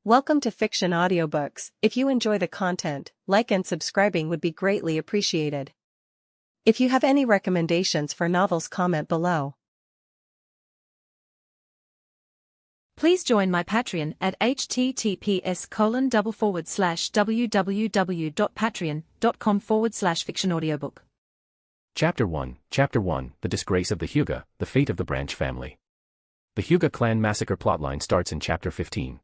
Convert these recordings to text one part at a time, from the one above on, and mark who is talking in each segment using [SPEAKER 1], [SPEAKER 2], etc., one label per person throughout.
[SPEAKER 1] Welcome to Fiction Audiobooks. If you enjoy the content, like and subscribing would be greatly appreciated. If you have any recommendations for novels, comment below.
[SPEAKER 2] Please join my Patreon at https://www.patreon.com/fictionaudiobook.
[SPEAKER 3] Chapter 1, The Disgrace of the Hyūga, the Fate of the Branch Family. The Hyūga Clan massacre plotline starts in Chapter 15.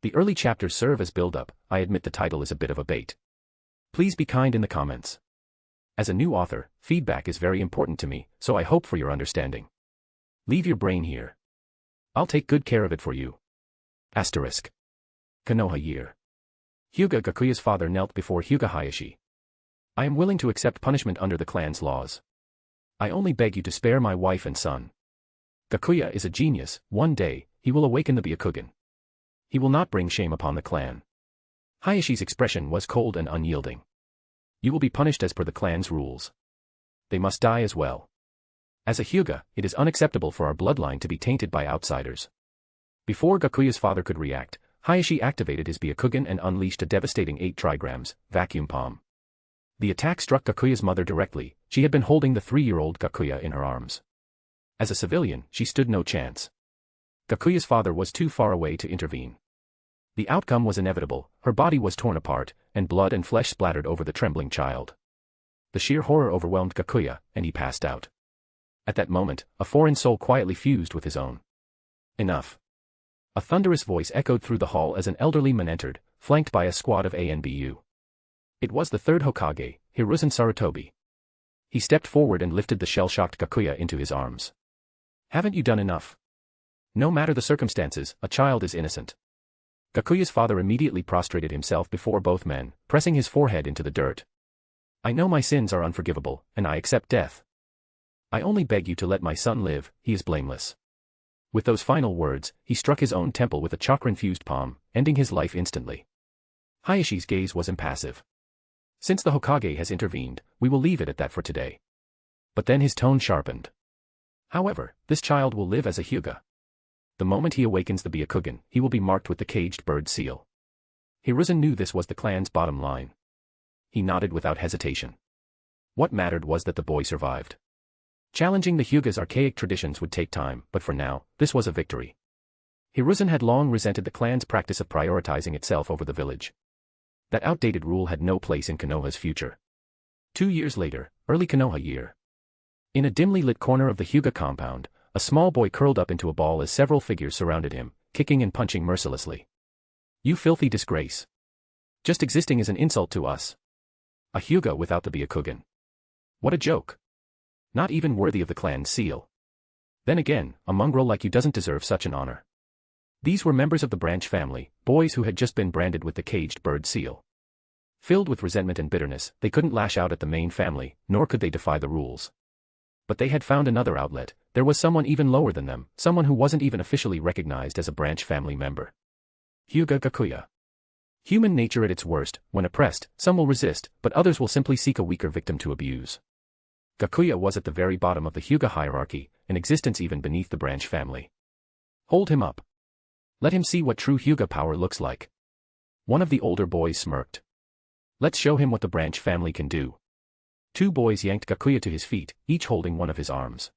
[SPEAKER 3] The early chapters serve as build-up. I admit the title is a bit of a bait. Please be kind in the comments. As a new author, feedback is very important to me, so I hope for your understanding. Leave your brain here. I'll take good care of it for you. Asterisk. Konoha year. Hyūga Gakuya's father knelt before Hyūga Hayashi. I am willing to accept punishment under the clan's laws. I only beg you to spare my wife and son. Gakuya is a genius. One day, he will awaken the Byakugan. He will not bring shame upon the clan. Hayashi's expression was cold and unyielding. You will be punished as per the clan's rules. They must die as well. As a Hyūga, it is unacceptable for our bloodline to be tainted by outsiders. Before Gakuya's father could react, Hayashi activated his Byakugan and unleashed a devastating 8 trigrams, vacuum palm. The attack struck Gakuya's mother directly. She had been holding the 3-year-old Gakuya in her arms. As a civilian, she stood no chance. Gakuya's father was too far away to intervene. The outcome was inevitable. Her body was torn apart, and blood and flesh splattered over the trembling child. The sheer horror overwhelmed Gakuya, and he passed out. At that moment, a foreign soul quietly fused with his own. Enough. A thunderous voice echoed through the hall as an elderly man entered, flanked by a squad of ANBU. It was the third Hokage, Hiruzen Sarutobi. He stepped forward and lifted the shell-shocked Gakuya into his arms. Haven't you done enough? No matter the circumstances, a child is innocent. Gakuya's father immediately prostrated himself before both men, pressing his forehead into the dirt. I know my sins are unforgivable, and I accept death. I only beg you to let my son live, he is blameless. With those final words, he struck his own temple with a chakra-infused palm, ending his life instantly. Hayashi's gaze was impassive. Since the Hokage has intervened, we will leave it at that for today. But then his tone sharpened. However, this child will live as a Hyūga. The moment he awakens the Byakugan, he will be marked with the caged bird seal. Hiruzen knew this was the clan's bottom line. He nodded without hesitation. What mattered was that the boy survived. Challenging the Hyūga's archaic traditions would take time, but for now, this was a victory. Hiruzen had long resented the clan's practice of prioritizing itself over the village. That outdated rule had no place in Konoha's future. 2 years later, early Konoha year. In a dimly lit corner of the Hyūga compound, a small boy curled up into a ball as several figures surrounded him, kicking and punching mercilessly. You filthy disgrace. Just existing is an insult to us. A Hyūga without the Byakugan. What a joke. Not even worthy of the clan's seal. Then again, a mongrel like you doesn't deserve such an honor. These were members of the branch family, boys who had just been branded with the caged bird seal. Filled with resentment and bitterness, they couldn't lash out at the main family, nor could they defy the rules. But they had found another outlet. There was someone even lower than them, someone who wasn't even officially recognized as a branch family member. Hyūga Gakuya. Human nature at its worst, when oppressed, some will resist, but others will simply seek a weaker victim to abuse. Gakuya was at the very bottom of the Hyūga hierarchy, an existence even beneath the branch family. Hold him up. Let him see what true Hyūga power looks like. One of the older boys smirked. Let's show him what the branch family can do. 2 boys yanked Gakuya to his feet, each holding one of his arms.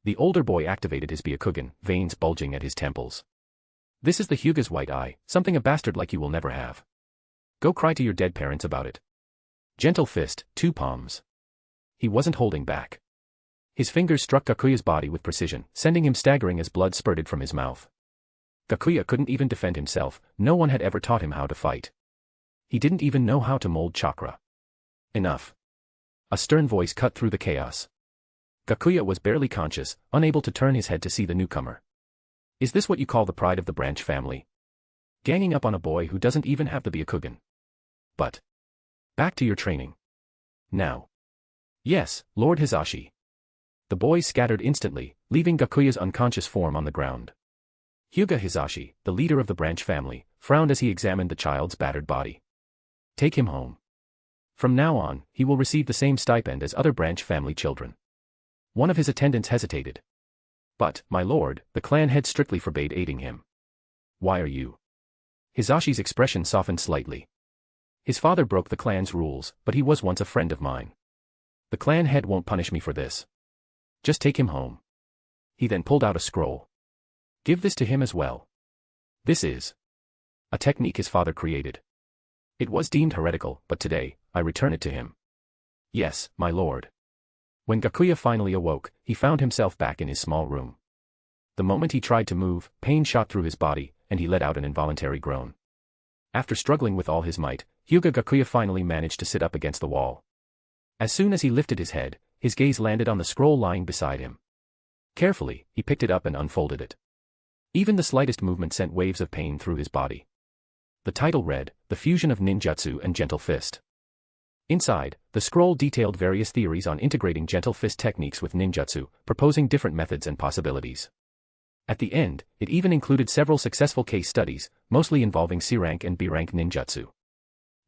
[SPEAKER 3] The older boy activated his Byakugan, veins bulging at his temples. This is the Hyūga's white eye, something a bastard like you will never have. Go cry to your dead parents about it. Gentle fist, 2 palms. He wasn't holding back. His fingers struck Gakuya's body with precision, sending him staggering as blood spurted from his mouth. Gakuya couldn't even defend himself. No one had ever taught him how to fight. He didn't even know how to mold chakra. Enough. A stern voice cut through the chaos. Gakuya was barely conscious, unable to turn his head to see the newcomer. Is this what you call the pride of the branch family? Ganging up on a boy who doesn't even have the Byakugan. But back to your training. Now. Yes, Lord Hizashi. The boys scattered instantly, leaving Gakuya's unconscious form on the ground. Hyūga Hizashi, the leader of the branch family, frowned as he examined the child's battered body. Take him home. From now on, he will receive the same stipend as other branch family children. One of his attendants hesitated. But, my lord, the clan head strictly forbade aiding him. Why are you Hisashi's expression softened slightly. His father broke the clan's rules, but he was once a friend of mine. The clan head won't punish me for this. Just take him home. He then pulled out a scroll. Give this to him as well. This is a technique his father created. It was deemed heretical, but today, I return it to him. Yes, my lord. When Gakuya finally awoke, he found himself back in his small room. The moment he tried to move, pain shot through his body, and he let out an involuntary groan. After struggling with all his might, Hyūga Gakuya finally managed to sit up against the wall. As soon as he lifted his head, his gaze landed on the scroll lying beside him. Carefully, he picked it up and unfolded it. Even the slightest movement sent waves of pain through his body. The title read, The Fusion of Ninjutsu and Gentle Fist. Inside, the scroll detailed various theories on integrating gentle fist techniques with ninjutsu, proposing different methods and possibilities. At the end, it even included several successful case studies, mostly involving C-rank and B-rank ninjutsu.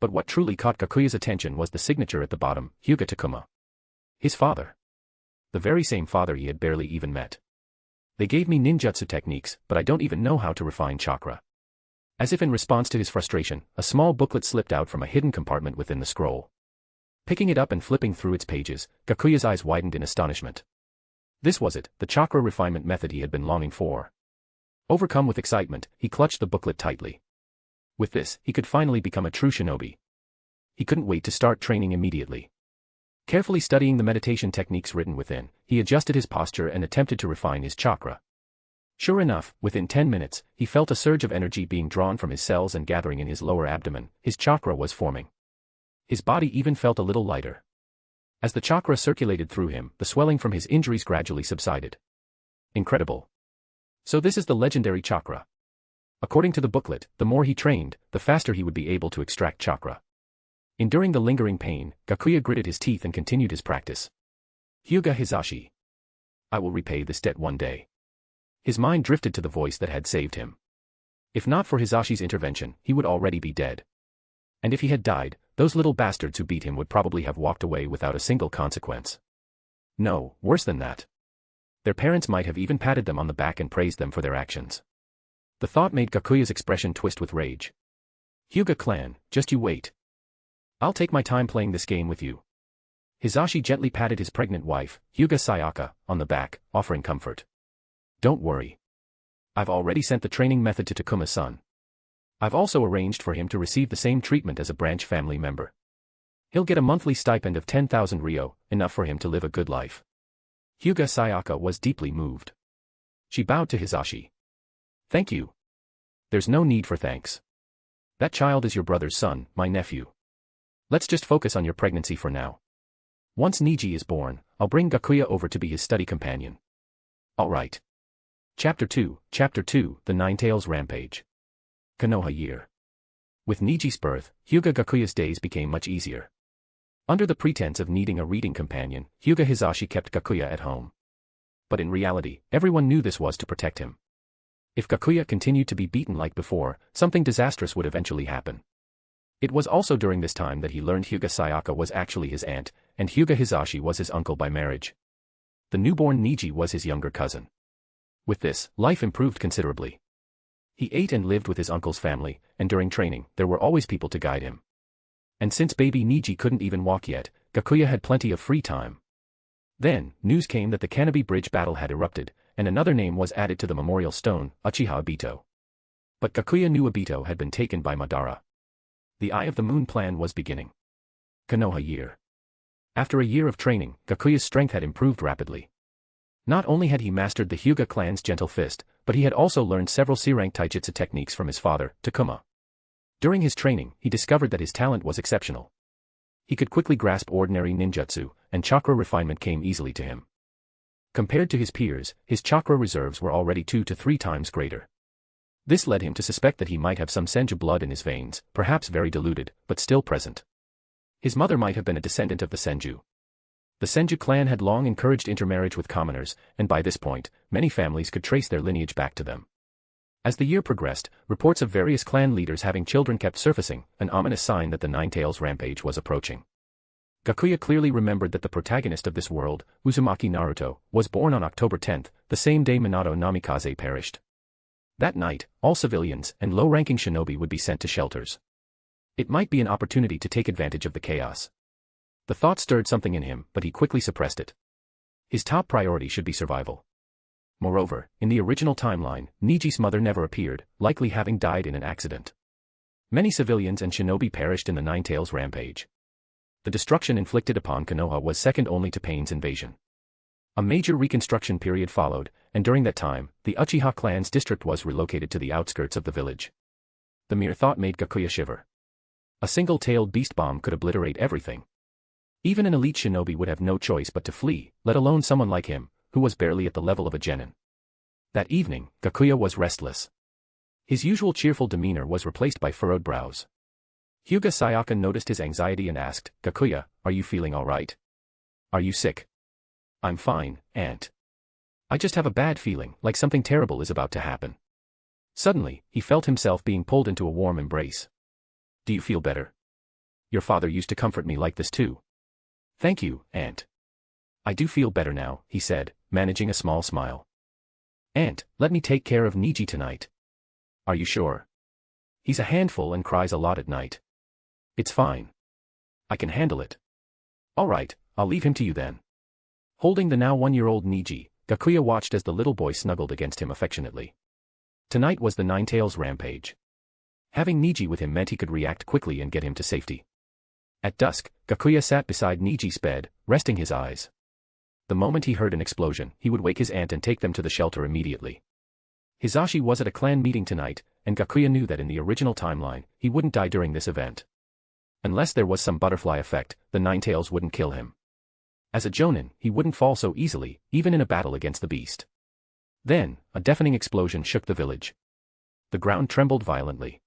[SPEAKER 3] But what truly caught Gakuya's attention was the signature at the bottom, Hyūga Takuma. His father. The very same father he had barely even met. They gave me ninjutsu techniques, but I don't even know how to refine chakra. As if in response to his frustration, a small booklet slipped out from a hidden compartment within the scroll. Picking it up and flipping through its pages, Gakuya's eyes widened in astonishment. This was it, the chakra refinement method he had been longing for. Overcome with excitement, he clutched the booklet tightly. With this, he could finally become a true shinobi. He couldn't wait to start training immediately. Carefully studying the meditation techniques written within, he adjusted his posture and attempted to refine his chakra. Sure enough, within 10 minutes, he felt a surge of energy being drawn from his cells and gathering in his lower abdomen. His chakra was forming. His body even felt a little lighter. As the chakra circulated through him, the swelling from his injuries gradually subsided. Incredible. So this is the legendary chakra. According to the booklet, the more he trained, the faster he would be able to extract chakra. Enduring the lingering pain, Gakuya gritted his teeth and continued his practice. Hyūga Hisashi. I will repay this debt one day. His mind drifted to the voice that had saved him. If not for Hisashi's intervention, he would already be dead. And if he had died, those little bastards who beat him would probably have walked away without a single consequence. No, worse than that. Their parents might have even patted them on the back and praised them for their actions. The thought made Gakuya's expression twist with rage. Hyūga Clan, just you wait. I'll take my time playing this game with you. Hisashi gently patted his pregnant wife, Hyūga Sayaka, on the back, offering comfort. Don't worry. I've already sent the training method to Takuma's son. I've also arranged for him to receive the same treatment as a branch family member. He'll get a monthly stipend of 10,000 ryo, enough for him to live a good life. Hyūga Sayaka was deeply moved. She bowed to Hisashi. Thank you. There's no need for thanks. That child is your brother's son, my nephew. Let's just focus on your pregnancy for now. Once Niji is born, I'll bring Gakuya over to be his study companion. Alright. Chapter 2, The Ninetales Rampage. Konoha year. With Niji's birth, Hyūga Gakuya's days became much easier. Under the pretense of needing a reading companion, Hyūga Hisashi kept Gakuya at home. But in reality, everyone knew this was to protect him. If Gakuya continued to be beaten like before, something disastrous would eventually happen. It was also during this time that he learned Hyūga Sayaka was actually his aunt, and Hyūga Hisashi was his uncle by marriage. The newborn Niji was his younger cousin. With this, life improved considerably. He ate and lived with his uncle's family, and during training, there were always people to guide him. And since baby Niji couldn't even walk yet, Gakuya had plenty of free time. Then, news came that the Shinobi Bridge battle had erupted, and another name was added to the memorial stone, Uchiha Obito. But Gakuya knew Obito had been taken by Madara. The Eye of the Moon plan was beginning. Konoha year. After a year of training, Gakuya's strength had improved rapidly. Not only had he mastered the Hyūga clan's gentle fist, but he had also learned several C-rank taijutsu techniques from his father, Takuma. During his training, he discovered that his talent was exceptional. He could quickly grasp ordinary ninjutsu, and chakra refinement came easily to him. Compared to his peers, his chakra reserves were already 2 to 3 times greater. This led him to suspect that he might have some senju blood in his veins, perhaps very diluted, but still present. His mother might have been a descendant of the senju. The Senju clan had long encouraged intermarriage with commoners, and by this point, many families could trace their lineage back to them. As the year progressed, reports of various clan leaders having children kept surfacing, an ominous sign that the Ninetales Rampage was approaching. Gakuya clearly remembered that the protagonist of this world, Uzumaki Naruto, was born on October 10th, the same day Minato Namikaze perished. That night, all civilians and low-ranking shinobi would be sent to shelters. It might be an opportunity to take advantage of the chaos. The thought stirred something in him, but he quickly suppressed it. His top priority should be survival. Moreover, in the original timeline, Niji's mother never appeared, likely having died in an accident. Many civilians and shinobi perished in the Nine-Tails rampage. The destruction inflicted upon Konoha was second only to Pain's invasion. A major reconstruction period followed, and during that time, the Uchiha Clan's district was relocated to the outskirts of the village. The mere thought made Gakuya shiver. A single-tailed beast bomb could obliterate everything. Even an elite shinobi would have no choice but to flee, let alone someone like him, who was barely at the level of a genin. That evening, Gakuya was restless. His usual cheerful demeanor was replaced by furrowed brows. Hyūga Sayaka noticed his anxiety and asked, "Gakuya, are you feeling all right? Are you sick?" "I'm fine, Aunt. I just have a bad feeling, like something terrible is about to happen." Suddenly, he felt himself being pulled into a warm embrace. "Do you feel better? Your father used to comfort me like this too." "Thank you, Aunt. I do feel better now," he said, managing a small smile. "Aunt, let me take care of Niji tonight." "Are you sure? He's a handful and cries a lot at night." "It's fine. I can handle it." "All right, I'll leave him to you then." Holding the now 1-year-old Niji, Gakuya watched as the little boy snuggled against him affectionately. Tonight was the Nine-Tails rampage. Having Niji with him meant he could react quickly and get him to safety. At dusk, Gakuya sat beside Niji's bed, resting his eyes. The moment he heard an explosion, he would wake his aunt and take them to the shelter immediately. Hizashi was at a clan meeting tonight, and Gakuya knew that in the original timeline, he wouldn't die during this event. Unless there was some butterfly effect, the Nine-Tails wouldn't kill him. As a jonin, he wouldn't fall so easily, even in a battle against the beast. Then, a deafening explosion shook the village. The ground trembled violently.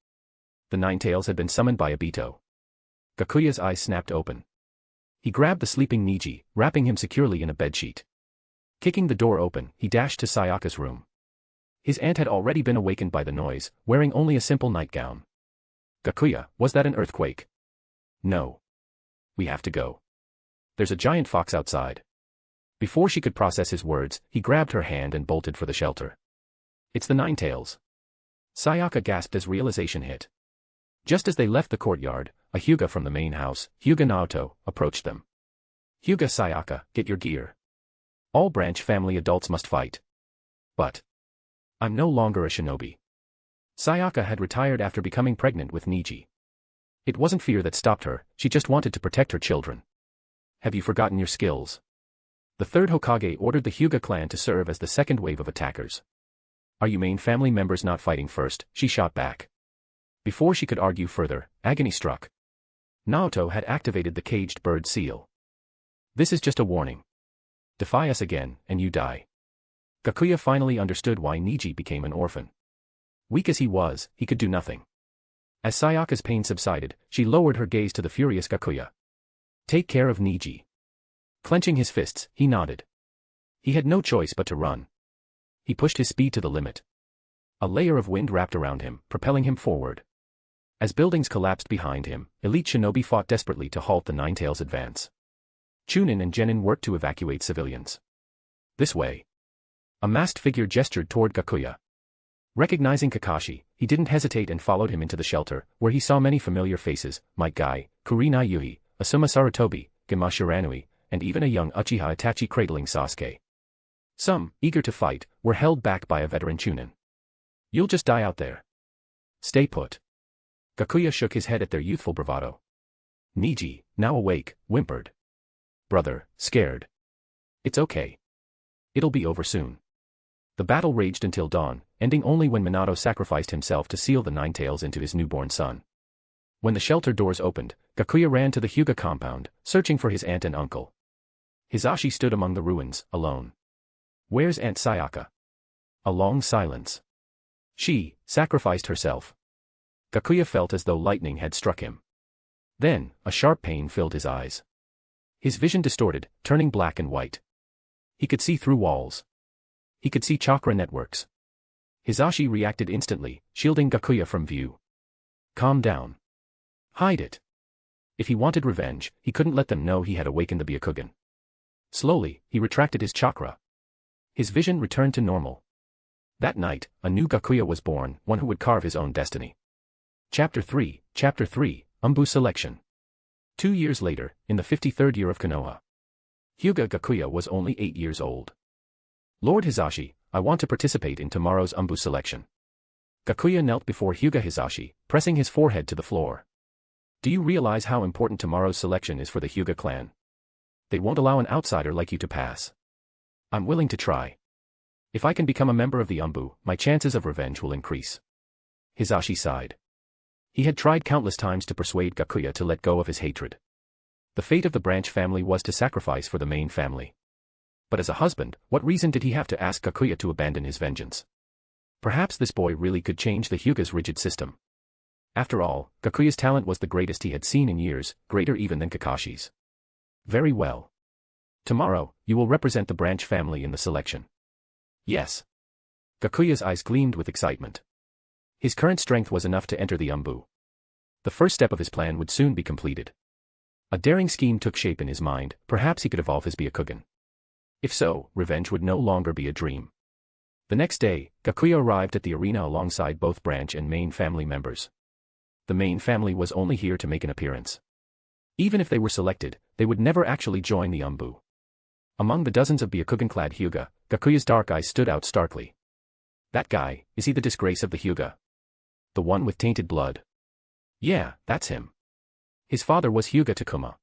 [SPEAKER 3] The Nine-Tails had been summoned by Obito. Gakuya's eyes snapped open. He grabbed the sleeping Niji, wrapping him securely in a bedsheet. Kicking the door open, he dashed to Sayaka's room. His aunt had already been awakened by the noise, wearing only a simple nightgown. "Gakuya, was that an earthquake?" "No. We have to go. There's a giant fox outside." Before she could process his words, he grabbed her hand and bolted for the shelter. "It's the Nine-Tails." Sayaka gasped as realization hit. Just as they left the courtyard, a Hyūga from the main house, Hyūga Naoto, approached them. "Hyūga Sayaka, get your gear. All branch family adults must fight." "But I'm no longer a shinobi." Sayaka had retired after becoming pregnant with Niji. It wasn't fear that stopped her, she just wanted to protect her children. "Have you forgotten your skills?" The third Hokage ordered the Hyūga clan to serve as the second wave of attackers. "Are you main family members not fighting first?" she shot back. Before she could argue further, agony struck. Naoto had activated the caged bird seal. "This is just a warning. Defy us again, and you die." Gakuya finally understood why Niji became an orphan. Weak as he was, he could do nothing. As Sayaka's pain subsided, she lowered her gaze to the furious Gakuya. "Take care of Niji." Clenching his fists, he nodded. He had no choice but to run. He pushed his speed to the limit. A layer of wind wrapped around him, propelling him forward. As buildings collapsed behind him, elite shinobi fought desperately to halt the Nine-Tails' advance. Chunin and Genin worked to evacuate civilians. "This way." A masked figure gestured toward Gakuya. Recognizing Kakashi, he didn't hesitate and followed him into the shelter, where he saw many familiar faces: Might Guy, Kurenai Yuhi, Asuma Sarutobi, Gema Shiranui, and even a young Uchiha Itachi cradling Sasuke. Some, eager to fight, were held back by a veteran Chunin. "You'll just die out there. Stay put." Gakuya shook his head at their youthful bravado. Niji, now awake, whimpered. "Brother, scared." "It's okay. It'll be over soon." The battle raged until dawn, ending only when Minato sacrificed himself to seal the Nine-Tails into his newborn son. When the shelter doors opened, Gakuya ran to the Hyūga compound, searching for his aunt and uncle. Hizashi stood among the ruins, alone. "Where's Aunt Sayaka?" A long silence. "She sacrificed herself." Gakuya felt as though lightning had struck him. Then, a sharp pain filled his eyes. His vision distorted, turning black and white. He could see through walls. He could see chakra networks. Hizashi reacted instantly, shielding Gakuya from view. "Calm down. Hide it." If he wanted revenge, he couldn't let them know he had awakened the Byakugan. Slowly, he retracted his chakra. His vision returned to normal. That night, a new Gakuya was born, one who would carve his own destiny. Chapter 3, Umbu Selection. 2 years later, in the 53rd year of Konoha, Hyūga Gakuya was only 8 years old. Lord Hisashi, I want to participate in tomorrow's Umbu selection. Gakuya knelt before Hyūga Hisashi, pressing his forehead to the floor. Do you realize how important tomorrow's selection is for the Hyūga clan? They won't allow an outsider like you to pass. I'm willing to try. If I can become a member of the Umbu, my chances of revenge will increase. Hisashi sighed. He had tried countless times to persuade Gakuya to let go of his hatred. The fate of the branch family was to sacrifice for the main family. But as a husband, what reason did he have to ask Gakuya to abandon his vengeance? Perhaps this boy really could change the Hyūga's rigid system. After all, Gakuya's talent was the greatest he had seen in years, greater even than Kakashi's. Very well. Tomorrow, you will represent the branch family in the selection. Yes. Gakuya's eyes gleamed with excitement. His current strength was enough to enter the Umbu. The first step of his plan would soon be completed. A daring scheme took shape in his mind, perhaps he could evolve his Byakugan. If so, revenge would no longer be a dream. The next day, Gakuya arrived at the arena alongside both branch and main family members. The main family was only here to make an appearance. Even if they were selected, they would never actually join the Umbu. Among the dozens of Byakugan-clad Hyūga, Gakuya's dark eyes stood out starkly. That guy, is he the disgrace of the Hyūga? The one with tainted blood? Yeah, that's him. His father was Hyūga Takuma.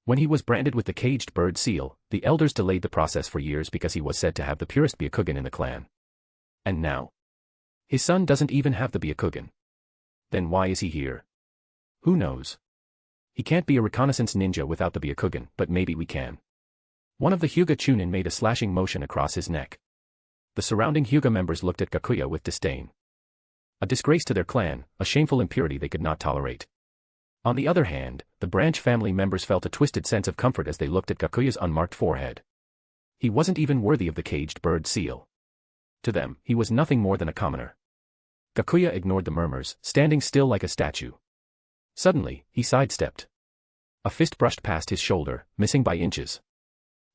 [SPEAKER 3] When he was branded with the caged bird seal, the elders delayed the process for years because he was said to have the purest Byakugan in the clan. And now? His son doesn't even have the Byakugan. Then why is he here? Who knows? He can't be a reconnaissance ninja without the Byakugan, but maybe we can. One of the Hyūga Chunin made a slashing motion across his neck. The surrounding Hyūga members looked at Gakuya with disdain. A disgrace to their clan, a shameful impurity they could not tolerate. On the other hand, the branch family members felt a twisted sense of comfort as they looked at Gakuya's unmarked forehead. He wasn't even worthy of the caged bird seal. To them, he was nothing more than a commoner. Gakuya ignored the murmurs, standing still like a statue. Suddenly, he sidestepped. A fist brushed past his shoulder, missing by inches.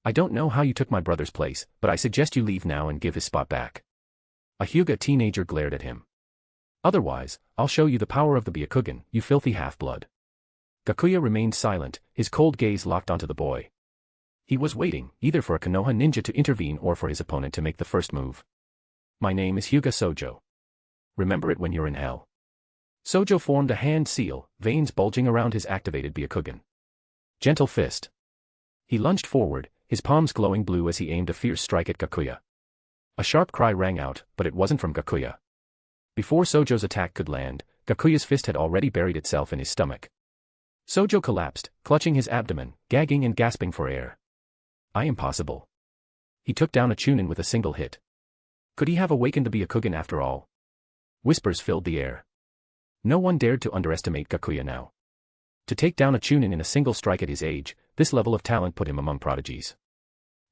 [SPEAKER 3] I don't know how you took my brother's place, but I suggest you leave now and give his spot back. A Hyūga teenager glared at him. Otherwise, I'll show you the power of the Byakugan, you filthy half-blood. Gakuya remained silent, his cold gaze locked onto the boy. He was waiting, either for a Konoha ninja to intervene or for his opponent to make the first move. My name is Hyūga Sojo. Remember it when you're in hell. Sojo formed a hand seal, veins bulging around his activated Byakugan. Gentle fist. He lunged forward, his palms glowing blue as he aimed a fierce strike at Gakuya. A sharp cry rang out, but it wasn't from Gakuya. Before Sojo's attack could land, Gakuya's fist had already buried itself in his stomach. Sojo collapsed, clutching his abdomen, gagging and gasping for air. Impossible. He took down a Chunin with a single hit. Could he have awakened the Byakugan after all? Whispers filled the air. No one dared to underestimate Gakuya now. To take down a Chunin in a single strike at his age, this level of talent put him among prodigies.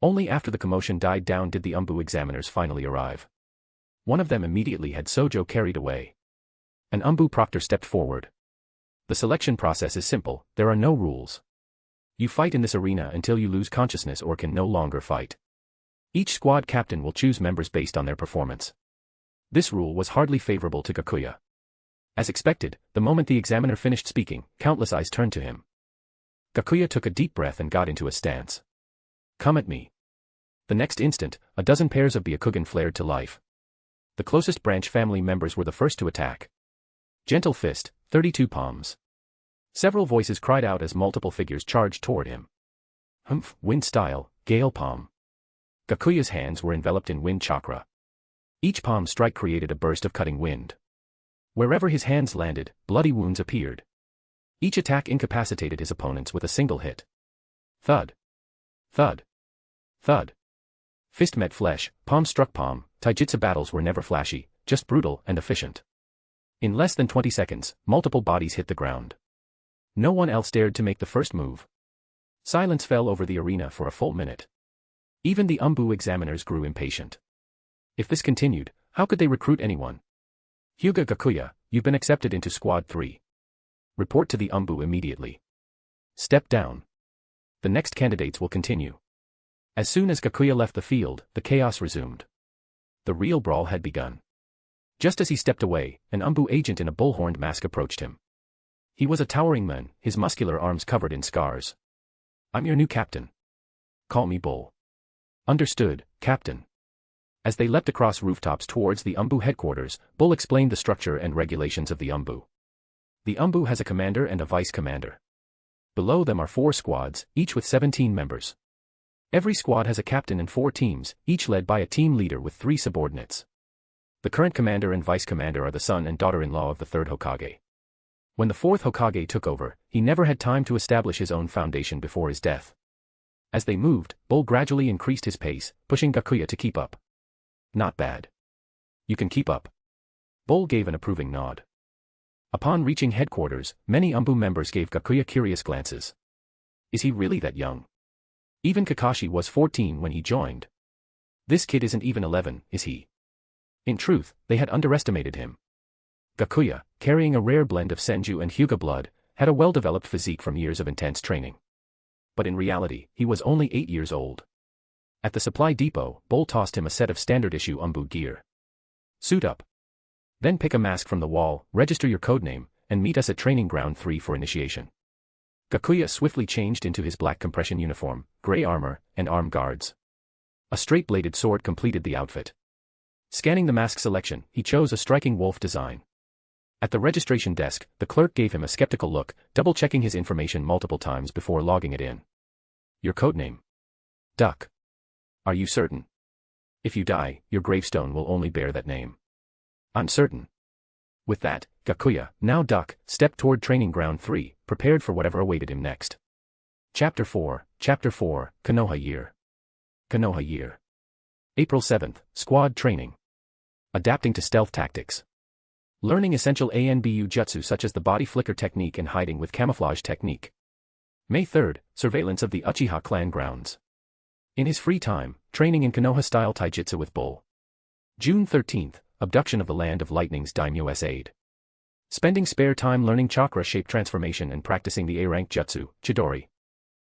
[SPEAKER 3] Only after the commotion died down did the Umbu examiners finally arrive. One of them immediately had Sojo carried away. An Umbu proctor stepped forward. The selection process is simple, there are no rules. You fight in this arena until you lose consciousness or can no longer fight. Each squad captain will choose members based on their performance. This rule was hardly favorable to Gakuya. As expected, the moment the examiner finished speaking, countless eyes turned to him. Gakuya took a deep breath and got into a stance. Come at me. The next instant, a dozen pairs of Byakugan flared to life. The closest branch family members were the first to attack. Gentle fist, 32 palms. Several voices cried out as multiple figures charged toward him. Humph, wind style, gale palm. Gakuya's hands were enveloped in wind chakra. Each palm strike created a burst of cutting wind. Wherever his hands landed, bloody wounds appeared. Each attack incapacitated his opponents with a single hit. Thud. Thud. Thud. Fist met flesh, palm struck palm. Taijutsu battles were never flashy, just brutal and efficient. In less than 20 seconds, multiple bodies hit the ground. No one else dared to make the first move. Silence fell over the arena for a full minute. Even the Umbu examiners grew impatient. If this continued, how could they recruit anyone? Hyūga Gakuya, you've been accepted into Squad 3. Report to the Umbu immediately. Step down. The next candidates will continue. As soon as Gakuya left the field, the chaos resumed. The real brawl had begun. Just as he stepped away, an Umbu agent in a bull-horned mask approached him. He was a towering man, his muscular arms covered in scars. "I'm your new captain. Call me Bull." "Understood, Captain." As they leapt across rooftops towards the Umbu headquarters, Bull explained the structure and regulations of the Umbu. The Umbu has a commander and a vice commander. Below them are 4 squads, each with 17 members. Every squad has a captain and 4 teams, each led by a team leader with 3 subordinates. The current commander and vice commander are the son and daughter-in-law of the 3rd Hokage. When the 4th Hokage took over, he never had time to establish his own foundation before his death. As they moved, Bull gradually increased his pace, pushing Gakuya to keep up. "Not bad. You can keep up." Bull gave an approving nod. Upon reaching headquarters, many Umbu members gave Gakuya curious glances. Is he really that young? Even Kakashi was 14 when he joined. This kid isn't even 11, is he? In truth, they had underestimated him. Gakuya, carrying a rare blend of Senju and Hyūga blood, had a well-developed physique from years of intense training. But in reality, he was only 8 years old. At the supply depot, Bull tossed him a set of standard-issue Umbu gear. "Suit up. Then pick a mask from the wall, register your codename, and meet us at Training Ground 3 for initiation." Gakuya swiftly changed into his black compression uniform, gray armor, and arm guards. A straight-bladed sword completed the outfit. Scanning the mask selection, he chose a striking wolf design. At the registration desk, the clerk gave him a skeptical look, double-checking his information multiple times before logging it in. "Your codename?" "Duck." "Are you certain? If you die, your gravestone will only bear that name." "I'm certain." With that, Gakuya, now Duck, stepped toward Training Ground 3, prepared for whatever awaited him next. Chapter 4, Konoha Year. Konoha Year. April 7th, Squad Training. Adapting to stealth tactics. Learning essential ANBU jutsu such as the body flicker technique and hiding with camouflage technique. May 3rd, Surveillance of the Uchiha Clan grounds. In his free time, training in Konoha-style taijutsu with Bull. June 13th, Abduction of the Land of Lightning's Daimyo aide. Spending spare time learning chakra shape transformation and practicing the A-rank jutsu, Chidori.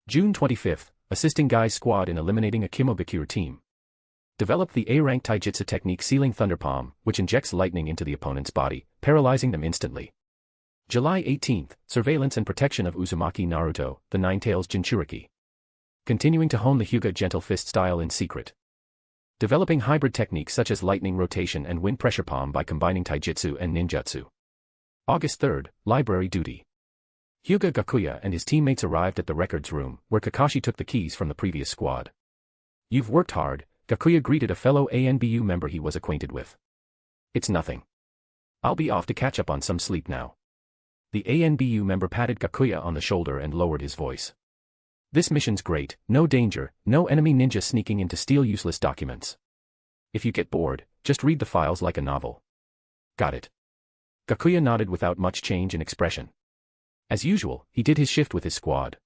[SPEAKER 3] June 25th, assisting Guy's squad in eliminating a Kimobikure team. Developed the A-rank taijutsu technique Sealing Thunder Palm, which injects lightning into the opponent's body, paralyzing them instantly. July 18th, Surveillance and Protection of Uzumaki Naruto, the Nine-Tails Jinchuriki. Continuing to hone the Hyūga Gentle Fist style in secret. Developing hybrid techniques such as lightning rotation and wind pressure palm by combining taijutsu and ninjutsu. August 3rd, Library Duty. Hyūga Gakuya and his teammates arrived at the records room, where Kakashi took the keys from the previous squad. "You've worked hard," Gakuya greeted a fellow ANBU member he was acquainted with. "It's nothing. I'll be off to catch up on some sleep now." The ANBU member patted Gakuya on the shoulder and lowered his voice. "This mission's great, no danger, no enemy ninja sneaking in to steal useless documents. If you get bored, just read the files like a novel." "Got it." Gakuya nodded without much change in expression. As usual, he did his shift with his squad.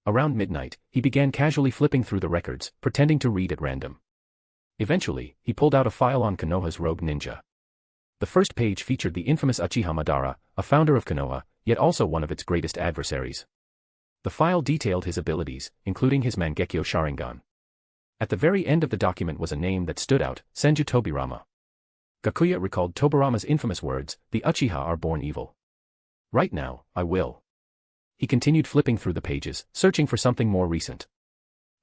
[SPEAKER 3] Around midnight, he began casually flipping through the records, pretending to read at random. Eventually, he pulled out a file on Konoha's rogue ninja. The first page featured the infamous Uchiha Madara, a founder of Konoha, yet also one of its greatest adversaries. The file detailed his abilities, including his Mangekyo Sharingan. At the very end of the document was a name that stood out, Senju Tobirama. Gakuya recalled Tobirama's infamous words, "The Uchiha are born evil. Right now, I will." He continued flipping through the pages, searching for something more recent.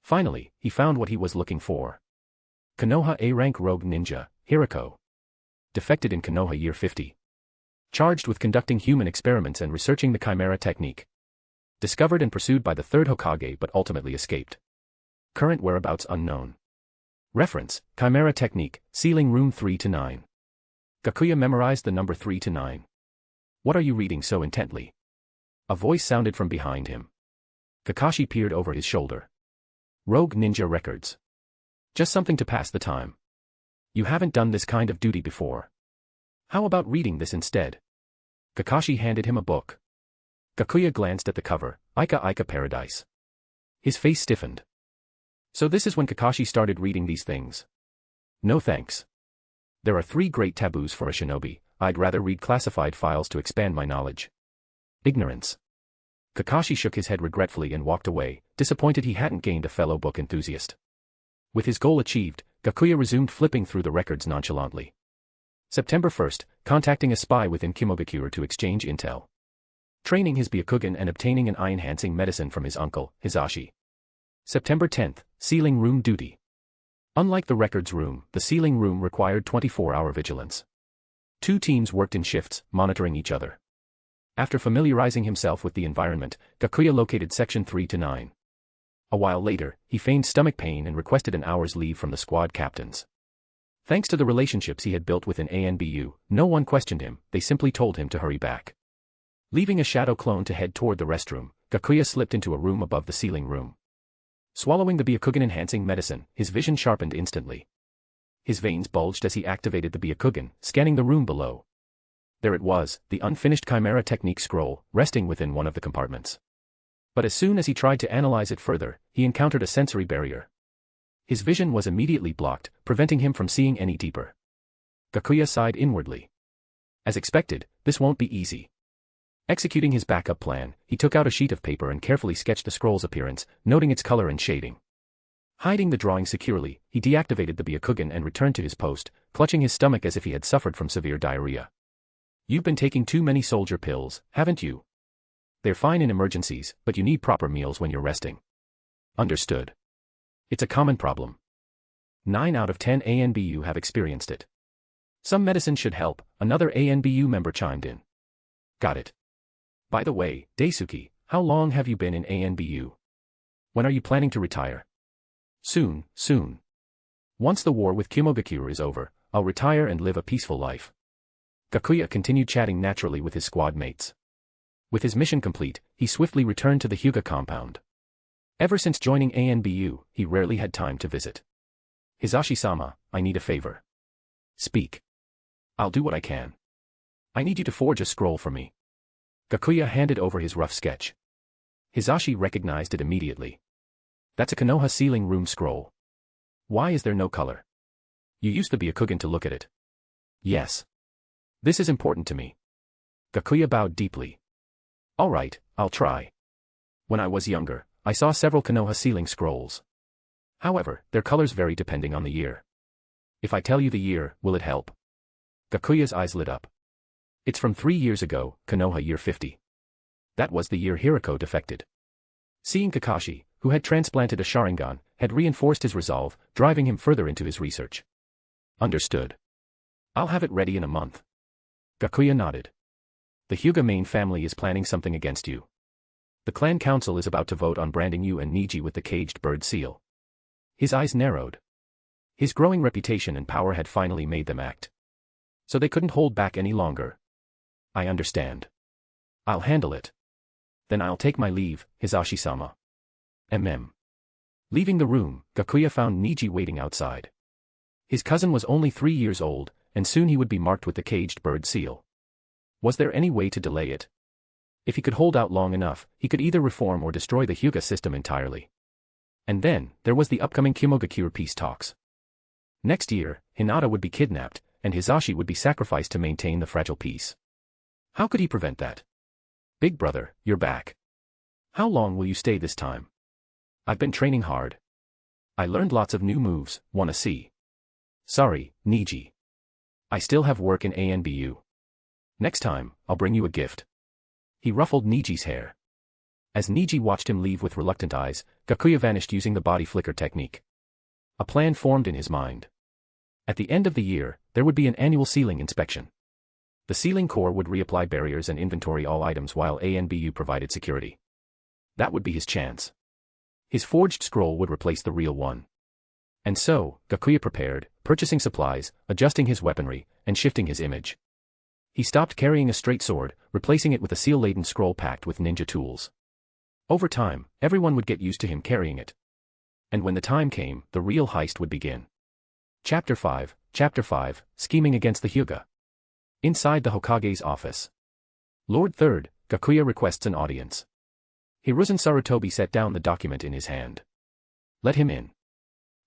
[SPEAKER 3] Finally, he found what he was looking for. Konoha A-rank rogue ninja, Hirako. Defected in Konoha Year 50. Charged with conducting human experiments and researching the Chimera technique. Discovered and pursued by the 3rd Hokage but ultimately escaped. Current whereabouts unknown. Reference, Chimera technique, Sealing Room 3 to 9. Gakuya memorized the number 3 to 9. "What are you reading so intently?" A voice sounded from behind him. Kakashi peered over his shoulder. "Rogue Ninja Records. Just something to pass the time. You haven't done this kind of duty before. How about reading this instead?" Kakashi handed him a book. Gakuya glanced at the cover, Ika Ika Paradise. His face stiffened. So this is when Kakashi started reading these things. "No thanks. There are 3 great taboos for a shinobi. I'd rather read classified files to expand my knowledge." Ignorance. Kakashi shook his head regretfully and walked away, disappointed he hadn't gained a fellow book enthusiast. With his goal achieved, Gakuya resumed flipping through the records nonchalantly. September 1st, contacting a spy within Hyūga to exchange intel. Training his Byakugan and obtaining an eye-enhancing medicine from his uncle, Hisashi. September 10th, sealing room duty. Unlike the records room, the sealing room required 24-hour vigilance. 2 teams worked in shifts, monitoring each other. After familiarizing himself with the environment, Gakuya located section 3 to 9. A while later, he feigned stomach pain and requested an hour's leave from the squad captains. Thanks to the relationships he had built within ANBU, no one questioned him, they simply told him to hurry back. Leaving a shadow clone to head toward the restroom, Gakuya slipped into a room above the sealing room. Swallowing the Byakugan-enhancing medicine, his vision sharpened instantly. His veins bulged as he activated the Byakugan, scanning the room below. There it was, the unfinished Chimera Technique scroll, resting within one of the compartments. But as soon as he tried to analyze it further, he encountered a sensory barrier. His vision was immediately blocked, preventing him from seeing any deeper. Gakuya sighed inwardly. As expected, this won't be easy. Executing his backup plan, he took out a sheet of paper and carefully sketched the scroll's appearance, noting its color and shading. Hiding the drawing securely, he deactivated the Byakugan and returned to his post, clutching his stomach as if he had suffered from severe diarrhea. You've been taking too many soldier pills, haven't you? They're fine in emergencies, but you need proper meals when you're resting. Understood. It's a common problem. 9 out of 10 ANBU have experienced it. Some medicine should help, another ANBU member chimed in. Got it. By the way, Daisuke, how long have you been in ANBU? When are you planning to retire? Soon, soon. Once the war with Hyūga is over, I'll retire and live a peaceful life. Gakuya continued chatting naturally with his squad mates. With his mission complete, he swiftly returned to the Hyūga compound. Ever since joining ANBU, he rarely had time to visit. Hisashi-sama, I need a favor. Speak. I'll do what I can. I need you to forge a scroll for me. Gakuya handed over his rough sketch. Hisashi recognized it immediately. That's a Konoha sealing room scroll. Why is there no color? You used the Byakugan to look at it. Yes. This is important to me. Gakuya bowed deeply. All right, I'll try. When I was younger, I saw several Konoha sealing scrolls. However, their colors vary depending on the year. If I tell you the year, will it help? Gakuya's eyes lit up. It's from 3 years ago, Konoha year 50. That was the year Hirako defected. Seeing Kakashi, who had transplanted a Sharingan, had reinforced his resolve, driving him further into his research. Understood. I'll have it ready in a month. Gakuya nodded. The Hyūga main family is planning something against you. The clan council is about to vote on branding you and Niji with the caged bird seal. His eyes narrowed. His growing reputation and power had finally made them act. So they couldn't hold back any longer. I understand. I'll handle it. Then I'll take my leave, Hisashi-sama. Leaving the room, Gakuya found Niji waiting outside. His cousin was only 3 years old, and soon he would be marked with the caged bird seal. Was there any way to delay it? If he could hold out long enough, he could either reform or destroy the Hyūga system entirely. And then, there was the upcoming Hyūga peace talks. Next year, Hinata would be kidnapped, and Hisashi would be sacrificed to maintain the fragile peace. How could he prevent that? Big brother, you're back. How long will you stay this time? I've been training hard. I learned lots of new moves, wanna see? Sorry, Niji. I still have work in ANBU. Next time, I'll bring you a gift. He ruffled Niji's hair. As Niji watched him leave with reluctant eyes, Gakuya vanished using the body flicker technique. A plan formed in his mind. At the end of the year, there would be an annual sealing inspection. The sealing corps would reapply barriers and inventory all items while ANBU provided security. That would be his chance. His forged scroll would replace the real one. And so, Gakuya prepared, purchasing supplies, adjusting his weaponry, and shifting his image. He stopped carrying a straight sword, replacing it with a seal-laden scroll packed with ninja tools. Over time, everyone would get used to him carrying it. And when the time came, the real heist would begin. Chapter 5, Scheming Against the Hyūga. Inside the Hokage's office. Lord Third, Gakuya requests an audience. Hiruzen Sarutobi set down the document in his hand. Let him in.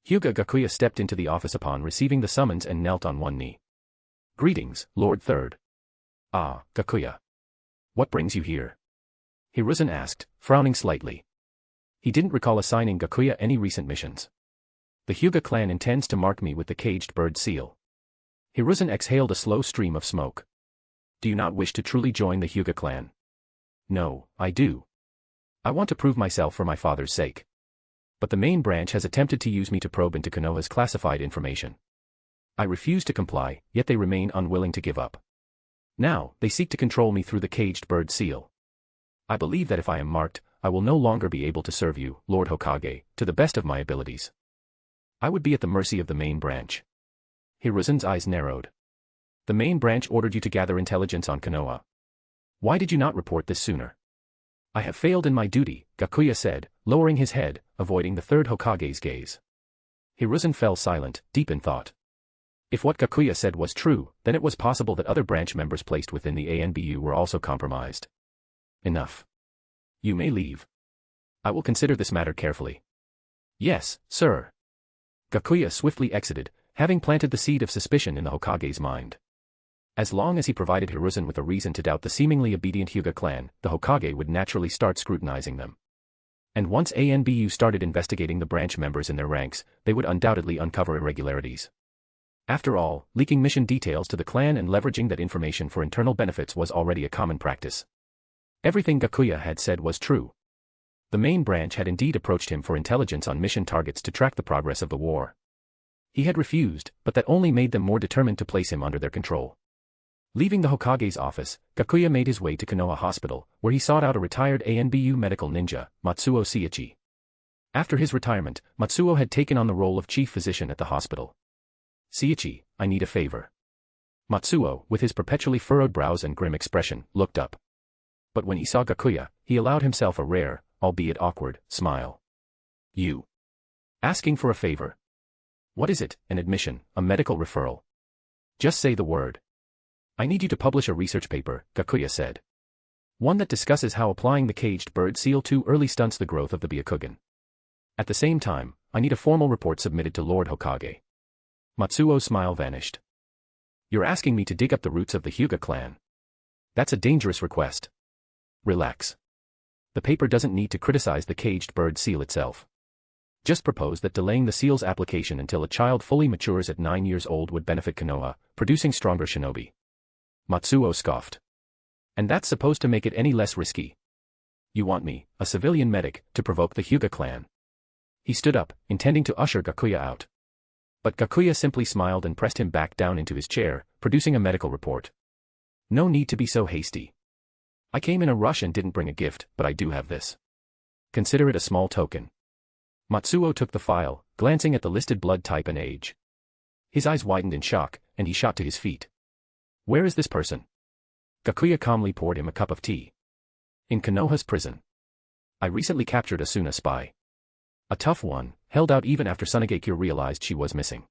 [SPEAKER 3] Hyūga Gakuya stepped into the office upon receiving the summons and knelt on one knee. Greetings, Lord Third. Ah, Gakuya. What brings you here? Hiruzen asked, frowning slightly. He didn't recall assigning Gakuya any recent missions. The Hyūga Clan intends to mark me with the caged bird seal. Hiruzen exhaled a slow stream of smoke. Do you not wish to truly join the Hyūga Clan? No, I do. I want to prove myself for my father's sake. But the main branch has attempted to use me to probe into Konoha's classified information. I refuse to comply, yet they remain unwilling to give up. Now, they seek to control me through the caged bird seal. I believe that if I am marked, I will no longer be able to serve you, Lord Hokage, to the best of my abilities. I would be at the mercy of the main branch. Hiruzen's eyes narrowed. The main branch ordered you to gather intelligence on Konoha. Why did you not report this sooner? I have failed in my duty, Gakuya said, lowering his head, avoiding the third Hokage's gaze. Hiruzen fell silent, deep in thought. If what Gakuya said was true, then it was possible that other branch members placed within the ANBU were also compromised. Enough. You may leave. I will consider this matter carefully. Yes, sir. Gakuya swiftly exited, having planted the seed of suspicion in the Hokage's mind. As long as he provided Hiruzen with a reason to doubt the seemingly obedient Hyūga Clan, the Hokage would naturally start scrutinizing them. And once ANBU started investigating the branch members in their ranks, they would undoubtedly uncover irregularities. After all, leaking mission details to the clan and leveraging that information for internal benefits was already a common practice. Everything Gakuya had said was true. The main branch had indeed approached him for intelligence on mission targets to track the progress of the war. He had refused, but that only made them more determined to place him under their control. Leaving the Hokage's office, Gakuya made his way to Konoha Hospital, where he sought out a retired ANBU medical ninja, Matsuo Seiichi. After his retirement, Matsuo had taken on the role of chief physician at the hospital. Seiichi, I need a favor. Matsuo, with his perpetually furrowed brows and grim expression, looked up. But when he saw Gakuya, he allowed himself a rare, albeit awkward, smile. You. Asking for a favor. What is it, an admission, a medical referral? Just say the word. I need you to publish a research paper, Gakuya said. One that discusses how applying the caged bird seal too early stunts the growth of the Byakugan. At the same time, I need a formal report submitted to Lord Hokage. Matsuo's smile vanished. You're asking me to dig up the roots of the Hyūga Clan. That's a dangerous request. Relax. The paper doesn't need to criticize the caged bird seal itself. Just propose that delaying the seal's application until a child fully matures at 9 years old would benefit Konoha, producing stronger shinobi. Matsuo scoffed. And that's supposed to make it any less risky. You want me, a civilian medic, to provoke the Hyūga Clan. He stood up, intending to usher Gakuya out. But Gakuya simply smiled and pressed him back down into his chair, producing a medical report. No need to be so hasty. I came in a rush and didn't bring a gift, but I do have this. Consider it a small token. Matsuo took the file, glancing at the listed blood type and age. His eyes widened in shock, and he shot to his feet. Where is this person? Gakuya calmly poured him a cup of tea. In Konoha's prison. I recently captured a Suna spy. A tough one, held out even after Tsunagakure realized she was missing.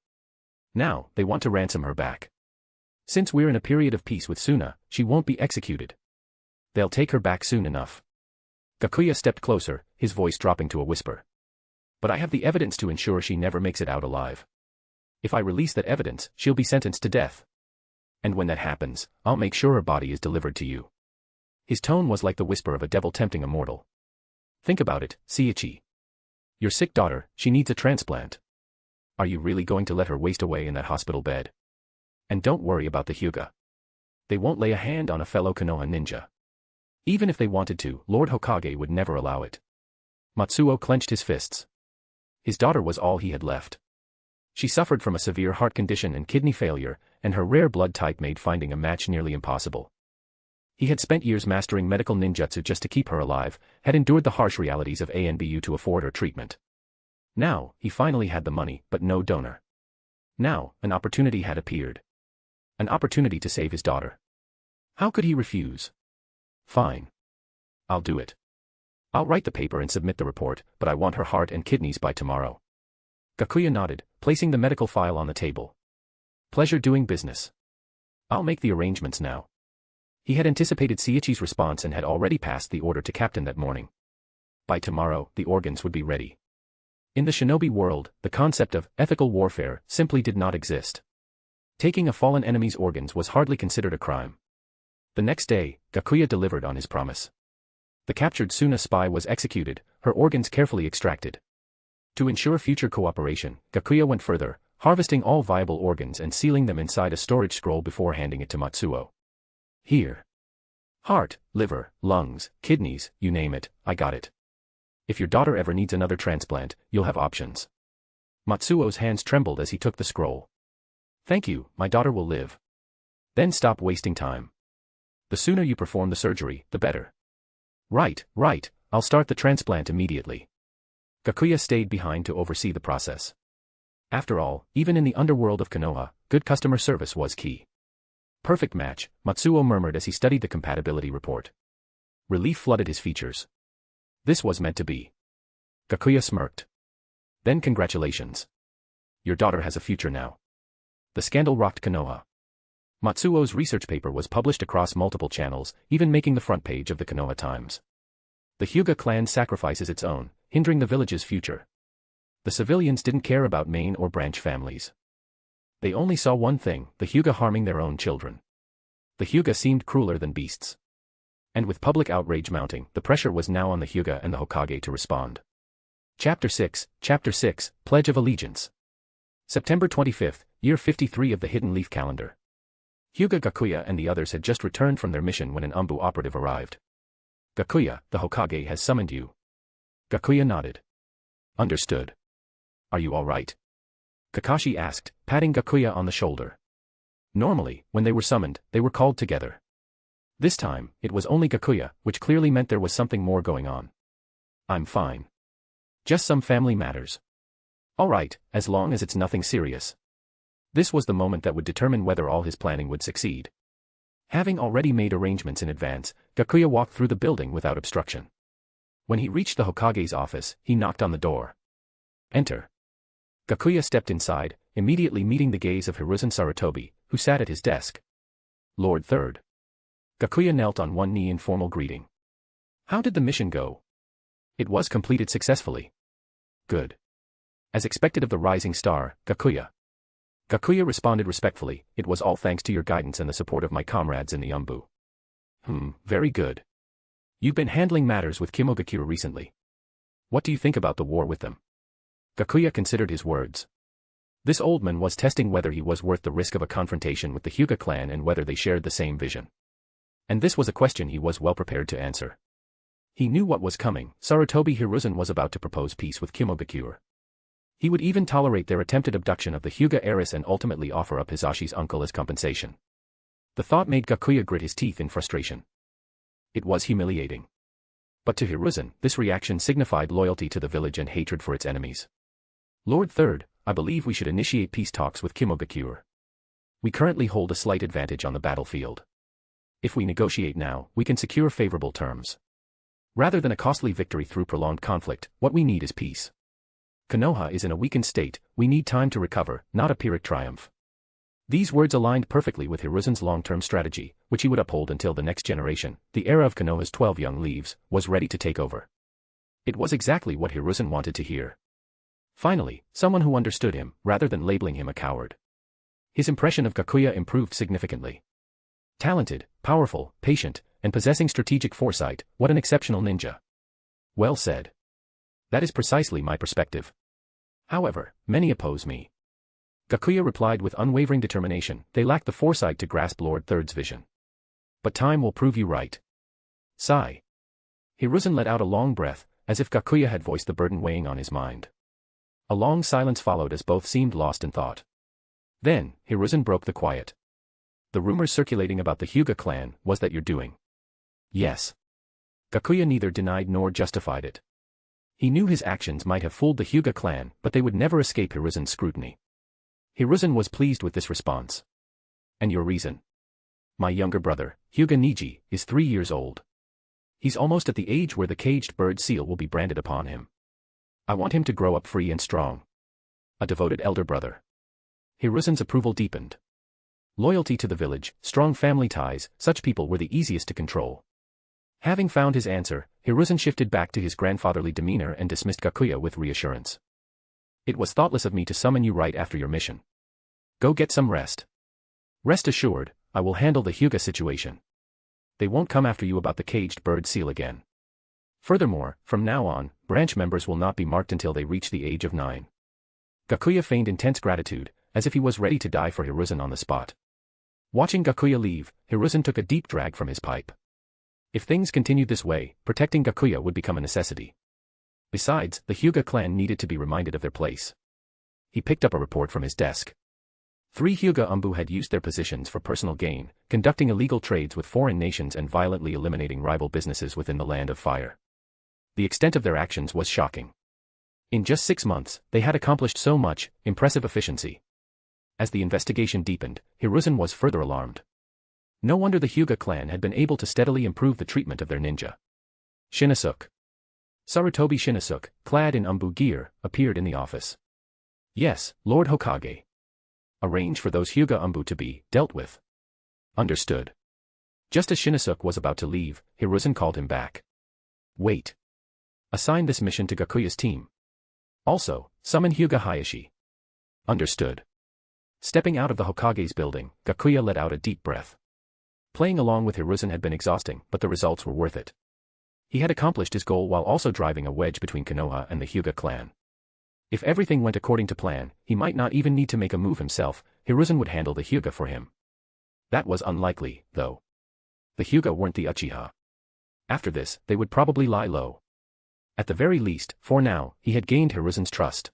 [SPEAKER 3] Now, they want to ransom her back. Since we're in a period of peace with Suna, she won't be executed. They'll take her back soon enough. Gakuya stepped closer, his voice dropping to a whisper. But I have the evidence to ensure she never makes it out alive. If I release that evidence, she'll be sentenced to death. And when that happens, I'll make sure her body is delivered to you. His tone was like the whisper of a devil tempting a mortal. Think about it, Seiichi. Your sick daughter, she needs a transplant. Are you really going to let her waste away in that hospital bed? And don't worry about the Hyūga. They won't lay a hand on a fellow Konoha ninja. Even if they wanted to, Lord Hokage would never allow it. Matsuo clenched his fists. His daughter was all he had left. She suffered from a severe heart condition and kidney failure, and her rare blood type made finding a match nearly impossible. He had spent years mastering medical ninjutsu just to keep her alive, had endured the harsh realities of ANBU to afford her treatment. Now, he finally had the money, but no donor. Now, an opportunity had appeared. An opportunity to save his daughter. How could he refuse? Fine. I'll do it. I'll write the paper and submit the report, but I want her heart and kidneys by tomorrow. Gakuya nodded, placing the medical file on the table. Pleasure doing business. I'll make the arrangements now. He had anticipated Seiichi's response and had already passed the order to Captain that morning. By tomorrow, the organs would be ready. In the shinobi world, the concept of ethical warfare simply did not exist. Taking a fallen enemy's organs was hardly considered a crime. The next day, Gakuya delivered on his promise. The captured Suna spy was executed, her organs carefully extracted. To ensure future cooperation, Gakuya went further, harvesting all viable organs and sealing them inside a storage scroll before handing it to Matsuo. Here. Heart, liver, lungs, kidneys, you name it, I got it. If your daughter ever needs another transplant, you'll have options. Matsuo's hands trembled as he took the scroll. Thank you, my daughter will live. Then stop wasting time. The sooner you perform the surgery, the better. Right, I'll start the transplant immediately. Gakuya stayed behind to oversee the process. After all, even in the underworld of Konoha, good customer service was key. Perfect match, Matsuo murmured as he studied the compatibility report. Relief flooded his features. This was meant to be. Gakuya smirked. Then congratulations. Your daughter has a future now. The scandal rocked Konoha. Matsuo's research paper was published across multiple channels, even making the front page of the Konoha Times. The Hyūga Clan sacrifices its own, hindering the village's future. The civilians didn't care about main or branch families. They only saw one thing, the Hyūga harming their own children. The Hyūga seemed crueler than beasts. And with public outrage mounting, the pressure was now on the Hyūga and the Hokage to respond. Chapter 6, Pledge of Allegiance. September 25th, year 53 of the Hidden Leaf Calendar. Hyūga Gakuya and the others had just returned from their mission when an Umbu operative arrived. Gakuya, the Hokage has summoned you. Gakuya nodded. Understood. Are you all right? Kakashi asked, patting Gakuya on the shoulder. Normally, when they were summoned, they were called together. This time, it was only Gakuya, which clearly meant there was something more going on. I'm fine. Just some family matters. All right, as long as it's nothing serious. This was the moment that would determine whether all his planning would succeed. Having already made arrangements in advance, Gakuya walked through the building without obstruction. When he reached the Hokage's office, he knocked on the door. Enter. Gakuya stepped inside, immediately meeting the gaze of Hiruzen Sarutobi, who sat at his desk. Lord Third. Gakuya knelt on one knee in formal greeting. How did the mission go? It was completed successfully. Good. As expected of the rising star, Gakuya. Gakuya responded respectfully, it was all thanks to your guidance and the support of my comrades in the Umbu. Very good. You've been handling matters with Kimogakure recently. What do you think about the war with them? Gakuya considered his words. This old man was testing whether he was worth the risk of a confrontation with the Hyūga clan and whether they shared the same vision. And this was a question he was well prepared to answer. He knew what was coming. Sarutobi Hiruzen was about to propose peace with Kimogakure. He would even tolerate their attempted abduction of the Hyūga heiress and ultimately offer up Hisashi's uncle as compensation. The thought made Gakuya grit his teeth in frustration. It was humiliating. But to Hiruzen, this reaction signified loyalty to the village and hatred for its enemies. Lord Third, I believe we should initiate peace talks with Kimogakure. We currently hold a slight advantage on the battlefield. If we negotiate now, we can secure favorable terms. Rather than a costly victory through prolonged conflict, what we need is peace. Konoha is in a weakened state, we need time to recover, not a Pyrrhic triumph. These words aligned perfectly with Hiruzen's long-term strategy, which he would uphold until the next generation, the era of Konoha's 12 young leaves, was ready to take over. It was exactly what Hiruzen wanted to hear. Finally, someone who understood him, rather than labeling him a coward. His impression of Gakuya improved significantly. Talented, powerful, patient, and possessing strategic foresight, what an exceptional ninja. Well said. That is precisely my perspective. However, many oppose me. Gakuya replied with unwavering determination, they lack the foresight to grasp Lord Third's vision. But time will prove you right. Sigh. Hiruzen let out a long breath, as if Gakuya had voiced the burden weighing on his mind. A long silence followed as both seemed lost in thought. Then, Hiruzen broke the quiet. The rumors circulating about the Hyūga clan was that you're doing. Yes. Gakuya neither denied nor justified it. He knew his actions might have fooled the Hyūga clan, but they would never escape Hiruzen's scrutiny. Hiruzen was pleased with this response. And your reason? My younger brother, Hyūga Niji, is 3 years old. He's almost at the age where the caged bird seal will be branded upon him. I want him to grow up free and strong. A devoted elder brother. Hiruzen's approval deepened. Loyalty to the village, strong family ties, such people were the easiest to control. Having found his answer, Hiruzen shifted back to his grandfatherly demeanor and dismissed Gakuya with reassurance. It was thoughtless of me to summon you right after your mission. Go get some rest. Rest assured, I will handle the Hyūga situation. They won't come after you about the caged bird seal again. Furthermore, from now on, branch members will not be marked until they reach the age of 9. Gakuya feigned intense gratitude, as if he was ready to die for Hiruzen on the spot. Watching Gakuya leave, Hiruzen took a deep drag from his pipe. If things continued this way, protecting Gakuya would become a necessity. Besides, the Hyūga clan needed to be reminded of their place. He picked up a report from his desk. 3 Hyūga Umbu had used their positions for personal gain, conducting illegal trades with foreign nations and violently eliminating rival businesses within the Land of Fire. The extent of their actions was shocking. In just 6 months, they had accomplished so much, impressive efficiency. As the investigation deepened, Hiruzen was further alarmed. No wonder the Hyūga clan had been able to steadily improve the treatment of their ninja. Shinosuke. Sarutobi Shinosuke, clad in Umbu gear, appeared in the office. Yes, Lord Hokage. Arrange for those Hyūga Umbu to be dealt with. Understood. Just as Shinosuke was about to leave, Hiruzen called him back. Wait. Assign this mission to Gakuya's team. Also, summon Hyūga Hayashi. Understood. Stepping out of the Hokage's building, Gakuya let out a deep breath. Playing along with Hiruzen had been exhausting, but the results were worth it. He had accomplished his goal while also driving a wedge between Konoha and the Hyūga clan. If everything went according to plan, he might not even need to make a move himself, Hiruzen would handle the Hyūga for him. That was unlikely, though. The Hyūga weren't the Uchiha. After this, they would probably lie low. At the very least, for now, he had gained Hiruzen's trust.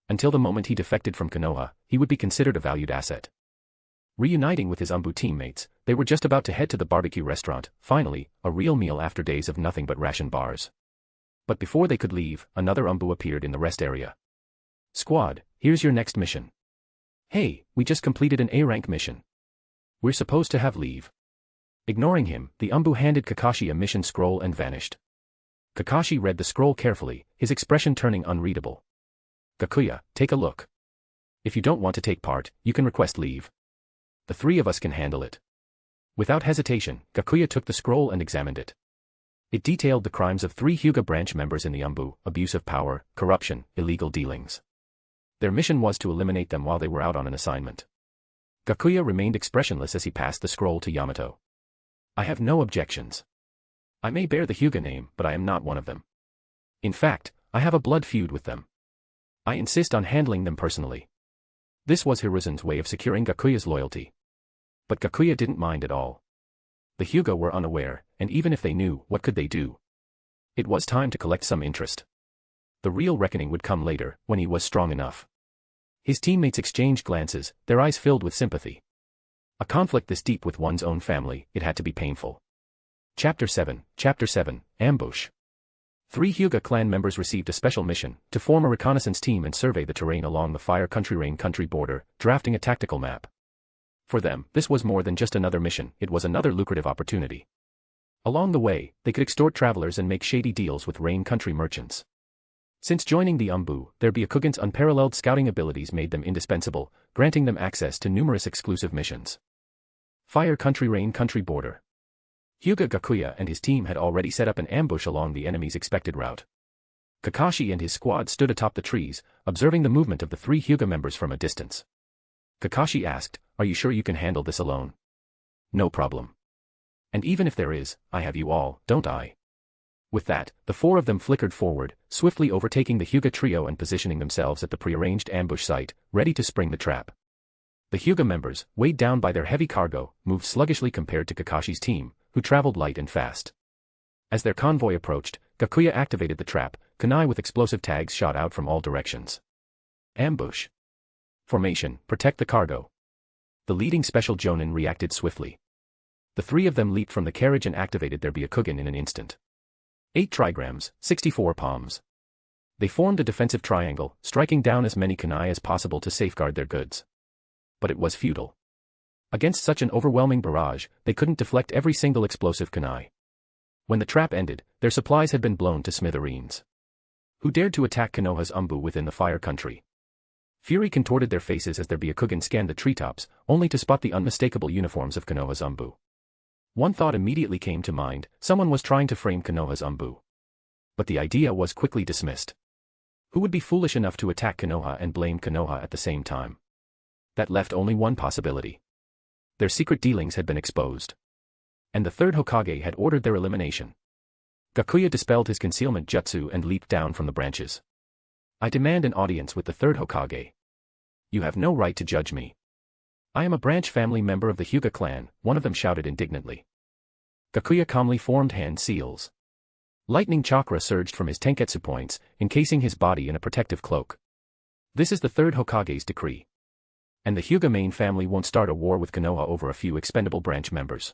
[SPEAKER 3] Until the moment he defected from Konoha, he would be considered a valued asset. Reuniting with his Umbu teammates, they were just about to head to the barbecue restaurant, finally, a real meal after days of nothing but ration bars. But before they could leave, another Umbu appeared in the rest area. Squad, here's your next mission. Hey, we just completed an A-rank mission. We're supposed to have leave. Ignoring him, the Umbu handed Kakashi a mission scroll and vanished. Kakashi read the scroll carefully, his expression turning unreadable. Gakuya, take a look. If you don't want to take part, you can request leave. The 3 of us can handle it. Without hesitation, Gakuya took the scroll and examined it. It detailed the crimes of 3 Hyūga branch members in the Umbu: abuse of power, corruption, illegal dealings. Their mission was to eliminate them while they were out on an assignment. Gakuya remained expressionless as he passed the scroll to Yamato. I have no objections. I may bear the Hyūga name, but I am not one of them. In fact, I have a blood feud with them. I insist on handling them personally. This was Hiruzen's way of securing Gakuya's loyalty. But Gakuya didn't mind at all. The Hyūga were unaware, and even if they knew, what could they do? It was time to collect some interest. The real reckoning would come later, when he was strong enough. His teammates exchanged glances, their eyes filled with sympathy. A conflict this deep with one's own family, it had to be painful. Chapter 7, Ambush. 3 Hyūga clan members received a special mission, to form a reconnaissance team and survey the terrain along the Fire Country Rain Country border, drafting a tactical map. For them, this was more than just another mission, it was another lucrative opportunity. Along the way, they could extort travelers and make shady deals with Rain Country merchants. Since joining the Umbu, their Byakugan's unparalleled scouting abilities made them indispensable, granting them access to numerous exclusive missions. Fire Country Rain Country border. Hyūga Gakuya and his team had already set up an ambush along the enemy's expected route. Kakashi and his squad stood atop the trees, observing the movement of the 3 Hyūga members from a distance. Kakashi asked, "Are you sure you can handle this alone?" "No problem. And even if there is, I have you all, don't I?" With that, the 4 of them flickered forward, swiftly overtaking the Hyūga trio and positioning themselves at the prearranged ambush site, ready to spring the trap. The Hyūga members, weighed down by their heavy cargo, moved sluggishly compared to Kakashi's team, who traveled light and fast. As their convoy approached, Gakuya activated the trap, kunai with explosive tags shot out from all directions. Ambush. Formation, protect the cargo. The leading special jonin reacted swiftly. The 3 of them leaped from the carriage and activated their Byakugan in an instant. 8 trigrams, 64 palms. They formed a defensive triangle, striking down as many kunai as possible to safeguard their goods. But it was futile. Against such an overwhelming barrage, they couldn't deflect every single explosive kunai. When the trap ended, their supplies had been blown to smithereens. Who dared to attack Konoha's Umbu within the Fire Country? Fury contorted their faces as their Byakugan scanned the treetops, only to spot the unmistakable uniforms of Konoha's Umbu. One thought immediately came to mind: someone was trying to frame Konoha's Umbu. But the idea was quickly dismissed. Who would be foolish enough to attack Konoha and blame Konoha at the same time? That left only one possibility. Their secret dealings had been exposed. And the 3rd Hokage had ordered their elimination. Gakuya dispelled his concealment jutsu and leaped down from the branches. I demand an audience with the third Hokage. You have no right to judge me. I am a branch family member of the Hyūga Clan, one of them shouted indignantly. Gakuya calmly formed hand seals. Lightning chakra surged from his tenketsu points, encasing his body in a protective cloak. This is the third Hokage's decree. And the Hyūga main family won't start a war with Konoha over a few expendable branch members.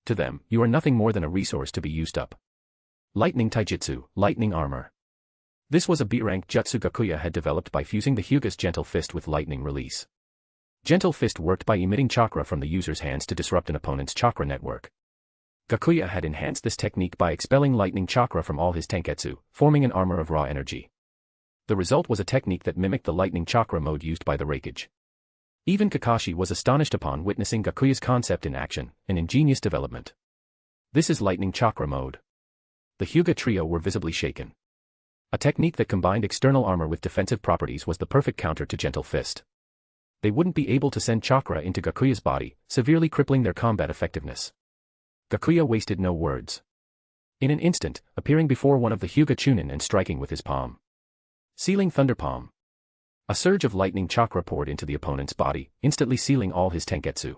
[SPEAKER 3] To them, you are nothing more than a resource to be used up. Lightning taijutsu, lightning armor. This was a B-rank jutsu Gakuya had developed by fusing the Hyūga's gentle fist with lightning release. Gentle fist worked by emitting chakra from the user's hands to disrupt an opponent's chakra network. Gakuya had enhanced this technique by expelling lightning chakra from all his tenketsu, forming an armor of raw energy. The result was a technique that mimicked the lightning chakra mode used by the Raikage. Even Kakashi was astonished upon witnessing Gakuya's concept in action, an ingenious development. This is lightning chakra mode. The Hyūga trio were visibly shaken. A technique that combined external armor with defensive properties was the perfect counter to Gentle Fist. They wouldn't be able to send chakra into Gakuya's body, severely crippling their combat effectiveness. Gakuya wasted no words. In an instant, appearing before one of the Hyūga Chunin and striking with his palm. Sealing Thunder Palm. A surge of lightning chakra poured into the opponent's body, instantly sealing all his tenketsu.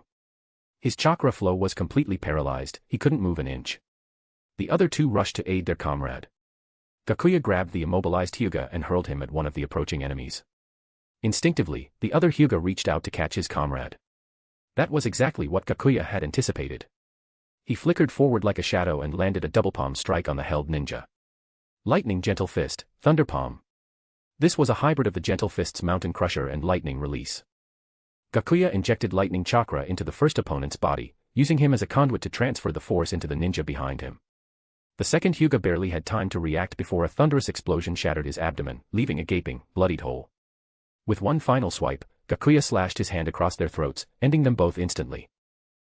[SPEAKER 3] His chakra flow was completely paralyzed, he couldn't move an inch. The other two rushed to aid their comrade. Gakuya grabbed the immobilized Hyūga and hurled him at one of the approaching enemies. Instinctively, the other Hyūga reached out to catch his comrade. That was exactly what Gakuya had anticipated. He flickered forward like a shadow and landed a double palm strike on the held ninja. Lightning Gentle Fist, Thunder Palm. This was a hybrid of the Gentle Fist's Mountain Crusher and Lightning Release. Gakuya injected lightning chakra into the first opponent's body, using him as a conduit to transfer the force into the ninja behind him. The second Hyūga barely had time to react before a thunderous explosion shattered his abdomen, leaving a gaping, bloodied hole. With one final swipe, Gakuya slashed his hand across their throats, ending them both instantly.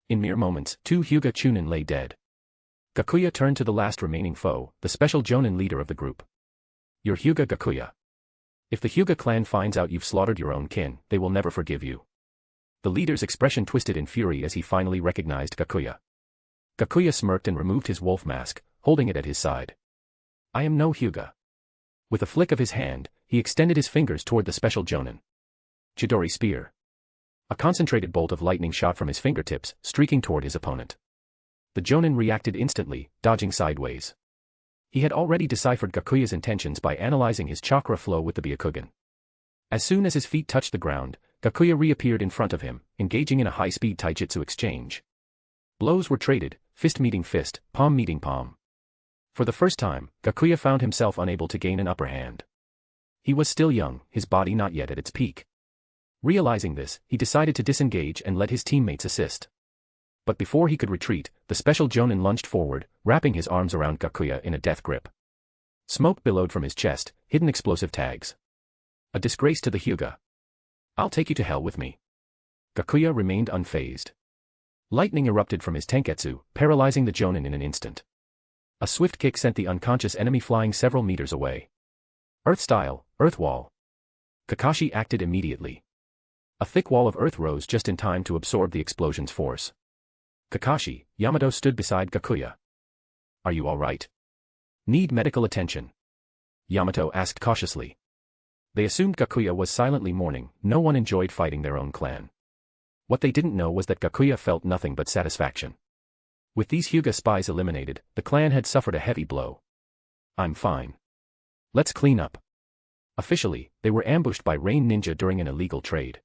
[SPEAKER 3] In mere moments, two Hyūga Chunin lay dead. Gakuya turned to the last remaining foe, the special Jonin leader of the group. You're Hyūga Gakuya. If the Hyūga clan finds out you've slaughtered your own kin, they will never forgive you. The leader's expression twisted in fury as he finally recognized Gakuya. Gakuya smirked and removed his wolf mask, holding it at his side. I am no Hyūga. With a flick of his hand, he extended his fingers toward the special Jonin. Chidori Spear. A concentrated bolt of lightning shot from his fingertips, streaking toward his opponent. The Jonin reacted instantly, dodging sideways. He had already deciphered Gakuya's intentions by analyzing his chakra flow with the Byakugan. As soon as his feet touched the ground, Gakuya reappeared in front of him, engaging in a high-speed taijutsu exchange. Blows were traded, fist meeting fist, palm meeting palm. For the first time, Gakuya found himself unable to gain an upper hand. He was still young, his body not yet at its peak. Realizing this, he decided to disengage and let his teammates assist. But before he could retreat, the special Jonin lunged forward, wrapping his arms around Gakuya in a death grip. Smoke billowed from his chest, hidden explosive tags. A disgrace to the Hyūga. I'll take you to hell with me. Gakuya remained unfazed. Lightning erupted from his tenketsu, paralyzing the Jonin in an instant. A swift kick sent the unconscious enemy flying several meters away. Earth style, earth wall. Kakashi acted immediately. A thick wall of earth rose just in time to absorb the explosion's force. Kakashi, Yamato stood beside Gakuya. Are you all right? Need medical attention? Yamato asked cautiously. They assumed Gakuya was silently mourning, no one enjoyed fighting their own clan. What they didn't know was that Gakuya felt nothing but satisfaction. With these Hyūga spies eliminated, the clan had suffered a heavy blow. I'm fine. Let's clean up. Officially, they were ambushed by Rain Ninja during an illegal trade.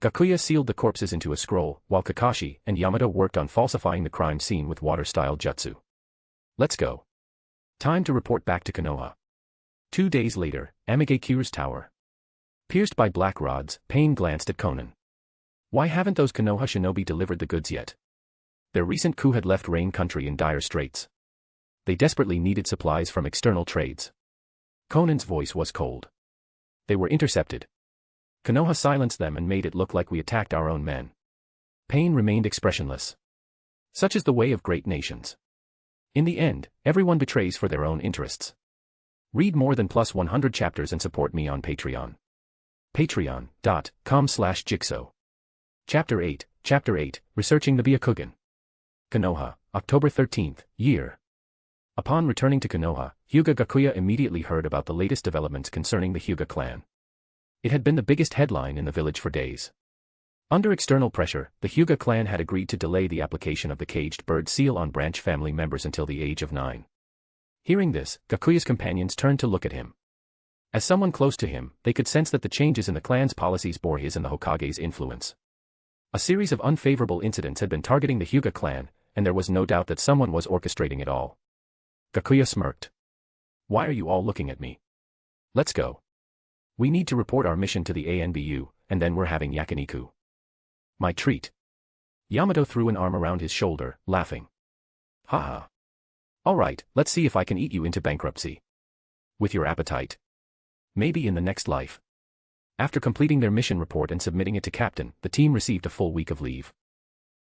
[SPEAKER 3] Gakuya sealed the corpses into a scroll, while Kakashi and Yamato worked on falsifying the crime scene with water-style jutsu. Let's go. Time to report back to Konoha. 2 days later, Amagekyu's tower. Pierced by black rods, Pain glanced at Konan. Why haven't those Konoha shinobi delivered the goods yet? Their recent coup had left Rain Country in dire straits. They desperately needed supplies from external trades. Konan's voice was cold. They were intercepted. Konoha silenced them and made it look like we attacked our own men. Pain remained expressionless. Such is the way of great nations. In the end, everyone betrays for their own interests. Read more than +100 chapters and support me on Patreon. Patreon.com/Jigsaw. Chapter 8, Researching the Byakugan. Konoha, October 13th, Year Upon returning to Konoha, Hyūga Gakuya immediately heard about the latest developments concerning the Hyūga clan. It had been the biggest headline in the village for days. Under external pressure, the Hyūga clan had agreed to delay the application of the caged bird seal on branch family members until the age of 9. Hearing this, Gakuya's companions turned to look at him. As someone close to him, they could sense that the changes in the clan's policies bore his and the Hokage's influence. A series of unfavorable incidents had been targeting the Hyūga clan, and there was no doubt that someone was orchestrating it all. Gakuya smirked. Why are you all looking at me? Let's go. We need to report our mission to the ANBU, and then we're having yakiniku. My treat. Yamato threw an arm around his shoulder, laughing. Haha. Alright, let's see if I can eat you into bankruptcy. With your appetite. Maybe in the next life. After completing their mission report and submitting it to Captain, the team received a full week of leave.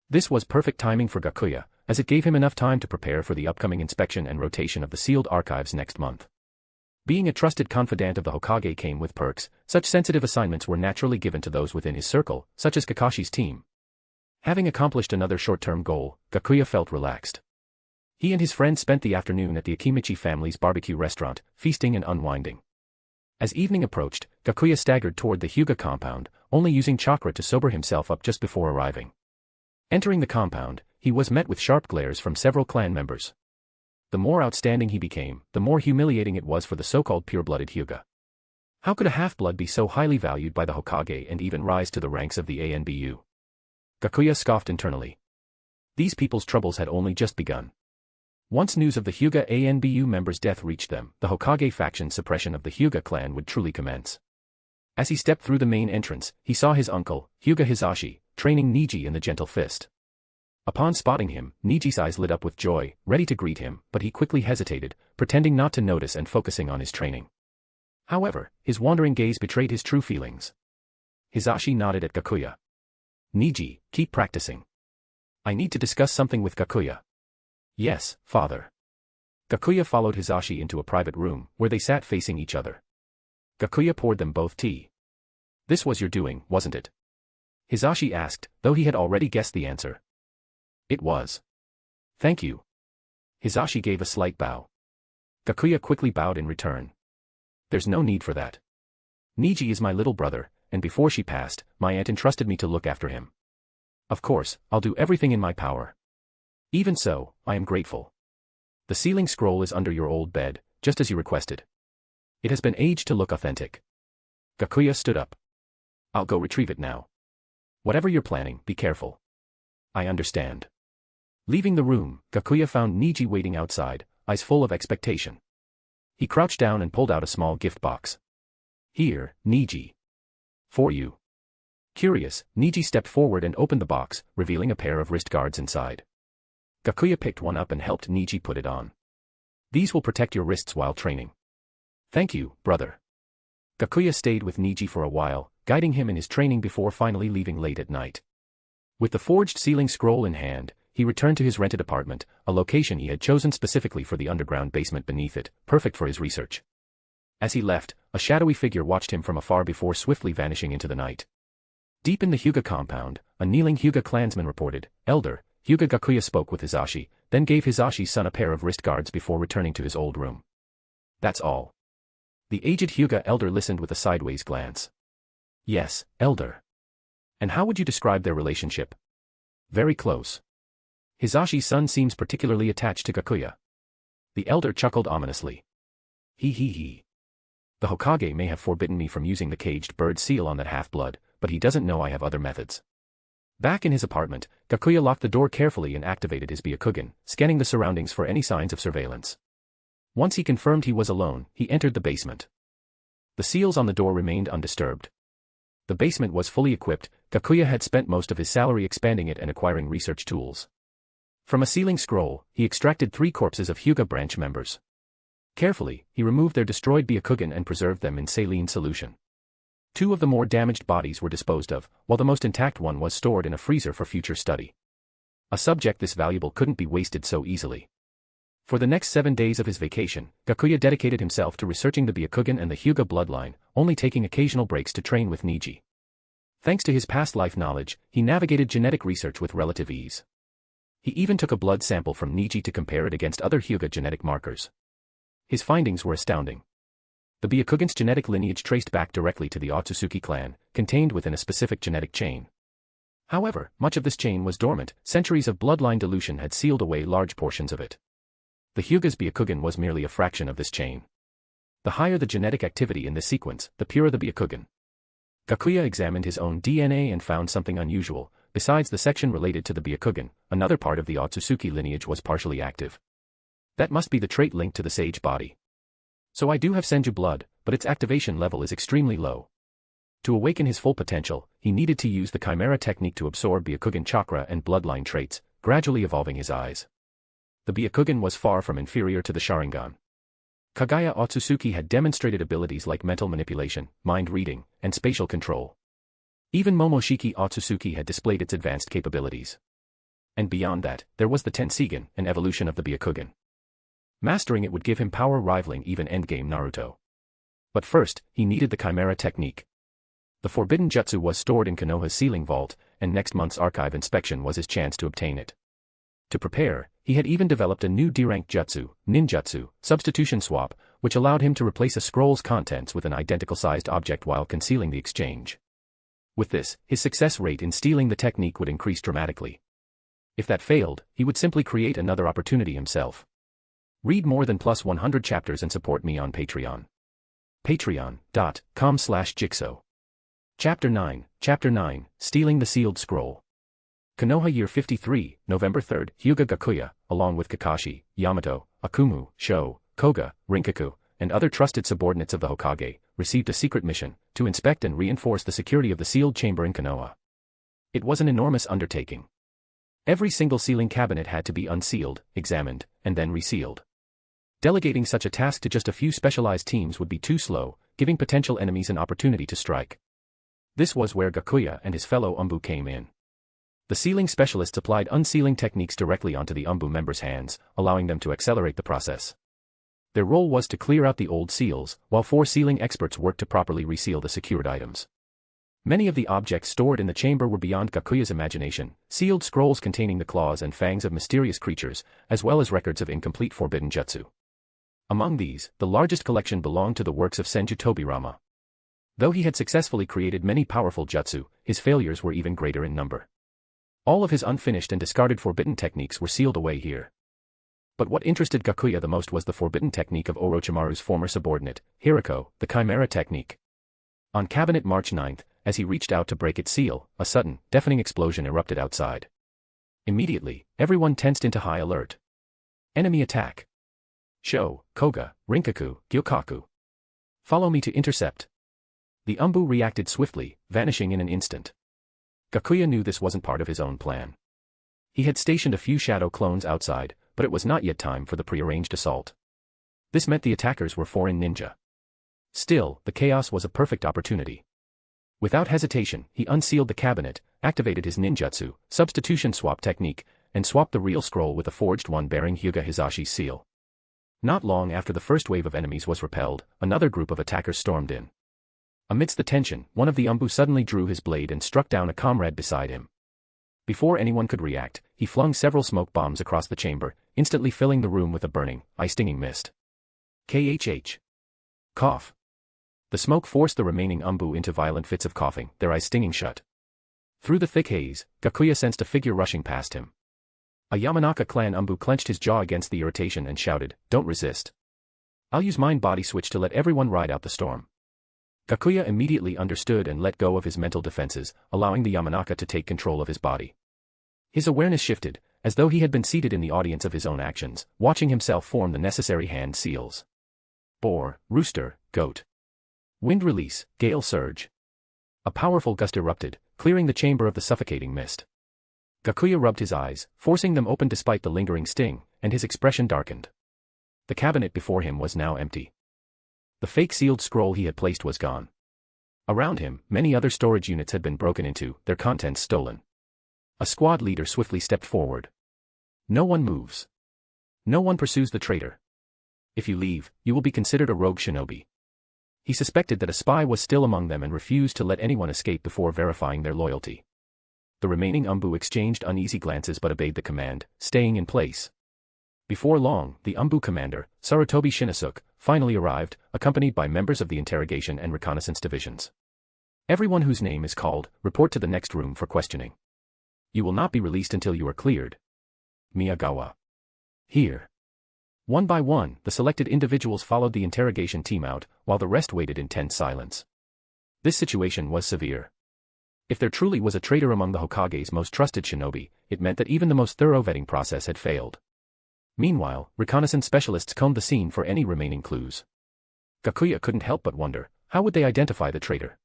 [SPEAKER 3] This was perfect timing for Gakuya, as it gave him enough time to prepare for the upcoming inspection and rotation of the sealed archives next month. Being a trusted confidant of the Hokage came with perks. Such sensitive assignments were naturally given to those within his circle, such as Kakashi's team. Having accomplished another short-term goal, Gakuya felt relaxed. He and his friends spent the afternoon at the Akimichi family's barbecue restaurant, feasting and unwinding. As evening approached, Gakuya staggered toward the Hyūga compound, only using chakra to sober himself up just before arriving. Entering the compound, he was met with sharp glares from several clan members. The more outstanding he became, the more humiliating it was for the so-called pure-blooded Hyūga. How could a half-blood be so highly valued by the Hokage and even rise to the ranks of the ANBU? Gakuya scoffed internally. These people's troubles had only just begun. Once news of the Hyūga ANBU member's death reached them, the Hokage faction's suppression of the Hyūga clan would truly commence. As he stepped through the main entrance, he saw his uncle, Hyūga Hisashi, training Niji in the gentle fist. Upon spotting him, Niji's eyes lit up with joy, ready to greet him, but he quickly hesitated, pretending not to notice and focusing on his training. However, his wandering gaze betrayed his true feelings. Hisashi nodded at Gakuya. Niji, keep practicing. I need to discuss something with Gakuya. Yes, father. Gakuya followed Hisashi into a private room, where they sat facing each other. Gakuya poured them both tea. This was your doing, wasn't it? Hisashi asked, though he had already guessed the answer. It was. Thank you. Hisashi gave a slight bow. Gakuya quickly bowed in return. There's no need for that. Niji is my little brother, and before she passed, my aunt entrusted me to look after him. Of course, I'll do everything in my power. Even so, I am grateful. The sealing scroll is under your old bed, just as you requested. It has been aged to look authentic. Gakuya stood up. I'll go retrieve it now. Whatever you're planning, be careful. I understand. Leaving the room, Gakuya found Niji waiting outside, eyes full of expectation. He crouched down and pulled out a small gift box. Here, Niji. For you. Curious, Niji stepped forward and opened the box, revealing a pair of wrist guards inside. Gakuya picked one up and helped Niji put it on. These will protect your wrists while training. Thank you, brother. Gakuya stayed with Niji for a while, guiding him in his training before finally leaving late at night. With the forged sealing scroll in hand, he returned to his rented apartment, a location he had chosen specifically for the underground basement beneath it, perfect for his research. As he left, a shadowy figure watched him from afar before swiftly vanishing into the night. Deep in the Hyūga compound, a kneeling Hyūga clansman reported, Elder, Hyūga Gakuya spoke with Hisashi, then gave Hisashi's son a pair of wrist guards before returning to his old room. That's all. The aged Hyūga elder listened with a sideways glance. Yes, Elder. And how would you describe their relationship? Very close. Hisashi's son seems particularly attached to Gakuya. The elder chuckled ominously. He. The Hokage may have forbidden me from using the caged bird seal on that half-blood, but he doesn't know I have other methods. Back in his apartment, Gakuya locked the door carefully and activated his Byakugan, scanning the surroundings for any signs of surveillance. Once he confirmed he was alone, he entered the basement. The seals on the door remained undisturbed. The basement was fully equipped. Gakuya had spent most of his salary expanding it and acquiring research tools. From a sealing scroll, he extracted 3 corpses of Hyūga branch members. Carefully, he removed their destroyed Byakugan and preserved them in saline solution. 2 of the more damaged bodies were disposed of, while the most intact one was stored in a freezer for future study. A subject this valuable couldn't be wasted so easily. For the next 7 days of his vacation, Gakuya dedicated himself to researching the Byakugan and the Hyūga bloodline, only taking occasional breaks to train with Niji. Thanks to his past life knowledge, he navigated genetic research with relative ease. He even took a blood sample from Niji to compare it against other Hyūga genetic markers. His findings were astounding. The Byakugan's genetic lineage traced back directly to the Otsutsuki clan, contained within a specific genetic chain. However, much of this chain was dormant, centuries of bloodline dilution had sealed away large portions of it. The Hyūga's Byakugan was merely a fraction of this chain. The higher the genetic activity in this sequence, the purer the Byakugan. Gakuya examined his own DNA and found something unusual. Besides the section related to the Byakugan, another part of the Otsutsuki lineage was partially active. That must be the trait linked to the sage body. So I do have Senju blood, but its activation level is extremely low. To awaken his full potential, he needed to use the Chimera technique to absorb Byakugan chakra and bloodline traits, gradually evolving his eyes. The Byakugan was far from inferior to the Sharingan. Kagaya Otsutsuki had demonstrated abilities like mental manipulation, mind reading, and spatial control. Even Momoshiki Otsutsuki had displayed its advanced capabilities. And beyond that, there was the Tenseigan, an evolution of the Byakugan. Mastering it would give him power rivaling even endgame Naruto. But first, he needed the Chimera technique. The forbidden jutsu was stored in Konoha's sealing vault, and next month's archive inspection was his chance to obtain it. To prepare, he had even developed a new D-rank jutsu, ninjutsu, substitution swap, which allowed him to replace a scroll's contents with an identical-sized object while concealing the exchange. With this, his success rate in stealing the technique would increase dramatically. If that failed, he would simply create another opportunity himself. Read more than +100 chapters and support me on Patreon. Patreon.com/Jigsaw. Chapter 9, Stealing the Sealed Scroll. Konoha Year 53, November 3, Hyūga Gakuya, along with Kakashi, Yamato, Akumu, Sho, Koga, Rinkaku, and other trusted subordinates of the Hokage, received a secret mission to inspect and reinforce the security of the sealed chamber in Konoha. It was an enormous undertaking. Every single sealing cabinet had to be unsealed, examined, and then resealed. Delegating such a task to just a few specialized teams would be too slow, giving potential enemies an opportunity to strike. This was where Gakuya and his fellow Umbu came in. The sealing specialists applied unsealing techniques directly onto the Umbu members' hands, allowing them to accelerate the process. Their role was to clear out the old seals, while 4 sealing experts worked to properly reseal the secured items. Many of the objects stored in the chamber were beyond Gakuya's imagination, sealed scrolls containing the claws and fangs of mysterious creatures, as well as records of incomplete forbidden jutsu. Among these, the largest collection belonged to the works of Senju Tobirama. Though he had successfully created many powerful jutsu, his failures were even greater in number. All of his unfinished and discarded forbidden techniques were sealed away here. But what interested Gakuya the most was the forbidden technique of Orochimaru's former subordinate, Hirako, the Chimera technique. On Cabinet March 9, as he reached out to break its seal, a sudden, deafening explosion erupted outside. Immediately, everyone tensed into high alert. Enemy attack. Sho, Koga, Rinkaku, Gyokaku. Follow me to intercept. The Umbu reacted swiftly, vanishing in an instant. Gakuya knew this wasn't part of his own plan. He had stationed a few shadow clones outside, but it was not yet time for the prearranged assault. This meant the attackers were foreign ninja. Still, the chaos was a perfect opportunity. Without hesitation, he unsealed the cabinet, activated his ninjutsu, substitution swap technique, and swapped the real scroll with a forged one bearing Hyūga Hizashi's seal. Not long after the first wave of enemies was repelled, another group of attackers stormed in. Amidst the tension, one of the Umbu suddenly drew his blade and struck down a comrade beside him. Before anyone could react, he flung several smoke bombs across the chamber, instantly filling the room with a burning, eye-stinging mist. KHH. Cough. The smoke forced the remaining Umbu into violent fits of coughing, their eyes stinging shut. Through the thick haze, Gakuya sensed a figure rushing past him. A Yamanaka clan Umbu clenched his jaw against the irritation and shouted, "Don't resist. I'll use mind-body switch to let everyone ride out the storm." Gakuya immediately understood and let go of his mental defenses, allowing the Yamanaka to take control of his body. His awareness shifted, as though he had been seated in the audience of his own actions, watching himself form the necessary hand seals. Boar, rooster, goat. Wind release, gale surge. A powerful gust erupted, clearing the chamber of the suffocating mist. Gakuya rubbed his eyes, forcing them open despite the lingering sting, and his expression darkened. The cabinet before him was now empty. The fake sealed scroll he had placed was gone. Around him, many other storage units had been broken into, their contents stolen. A squad leader swiftly stepped forward. No one moves. No one pursues the traitor. If you leave, you will be considered a rogue shinobi. He suspected that a spy was still among them and refused to let anyone escape before verifying their loyalty. The remaining Umbu exchanged uneasy glances but obeyed the command, staying in place. Before long, the Umbu commander, Sarutobi Shinosuke, finally arrived, accompanied by members of the interrogation and reconnaissance divisions. Everyone whose name is called, report to the next room for questioning. You will not be released until you are cleared. Miyagawa. Here. One by one, the selected individuals followed the interrogation team out, while the rest waited in tense silence. This situation was severe. If there truly was a traitor among the Hokage's most trusted shinobi, it meant that even the most thorough vetting process had failed. Meanwhile, reconnaissance specialists combed the scene for any remaining clues. Gakuya couldn't help but wonder, how would they identify the traitor?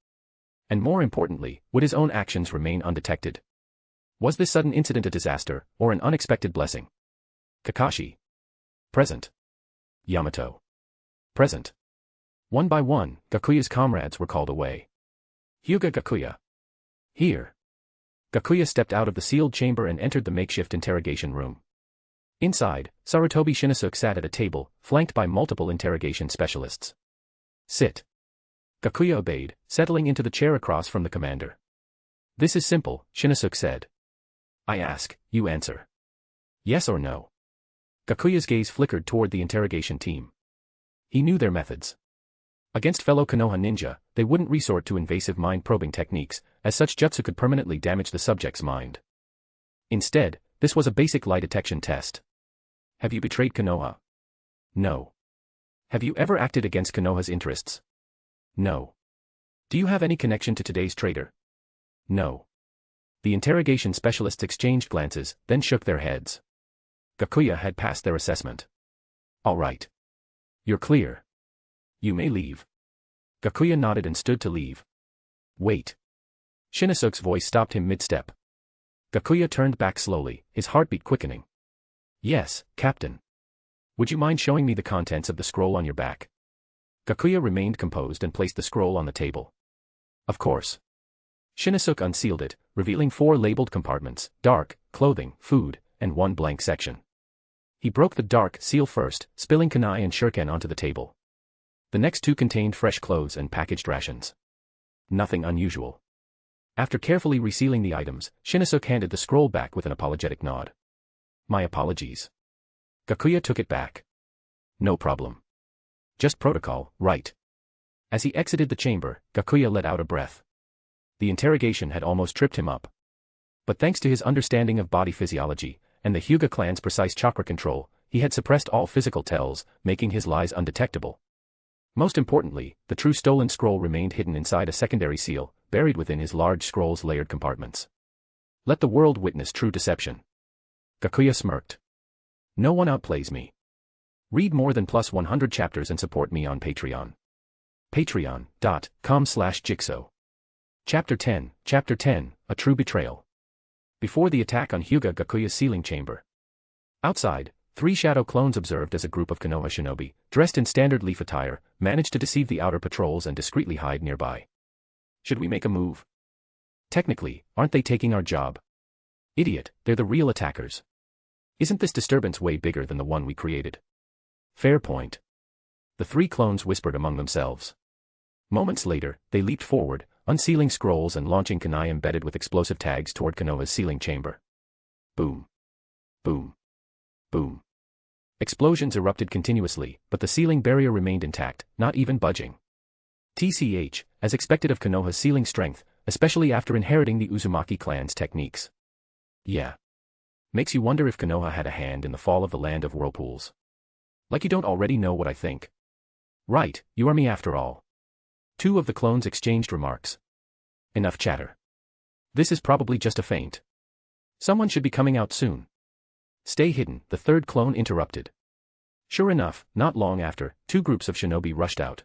[SPEAKER 3] And more importantly, would his own actions remain undetected? Was this sudden incident a disaster, or an unexpected blessing? Kakashi. Present. Yamato. Present. One by one, Gakuya's comrades were called away. Hyūga Gakuya. Here. Gakuya stepped out of the sealed chamber and entered the makeshift interrogation room. Inside, Sarutobi Shinosuke sat at a table, flanked by multiple interrogation specialists. Sit. Gakuya obeyed, settling into the chair across from the commander. This is simple, Shinosuke said. I ask, you answer. Yes or no? Gakuya's gaze flickered toward the interrogation team. He knew their methods. Against fellow Konoha ninja, they wouldn't resort to invasive mind-probing techniques, as such jutsu could permanently damage the subject's mind. Instead, this was a basic lie detection test. Have you betrayed Konoha? No. Have you ever acted against Konoha's interests? No. Do you have any connection to today's traitor? No. The interrogation specialists exchanged glances, then shook their heads. Gakuya had passed their assessment. All right. You're clear. You may leave. Gakuya nodded and stood to leave. Wait. Shinosuke's voice stopped him mid-step. Gakuya turned back slowly, his heartbeat quickening. Yes, Captain. Would you mind showing me the contents of the scroll on your back? Gakuya remained composed and placed the scroll on the table. Of course. Shinosuke unsealed it, revealing 4 labeled compartments, dark, clothing, food, and 1 blank section. He broke the dark seal first, spilling kunai and shuriken onto the table. The next 2 contained fresh clothes and packaged rations. Nothing unusual. After carefully resealing the items, Shinosuke handed the scroll back with an apologetic nod. My apologies. Gakuya took it back. No problem. Just protocol, right? As he exited the chamber, Gakuya let out a breath. The interrogation had almost tripped him up. But thanks to his understanding of body physiology, and the Hyūga clan's precise chakra control, he had suppressed all physical tells, making his lies undetectable. Most importantly, the true stolen scroll remained hidden inside a secondary seal, buried within his large scroll's layered compartments. Let the world witness true deception. Gakuya smirked. No one outplays me. Read more than +100 chapters and support me on Patreon. Patreon.com/Jigsaw. Chapter 10, A True Betrayal. Before the attack on Hyūga Gakuya's sealing chamber. Outside, 3 shadow clones observed as a group of Konoha shinobi, dressed in standard leaf attire, managed to deceive the outer patrols and discreetly hide nearby. Should we make a move? Technically, aren't they taking our job? Idiot, they're the real attackers. Isn't this disturbance way bigger than the one we created? Fair point. The 3 clones whispered among themselves. Moments later, they leaped forward, unsealing scrolls and launching kunai embedded with explosive tags toward Konoha's sealing chamber. Boom. Boom. Boom. Explosions erupted continuously, but the sealing barrier remained intact, not even budging. TCH, as expected of Konoha's sealing strength, especially after inheriting the Uzumaki clan's techniques. Yeah. Makes you wonder if Konoha had a hand in the fall of the land of whirlpools. Like you don't already know what I think. Right, you are me after all. 2 of the clones exchanged remarks. Enough chatter. This is probably just a feint. Someone should be coming out soon. Stay hidden, the 3rd clone interrupted. Sure enough, not long after, 2 groups of shinobi rushed out.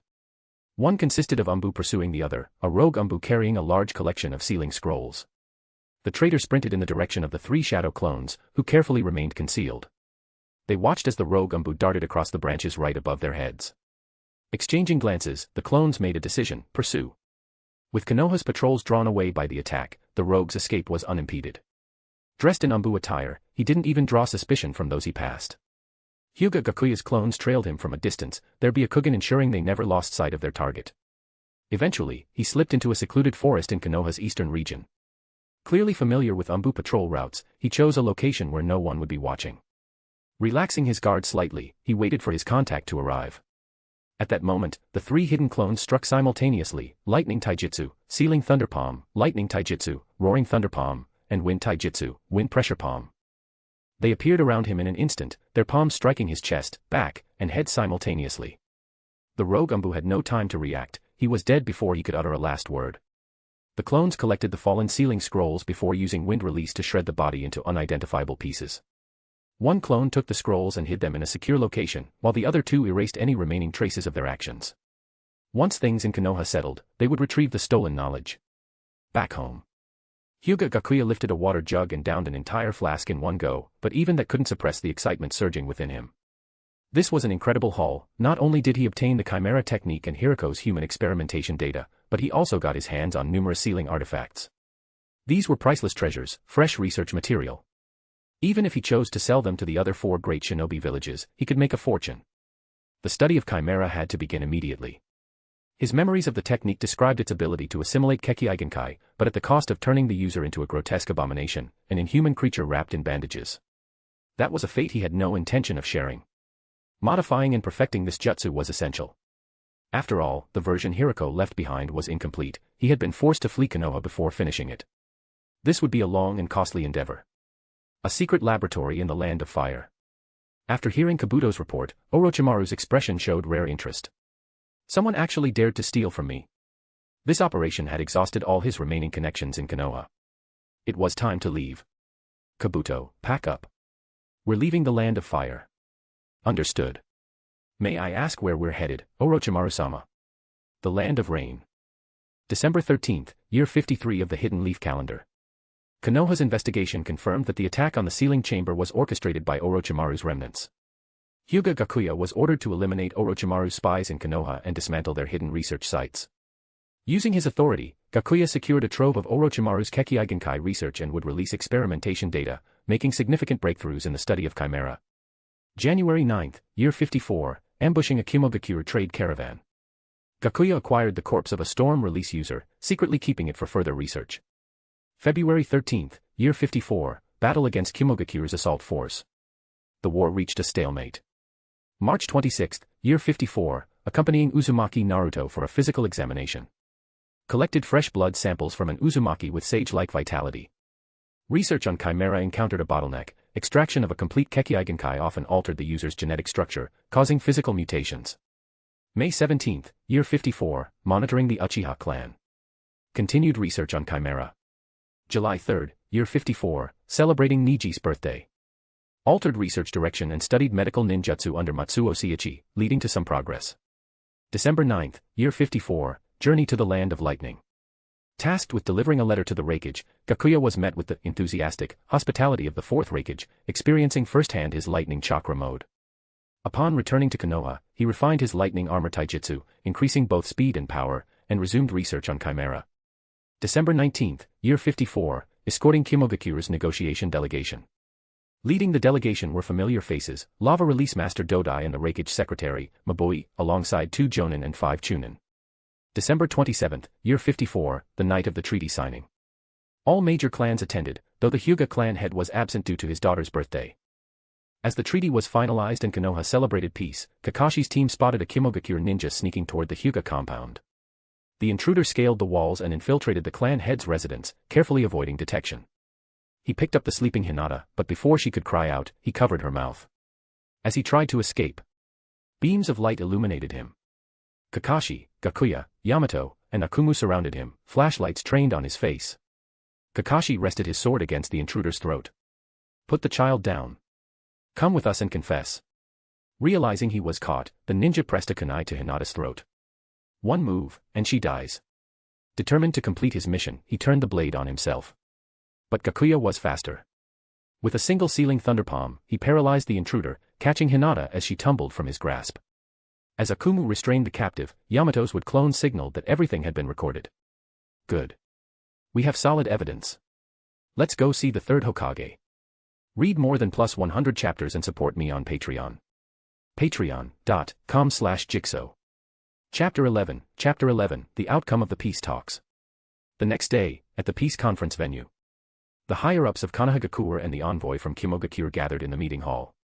[SPEAKER 3] One consisted of Umbu pursuing the other, a rogue Umbu carrying a large collection of sealing scrolls. The traitor sprinted in the direction of the 3 shadow clones, who carefully remained concealed. They watched as the rogue Umbu darted across the branches right above their heads. Exchanging glances, the clones made a decision: pursue. With Konoha's patrols drawn away by the attack, the rogue's escape was unimpeded. Dressed in Umbu attire, he didn't even draw suspicion from those he passed. Hyūga Gakuya's clones trailed him from a distance, their Byakugan ensuring they never lost sight of their target. Eventually, he slipped into a secluded forest in Konoha's eastern region. Clearly familiar with Umbu patrol routes, he chose a location where no one would be watching. Relaxing his guard slightly, he waited for his contact to arrive. At that moment, the three hidden clones struck simultaneously: lightning taijutsu, sealing thunder palm, lightning taijutsu, roaring thunder palm, and wind taijutsu, wind pressure palm. They appeared around him in an instant, their palms striking his chest, back, and head simultaneously. The rogue Umbu had no time to react, he was dead before he could utter a last word. The clones collected the fallen sealing scrolls before using wind release to shred the body into unidentifiable pieces. One clone took the scrolls and hid them in a secure location, while the other two erased any remaining traces of their actions. Once things in Konoha settled, they would retrieve the stolen knowledge. Back home. Hyūga Gakuya lifted a water jug and downed an entire flask in one go, but even that couldn't suppress the excitement surging within him. This was an incredible haul. Not only did he obtain the Chimera technique and Hiriko's human experimentation data, but he also got his hands on numerous sealing artifacts. These were priceless treasures, fresh research material. Even if he chose to sell them to the other 4 great shinobi villages, he could make a fortune. The study of Chimera had to begin immediately. His memories of the technique described its ability to assimilate Kekkeigenkai, but at the cost of turning the user into a grotesque abomination, an inhuman creature wrapped in bandages. That was a fate he had no intention of sharing. Modifying and perfecting this jutsu was essential. After all, the version Hiriko left behind was incomplete. He had been forced to flee Konoha before finishing it. This would be a long and costly endeavor. A secret laboratory in the Land of Fire. After hearing Kabuto's report, Orochimaru's expression showed rare interest. Someone actually dared to steal from me. This operation had exhausted all his remaining connections in Konoha. It was time to leave. Kabuto, pack up. We're leaving the Land of Fire. Understood. May I ask where we're headed, Orochimaru-sama? The Land of Rain. December 13th, year 53 of the Hidden Leaf Calendar. Konoha's investigation confirmed that the attack on the sealing chamber was orchestrated by Orochimaru's remnants. Hyūga Gakuya was ordered to eliminate Orochimaru's spies in Konoha and dismantle their hidden research sites. Using his authority, Gakuya secured a trove of Orochimaru's Kekkeigenkai research and would release experimentation data, making significant breakthroughs in the study of Chimera. January 9th, year 54, ambushing a Kimogakure trade caravan. Gakuya acquired the corpse of a storm release user, secretly keeping it for further research. February 13th, year 54, battle against Kimogakure's assault force. The war reached a stalemate. March 26th, year 54, accompanying Uzumaki Naruto for a physical examination. Collected fresh blood samples from an Uzumaki with sage-like vitality. Research on Chimera encountered a bottleneck. Extraction of a complete Kekkeigenkai often altered the user's genetic structure, causing physical mutations. May 17th, year 54, monitoring the Uchiha Clan. Continued research on Chimera. July 3rd, year 54, celebrating Niji's birthday. Altered research direction and studied medical ninjutsu under Matsuo Seiichi, leading to some progress. December 9th, year 54, journey to the Land of Lightning. Tasked with delivering a letter to the Raikage, Gakuya was met with the enthusiastic hospitality of the 4th Raikage, experiencing firsthand his lightning chakra mode. Upon returning to Konoha, he refined his lightning armor taijutsu, increasing both speed and power, and resumed research on Chimera. December 19th, year 54, escorting Kimogakure's negotiation delegation. Leading the delegation were familiar faces, Lava Release Master Dodai and the Raikage Secretary, Mabui, alongside 2 Jonin and 5 Chunin. December 27th, year 54, the night of the treaty signing. All major clans attended, though the Hyūga clan head was absent due to his daughter's birthday. As the treaty was finalized and Konoha celebrated peace, Kakashi's team spotted a Kimogakure ninja sneaking toward the Hyūga compound. The intruder scaled the walls and infiltrated the clan head's residence, carefully avoiding detection. He picked up the sleeping Hinata, but before she could cry out, he covered her mouth. As he tried to escape, beams of light illuminated him. Kakashi, Gakuya, Yamato, and Akumu surrounded him, flashlights trained on his face. Kakashi rested his sword against the intruder's throat. Put the child down. Come with us and confess. Realizing he was caught, the ninja pressed a kunai to Hinata's throat. One move, and she dies. Determined to complete his mission, he turned the blade on himself. But Gakuya was faster. With a single sealing thunder palm, he paralyzed the intruder, catching Hinata as she tumbled from his grasp. As Akumu restrained the captive, Yamato's would clone signaled that everything had been recorded. Good. We have solid evidence. Let's go see the 3rd Hokage. Read more than +100 chapters and support me on Patreon. Patreon.com/Jigsaw. Chapter 11, The Outcome of the Peace Talks. The next day, at the peace conference venue. The higher-ups of Konoha Gakuya and the envoy from Hyūga Gakuya gathered in the meeting hall.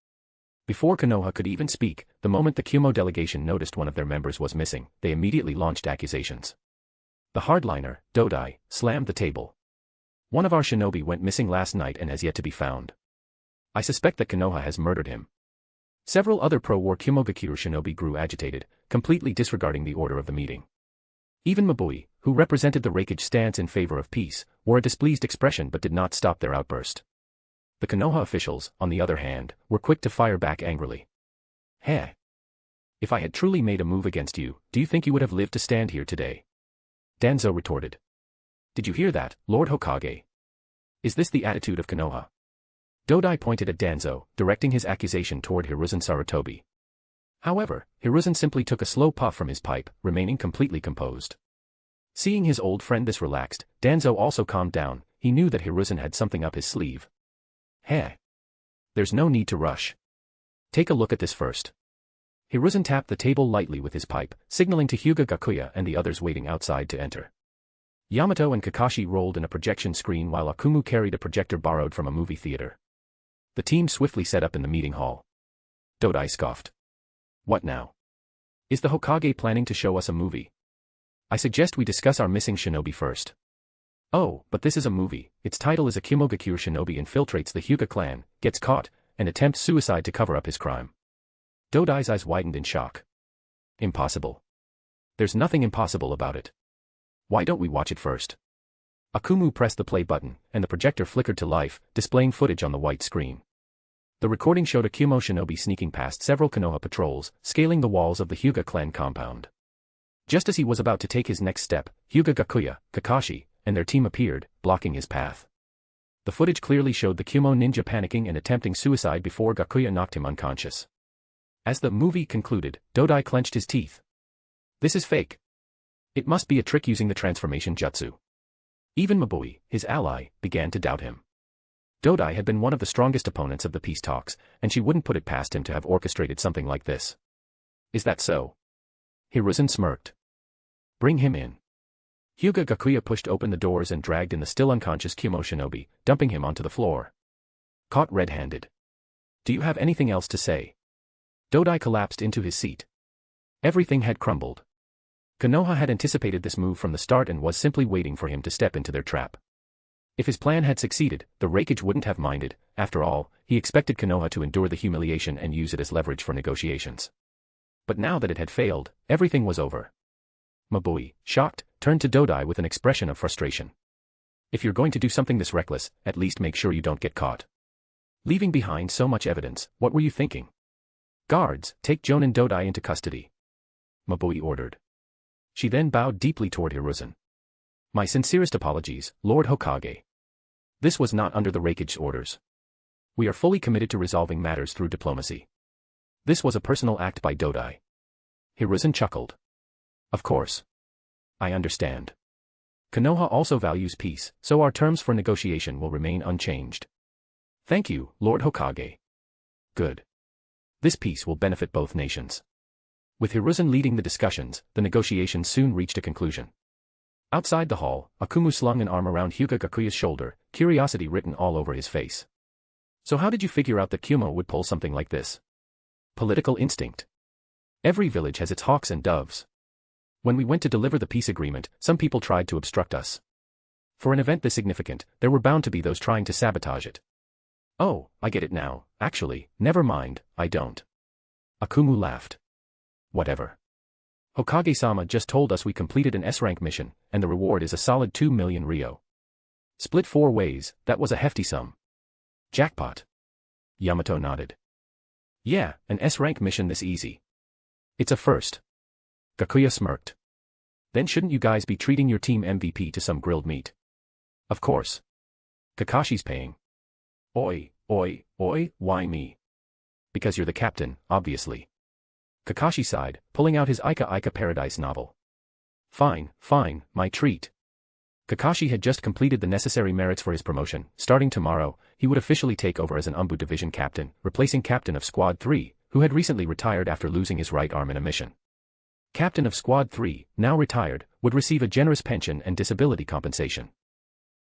[SPEAKER 3] Before Konoha could even speak, the moment the Kyumo delegation noticed one of their members was missing, they immediately launched accusations. The hardliner, Dodai, slammed the table. One of our shinobi went missing last night and has yet to be found. I suspect that Konoha has murdered him. Several other pro-war Hyūga Gakuya shinobi grew agitated, completely disregarding the order of the meeting. Even Mabui, who represented the Raikage stance in favor of peace, wore a displeased expression but did not stop their outburst. The Konoha officials, on the other hand, were quick to fire back angrily. Heh. If I had truly made a move against you, do you think you would have lived to stand here today? Danzo retorted. Did you hear that, Lord Hokage? Is this the attitude of Konoha? Dodai pointed at Danzo, directing his accusation toward Hiruzen Sarutobi. However, Hiruzen simply took a slow puff from his pipe, remaining completely composed. Seeing his old friend this relaxed, Danzo also calmed down. He knew that Hiruzen had something up his sleeve. Heh. There's no need to rush. Take a look at this first. Hiruzen tapped the table lightly with his pipe, signaling to Hyūga Gakuya and the others waiting outside to enter. Yamato and Kakashi rolled in a projection screen while Akumu carried a projector borrowed from a movie theater. The team swiftly set up in the meeting hall. Dodai scoffed. What now? Is the Hokage planning to show us a movie? I suggest we discuss our missing shinobi first. Oh, but this is a movie. Its title is a Hyūga Gakuya shinobi infiltrates the Hyūga Clan, gets caught, and attempts suicide to cover up his crime. Dodai's eyes widened in shock. Impossible. There's nothing impossible about it. Why don't we watch it first? Akumu pressed the play button, and the projector flickered to life, displaying footage on the white screen. The recording showed a Kyumo shinobi sneaking past several Konoha patrols, scaling the walls of the Hyūga Clan compound. Just as he was about to take his next step, Hyūga Gakuya, Kakashi, and their team appeared, blocking his path. The footage clearly showed the Kyumo ninja panicking and attempting suicide before Gakuya knocked him unconscious. As the movie concluded, Dodai clenched his teeth. This is fake. It must be a trick using the transformation jutsu. Even Mabui, his ally, began to doubt him. Dodai had been one of the strongest opponents of the peace talks, and she wouldn't put it past him to have orchestrated something like this. Is that so? Hiruzen smirked. Bring him in. Hyūga Gakuya pushed open the doors and dragged in the still unconscious Kyumo shinobi, dumping him onto the floor. Caught red-handed. Do you have anything else to say? Dodai collapsed into his seat. Everything had crumbled. Konoha had anticipated this move from the start and was simply waiting for him to step into their trap. If his plan had succeeded, the Raikage wouldn't have minded. After all, he expected Konoha to endure the humiliation and use it as leverage for negotiations. But now that it had failed, everything was over. Mabui, shocked, turned to Dodai with an expression of frustration. If you're going to do something this reckless, at least make sure you don't get caught. Leaving behind so much evidence, what were you thinking? Guards, take Jonin Dodai into custody. Mabui ordered. She then bowed deeply toward Hiruzen. My sincerest apologies, Lord Hokage. This was not under the Raikage's orders. We are fully committed to resolving matters through diplomacy. This was a personal act by Dodai. Hiruzen chuckled. Of course. I understand. Konoha also values peace, so our terms for negotiation will remain unchanged. Thank you, Lord Hokage. Good. This peace will benefit both nations. With Hiruzen leading the discussions, the negotiations soon reached a conclusion. Outside the hall, Akumu slung an arm around Hyūga Gakuya's shoulder, curiosity written all over his face. So how did you figure out that Kyumo would pull something like this? Political instinct. Every village has its hawks and doves. When we went to deliver the peace agreement, some people tried to obstruct us. For an event this significant, there were bound to be those trying to sabotage it. Oh, I get it now. Actually, never mind, I don't. Akumu laughed. Whatever. Hokage-sama just told us we completed an S-rank mission, and the reward is a solid 2 million ryo. Split 4 ways, that was a hefty sum. Jackpot. Yamato nodded. Yeah, an S-rank mission this easy. It's a first. Gakuya smirked. Then shouldn't you guys be treating your team MVP to some grilled meat? Of course. Kakashi's paying. Oi, why me? Because you're the captain, obviously. Kakashi sighed, pulling out his Ika Paradise novel. Fine, my treat. Kakashi had just completed the necessary merits for his promotion. Starting tomorrow, he would officially take over as an Umbu Division captain, replacing Captain of Squad 3, who had recently retired after losing his right arm in a mission. Captain of Squad 3, now retired, would receive a generous pension and disability compensation.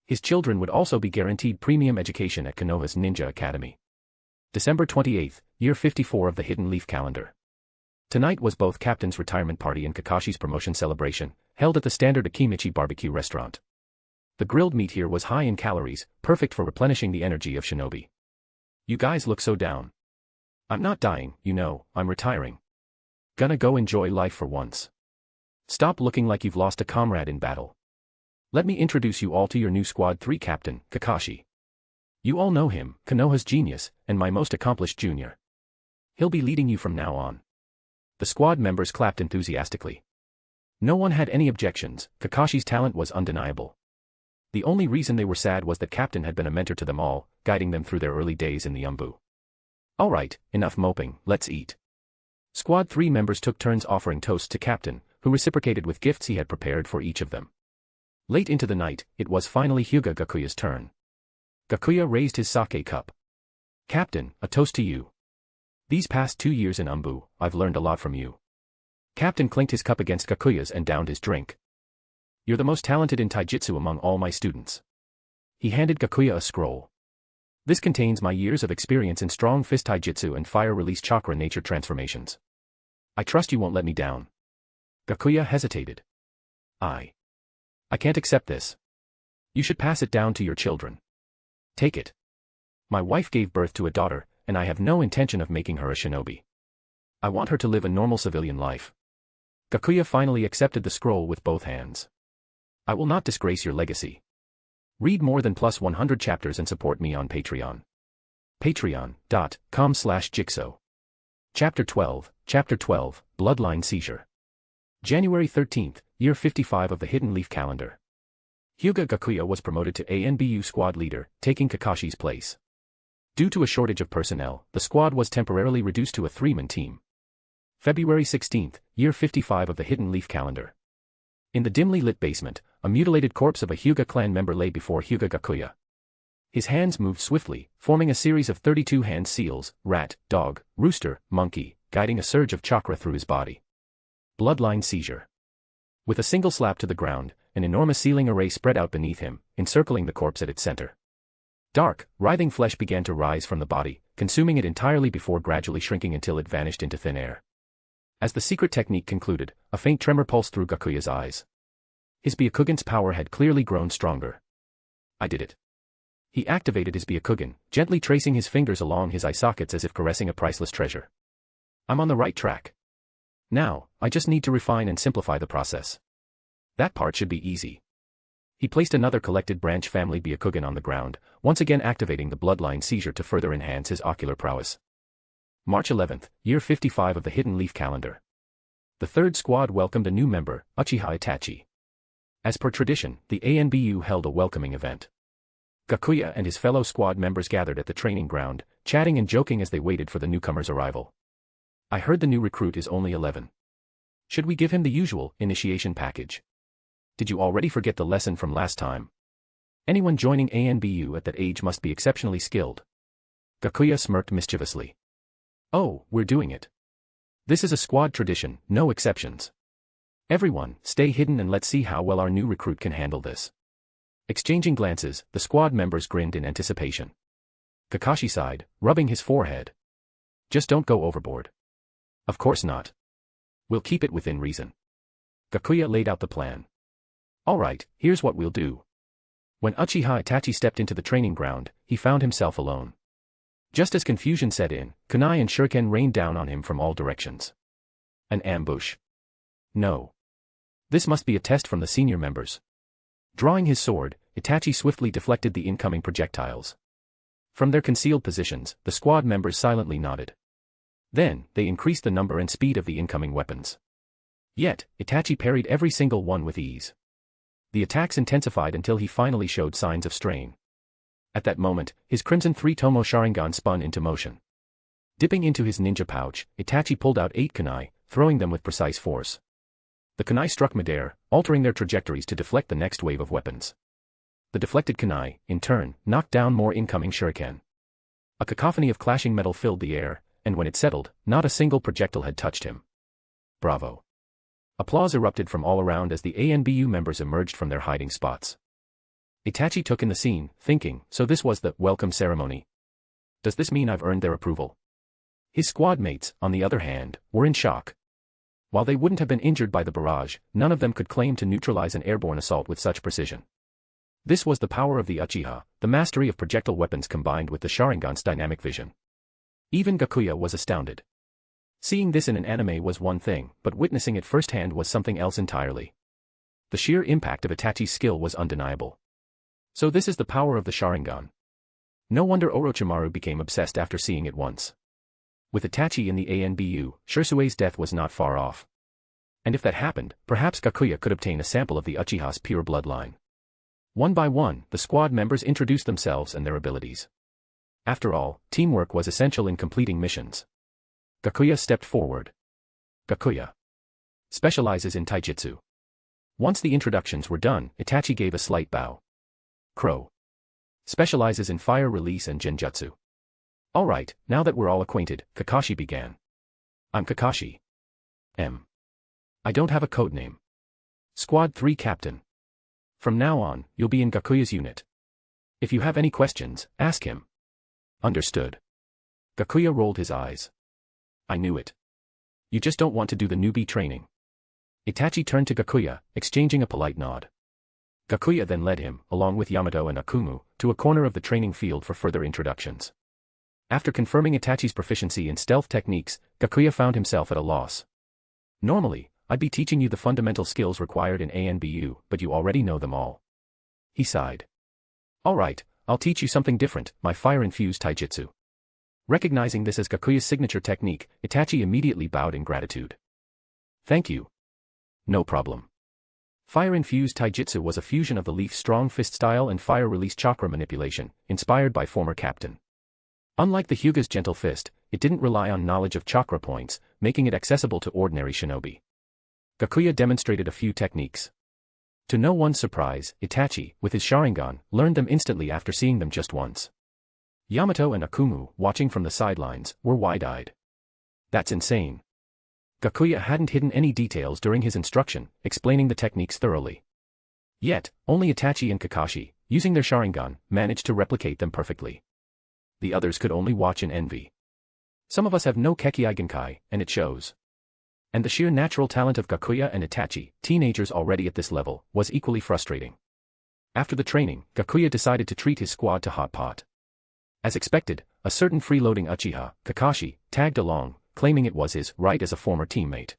[SPEAKER 3] His children would also be guaranteed premium education at Konoha's Ninja Academy. December 28, year 54 of the Hidden Leaf Calendar. Tonight was both Captain's retirement party and Kakashi's promotion celebration, held at the standard Akimichi barbecue restaurant. The grilled meat here was high in calories, perfect for replenishing the energy of Shinobi. You guys look so down. I'm not dying, you know, I'm retiring. Gonna go enjoy life for once. Stop looking like you've lost a comrade in battle. Let me introduce you all to your new Squad 3 captain, Kakashi. You all know him, Konoha's genius, and my most accomplished junior. He'll be leading you from now on. The squad members clapped enthusiastically. No one had any objections, Kakashi's talent was undeniable. The only reason they were sad was that Captain had been a mentor to them all, guiding them through their early days in the Umbu. Alright, enough moping, let's eat. Squad 3 members took turns offering toasts to Captain, who reciprocated with gifts he had prepared for each of them. Late into the night, it was finally Hyūga Gakuya's turn. Gakuya raised his sake cup. Captain, a toast to you. These past 2 years in Umbu, I've learned a lot from you. Captain clinked his cup against Gakuya's and downed his drink. You're the most talented in taijutsu among all my students. He handed Gakuya a scroll. This contains my years of experience in strong fist taijutsu and fire-release chakra nature transformations. I trust you won't let me down. Gakuya hesitated. I can't accept this. You should pass it down to your children. Take it. My wife gave birth to a daughter, and I have no intention of making her a shinobi. I want her to live a normal civilian life. Gakuya finally accepted the scroll with both hands. I will not disgrace your legacy. Read more than +100 chapters and support me on Patreon. Patreon.com/Jigsaw. Chapter 12, Bloodline Seizure. January 13th, year 55 of the Hidden Leaf Calendar. Hyūga Gakuya was promoted to ANBU squad leader, taking Kakashi's place. Due to a shortage of personnel, the squad was temporarily reduced to a 3-man team. February 16th, year 55 of the Hidden Leaf Calendar. In the dimly lit basement, a mutilated corpse of a Hyūga Clan member lay before Hyūga Gakuya. His hands moved swiftly, forming a series of 32 hand seals, rat, dog, rooster, monkey, guiding a surge of chakra through his body. Bloodline Seizure. With a single slap to the ground, an enormous sealing array spread out beneath him, encircling the corpse at its center. Dark, writhing flesh began to rise from the body, consuming it entirely before gradually shrinking until it vanished into thin air. As the secret technique concluded, a faint tremor pulsed through Gakuya's eyes. His Byakugan's power had clearly grown stronger. I did it. He activated his Byakugan, gently tracing his fingers along his eye sockets as if caressing a priceless treasure. I'm on the right track. Now, I just need to refine and simplify the process. That part should be easy. He placed another collected branch family Byakugan on the ground, once again activating the bloodline seizure to further enhance his ocular prowess. March 11th, year 55 of the Hidden Leaf Calendar. The third squad welcomed a new member, Uchiha Itachi. As per tradition, the ANBU held a welcoming event. Gakuya and his fellow squad members gathered at the training ground, chatting and joking as they waited for the newcomer's arrival. I heard the new recruit is only 11. Should we give him the usual initiation package? Did you already forget the lesson from last time? Anyone joining ANBU at that age must be exceptionally skilled. Gakuya smirked mischievously. Oh, we're doing it. This is a squad tradition, no exceptions. Everyone, stay hidden and let's see how well our new recruit can handle this. Exchanging glances, the squad members grinned in anticipation. Kakashi sighed, rubbing his forehead. Just don't go overboard. Of course not. We'll keep it within reason. Gakuya laid out the plan. Alright, here's what we'll do. When Uchiha Itachi stepped into the training ground, he found himself alone. Just as confusion set in, kunai and shuriken rained down on him from all directions. An ambush. No. This must be a test from the senior members. Drawing his sword, Itachi swiftly deflected the incoming projectiles. From their concealed positions, the squad members silently nodded. Then, they increased the number and speed of the incoming weapons. Yet, Itachi parried every single one with ease. The attacks intensified until he finally showed signs of strain. At that moment, his Crimson 3 Tomo Sharingan spun into motion. Dipping into his ninja pouch, Itachi pulled out 8 kunai, throwing them with precise force. The kunai struck midair, altering their trajectories to deflect the next wave of weapons. The deflected kunai, in turn, knocked down more incoming shuriken. A cacophony of clashing metal filled the air, and when it settled, not a single projectile had touched him. Bravo. Applause erupted from all around as the ANBU members emerged from their hiding spots. Itachi took in the scene, thinking, so this was the welcome ceremony. Does this mean I've earned their approval? His squad mates, on the other hand, were in shock. While they wouldn't have been injured by the barrage, none of them could claim to neutralize an airborne assault with such precision. This was the power of the Uchiha, the mastery of projectile weapons combined with the Sharingan's dynamic vision. Even Gakuya was astounded. Seeing this in an anime was one thing, but witnessing it firsthand was something else entirely. The sheer impact of Itachi's skill was undeniable. So this is the power of the Sharingan. No wonder Orochimaru became obsessed after seeing it once. With Itachi in the ANBU, Shirsue's death was not far off. And if that happened, perhaps Gakuya could obtain a sample of the Uchiha's pure bloodline. One by one, the squad members introduced themselves and their abilities. After all, teamwork was essential in completing missions. Gakuya stepped forward. Gakuya specializes in taijutsu. Once the introductions were done, Itachi gave a slight bow. Crow specializes in fire release and genjutsu. Alright, now that we're all acquainted, Kakashi began. I'm Kakashi. I don't have a codename. Squad 3 Captain. From now on, you'll be in Gakuya's unit. If you have any questions, ask him. Understood. Gakuya rolled his eyes. I knew it. You just don't want to do the newbie training. Itachi turned to Gakuya, exchanging a polite nod. Gakuya then led him, along with Yamato and Akumu, to a corner of the training field for further introductions. After confirming Itachi's proficiency in stealth techniques, Gakuya found himself at a loss. Normally, I'd be teaching you the fundamental skills required in ANBU, but you already know them all. He sighed. Alright, I'll teach you something different, my fire-infused taijutsu. Recognizing this as Gakuya's signature technique, Itachi immediately bowed in gratitude. Thank you. No problem. Fire-infused taijutsu was a fusion of the Leaf's strong fist style and fire-release chakra manipulation, inspired by former captain. Unlike the Hyūga's gentle fist, it didn't rely on knowledge of chakra points, making it accessible to ordinary shinobi. Gakuya demonstrated a few techniques. To no one's surprise, Itachi, with his Sharingan, learned them instantly after seeing them just once. Yamato and Akumu, watching from the sidelines, were wide-eyed. That's insane. Gakuya hadn't hidden any details during his instruction, explaining the techniques thoroughly. Yet, only Itachi and Kakashi, using their Sharingan, managed to replicate them perfectly. The others could only watch in envy. Some of us have no Kekkei Genkai, and it shows. And the sheer natural talent of Gakuya and Itachi, teenagers already at this level, was equally frustrating. After the training, Gakuya decided to treat his squad to hot pot. As expected, a certain freeloading Uchiha, Kakashi, tagged along, claiming it was his right as a former teammate.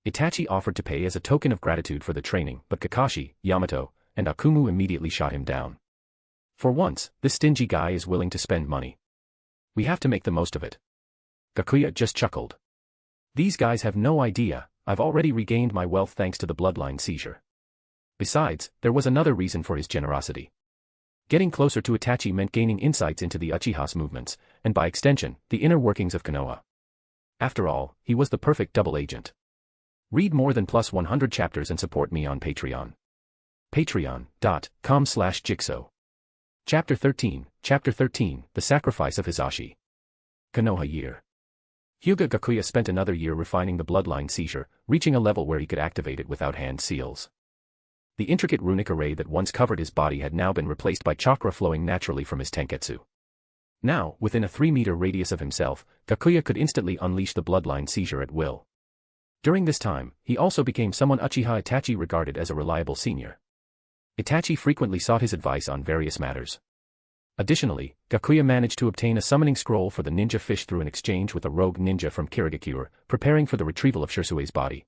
[SPEAKER 3] Itachi offered to pay as a token of gratitude for the training, but Kakashi, Yamato, and Akumu immediately shot him down. For once, this stingy guy is willing to spend money. We have to make the most of it. Gakuya just chuckled. These guys have no idea, I've already regained my wealth thanks to the bloodline seizure. Besides, there was another reason for his generosity. Getting closer to Itachi meant gaining insights into the Uchiha's movements, and by extension, the inner workings of Konoha. After all, he was the perfect double agent. Read more than plus 100 chapters and support me on Patreon. Patreon.com/Jigsaw. Chapter 13, The Sacrifice of Hisashi. Konoha Year. Hyūga Gakuya spent another year refining the bloodline seizure, reaching a level where he could activate it without hand seals. The intricate runic array that once covered his body had now been replaced by chakra flowing naturally from his tenketsu. Now, within a 3-meter radius of himself, Gakuya could instantly unleash the bloodline seizure at will. During this time, he also became someone Uchiha Itachi regarded as a reliable senior. Itachi frequently sought his advice on various matters. Additionally, Gakuya managed to obtain a summoning scroll for the ninja fish through an exchange with a rogue ninja from Kirigakure, preparing for the retrieval of Shirsue's body.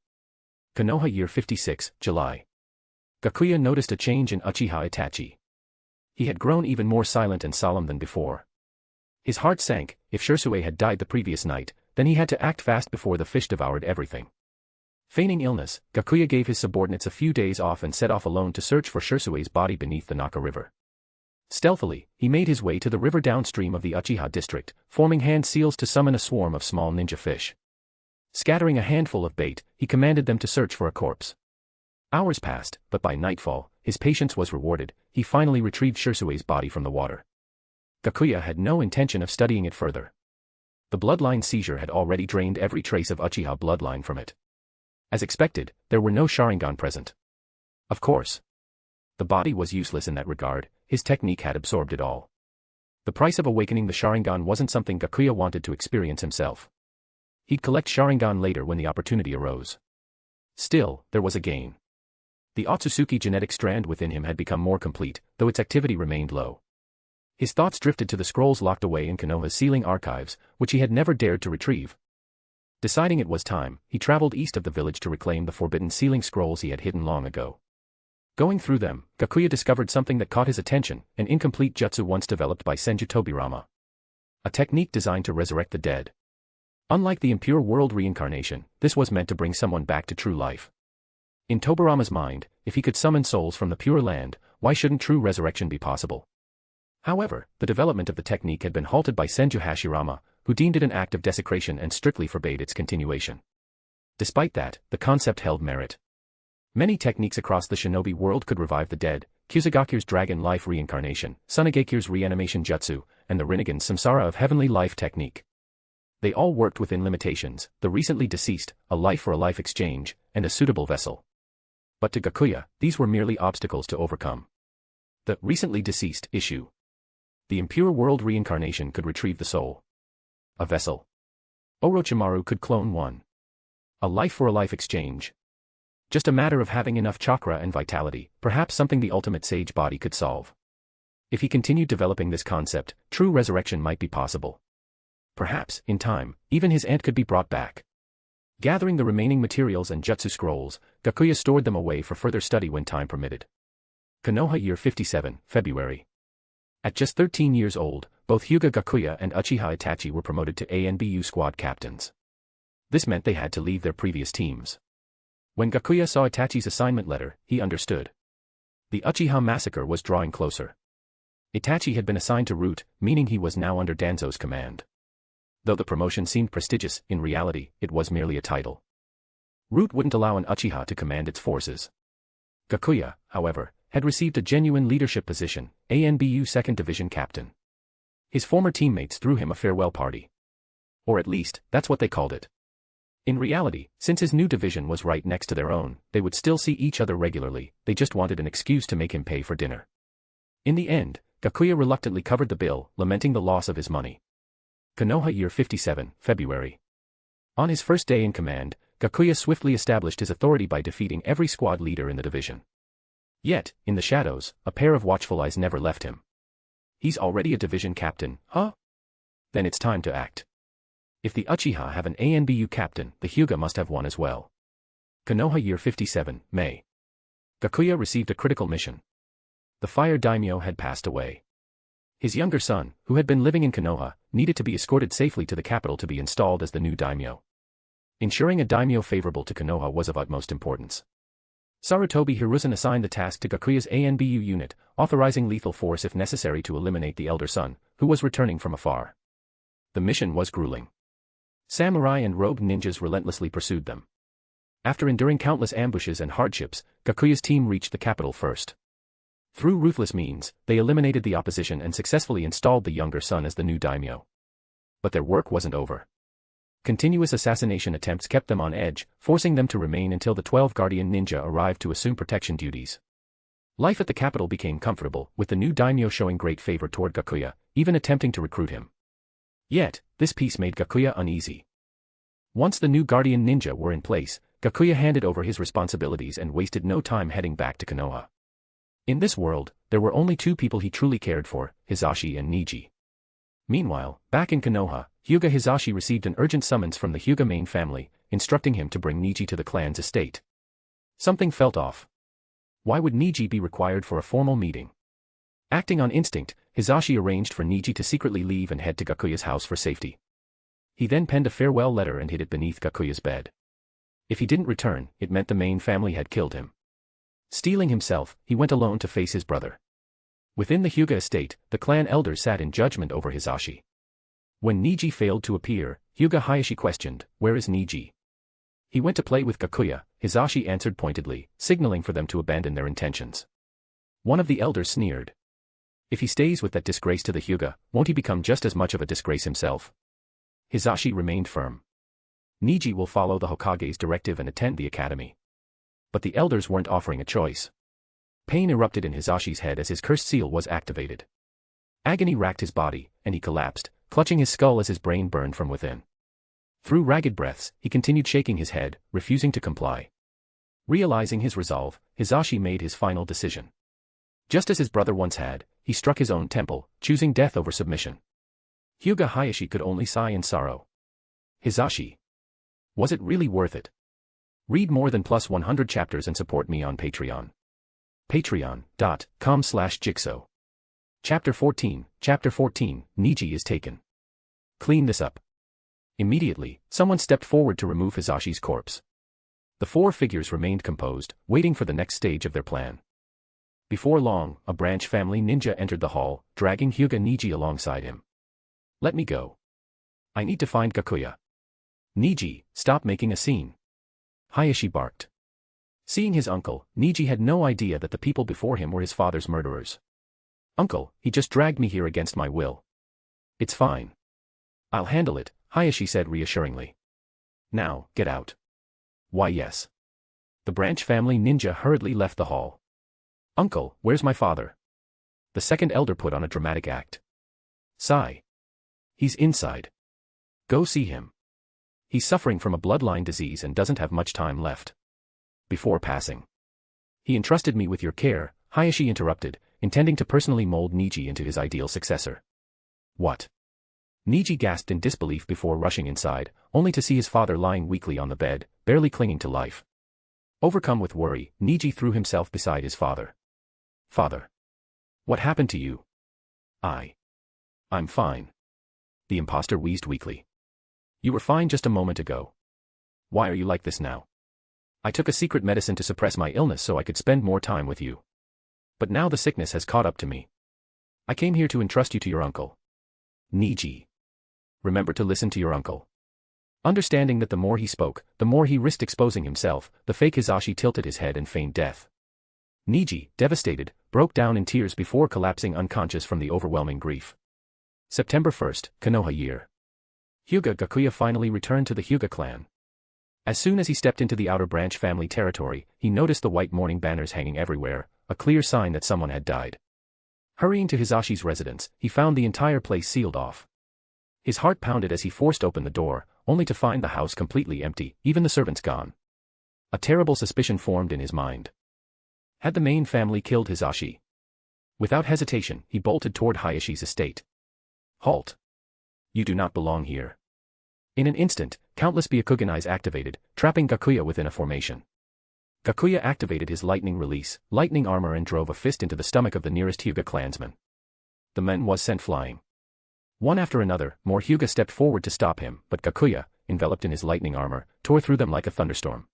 [SPEAKER 3] Konoha Year 56, July. Gakuya noticed a change in Uchiha Itachi. He had grown even more silent and solemn than before. His heart sank. If Shirsue had died the previous night, then he had to act fast before the fish devoured everything. Feigning illness, Gakuya gave his subordinates a few days off and set off alone to search for Shirsue's body beneath the Naka River. Stealthily, he made his way to the river downstream of the Uchiha district, forming hand seals to summon a swarm of small ninja fish. Scattering a handful of bait, he commanded them to search for a corpse. Hours passed, but by nightfall, his patience was rewarded. He finally retrieved Shirsue's body from the water. Gakuya had no intention of studying it further. The bloodline seizure had already drained every trace of Uchiha bloodline from it. As expected, there were no Sharingan present. Of course. The body was useless in that regard, his technique had absorbed it all. The price of awakening the Sharingan wasn't something Gakuya wanted to experience himself. He'd collect Sharingan later when the opportunity arose. Still, there was a gain. The Otsutsuki genetic strand within him had become more complete, though its activity remained low. His thoughts drifted to the scrolls locked away in Konoha's sealing archives, which he had never dared to retrieve. Deciding it was time, he traveled east of the village to reclaim the forbidden sealing scrolls he had hidden long ago. Going through them, Gakuya discovered something that caught his attention, an incomplete jutsu once developed by Senju Tobirama. A technique designed to resurrect the dead. Unlike the impure world reincarnation, this was meant to bring someone back to true life. In Tobirama's mind, if he could summon souls from the Pure Land, why shouldn't true resurrection be possible? However, the development of the technique had been halted by Senju Hashirama, who deemed it an act of desecration and strictly forbade its continuation. Despite that, the concept held merit. Many techniques across the shinobi world could revive the dead: Kyuzugaku's dragon life reincarnation, Tsunagekyu's reanimation jutsu, and the Rinnegan's samsara of heavenly life technique. They all worked within limitations: the recently deceased, a life for a life exchange, and a suitable vessel. But to Gakuya, these were merely obstacles to overcome. The recently deceased issue. The impure world reincarnation could retrieve the soul. A vessel. Orochimaru could clone one. A life for a life exchange. Just a matter of having enough chakra and vitality, perhaps something the ultimate sage body could solve. If he continued developing this concept, true resurrection might be possible. Perhaps, in time, even his aunt could be brought back. Gathering the remaining materials and jutsu scrolls, Gakuya stored them away for further study when time permitted. Konoha year 57, February. At just 13 years old, both Hyūga Gakuya and Uchiha Itachi were promoted to ANBU squad captains. This meant they had to leave their previous teams. When Gakuya saw Itachi's assignment letter, he understood. The Uchiha massacre was drawing closer. Itachi had been assigned to Root, meaning he was now under Danzo's command. Though the promotion seemed prestigious, in reality, it was merely a title. Root wouldn't allow an Uchiha to command its forces. Gakuya, however, had received a genuine leadership position, ANBU 2nd Division Captain. His former teammates threw him a farewell party. Or at least, that's what they called it. In reality, since his new division was right next to their own, they would still see each other regularly, they just wanted an excuse to make him pay for dinner. In the end, Gakuya reluctantly covered the bill, lamenting the loss of his money. Konoha year 57, February. On his first day in command, Gakuya swiftly established his authority by defeating every squad leader in the division. Yet, in the shadows, a pair of watchful eyes never left him. He's already a division captain, huh? Then it's time to act. If the Uchiha have an ANBU captain, the Hyūga must have one as well. Konoha year 57, May. Gakuya received a critical mission. The fire daimyo had passed away. His younger son, who had been living in Konoha, needed to be escorted safely to the capital to be installed as the new daimyo. Ensuring a daimyo favorable to Konoha was of utmost importance. Sarutobi Hiruzen assigned the task to Gakuya's ANBU unit, authorizing lethal force if necessary to eliminate the elder son, who was returning from afar. The mission was grueling. Samurai and robed ninjas relentlessly pursued them. After enduring countless ambushes and hardships, Gakuya's team reached the capital first. Through ruthless means, they eliminated the opposition and successfully installed the younger son as the new daimyo. But their work wasn't over. Continuous assassination attempts kept them on edge, forcing them to remain until the 12 Guardian Ninja arrived to assume protection duties. Life at the capital became comfortable, with the new daimyo showing great favor toward Gakuya, even attempting to recruit him. Yet, this peace made Gakuya uneasy. Once the new Guardian Ninja were in place, Gakuya handed over his responsibilities and wasted no time heading back to Konoha. In this world, there were only two people he truly cared for, Hisashi and Niji. Meanwhile, back in Konoha, Hyūga Hisashi received an urgent summons from the Hyūga main family, instructing him to bring Niji to the clan's estate. Something felt off. Why would Niji be required for a formal meeting? Acting on instinct, Hisashi arranged for Niji to secretly leave and head to Gakuya's house for safety. He then penned a farewell letter and hid it beneath Gakuya's bed. If he didn't return, it meant the main family had killed him. Steeling himself, he went alone to face his brother. Within the Hyūga estate, the clan elders sat in judgment over Hisashi. When Niji failed to appear, Hyūga Hayashi questioned, "Where is Niji?" He went to play with Gakuya, Hisashi answered pointedly, signaling for them to abandon their intentions. One of the elders sneered. If he stays with that disgrace to the Hyūga, won't he become just as much of a disgrace himself? Hisashi remained firm. Niji will follow the Hokage's directive and attend the academy. But the elders weren't offering a choice. Pain erupted in Hisashi's head as his cursed seal was activated. Agony racked his body, and he collapsed, clutching his skull as his brain burned from within. Through ragged breaths, he continued shaking his head, refusing to comply. Realizing his resolve, Hisashi made his final decision. Just as his brother once had, he struck his own temple, choosing death over submission. Hyūga Hayashi could only sigh in sorrow. Hisashi. Was it really worth it? Read more than +100 chapters and support me on Patreon. Patreon.com/Jigsaw. Chapter 14, Niji is taken. Clean this up. Immediately, someone stepped forward to remove Hisashi's corpse. The four figures remained composed, waiting for the next stage of their plan. Before long, a branch family ninja entered the hall, dragging Hyūga Niji alongside him. Let me go. I need to find Gakuya. Niji, stop making a scene. Hayashi barked. Seeing his uncle, Niji had no idea that the people before him were his father's murderers. Uncle, he just dragged me here against my will. It's fine. I'll handle it, Hayashi said reassuringly. Now, get out. Why yes. The branch family ninja hurriedly left the hall. Uncle, where's my father? The second elder put on a dramatic act. Sigh. He's inside. Go see him. He's suffering from a bloodline disease and doesn't have much time left. Before passing. He entrusted me with your care, Hayashi interrupted, intending to personally mold Niji into his ideal successor. What? Niji gasped in disbelief before rushing inside, only to see his father lying weakly on the bed, barely clinging to life. Overcome with worry, Niji threw himself beside his father. Father. What happened to you? I'm fine. The impostor wheezed weakly. You were fine just a moment ago. Why are you like this now? I took a secret medicine to suppress my illness so I could spend more time with you. But now the sickness has caught up to me. I came here to entrust you to your uncle. Niji. Remember to listen to your uncle. Understanding that the more he spoke, the more he risked exposing himself, the fake Hisashi tilted his head and feigned death. Niji, devastated, broke down in tears before collapsing unconscious from the overwhelming grief. September 1st, Konoha year. Hyūga Gakuya finally returned to the Hyūga Clan. As soon as he stepped into the outer branch family territory, he noticed the white mourning banners hanging everywhere, a clear sign that someone had died. Hurrying to Hisashi's residence, he found the entire place sealed off. His heart pounded as he forced open the door, only to find the house completely empty, even the servants gone. A terrible suspicion formed in his mind. Had the main family killed Hisashi? Without hesitation, he bolted toward Hayashi's estate. Halt! You do not belong here. In an instant, countless Byakugan activated, trapping Gakuya within a formation. Gakuya activated his lightning release, lightning armor and drove a fist into the stomach of the nearest Hyūga clansman. The man was sent flying. One after another, more Hyūga stepped forward to stop him, but Gakuya, enveloped in his lightning armor, tore through them like a thunderstorm.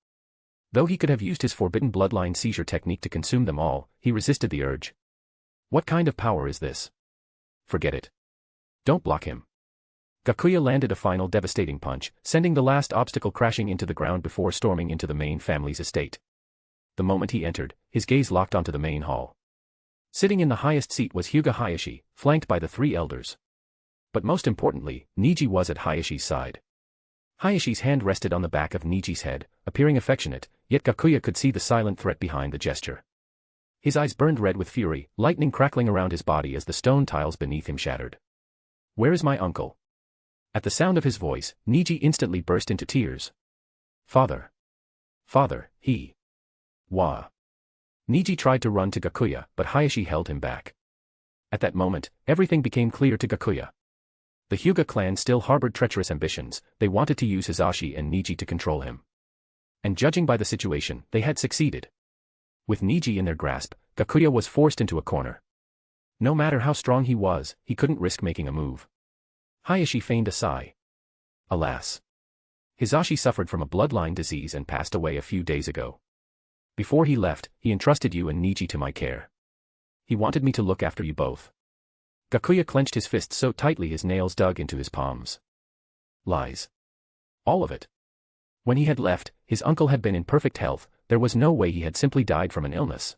[SPEAKER 3] Though he could have used his forbidden bloodline seizure technique to consume them all, he resisted the urge. What kind of power is this? Forget it. Don't block him. Gakuya landed a final devastating punch, sending the last obstacle crashing into the ground before storming into the main family's estate. The moment he entered, his gaze locked onto the main hall. Sitting in the highest seat was Hyūga Hayashi, flanked by the three elders. But most importantly, Niji was at Hayashi's side. Hayashi's hand rested on the back of Niji's head, appearing affectionate, yet Gakuya could see the silent threat behind the gesture. His eyes burned red with fury, lightning crackling around his body as the stone tiles beneath him shattered. Where is my uncle? At the sound of his voice, Niji instantly burst into tears. Father. Father, he. Wah. Niji tried to run to Gakuya, but Hayashi held him back. At that moment, everything became clear to Gakuya. The Hyūga clan still harbored treacherous ambitions, they wanted to use Hisashi and Niji to control him. And judging by the situation, they had succeeded. With Niji in their grasp, Gakuya was forced into a corner. No matter how strong he was, he couldn't risk making a move. Hayashi feigned a sigh. Alas. Hisashi suffered from a bloodline disease and passed away a few days ago. Before he left, he entrusted you and Niji to my care. He wanted me to look after you both. Gakuya clenched his fists so tightly his nails dug into his palms. Lies. All of it. When he had left, his uncle had been in perfect health, there was no way he had simply died from an illness.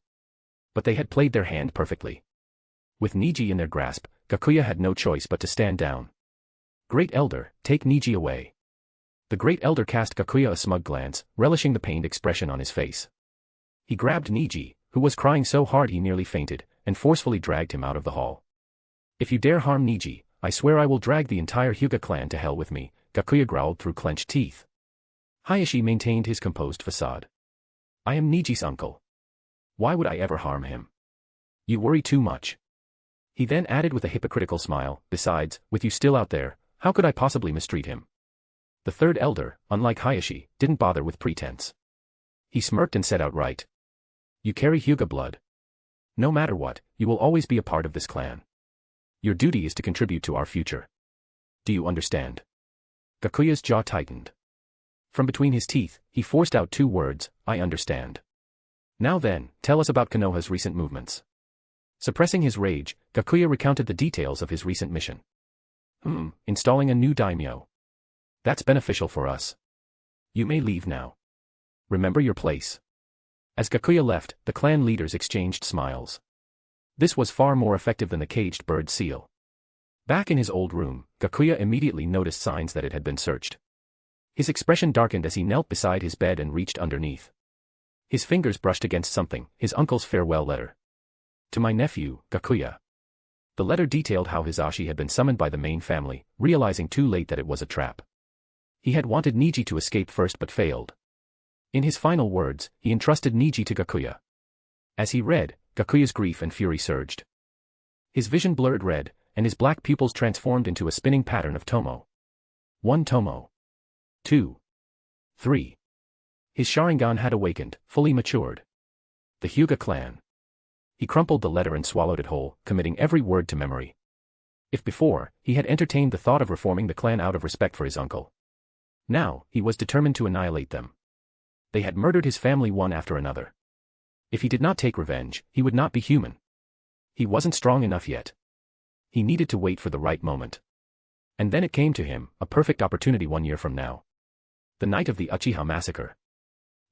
[SPEAKER 3] But they had played their hand perfectly. With Niji in their grasp, Gakuya had no choice but to stand down. Great Elder, take Niji away. The Great Elder cast Gakuya a smug glance, relishing the pained expression on his face. He grabbed Niji, who was crying so hard he nearly fainted, and forcefully dragged him out of the hall. "If you dare harm Niji, I swear I will drag the entire Hyūga clan to hell with me," Gakuya growled through clenched teeth. Hayashi maintained his composed facade. "I am Niji's uncle. Why would I ever harm him? You worry too much." He then added with a hypocritical smile, "Besides, with you still out there, how could I possibly mistreat him?" The third elder, unlike Hayashi, didn't bother with pretense. He smirked and said outright, "You carry Hyūga blood. No matter what, you will always be a part of this clan. Your duty is to contribute to our future. Do you understand?" Gakuya's jaw tightened. From between his teeth, he forced out 2 words, "I understand." "Now then, tell us about Konoha's recent movements." Suppressing his rage, Gakuya recounted the details of his recent mission. Installing a new daimyo. That's beneficial for us. You may leave now. Remember your place." As Gakuya left, the clan leaders exchanged smiles. This was far more effective than the caged bird seal. Back in his old room, Gakuya immediately noticed signs that it had been searched. His expression darkened as he knelt beside his bed and reached underneath. His fingers brushed against something, his uncle's farewell letter. "To my nephew, Gakuya." The letter detailed how Hisashi had been summoned by the main family, realizing too late that it was a trap. He had wanted Niji to escape first but failed. In his final words, he entrusted Niji to Gakuya. As he read, Gakuya's grief and fury surged. His vision blurred red, and his black pupils transformed into a spinning pattern of tomo. 1 tomo. 2. 3. His Sharingan had awakened, fully matured. The Hyūga Clan. He crumpled the letter and swallowed it whole, committing every word to memory. If before, he had entertained the thought of reforming the clan out of respect for his uncle, now, he was determined to annihilate them. They had murdered his family one after another. If he did not take revenge, he would not be human. He wasn't strong enough yet. He needed to wait for the right moment. And then it came to him, a perfect opportunity 1 year from now. The night of the Uchiha massacre.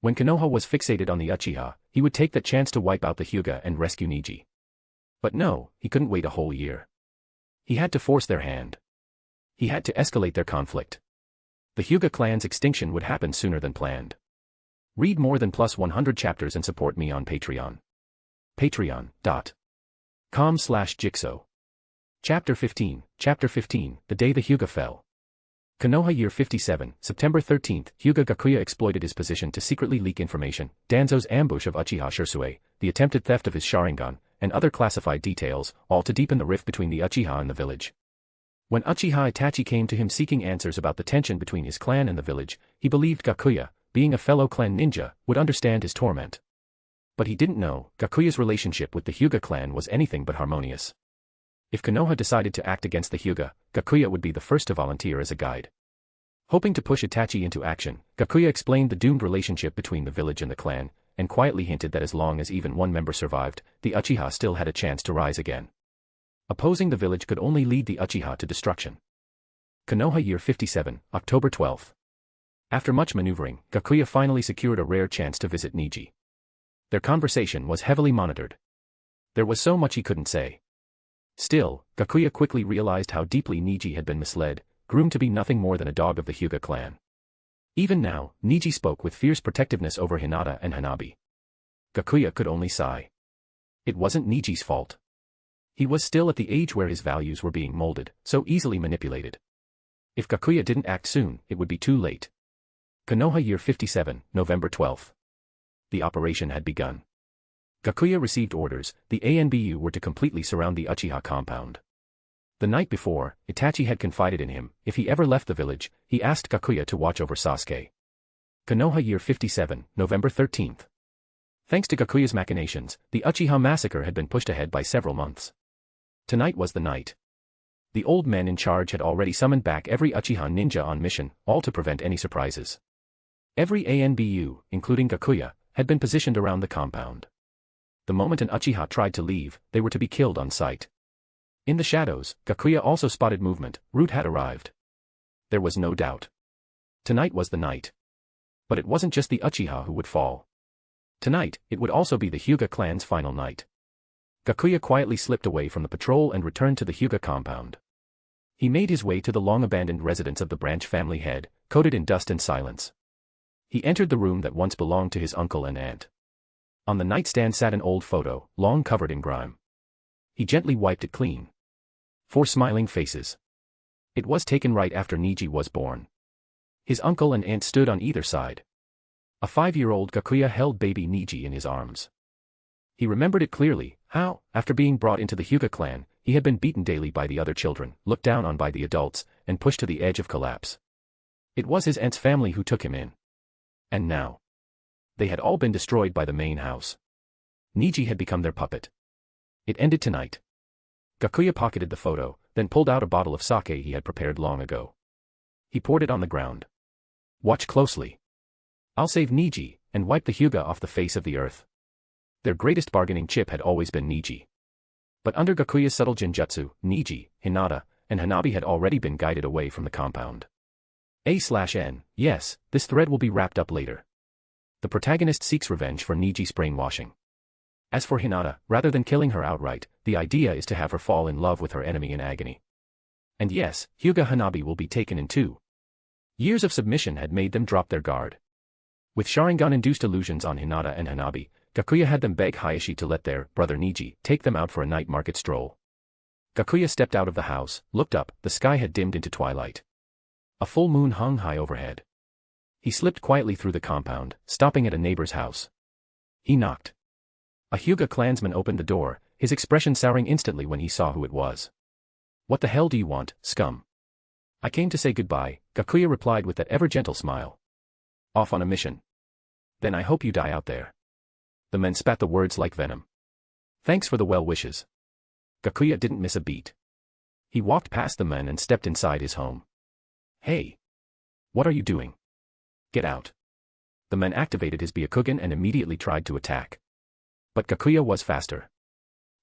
[SPEAKER 3] When Konoha was fixated on the Uchiha, he would take that chance to wipe out the Hyūga and rescue Niji. But no, he couldn't wait a whole year. He had to force their hand. He had to escalate their conflict. The Hyūga clan's extinction would happen sooner than planned. Read more than +100 chapters and support me on Patreon. Patreon.com/Jigsaw. Chapter 15, The Day the Hyūga Fell. Konoha Year 57, September 13th, Hyūga Gakuya exploited his position to secretly leak information, Danzo's ambush of Uchiha Shursue, the attempted theft of his Sharingan, and other classified details, all to deepen the rift between the Uchiha and the village. When Uchiha Itachi came to him seeking answers about the tension between his clan and the village, he believed Gakuya, being a fellow clan ninja, would understand his torment. But he didn't know, Gakuya's relationship with the Hyūga clan was anything but harmonious. If Konoha decided to act against the Hyūga, Gakuya would be the first to volunteer as a guide. Hoping to push Itachi into action, Gakuya explained the doomed relationship between the village and the clan, and quietly hinted that as long as even one member survived, the Uchiha still had a chance to rise again. Opposing the village could only lead the Uchiha to destruction. Konoha Year 57, October 12th. After much maneuvering, Gakuya finally secured a rare chance to visit Niji. Their conversation was heavily monitored. There was so much he couldn't say. Still, Gakuya quickly realized how deeply Niji had been misled, groomed to be nothing more than a dog of the Hyūga clan. Even now, Niji spoke with fierce protectiveness over Hinata and Hanabi. Gakuya could only sigh. It wasn't Niji's fault. He was still at the age where his values were being molded, so easily manipulated. If Gakuya didn't act soon, it would be too late. Konoha Year 57, November 12th. The operation had begun. Gakuya received orders, the ANBU were to completely surround the Uchiha compound. The night before, Itachi had confided in him, if he ever left the village, he asked Gakuya to watch over Sasuke. Konoha Year 57, November 13th. Thanks to Gakuya's machinations, the Uchiha massacre had been pushed ahead by several months. Tonight was the night. The old men in charge had already summoned back every Uchiha ninja on mission, all to prevent any surprises. Every ANBU, including Gakuya, had been positioned around the compound. The moment an Uchiha tried to leave, they were to be killed on sight. In the shadows, Gakuya also spotted movement, Root had arrived. There was no doubt. Tonight was the night. But it wasn't just the Uchiha who would fall. Tonight, it would also be the Hyūga clan's final night. Gakuya quietly slipped away from the patrol and returned to the Hyūga compound. He made his way to the long-abandoned residence of the branch family head, coated in dust and silence. He entered the room that once belonged to his uncle and aunt. On the nightstand sat an old photo, long covered in grime. He gently wiped it clean. 4 smiling faces. It was taken right after Niji was born. His uncle and aunt stood on either side. A 5-year-old Gakuya held baby Niji in his arms. He remembered it clearly, how, after being brought into the Hyūga clan, he had been beaten daily by the other children, looked down on by the adults, and pushed to the edge of collapse. It was his aunt's family who took him in. And now, they had all been destroyed by the main house. Niji had become their puppet. It ended tonight. Gakuya pocketed the photo, then pulled out a bottle of sake he had prepared long ago. He poured it on the ground. Watch closely. I'll save Niji, and wipe the Hyūga off the face of the earth. Their greatest bargaining chip had always been Niji. But under Gakuya's subtle genjutsu, Niji, Hinata, and Hanabi had already been guided away from the compound. A/N, yes, this thread will be wrapped up later. The protagonist seeks revenge for Niji's brainwashing. As for Hinata, rather than killing her outright, the idea is to have her fall in love with her enemy in agony. And yes, Hyūga Hanabi will be taken in too. Years of submission had made them drop their guard. With Sharingan-induced illusions on Hinata and Hanabi, Gakuya had them beg Hayashi to let their brother Niji take them out for a night market stroll. Gakuya stepped out of the house, looked up, the sky had dimmed into twilight. A full moon hung high overhead. He slipped quietly through the compound, stopping at a neighbor's house. He knocked. A Hyūga clansman opened the door, his expression souring instantly when he saw who it was. What the hell do you want, scum? I came to say goodbye, Gakuya replied with that ever-gentle smile. Off on a mission. Then I hope you die out there. The men spat the words like venom. Thanks for the well wishes. Gakuya didn't miss a beat. He walked past the men and stepped inside his home. Hey! What are you doing? Get out. The men activated his Byakugan and immediately tried to attack. But Gakuya was faster.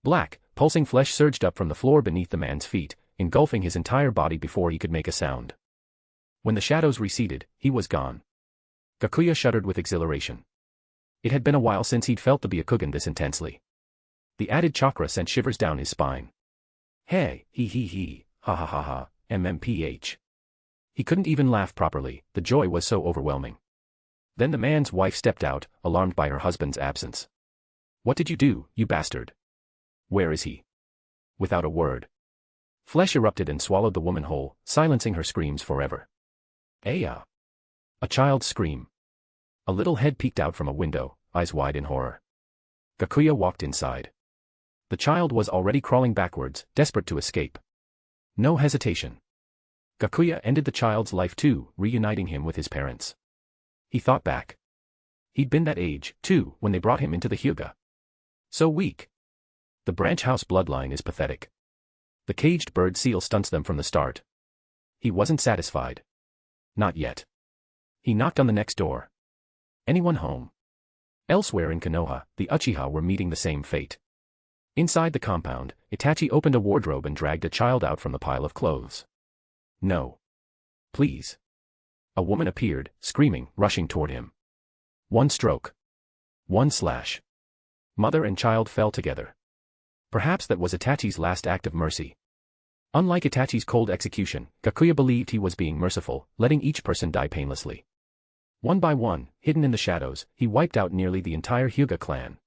[SPEAKER 3] Black, pulsing flesh surged up from the floor beneath the man's feet, engulfing his entire body before he could make a sound. When the shadows receded, he was gone. Gakuya shuddered with exhilaration. It had been a while since he'd felt the Byakugan this intensely. The added chakra sent shivers down his spine. Hey, he, ha ha ha ha, MMPH. He couldn't even laugh properly, the joy was so overwhelming. Then the man's wife stepped out, alarmed by her husband's absence. What did you do, you bastard? Where is he? Without a word. Flesh erupted and swallowed the woman whole, silencing her screams forever. Aya! A child's scream. A little head peeked out from a window, eyes wide in horror. Gakuya walked inside. The child was already crawling backwards, desperate to escape. No hesitation. Gakuya ended the child's life too, reuniting him with his parents. He thought back. He'd been that age, too, when they brought him into the Hyūga. So weak. The branch house bloodline is pathetic. The caged bird seal stunts them from the start. He wasn't satisfied. Not yet. He knocked on the next door. Anyone home? Elsewhere in Konoha, the Uchiha were meeting the same fate. Inside the compound, Itachi opened a wardrobe and dragged a child out from the pile of clothes. No. Please. A woman appeared, screaming, rushing toward him. One stroke. One slash. Mother and child fell together. Perhaps that was Itachi's last act of mercy. Unlike Itachi's cold execution, Gakuya believed he was being merciful, letting each person die painlessly. One by one, hidden in the shadows, he wiped out nearly the entire Hyūga clan.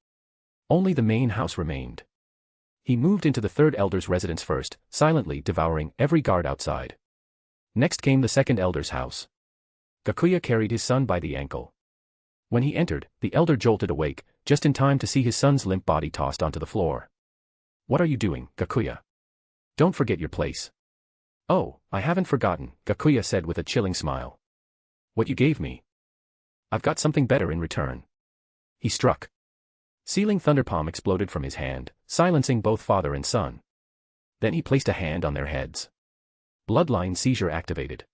[SPEAKER 3] Only the main house remained. He moved into the third elder's residence first, silently devouring every guard outside. Next came the second elder's house. Gakuya carried his son by the ankle. When he entered, the elder jolted awake, just in time to see his son's limp body tossed onto the floor. What are you doing, Gakuya? Don't forget your place. Oh, I haven't forgotten, Gakuya said with a chilling smile. What you gave me? I've got something better in return. He struck. Sealing thunderpalm exploded from his hand, silencing both father and son. Then he placed a hand on their heads. Bloodline seizure activated.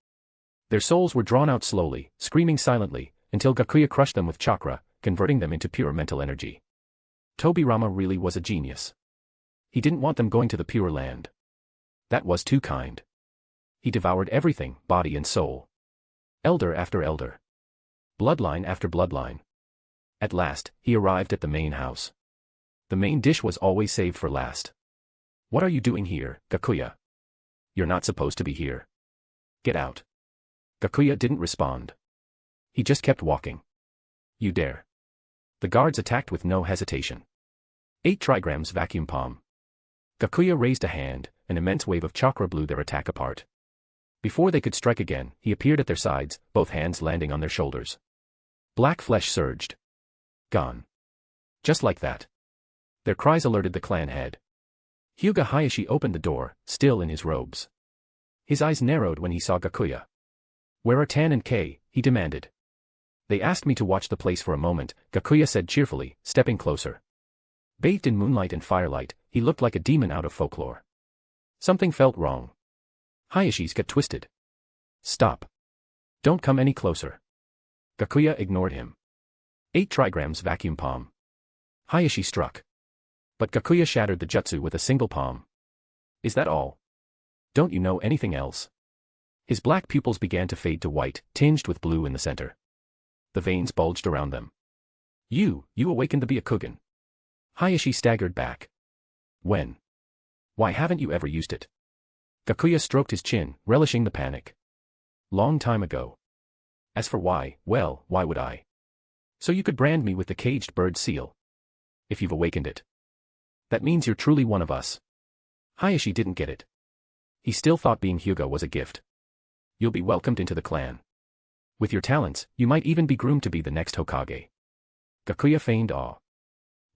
[SPEAKER 3] Their souls were drawn out slowly, screaming silently, until Gakuya crushed them with chakra, converting them into pure mental energy. Tobirama really was a genius. He didn't want them going to the Pure Land. That was too kind. He devoured everything, body and soul. Elder after elder. Bloodline after bloodline. At last, he arrived at the main house. The main dish was always saved for last. What are you doing here, Gakuya? You're not supposed to be here. Get out. Gakuya didn't respond. He just kept walking. You dare. The guards attacked with no hesitation. 8 trigrams vacuum palm. Gakuya raised a hand, an immense wave of chakra blew their attack apart. Before they could strike again, he appeared at their sides, both hands landing on their shoulders. Black flesh surged. Gone. Just like that. Their cries alerted the clan head. Hyūga Hayashi opened the door, still in his robes. His eyes narrowed when he saw Gakuya. "Where are Tan and Kei?" he demanded. "They asked me to watch the place for a moment," Gakuya said cheerfully, stepping closer. Bathed in moonlight and firelight, he looked like a demon out of folklore. Something felt wrong. Hayashi's got twisted. "Stop. Don't come any closer." Gakuya ignored him. 8 trigrams vacuum palm. Hayashi struck. But Gakuya shattered the jutsu with a single palm. "Is that all? Don't you know anything else?" His black pupils began to fade to white, tinged with blue in the center. The veins bulged around them. You awakened the Byakugan." Hayashi staggered back. "When? Why haven't you ever used it?" Gakuya stroked his chin, relishing the panic. "Long time ago. As for why, well, why would I? So you could brand me with the caged bird seal. If you've awakened it, that means you're truly one of us." Hayashi didn't get it. He still thought being Hyūga was a gift. "You'll be welcomed into the clan. With your talents, you might even be groomed to be the next Hokage." Gakuya feigned awe.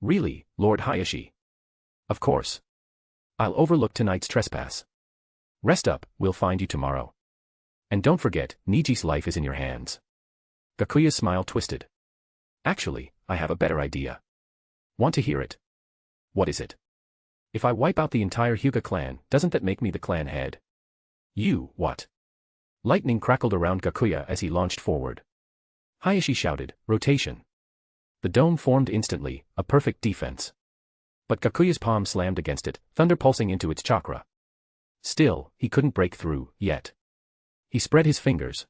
[SPEAKER 3] "Really, Lord Hayashi?" "Of course. I'll overlook tonight's trespass. Rest up, we'll find you tomorrow. And don't forget, Niji's life is in your hands." Gakuya's smile twisted. "Actually, I have a better idea. Want to hear it?" "What is it?" "If I wipe out the entire Hyūga clan, doesn't that make me the clan head?" What?" Lightning crackled around Gakuya as he launched forward. Hayashi shouted, "Rotation." The dome formed instantly, a perfect defense. But Gakuya's palm slammed against it, thunder pulsing into its chakra. Still, he couldn't break through, yet. He spread his fingers.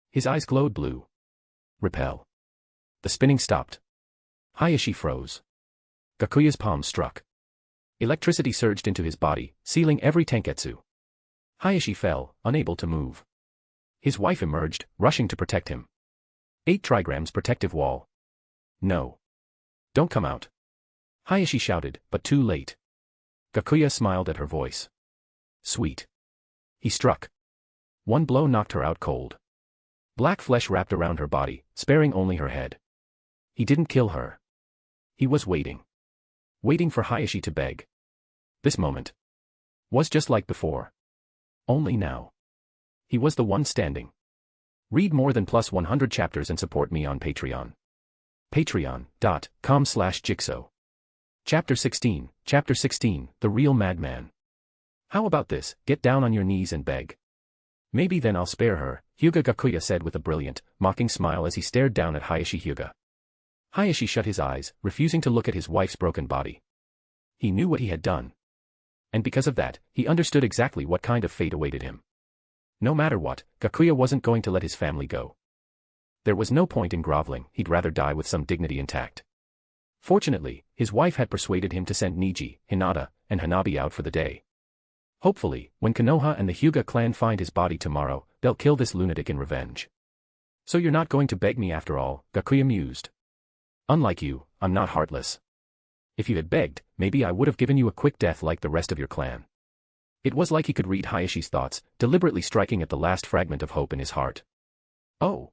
[SPEAKER 3] His eyes glowed blue. Repel. The spinning stopped. Hayashi froze. Gakuya's palm struck. Electricity surged into his body, sealing every tenketsu. Hayashi fell, unable to move. His wife emerged, rushing to protect him. 8 trigrams protective wall. "No. Don't come out." Hayashi shouted, but too late. Gakuya smiled at her voice. "Sweet." He struck. One blow knocked her out cold. Black flesh wrapped around her body, sparing only her head. He didn't kill her. He was waiting. Waiting for Hayashi to beg. This moment was just like before. Only now. He was the one standing. Read more than +100 chapters and support me on Patreon. Patreon.com/Jigsaw. Chapter 16, The Real Madman. "How about this, get down on your knees and beg. Maybe then I'll spare her," Hyūga Gakuya said with a brilliant, mocking smile as he stared down at Hayashi Hyūga. Hayashi shut his eyes, refusing to look at his wife's broken body. He knew what he had done. And because of that, he understood exactly what kind of fate awaited him. No matter what, Gakuya wasn't going to let his family go. There was no point in groveling, he'd rather die with some dignity intact. Fortunately, his wife had persuaded him to send Niji, Hinata, and Hanabi out for the day. Hopefully, when Konoha and the Hyūga clan find his body tomorrow, they'll kill this lunatic in revenge. "So you're not going to beg me after all," Gakuya mused. "Unlike you, I'm not heartless. If you had begged, maybe I would have given you a quick death like the rest of your clan." It was like he could read Hayashi's thoughts, deliberately striking at the last fragment of hope in his heart. "Oh.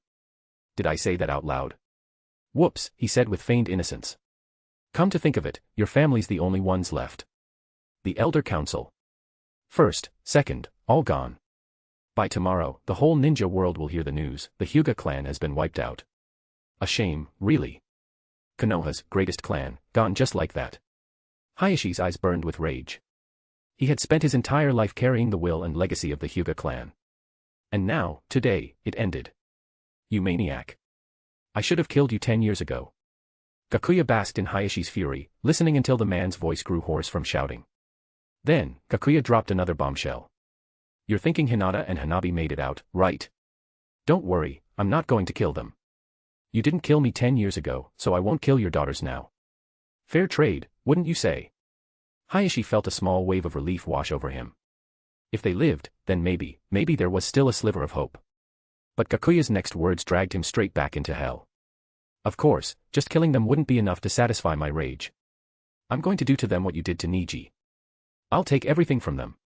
[SPEAKER 3] Did I say that out loud?" "Whoops," he said with feigned innocence. "Come to think of it, your family's the only ones left. The Elder Council. First, second, all gone. By tomorrow, the whole ninja world will hear the news, the Hyūga clan has been wiped out. A shame, really. Konoha's greatest clan, gone just like that." Hayashi's eyes burned with rage. He had spent his entire life carrying the will and legacy of the Hyūga clan. And now, today, it ended. "You maniac. I should have killed you 10 years ago." Gakuya basked in Hayashi's fury, listening until the man's voice grew hoarse from shouting. Then, Gakuya dropped another bombshell. "You're thinking Hinata and Hanabi made it out, right? Don't worry, I'm not going to kill them. You didn't kill me 10 years ago, so I won't kill your daughters now. Fair trade, wouldn't you say?" Hayashi felt a small wave of relief wash over him. If they lived, then maybe there was still a sliver of hope. But Gakuya's next words dragged him straight back into hell. Of course, just killing them wouldn't be enough to satisfy my rage. I'm going to do to them what you did to Niji. I'll take everything from them.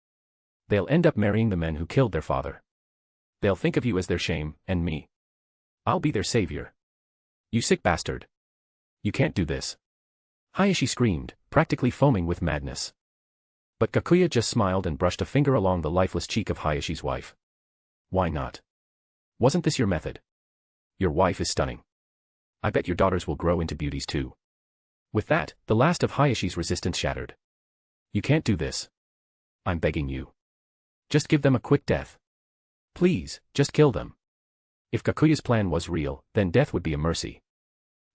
[SPEAKER 3] They'll end up marrying the men who killed their father. They'll think of you as their shame, and me. I'll be their savior. You sick bastard. You can't do this. Hayashi screamed, practically foaming with madness. But Gakuya just smiled and brushed a finger along the lifeless cheek of Hayashi's wife. Why not? Wasn't this your method? Your wife is stunning. I bet your daughters will grow into beauties too. With that, the last of Hayashi's resistance shattered. You can't do this. I'm begging you. Just give them a quick death. Please, just kill them. If Gakuya's plan was real, then death would be a mercy.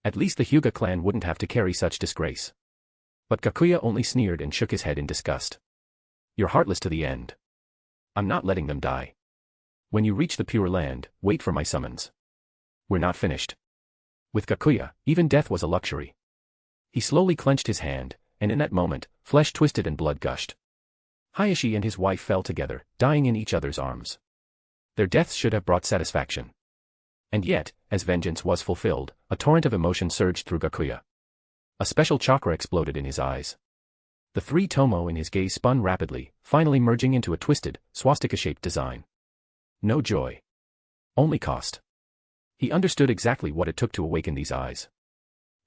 [SPEAKER 3] At least the Hyūga clan wouldn't have to carry such disgrace. But Gakuya only sneered and shook his head in disgust. You're heartless to the end. I'm not letting them die. When you reach the Pure Land, wait for my summons. We're not finished. With Gakuya, even death was a luxury. He slowly clenched his hand, and in that moment, flesh twisted and blood gushed. Hayashi and his wife fell together, dying in each other's arms. Their deaths should have brought satisfaction. And yet, as vengeance was fulfilled, a torrent of emotion surged through Gakuya. A special chakra exploded in his eyes. The three tomo in his gaze spun rapidly, finally merging into a twisted, swastika-shaped design. No joy. Only cost. He understood exactly what it took to awaken these eyes.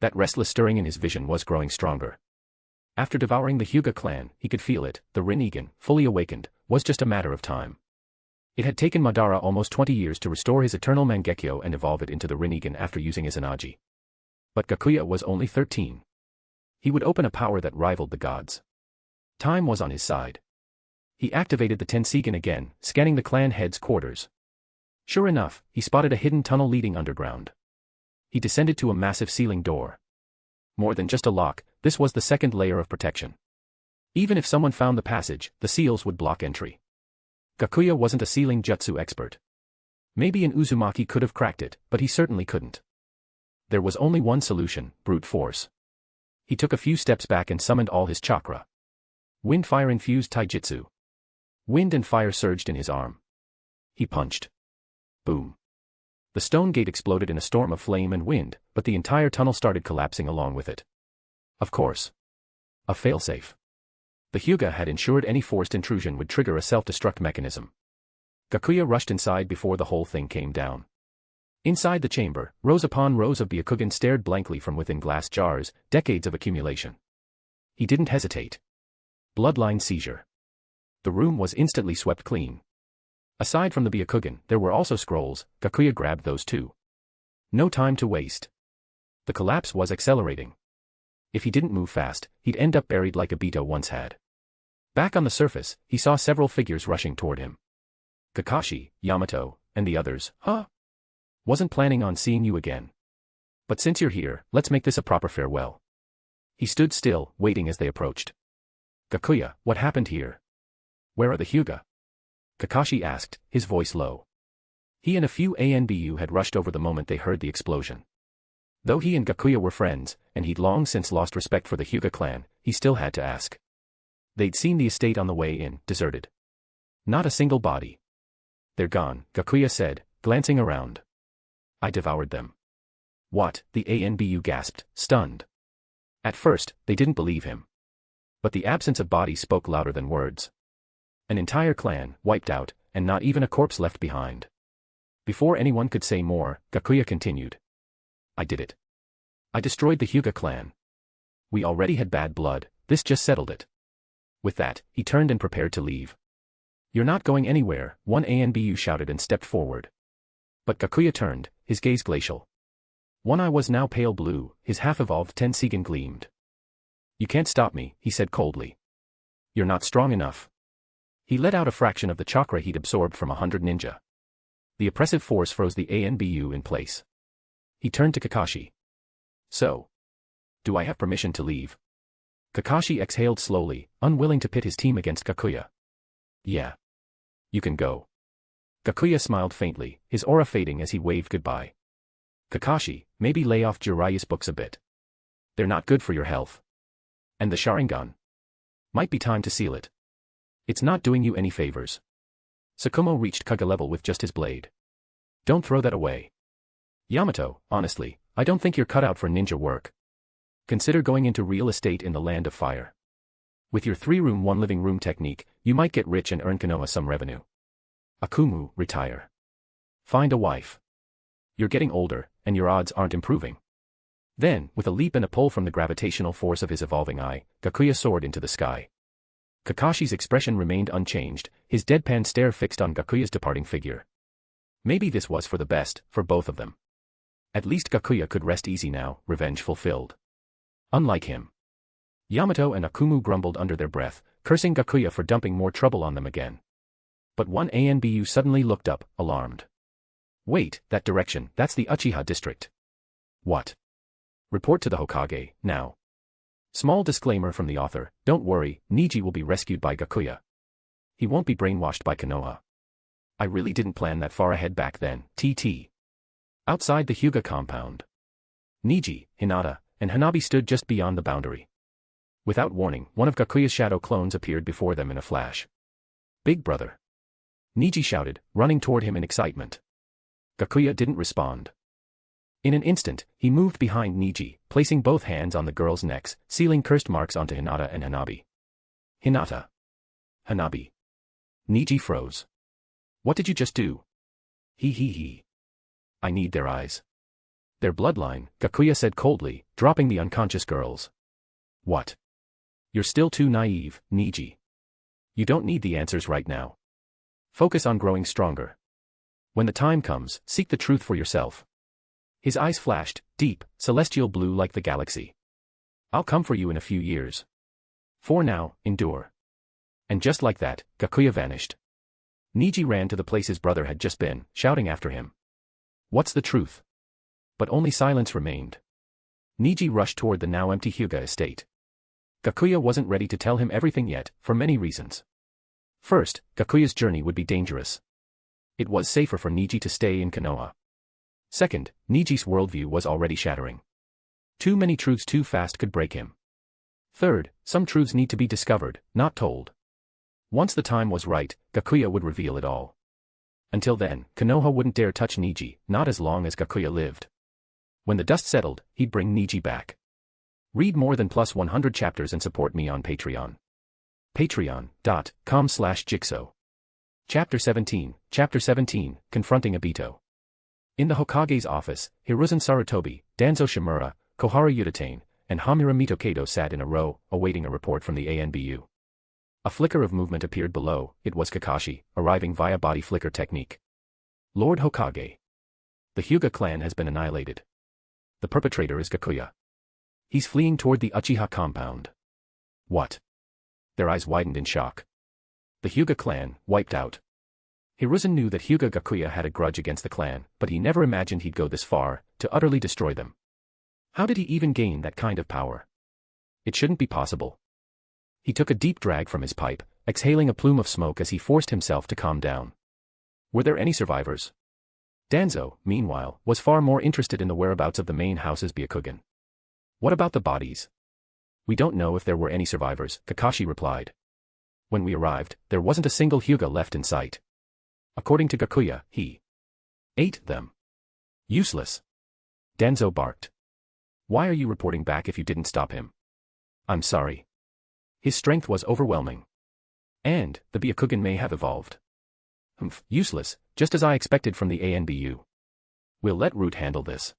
[SPEAKER 3] That restless stirring in his vision was growing stronger. After devouring the Hyūga clan, he could feel it, the Rinnegan, fully awakened, was just a matter of time. It had taken Madara almost 20 years to restore his eternal Mangekyo and evolve it into the Rinnegan after using his Anaji. But Gakuya was only 13. He would open a power that rivaled the gods. Time was on his side. He activated the Tenseigan again, scanning the clan head's quarters. Sure enough, he spotted a hidden tunnel leading underground. He descended to a massive ceiling door. More than just a lock, this was the second layer of protection. Even if someone found the passage, the seals would block entry. Gakuya wasn't a sealing jutsu expert. Maybe an Uzumaki could have cracked it, but he certainly couldn't. There was only one solution, brute force. He took a few steps back and summoned all his chakra. Wind-fire infused taijutsu. Wind and fire surged in his arm. He punched. Boom. The stone gate exploded in a storm of flame and wind, but the entire tunnel started collapsing along with it. Of course. A failsafe. The Hyūga had ensured any forced intrusion would trigger a self-destruct mechanism. Gakuya rushed inside before the whole thing came down. Inside the chamber, rows upon rows of Byakugan stared blankly from within glass jars, decades of accumulation. He didn't hesitate. Bloodline seizure. The room was instantly swept clean. Aside from the Byakugan, there were also scrolls. Gakuya grabbed those too. No time to waste. The collapse was accelerating. If he didn't move fast, he'd end up buried like Obito once had. Back on the surface, he saw several figures rushing toward him. Kakashi, Yamato, and the others. Huh? Wasn't planning on seeing you again. But since you're here, let's make this a proper farewell. He stood still, waiting as they approached. Gakuya, what happened here? Where are the Hyūga? Kakashi asked, his voice low. He and a few ANBU had rushed over the moment they heard the explosion. Though he and Gakuya were friends, and he'd long since lost respect for the Hyūga clan, he still had to ask. They'd seen the estate on the way in, deserted. Not a single body. They're gone, Gakuya said, glancing around. I devoured them. What? The ANBU gasped, stunned. At first, they didn't believe him. But the absence of bodies spoke louder than words. An entire clan, wiped out, and not even a corpse left behind. Before anyone could say more, Gakuya continued. I did it. I destroyed the Hyūga clan. We already had bad blood, this just settled it. With that, he turned and prepared to leave. You're not going anywhere, one ANBU shouted and stepped forward. But Gakuya turned, his gaze glacial. One eye was now pale blue, his half-evolved Tenseigan gleamed. You can't stop me, he said coldly. You're not strong enough. He let out a fraction of the chakra he'd absorbed from 100 ninja. The oppressive force froze the ANBU in place. He turned to Kakashi. So. Do I have permission to leave? Kakashi exhaled slowly, unwilling to pit his team against Gakuya. Yeah. You can go. Gakuya smiled faintly, his aura fading as he waved goodbye. Kakashi, maybe lay off Jiraiya's books a bit. They're not good for your health. And the Sharingan? Might be time to seal it. It's not doing you any favors. Tsukumo reached Kuga level with just his blade. Don't throw that away. Yamato, honestly, I don't think you're cut out for ninja work. Consider going into real estate in the land of fire. With your 3-room 1-living-room technique, you might get rich and earn Konoha some revenue. Akumu, retire. Find a wife. You're getting older, and your odds aren't improving. Then, with a leap and a pull from the gravitational force of his evolving eye, Gakuya soared into the sky. Kakashi's expression remained unchanged, his deadpan stare fixed on Gakuya's departing figure. Maybe this was for the best, for both of them. At least Gakuya could rest easy now, revenge fulfilled. Unlike him. Yamato and Akumu grumbled under their breath, cursing Gakuya for dumping more trouble on them again. But one ANBU suddenly looked up, alarmed. Wait, that direction, that's the Uchiha district. What? Report to the Hokage, now. Small disclaimer from the author, don't worry, Niji will be rescued by Gakuya. He won't be brainwashed by Konoha. I really didn't plan that far ahead back then, TT. Outside the Hyūga compound. Niji, Hinata, and Hanabi stood just beyond the boundary. Without warning, one of Gakuya's shadow clones appeared before them in a flash. Big brother. Niji shouted, running toward him in excitement. Gakuya didn't respond. In an instant, he moved behind Niji, placing both hands on the girls' necks, sealing cursed marks onto Hinata and Hanabi. Hinata. Hanabi. Niji froze. What did you just do? He. I need their eyes. Their bloodline, Gakuya said coldly, dropping the unconscious girls. What? You're still too naive, Niji. You don't need the answers right now. Focus on growing stronger. When the time comes, seek the truth for yourself. His eyes flashed, deep, celestial blue like the galaxy. I'll come for you in a few years. For now, endure. And just like that, Gakuya vanished. Niji ran to the place his brother had just been, shouting after him. What's the truth? But only silence remained. Niji rushed toward the now empty Hyūga estate. Gakuya wasn't ready to tell him everything yet, for many reasons. First, Gakuya's journey would be dangerous. It was safer for Niji to stay in Konoha. Second, Niji's worldview was already shattering. Too many truths too fast could break him. Third, some truths need to be discovered, not told. Once the time was right, Gakuya would reveal it all. Until then, Konoha wouldn't dare touch Niji, not as long as Gakuya lived. When the dust settled, he'd bring Niji back. Read more than +100 chapters and support me on Patreon. Patreon.com/Jigsaw. Chapter 17, Confronting Obito. In the Hokage's office, Hiruzen Sarutobi, Danzo Shimura, Koharu Utatane, and Hamura Mitokado sat in a row, awaiting a report from the ANBU. A flicker of movement appeared below, it was Kakashi, arriving via body flicker technique. Lord Hokage. The Hyūga clan has been annihilated. The perpetrator is Gakuya. He's fleeing toward the Uchiha compound. What? Their eyes widened in shock. The Hyūga clan, wiped out. Hiruzen knew that Hyūga Gakuya had a grudge against the clan, but he never imagined he'd go this far, to utterly destroy them. How did he even gain that kind of power? It shouldn't be possible. He took a deep drag from his pipe, exhaling a plume of smoke as he forced himself to calm down. Were there any survivors? Danzo, meanwhile, was far more interested in the whereabouts of the main house's Byakugan. What about the bodies? We don't know if there were any survivors, Kakashi replied. When we arrived, there wasn't a single Hyūga left in sight. According to Gakuya, he ate them. Useless. Danzo barked. Why are you reporting back if you didn't stop him? I'm sorry. His strength was overwhelming. And, the Byakugan may have evolved. Useless, just as I expected from the ANBU. We'll let Root handle this.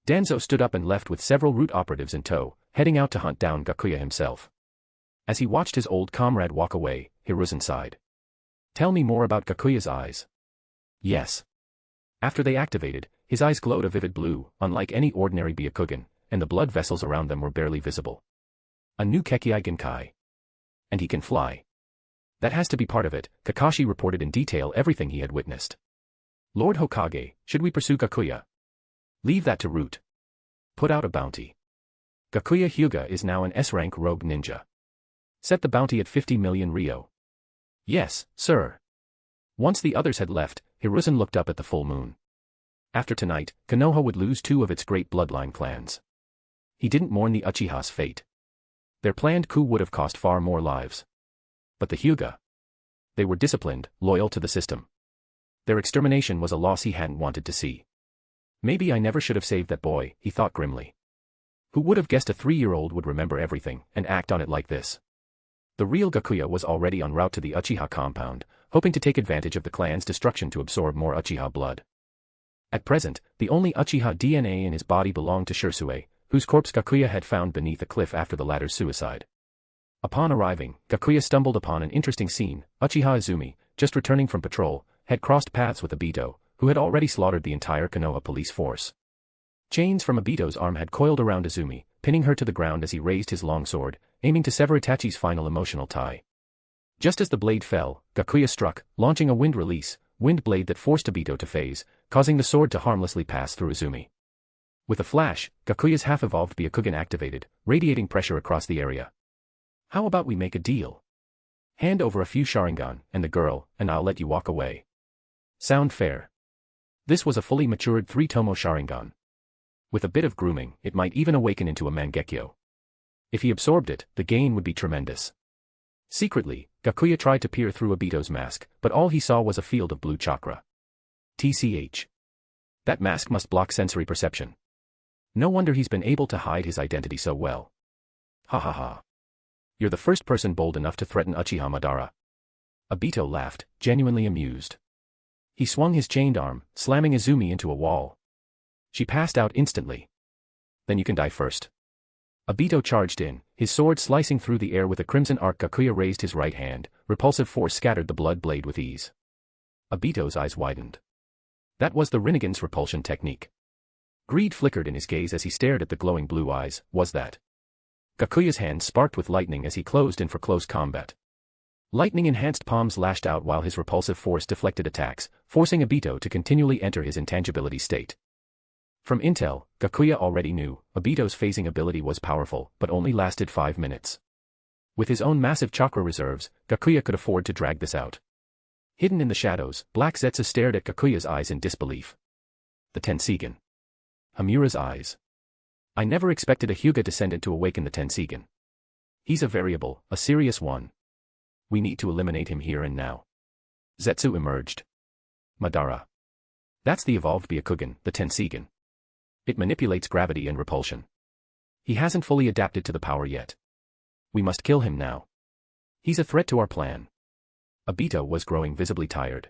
[SPEAKER 3] Danzo stood up and left with several Root operatives in tow, heading out to hunt down Gakuya himself. As he watched his old comrade walk away, Hiruzen sighed. Tell me more about Gakuya's eyes. Yes. After they activated, his eyes glowed a vivid blue, unlike any ordinary Byakugan, and the blood vessels around them were barely visible. A new Kekkei Genkai. And he can fly. That has to be part of it, Kakashi reported in detail everything he had witnessed. Lord Hokage, should we pursue Gakuya? Leave that to Root. Put out a bounty. Gakuya Hyūga is now an S-rank rogue ninja. Set the bounty at 50 million ryo. Yes, sir. Once the others had left, Hiruzen looked up at the full moon. After tonight, Konoha would lose 2 of its great bloodline clans. He didn't mourn the Uchiha's fate. Their planned coup would have cost far more lives. But the Hyūga. They were disciplined, loyal to the system. Their extermination was a loss he hadn't wanted to see. Maybe I never should have saved that boy, he thought grimly. Who would have guessed a 3-year-old would remember everything and act on it like this? The real Gakuya was already en route to the Uchiha compound, hoping to take advantage of the clan's destruction to absorb more Uchiha blood. At present, the only Uchiha DNA in his body belonged to Shursue, whose corpse Gakuya had found beneath a cliff after the latter's suicide. Upon arriving, Gakuya stumbled upon an interesting scene. Uchiha Izumi, just returning from patrol, had crossed paths with Obito, who had already slaughtered the entire Konoha police force. Chains from Obito's arm had coiled around Izumi, pinning her to the ground as he raised his long sword, aiming to sever Itachi's final emotional tie. Just as the blade fell, Gakuya struck, launching a wind blade that forced Obito to phase, causing the sword to harmlessly pass through Izumi. With a flash, Gakuya's half-evolved Byakugan activated, radiating pressure across the area. How about we make a deal? Hand over a few Sharingan, and the girl, and I'll let you walk away. Sound fair? This was a fully matured 3-tomo Sharingan. With a bit of grooming, it might even awaken into a Mangekyo. If he absorbed it, the gain would be tremendous. Secretly, Gakuya tried to peer through Obito's mask, but all he saw was a field of blue chakra. TCH. That mask must block sensory perception. No wonder he's been able to hide his identity so well. Ha ha ha. You're the first person bold enough to threaten Uchiha Madara. Obito laughed, genuinely amused. He swung his chained arm, slamming Izumi into a wall. She passed out instantly. Then you can die first. Obito charged in, his sword slicing through the air with a crimson arc. Gakuya raised his right hand, repulsive force scattered the blood blade with ease. Obito's eyes widened. That was the Rinnegan's repulsion technique. Greed flickered in his gaze as he stared at the glowing blue eyes. Was that? Gakuya's hand sparked with lightning as he closed in for close combat. Lightning-enhanced palms lashed out while his repulsive force deflected attacks, forcing Obito to continually enter his intangibility state. From intel, Gakuya already knew, Obito's phasing ability was powerful, but only lasted 5 minutes. With his own massive chakra reserves, Gakuya could afford to drag this out. Hidden in the shadows, Black Zetsu stared at Gakuya's eyes in disbelief. The Tenseigan. Hamura's eyes. I never expected a Hyūga descendant to awaken the Tenseigan. He's a variable, a serious one. We need to eliminate him here and now. Zetsu emerged. Madara. That's the evolved Byakugan, the Tenseigan. It manipulates gravity and repulsion. He hasn't fully adapted to the power yet. We must kill him now. He's a threat to our plan. Obito was growing visibly tired.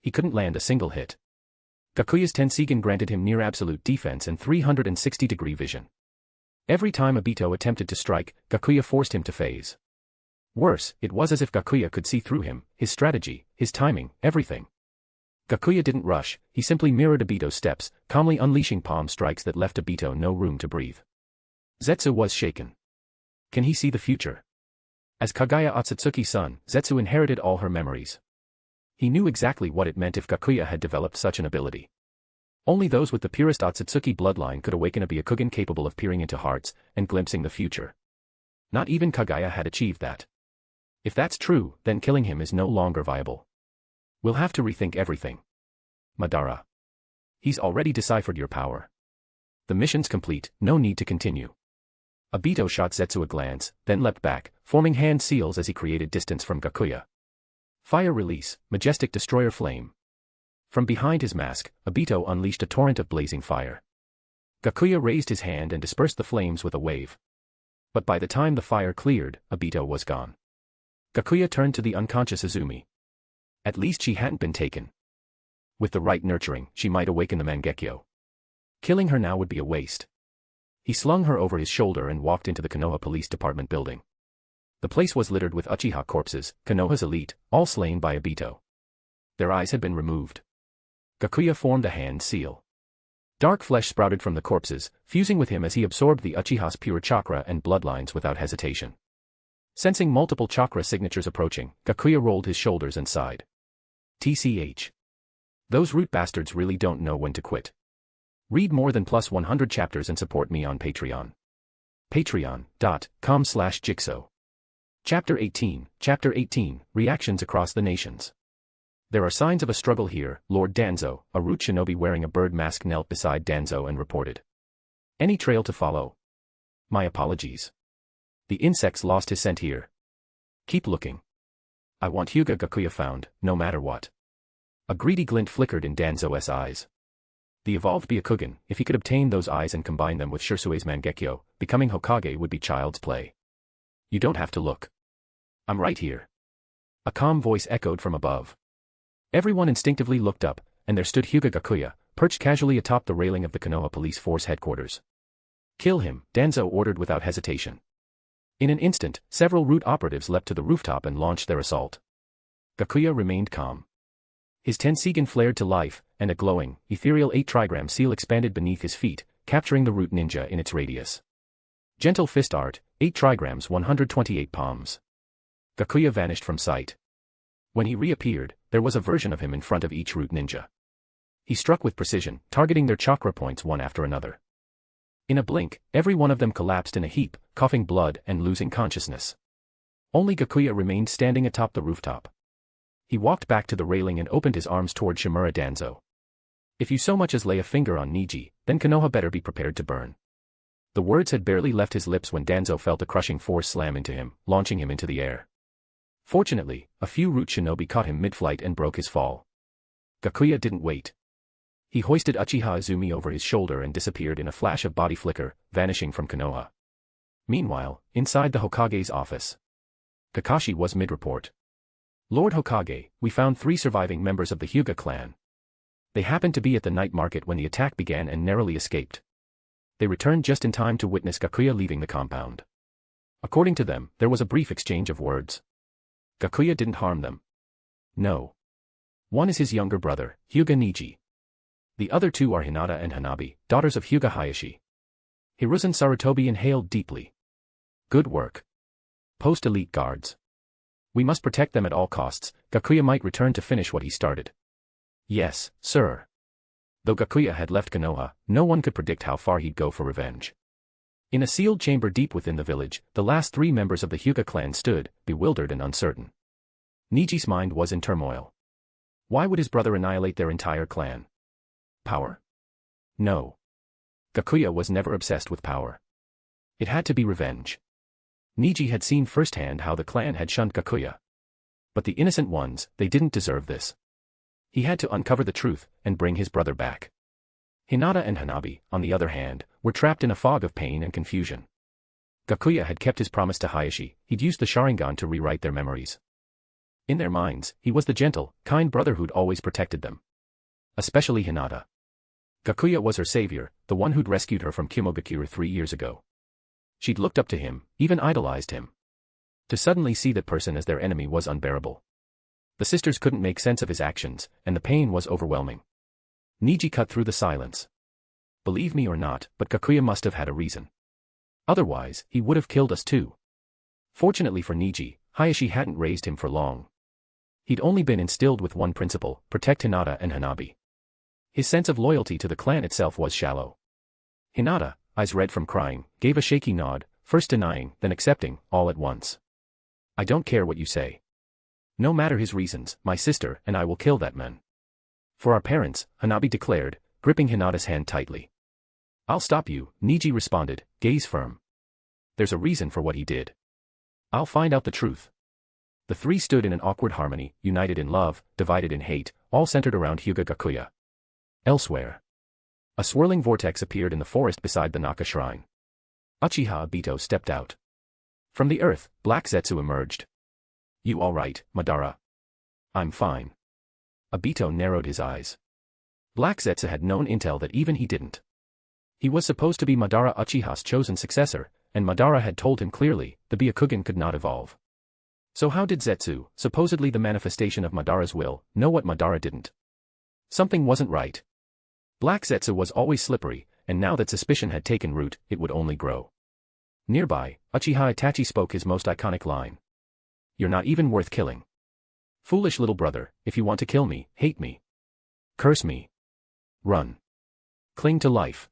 [SPEAKER 3] He couldn't land a single hit. Gakuya's Tenseigan granted him near absolute defense and 360-degree vision. Every time Obito attempted to strike, Gakuya forced him to phase. Worse, it was as if Gakuya could see through him, his strategy, his timing, everything. Gakuya didn't rush, he simply mirrored Obito's steps, calmly unleashing palm strikes that left Obito no room to breathe. Zetsu was shaken. Can he see the future? As Kagaya Otsutsuki's son, Zetsu inherited all her memories. He knew exactly what it meant if Gakuya had developed such an ability. Only those with the purest Otsutsuki bloodline could awaken a Byakugan capable of peering into hearts and glimpsing the future. Not even Kagaya had achieved that. If that's true, then killing him is no longer viable. We'll have to rethink everything. Madara. He's already deciphered your power. The mission's complete, no need to continue. Obito shot Zetsu a glance, then leapt back, forming hand seals as he created distance from Gakuya. Fire release, majestic destroyer flame. From behind his mask, Obito unleashed a torrent of blazing fire. Gakuya raised his hand and dispersed the flames with a wave. But by the time the fire cleared, Obito was gone. Gakuya turned to the unconscious Izumi. At least she hadn't been taken. With the right nurturing, she might awaken the Mangekyo. Killing her now would be a waste. He slung her over his shoulder and walked into the Konoha Police Department building. The place was littered with Uchiha corpses, Konoha's elite, all slain by Obito. Their eyes had been removed. Gakuya formed a hand seal. Dark flesh sprouted from the corpses, fusing with him as he absorbed the Uchiha's pure chakra and bloodlines without hesitation. Sensing multiple chakra signatures approaching, Gakuya rolled his shoulders and sighed. TCH. Those root bastards really don't know when to quit. Read more than +100 chapters and support me on Patreon. Patreon.com/Jigsaw. Chapter 18, Reactions Across the Nations. There are signs of a struggle here. Lord Danzo, a root shinobi wearing a bird mask, knelt beside Danzo and reported. Any trail to follow? My apologies. The insects lost his scent here. Keep looking. I want Hyūga Gakuya found, no matter what. A greedy glint flickered in Danzo's eyes. The evolved Byakugan, if he could obtain those eyes and combine them with Shursue's Mangekyo, becoming Hokage would be child's play. You don't have to look. I'm right here. A calm voice echoed from above. Everyone instinctively looked up, and there stood Hyūga Gakuya, perched casually atop the railing of the Konoha police force headquarters. Kill him, Danzo ordered without hesitation. In an instant, several root operatives leapt to the rooftop and launched their assault. Gakuya remained calm. His Tenseigan flared to life, and a glowing, ethereal 8-trigram seal expanded beneath his feet, capturing the root ninja in its radius. Gentle fist art, 8 trigrams 128 palms. Gakuya vanished from sight. When he reappeared, there was a version of him in front of each root ninja. He struck with precision, targeting their chakra points one after another. In a blink, every one of them collapsed in a heap, coughing blood and losing consciousness. Only Gakuya remained standing atop the rooftop. He walked back to the railing and opened his arms toward Shimura Danzo. If you so much as lay a finger on Niji, then Konoha better be prepared to burn. The words had barely left his lips when Danzo felt a crushing force slam into him, launching him into the air. Fortunately, a few root shinobi caught him mid-flight and broke his fall. Gakuya didn't wait. He hoisted Uchiha Izumi over his shoulder and disappeared in a flash of body flicker, vanishing from Konoha. Meanwhile, inside the Hokage's office, Kakashi was mid-report. Lord Hokage, we found 3 surviving members of the Hyūga Clan. They happened to be at the night market when the attack began and narrowly escaped. They returned just in time to witness Gakuya leaving the compound. According to them, there was a brief exchange of words. Gakuya didn't harm them. No. One is his younger brother, Hyūga Niji. The other 2 are Hinata and Hanabi, daughters of Hyūga Hayashi. Hiruzen Sarutobi inhaled deeply. Good work. Post elite guards. We must protect them at all costs. Gakuya might return to finish what he started. Yes, sir. Though Gakuya had left Konoha, no one could predict how far he'd go for revenge. In a sealed chamber deep within the village, the last 3 members of the Hyūga clan stood, bewildered and uncertain. Niji's mind was in turmoil. Why would his brother annihilate their entire clan? Power? No. Gakuya was never obsessed with power. It had to be revenge. Niji had seen firsthand how the clan had shunned Gakuya. But the innocent ones, they didn't deserve this. He had to uncover the truth, and bring his brother back. Hinata and Hanabi, on the other hand, were trapped in a fog of pain and confusion. Gakuya had kept his promise to Hayashi, he'd used the Sharingan to rewrite their memories. In their minds, he was the gentle, kind brother who'd always protected them. Especially Hinata. Gakuya was her savior, the one who'd rescued her from Kimogakure 3 years ago. She'd looked up to him, even idolized him. To suddenly see that person as their enemy was unbearable. The sisters couldn't make sense of his actions, and the pain was overwhelming. Niji cut through the silence. Believe me or not, but Gakuya must have had a reason. Otherwise, he would have killed us too. Fortunately for Niji, Hayashi hadn't raised him for long. He'd only been instilled with one principle, protect Hinata and Hanabi. His sense of loyalty to the clan itself was shallow. Hinata, eyes red from crying, gave a shaky nod, first denying, then accepting, all at once. I don't care what you say. No matter his reasons, my sister and I will kill that man. For our parents, Hanabi declared, gripping Hinata's hand tightly. I'll stop you, Niji responded, gaze firm. There's a reason for what he did. I'll find out the truth. The 3 stood in an awkward harmony, united in love, divided in hate, all centered around Hyūga Gakuya. Elsewhere, a swirling vortex appeared in the forest beside the Naka shrine. Uchiha Obito stepped out. From the earth, Black Zetsu emerged. You all right, Madara? I'm fine. Obito narrowed his eyes. Black Zetsu had known intel that even he didn't. He was supposed to be Madara Uchiha's chosen successor, and Madara had told him clearly, the Byakugan could not evolve. So how did Zetsu, supposedly the manifestation of Madara's will, know what Madara didn't? Something wasn't right. Black Zetsu was always slippery, and now that suspicion had taken root, it would only grow. Nearby, Uchiha Itachi spoke his most iconic line. You're not even worth killing. Foolish little brother, if you want to kill me, hate me. Curse me. Run. Cling to life.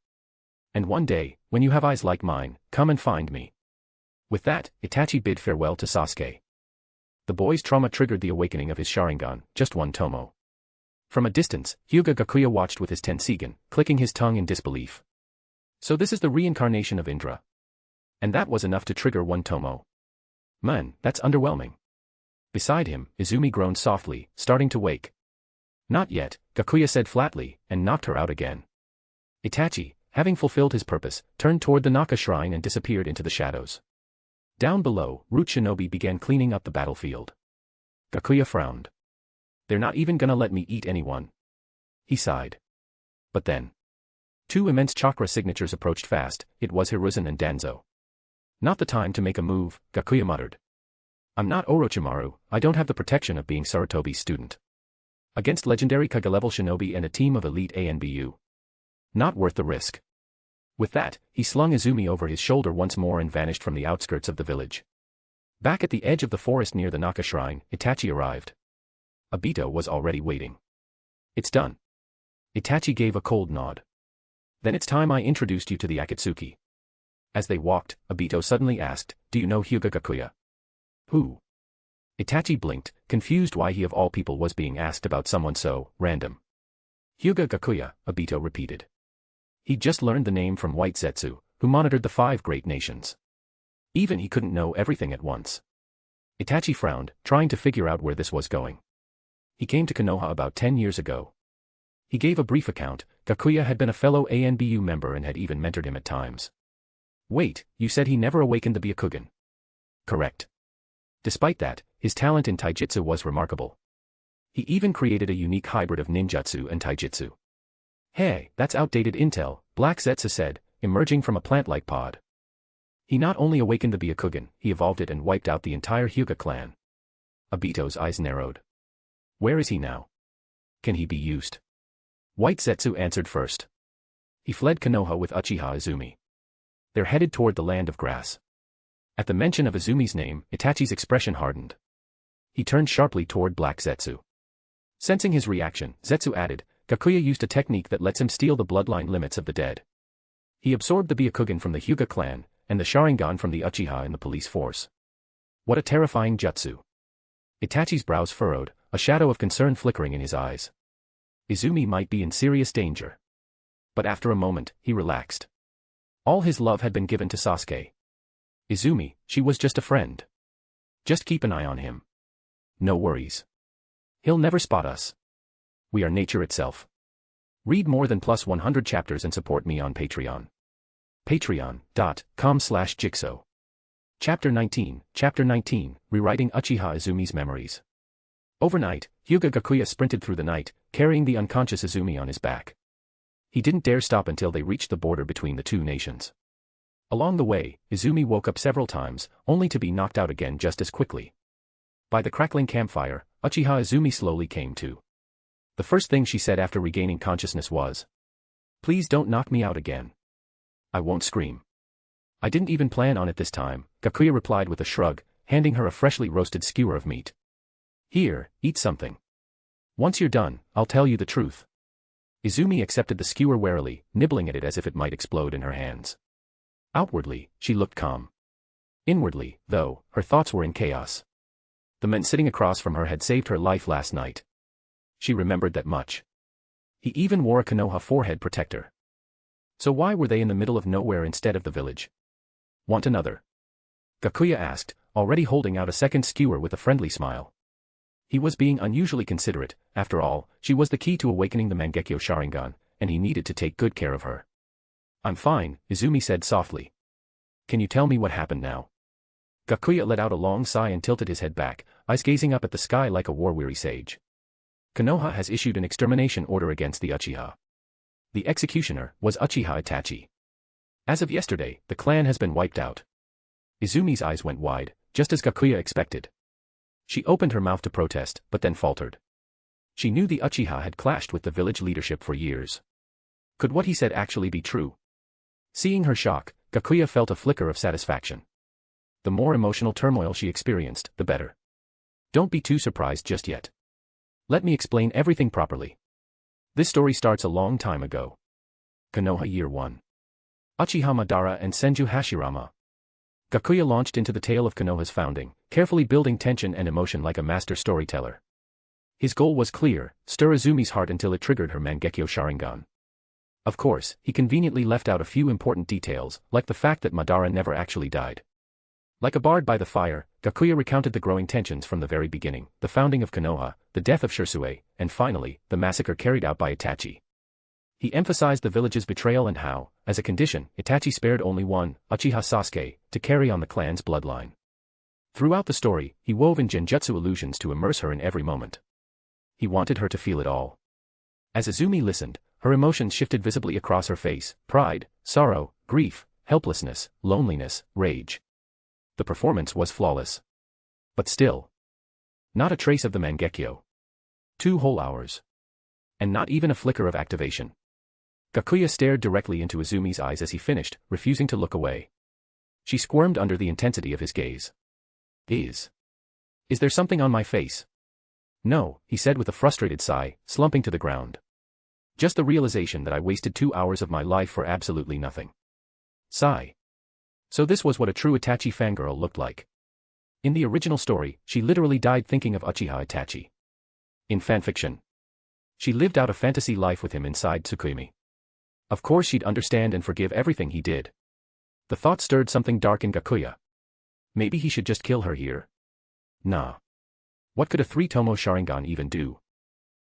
[SPEAKER 3] And one day, when you have eyes like mine, come and find me. With that, Itachi bid farewell to Sasuke. The boy's trauma triggered the awakening of his Sharingan, just one tomo. From a distance, Hyūga Gakuya watched with his Tenseigan, clicking his tongue in disbelief. So this is the reincarnation of Indra. And that was enough to trigger one tomo. Man, that's underwhelming. Beside him, Izumi groaned softly, starting to wake. Not yet, Gakuya said flatly, and knocked her out again. Itachi, having fulfilled his purpose, turned toward the Naka shrine and disappeared into the shadows. Down below, Root Shinobi began cleaning up the battlefield. Gakuya frowned. They're not even gonna let me eat anyone. He sighed. But then, two immense chakra signatures approached fast. It was Hiruzen and Danzo. Not the time to make a move, Gakuya muttered. I'm not Orochimaru, I don't have the protection of being Sarutobi's student. Against legendary Kage-level shinobi and a team of elite ANBU. Not worth the risk. With that, he slung Izumi over his shoulder once more and vanished from the outskirts of the village. Back at the edge of the forest near the Naka shrine, Itachi arrived. Obito was already waiting. It's done. Itachi gave a cold nod. Then it's time I introduced you to the Akatsuki. As they walked, Obito suddenly asked, do you know Hyūga Gakuya? Who? Itachi blinked, confused why he of all people was being asked about someone so random. Hyūga Gakuya, Obito repeated. He'd just learned the name from White Zetsu, who monitored the 5 great nations. Even he couldn't know everything at once. Itachi frowned, trying to figure out where this was going. He came to Konoha about 10 years ago. He gave a brief account. Gakuya had been a fellow ANBU member and had even mentored him at times. Wait, you said he never awakened the Byakugan? Correct. Despite that, his talent in taijutsu was remarkable. He even created a unique hybrid of ninjutsu and taijutsu. Hey, that's outdated intel, Black Zetsu said, emerging from a plant-like pod. He not only awakened the Byakugan, he evolved it and wiped out the entire Hyūga clan. Obito's eyes narrowed. Where is he now? Can he be used? White Zetsu answered first. He fled Konoha with Uchiha Izumi. They're headed toward the land of grass. At the mention of Izumi's name, Itachi's expression hardened. He turned sharply toward Black Zetsu. Sensing his reaction, Zetsu added, Gakuya used a technique that lets him steal the bloodline limits of the dead. He absorbed the Byakugan from the Hyūga clan, and the Sharingan from the Uchiha in the police force. What a terrifying jutsu. Itachi's brows furrowed, a shadow of concern flickering in his eyes. Izumi might be in serious danger. But after a moment, he relaxed. All his love had been given to Sasuke. Izumi, she was just a friend. Just keep an eye on him. No worries. He'll never spot us. We are nature itself. Read more than +100 chapters and support me on Patreon. Patreon.com/Jigsaw. Chapter 19, Rewriting Uchiha Izumi's Memories. Overnight, Hyūga Gakuya sprinted through the night, carrying the unconscious Izumi on his back. He didn't dare stop until they reached the border between the two nations. Along the way, Izumi woke up several times, only to be knocked out again just as quickly. By the crackling campfire, Uchiha Izumi slowly came to. The first thing she said after regaining consciousness was, "Please don't knock me out again. I won't scream." "I didn't even plan on it this time," Gakuya replied with a shrug, handing her a freshly roasted skewer of meat. "Here, eat something. Once you're done, I'll tell you the truth." Izumi accepted the skewer warily, nibbling at it as if it might explode in her hands. Outwardly, she looked calm. Inwardly, though, her thoughts were in chaos. The man sitting across from her had saved her life last night. She remembered that much. He even wore a Konoha forehead protector. So why were they in the middle of nowhere instead of the village? "Want another?" Gakuya asked, already holding out a second skewer with a friendly smile. He was being unusually considerate. After all, she was the key to awakening the Mangekyo Sharingan, and he needed to take good care of her. "I'm fine," Izumi said softly. "Can you tell me what happened now?" Gakuya let out a long sigh and tilted his head back, eyes gazing up at the sky like a war-weary sage. Konoha has issued an extermination order against the Uchiha. The executioner was Uchiha Itachi. As of yesterday, the clan has been wiped out. Izumi's eyes went wide, just as Gakuya expected. She opened her mouth to protest, but then faltered. She knew the Uchiha had clashed with the village leadership for years. Could what he said actually be true? Seeing her shock, Gakuya felt a flicker of satisfaction. The more emotional turmoil she experienced, the better. Don't be too surprised just yet. Let me explain everything properly. This story starts a long time ago. Konoha Year 1. Uchiha Madara and Senju Hashirama. Gakuya launched into the tale of Konoha's founding, carefully building tension and emotion like a master storyteller. His goal was clear: stir Izumi's heart until it triggered her Mangekyo Sharingan. Of course, he conveniently left out a few important details, like the fact that Madara never actually died. Like a bard by the fire, Gakuya recounted the growing tensions from the very beginning: the founding of Konoha, the death of Shisui, and finally, the massacre carried out by Itachi. He emphasized the village's betrayal and how, as a condition, Itachi spared only one, Uchiha Sasuke, to carry on the clan's bloodline. Throughout the story, he wove in genjutsu illusions to immerse her in every moment. He wanted her to feel it all. As Izumi listened, her emotions shifted visibly across her face: pride, sorrow, grief, helplessness, loneliness, rage. The performance was flawless. But still. Not a trace of the Mangekyo. 2 whole hours. And not even a flicker of activation. Gakuya stared directly into Izumi's eyes as he finished, refusing to look away. She squirmed under the intensity of his gaze. Is there something on my face? No, he said with a frustrated sigh, slumping to the ground. Just the realization that I wasted 2 hours of my life for absolutely nothing. Sigh. So this was what a true Itachi fangirl looked like. In the original story, she literally died thinking of Uchiha Itachi. In fanfiction, she lived out a fantasy life with him inside Tsukuyomi. Of course she'd understand and forgive everything he did. The thought stirred something dark in Gakuya. Maybe he should just kill her here. Nah. What could a 3-tomo Sharingan even do?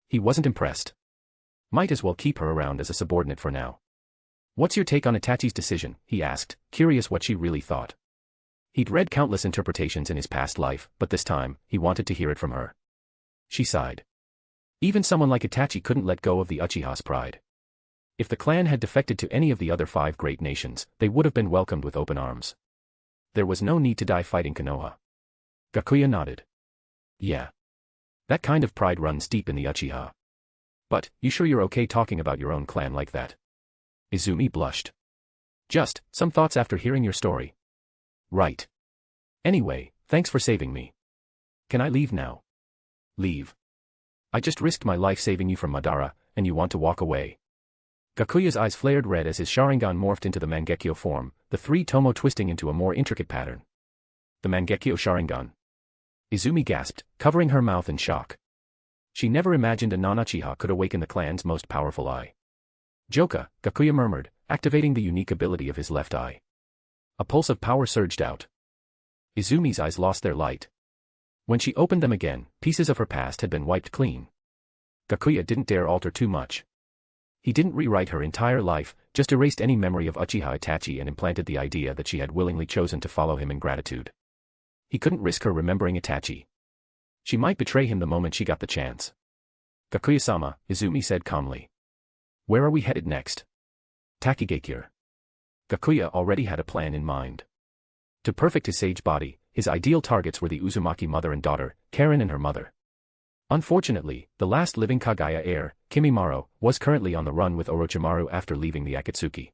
[SPEAKER 3] He wasn't impressed. Might as well keep her around as a subordinate for now. What's your take on Itachi's decision? He asked, curious what she really thought. He'd read countless interpretations in his past life, but this time, he wanted to hear it from her. She sighed. Even someone like Itachi couldn't let go of the Uchiha's pride. If the clan had defected to any of the other 5 great nations, they would have been welcomed with open arms. There was no need to die fighting Konoha. Gakuya nodded. Yeah. That kind of pride runs deep in the Uchiha. But, you sure you're okay talking about your own clan like that? Izumi blushed. Just, some thoughts after hearing your story. Right. Anyway, thanks for saving me. Can I leave now? Leave. I just risked my life saving you from Madara, and you want to walk away. Gakuya's eyes flared red as his Sharingan morphed into the Mangekyo form, the 3-tomo twisting into a more intricate pattern. The Mangekyo Sharingan. Izumi gasped, covering her mouth in shock. She never imagined a non-Uchiha could awaken the clan's most powerful eye. Joka, Gakuya murmured, activating the unique ability of his left eye. A pulse of power surged out. Izumi's eyes lost their light. When she opened them again, pieces of her past had been wiped clean. Gakuya didn't dare alter too much. He didn't rewrite her entire life, just erased any memory of Uchiha Itachi and implanted the idea that she had willingly chosen to follow him in gratitude. He couldn't risk her remembering Itachi. She might betray him the moment she got the chance. Gakuya-sama, Izumi said calmly. Where are we headed next? Takigakure. Gakuya already had a plan in mind. To perfect his sage body, his ideal targets were the Uzumaki mother and daughter, Karen and her mother. Unfortunately, the last living Kagaya heir, Kimimaro, was currently on the run with Orochimaru after leaving the Akatsuki.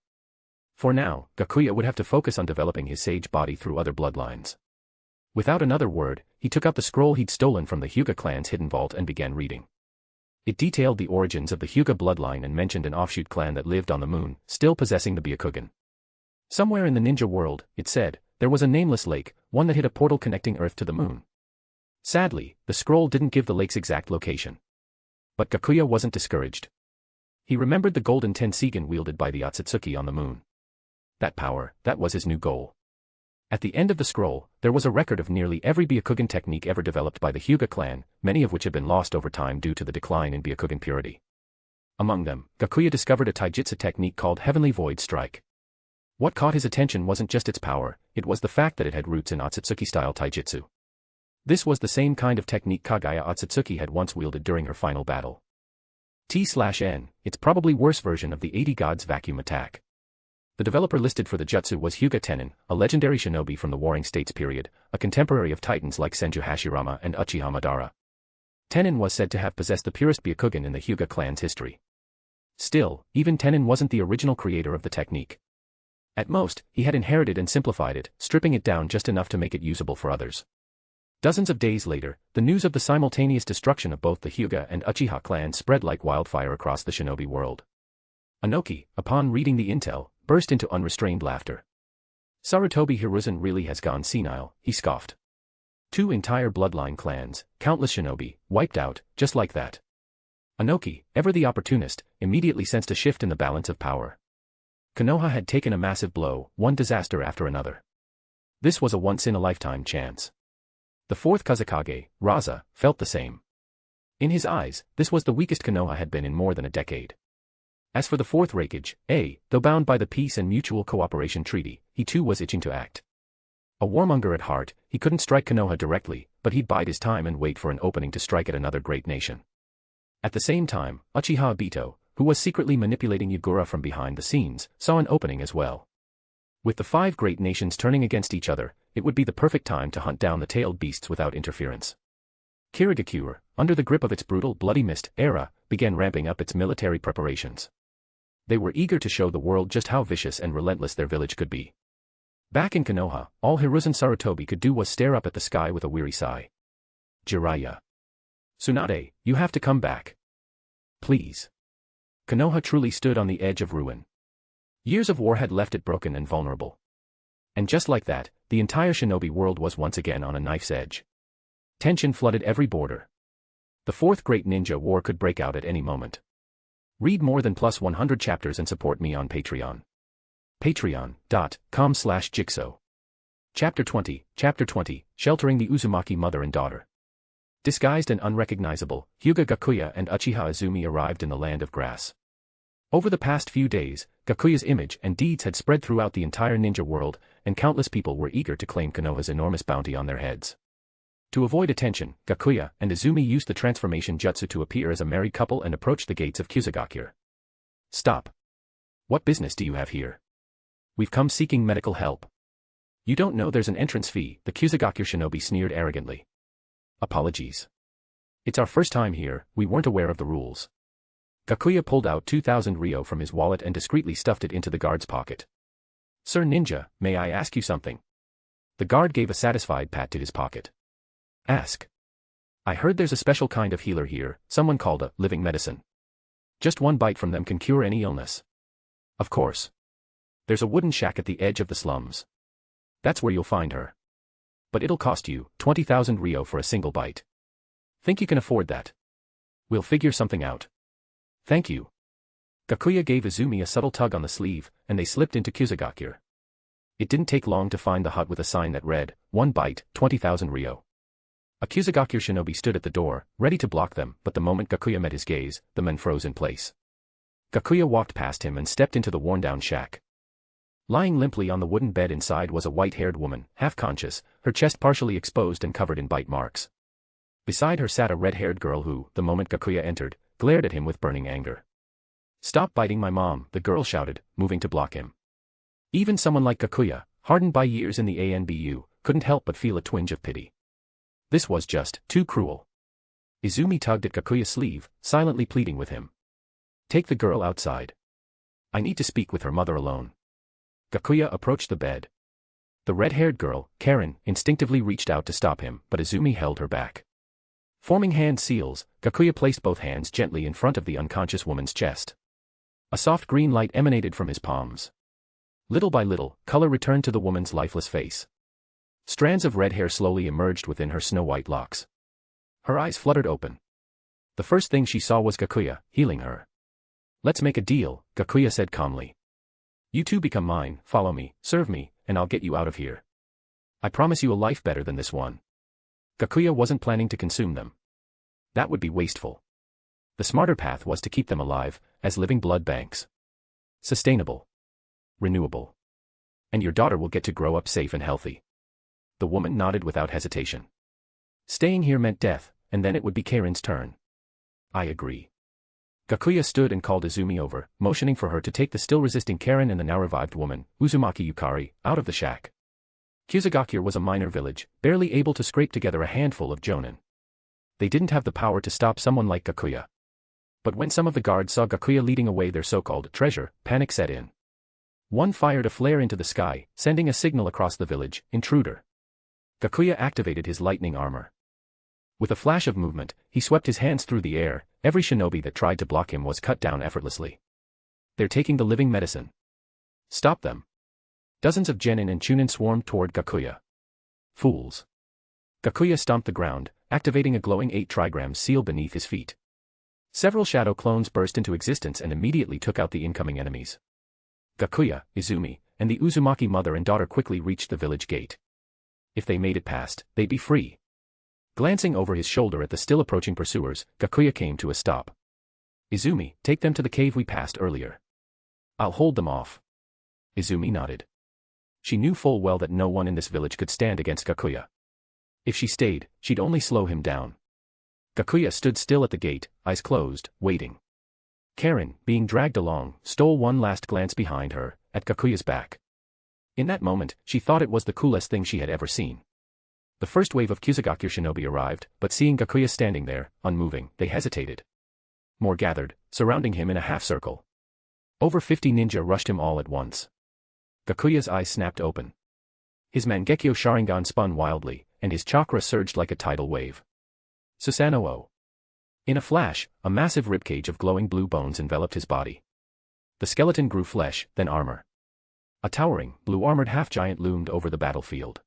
[SPEAKER 3] For now, Gakuya would have to focus on developing his sage body through other bloodlines. Without another word, he took out the scroll he'd stolen from the Hyūga clan's hidden vault and began reading. It detailed the origins of the Hyūga bloodline and mentioned an offshoot clan that lived on the moon, still possessing the Byakugan. Somewhere in the ninja world, it said, there was a nameless lake, one that hid a portal connecting Earth to the moon. Sadly, the scroll didn't give the lake's exact location. But Gakuya wasn't discouraged. He remembered the golden Tenseigan wielded by the Otsutsuki on the moon. That power, that was his new goal. At the end of the scroll, there was a record of nearly every Byakugan technique ever developed by the Hyūga clan, many of which had been lost over time due to the decline in Byakugan purity. Among them, Gakuya discovered a taijutsu technique called Heavenly Void Strike. What caught his attention wasn't just its power, it was the fact that it had roots in Otsutsuki-style taijutsu. This was the same kind of technique Kagaya Otsutsuki had once wielded during her final battle. T/N, it's probably worse version of the 80 Gods vacuum attack. The developer listed for the jutsu was Hyūga Tenin, a legendary shinobi from the Warring States period, a contemporary of titans like Senju Hashirama and Uchiha Madara. Tenin was said to have possessed the purest Byakugan in the Hyūga clan's history. Still, even Tenin wasn't the original creator of the technique. At most, he had inherited and simplified it, stripping it down just enough to make it usable for others. Dozens of days later, the news of the simultaneous destruction of both the Hyūga and Uchiha clans spread like wildfire across the shinobi world. Anoki, upon reading the intel, burst into unrestrained laughter. Sarutobi Hiruzen really has gone senile, he scoffed. 2 entire bloodline clans, countless shinobi, wiped out, just like that. Anoki, ever the opportunist, immediately sensed a shift in the balance of power. Konoha had taken a massive blow, one disaster after another. This was a once-in-a-lifetime chance. The 4th Kazekage, Raza, felt the same. In his eyes, this was the weakest Konoha had been in more than a decade. As for the fourth Raikage, though bound by the Peace and Mutual Cooperation Treaty, he too was itching to act. A warmonger at heart, he couldn't strike Konoha directly, but he'd bide his time and wait for an opening to strike at another great nation. At the same time, Uchiha Obito, who was secretly manipulating Yagura from behind the scenes, saw an opening as well. With the 5 great nations turning against each other, it would be the perfect time to hunt down the tailed beasts without interference. Kirigakure, under the grip of its brutal Bloody Mist era, began ramping up its military preparations. They were eager to show the world just how vicious and relentless their village could be. Back in Konoha, all Hiruzen Sarutobi could do was stare up at the sky with a weary sigh. Jiraiya. Tsunade, you have to come back. Please. Konoha truly stood on the edge of ruin. Years of war had left it broken and vulnerable. And just like that, the entire shinobi world was once again on a knife's edge. Tension flooded every border. The fourth great ninja war could break out at any moment. Read more than +100 chapters and support me on Patreon. Patreon.com/Jigsaw. Chapter 20, Sheltering the Uzumaki Mother and Daughter. Disguised and unrecognizable, Hyūga Gakuya and Uchiha Izumi arrived in the land of grass. Over the past few days, Gakuya's image and deeds had spread throughout the entire ninja world, and countless people were eager to claim Konoha's enormous bounty on their heads. To avoid attention, Gakuya and Izumi used the transformation jutsu to appear as a married couple and approached the gates of Kyūzagakure. Stop. What business do you have here? We've come seeking medical help. You don't know there's an entrance fee, the Kyūzagakure shinobi sneered arrogantly. Apologies. It's our first time here, we weren't aware of the rules. Gakuya pulled out 2,000 ryo from his wallet and discreetly stuffed it into the guard's pocket. Sir Ninja, may I ask you something? The guard gave a satisfied pat to his pocket. Ask. I heard there's a special kind of healer here, someone called a living medicine. Just one bite from them can cure any illness. Of course. There's a wooden shack at the edge of the slums. That's where you'll find her. But it'll cost you 20,000 ryo for a single bite. Think you can afford that? We'll figure something out. Thank you. Gakuya gave Izumi a subtle tug on the sleeve, and they slipped into Kyūzagakure. It didn't take long to find the hut with a sign that read, 1 bite, 20,000 ryo. A Kyūzagakure shinobi stood at the door, ready to block them, but the moment Gakuya met his gaze, the men froze in place. Gakuya walked past him and stepped into the worn-down shack. Lying limply on the wooden bed inside was a white-haired woman, half-conscious, her chest partially exposed and covered in bite marks. Beside her sat a red-haired girl who, the moment Gakuya entered, glared at him with burning anger. Stop biting my mom, the girl shouted, moving to block him. Even someone like Gakuya, hardened by years in the ANBU, couldn't help but feel a twinge of pity. This was just too cruel. Izumi tugged at Gakuya's sleeve, silently pleading with him. Take the girl outside. I need to speak with her mother alone. Gakuya approached the bed. The red-haired girl, Karen, instinctively reached out to stop him, but Izumi held her back. Forming hand seals, Gakuya placed both hands gently in front of the unconscious woman's chest. A soft green light emanated from his palms. Little by little, color returned to the woman's lifeless face. Strands of red hair slowly emerged within her snow-white locks. Her eyes fluttered open. The first thing she saw was Gakuya, healing her. Let's make a deal, Gakuya said calmly. You two become mine, follow me, serve me, and I'll get you out of here. I promise you a life better than this one. Gakuya wasn't planning to consume them. That would be wasteful. The smarter path was to keep them alive, as living blood banks. Sustainable. Renewable. And your daughter will get to grow up safe and healthy. The woman nodded without hesitation. Staying here meant death, and then it would be Karen's turn. I agree. Gakuya stood and called Izumi over, motioning for her to take the still-resisting Karen and the now-revived woman, Uzumaki Yukari, out of the shack. Kyūzagakure was a minor village, barely able to scrape together a handful of jonin. They didn't have the power to stop someone like Gakuya. But when some of the guards saw Gakuya leading away their so-called treasure, panic set in. One fired a flare into the sky, sending a signal across the village, intruder. Gakuya activated his lightning armor. With a flash of movement, he swept his hands through the air. Every shinobi that tried to block him was cut down effortlessly. They're taking the living medicine. Stop them. Dozens of genin and chunin swarmed toward Gakuya. Fools. Gakuya stomped the ground, activating a glowing 8 trigrams seal beneath his feet. Several shadow clones burst into existence and immediately took out the incoming enemies. Gakuya, Izumi, and the Uzumaki mother and daughter quickly reached the village gate. If they made it past, they'd be free. Glancing over his shoulder at the still approaching pursuers, Gakuya came to a stop. Izumi, take them to the cave we passed earlier. I'll hold them off. Izumi nodded. She knew full well that no one in this village could stand against Gakuya. If she stayed, she'd only slow him down. Gakuya stood still at the gate, eyes closed, waiting. Karen, being dragged along, stole one last glance behind her, at Gakuya's back. In that moment, she thought it was the coolest thing she had ever seen. The first wave of Kyuzugaku shinobi arrived, but seeing Gakuya standing there, unmoving, they hesitated. More gathered, surrounding him in a half-circle. Over 50 ninja rushed him all at once. Gakuya's eyes snapped open. His Mangekyo Sharingan spun wildly, and his chakra surged like a tidal wave. Susanoo. In a flash, a massive ribcage of glowing blue bones enveloped his body. The skeleton grew flesh, then armor. A towering, blue-armored half-giant loomed over the battlefield.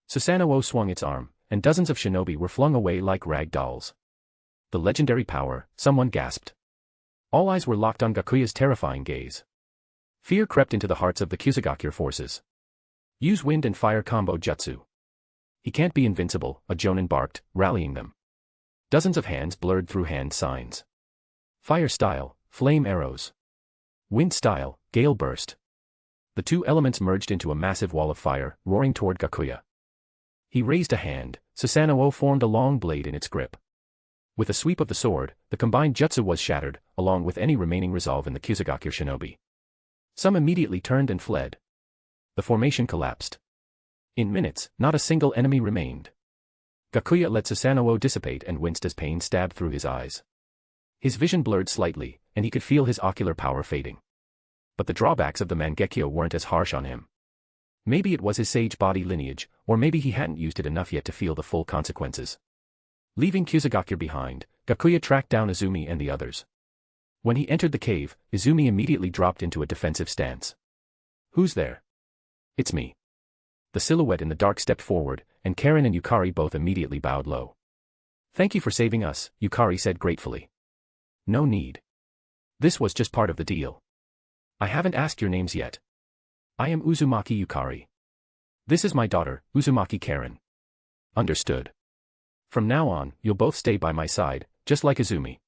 [SPEAKER 3] Susanoo swung its arm, and dozens of shinobi were flung away like rag dolls. The legendary power, someone gasped. All eyes were locked on Gakuya's terrifying gaze. Fear crept into the hearts of the Kyuzugaku forces. Use wind and fire combo jutsu. He can't be invincible, a jonin barked, rallying them. Dozens of hands blurred through hand signs. Fire style, flame arrows. Wind style, gale burst. The two elements merged into a massive wall of fire, roaring toward Gakuya. He raised a hand, Susanoo formed a long blade in its grip. With a sweep of the sword, the combined jutsu was shattered, along with any remaining resolve in the Kyuzugaku shinobi. Some immediately turned and fled. The formation collapsed. In minutes, not a single enemy remained. Gakuya let Susanoo dissipate and winced as pain stabbed through his eyes. His vision blurred slightly, and he could feel his ocular power fading. But the drawbacks of the Mangekyo weren't as harsh on him. Maybe it was his sage body lineage, or maybe he hadn't used it enough yet to feel the full consequences. Leaving Kyuzugaku behind, Gakuya tracked down Izumi and the others. When he entered the cave, Izumi immediately dropped into a defensive stance. Who's there? It's me. The silhouette in the dark stepped forward, and Karen and Yukari both immediately bowed low. Thank you for saving us, Yukari said gratefully. No need. This was just part of the deal. I haven't asked your names yet. I am Uzumaki Yukari. This is my daughter, Uzumaki Karen. Understood. From now on, you'll both stay by my side, just like Izumi.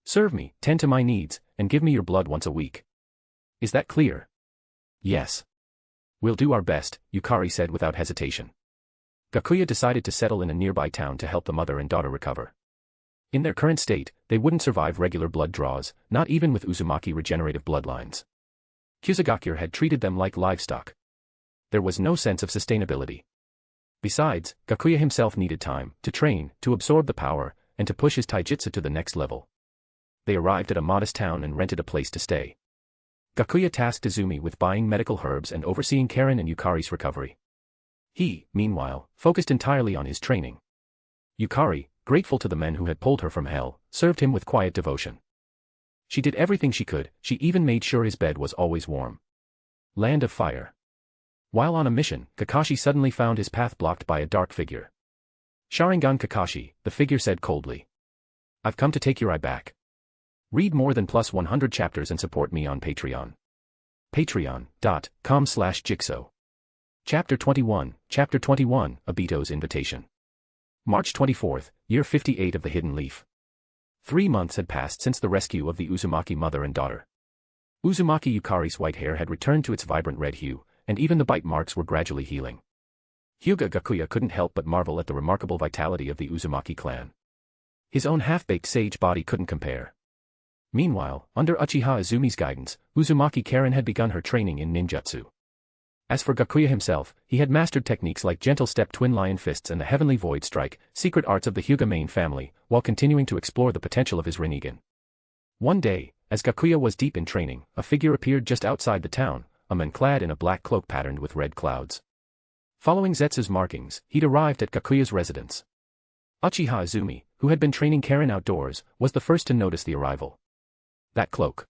[SPEAKER 3] Serve me, tend to my needs, and give me your blood once a week. Is that clear? Yes. We'll do our best, Yukari said without hesitation. Gakuya decided to settle in a nearby town to help the mother and daughter recover. In their current state, they wouldn't survive regular blood draws, not even with Uzumaki regenerative bloodlines. Kyuzugaku had treated them like livestock. There was no sense of sustainability. Besides, Gakuya himself needed time to train, to absorb the power, and to push his taijutsu to the next level. They arrived at a modest town and rented a place to stay. Gakuya tasked Izumi with buying medical herbs and overseeing Karen and Yukari's recovery. He, meanwhile, focused entirely on his training. Yukari, grateful to the men who had pulled her from hell, served him with quiet devotion. She did everything she could, she even made sure his bed was always warm. Land of Fire. While on a mission, Kakashi suddenly found his path blocked by a dark figure. Sharingan Kakashi, the figure said coldly. I've come to take your eye back. Read more than +100 chapters and support me on Patreon. Patreon.com/Jigsaw. Chapter 21, Obito's Invitation. March 24th, Year 58 of the Hidden Leaf. 3 months had passed since the rescue of the Uzumaki mother and daughter. Uzumaki Yukari's white hair had returned to its vibrant red hue, and even the bite marks were gradually healing. Hyūga Gakuya couldn't help but marvel at the remarkable vitality of the Uzumaki clan. His own half-baked sage body couldn't compare. Meanwhile, under Uchiha Izumi's guidance, Uzumaki Karen had begun her training in ninjutsu. As for Gakuya himself, he had mastered techniques like Gentle Step Twin Lion Fists and the Heavenly Void Strike, secret arts of the Hyūga main family, while continuing to explore the potential of his Rinnegan. One day, as Gakuya was deep in training, a figure appeared just outside the town, a man clad in a black cloak patterned with red clouds. Following Zetsu's markings, he'd arrived at Gakuya's residence. Uchiha Izumi, who had been training Karen outdoors, was the first to notice the arrival. That cloak.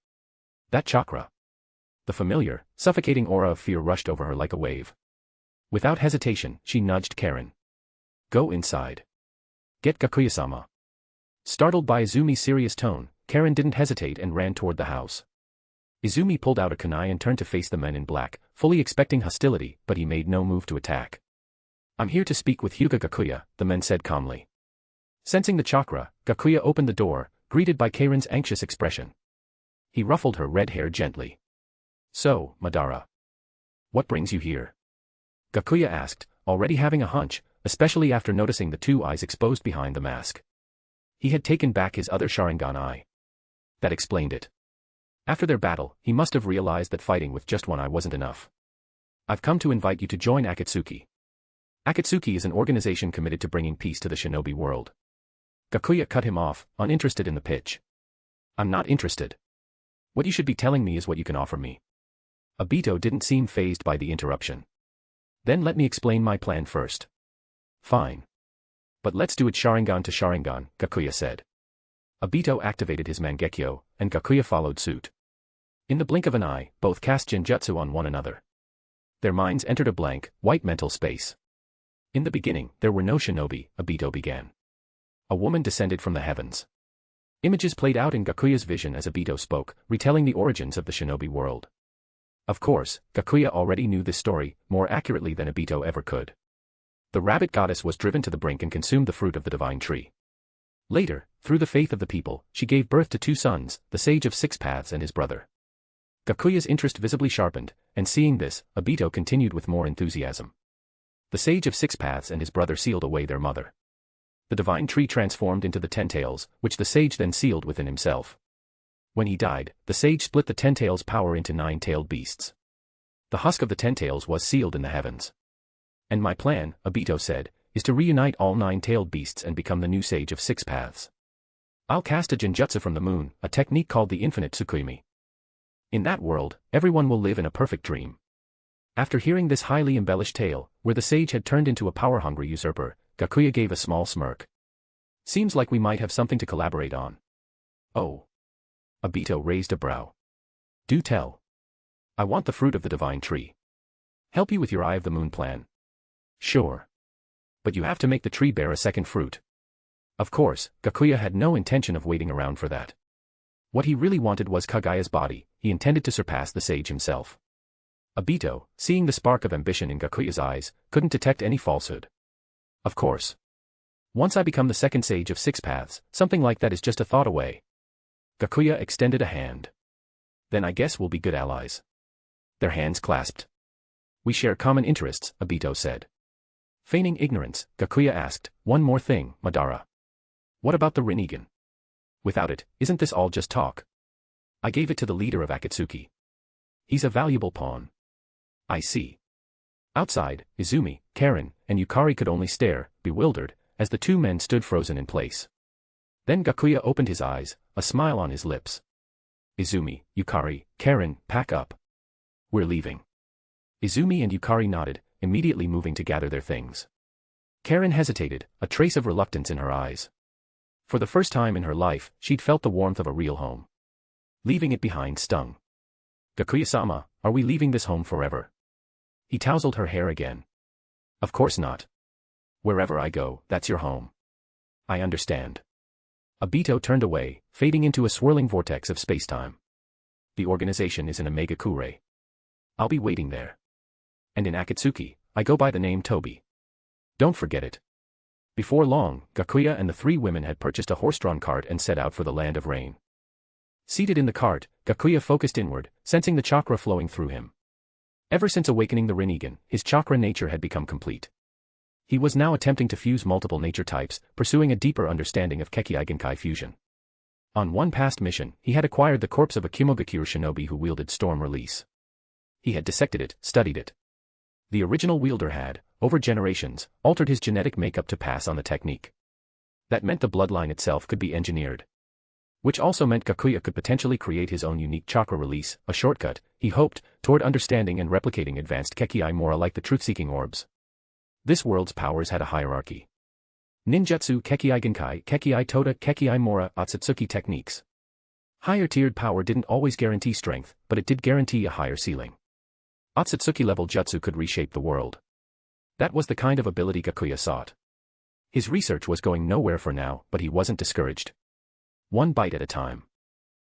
[SPEAKER 3] That chakra. The familiar, suffocating aura of fear rushed over her like a wave. Without hesitation, she nudged Karen. Go inside. Get Gakuya-sama. Startled by Izumi's serious tone, Karen didn't hesitate and ran toward the house. Izumi pulled out a kunai and turned to face the men in black, fully expecting hostility, but he made no move to attack. I'm here to speak with Hyūga Gakuya, the men said calmly. Sensing the chakra, Gakuya opened the door, greeted by Karen's anxious expression. He ruffled her red hair gently. "So, Madara. What brings you here?" Gakuya asked, already having a hunch, especially after noticing the two eyes exposed behind the mask. He had taken back his other Sharingan eye. That explained it. After their battle, he must have realized that fighting with just one eye wasn't enough. "I've come to invite you to join Akatsuki. Akatsuki is an organization committed to bringing peace to the shinobi world." Gakuya cut him off, uninterested in the pitch. "I'm not interested. What you should be telling me is what you can offer me." Obito didn't seem fazed by the interruption. "Then let me explain my plan first." "Fine. But let's do it Sharingan to Sharingan," Gakuya said. Obito activated his Mangekyo, and Gakuya followed suit. In the blink of an eye, both cast Genjutsu on one another. Their minds entered a blank, white mental space. "In the beginning, there were no shinobi," Obito began. "A woman descended from the heavens." Images played out in Gakuya's vision as Obito spoke, retelling the origins of the shinobi world. Of course, Gakuya already knew this story, more accurately than Obito ever could. The rabbit goddess was driven to the brink and consumed the fruit of the divine tree. Later, through the faith of the people, she gave birth to two sons, the Sage of Six Paths and his brother. Gakuya's interest visibly sharpened, and seeing this, Obito continued with more enthusiasm. The Sage of Six Paths and his brother sealed away their mother. The divine tree transformed into the Ten Tails, which the sage then sealed within himself. When he died, the sage split the Ten Tails' power into nine-tailed beasts. The husk of the Ten Tails was sealed in the heavens. "And my plan," Obito said, "is to reunite all nine-tailed beasts and become the new Sage of Six Paths. I'll cast a Genjutsu from the moon, a technique called the Infinite Tsukuyomi. In that world, everyone will live in a perfect dream." After hearing this highly embellished tale, where the sage had turned into a power-hungry usurper, Gakuya gave a small smirk. "Seems like we might have something to collaborate on." "Oh." Obito raised a brow. "Do tell." "I want the fruit of the divine tree. Help you with your Eye of the Moon plan." "Sure. But you have to make the tree bear a second fruit." Of course, Gakuya had no intention of waiting around for that. What he really wanted was Kagaya's body. He intended to surpass the sage himself. Obito, seeing the spark of ambition in Gakuya's eyes, couldn't detect any falsehood. "Of course. Once I become the second Sage of Six Paths, something like that is just a thought away." Gakuya extended a hand. "Then I guess we'll be good allies." Their hands clasped. "We share common interests," Obito said. Feigning ignorance, Gakuya asked, "One more thing, Madara. What about the Rinnegan? Without it, isn't this all just talk?" "I gave it to the leader of Akatsuki. He's a valuable pawn." "I see." Outside, Izumi, Karen, and Yukari could only stare, bewildered, as the two men stood frozen in place. Then Gakuya opened his eyes, a smile on his lips. "Izumi, Yukari, Karen, pack up. We're leaving." Izumi and Yukari nodded, immediately moving to gather their things. Karen hesitated, a trace of reluctance in her eyes. For the first time in her life, she'd felt the warmth of a real home. Leaving it behind stung. "Gakuya-sama, are we leaving this home forever?" He tousled her hair again. "Of course not. Wherever I go, that's your home." "I understand." Obito turned away, fading into a swirling vortex of spacetime. "The organization is in Omega-Kure. I'll be waiting there. And in Akatsuki, I go by the name Tobi. Don't forget it." Before long, Gakuya and the three women had purchased a horse-drawn cart and set out for the land of rain. Seated in the cart, Gakuya focused inward, sensing the chakra flowing through him. Ever since awakening the Rinnegan, his chakra nature had become complete. He was now attempting to fuse multiple nature types, pursuing a deeper understanding of Kekkei Genkai fusion. On one past mission, he had acquired the corpse of a Kumogakuya shinobi who wielded storm release. He had dissected it, studied it. The original wielder had, over generations, altered his genetic makeup to pass on the technique. That meant the bloodline itself could be engineered. Which also meant Gakuya could potentially create his own unique chakra release, a shortcut, he hoped, toward understanding and replicating advanced Kekkei Mora like the truth-seeking orbs. This world's powers had a hierarchy. Ninjutsu, Kekkei Genkai, Kekkei Toda, Kekkei Mora, Otsutsuki techniques. Higher-tiered power didn't always guarantee strength, but it did guarantee a higher ceiling. Otsutsuki-level jutsu could reshape the world. That was the kind of ability Gakuya sought. His research was going nowhere for now, but he wasn't discouraged. One bite at a time.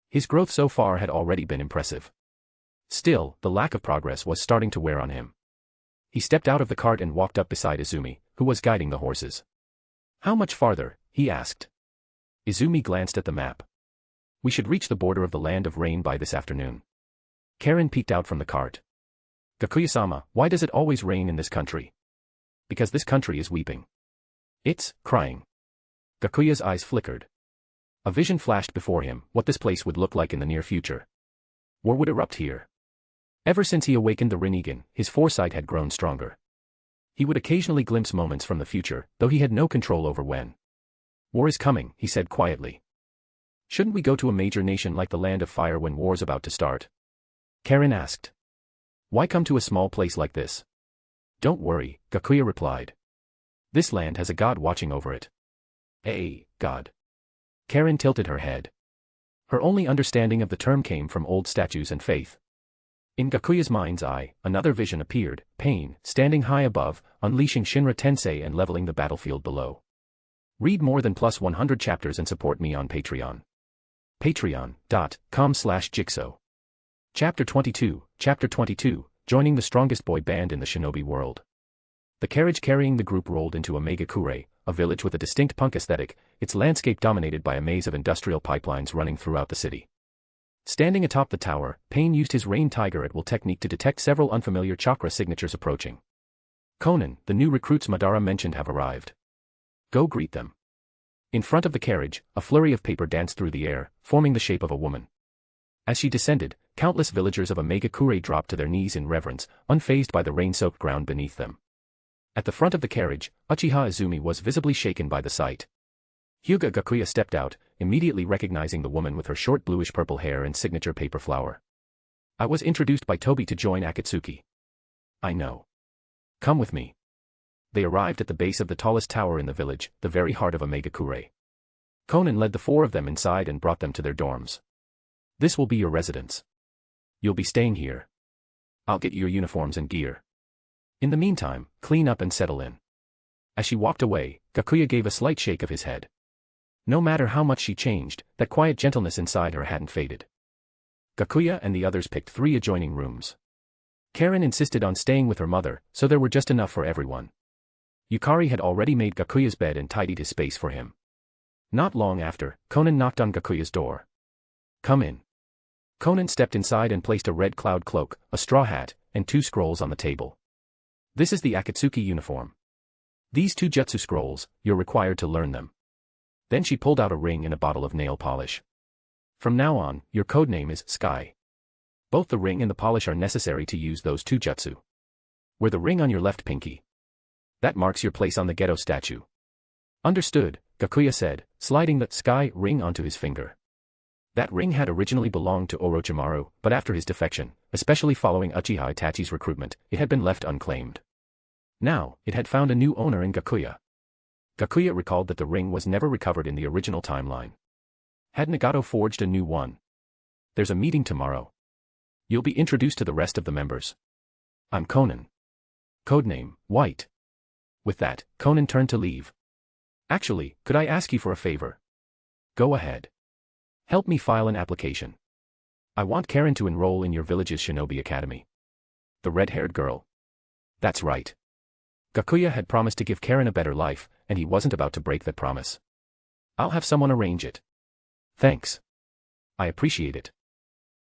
[SPEAKER 3] His growth so far had already been impressive. Still, the lack of progress was starting to wear on him. He stepped out of the cart and walked up beside Izumi, who was guiding the horses. "How much farther?" he asked. Izumi glanced at the map. We should reach the border of the land of rain by this afternoon. Karen peeked out from the cart. Gakuya-sama, why does it always rain in this country? Because this country is weeping. It's crying. Gakuya's eyes flickered. A vision flashed before him, what this place would look like in the near future. War would erupt here. Ever since he awakened the Rinnegan, his foresight had grown stronger. He would occasionally glimpse moments from the future, though he had no control over when. War is coming, he said quietly. Shouldn't we go to a major nation like the Land of Fire when war's about to start? Karen asked. Why come to a small place like this? Don't worry, Gakuya replied. This land has a god watching over it. A god. Karen tilted her head. Her only understanding of the term came from old statues and faith. In Gakuya's mind's eye, another vision appeared, Pain, standing high above, unleashing Shinra Tensei and leveling the battlefield below. Read more than +100 chapters and support me on Patreon. Patreon.com/Jigsaw. Chapter 22, joining the strongest boy band in the Shinobi world. The carriage carrying the group rolled into Omegakure, a village with a distinct punk aesthetic, its landscape dominated by a maze of industrial pipelines running throughout the city. Standing atop the tower, Pain used his Rain Tiger at will technique to detect several unfamiliar chakra signatures approaching. Conan, the new recruits Madara mentioned have arrived. Go greet them. In front of the carriage, a flurry of paper danced through the air, forming the shape of a woman. As she descended, countless villagers of Omegakure dropped to their knees in reverence, unfazed by the rain-soaked ground beneath them. At the front of the carriage, Uchiha Izumi was visibly shaken by the sight. Hyūga Gakuya stepped out, immediately recognizing the woman with her short bluish-purple hair and signature paper flower. I was introduced by Tobi to join Akatsuki. I know. Come with me. They arrived at the base of the tallest tower in the village, the very heart of Omegakure. Conan led the four of them inside and brought them to their dorms. This will be your residence. You'll be staying here. I'll get you your uniforms and gear. In the meantime, clean up and settle in. As she walked away, Gakuya gave a slight shake of his head. No matter how much she changed, that quiet gentleness inside her hadn't faded. Gakuya and the others picked 3 adjoining rooms. Karen insisted on staying with her mother, so there were just enough for everyone. Yukari had already made Gakuya's bed and tidied his space for him. Not long after, Conan knocked on Gakuya's door. Come in. Conan stepped inside and placed a red cloud cloak, a straw hat, and 2 scrolls on the table. This is the Akatsuki uniform. These 2 jutsu scrolls, you're required to learn them. Then she pulled out a ring and a bottle of nail polish. From now on, your codename is Sky. Both the ring and the polish are necessary to use those 2 jutsu. Wear the ring on your left pinky. That marks your place on the Geto statue. Understood, Gakuya said, sliding the Sky ring onto his finger. That ring had originally belonged to Orochimaru, but after his defection, especially following Uchiha Itachi's recruitment, it had been left unclaimed. Now, it had found a new owner in Gakuya. Gakuya recalled that the ring was never recovered in the original timeline. Had Nagato forged a new one? There's a meeting tomorrow. You'll be introduced to the rest of the members. I'm Conan. Codename, White. With that, Conan turned to leave. Actually, could I ask you for a favor? Go ahead. Help me file an application. I want Karen to enroll in your village's Shinobi Academy. The red-haired girl. That's right. Gakuya had promised to give Karen a better life, and he wasn't about to break that promise. I'll have someone arrange it. Thanks. I appreciate it.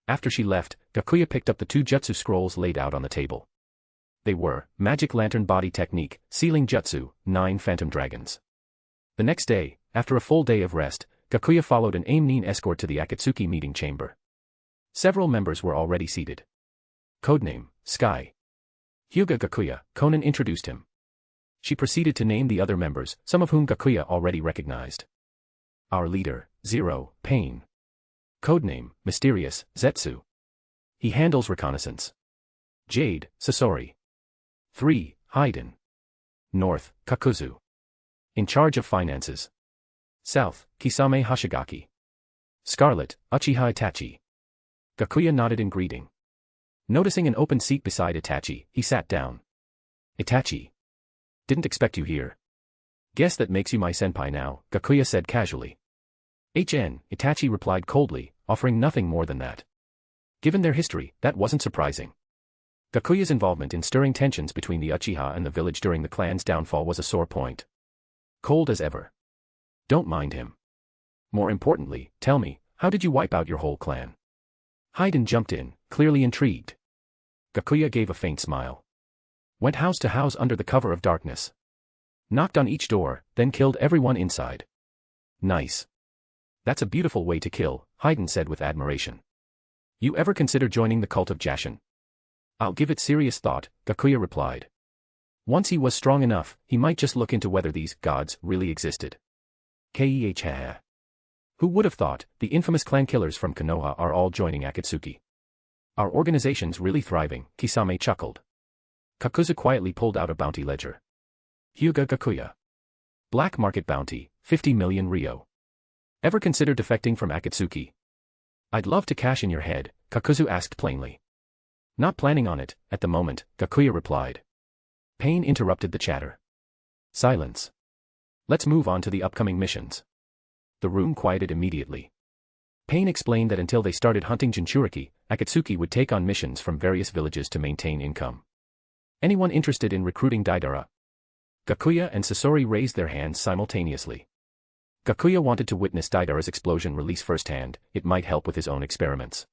[SPEAKER 3] After she left, Gakuya picked up the 2 jutsu scrolls laid out on the table. They were, Magic Lantern Body Technique, Sealing Jutsu, 9 Phantom Dragons. The next day, after a full day of rest, Gakuya followed an Aimnin escort to the Akatsuki meeting chamber. Several members were already seated. Codename, Sky. Hyūga Gakuya, Conan introduced him. She proceeded to name the other members, some of whom Gakuya already recognized. Our leader, Zero, Pain. Codename, Mysterious, Zetsu. He handles reconnaissance. Jade, Sasori. 3, Haiden. North, Kakuzu. In charge of finances. South, Kisame Hashigaki. Scarlet, Uchiha Itachi. Gakuya nodded in greeting. Noticing an open seat beside Itachi, he sat down. Itachi. Didn't expect you here. Guess that makes you my senpai now, Gakuya said casually. Itachi replied coldly, offering nothing more than that. Given their history, that wasn't surprising. Gakuya's involvement in stirring tensions between the Uchiha and the village during the clan's downfall was a sore point. Cold as ever. Don't mind him. More importantly, tell me, how did you wipe out your whole clan? Hyūga jumped in, clearly intrigued. Gakuya gave a faint smile. Went house to house under the cover of darkness. Knocked on each door, then killed everyone inside. Nice. That's a beautiful way to kill, Hyūga said with admiration. You ever consider joining the cult of Jashin? I'll give it serious thought, Gakuya replied. Once he was strong enough, he might just look into whether these gods really existed. Keh. Who would have thought the infamous clan killers from Konoha are all joining Akatsuki? Our organization's really thriving, Kisame chuckled. Kakuzu quietly pulled out a bounty ledger. Hyūga Gakuya. Black market bounty, 50 million ryo. Ever consider defecting from Akatsuki? I'd love to cash in your head, Kakuzu asked plainly. Not planning on it, at the moment, Gakuya replied. Pain interrupted the chatter. Silence. Let's move on to the upcoming missions. The room quieted immediately. Pain explained that until they started hunting Jinchuriki, Akatsuki would take on missions from various villages to maintain income. Anyone interested in recruiting Deidara? Gakuya and Sasori raised their hands simultaneously. Gakuya wanted to witness Deidara's explosion release firsthand, it might help with his own experiments.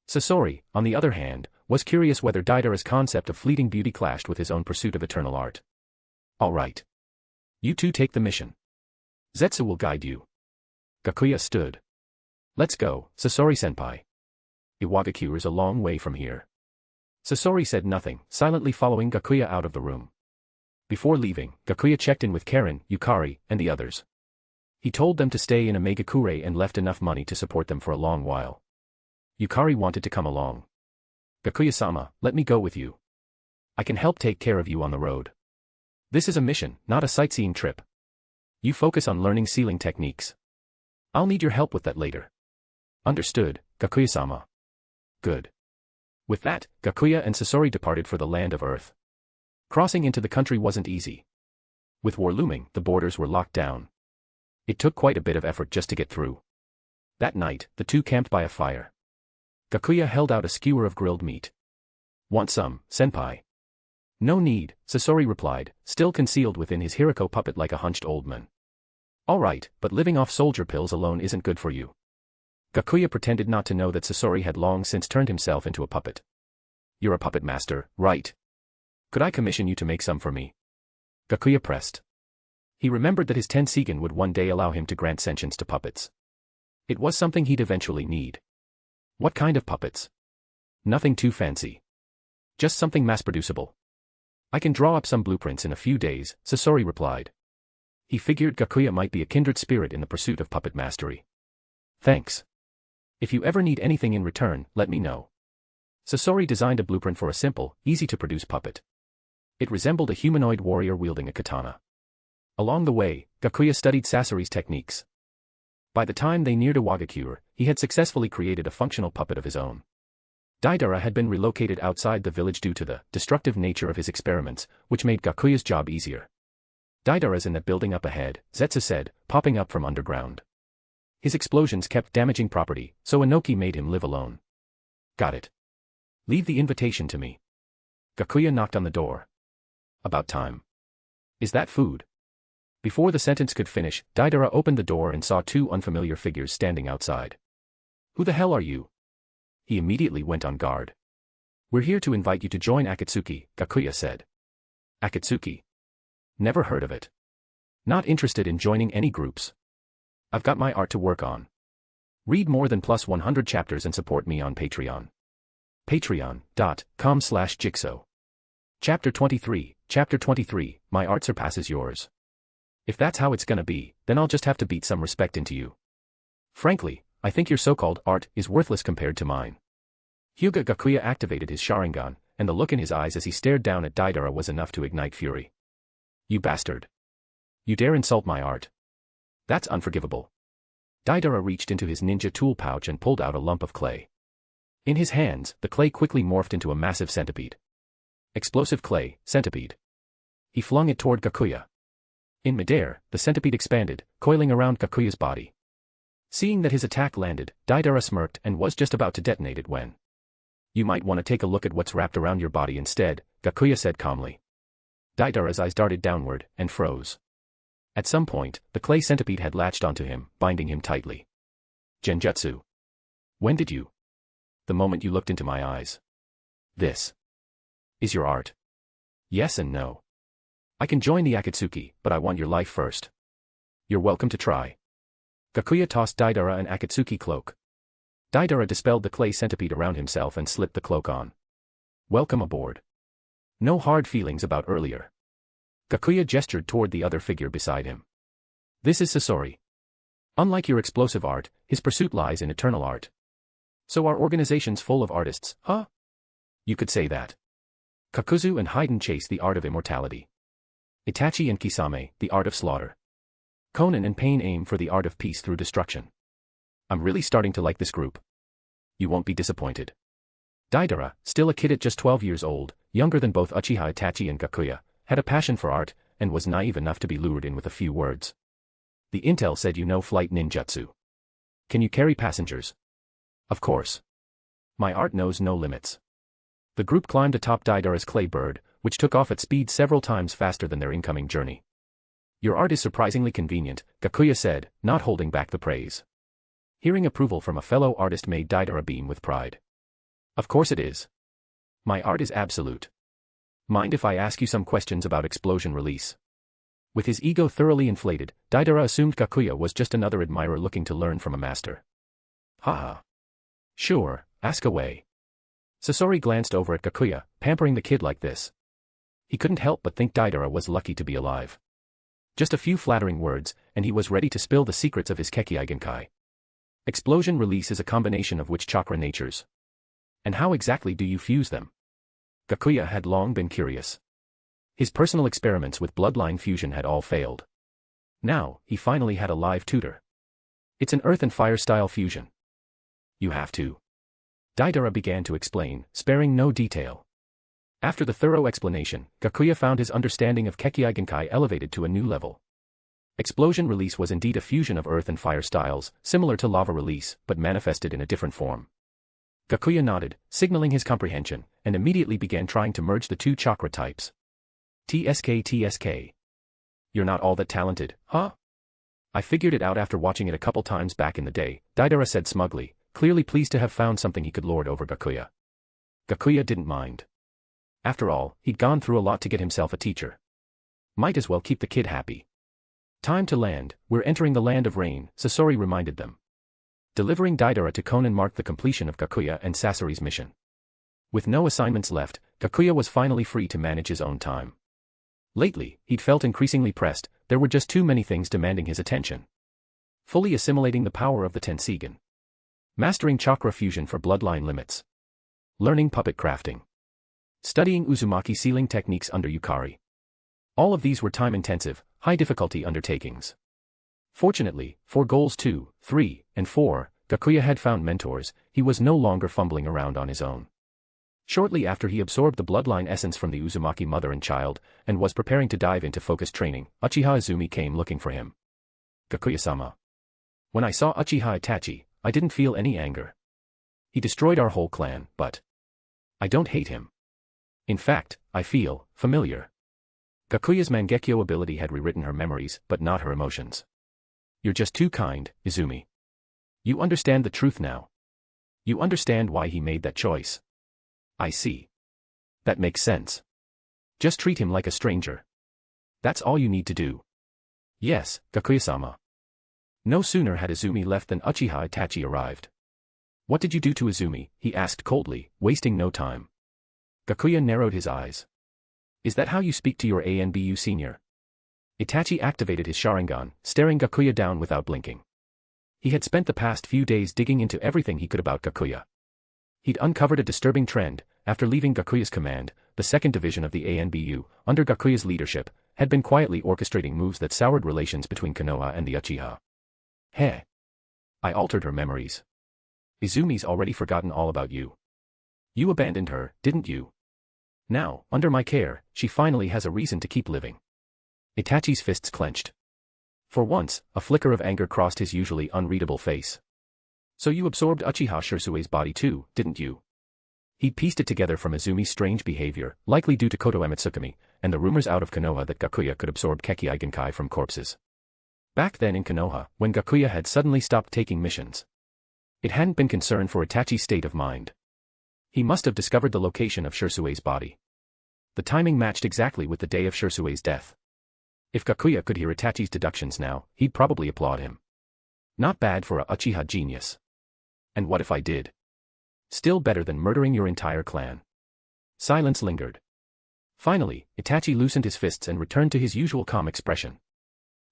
[SPEAKER 3] Sasori, on the other hand, was curious whether Deidara's concept of fleeting beauty clashed with his own pursuit of eternal art. All right. You two take the mission. Zetsu will guide you. Gakuya stood. Let's go, Sasori-senpai. Iwagakure's a long way from here. Sasori said nothing, silently following Gakuya out of the room. Before leaving, Gakuya checked in with Karen, Yukari, and the others. He told them to stay in Omegakure and left enough money to support them for a long while. Yukari wanted to come along. Gakuya-sama, let me go with you. I can help take care of you on the road. This is a mission, not a sightseeing trip. You focus on learning sealing techniques. I'll need your help with that later. Understood, Gakuya-sama. Good. With that, Gakuya and Sasori departed for the land of Earth. Crossing into the country wasn't easy. With war looming, the borders were locked down. It took quite a bit of effort just to get through. That night, the two camped by a fire. Gakuya held out a skewer of grilled meat. Want some, senpai? No need, Sasori replied, still concealed within his Hirako puppet like a hunched old man. All right, but living off soldier pills alone isn't good for you. Gakuya pretended not to know that Sasori had long since turned himself into a puppet. You're a puppet master, right? Could I commission you to make some for me? Gakuya pressed. He remembered that his Tenseigan would one day allow him to grant sentience to puppets. It was something he'd eventually need. What kind of puppets? Nothing too fancy. Just something mass-producible. I can draw up some blueprints in a few days, Sasori replied. He figured Gakuya might be a kindred spirit in the pursuit of puppet mastery. Thanks. If you ever need anything in return, let me know. Sasori designed a blueprint for a simple, easy-to-produce puppet. It resembled a humanoid warrior wielding a katana. Along the way, Gakuya studied Sasori's techniques. By the time they neared Iwagakure, he had successfully created a functional puppet of his own. Deidara had been relocated outside the village due to the destructive nature of his experiments, which made Gakuya's job easier. Deidara's in that building up ahead, Zetsu said, popping up from underground. His explosions kept damaging property, so Inoki made him live alone. Got it. Leave the invitation to me. Gakuya knocked on the door. About time. Is that food? Before the sentence could finish, Deidara opened the door and saw two unfamiliar figures standing outside. Who the hell are you? He immediately went on guard. We're here to invite you to join Akatsuki, Gakuya said. Akatsuki? Never heard of it. Not interested in joining any groups. I've got my art to work on. Read more than plus 100 chapters and support me on Patreon. Patreon.com/Jigsaw. Chapter 23, My art surpasses yours. If that's how it's gonna be, then I'll just have to beat some respect into you. Frankly, I think your so-called art is worthless compared to mine. Hyūga Gakuya activated his Sharingan, and the look in his eyes as he stared down at Deidara was enough to ignite fury. You bastard. You dare insult my art. That's unforgivable. Deidara reached into his ninja tool pouch and pulled out a lump of clay. In his hands, the clay quickly morphed into a massive centipede. Explosive clay, centipede. He flung it toward Gakuya. In midair, the centipede expanded, coiling around Gakuya's body. Seeing that his attack landed, Deidara smirked and was just about to detonate it when. You might want to take a look at what's wrapped around your body instead, Gakuya said calmly. Deidara's eyes darted downward and froze. At some point, the clay centipede had latched onto him, binding him tightly. Genjutsu. When did you? The moment you looked into my eyes. This is your art. Yes and no. I can join the Akatsuki, but I want your life first. You're welcome to try. Gakuya tossed Deidara an Akatsuki cloak. Deidara dispelled the clay centipede around himself and slipped the cloak on. Welcome aboard. No hard feelings about earlier. Gakuya gestured toward the other figure beside him. This is Sasori. Unlike your explosive art, his pursuit lies in eternal art. So our organization's full of artists, huh? You could say that. Kakuzu and Haiden chase the art of immortality. Itachi and Kisame, the art of slaughter. Conan and Pain aim for the art of peace through destruction. I'm really starting to like this group. You won't be disappointed. Deidara, still a kid at just 12 years old, younger than both Uchiha Itachi and Gakuya, had a passion for art, and was naive enough to be lured in with a few words. The intel said you know flight ninjutsu. Can you carry passengers? Of course. My art knows no limits. The group climbed atop Deidara's clay bird, which took off at speed several times faster than their incoming journey. Your art is surprisingly convenient, Gakuya said, not holding back the praise. Hearing approval from a fellow artist made Deidara beam with pride. Of course it is. My art is absolute. Mind if I ask you some questions about explosion release? With his ego thoroughly inflated, Deidara assumed Gakuya was just another admirer looking to learn from a master. Haha. Sure, ask away. Sasori glanced over at Gakuya, pampering the kid like this. He couldn't help but think Deidara was lucky to be alive. Just a few flattering words, and he was ready to spill the secrets of his Kekkei Genkai. Explosion release is a combination of which chakra natures? And how exactly do you fuse them? Gakuya had long been curious. His personal experiments with bloodline fusion had all failed. Now, he finally had a live tutor. It's an earth and fire style fusion. You have to. Deidara began to explain, sparing no detail. After the thorough explanation, Gakuya found his understanding of Kekkei Genkai elevated to a new level. Explosion release was indeed a fusion of earth and fire styles, similar to lava release, but manifested in a different form. Gakuya nodded, signaling his comprehension, and immediately began trying to merge the two chakra types. TSK. You're not all that talented, huh? I figured it out after watching it a couple times back in the day, Deidara said smugly, clearly pleased to have found something he could lord over Gakuya. Gakuya didn't mind. After all, he'd gone through a lot to get himself a teacher. Might as well keep the kid happy. Time to land, we're entering the land of rain, Sasori reminded them. Delivering Deidara to Conan marked the completion of Gakuya and Sasori's mission. With no assignments left, Gakuya was finally free to manage his own time. Lately, he'd felt increasingly pressed, there were just too many things demanding his attention. Fully assimilating the power of the Tenseigan. Mastering chakra fusion for bloodline limits. Learning puppet crafting. Studying Uzumaki sealing techniques under Yukari. All of these were time-intensive, high-difficulty undertakings. Fortunately, for goals 2, 3, and 4, Gakuya had found mentors, he was no longer fumbling around on his own. Shortly after he absorbed the bloodline essence from the Uzumaki mother and child, and was preparing to dive into focused training, Uchiha Izumi came looking for him. Gakuya-sama. When I saw Uchiha Itachi, I didn't feel any anger. He destroyed our whole clan, but I don't hate him. In fact, I feel familiar. Gakuya's Mangekyo ability had rewritten her memories, but not her emotions. You're just too kind, Izumi. You understand the truth now. You understand why he made that choice. I see. That makes sense. Just treat him like a stranger. That's all you need to do. Yes, Gakuya-sama. No sooner had Izumi left than Uchiha Itachi arrived. What did you do to Izumi? He asked coldly, wasting no time. Gakuya narrowed his eyes. Is that how you speak to your ANBU senior? Itachi activated his Sharingan, staring Gakuya down without blinking. He had spent the past few days digging into everything he could about Gakuya. He'd uncovered a disturbing trend. After leaving Gakuya's command, the 2nd Division of the ANBU, under Gakuya's leadership, had been quietly orchestrating moves that soured relations between Konoha and the Uchiha. Heh. I altered her memories. Izumi's already forgotten all about you. You abandoned her, didn't you? Now, under my care, she finally has a reason to keep living. Itachi's fists clenched. For once, a flicker of anger crossed his usually unreadable face. So you absorbed Uchiha Shirsue's body too, didn't you? He'd pieced it together from Izumi's strange behavior, likely due to Koto Emitsukami, and the rumors out of Konoha that Gakuya could absorb Kekkei Genkai from corpses. Back then in Konoha, when Gakuya had suddenly stopped taking missions. It hadn't been concerned for Itachi's state of mind. He must have discovered the location of Shirsue's body. The timing matched exactly with the day of Shirsue's death. If Gakuya could hear Itachi's deductions now, he'd probably applaud him. Not bad for a Uchiha genius. And what if I did? Still better than murdering your entire clan. Silence lingered. Finally, Itachi loosened his fists and returned to his usual calm expression.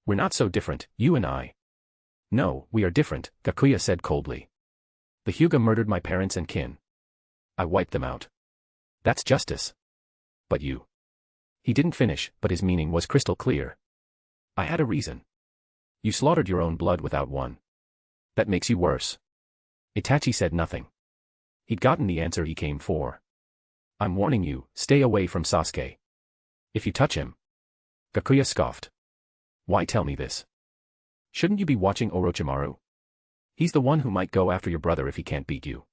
[SPEAKER 3] We're not so different, you and I. No, we are different, Gakuya said coldly. The Hyūga murdered my parents and kin. I wiped them out. That's justice. But you. He didn't finish, but his meaning was crystal clear. I had a reason. You slaughtered your own blood without one. That makes you worse. Itachi said nothing. He'd gotten the answer he came for. I'm warning you, stay away from Sasuke. If you touch him. Gakuya scoffed. Why tell me this? Shouldn't you be watching Orochimaru? He's the one who might go after your brother if he can't beat you.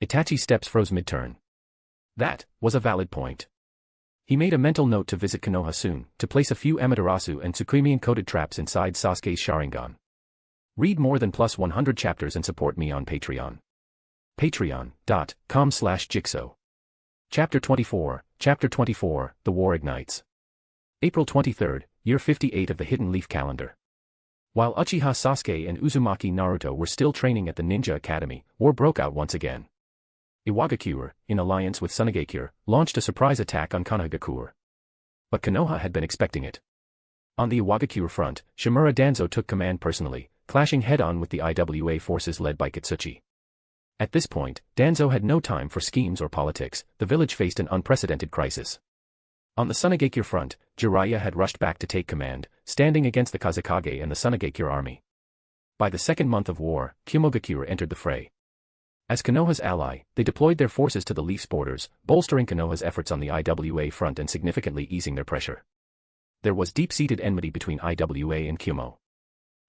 [SPEAKER 3] Itachi's steps froze mid-turn. That was a valid point. He made a mental note to visit Konoha soon, to place a few Amaterasu and Tsukimi-encoded traps inside Sasuke's Sharingan. Read more than +100 chapters and support me on Patreon. Patreon.com/Jigsaw. Chapter 24, The War Ignites. April 23, Year 58 of the Hidden Leaf Calendar. While Uchiha Sasuke and Uzumaki Naruto were still training at the Ninja Academy, war broke out once again. Iwagakure, in alliance with Tsunagakure, launched a surprise attack on Konohagakure. But Konoha had been expecting it. On the Iwagakure front, Shimura Danzo took command personally, clashing head-on with the IWA forces led by Kitsuchi. At this point, Danzo had no time for schemes or politics, the village faced an unprecedented crisis. On the Tsunagakure front, Jiraiya had rushed back to take command, standing against the Kazekage and the Tsunagakure army. By the second month of war, Kumogakure entered the fray. As Konoha's ally, they deployed their forces to the Leaf's borders, bolstering Konoha's efforts on the IWA front and significantly easing their pressure. There was deep-seated enmity between IWA and Kumo.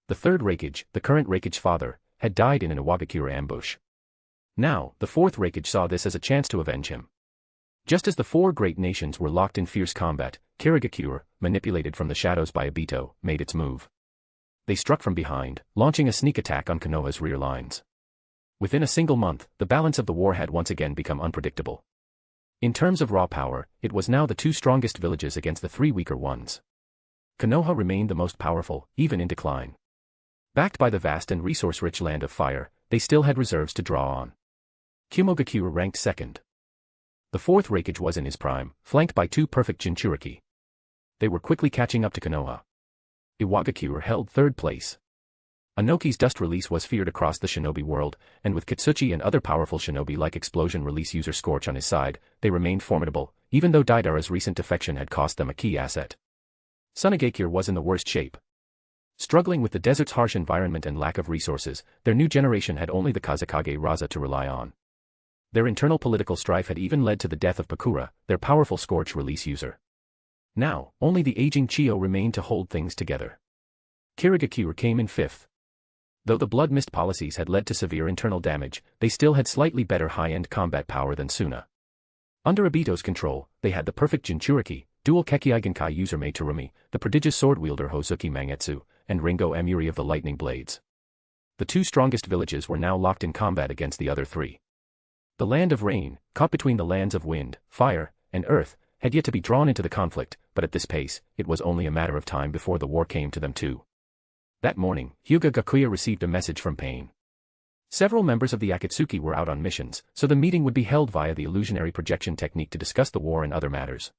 [SPEAKER 3] The third Raikage, the current Raikage's father, had died in an Iwagakure ambush. Now, the fourth Raikage saw this as a chance to avenge him. Just as the four great nations were locked in fierce combat, Kirigakure, manipulated from the shadows by Obito, made its move. They struck from behind, launching a sneak attack on Konoha's rear lines. Within a single month, the balance of the war had once again become unpredictable. In terms of raw power, it was now the two strongest villages against the three weaker ones. Konoha remained the most powerful, even in decline. Backed by the vast and resource-rich land of fire, they still had reserves to draw on. Kumogakure ranked second. The fourth Raikage was in his prime, flanked by two perfect Jinchuriki. They were quickly catching up to Konoha. Iwagakure held third place. Anoki's dust release was feared across the shinobi world, and with Kitsuchi and other powerful shinobi like explosion release user Scorch on his side, they remained formidable, even though Deidara's recent defection had cost them a key asset. Tsunagakure was in the worst shape. Struggling with the desert's harsh environment and lack of resources, their new generation had only the Kazekage Raza to rely on. Their internal political strife had even led to the death of Pakura, their powerful Scorch release user. Now, only the aging Chiyo remained to hold things together. Kirigakure came in fifth. Though the blood mist policies had led to severe internal damage, they still had slightly better high-end combat power than Suna. Under Obito's control, they had the perfect Jinchuriki, dual Kekkei-genkai user Mei Terumi, the prodigious sword-wielder Hozuki Mangetsu, and Ringo Amuri of the Lightning Blades. The two strongest villages were now locked in combat against the other three. The Land of Rain, caught between the lands of Wind, Fire, and Earth, had yet to be drawn into the conflict, but at this pace, it was only a matter of time before the war came to them too. That morning, Hyūga Gakuya received a message from Pain. Several members of the Akatsuki were out on missions, so the meeting would be held via the illusionary projection technique to discuss the war and other matters.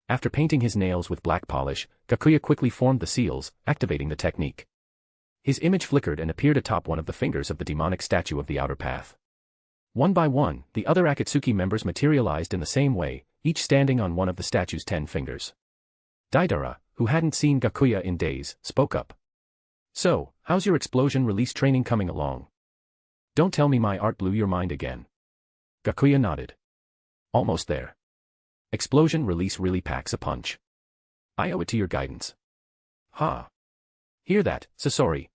[SPEAKER 3] After painting his nails with black polish, Gakuya quickly formed the seals, activating the technique. His image flickered and appeared atop one of the fingers of the demonic statue of the Outer Path. One by one, the other Akatsuki members materialized in the same way, each standing on one of the statue's 10 fingers. Deidara, who hadn't seen Gakuya in days, spoke up. So, how's your explosion release training coming along? Don't tell me my art blew your mind again. Gakuya nodded. Almost there. Explosion release really packs a punch. I owe it to your guidance. Ha. Hear that, Sasori.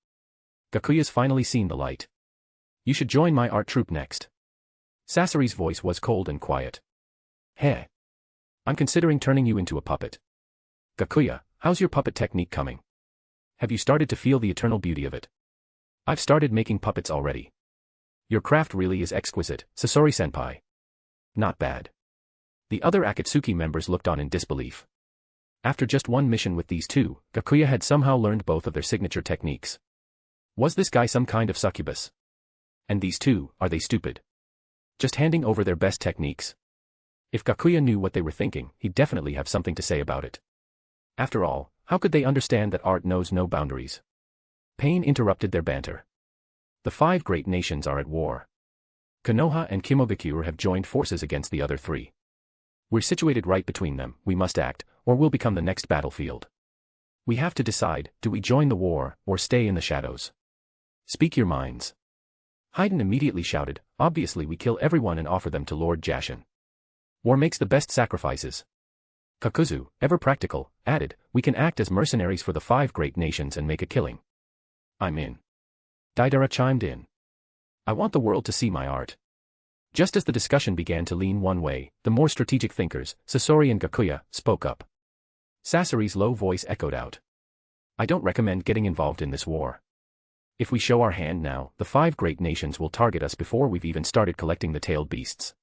[SPEAKER 3] Gakuya's finally seen the light. You should join my art troupe next. Sasori's voice was cold and quiet. Heh. I'm considering turning you into a puppet. Gakuya, how's your puppet technique coming? Have you started to feel the eternal beauty of it? I've started making puppets already. Your craft really is exquisite, Sasori-senpai. Not bad. The other Akatsuki members looked on in disbelief. After just one mission with these two, Gakuya had somehow learned both of their signature techniques. Was this guy some kind of succubus? And these two, are they stupid? Just handing over their best techniques? If Gakuya knew what they were thinking, he'd definitely have something to say about it. After all, how could they understand that art knows no boundaries? Pain interrupted their banter. The 5 great nations are at war. Konoha and Shimobukuro have joined forces against the other 3. We're situated right between them, we must act, or we'll become the next battlefield. We have to decide, do we join the war, or stay in the shadows? Speak your minds. Hyūga immediately shouted, obviously we kill everyone and offer them to Lord Jashin. War makes the best sacrifices. Kakuzu, ever practical, added, we can act as mercenaries for the 5 great nations and make a killing. I'm in. Deidara chimed in. I want the world to see my art. Just as the discussion began to lean one way, the more strategic thinkers, Sasori and Gakuya, spoke up. Sasori's low voice echoed out. I don't recommend getting involved in this war. If we show our hand now, the 5 great nations will target us before we've even started collecting the tailed beasts.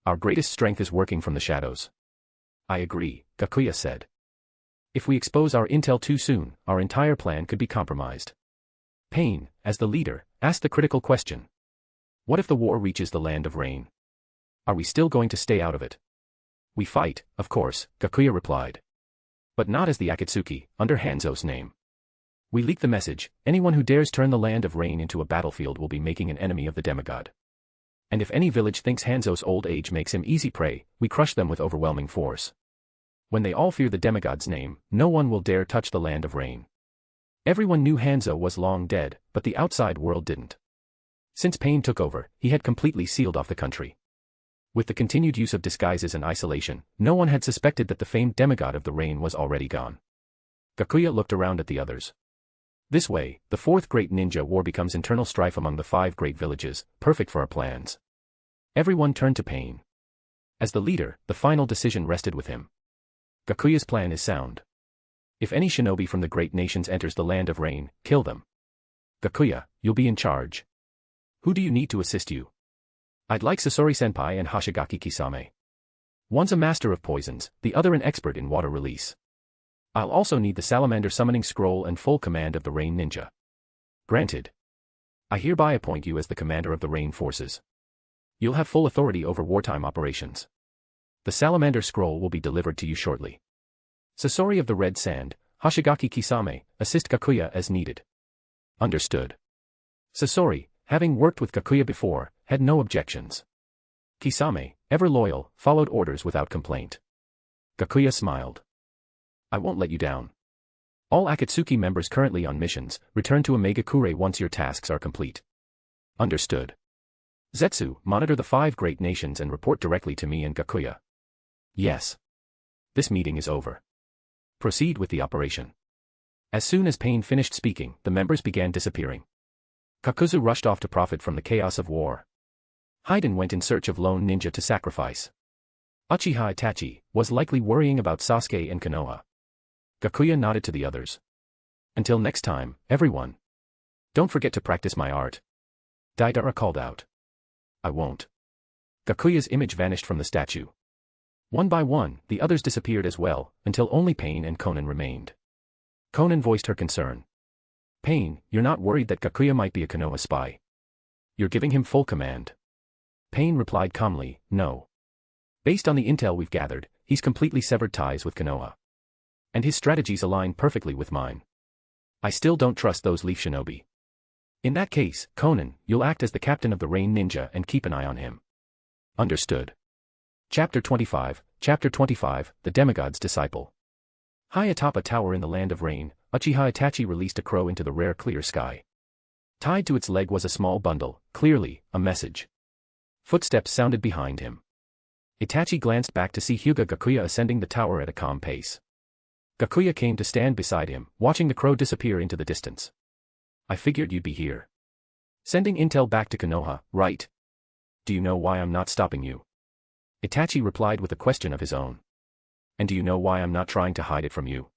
[SPEAKER 3] Our greatest strength is working from the shadows. I agree, Gakuya said. If we expose our intel too soon, our entire plan could be compromised. Pain, as the leader, asked the critical question. What if the war reaches the land of rain? Are we still going to stay out of it? We fight, of course, Gakuya replied. But not as the Akatsuki, under Hanzo's name. We leak the message, anyone who dares turn the land of rain into a battlefield will be making an enemy of the demigod. And if any village thinks Hanzo's old age makes him easy prey, we crush them with overwhelming force. When they all fear the demigod's name, no one will dare touch the land of rain. Everyone knew Hanzo was long dead, but the outside world didn't. Since Pain took over, he had completely sealed off the country. With the continued use of disguises and isolation, no one had suspected that the famed demigod of the rain was already gone. Gakuya looked around at the others. This way, the 4th great ninja war becomes internal strife among the 5 great villages, perfect for our plans. Everyone turned to Pain. As the leader, the final decision rested with him. Gakuya's plan is sound. If any shinobi from the great nations enters the land of rain, kill them. Gakuya, you'll be in charge. Who do you need to assist you? I'd like Sasori-senpai and Hoshigaki-kisame. One's a master of poisons, the other an expert in water release. I'll also need the salamander summoning scroll and full command of the rain ninja. Granted. I hereby appoint you as the commander of the rain forces. You'll have full authority over wartime operations. The salamander scroll will be delivered to you shortly. Sasori of the red sand, Hoshigaki-kisame, assist Gakuya as needed. Understood. Sasori, having worked with Gakuya before, had no objections. Kisame, ever loyal, followed orders without complaint. Gakuya smiled. I won't let you down. All Akatsuki members currently on missions, return to Omegakure once your tasks are complete. Understood. Zetsu, monitor the 5 great nations and report directly to me and Gakuya. Yes. This meeting is over. Proceed with the operation. As soon as Pain finished speaking, the members began disappearing. Kakuzu rushed off to profit from the chaos of war. Hyūga went in search of lone ninja to sacrifice. Uchiha Itachi was likely worrying about Sasuke and Konoha. Gakuya nodded to the others. Until next time, everyone. Don't forget to practice my art. Deidara called out. I won't. Gakuya's image vanished from the statue. One by one, the others disappeared as well, until only Pain and Konan remained. Konan voiced her concern. Pain, you're not worried that Gakuya might be a Konoha spy? You're giving him full command. Pain replied calmly, no. Based on the intel we've gathered, he's completely severed ties with Konoha. And his strategies align perfectly with mine. I still don't trust those leaf shinobi. In that case, Konan, you'll act as the captain of the Rain Ninja and keep an eye on him. Understood. Chapter 25, The Demigod's Disciple. High atop a tower in the land of rain, Uchiha Itachi released a crow into the rare clear sky. Tied to its leg was a small bundle, clearly, a message. Footsteps sounded behind him. Itachi glanced back to see Hyūga Gakuya ascending the tower at a calm pace. Gakuya came to stand beside him, watching the crow disappear into the distance. I figured you'd be here. Sending intel back to Konoha, right? Do you know why I'm not stopping you? Itachi replied with a question of his own. And do you know why I'm not trying to hide it from you?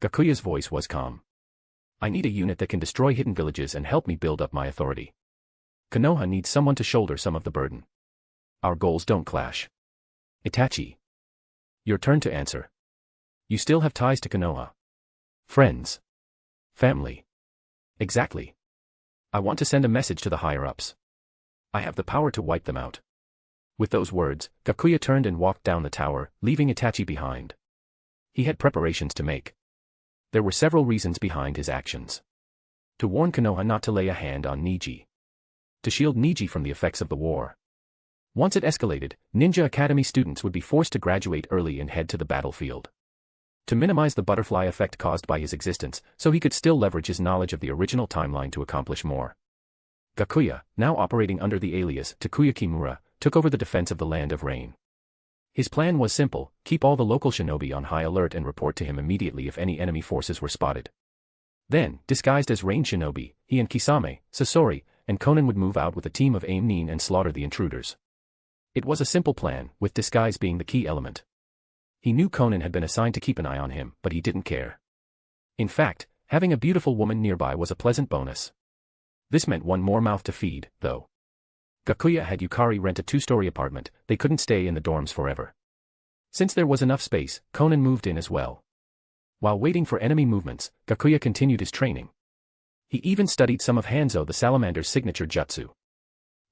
[SPEAKER 3] Gakuya's voice was calm. I need a unit that can destroy hidden villages and help me build up my authority. Konoha needs someone to shoulder some of the burden. Our goals don't clash. Itachi. Your turn to answer. You still have ties to Konoha. Friends. Family. Exactly. I want to send a message to the higher-ups. I have the power to wipe them out. With those words, Gakuya turned and walked down the tower, leaving Itachi behind. He had preparations to make. There were several reasons behind his actions. To warn Konoha not to lay a hand on Niji. To shield Niji from the effects of the war. Once it escalated, Ninja Academy students would be forced to graduate early and head to the battlefield. To minimize the butterfly effect caused by his existence, so he could still leverage his knowledge of the original timeline to accomplish more. Gakuya, now operating under the alias Takuya Kimura, took over the defense of the Land of Rain. His plan was simple: keep all the local shinobi on high alert and report to him immediately if any enemy forces were spotted. Then, disguised as rain shinobi, he and Kisame, Sasori, and Konan would move out with a team of aim-nin and slaughter the intruders. It was a simple plan, with disguise being the key element. He knew Konan had been assigned to keep an eye on him, but he didn't care. In fact, having a beautiful woman nearby was a pleasant bonus. This meant one more mouth to feed, though. Gakuya had Yukari rent a 2-story apartment. They couldn't stay in the dorms forever. Since there was enough space, Konan moved in as well. While waiting for enemy movements, Gakuya continued his training. He even studied some of Hanzo the Salamander's signature jutsu.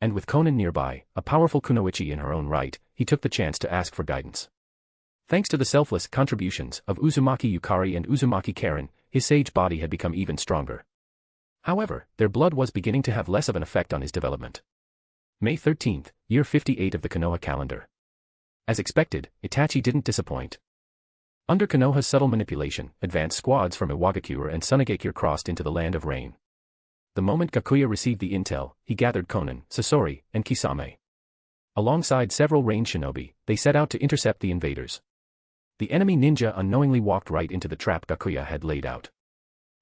[SPEAKER 3] And with Konan nearby, a powerful kunoichi in her own right, he took the chance to ask for guidance. Thanks to the selfless contributions of Uzumaki Yukari and Uzumaki Karen, his sage body had become even stronger. However, their blood was beginning to have less of an effect on his development. May 13th, year 58 of the Konoha calendar. As expected, Itachi didn't disappoint. Under Konoha's subtle manipulation, advanced squads from Iwagakure and Sunagakure crossed into the Land of Rain. The moment Gakuya received the intel, he gathered Konan, Sasori, and Kisame. Alongside several rain shinobi, they set out to intercept the invaders. The enemy ninja unknowingly walked right into the trap Gakuya had laid out.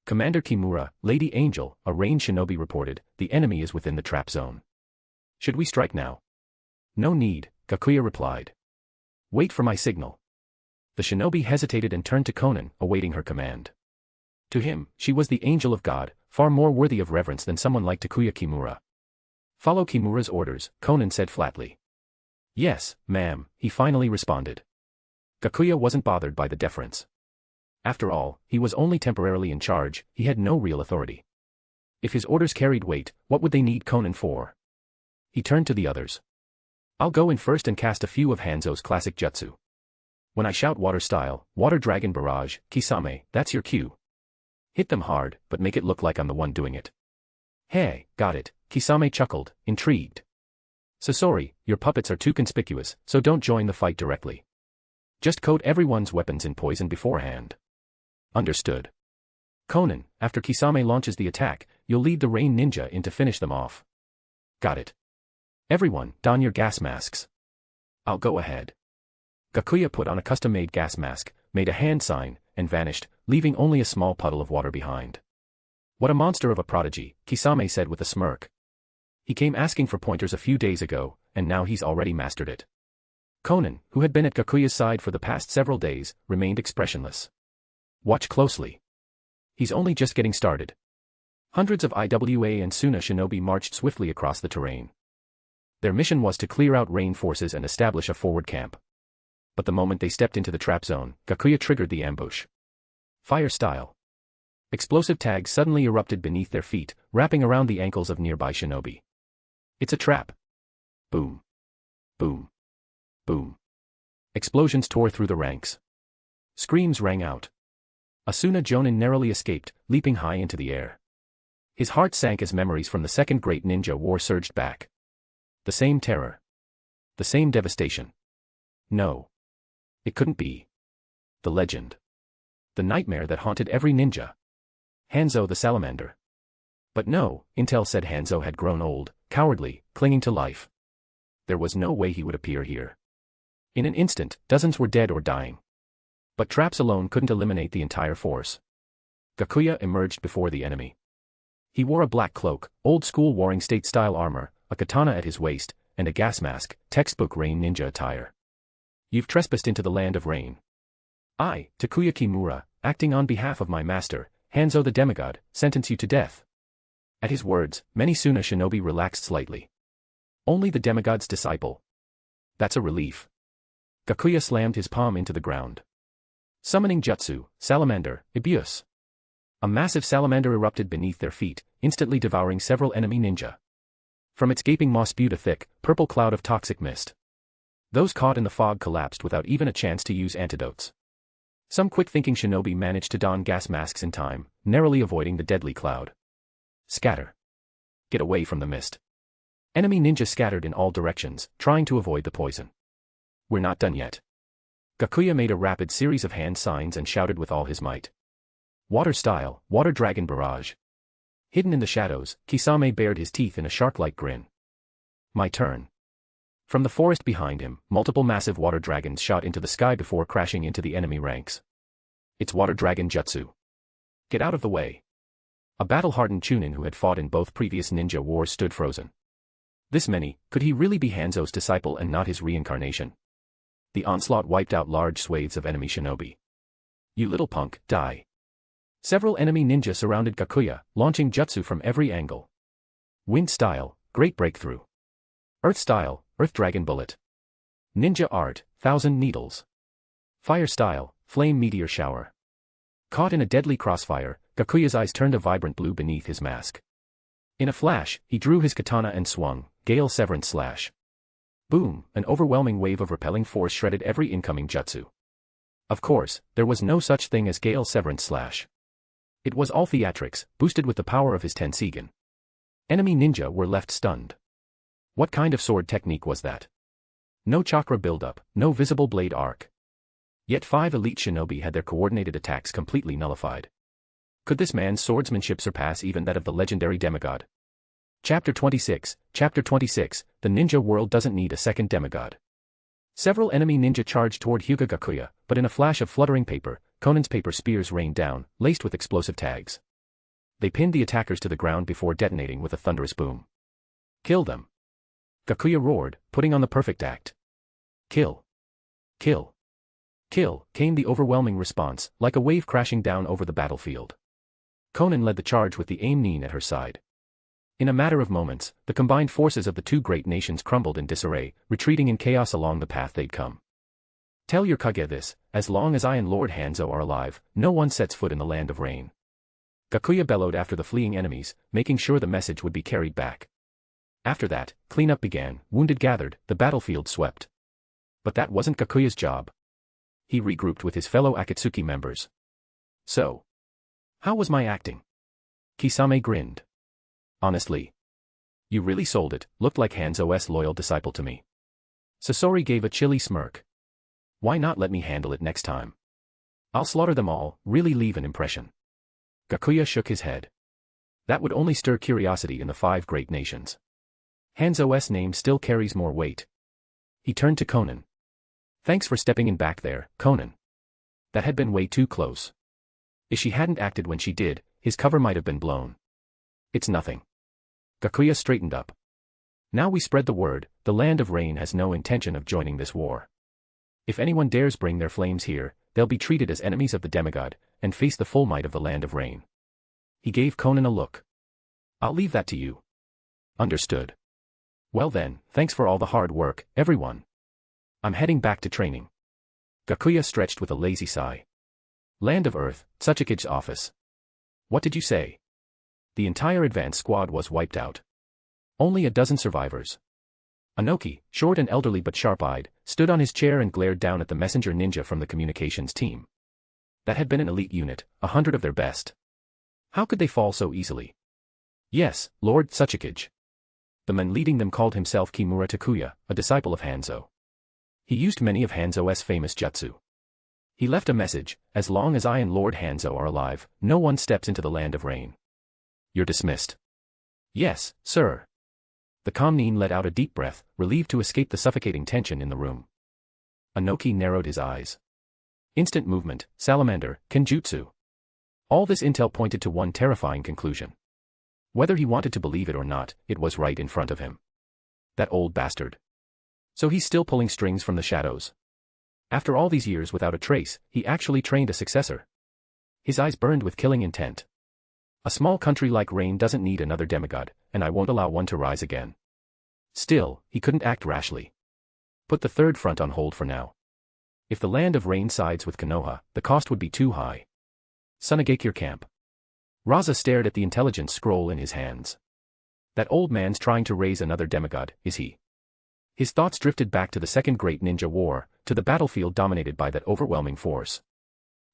[SPEAKER 3] Commander Kimura, Lady Angel, a rain shinobi reported, the enemy is within the trap zone. Should we strike now? No need, Gakuya replied. Wait for my signal. The shinobi hesitated and turned to Konan, awaiting her command. To him, she was the angel of God, far more worthy of reverence than someone like Takuya Kimura. Follow Kimura's orders, Konan said flatly. Yes, ma'am, he finally responded. Gakuya wasn't bothered by the deference. After all, he was only temporarily in charge, he had no real authority. If his orders carried weight, what would they need Konan for? He turned to the others. I'll go in first and cast a few of Hanzo's classic jutsu. When I shout water style, water dragon barrage, Kisame, that's your cue. Hit them hard, but make it look like I'm the one doing it. Hey, got it, Kisame chuckled, intrigued. Sasori, your puppets are too conspicuous, so don't join the fight directly. Just coat everyone's weapons in poison beforehand. Understood. Konan, after Kisame launches the attack, you'll lead the rain ninja in to finish them off. Got it. Everyone, don your gas masks. I'll go ahead. Gakuya put on a custom-made gas mask, made a hand sign, and vanished, leaving only a small puddle of water behind. What a monster of a prodigy, Kisame said with a smirk. He came asking for pointers a few days ago, and now he's already mastered it. Konan, who had been at Gakuya's side for the past several days, remained expressionless. Watch closely. He's only just getting started. Hundreds of IWA and Suna shinobi marched swiftly across the terrain. Their mission was to clear out rain forces and establish a forward camp. But the moment they stepped into the trap zone, Gakuya triggered the ambush. Fire style. Explosive tags suddenly erupted beneath their feet, wrapping around the ankles of nearby shinobi. It's a trap. Boom. Boom. Boom. Explosions tore through the ranks. Screams rang out. Asuna Jonin narrowly escaped, leaping high into the air. His heart sank as memories from the Second Great Ninja War surged back. The same terror. The same devastation. No. It couldn't be. The legend. The nightmare that haunted every ninja. Hanzo the Salamander. But no, Intel said Hanzo had grown old, cowardly, clinging to life. There was no way he would appear here. In an instant, dozens were dead or dying. But traps alone couldn't eliminate the entire force. Gakuya emerged before the enemy. He wore a black cloak, old-school Warring State-style armor, a katana at his waist, and a gas mask, textbook rain ninja attire. You've trespassed into the Land of Rain. I, Takuya Kimura, acting on behalf of my master, Hanzo the demigod, sentence you to death. At his words, many Suna shinobi relaxed slightly. Only the demigod's disciple. That's a relief. Gakuya slammed his palm into the ground. Summoning jutsu, salamander, abuse. A massive salamander erupted beneath their feet, instantly devouring several enemy ninja. From its gaping maw spewed a thick, purple cloud of toxic mist. Those caught in the fog collapsed without even a chance to use antidotes. Some quick-thinking shinobi managed to don gas masks in time, narrowly avoiding the deadly cloud. Scatter. Get away from the mist. Enemy ninja scattered in all directions, trying to avoid the poison. We're not done yet. Gakuya made a rapid series of hand signs and shouted with all his might. Water style, water dragon barrage. Hidden in the shadows, Kisame bared his teeth in a shark-like grin. My turn. From the forest behind him, multiple massive water dragons shot into the sky before crashing into the enemy ranks. It's water dragon jutsu. Get out of the way. A battle-hardened Chunin who had fought in both previous ninja wars stood frozen. This many, could he really be Hanzo's disciple and not his reincarnation? The onslaught wiped out large swathes of enemy shinobi. You little punk, die. Several enemy ninja surrounded Gakuya, launching jutsu from every angle. Wind style, great breakthrough. Earth style, earth dragon bullet. Ninja art, 1,000 needles. Fire style, flame meteor shower. Caught in a deadly crossfire, Gakuya's eyes turned a vibrant blue beneath his mask. In a flash, he drew his katana and swung, Gale Severance Slash. Boom, an overwhelming wave of repelling force shredded every incoming jutsu. Of course, there was no such thing as Gale Severance Slash. It was all theatrics, boosted with the power of his Tenseigan. Enemy ninja were left stunned. What kind of sword technique was that? No chakra buildup, no visible blade arc. Yet 5 elite shinobi had their coordinated attacks completely nullified. Could this man's swordsmanship surpass even that of the legendary demigod? Chapter 26, the ninja world doesn't need a second demigod. Several enemy ninja charged toward Hyūga Gakuya, but in a flash of fluttering paper, Conan's paper spears rained down, laced with explosive tags. They pinned the attackers to the ground before detonating with a thunderous boom. Kill them. Gakuya roared, putting on the perfect act. Kill. Kill. Kill, came the overwhelming response, like a wave crashing down over the battlefield. Conan led the charge with the Aim-nin at her side. In a matter of moments, the combined forces of the two great nations crumbled in disarray, retreating in chaos along the path they'd come. Tell your Kage this, as long as I and Lord Hanzo are alive, no one sets foot in the land of rain. Gakuya bellowed after the fleeing enemies, making sure the message would be carried back. After that, cleanup began, wounded gathered, the battlefield swept. But that wasn't Gakuya's job. He regrouped with his fellow Akatsuki members. So, how was my acting? Kisame grinned. Honestly. You really sold it, looked like Hanzo's loyal disciple to me. Sasori gave a chilly smirk. Why not let me handle it next time? I'll slaughter them all, really leave an impression. Gakuya shook his head. That would only stir curiosity in the 5 great nations. Hanzo's name still carries more weight. He turned to Conan. Thanks for stepping in back there, Conan. That had been way too close. If she hadn't acted when she did, his cover might have been blown. It's nothing. Gakuya straightened up. Now we spread the word, the land of rain has no intention of joining this war. If anyone dares bring their flames here, they'll be treated as enemies of the demigod, and face the full might of the land of rain. He gave Conan a look. I'll leave that to you. Understood. Well then, thanks for all the hard work, everyone. I'm heading back to training. Gakuya stretched with a lazy sigh. Land of Earth, Tsuchikige's office. What did you say? The entire advance squad was wiped out. Only a dozen survivors. Anoki, short and elderly but sharp-eyed, stood on his chair and glared down at the messenger ninja from the communications team. That had been an elite unit, 100 of their best. How could they fall so easily? Yes, Lord Tsuchikage. The man leading them called himself Kimura Takuya, a disciple of Hanzo. He used many of Hanzo's famous jutsu. He left a message, as long as I and Lord Hanzo are alive, no one steps into the land of rain. You're dismissed. Yes, sir. The Kamnin let out a deep breath, relieved to escape the suffocating tension in the room. Anoki narrowed his eyes. Instant movement, salamander, kenjutsu. All this intel pointed to one terrifying conclusion. Whether he wanted to believe it or not, it was right in front of him. That old bastard. So he's still pulling strings from the shadows. After all these years without a trace, he actually trained a successor. His eyes burned with killing intent. A small country like Rain doesn't need another demigod, and I won't allow one to rise again. Still, he couldn't act rashly. Put the third front on hold for now. If the land of Rain sides with Konoha, the cost would be too high. Sunagakure camp. Raza stared at the intelligence scroll in his hands. That old man's trying to raise another demigod, is he? His thoughts drifted back to the Second Great Ninja War, to the battlefield dominated by that overwhelming force.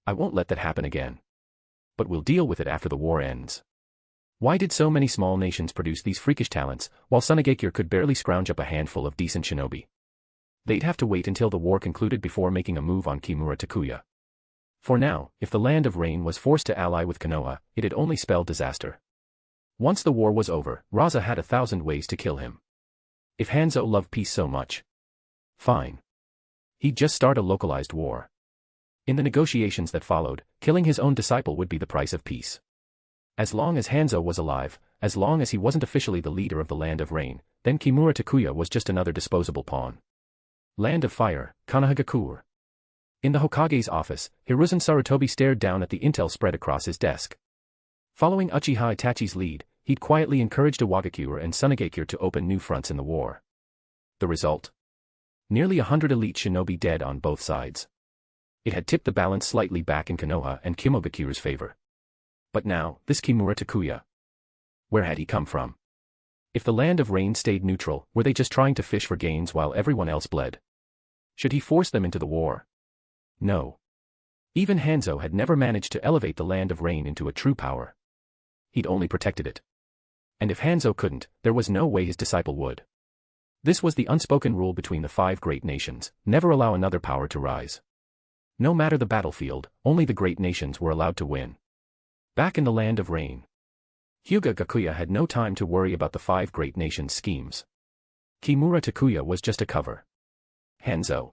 [SPEAKER 3] I won't let that happen again. But we'll deal with it after the war ends. Why did so many small nations produce these freakish talents, while Sunagakure could barely scrounge up a handful of decent shinobi? They'd have to wait until the war concluded before making a move on Kimura Takuya. For now, if the land of Rain was forced to ally with Konoha, it'd only spell disaster. Once the war was over, Raza had 1,000 ways to kill him. If Hanzo loved peace so much, fine. He'd just start a localized war. In the negotiations that followed, killing his own disciple would be the price of peace. As long as Hanzo was alive, as long as he wasn't officially the leader of the Land of Rain, then Kimura Takuya was just another disposable pawn. Land of Fire, Konoha Gakuya. In the Hokage's office, Hiruzen Sarutobi stared down at the intel spread across his desk. Following Uchiha Itachi's lead, he'd quietly encouraged Iwagakure and Sunagakure to open new fronts in the war. The result? Nearly 100 elite shinobi dead on both sides. It had tipped the balance slightly back in Konoha and Kimogakure's favor. But now, this Kimura Takuya. Where had he come from? If the Land of Rain stayed neutral, were they just trying to fish for gains while everyone else bled? Should he force them into the war? No. Even Hanzo had never managed to elevate the Land of Rain into a true power. He'd only protected it. And if Hanzo couldn't, there was no way his disciple would. This was the unspoken rule between the 5 great nations: never allow another power to rise. No matter the battlefield, only the great nations were allowed to win. Back in the Land of Rain, Hyūga Gakuya had no time to worry about the 5 great nations' schemes. Kimura Takuya was just a cover. Hanzo.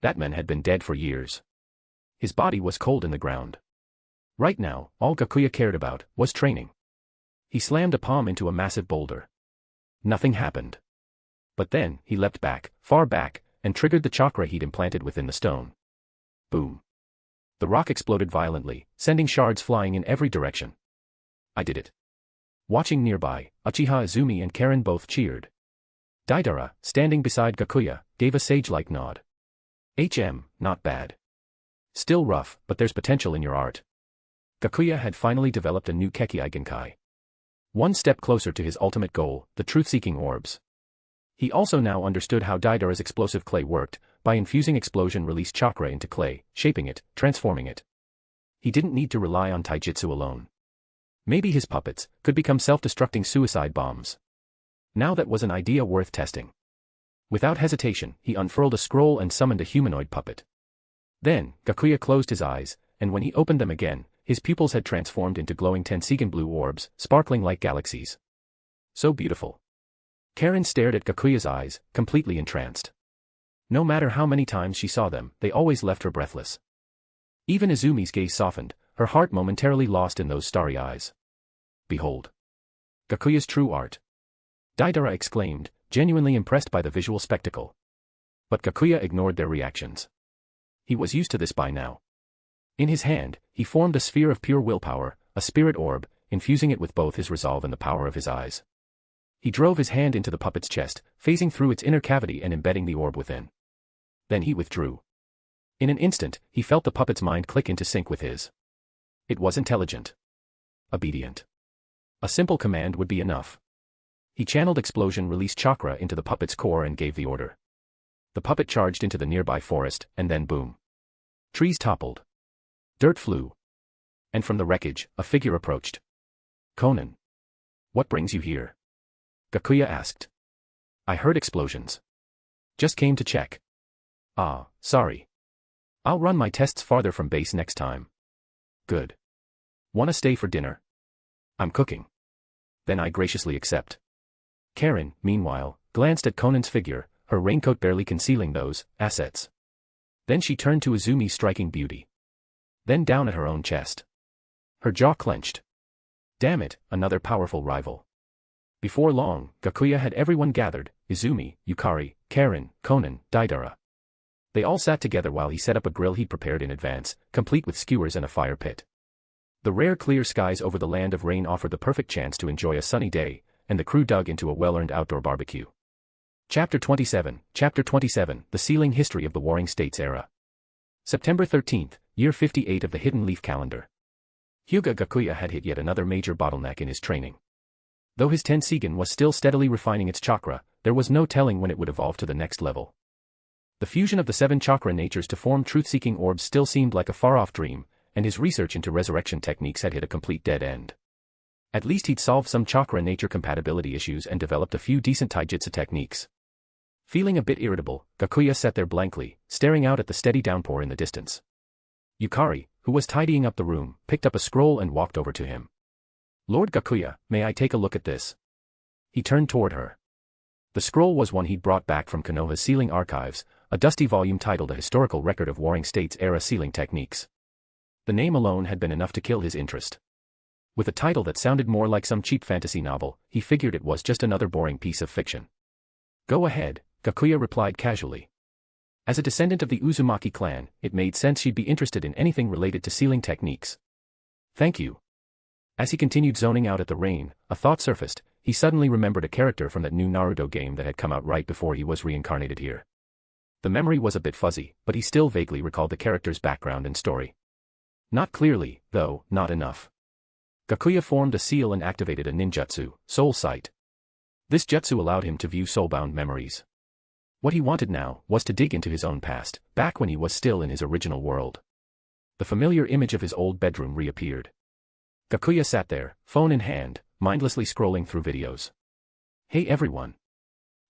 [SPEAKER 3] That man had been dead for years. His body was cold in the ground. Right now, all Gakuya cared about was training. He slammed a palm into a massive boulder. Nothing happened. But then, he leapt back, far back, and triggered the chakra he'd implanted within the stone. Boom. The rock exploded violently, sending shards flying in every direction. I did it. Watching nearby, Uchiha Izumi and Karen both cheered. Daidara, standing beside Gakuya, gave a sage-like nod. Not bad. Still rough, but there's potential in your art. Gakuya had finally developed a new Kekkei Genkai. One step closer to his ultimate goal, the truth-seeking orbs. He also now understood how Daidara's explosive clay worked, by infusing explosion-release chakra into clay, shaping it, transforming it. He didn't need to rely on taijutsu alone. Maybe his puppets could become self-destructing suicide bombs. Now that was an idea worth testing. Without hesitation, he unfurled a scroll and summoned a humanoid puppet. Then, Gakuya closed his eyes, and when he opened them again, his pupils had transformed into glowing Tenseigan blue orbs, sparkling like galaxies. So beautiful. Karen stared at Gakuya's eyes, completely entranced. No matter how many times she saw them, they always left her breathless. Even Izumi's gaze softened, her heart momentarily lost in those starry eyes. Behold. Gakuya's true art. Daidara exclaimed, genuinely impressed by the visual spectacle. But Gakuya ignored their reactions. He was used to this by now. In his hand, he formed a sphere of pure willpower, a spirit orb, infusing it with both his resolve and the power of his eyes. He drove his hand into the puppet's chest, phasing through its inner cavity and embedding the orb within. Then he withdrew. In an instant, he felt the puppet's mind click into sync with his. It was intelligent. Obedient. A simple command would be enough. He channeled explosion-release chakra into the puppet's core and gave the order. The puppet charged into the nearby forest, and then boom. Trees toppled. Dirt flew. And from the wreckage, a figure approached. Conan. What brings you here? Gakuya asked. I heard explosions. Just came to check. Ah, sorry. I'll run my tests farther from base next time. Good. Wanna stay for dinner? I'm cooking. Then I graciously accept. Karen, meanwhile, glanced at Conan's figure, her raincoat barely concealing those assets. Then she turned to Izumi's striking beauty. Then down at her own chest. Her jaw clenched. Damn it, another powerful rival. Before long, Gakuya had everyone gathered: Izumi, Yukari, Karen, Conan, Daidara. They all sat together while he set up a grill he'd prepared in advance, complete with skewers and a fire pit. The rare clear skies over the land of rain offered the perfect chance to enjoy a sunny day, and the crew dug into a well-earned outdoor barbecue. Chapter 27, The Sealing History of the Warring States Era. September 13th, year 58 of the Hidden Leaf Calendar. Hyūga Gakuya had hit yet another major bottleneck in his training. Though his Tenseigan was still steadily refining its chakra, there was no telling when it would evolve to the next level. The fusion of the 7 chakra natures to form truth-seeking orbs still seemed like a far-off dream, and his research into resurrection techniques had hit a complete dead end. At least he'd solved some chakra nature compatibility issues and developed a few decent taijutsu techniques. Feeling a bit irritable, Gakuya sat there blankly, staring out at the steady downpour in the distance. Yukari, who was tidying up the room, picked up a scroll and walked over to him. "Lord Gakuya, may I take a look at this?" He turned toward her. The scroll was one he'd brought back from Konoha's sealing archives, a dusty volume titled A Historical Record of Warring States Era Sealing Techniques. The name alone had been enough to kill his interest. With a title that sounded more like some cheap fantasy novel, he figured it was just another boring piece of fiction. "Go ahead," Gakuya replied casually. As a descendant of the Uzumaki clan, it made sense she'd be interested in anything related to sealing techniques. "Thank you." As he continued zoning out at the rain, a thought surfaced. He suddenly remembered a character from that new Naruto game that had come out right before he was reincarnated here. The memory was a bit fuzzy, but he still vaguely recalled the character's background and story. Not clearly, though, not enough. Gakuya formed a seal and activated a ninjutsu, Soul Sight. This jutsu allowed him to view soulbound memories. What he wanted now was to dig into his own past, back when he was still in his original world. The familiar image of his old bedroom reappeared. Gakuya sat there, phone in hand, mindlessly scrolling through videos. Hey everyone!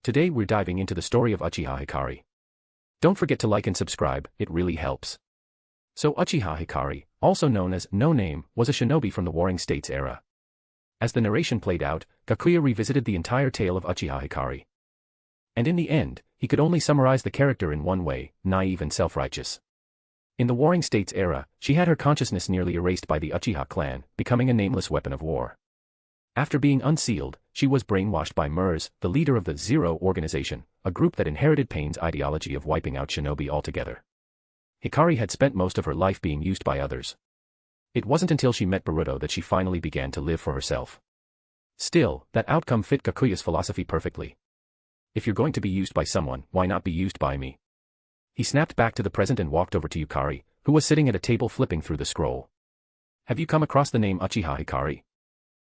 [SPEAKER 3] Today we're diving into the story of Uchiha Hikari. Don't forget to like and subscribe, it really helps. So Uchiha Hikari, also known as No Name, was a shinobi from the Warring States era. As the narration played out, Gakuya revisited the entire tale of Uchiha Hikari. And in the end, he could only summarize the character in one way: naive and self-righteous. In the Warring States era, she had her consciousness nearly erased by the Uchiha Clan, becoming a nameless weapon of war. After being unsealed, she was brainwashed by Mers, the leader of the Zero Organization, a group that inherited Pain's ideology of wiping out shinobi altogether. Hikari had spent most of her life being used by others. It wasn't until she met Boruto that she finally began to live for herself. Still, that outcome fit Gakuya's philosophy perfectly. If you're going to be used by someone, why not be used by me? He snapped back to the present and walked over to Yukari, who was sitting at a table flipping through the scroll. "Have you come across the name Uchiha Hikari?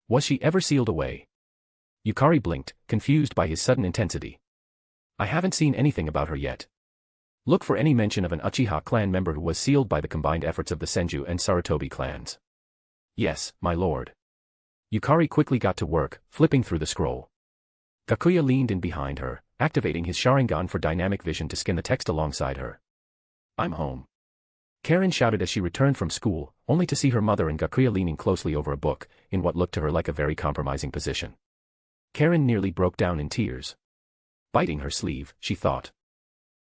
[SPEAKER 3] Was she ever sealed away?" Yukari blinked, confused by his sudden intensity. "I haven't seen anything about her yet. Look for any mention of an Uchiha clan member who was sealed by the combined efforts of the Senju and Sarutobi clans." "Yes, my lord." Yukari quickly got to work, flipping through the scroll. Gakuya leaned in behind her, activating his Sharingan for dynamic vision to scan the text alongside her. "I'm home." Karen shouted as she returned from school, only to see her mother and Gakuya leaning closely over a book, in what looked to her like a very compromising position. Karen nearly broke down in tears. Biting her sleeve, she thought.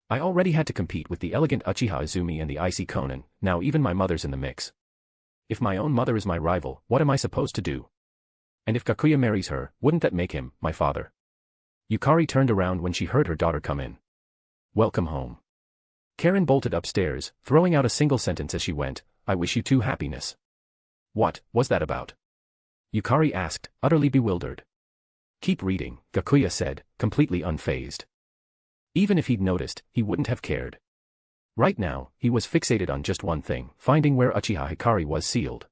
[SPEAKER 3] "I already had to compete with the elegant Uchiha Izumi and the icy Konan, now even my mother's in the mix. If my own mother is my rival, what am I supposed to do? And if Gakuya marries her, wouldn't that make him my father?" Yukari turned around when she heard her daughter come in. "Welcome home." Karen bolted upstairs, throwing out a single sentence as she went, "I wish you two happiness." "What was that about?" Yukari asked, utterly bewildered. "Keep reading," Gakuya said, completely unfazed. Even if he'd noticed, he wouldn't have cared. Right now, he was fixated on just one thing: finding where Uchiha Hikari was sealed.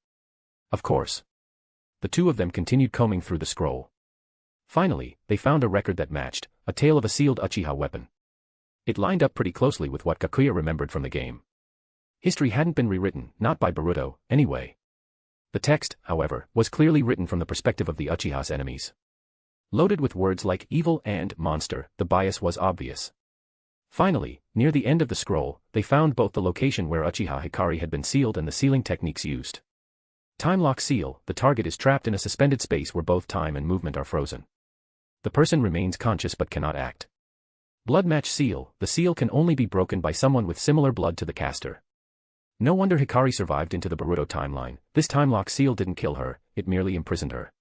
[SPEAKER 3] Of course. The two of them continued combing through the scroll. Finally, they found a record that matched, a tale of a sealed Uchiha weapon. It lined up pretty closely with what Gakuya remembered from the game. History hadn't been rewritten, not by Boruto, anyway. The text, however, was clearly written from the perspective of the Uchiha's enemies. Loaded with words like evil and monster, the bias was obvious. Finally, near the end of the scroll, they found both the location where Uchiha Hikari had been sealed and the sealing techniques used. Time lock seal: the target is trapped in a suspended space where both time and movement are frozen. The person remains conscious but cannot act. Blood match seal: the seal can only be broken by someone with similar blood to the caster. No wonder Hikari survived into the Boruto timeline. This time lock seal didn't kill her, it merely imprisoned her.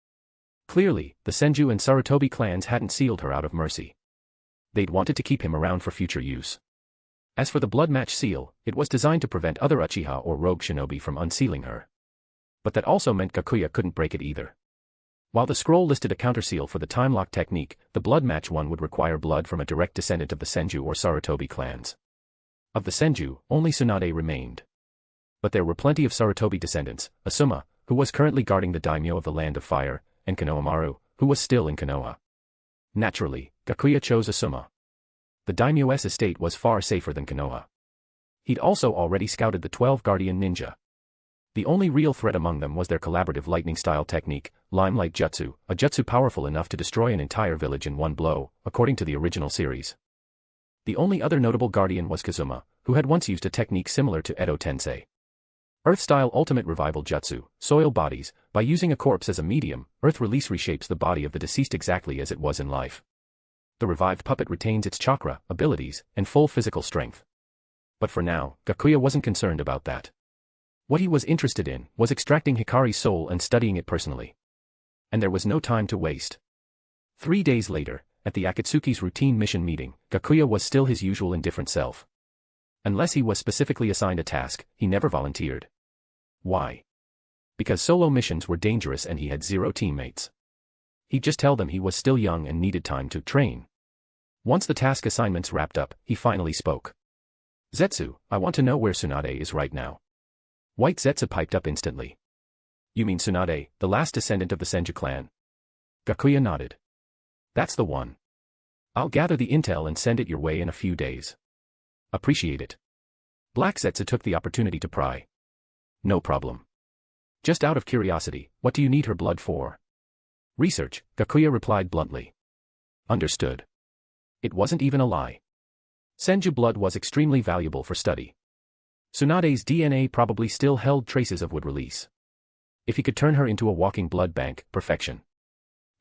[SPEAKER 3] Clearly, the Senju and Sarutobi clans hadn't sealed her out of mercy. They'd wanted to keep him around for future use. As for the blood match seal, it was designed to prevent other Uchiha or rogue shinobi from unsealing her. But that also meant Gakuya couldn't break it either. While the scroll listed a counterseal for the time lock technique, the blood match one would require blood from a direct descendant of the Senju or Sarutobi clans. Of the Senju, only Tsunade remained. But there were plenty of Sarutobi descendants, Asuma, who was currently guarding the daimyo of the Land of Fire, and Konohamaru, who was still in Konoha. Naturally, Gakuya chose Asuma. The daimyo's estate was far safer than Konoha. He'd also already scouted the 12 Guardian Ninja. The only real threat among them was their collaborative lightning-style technique, Limelight Jutsu, a jutsu powerful enough to destroy an entire village in one blow, according to the original series. The only other notable guardian was Kazuma, who had once used a technique similar to Edo Tensei. Earth-style ultimate revival jutsu, soil bodies. By using a corpse as a medium, Earth release reshapes the body of the deceased exactly as it was in life. The revived puppet retains its chakra, abilities, and full physical strength. But for now, Gakuya wasn't concerned about that. What he was interested in was extracting Hikari's soul and studying it personally. And there was no time to waste. 3 days later, at the Akatsuki's routine mission meeting, Gakuya was still his usual indifferent self. Unless he was specifically assigned a task, he never volunteered. Why? Because solo missions were dangerous and he had 0 teammates. He'd just tell them he was still young and needed time to train. Once the task assignments wrapped up, he finally spoke. Zetsu, I want to know where Tsunade is right now. White Zetsu piped up instantly. You mean Tsunade, the last descendant of the Senju clan? Gakuya nodded. That's the one. I'll gather the intel and send it your way in a few days. Appreciate it. Black Zetsu took the opportunity to pry. No problem. Just out of curiosity, what do you need her blood for? Research, Gakuya replied bluntly. Understood. It wasn't even a lie. Senju blood was extremely valuable for study. Tsunade's DNA probably still held traces of wood release. If he could turn her into a walking blood bank, perfection.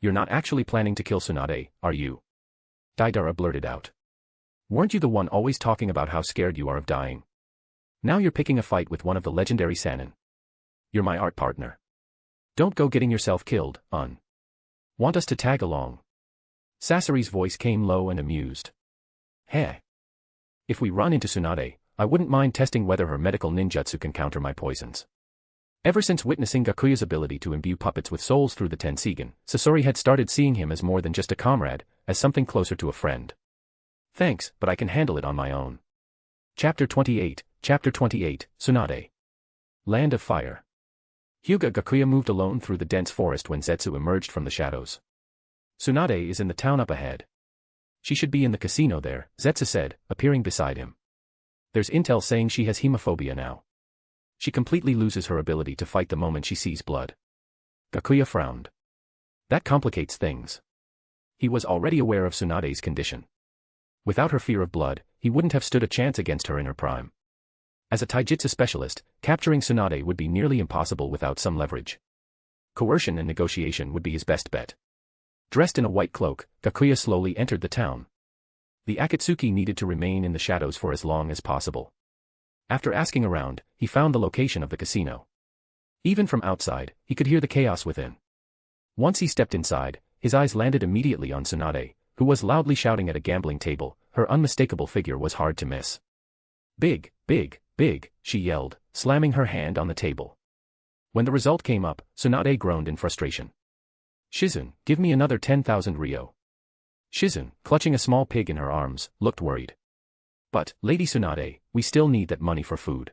[SPEAKER 3] You're not actually planning to kill Tsunade, are you? Deidara blurted out. Weren't you the one always talking about how scared you are of dying? Now you're picking a fight with one of the legendary Sannin. You're my art partner. Don't go getting yourself killed, Want us to tag along? Sasori's voice came low and amused. Heh. If we run into Tsunade, I wouldn't mind testing whether her medical ninjutsu can counter my poisons. Ever since witnessing Gakuya's ability to imbue puppets with souls through the Tenseigan, Sasori had started seeing him as more than just a comrade, as something closer to a friend. Thanks, but I can handle it on my own. Chapter 28, Tsunade. Land of Fire. Hyūga Gakuya moved alone through the dense forest when Zetsu emerged from the shadows. Tsunade is in the town up ahead. She should be in the casino there, Zetsu said, appearing beside him. There's intel saying she has hemophobia now. She completely loses her ability to fight the moment she sees blood. Gakuya frowned. That complicates things. He was already aware of Tsunade's condition. Without her fear of blood, he wouldn't have stood a chance against her in her prime. As a taijutsu specialist, capturing Tsunade would be nearly impossible without some leverage. Coercion and negotiation would be his best bet. Dressed in a white cloak, Gakuya slowly entered the town. The Akatsuki needed to remain in the shadows for as long as possible. After asking around, he found the location of the casino. Even from outside, he could hear the chaos within. Once he stepped inside, his eyes landed immediately on Tsunade, who was loudly shouting at a gambling table. Her unmistakable figure was hard to miss. Big, big, big, she yelled, slamming her hand on the table. When the result came up, Tsunade groaned in frustration. Shizun, give me another 10,000 ryo. Shizun, clutching a small pig in her arms, looked worried. But, Lady Tsunade, we still need that money for food.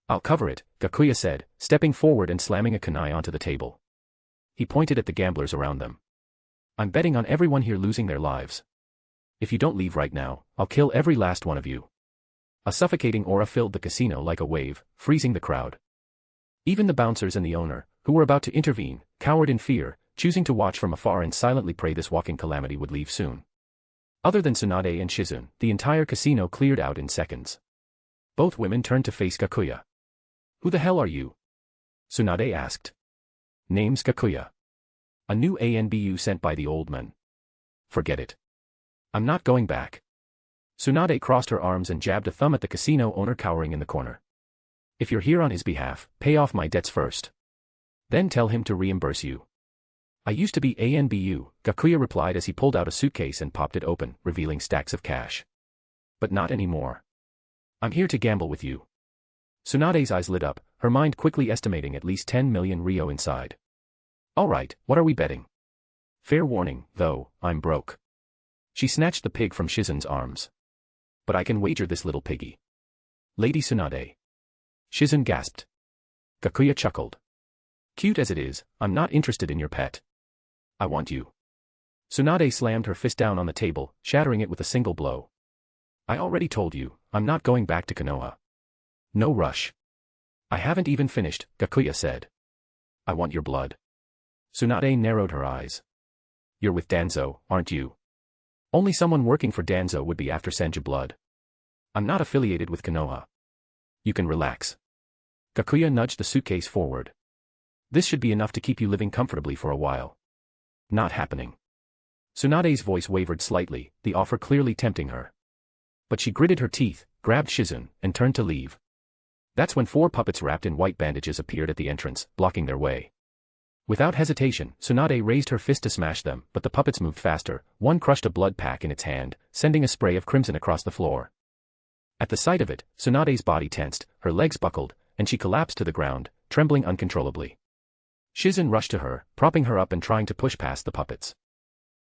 [SPEAKER 3] I'll cover it, Gakuya said, stepping forward and slamming a kunai onto the table. He pointed at the gamblers around them. I'm betting on everyone here losing their lives. If you don't leave right now, I'll kill every last one of you. A suffocating aura filled the casino like a wave, freezing the crowd. Even the bouncers and the owner, who were about to intervene, cowered in fear, choosing to watch from afar and silently pray this walking calamity would leave soon. Other than Tsunade and Shizun, the entire casino cleared out in seconds. Both women turned to face Gakuya. Who the hell are you? Tsunade asked. Name's Gakuya. A new ANBU sent by the old man. Forget it. I'm not going back. Tsunade crossed her arms and jabbed a thumb at the casino owner cowering in the corner. If you're here on his behalf, pay off my debts first. Then tell him to reimburse you. I used to be ANBU, Gakuya replied as he pulled out a suitcase and popped it open, revealing stacks of cash. But not anymore. I'm here to gamble with you. Tsunade's eyes lit up, her mind quickly estimating at least 10 million ryo inside. Alright, what are we betting? Fair warning, though, I'm broke. She snatched the pig from Shizen's arms. But I can wager this little piggy. Lady Tsunade. Shizen gasped. Gakuya chuckled. Cute as it is, I'm not interested in your pet. I want you. Tsunade slammed her fist down on the table, shattering it with a single blow. I already told you, I'm not going back to Konoha. No rush. I haven't even finished, Gakuya said. I want your blood. Tsunade narrowed her eyes. You're with Danzo, aren't you? Only someone working for Danzo would be after Senju blood. I'm not affiliated with Konoha. You can relax. Gakuya nudged the suitcase forward. This should be enough to keep you living comfortably for a while. Not happening. Tsunade's voice wavered slightly, the offer clearly tempting her. But she gritted her teeth, grabbed Shizen, and turned to leave. That's when 4 puppets wrapped in white bandages appeared at the entrance, blocking their way. Without hesitation, Tsunade raised her fist to smash them, but the puppets moved faster. One crushed a blood pack in its hand, sending a spray of crimson across the floor. At the sight of it, Tsunade's body tensed, her legs buckled, and she collapsed to the ground, trembling uncontrollably. Shizen rushed to her, propping her up and trying to push past the puppets.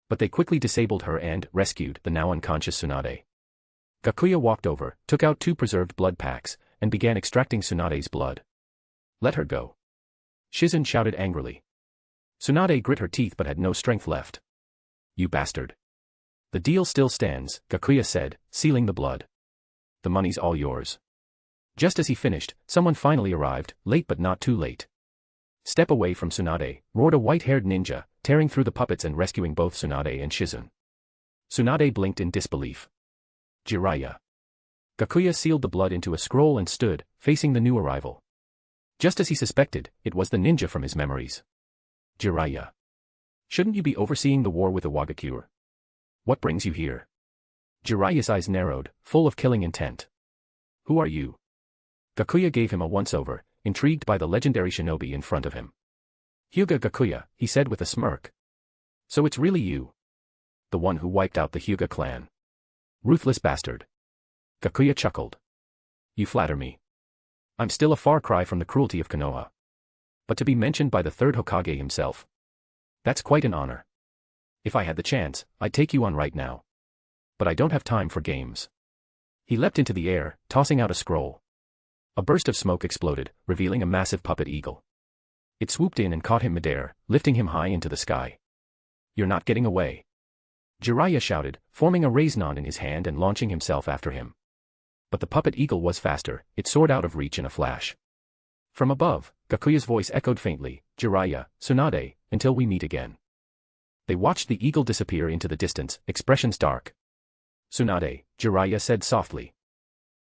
[SPEAKER 3] But they quickly disabled her and rescued the now unconscious Tsunade. Gakuya walked over, took out 2 preserved blood packs, and began extracting Tsunade's blood. Let her go. Shizen shouted angrily. Tsunade grit her teeth but had no strength left. You bastard. The deal still stands, Gakuya said, sealing the blood. The money's all yours. Just as he finished, someone finally arrived, late but not too late. Step away from Tsunade, roared a white-haired ninja, tearing through the puppets and rescuing both Tsunade and Shizen. Tsunade blinked in disbelief. Jiraiya. Gakuya sealed the blood into a scroll and stood, facing the new arrival. Just as he suspected, it was the ninja from his memories. Jiraiya. Shouldn't you be overseeing the war with Iwagakure? What brings you here? Jiraiya's eyes narrowed, full of killing intent. Who are you? Gakuya gave him a once-over, intrigued by the legendary shinobi in front of him. Hyūga Gakuya, he said with a smirk. So it's really you. The one who wiped out the Hyūga clan. Ruthless bastard. Gakuya chuckled. You flatter me. I'm still a far cry from the cruelty of Konoha. But to be mentioned by the 3rd Hokage himself. That's quite an honor. If I had the chance, I'd take you on right now. But I don't have time for games. He leapt into the air, tossing out a scroll. A burst of smoke exploded, revealing a massive puppet eagle. It swooped in and caught him midair, lifting him high into the sky. You're not getting away. Jiraiya shouted, forming a raise-non in his hand and launching himself after him. But the puppet eagle was faster, it soared out of reach in a flash. From above, Gakuya's voice echoed faintly, Jiraiya, Tsunade, until we meet again. They watched the eagle disappear into the distance, expressions dark. Tsunade, Jiraiya said softly.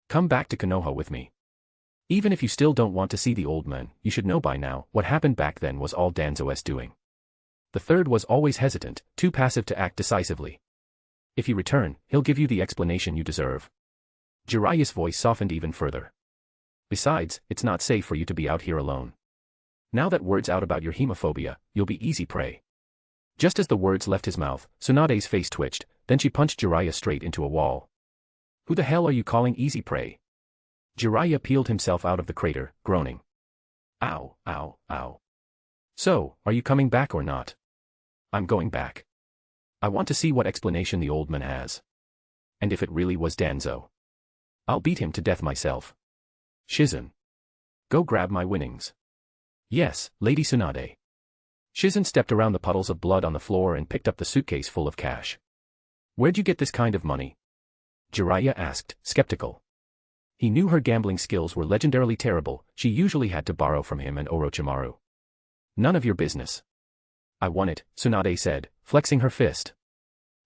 [SPEAKER 3] Come back to Konoha with me. Even if you still don't want to see the old man, you should know by now, what happened back then was all Danzo's doing. The 3rd was always hesitant, too passive to act decisively. If you return, he'll give you the explanation you deserve. Jiraiya's voice softened even further. Besides, it's not safe for you to be out here alone. Now that word's out about your hemophobia, you'll be easy prey. Just as the words left his mouth, Tsunade's face twitched, then she punched Jiraiya straight into a wall. Who the hell are you calling easy prey? Jiraiya peeled himself out of the crater, groaning. Ow, ow, ow. So, are you coming back or not? I'm going back. I want to see what explanation the old man has. And if it really was Danzo. I'll beat him to death myself. Shizen. Go grab my winnings. Yes, Lady Tsunade. Shizen stepped around the puddles of blood on the floor and picked up the suitcase full of cash. Where'd you get this kind of money? Jiraiya asked, skeptical. He knew her gambling skills were legendarily terrible, she usually had to borrow from him and Orochimaru. None of your business. I won it, Tsunade said, flexing her fist.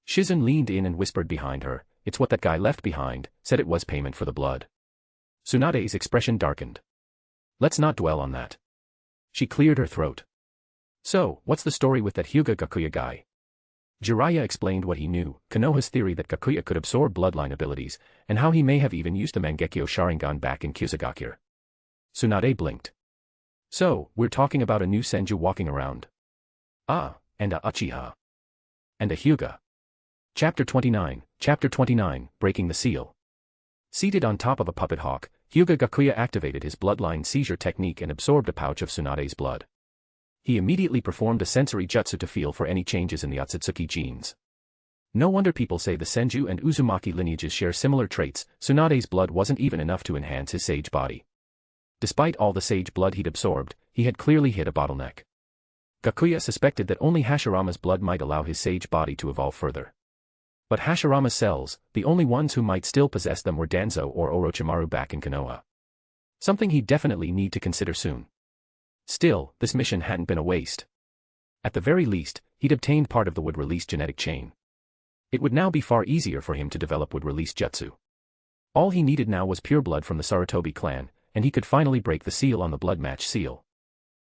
[SPEAKER 3] Shizen leaned in and whispered behind her, it's what that guy left behind, said it was payment for the blood. Tsunade's expression darkened. Let's not dwell on that. She cleared her throat. So, what's the story with that Hyūga Gakuya guy? Jiraiya explained what he knew, Konoha's theory that Gakuya could absorb bloodline abilities, and how he may have even used the Mangekyo Sharingan back in Kyusugakure. Tsunade blinked. So, we're talking about a new Senju walking around. Ah, and a Uchiha. And a Hyūga. Chapter 29, Breaking the Seal. Seated on top of a puppet hawk, Hyūga Gakuya activated his bloodline seizure technique and absorbed a pouch of Tsunade's blood. He immediately performed a sensory jutsu to feel for any changes in the Otsutsuki genes. No wonder people say the Senju and Uzumaki lineages share similar traits. Tsunade's blood wasn't even enough to enhance his sage body. Despite all the sage blood he'd absorbed, he had clearly hit a bottleneck. Gakuya suspected that only Hashirama's blood might allow his sage body to evolve further. But Hashirama's cells, the only ones who might still possess them were Danzo or Orochimaru back in Konoha. Something he'd definitely need to consider soon. Still, this mission hadn't been a waste. At the very least, he'd obtained part of the wood-release genetic chain. It would now be far easier for him to develop wood-release jutsu. All he needed now was pure blood from the Sarutobi clan, and he could finally break the seal on the blood match seal.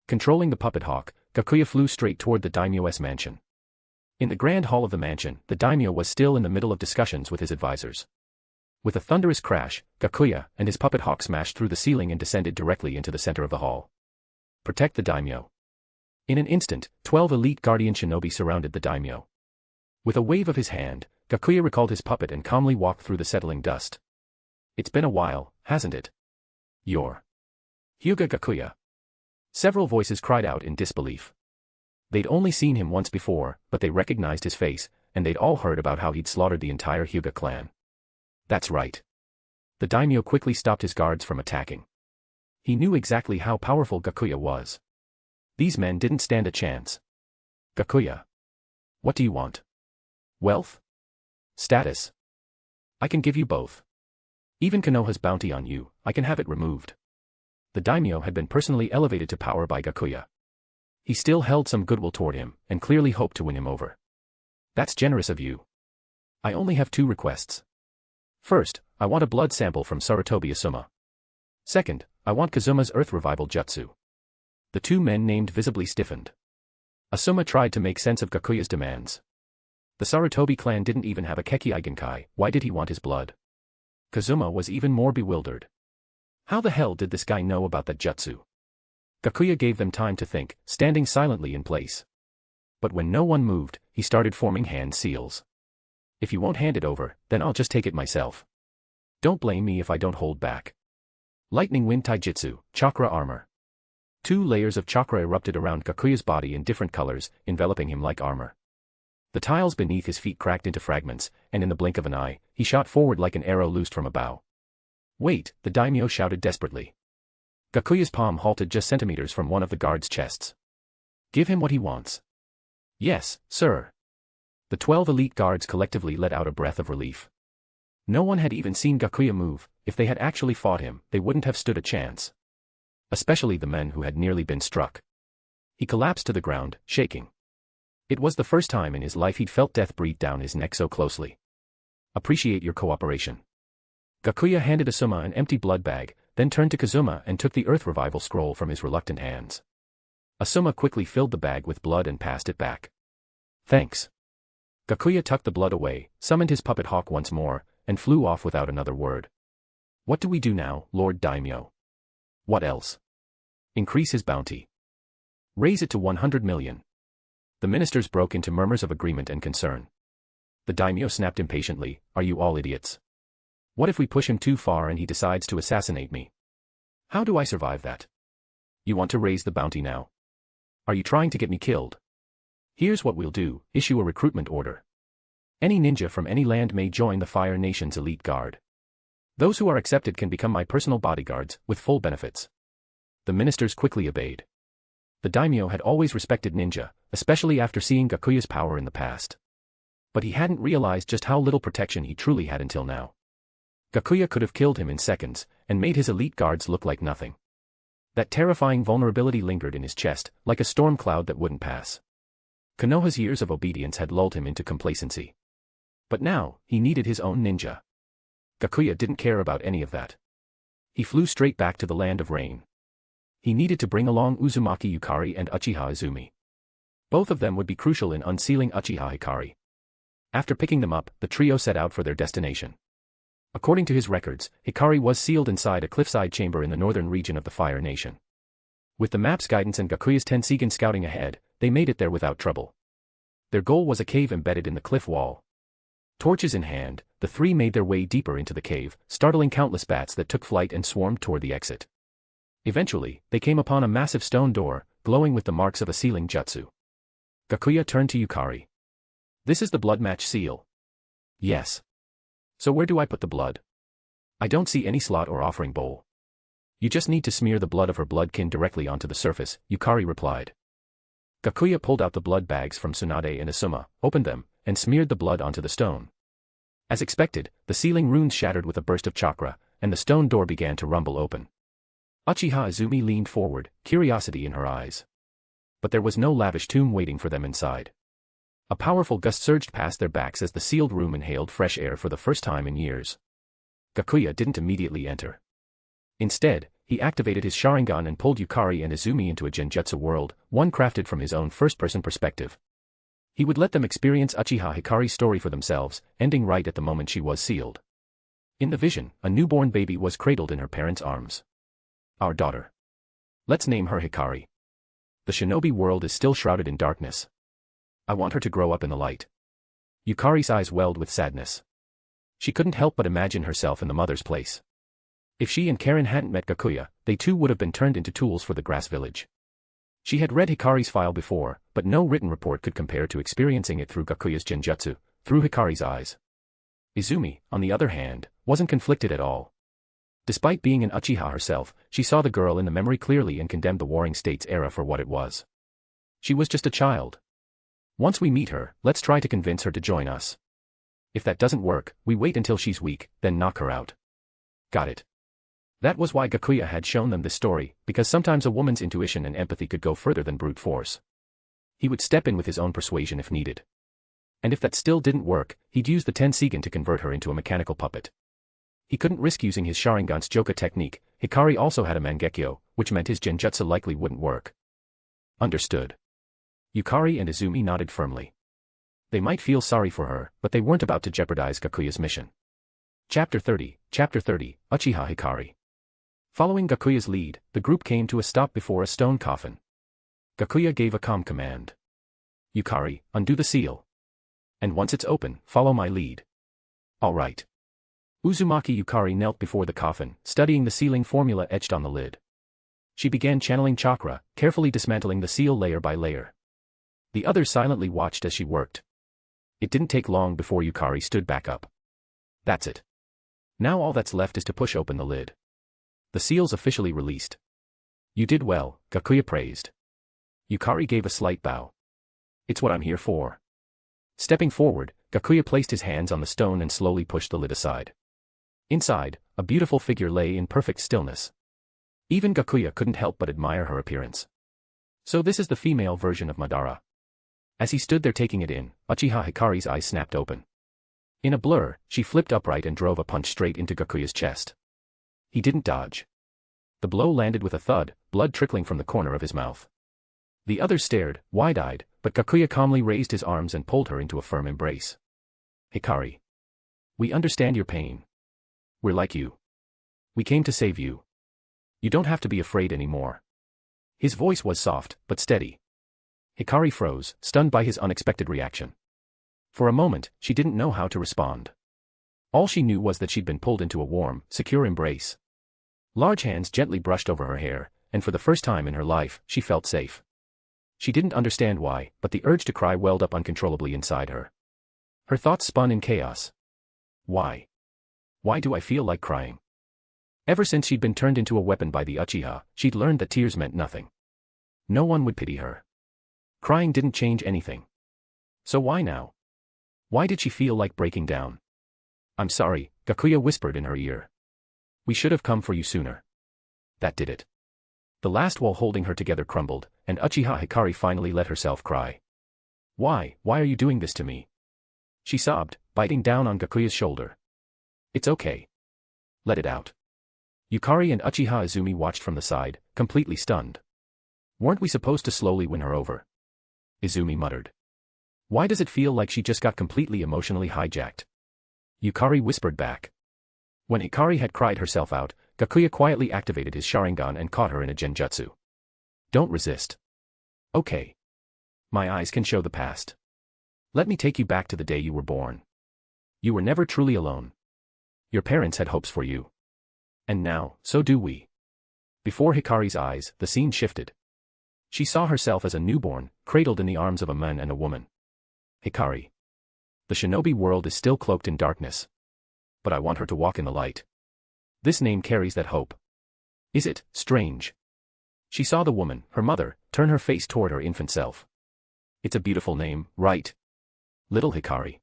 [SPEAKER 3] Controlling the puppet hawk, Gakuya flew straight toward the daimyo's mansion. In the grand hall of the mansion, the daimyo was still in the middle of discussions with his advisors. With a thunderous crash, Gakuya and his puppet hawk smashed through the ceiling and descended directly into the center of the hall. Protect the daimyo. In an instant, 12 elite guardian shinobi surrounded the daimyo. With a wave of his hand, Gakuya recalled his puppet and calmly walked through the settling dust. It's been a while, hasn't it? You're Hyūga Gakuya. Several voices cried out in disbelief. They'd only seen him once before, but they recognized his face, and they'd all heard about how he'd slaughtered the entire Hyūga clan. That's right. The daimyo quickly stopped his guards from attacking. He knew exactly how powerful Gakuya was. These men didn't stand a chance. Gakuya. What do you want? Wealth? Status? I can give you both. Even Konoha's bounty on you, I can have it removed. The daimyo had been personally elevated to power by Gakuya. He still held some goodwill toward him, and clearly hoped to win him over. That's generous of you. I only have 2 requests. First, I want a blood sample from Sarutobi Asuma. Second, I want Kazuma's earth revival jutsu. The 2 men named visibly stiffened. Asuma tried to make sense of Gakuya's demands. The Sarutobi clan didn't even have a Kekki Genkai, why did he want his blood? Kazuma was even more bewildered. How the hell did this guy know about that jutsu? Gakuya gave them time to think, standing silently in place. But when no one moved, he started forming hand seals. If you won't hand it over, then I'll just take it myself. Don't blame me if I don't hold back. Lightning Wind Taijutsu, Chakra Armor. 2 layers of chakra erupted around Gakuya's body in different colors, enveloping him like armor. The tiles beneath his feet cracked into fragments, and in the blink of an eye, he shot forward like an arrow loosed from a bow. Wait, the daimyo shouted desperately. Gakuya's palm halted just centimeters from one of the guards' chests. Give him what he wants. Yes, sir. The 12 elite guards collectively let out a breath of relief. No one had even seen Gakuya move. If they had actually fought him, they wouldn't have stood a chance. Especially the men who had nearly been struck. He collapsed to the ground, shaking. It was the first time in his life he'd felt death breathe down his neck so closely. Appreciate your cooperation. Gakuya handed Asuma an empty blood bag, then turned to Kazuma and took the earth revival scroll from his reluctant hands. Asuma quickly filled the bag with blood and passed it back. Thanks. Gakuya tucked the blood away, summoned his puppet hawk once more, and flew off without another word. What do we do now, Lord Daimyo? What else? Increase his bounty. Raise it to 100 million. The ministers broke into murmurs of agreement and concern. The daimyo snapped impatiently, are you all idiots? What if we push him too far and he decides to assassinate me? How do I survive that? You want to raise the bounty now? Are you trying to get me killed? Here's what we'll do, issue a recruitment order. Any ninja from any land may join the Fire Nation's elite guard. Those who are accepted can become my personal bodyguards, with full benefits. The ministers quickly obeyed. The daimyo had always respected ninja, especially after seeing Gakuya's power in the past. But he hadn't realized just how little protection he truly had until now. Gakuya could have killed him in seconds, and made his elite guards look like nothing. That terrifying vulnerability lingered in his chest, like a storm cloud that wouldn't pass. Konoha's years of obedience had lulled him into complacency. But now, he needed his own ninja. Gakuya didn't care about any of that. He flew straight back to the land of rain. He needed to bring along Uzumaki Yukari and Uchiha Izumi. Both of them would be crucial in unsealing Uchiha Hikari. After picking them up, the trio set out for their destination. According to his records, Hikari was sealed inside a cliffside chamber in the northern region of the Fire Nation. With the map's guidance and Gakuya's Tenseigan scouting ahead, they made it there without trouble. Their goal was a cave embedded in the cliff wall. Torches in hand, the three made their way deeper into the cave, startling countless bats that took flight and swarmed toward the exit. Eventually, they came upon a massive stone door, glowing with the marks of a sealing jutsu. Gakuya turned to Yukari. This is the blood match seal. Yes. So where do I put the blood? I don't see any slot or offering bowl. You just need to smear the blood of her bloodkin directly onto the surface, Yukari replied. Gakuya pulled out the blood bags from Tsunade and Asuma, opened them, and smeared the blood onto the stone. As expected, the sealing runes shattered with a burst of chakra, and the stone door began to rumble open. Uchiha Izumi leaned forward, curiosity in her eyes. But there was no lavish tomb waiting for them inside. A powerful gust surged past their backs as the sealed room inhaled fresh air for the first time in years. Gakuya didn't immediately enter. Instead, he activated his Sharingan and pulled Yukari and Izumi into a genjutsu world, one crafted from his own first-person perspective. He would let them experience Uchiha Hikari's story for themselves, ending right at the moment she was sealed. In the vision, a newborn baby was cradled in her parents' arms. Our daughter. Let's name her Hikari. The shinobi world is still shrouded in darkness. I want her to grow up in the light. Yukari's eyes welled with sadness. She couldn't help but imagine herself in the mother's place. If she and Karen hadn't met Gakuya, they too would have been turned into tools for the grass village. She had read Hikari's file before, but no written report could compare to experiencing it through Gakuya's genjutsu, through Hikari's eyes. Izumi, on the other hand, wasn't conflicted at all. Despite being an Uchiha herself, she saw the girl in the memory clearly and condemned the Warring States era for what it was. She was just a child. Once we meet her, let's try to convince her to join us. If that doesn't work, we wait until she's weak, then knock her out. Got it. That was why Gakuya had shown them this story, because sometimes a woman's intuition and empathy could go further than brute force. He would step in with his own persuasion if needed. And if that still didn't work, he'd use the Tenseigan to convert her into a mechanical puppet. He couldn't risk using his Sharingan's Joka technique. Hikari also had a Mangekyo, which meant his genjutsu likely wouldn't work. Understood. Yukari and Izumi nodded firmly. They might feel sorry for her, but they weren't about to jeopardize Gakuya's mission. Chapter 30, Uchiha Hikari. Following Gakuya's lead, the group came to a stop before a stone coffin. Gakuya gave a calm command. Yukari, undo the seal. And once it's open, follow my lead. All right. Uzumaki Yukari knelt before the coffin, studying the sealing formula etched on the lid. She began channeling chakra, carefully dismantling the seal layer by layer. The others silently watched as she worked. It didn't take long before Yukari stood back up. That's it. Now all that's left is to push open the lid. The seal's officially released. You did well, Gakuya praised. Yukari gave a slight bow. It's what I'm here for. Stepping forward, Gakuya placed his hands on the stone and slowly pushed the lid aside. Inside, a beautiful figure lay in perfect stillness. Even Gakuya couldn't help but admire her appearance. So this is the female version of Madara. As he stood there taking it in, Uchiha Hikari's eyes snapped open. In a blur, she flipped upright and drove a punch straight into Gakuya's chest. He didn't dodge. The blow landed with a thud, blood trickling from the corner of his mouth. The others stared, wide-eyed, but Gakuya calmly raised his arms and pulled her into a firm embrace. Hikari. We understand your pain. We're like you. We came to save you. You don't have to be afraid anymore. His voice was soft, but steady. Hikari froze, stunned by his unexpected reaction. For a moment, she didn't know how to respond. All she knew was that she'd been pulled into a warm, secure embrace. Large hands gently brushed over her hair, and for the first time in her life, she felt safe. She didn't understand why, but the urge to cry welled up uncontrollably inside her. Her thoughts spun in chaos. Why? Why do I feel like crying? Ever since she'd been turned into a weapon by the Uchiha, she'd learned that tears meant nothing. No one would pity her. Crying didn't change anything. So why now? Why did she feel like breaking down? I'm sorry, Gakuya whispered in her ear. We should have come for you sooner. That did it. The last wall holding her together crumbled, and Uchiha Hikari finally let herself cry. Why are you doing this to me? She sobbed, biting down on Gakuya's shoulder. It's okay. Let it out. Yukari and Uchiha Izumi watched from the side, completely stunned. Weren't we supposed to slowly win her over? Izumi muttered. Why does it feel like she just got completely emotionally hijacked? Yukari whispered back. When Hikari had cried herself out, Gakuya quietly activated his Sharingan and caught her in a genjutsu. Don't resist. Okay. My eyes can show the past. Let me take you back to the day you were born. You were never truly alone. Your parents had hopes for you. And now, so do we. Before Hikari's eyes, the scene shifted. She saw herself as a newborn, cradled in the arms of a man and a woman. Hikari. The shinobi world is still cloaked in darkness. But I want her to walk in the light. This name carries that hope. Is it strange? She saw the woman, her mother, turn her face toward her infant self. It's a beautiful name, right? Little Hikari.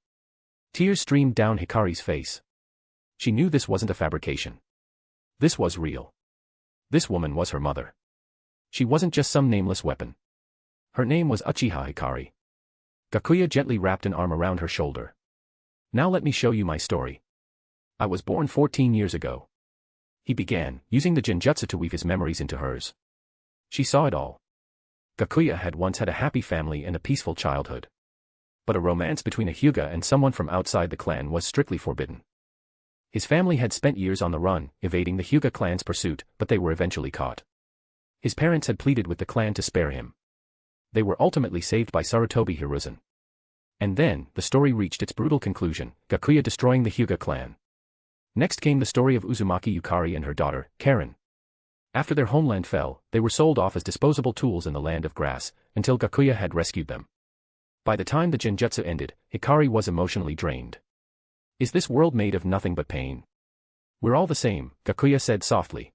[SPEAKER 3] Tears streamed down Hikari's face. She knew this wasn't a fabrication. This was real. This woman was her mother. She wasn't just some nameless weapon. Her name was Uchiha Hikari. Gakuya gently wrapped an arm around her shoulder. Now let me show you my story. I was born 14 years ago. He began, using the genjutsu to weave his memories into hers. She saw it all. Gakuya had once had a happy family and a peaceful childhood. But a romance between a Hyūga and someone from outside the clan was strictly forbidden. His family had spent years on the run, evading the Hyūga clan's pursuit, but they were eventually caught. His parents had pleaded with the clan to spare him. They were ultimately saved by Sarutobi Hiruzen. And then, the story reached its brutal conclusion, Gakuya destroying the Hyūga clan. Next came the story of Uzumaki Yukari and her daughter, Karen. After their homeland fell, they were sold off as disposable tools in the land of grass, until Gakuya had rescued them. By the time the genjutsu ended, Hikari was emotionally drained. Is this world made of nothing but pain? We're all the same, Gakuya said softly.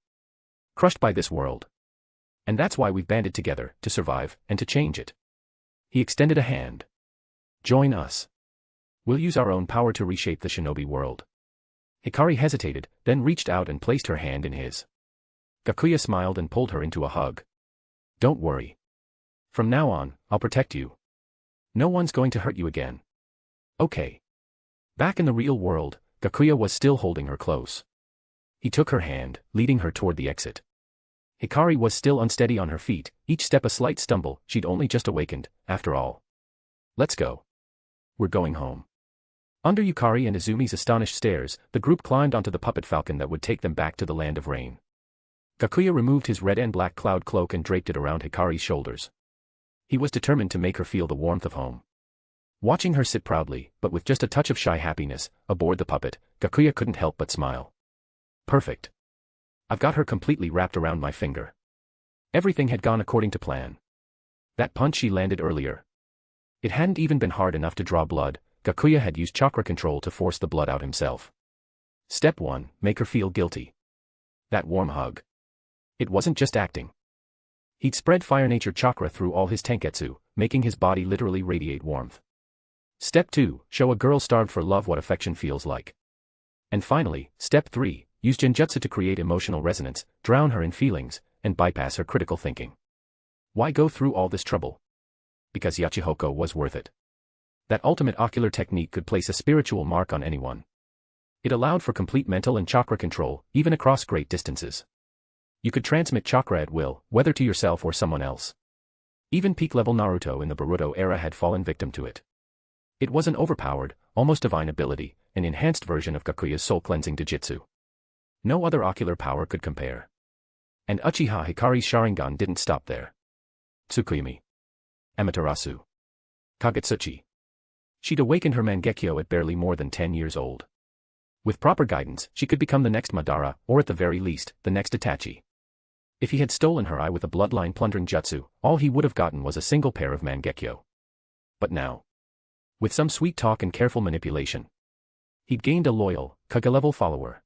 [SPEAKER 3] Crushed by this world. And that's why we've banded together, to survive, and to change it. He extended a hand. Join us. We'll use our own power to reshape the shinobi world. Hikari hesitated, then reached out and placed her hand in his. Gakuya smiled and pulled her into a hug. Don't worry. From now on, I'll protect you. No one's going to hurt you again. Okay. Back in the real world, Gakuya was still holding her close. He took her hand, leading her toward the exit. Hikari was still unsteady on her feet, each step a slight stumble. She'd only just awakened, after all. Let's go. We're going home. Under Yukari and Izumi's astonished stares, the group climbed onto the puppet falcon that would take them back to the land of rain. Gakuya removed his red and black cloud cloak and draped it around Hikari's shoulders. He was determined to make her feel the warmth of home. Watching her sit proudly, but with just a touch of shy happiness, aboard the puppet, Gakuya couldn't help but smile. Perfect. I've got her completely wrapped around my finger. Everything had gone according to plan. That punch she landed earlier. It hadn't even been hard enough to draw blood. Gakuya had used chakra control to force the blood out himself. Step 1, make her feel guilty. That warm hug. It wasn't just acting. He'd spread fire nature chakra through all his tenketsu, making his body literally radiate warmth. Step 2, show a girl starved for love what affection feels like. And finally, step 3, use genjutsu to create emotional resonance, drown her in feelings, and bypass her critical thinking. Why go through all this trouble? Because Yachihoko was worth it. That ultimate ocular technique could place a spiritual mark on anyone. It allowed for complete mental and chakra control, even across great distances. You could transmit chakra at will, whether to yourself or someone else. Even peak-level Naruto in the Boruto era had fallen victim to it. It was an overpowered, almost divine ability, an enhanced version of Gakuya's soul-cleansing Jujutsu. No other ocular power could compare. And Uchiha Hikari's Sharingan didn't stop there. Tsukuyami. Amaterasu. Kagetsuchi. She'd awakened her Mangekyo at barely more than 10 years old. With proper guidance, she could become the next Madara, or at the very least, the next Itachi. If he had stolen her eye with a bloodline plundering jutsu, all he would have gotten was a single pair of Mangekyo. But now, with some sweet talk and careful manipulation, he'd gained a loyal, Kage-level follower.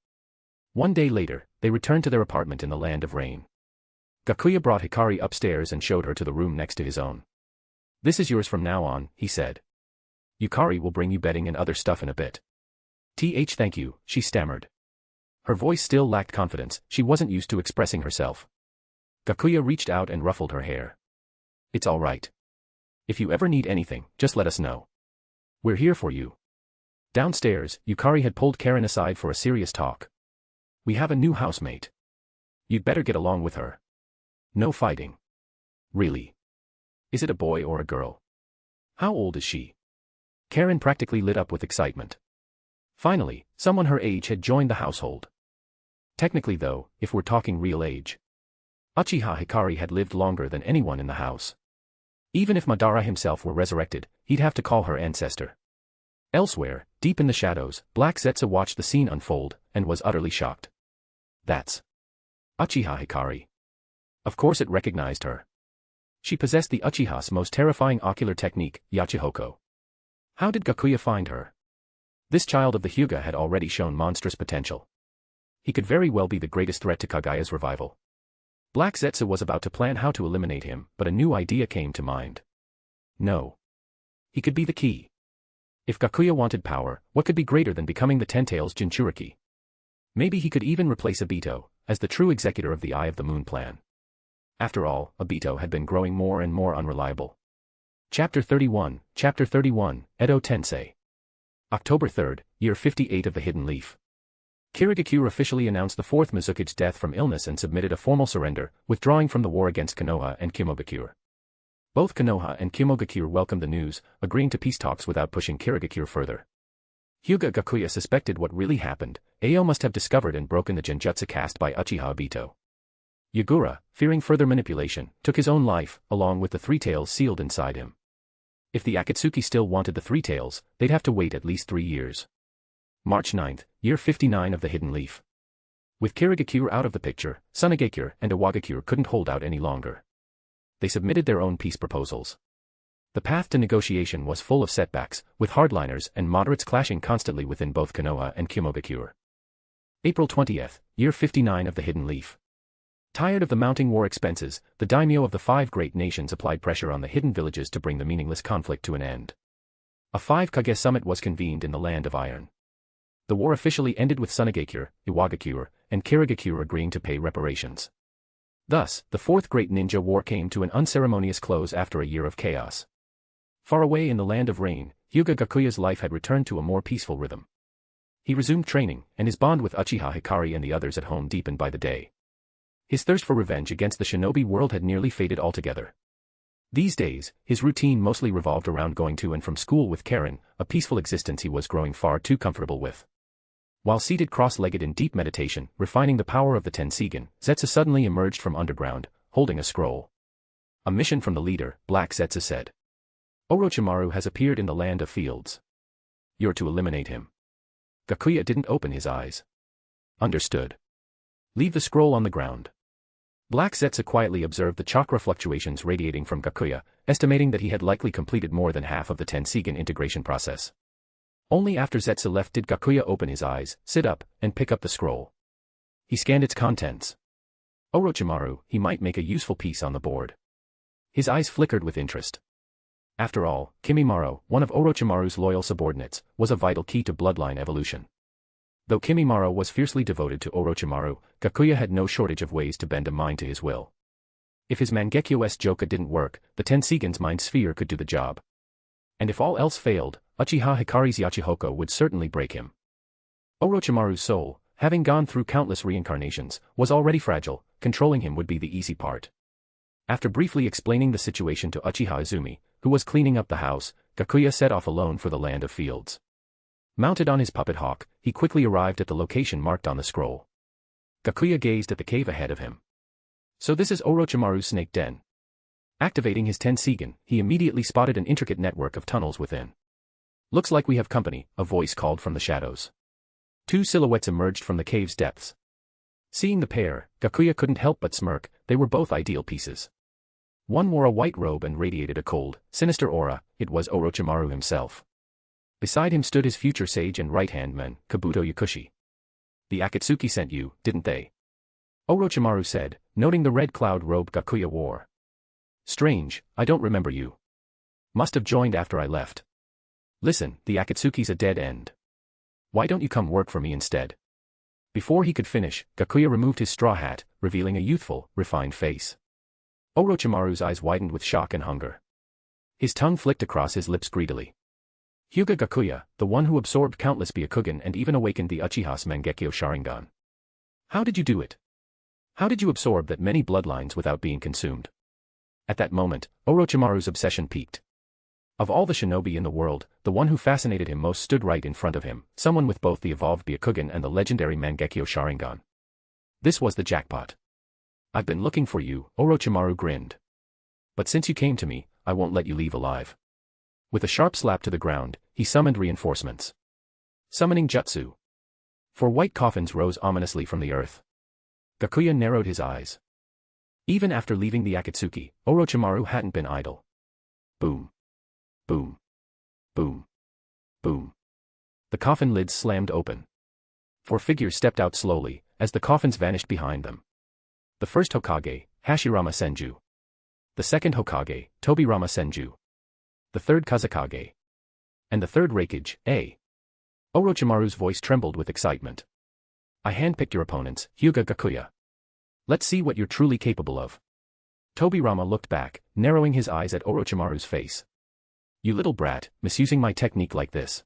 [SPEAKER 3] One day later, they returned to their apartment in the land of rain. Gakuya brought Hikari upstairs and showed her to the room next to his own. This is yours from now on, he said. Yukari will bring you bedding and other stuff in a bit. Thank you, she stammered. Her voice still lacked confidence, she wasn't used to expressing herself. Gakuya reached out and ruffled her hair. It's all right. If you ever need anything, just let us know. We're here for you. Downstairs, Yukari had pulled Karen aside for a serious talk. We have a new housemate. You'd better get along with her. No fighting. Really? Is it a boy or a girl? How old is she? Karen practically lit up with excitement. Finally, someone her age had joined the household. Technically though, if we're talking real age, Uchiha Hikari had lived longer than anyone in the house. Even if Madara himself were resurrected, he'd have to call her ancestor. Elsewhere, deep in the shadows, Black Zetsu watched the scene unfold, and was utterly shocked. That's Uchiha Hikari. Of course it recognized her. She possessed the Uchiha's most terrifying ocular technique, Yachihoko. How did Gakuya find her? This child of the Hyūga had already shown monstrous potential. He could very well be the greatest threat to Kagaya's revival. Black Zetsu was about to plan how to eliminate him, but a new idea came to mind. No. He could be the key. If Gakuya wanted power, what could be greater than becoming the Ten-Tails Jinchuriki? Maybe he could even replace Obito, as the true executor of the Eye of the Moon plan. After all, Obito had been growing more and more unreliable. Chapter 31, Edo Tensei. October 3, year 58 of the Hidden Leaf. Kirigakure officially announced the fourth Mizuki's death from illness and submitted a formal surrender, withdrawing from the war against Konoha and Kymogakure. Both Konoha and Kymogakure welcomed the news, agreeing to peace talks without pushing Kirigakure further. Hyūga Gakuya suspected what really happened. Ao must have discovered and broken the genjutsu cast by Uchiha Obito. Yagura, fearing further manipulation, took his own life, along with the three tails sealed inside him. If the Akatsuki still wanted the three tails, they'd have to wait at least 3 years. March 9, year 59 of the Hidden Leaf. With Kirigakure out of the picture, Tsunegakure and Iwagakure couldn't hold out any longer. They submitted their own peace proposals. The path to negotiation was full of setbacks, with hardliners and moderates clashing constantly within both Konoha and Kymogakure. April 20, year 59 of the Hidden Leaf. Tired of the mounting war expenses, the daimyo of the 5 great nations applied pressure on the hidden villages to bring the meaningless conflict to an end. A 5-Kage summit was convened in the Land of Iron. The war officially ended with Tsunegakure, Iwagakure, and Kirigakure agreeing to pay reparations. Thus, the Fourth Great Ninja War came to an unceremonious close after a year of chaos. Far away in the Land of Rain, Hyūga Gakuya's life had returned to a more peaceful rhythm. He resumed training, and his bond with Uchiha Hikari and the others at home deepened by the day. His thirst for revenge against the shinobi world had nearly faded altogether. These days, his routine mostly revolved around going to and from school with Karen, a peaceful existence he was growing far too comfortable with. While seated cross-legged in deep meditation, refining the power of the Tenseigan, Zetsu suddenly emerged from underground, holding a scroll. A mission from the leader, Black Zetsu said. Orochimaru has appeared in the Land of Fields. You're to eliminate him. Gakuya didn't open his eyes. Understood. Leave the scroll on the ground. Black Zetsu quietly observed the chakra fluctuations radiating from Gakuya, estimating that he had likely completed more than half of the Tenseigan integration process. Only after Zetsu left did Gakuya open his eyes, sit up, and pick up the scroll. He scanned its contents. Orochimaru, he might make a useful piece on the board. His eyes flickered with interest. After all, Kimimaro, one of Orochimaru's loyal subordinates, was a vital key to bloodline evolution. Though Kimimaro was fiercely devoted to Orochimaru, Gakuya had no shortage of ways to bend a mind to his will. If his Mangekyo-s Joka didn't work, the Tenseigan's mind sphere could do the job. And if all else failed, Uchiha Hikari's Yachihoko would certainly break him. Orochimaru's soul, having gone through countless reincarnations, was already fragile. Controlling him would be the easy part. After briefly explaining the situation to Uchiha Izumi, who was cleaning up the house, Gakuya set off alone for the Land of Fields. Mounted on his puppet hawk, he quickly arrived at the location marked on the scroll. Gakuya gazed at the cave ahead of him. So this is Orochimaru's snake den. Activating his Tenseigan, he immediately spotted an intricate network of tunnels within. Looks like we have company, a voice called from the shadows. 2 silhouettes emerged from the cave's depths. Seeing the pair, Gakuya couldn't help but smirk. They were both ideal pieces. One wore a white robe and radiated a cold, sinister aura. It was Orochimaru himself. Beside him stood his future sage and right-hand man, Kabuto Yakushi. The Akatsuki sent you, didn't they? Orochimaru said, noting the red cloud robe Gakuya wore. Strange, I don't remember you. Must have joined after I left. Listen, the Akatsuki's a dead end. Why don't you come work for me instead? Before he could finish, Gakuya removed his straw hat, revealing a youthful, refined face. Orochimaru's eyes widened with shock and hunger. His tongue flicked across his lips greedily. Hyūga Gakuya, the one who absorbed countless Byakugan and even awakened the Uchiha's Mangekyo Sharingan. How did you do it? How did you absorb that many bloodlines without being consumed? At that moment, Orochimaru's obsession peaked. Of all the shinobi in the world, the one who fascinated him most stood right in front of him, someone with both the evolved Byakugan and the legendary Mangekyo Sharingan. This was the jackpot. I've been looking for you, Orochimaru grinned. But since you came to me, I won't let you leave alive. With a sharp slap to the ground, he summoned reinforcements. Summoning jutsu. 4 white coffins rose ominously from the earth. Gakuya narrowed his eyes. Even after leaving the Akatsuki, Orochimaru hadn't been idle. Boom. Boom. Boom. Boom. The coffin lids slammed open. 4 figures stepped out slowly, as the coffins vanished behind them. The first Hokage, Hashirama Senju. The second Hokage, Tobirama Senju. The third Kazekage. And the third Raikage, A. Orochimaru's voice trembled with excitement. I handpicked your opponents, Hyūga Gakuya. Let's see what you're truly capable of. Tobirama looked back, narrowing his eyes at Orochimaru's face. You little brat, misusing my technique like this.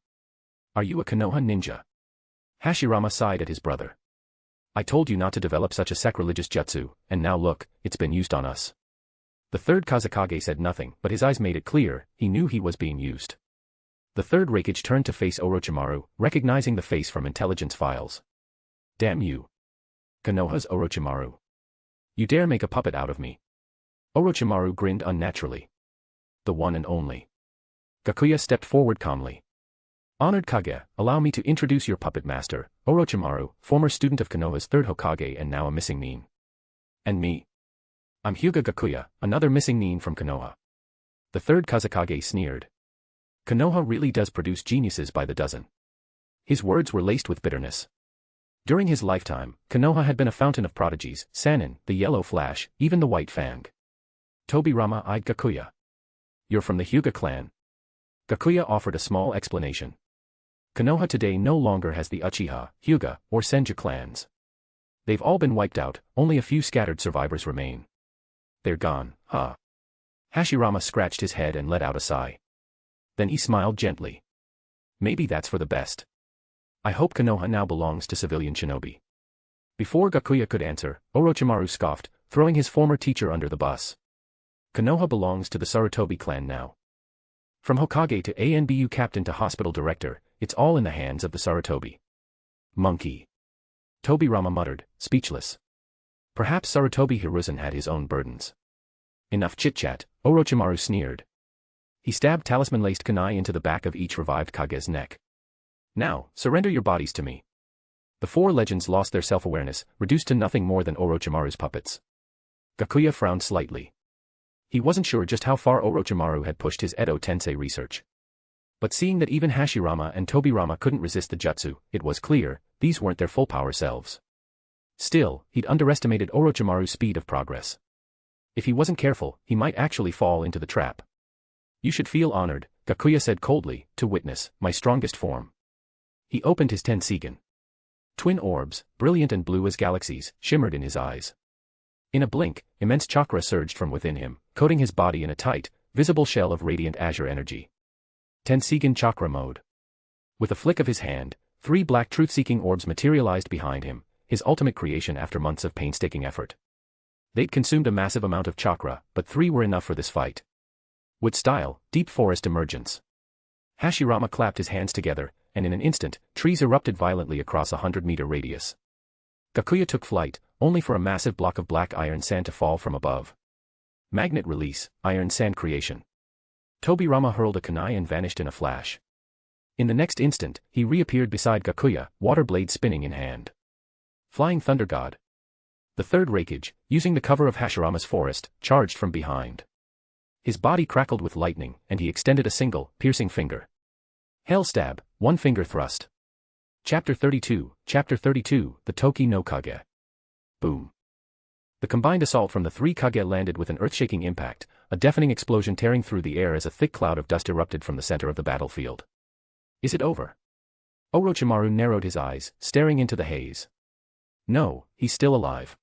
[SPEAKER 3] Are you a Konoha ninja? Hashirama sighed at his brother. I told you not to develop such a sacrilegious jutsu, and now look, it's been used on us. The third Kazekage said nothing, but his eyes made it clear, he knew he was being used. The third Raikage turned to face Orochimaru, recognizing the face from intelligence files. Damn you. Konoha's Orochimaru. You dare make a puppet out of me. Orochimaru grinned unnaturally. The one and only. Gakuya stepped forward calmly. Honored Kage, allow me to introduce your puppet master, Orochimaru, former student of Konoha's third Hokage and now a missing nin. And me. I'm Hyūga Gakuya, another missing nin from Konoha. The third Kazekage sneered. Konoha really does produce geniuses by the dozen. His words were laced with bitterness. During his lifetime, Konoha had been a fountain of prodigies, Sannin, the Yellow Flash, even the White Fang. Tobirama eyed Gakuya. You're from the Hyūga Clan. Gakuya offered a small explanation. Konoha today no longer has the Uchiha, Hyūga, or Senju clans. They've all been wiped out, only a few scattered survivors remain. They're gone, huh? Hashirama scratched his head and let out a sigh. Then he smiled gently. Maybe that's for the best. I hope Konoha now belongs to civilian shinobi. Before Gakuya could answer, Orochimaru scoffed, throwing his former teacher under the bus. Konoha belongs to the Sarutobi clan now. From Hokage to ANBU captain to hospital director, it's all in the hands of the Sarutobi. Monkey. Tobirama muttered, speechless. Perhaps Sarutobi Hiruzen had his own burdens. Enough chit-chat, Orochimaru sneered. He stabbed talisman-laced kunai into the back of each revived Kage's neck. Now, surrender your bodies to me. The 4 legends lost their self-awareness, reduced to nothing more than Orochimaru's puppets. Gakuya frowned slightly. He wasn't sure just how far Orochimaru had pushed his Edo Tensei research. But seeing that even Hashirama and Tobirama couldn't resist the jutsu, it was clear, these weren't their full-power selves. Still, he'd underestimated Orochimaru's speed of progress. If he wasn't careful, he might actually fall into the trap. You should feel honored, Gakuya said coldly, to witness my strongest form. He opened his Tenseigan. Twin orbs, brilliant and blue as galaxies, shimmered in his eyes. In a blink, immense chakra surged from within him, coating his body in a tight, visible shell of radiant azure energy. Tenseigan Chakra Mode. With a flick of his hand, 3 black truth-seeking orbs materialized behind him, his ultimate creation after months of painstaking effort. They'd consumed a massive amount of chakra, but 3 were enough for this fight. Wood style, deep forest emergence. Hashirama clapped his hands together, and in an instant, trees erupted violently across a 100-meter radius. Gakuya took flight, only for a massive block of black iron sand to fall from above. Magnet release, iron sand creation. Tobirama hurled a kunai and vanished in a flash. In the next instant, he reappeared beside Gakuya, water blade spinning in hand. Flying Thunder God. The third Raikage, using the cover of Hashirama's forest, charged from behind. His body crackled with lightning, and he extended a single, piercing finger. Hell stab, 1 finger thrust. Chapter 32, The Toki no Kage. Boom. The combined assault from the 3 Kage landed with an earth-shaking impact, a deafening explosion tearing through the air as a thick cloud of dust erupted from the center of the battlefield. Is it over? Orochimaru narrowed his eyes, staring into the haze. No, he's still alive.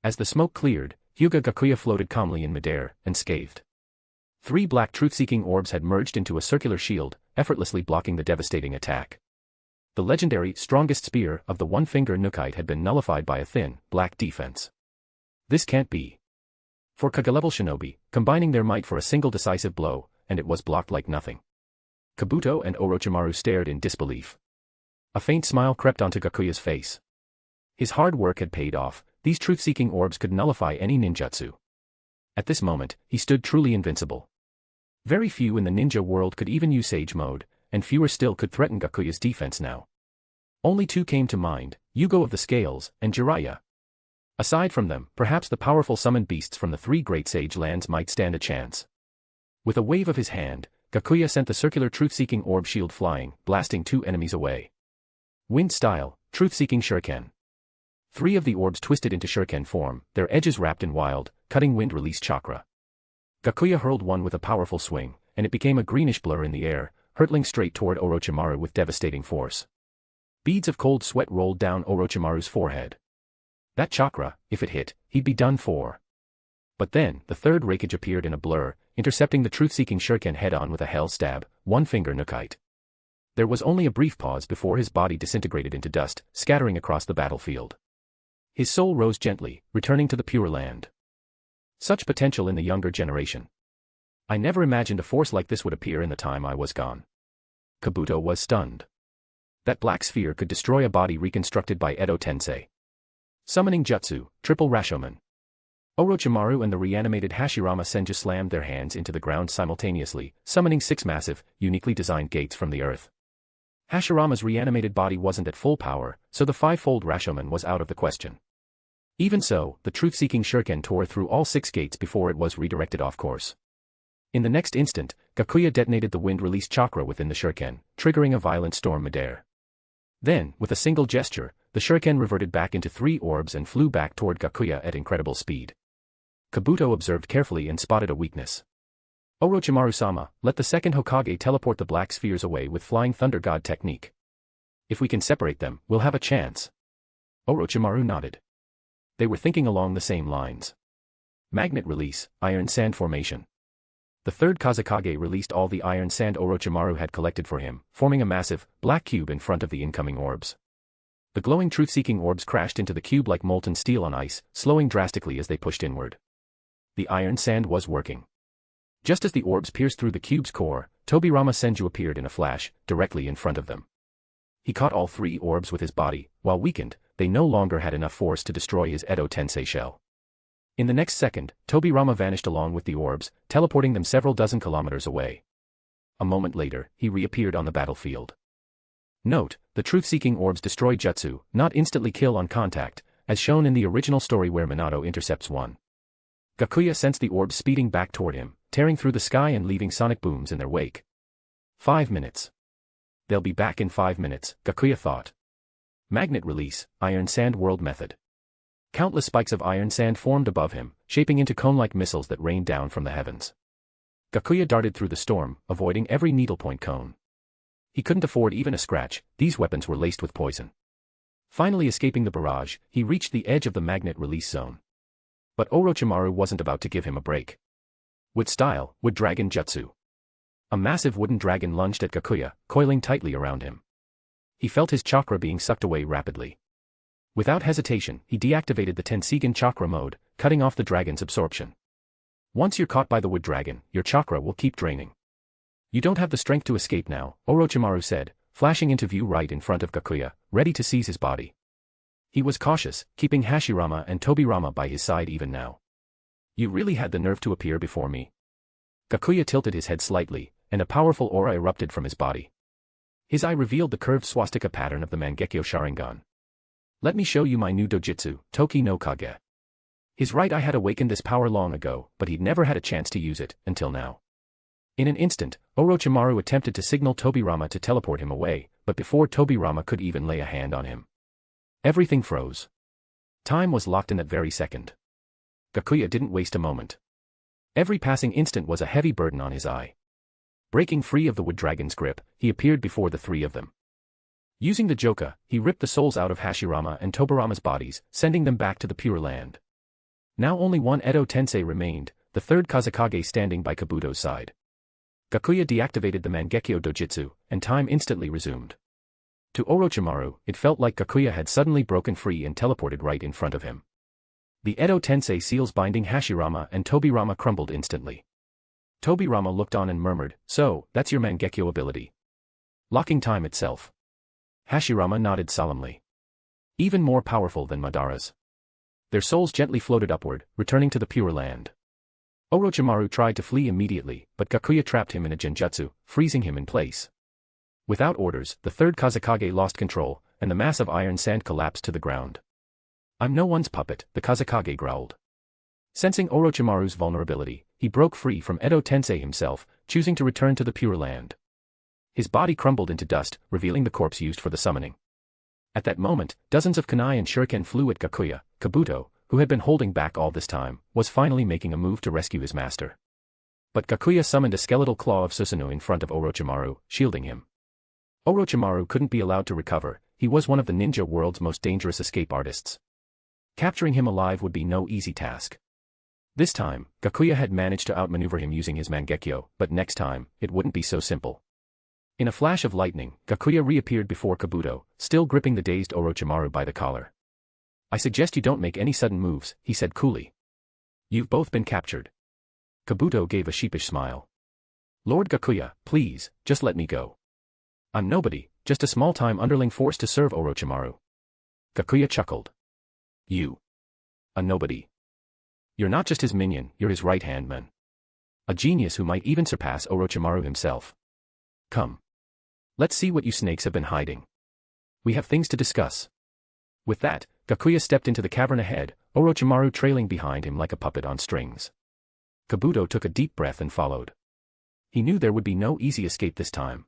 [SPEAKER 3] As the smoke cleared, Hyūga Gakuya floated calmly in midair, unscathed. 3 black truth-seeking orbs had merged into a circular shield, effortlessly blocking the devastating attack. The legendary, strongest spear of the 1-finger Nukite had been nullified by a thin, black defense. This can't be. For Kage-level shinobi, combining their might for a single decisive blow, and it was blocked like nothing. Kabuto and Orochimaru stared in disbelief. A faint smile crept onto Gakuya's face. His hard work had paid off, these truth-seeking orbs could nullify any ninjutsu. At this moment, he stood truly invincible. Very few in the ninja world could even use Sage mode, and fewer still could threaten Gakuya's defense now. Only two came to mind, Yugo of the Scales, and Jiraiya. Aside from them, perhaps the powerful summoned beasts from the three great sage lands might stand a chance. With a wave of his hand, Gakuya sent the circular truth-seeking orb shield flying, blasting two enemies away. Wind style, truth-seeking shuriken. Three of the orbs twisted into shuriken form, their edges wrapped in wild, cutting wind release chakra. Gakuya hurled one with a powerful swing, and it became a greenish blur in the air, hurtling straight toward Orochimaru with devastating force. Beads of cold sweat rolled down Orochimaru's forehead. That chakra, if it hit, he'd be done for. But then, the third raikage appeared in a blur, intercepting the truth-seeking shuriken head-on with a hell stab, one finger nukite. There was only a brief pause before his body disintegrated into dust, scattering across the battlefield. His soul rose gently, returning to the Pure Land. Such potential in the younger generation. I never imagined a force like this would appear in the time I was gone. Kabuto was stunned. That black sphere could destroy a body reconstructed by Edo Tensei. Summoning Jutsu, Triple Rashomon. Orochimaru and the reanimated Hashirama Senju slammed their hands into the ground simultaneously, summoning 6 massive, uniquely designed gates from the earth. Hashirama's reanimated body wasn't at full power, so the five-fold Rashomon was out of the question. Even so, the truth-seeking shuriken tore through all 6 gates before it was redirected off course. In the next instant, Gakuya detonated the wind-release chakra within the shuriken, triggering a violent storm midair. Then, with a single gesture, the shuriken reverted back into 3 orbs and flew back toward Gakuya at incredible speed. Kabuto observed carefully and spotted a weakness. Orochimaru-sama, let the second Hokage teleport the black spheres away with Flying Thunder God technique. If we can separate them, we'll have a chance. Orochimaru nodded. They were thinking along the same lines. Magnet release, iron sand formation. The third Kazekage released all the iron sand Orochimaru had collected for him, forming a massive, black cube in front of the incoming orbs. The glowing truth-seeking orbs crashed into the cube like molten steel on ice, slowing drastically as they pushed inward. The iron sand was working. Just as the orbs pierced through the cube's core, Tobirama Senju appeared in a flash, directly in front of them. He caught all 3 orbs with his body, while weakened, they no longer had enough force to destroy his Edo Tensei shell. In the next second, Tobirama vanished along with the orbs, teleporting them several dozen kilometers away. A moment later, he reappeared on the battlefield. Note, the truth-seeking orbs destroy jutsu, not instantly kill on contact, as shown in the original story where Minato intercepts one. Gakuya sensed the orbs speeding back toward him, tearing through the sky and leaving sonic booms in their wake. 5 minutes. They'll be back in 5 minutes, Gakuya thought. Magnet release, iron sand world method. Countless spikes of iron sand formed above him, shaping into cone-like missiles that rained down from the heavens. Gakuya darted through the storm, avoiding every needlepoint cone. He couldn't afford even a scratch, these weapons were laced with poison. Finally escaping the barrage, he reached the edge of the magnet release zone. But Orochimaru wasn't about to give him a break. Wood style, wood dragon jutsu. A massive wooden dragon lunged at Gakuya, coiling tightly around him. He felt his chakra being sucked away rapidly. Without hesitation, he deactivated the Tenseigan chakra mode, cutting off the dragon's absorption. Once you're caught by the wood dragon, your chakra will keep draining. You don't have the strength to escape now, Orochimaru said, flashing into view right in front of Gakuya, ready to seize his body. He was cautious, keeping Hashirama and Tobirama by his side even now. You really had the nerve to appear before me. Gakuya tilted his head slightly, and a powerful aura erupted from his body. His eye revealed the curved swastika pattern of the Mangekyo Sharingan. Let me show you my new dojutsu, Toki no Kage. His right eye had awakened this power long ago, but he'd never had a chance to use it, until now. In an instant, Orochimaru attempted to signal Tobirama to teleport him away, but before Tobirama could even lay a hand on him, everything froze. Time was locked in that very second. Gakuya didn't waste a moment. Every passing instant was a heavy burden on his eye. Breaking free of the wood dragon's grip, he appeared before the 3 of them. Using the Joka, he ripped the souls out of Hashirama and Tobirama's bodies, sending them back to the Pure Land. Now only one Edo Tensei remained, the 3rd Kazekage standing by Kabuto's side. Gakuya deactivated the Mangekyo Dojutsu, and time instantly resumed. To Orochimaru, it felt like Gakuya had suddenly broken free and teleported right in front of him. The Edo Tensei seals binding Hashirama and Tobirama crumbled instantly. Tobirama looked on and murmured, "So, that's your Mangekyo ability." Locking time itself. Hashirama nodded solemnly. Even more powerful than Madara's. Their souls gently floated upward, returning to the Pure Land. Orochimaru tried to flee immediately, but Gakuya trapped him in a genjutsu, freezing him in place. Without orders, the third Kazekage lost control, and the mass of iron sand collapsed to the ground. "I'm no one's puppet," the Kazekage growled. Sensing Orochimaru's vulnerability, he broke free from Edo Tensei himself, choosing to return to the Pure Land. His body crumbled into dust, revealing the corpse used for the summoning. At that moment, dozens of kunai and shuriken flew at Gakuya. Kabuto, who had been holding back all this time, was finally making a move to rescue his master. But Gakuya summoned a skeletal claw of Susanoo in front of Orochimaru, shielding him. Orochimaru couldn't be allowed to recover. He was one of the ninja world's most dangerous escape artists. Capturing him alive would be no easy task. This time, Gakuya had managed to outmaneuver him using his Mangekyo, but next time, it wouldn't be so simple. In a flash of lightning, Gakuya reappeared before Kabuto, still gripping the dazed Orochimaru by the collar. "I suggest you don't make any sudden moves," he said coolly. "You've both been captured." Kabuto gave a sheepish smile. "Lord Gakuya, please, just let me go. I'm nobody, just a small-time underling forced to serve Orochimaru." Gakuya chuckled. "You? A nobody? You're not just his minion, you're his right-hand man. A genius who might even surpass Orochimaru himself. Come. Let's see what you snakes have been hiding. We have things to discuss." With that, Gakuya stepped into the cavern ahead, Orochimaru trailing behind him like a puppet on strings. Kabuto took a deep breath and followed. He knew there would be no easy escape this time.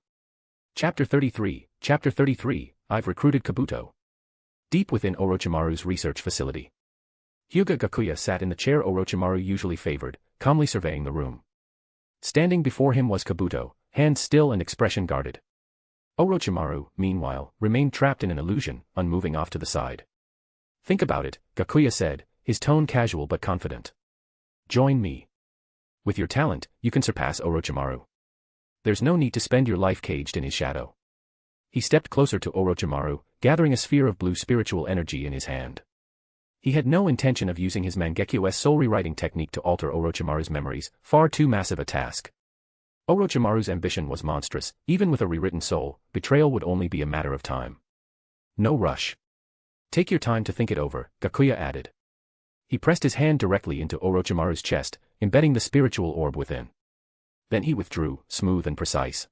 [SPEAKER 3] Chapter 33, I've recruited Kabuto. Deep within Orochimaru's research facility. Hyūga Gakuya sat in the chair Orochimaru usually favored, calmly surveying the room. Standing before him was Kabuto, hands still and expression guarded. Orochimaru, meanwhile, remained trapped in an illusion, unmoving off to the side. "Think about it," Gakuya said, his tone casual but confident. "Join me. With your talent, you can surpass Orochimaru. There's no need to spend your life caged in his shadow." He stepped closer to Orochimaru, gathering a sphere of blue spiritual energy in his hand. He had no intention of using his Mangekyo's soul rewriting technique to alter Orochimaru's memories, far too massive a task. Orochimaru's ambition was monstrous. Even with a rewritten soul, betrayal would only be a matter of time. "No rush. Take your time to think it over," Gakuya added. He pressed his hand directly into Orochimaru's chest, embedding the spiritual orb within. Then he withdrew, smooth and precise.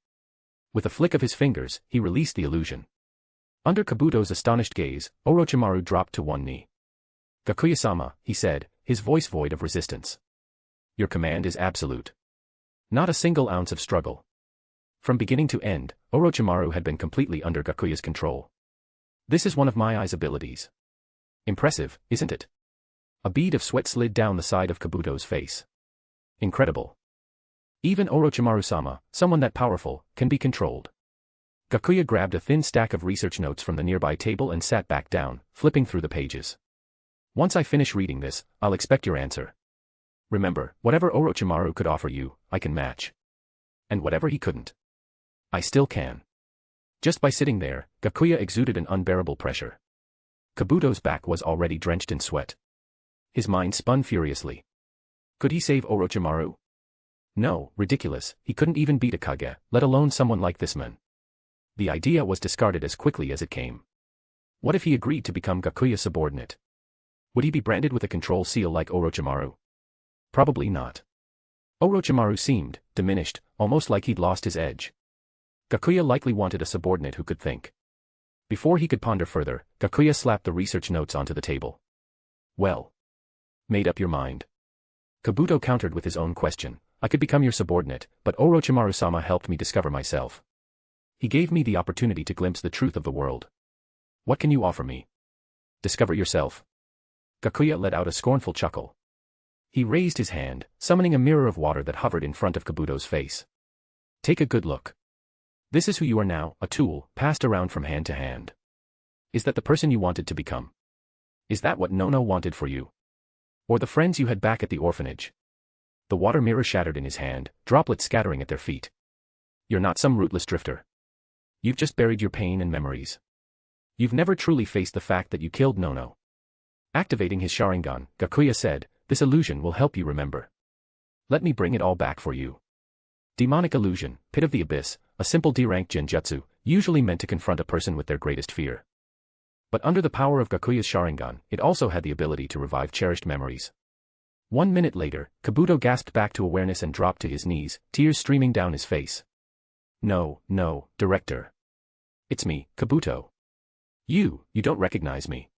[SPEAKER 3] With a flick of his fingers, he released the illusion. Under Kabuto's astonished gaze, Orochimaru dropped to one knee. "Gakuya-sama," he said, his voice void of resistance. "Your command is absolute. Not a single ounce of struggle." From beginning to end, Orochimaru had been completely under Gakuya's control. "This is one of my eye's abilities." "Impressive, isn't it?" A bead of sweat slid down the side of Kabuto's face. "Incredible. Even Orochimaru-sama, someone that powerful, can be controlled." Gakuya grabbed a thin stack of research notes from the nearby table and sat back down, flipping through the pages. "Once I finish reading this, I'll expect your answer. Remember, whatever Orochimaru could offer you, I can match. And whatever he couldn't, I still can." Just by sitting there, Gakuya exuded an unbearable pressure. Kabuto's back was already drenched in sweat. His mind spun furiously. Could he save Orochimaru? No, ridiculous, he couldn't even beat a Kage, let alone someone like this man. The idea was discarded as quickly as it came. What if he agreed to become Gakuya's subordinate? Would he be branded with a control seal like Orochimaru? Probably not. Orochimaru seemed diminished, almost like he'd lost his edge. Gakuya likely wanted a subordinate who could think. Before he could ponder further, Gakuya slapped the research notes onto the table. "Well. Made up your mind?" Kabuto countered with his own question. "I could become your subordinate, but Orochimaru-sama helped me discover myself. He gave me the opportunity to glimpse the truth of the world. What can you offer me?" "Discover yourself." Gakuya let out a scornful chuckle. He raised his hand, summoning a mirror of water that hovered in front of Kabuto's face. "Take a good look. This is who you are now, a tool, passed around from hand to hand. Is that the person you wanted to become? Is that what Nono wanted for you? Or the friends you had back at the orphanage?" The water mirror shattered in his hand, droplets scattering at their feet. "You're not some rootless drifter. You've just buried your pain and memories. You've never truly faced the fact that you killed Nono." Activating his Sharingan, Gakuya said, "This illusion will help you remember. Let me bring it all back for you." Demonic illusion, pit of the abyss, a simple D-rank genjutsu, usually meant to confront a person with their greatest fear. But under the power of Gakuya's Sharingan, it also had the ability to revive cherished memories. 1 minute later, Kabuto gasped back to awareness and dropped to his knees, tears streaming down his face. No, director. It's me, Kabuto. You don't recognize me.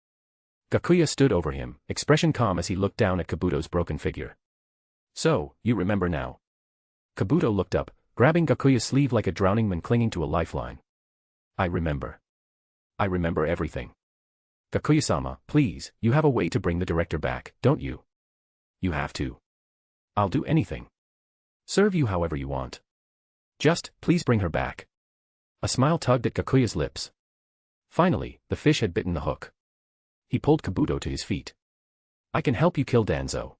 [SPEAKER 3] Gakuya stood over him, expression calm as he looked down at Kabuto's broken figure. So, you remember now. Kabuto looked up, grabbing Gakuya's sleeve like a drowning man clinging to a lifeline. I remember. I remember everything. Gakuya-sama, please, you have a way to bring the director back, don't you? You have to. I'll do anything. Serve you however you want. Just, please bring her back. A smile tugged at Gakuya's lips. Finally, the fish had bitten the hook. He pulled Kabuto to his feet. I can help you kill Danzo.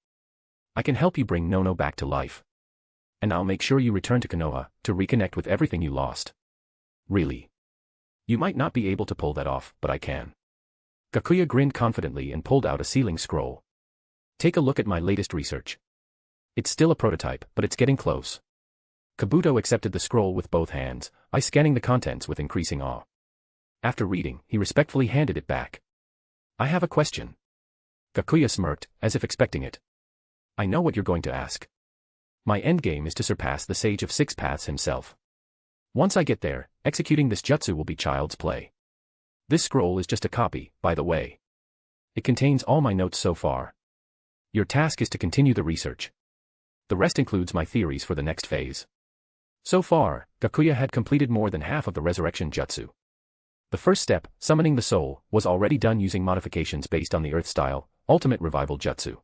[SPEAKER 3] I can help you bring Nono back to life. And I'll make sure you return to Konoha, to reconnect with everything you lost. Really. You might not be able to pull that off, but I can. Gakuya grinned confidently and pulled out a sealing scroll. Take a look at my latest research. It's still a prototype, but it's getting close. Kabuto accepted the scroll with both hands, eyes scanning the contents with increasing awe. After reading, he respectfully handed it back. I have a question. Gakuya smirked, as if expecting it. I know what you're going to ask. My endgame is to surpass the Sage of Six Paths himself. Once I get there, executing this jutsu will be child's play. This scroll is just a copy, by the way. It contains all my notes so far. Your task is to continue the research. The rest includes my theories for the next phase. So far, Gakuya had completed more than half of the resurrection jutsu. The first step, summoning the soul, was already done using modifications based on the Earth-style, ultimate revival jutsu.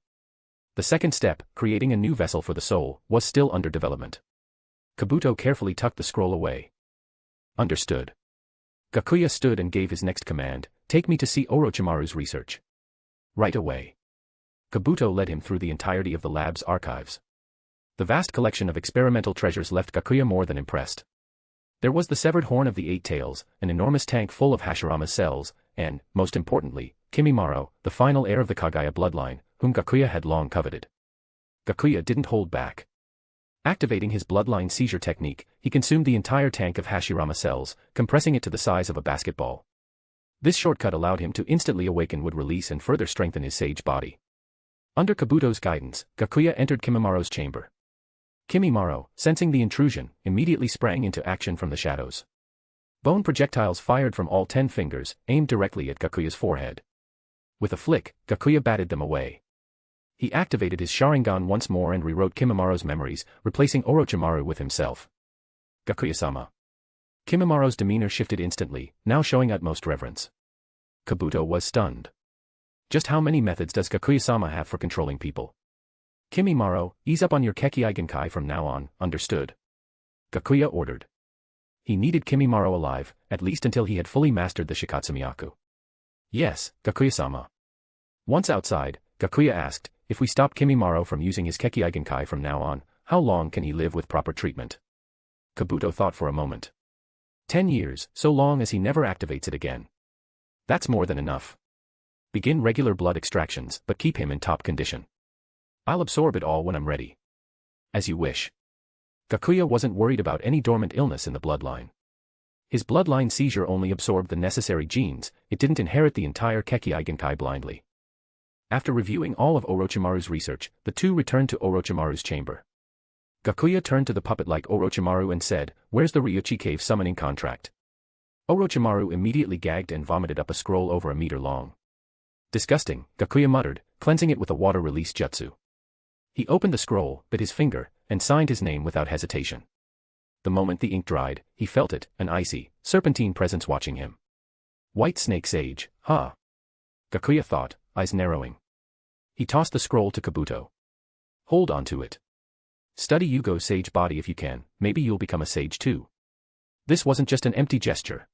[SPEAKER 3] The second step, creating a new vessel for the soul, was still under development. Kabuto carefully tucked the scroll away. Understood. Gakuya stood and gave his next command, take me to see Orochimaru's research. Right away. Kabuto led him through the entirety of the lab's archives. The vast collection of experimental treasures left Gakuya more than impressed. There was the severed horn of the Eight Tails, an enormous tank full of Hashirama's cells, and, most importantly, Kimimaro, the final heir of the Kaguya bloodline, whom Gakuya had long coveted. Gakuya didn't hold back. Activating his bloodline seizure technique, he consumed the entire tank of Hashirama cells, compressing it to the size of a basketball. This shortcut allowed him to instantly awaken would release and further strengthen his sage body. Under Kabuto's guidance, Gakuya entered Kimimaro's chamber. Kimimaro, sensing the intrusion, immediately sprang into action from the shadows. Bone projectiles fired from all 10 fingers, aimed directly at Gakuya's forehead. With a flick, Gakuya batted them away. He activated his Sharingan once more and rewrote Kimimaro's memories, replacing Orochimaru with himself. Gakuya-sama. Kimimaro's demeanor shifted instantly, now showing utmost reverence. Kabuto was stunned. Just how many methods does Gakuya-sama have for controlling people? Kimimaro, ease up on your Kekkei Genkai from now on, understood? Gakuya ordered. He needed Kimimaro alive, at least until he had fully mastered the Shikatsumiyaku. Yes, Gakuya-sama. Once outside, Gakuya asked, if we stop Kimimaro from using his Kekkei Genkai from now on, how long can he live with proper treatment? Kabuto thought for a moment. 10 years, so long as he never activates it again. That's more than enough. Begin regular blood extractions, but keep him in top condition. I'll absorb it all when I'm ready. As you wish. Gakuya wasn't worried about any dormant illness in the bloodline. His bloodline seizure only absorbed the necessary genes, it didn't inherit the entire Kekkei Genkai blindly. After reviewing all of Orochimaru's research, the two returned to Orochimaru's chamber. Gakuya turned to the puppet-like Orochimaru and said, where's the Ryuchi cave summoning contract? Orochimaru immediately gagged and vomited up a scroll over a meter long. Disgusting, Gakuya muttered, cleansing it with a water release jutsu. He opened the scroll, bit his finger, and signed his name without hesitation. The moment the ink dried, he felt it, an icy, serpentine presence watching him. White Snake Sage, huh? Gakuya thought, eyes narrowing. He tossed the scroll to Kabuto. Hold on to it. Study Yugo's sage body if you can, maybe you'll become a sage too. This wasn't just an empty gesture.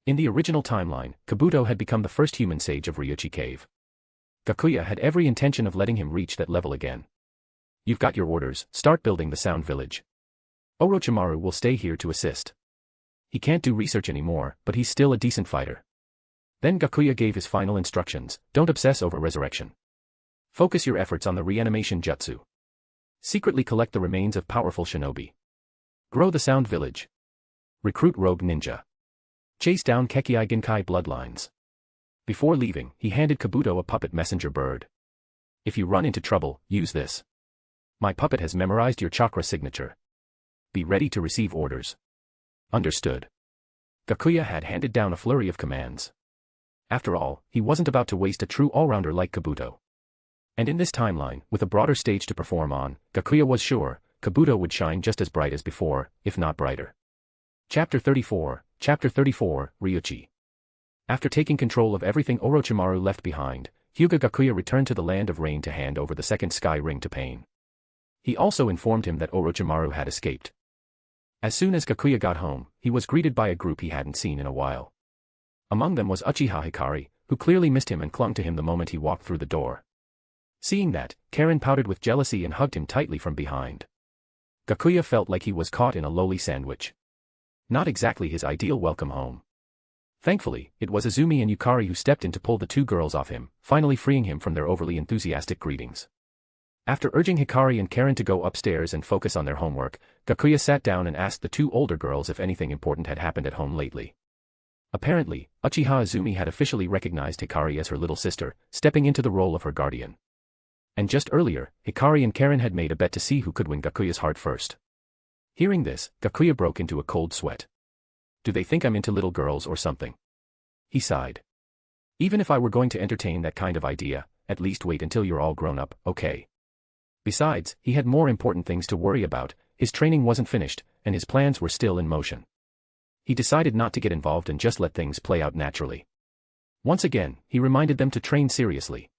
[SPEAKER 3] In the original timeline, Kabuto had become the first human sage of Ryuchi Cave. Gakuya had every intention of letting him reach that level again. You've got your orders, start building the Sound Village. Orochimaru will stay here to assist. He can't do research anymore, but he's still a decent fighter. Then Gakuya gave his final instructions, don't obsess over resurrection. Focus your efforts on the reanimation jutsu. Secretly collect the remains of powerful shinobi. Grow the Sound Village. Recruit rogue ninja. Chase down Kekkei Genkai bloodlines. Before leaving, he handed Kabuto a puppet messenger bird. If you run into trouble, use this. My puppet has memorized your chakra signature. Be ready to receive orders. Understood. Gakuya had handed down a flurry of commands. After all, he wasn't about to waste a true all-rounder like Kabuto. And in this timeline, with a broader stage to perform on, Gakuya was sure, Kabuto would shine just as bright as before, if not brighter. Chapter 34, Ryuchi. After taking control of everything Orochimaru left behind, Hyūga Gakuya returned to the Land of Rain to hand over the second sky ring to Pain. He also informed him that Orochimaru had escaped. As soon as Gakuya got home, he was greeted by a group he hadn't seen in a while. Among them was Uchiha Hikari, who clearly missed him and clung to him the moment he walked through the door. Seeing that, Karen pouted with jealousy and hugged him tightly from behind. Gakuya felt like he was caught in a lowly sandwich. Not exactly his ideal welcome home. Thankfully, it was Izumi and Yukari who stepped in to pull the two girls off him, finally freeing him from their overly enthusiastic greetings. After urging Hikari and Karen to go upstairs and focus on their homework, Gakuya sat down and asked the two older girls if anything important had happened at home lately. Apparently, Uchiha Izumi had officially recognized Hikari as her little sister, stepping into the role of her guardian. And just earlier, Hikari and Karen had made a bet to see who could win Gakuya's heart first. Hearing this, Gakuya broke into a cold sweat. Do they think I'm into little girls or something? He sighed. Even if I were going to entertain that kind of idea, at least wait until you're all grown up, okay? Besides, he had more important things to worry about, his training wasn't finished, and his plans were still in motion. He decided not to get involved and just let things play out naturally. Once again, he reminded them to train seriously.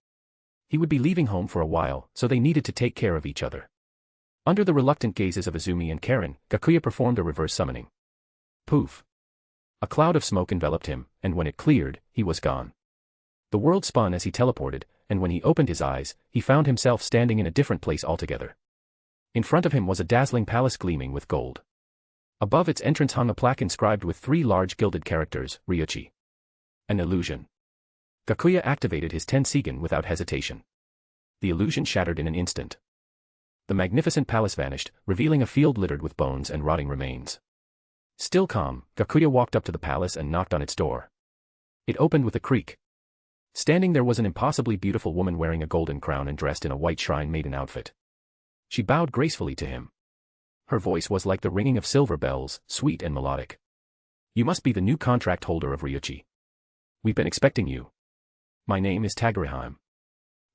[SPEAKER 3] He would be leaving home for a while, so they needed to take care of each other. Under the reluctant gazes of Izumi and Karen, Gakuya performed a reverse summoning. Poof. A cloud of smoke enveloped him, and when it cleared, he was gone. The world spun as he teleported, and when he opened his eyes, he found himself standing in a different place altogether. In front of him was a dazzling palace gleaming with gold. Above its entrance hung a plaque inscribed with 3 large gilded characters, Ryuchi. An illusion. Gakuya activated his Tenseigan without hesitation. The illusion shattered in an instant. The magnificent palace vanished, revealing a field littered with bones and rotting remains. Still calm, Gakuya walked up to the palace and knocked on its door. It opened with a creak. Standing there was an impossibly beautiful woman wearing a golden crown and dressed in a white shrine maiden outfit. She bowed gracefully to him. Her voice was like the ringing of silver bells, sweet and melodic. You must be the new contract holder of Ryuchi. We've been expecting you. My name is Taguriheim.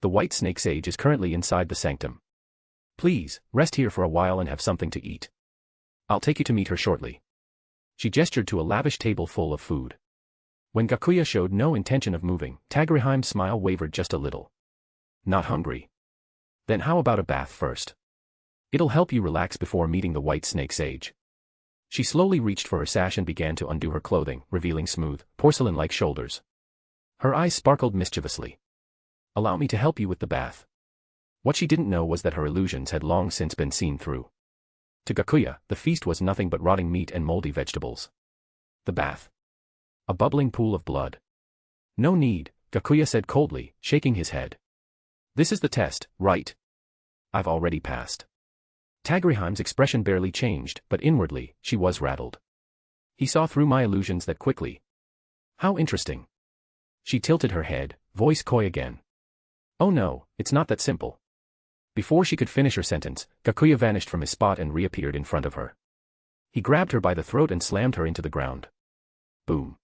[SPEAKER 3] The white snake sage is currently inside the sanctum. Please, rest here for a while and have something to eat. I'll take you to meet her shortly. She gestured to a lavish table full of food. When Gakuya showed no intention of moving, Taguriheim's smile wavered just a little. Not hungry? Then how about a bath first? It'll help you relax before meeting the white snake sage. She slowly reached for her sash and began to undo her clothing, revealing smooth, porcelain-like shoulders. Her eyes sparkled mischievously. Allow me to help you with the bath. What she didn't know was that her illusions had long since been seen through. To Gakuya, the feast was nothing but rotting meat and moldy vegetables. The bath. A bubbling pool of blood. No need, Gakuya said coldly, shaking his head. This is the test, right? I've already passed. Taguriheim's expression barely changed, but inwardly, she was rattled. He saw through my illusions that quickly. How interesting. She tilted her head, voice coy again. Oh no, it's not that simple. Before she could finish her sentence, Gakuya vanished from his spot and reappeared in front of her. He grabbed her by the throat and slammed her into the ground. Boom.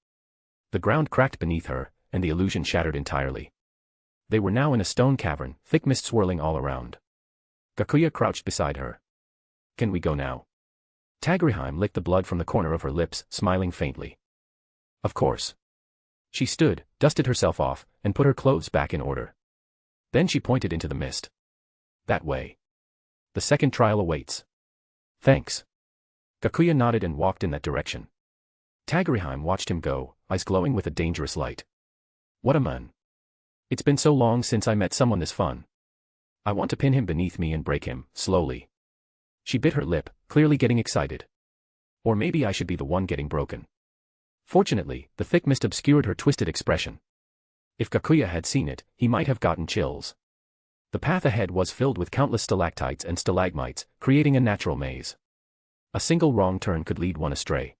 [SPEAKER 3] The ground cracked beneath her, and the illusion shattered entirely. They were now in a stone cavern, thick mist swirling all around. Gakuya crouched beside her. Can we go now? Taguriheim licked the blood from the corner of her lips, smiling faintly. Of course. She stood, dusted herself off, and put her clothes back in order. Then she pointed into the mist. That way. The second trial awaits. Thanks. Gakuya nodded and walked in that direction. Taguriheim watched him go, eyes glowing with a dangerous light. What a man. It's been so long since I met someone this fun. I want to pin him beneath me and break him, slowly. She bit her lip, clearly getting excited. Or maybe I should be the one getting broken. Fortunately, the thick mist obscured her twisted expression. If Gakuya had seen it, he might have gotten chills. The path ahead was filled with countless stalactites and stalagmites, creating a natural maze. A single wrong turn could lead one astray.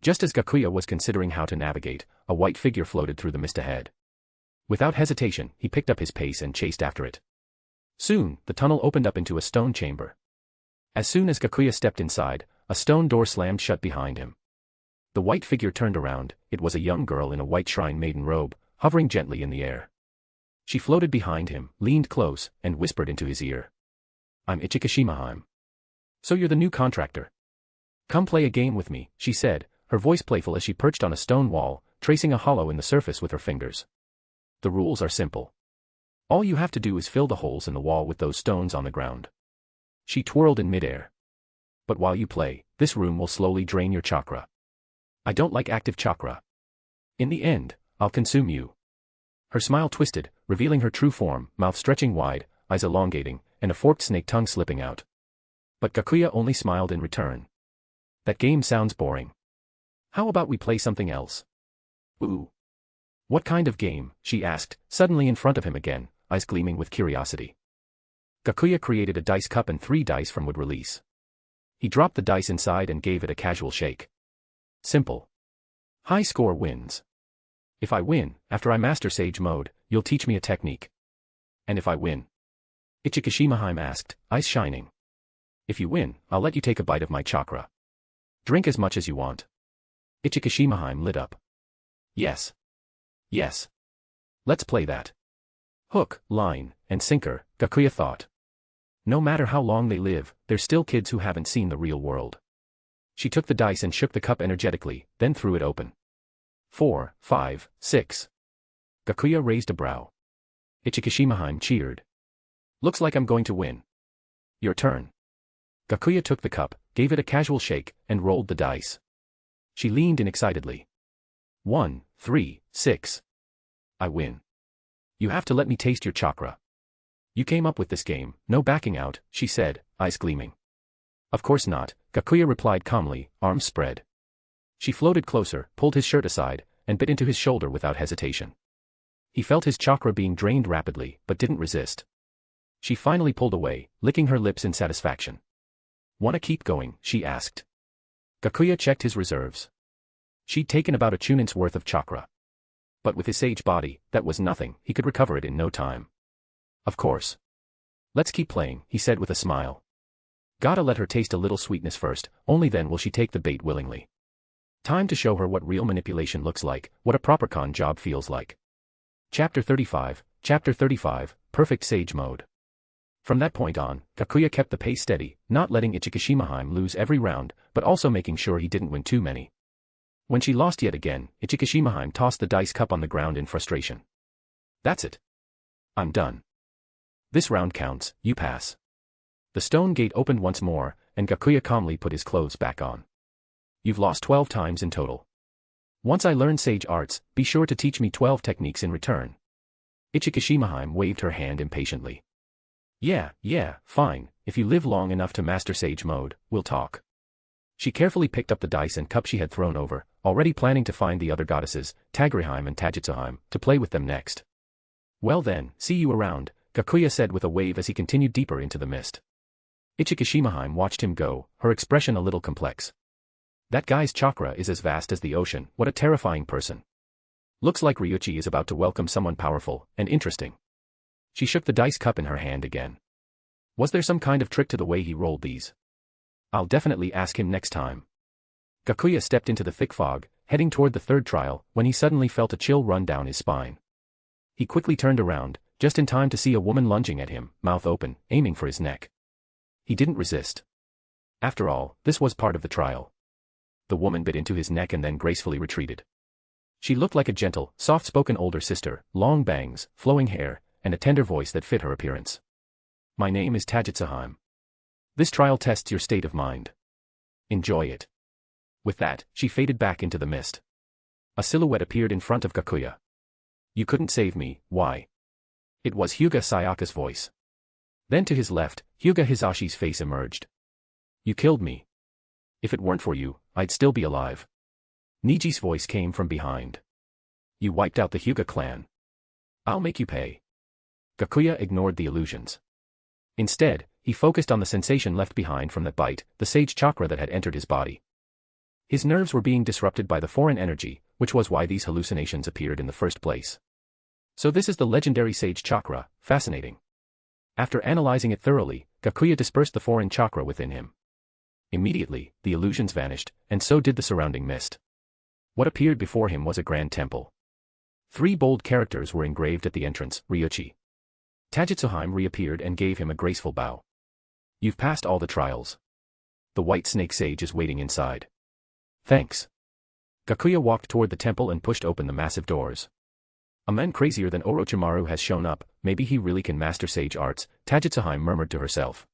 [SPEAKER 3] Just as Gakuya was considering how to navigate, a white figure floated through the mist ahead. Without hesitation, he picked up his pace and chased after it. Soon, the tunnel opened up into a stone chamber. As soon as Gakuya stepped inside, a stone door slammed shut behind him. The white figure turned around. It was a young girl in a white shrine maiden robe, hovering gently in the air. She floated behind him, leaned close, and whispered into his ear. "I'm Uchiha Shimahime. So you're the new contractor. Come play a game with me," she said, her voice playful as she perched on a stone wall, tracing a hollow in the surface with her fingers. "The rules are simple. All you have to do is fill the holes in the wall with those stones on the ground." She twirled in midair. "But while you play, this room will slowly drain your chakra. I don't like active chakra. In the end, I'll consume you." Her smile twisted, revealing her true form, mouth stretching wide, eyes elongating, and a forked snake tongue slipping out. But Gakuya only smiled in return. "That game sounds boring. How about we play something else?" "Ooh. What kind of game?" she asked, suddenly in front of him again, eyes gleaming with curiosity. Gakuya created a dice cup and 3 dice from wood release. He dropped the dice inside and gave it a casual shake. "Simple. High score wins. If I win, after I master Sage Mode, you'll teach me a technique." "And if I win?" Uchiha Shimahime asked, eyes shining. "If you win, I'll let you take a bite of my chakra. Drink as much as you want." Uchiha Shimahime lit up. "Yes. Yes. Let's play that." Hook, line, and sinker, Gakuya thought. No matter how long they live, they're still kids who haven't seen the real world. She took the dice and shook the cup energetically, then threw it open. 4, 5, 6. Gakuya raised a brow. Uchiha Shimahime cheered. "Looks like I'm going to win. Your turn." Gakuya took the cup, gave it a casual shake, and rolled the dice. She leaned in excitedly. 1, 3, 6. "I win. You have to let me taste your chakra. You came up with this game, no backing out," she said, eyes gleaming. "Of course not," Gakuya replied calmly, arms spread. She floated closer, pulled his shirt aside, and bit into his shoulder without hesitation. He felt his chakra being drained rapidly, but didn't resist. She finally pulled away, licking her lips in satisfaction. "Wanna keep going?" she asked. Gakuya checked his reserves. She'd taken about a chunin's worth of chakra. But with his sage body, that was nothing, he could recover it in no time. "Of course. Let's keep playing," he said with a smile. "Gotta let her taste a little sweetness first, only then will she take the bait willingly. Time to show her what real manipulation looks like, what a proper con job feels like." Chapter 35, Perfect Sage Mode. From that point on, Gakuya kept the pace steady, not letting Uchiha Shimahime lose every round, but also making sure he didn't win too many. When she lost yet again, Uchiha Shimahime tossed the dice cup on the ground in frustration. "That's it. I'm done. This round counts, you pass." The stone gate opened once more, and Gakuya calmly put his clothes back on. "You've lost 12 times in total. Once I learn sage arts, be sure to teach me 12 techniques in return." Uchiha Shimahime waved her hand impatiently. Yeah, fine, if you live long enough to master Sage Mode, we'll talk." She carefully picked up the dice and cup she had thrown over, already planning to find the other goddesses, Tagriheim and Tajitsuheim, to play with them next. "Well then, see you around," Gakuya said with a wave as he continued deeper into the mist. Uchiha Shimahime watched him go, her expression a little complex. That guy's chakra is as vast as the ocean, what a terrifying person. Looks like Ryuchi is about to welcome someone powerful and interesting. She shook the dice cup in her hand again. Was there some kind of trick to the way he rolled these? I'll definitely ask him next time. Gakuya stepped into the thick fog, heading toward the third trial, when he suddenly felt a chill run down his spine. He quickly turned around, just in time to see a woman lunging at him, mouth open, aiming for his neck. He didn't resist. After all, this was part of the trial. The woman bit into his neck and then gracefully retreated. She looked like a gentle, soft-spoken older sister, long bangs, flowing hair, and a tender voice that fit her appearance. "My name is Tajitsuheim. This trial tests your state of mind. Enjoy it." With that, she faded back into the mist. A silhouette appeared in front of Gakuya. "You couldn't save me, why?" It was Hyūga Sayaka's voice. Then to his left, Hyūga Hisashi's face emerged. "You killed me. If it weren't for you, I'd still be alive." Niji's voice came from behind. "You wiped out the Hyūga clan. I'll make you pay." Gakuya ignored the illusions. Instead, he focused on the sensation left behind from that bite, the sage chakra that had entered his body. His nerves were being disrupted by the foreign energy, which was why these hallucinations appeared in the first place. So this is the legendary sage chakra, fascinating. After analyzing it thoroughly, Gakuya dispersed the foreign chakra within him. Immediately, the illusions vanished, and so did the surrounding mist. What appeared before him was a grand temple. 3 bold characters were engraved at the entrance, Ryuchi. Tajitsuhime reappeared and gave him a graceful bow. You've passed all the trials. The white snake sage is waiting inside. Thanks. Gakuya walked toward the temple and pushed open the massive doors. A man crazier than Orochimaru has shown up, maybe he really can master sage arts, Tajitsuhime murmured to herself.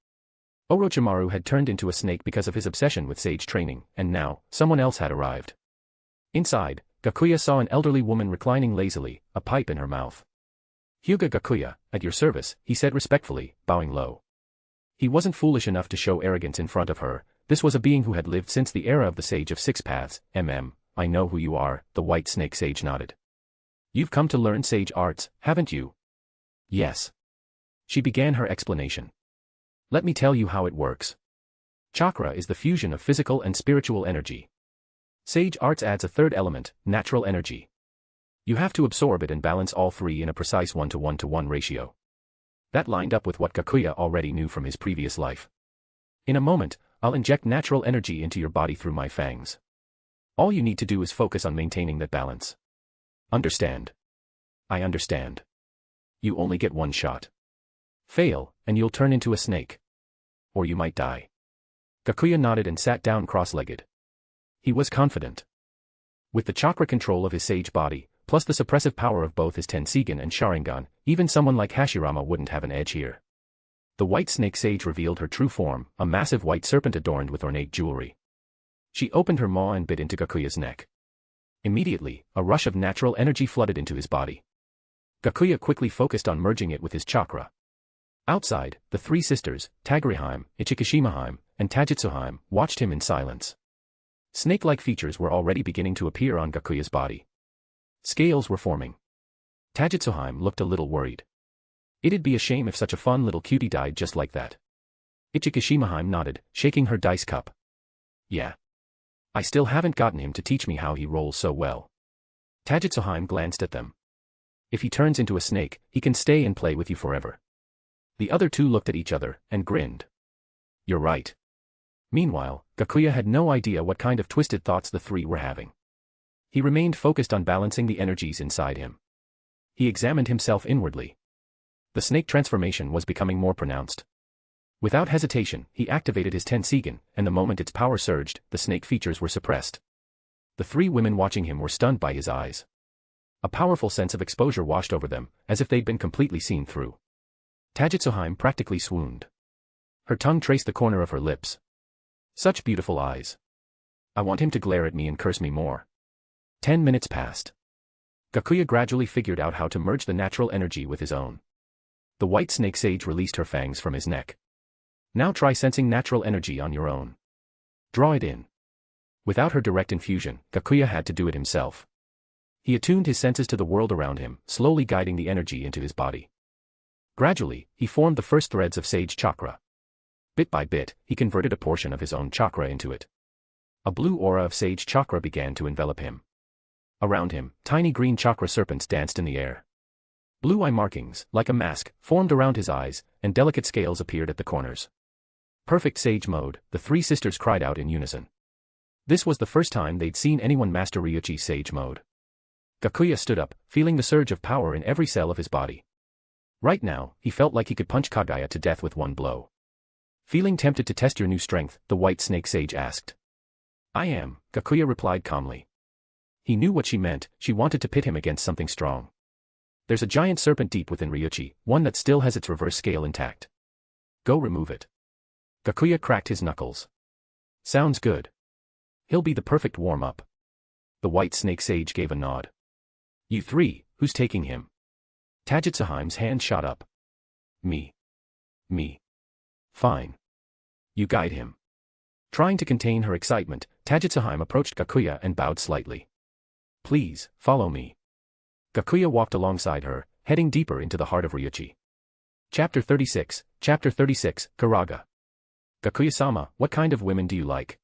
[SPEAKER 3] Orochimaru had turned into a snake because of his obsession with sage training, and now, someone else had arrived. Inside, Gakuya saw an elderly woman reclining lazily, a pipe in her mouth. Hyūga Gakuya, at your service, he said respectfully, bowing low. He wasn't foolish enough to show arrogance in front of her. This was a being who had lived since the era of the Sage of Six Paths. I know who you are, the white snake sage nodded. You've come to learn sage arts, haven't you? Yes. She began her explanation. Let me tell you how it works. Chakra is the fusion of physical and spiritual energy. Sage arts adds a third element, natural energy. You have to absorb it and balance all 3 in a precise 1-to-1-to-1 ratio. That lined up with what Gakuya already knew from his previous life. In a moment, I'll inject natural energy into your body through my fangs. All you need to do is focus on maintaining that balance. Understand? I understand. You only get 1 shot. Fail, and you'll turn into a snake. Or you might die. Gakuya nodded and sat down cross-legged. He was confident. With the chakra control of his sage body, plus the suppressive power of both his Tenseigan and Sharingan, even someone like Hashirama wouldn't have an edge here. The white snake sage revealed her true form, a massive white serpent adorned with ornate jewelry. She opened her maw and bit into Gakuya's neck. Immediately, a rush of natural energy flooded into his body. Gakuya quickly focused on merging it with his chakra. Outside, the 3 sisters, Tagurihime, Ichikishimahime, and Tajitsuhime, watched him in silence. Snake-like features were already beginning to appear on Gakuya's body. Scales were forming. Tajitsuhime looked a little worried. It'd be a shame if such a fun little cutie died just like that. Ichikishimahime nodded, shaking her dice cup. Yeah. I still haven't gotten him to teach me how he rolls so well. Tajitsuhime glanced at them. If he turns into a snake, he can stay and play with you forever. The other 2 looked at each other, and grinned. You're right. Meanwhile, Gakuya had no idea what kind of twisted thoughts the 3 were having. He remained focused on balancing the energies inside him. He examined himself inwardly. The snake transformation was becoming more pronounced. Without hesitation, he activated his Tenseigan, and the moment its power surged, the snake features were suppressed. The 3 women watching him were stunned by his eyes. A powerful sense of exposure washed over them, as if they'd been completely seen through. Tajitsuhime practically swooned. Her tongue traced the corner of her lips. Such beautiful eyes. I want him to glare at me and curse me more. 10 minutes passed. Gakuya gradually figured out how to merge the natural energy with his own. The white snake sage released her fangs from his neck. Now try sensing natural energy on your own. Draw it in. Without her direct infusion, Gakuya had to do it himself. He attuned his senses to the world around him, slowly guiding the energy into his body. Gradually, he formed the first threads of sage chakra. Bit by bit, he converted a portion of his own chakra into it. A blue aura of sage chakra began to envelop him. Around him, tiny green chakra serpents danced in the air. Blue eye markings, like a mask, formed around his eyes, and delicate scales appeared at the corners. Perfect sage mode, the 3 sisters cried out in unison. This was the first time they'd seen anyone master Ryuchi's sage mode. Gakuya stood up, feeling the surge of power in every cell of his body. Right now, he felt like he could punch Kaguya to death with 1 blow. Feeling tempted to test your new strength, the white snake sage asked. I am, Gakuya replied calmly. He knew what she meant, she wanted to pit him against something strong. There's a giant serpent deep within Ryuchi, one that still has its reverse scale intact. Go remove it. Gakuya cracked his knuckles. Sounds good. He'll be the perfect warm-up. The white snake sage gave a nod. You 3, who's taking him? Tajitsuhime's hand shot up. Me. Fine. You guide him. Trying to contain her excitement, Tajitsuhime approached Gakuya and bowed slightly. Please, follow me. Gakuya walked alongside her, heading deeper into the heart of Ryuchi. Chapter 36, Karaga. Gakuya-sama, what kind of women do you like?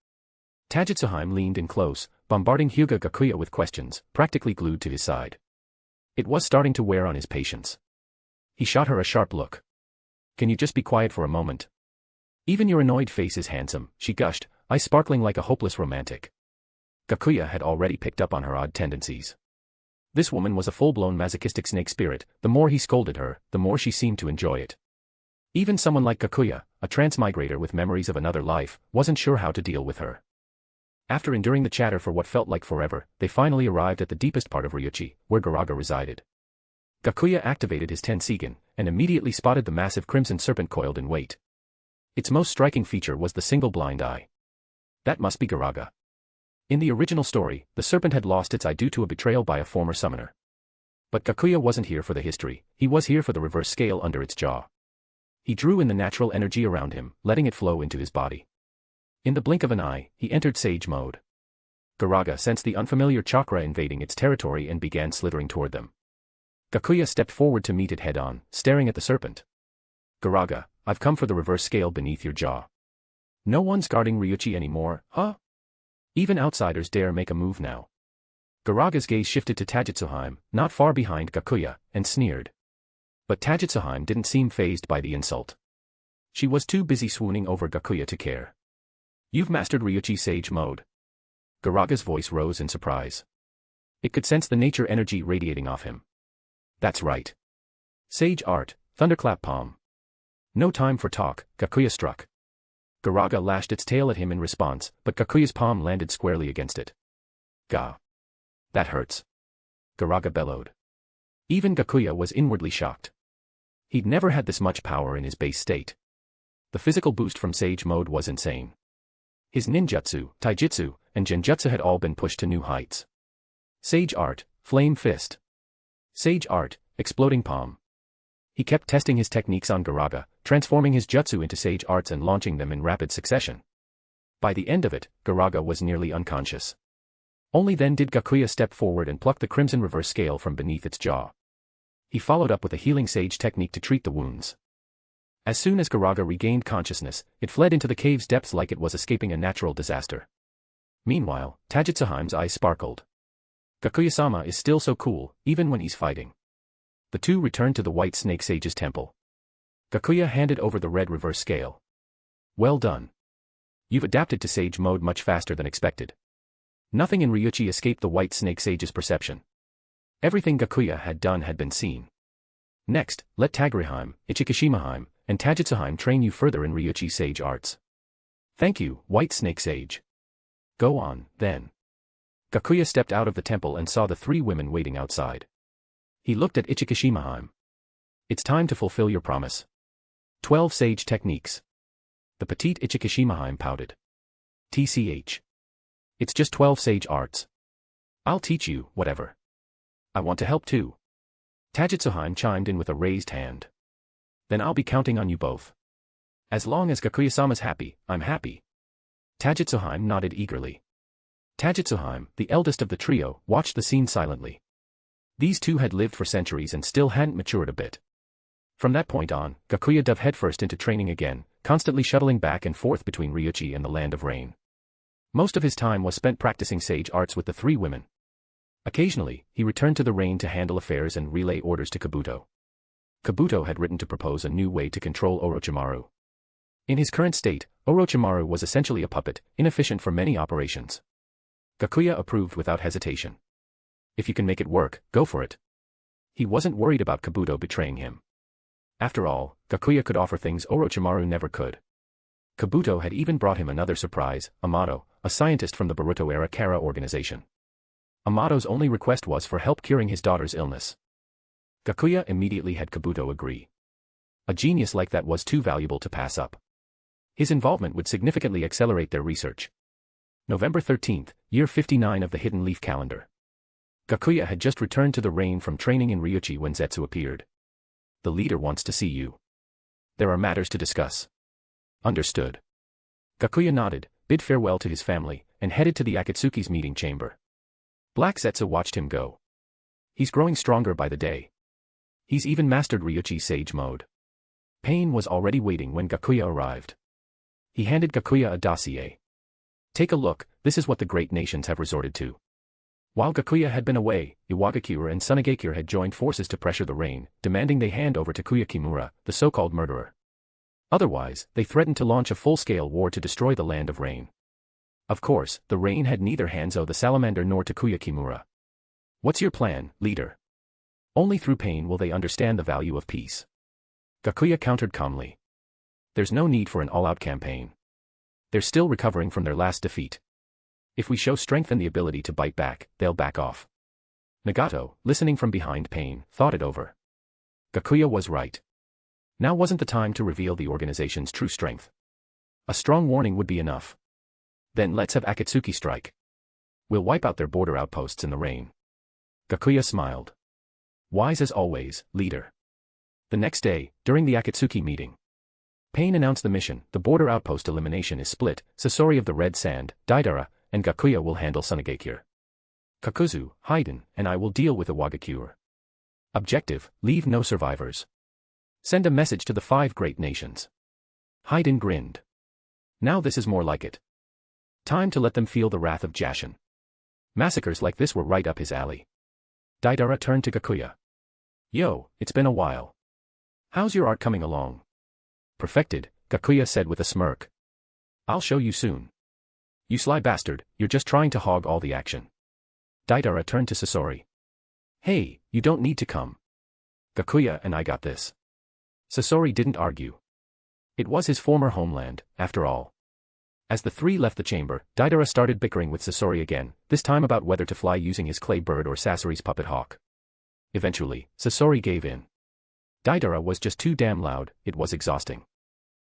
[SPEAKER 3] Tajitsuhime leaned in close, bombarding Hyūga Gakuya with questions, practically glued to his side. It was starting to wear on his patience. He shot her a sharp look. Can you just be quiet for a moment? Even your annoyed face is handsome, she gushed, eyes sparkling like a hopeless romantic. Gakuya had already picked up on her odd tendencies. This woman was a full-blown masochistic snake spirit. The more he scolded her, the more she seemed to enjoy it. Even someone like Gakuya, a transmigrator with memories of another life, wasn't sure how to deal with her. After enduring the chatter for what felt like forever, they finally arrived at the deepest part of Ryuchi, where Garaga resided. Gakuya activated his Tenseigan, and immediately spotted the massive crimson serpent coiled in wait. Its most striking feature was the single blind eye. That must be Garaga. In the original story, the serpent had lost its eye due to a betrayal by a former summoner. But Gakuya wasn't here for the history, he was here for the reverse scale under its jaw. He drew in the natural energy around him, letting it flow into his body. In the blink of an eye, he entered Sage mode. Garaga sensed the unfamiliar chakra invading its territory and began slithering toward them. Gakuya stepped forward to meet it head-on, staring at the serpent. Garaga, I've come for the reverse scale beneath your jaw. No one's guarding Ryuchi anymore, huh? Even outsiders dare make a move now. Garaga's gaze shifted to Tajitsuhime, not far behind Gakuya, and sneered. But Tajitsuhime didn't seem fazed by the insult. She was too busy swooning over Gakuya to care. You've mastered Ryuchi Sage mode. Garaga's voice rose in surprise. It could sense the nature energy radiating off him. That's right. Sage art, thunderclap palm. No time for talk, Gakuya struck. Garaga lashed its tail at him in response, but Gakuya's palm landed squarely against it. Gah. That hurts. Garaga bellowed. Even Gakuya was inwardly shocked. He'd never had this much power in his base state. The physical boost from Sage mode was insane. His ninjutsu, taijutsu, and genjutsu had all been pushed to new heights. Sage art, flame fist. Sage art, exploding palm. He kept testing his techniques on Garaga, transforming his jutsu into sage arts and launching them in rapid succession. By the end of it, Garaga was nearly unconscious. Only then did Gakuya step forward and pluck the crimson reverse scale from beneath its jaw. He followed up with a healing sage technique to treat the wounds. As soon as Garaga regained consciousness, it fled into the cave's depths like it was escaping a natural disaster. Meanwhile, Tajitsuhime's eyes sparkled. Gakuya-sama is still so cool, even when he's fighting. The two returned to the White Snake Sage's temple. Gakuya handed over the red reverse scale. Well done. You've adapted to Sage mode much faster than expected. Nothing in Ryuchi escaped the White Snake Sage's perception. Everything Gakuya had done had been seen. Next, let Tagriheim, Ichikishimaheim, and Tajitsuheim train you further in Ryuchi Sage arts. Thank you, White Snake Sage. Go on, then. Gakuya stepped out of the temple and saw the three women waiting outside. He looked at Ichikishimaheim. It's time to fulfill your promise. 12 Sage techniques. The petite Ichikishimaheim pouted. TCH. It's just 12 Sage arts. I'll teach you, whatever. I want to help too. Tajitsuheim chimed in with a raised hand. Then I'll be counting on you both. As long as Gakuya-sama's happy, I'm happy. Tajitsuheim nodded eagerly. Tajitsuheim, the eldest of the trio, watched the scene silently. These two had lived for centuries and still hadn't matured a bit. From that point on, Gakuya dove headfirst into training again, constantly shuttling back and forth between Ryuchi and the Land of Rain. Most of his time was spent practicing sage arts with the three women. Occasionally, he returned to the Rain to handle affairs and relay orders to Kabuto. Kabuto had written to propose a new way to control Orochimaru. In his current state, Orochimaru was essentially a puppet, inefficient for many operations. Gakuya approved without hesitation. If you can make it work, go for it. He wasn't worried about Kabuto betraying him. After all, Gakuya could offer things Orochimaru never could. Kabuto had even brought him another surprise, Amato, a scientist from the Boruto-era Kara organization. Amato's only request was for help curing his daughter's illness. Gakuya immediately had Kabuto agree. A genius like that was too valuable to pass up. His involvement would significantly accelerate their research. November 13th, year 59 of the Hidden Leaf calendar. Gakuya had just returned to the Rain from training in Ryuchi when Zetsu appeared. The leader wants to see you. There are matters to discuss. Understood. Gakuya nodded, bid farewell to his family, and headed to the Akatsuki's meeting chamber. Black Zetsu watched him go. He's growing stronger by the day. He's even mastered Ryuchi Sage mode. Pain was already waiting when Gakuya arrived. He handed Gakuya a dossier. Take a look, this is what the great nations have resorted to. While Gakuya had been away, Iwagakure and Sunagakure had joined forces to pressure the Rain, demanding they hand over Takuya Kimura, the so-called murderer. Otherwise, they threatened to launch a full-scale war to destroy the Land of Rain. Of course, the Rain had neither Hanzo the Salamander nor Takuya Kimura. What's your plan, leader? Only through pain will they understand the value of peace. Gakuya countered calmly. There's no need for an all-out campaign. They're still recovering from their last defeat. If we show strength and the ability to bite back, they'll back off. Nagato, listening from behind pain, thought it over. Gakuya was right. Now wasn't the time to reveal the organization's true strength. A strong warning would be enough. Then let's have Akatsuki strike. We'll wipe out their border outposts in the rain. Gakuya smiled. Wise as always, leader. The next day, during the Akatsuki meeting, Pain announced the mission. The border outpost elimination is split. Sasori of the Red Sand, Deidara, and Gakuya will handle Sunagakure. Kakuzu, Haiden, and I will deal with Iwagakure. Objective, leave no survivors. Send a message to the 5 great nations. Haiden grinned. Now this is more like it. Time to let them feel the wrath of Jashin. Massacres like this were right up his alley. Deidara turned to Gakuya. Yo, it's been a while. How's your art coming along? Perfected, Gakuya said with a smirk. I'll show you soon. You sly bastard, you're just trying to hog all the action. Deidara turned to Sasori. Hey, you don't need to come. Gakuya and I got this. Sasori didn't argue. It was his former homeland, after all. As the 3 left the chamber, Deidara started bickering with Sasori again, this time about whether to fly using his clay bird or Sasori's puppet hawk. Eventually, Sasori gave in. Deidara was just too damn loud, it was exhausting.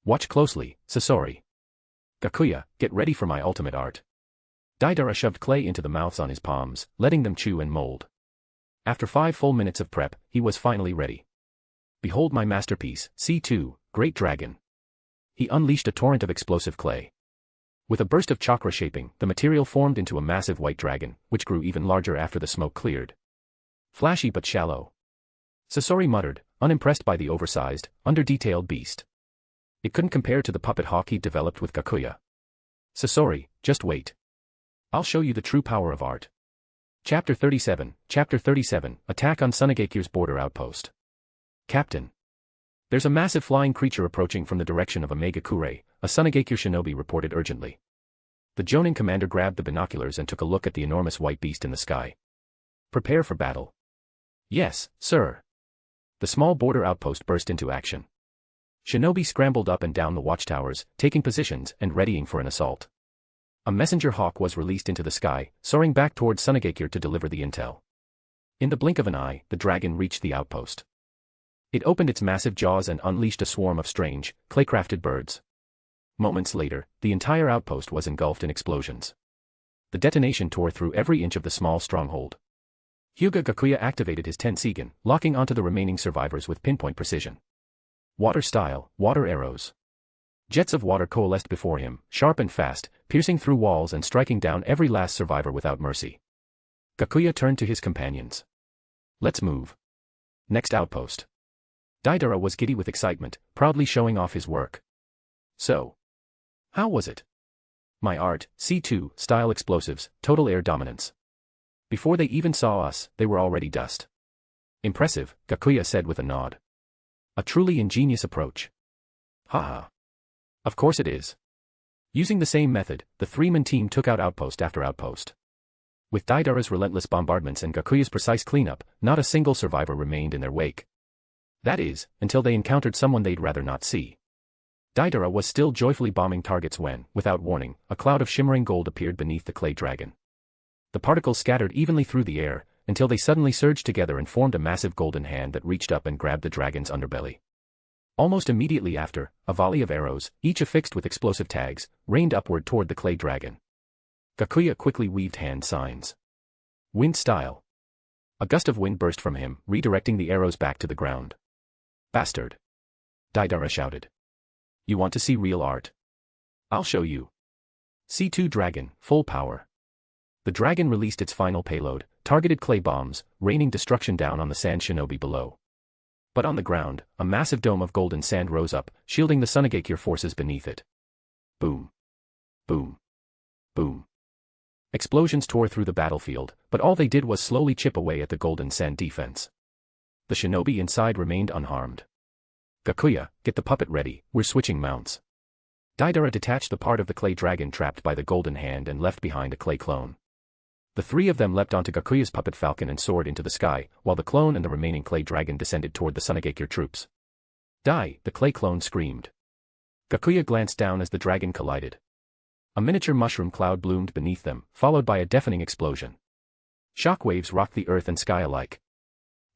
[SPEAKER 3] Watch closely, Sasori. Gakuya, get ready for my ultimate art. Deidara shoved clay into the mouths on his palms, letting them chew and mold. After 5 full minutes of prep, he was finally ready. Behold my masterpiece, C2, Great Dragon. He unleashed a torrent of explosive clay. With a burst of chakra shaping, the material formed into a massive white dragon, which grew even larger after the smoke cleared. Flashy but shallow. Sasori muttered, unimpressed by the oversized, under-detailed beast. It couldn't compare to the puppet hawk he'd developed with Gakuya. Sasori, just wait. I'll show you the true power of art. Chapter 37, Attack on Sunagakure's border outpost. Captain. There's a massive flying creature approaching from the direction of Omega-kure, a Sunagakure shinobi reported urgently. The Jonin commander grabbed the binoculars and took a look at the enormous white beast in the sky. Prepare for battle. Yes, sir. The small border outpost burst into action. Shinobi scrambled up and down the watchtowers, taking positions and readying for an assault. A messenger hawk was released into the sky, soaring back towards Sunagakure to deliver the intel. In the blink of an eye, the dragon reached the outpost. It opened its massive jaws and unleashed a swarm of strange, clay-crafted birds. Moments later, the entire outpost was engulfed in explosions. The detonation tore through every inch of the small stronghold. Hyūga Gakuya activated his Tenseigan, locking onto the remaining survivors with pinpoint precision. Water-style, water arrows. Jets of water coalesced before him, sharp and fast, piercing through walls and striking down every last survivor without mercy. Gakuya turned to his companions. Let's move. Next outpost. Deidara was giddy with excitement, proudly showing off his work. So. How was it? My art, C2, style explosives, total air dominance. Before they even saw us, they were already dust. Impressive, Gakuya said with a nod. A truly ingenious approach. Haha. Of course it is. Using the same method, the 3-man team took out outpost after outpost. With Deidara's relentless bombardments and Gakuya's precise cleanup, not a single survivor remained in their wake. That is, until they encountered someone they'd rather not see. Deidara was still joyfully bombing targets when, without warning, a cloud of shimmering gold appeared beneath the clay dragon. The particles scattered evenly through the air, until they suddenly surged together and formed a massive golden hand that reached up and grabbed the dragon's underbelly. Almost immediately after, a volley of arrows, each affixed with explosive tags, rained upward toward the clay dragon. Gakuya quickly weaved hand signs. Wind style. A gust of wind burst from him, redirecting the arrows back to the ground. Bastard. Deidara shouted. You want to see real art? I'll show you. C2 Dragon, full power. The dragon released its final payload, targeted clay bombs, raining destruction down on the sand shinobi below. But on the ground, a massive dome of golden sand rose up, shielding the Sunagakure forces beneath it. Boom. Boom. Boom. Explosions tore through the battlefield, but all they did was slowly chip away at the golden sand defense. The shinobi inside remained unharmed. Gakuya, get the puppet ready, we're switching mounts. Deidara detached the part of the clay dragon trapped by the golden hand and left behind a clay clone. The three of them leapt onto Gakuya's puppet falcon and soared into the sky, while the clone and the remaining clay dragon descended toward the Sunagakure troops. Die, the clay clone screamed. Gakuya glanced down as the dragon collided. A miniature mushroom cloud bloomed beneath them, followed by a deafening explosion. Shockwaves rocked the earth and sky alike.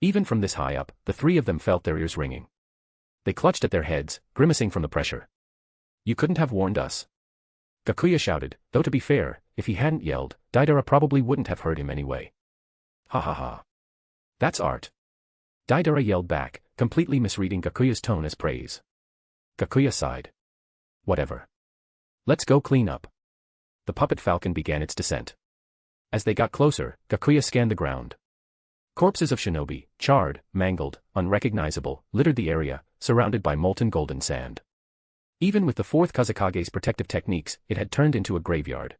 [SPEAKER 3] Even from this high up, the three of them felt their ears ringing. They clutched at their heads, grimacing from the pressure. You couldn't have warned us. Gakuya shouted, though to be fair, if he hadn't yelled, Deidara probably wouldn't have heard him anyway. Ha ha ha. That's art. Deidara yelled back, completely misreading Gakuya's tone as praise. Gakuya sighed. Whatever. Let's go clean up. The puppet falcon began its descent. As they got closer, Gakuya scanned the ground. Corpses of shinobi, charred, mangled, unrecognizable, littered the area, surrounded by molten golden sand. Even with the fourth Kazekage's protective techniques, it had turned into a graveyard.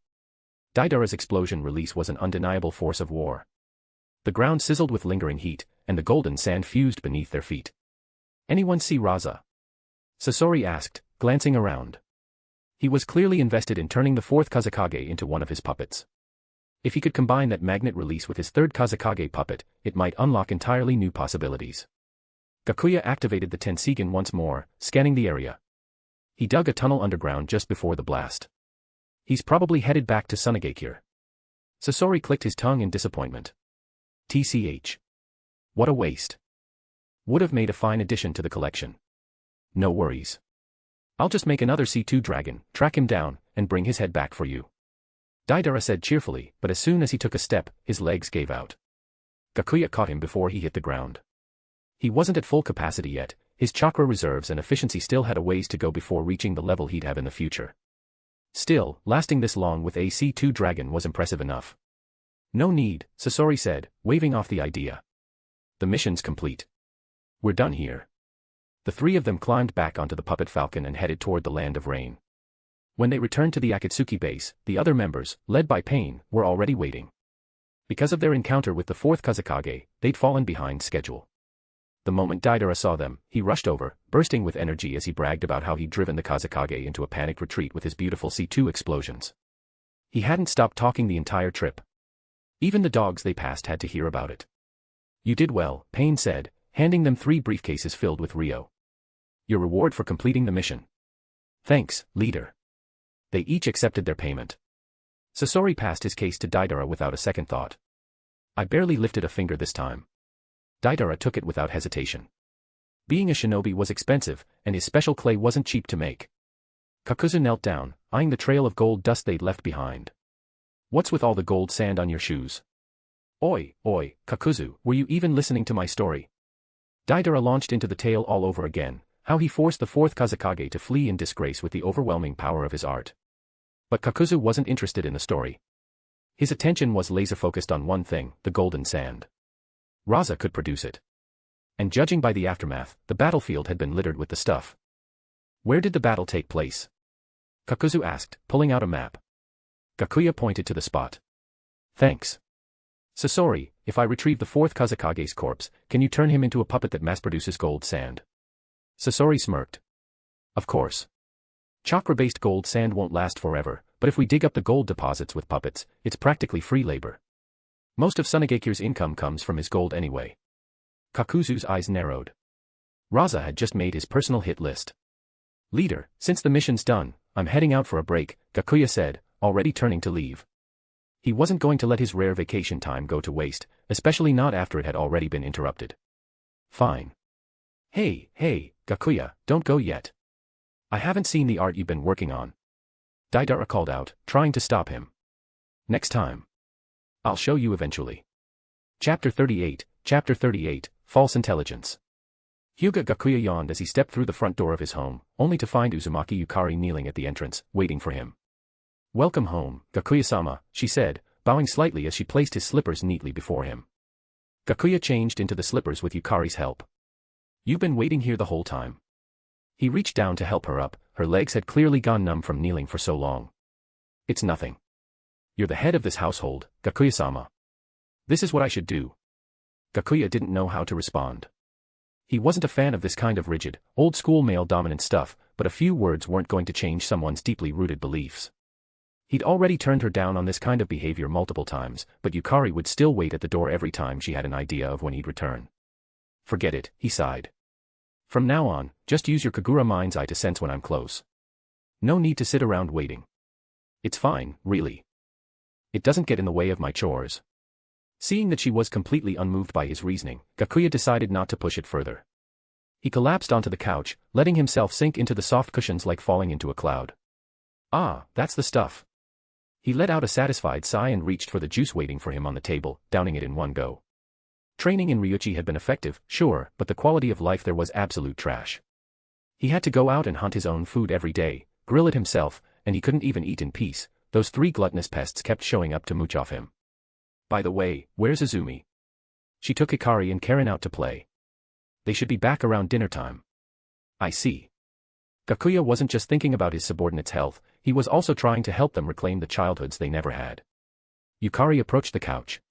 [SPEAKER 3] Deidara's explosion release was an undeniable force of war. The ground sizzled with lingering heat, and the golden sand fused beneath their feet. Anyone see Raza? Sasori asked, glancing around. He was clearly invested in turning the fourth Kazekage into one of his puppets. If he could combine that magnet release with his third Kazekage puppet, it might unlock entirely new possibilities. Gakuya activated the Tenseigan once more, scanning the area. He dug a tunnel underground just before the blast. He's probably headed back to Sunagakure. Sasori clicked his tongue in disappointment. TCH. What a waste. Would have made a fine addition to the collection. No worries. I'll just make another C2 dragon, track him down, and bring his head back for you. Deidara said cheerfully, but as soon as he took a step, his legs gave out. Gakuya caught him before he hit the ground. He wasn't at full capacity yet, his chakra reserves and efficiency still had a ways to go before reaching the level he'd have in the future. Still, lasting this long with a C2 dragon was impressive enough. No need, Sasori said, waving off the idea. The mission's complete. We're done here. The three of them climbed back onto the puppet falcon and headed toward the land of rain. When they returned to the Akatsuki base, the other members, led by Pain, were already waiting. Because of their encounter with the fourth Kazekage, they'd fallen behind schedule. The moment Deidara saw them, he rushed over, bursting with energy as he bragged about how he'd driven the Kazekage into a panicked retreat with his beautiful C2 explosions. He hadn't stopped talking the entire trip. Even the dogs they passed had to hear about it. You did well, Pain said, handing them 3 briefcases filled with Ryo. Your reward for completing the mission. Thanks, leader. They each accepted their payment. Sasori passed his case to Deidara without a second thought. I barely lifted a finger this time. Deidara took it without hesitation. Being a shinobi was expensive, and his special clay wasn't cheap to make. Kakuzu knelt down, eyeing the trail of gold dust they'd left behind. What's with all the gold sand on your shoes? Oi, Kakuzu, were you even listening to my story? Deidara launched into the tale all over again, how he forced the fourth Kazekage to flee in disgrace with the overwhelming power of his art. But Kakuzu wasn't interested in the story. His attention was laser-focused on one thing, the golden sand. Raza could produce it. And judging by the aftermath, the battlefield had been littered with the stuff. Where did the battle take place? Kakuzu asked, pulling out a map. Gakuya pointed to the spot. Thanks. Sasori, if I retrieve the fourth Kazekage's corpse, can you turn him into a puppet that mass-produces gold sand? Sasori smirked. Of course. Chakra-based gold sand won't last forever, but if we dig up the gold deposits with puppets, it's practically free labor. Most of Sunagakure's income comes from his gold anyway. Kakuzu's eyes narrowed. Raza had just made his personal hit list. Leader, since the mission's done, I'm heading out for a break, Gakuya said, already turning to leave. He wasn't going to let his rare vacation time go to waste, especially not after it had already been interrupted. Fine. Hey, Gakuya, don't go yet. I haven't seen the art you've been working on. Deidara called out, trying to stop him. Next time. I'll show you eventually. Chapter 38, False Intelligence. Hyūga Gakuya yawned as he stepped through the front door of his home, only to find Uzumaki Yukari kneeling at the entrance, waiting for him. Welcome home, Gakuya-sama, she said, bowing slightly as she placed his slippers neatly before him. Gakuya changed into the slippers with Yukari's help. You've been waiting here the whole time. He reached down to help her up, her legs had clearly gone numb from kneeling for so long. It's nothing. You're the head of this household, Gakuya-sama. This is what I should do. Gakuya didn't know how to respond. He wasn't a fan of this kind of rigid, old-school male-dominant stuff, but a few words weren't going to change someone's deeply rooted beliefs. He'd already turned her down on this kind of behavior multiple times, but Yukari would still wait at the door every time she had an idea of when he'd return. Forget it, he sighed. From now on, just use your Kagura mind's eye to sense when I'm close. No need to sit around waiting. It's fine, really. It doesn't get in the way of my chores. Seeing that she was completely unmoved by his reasoning, Gakuya decided not to push it further. He collapsed onto the couch, letting himself sink into the soft cushions like falling into a cloud. Ah, that's the stuff. He let out a satisfied sigh and reached for the juice waiting for him on the table, downing it in one go. Training in Ryuchi had been effective, sure, but the quality of life there was absolute trash. He had to go out and hunt his own food every day, grill it himself, and he couldn't even eat in peace. Those 3 gluttonous pests kept showing up to mooch off him. By the way, where's Izumi? She took Hikari and Karen out to play. They should be back around dinner time. I see. Gakuya wasn't just thinking about his subordinates' health, he was also trying to help them reclaim the childhoods they never had. Yukari approached the couch.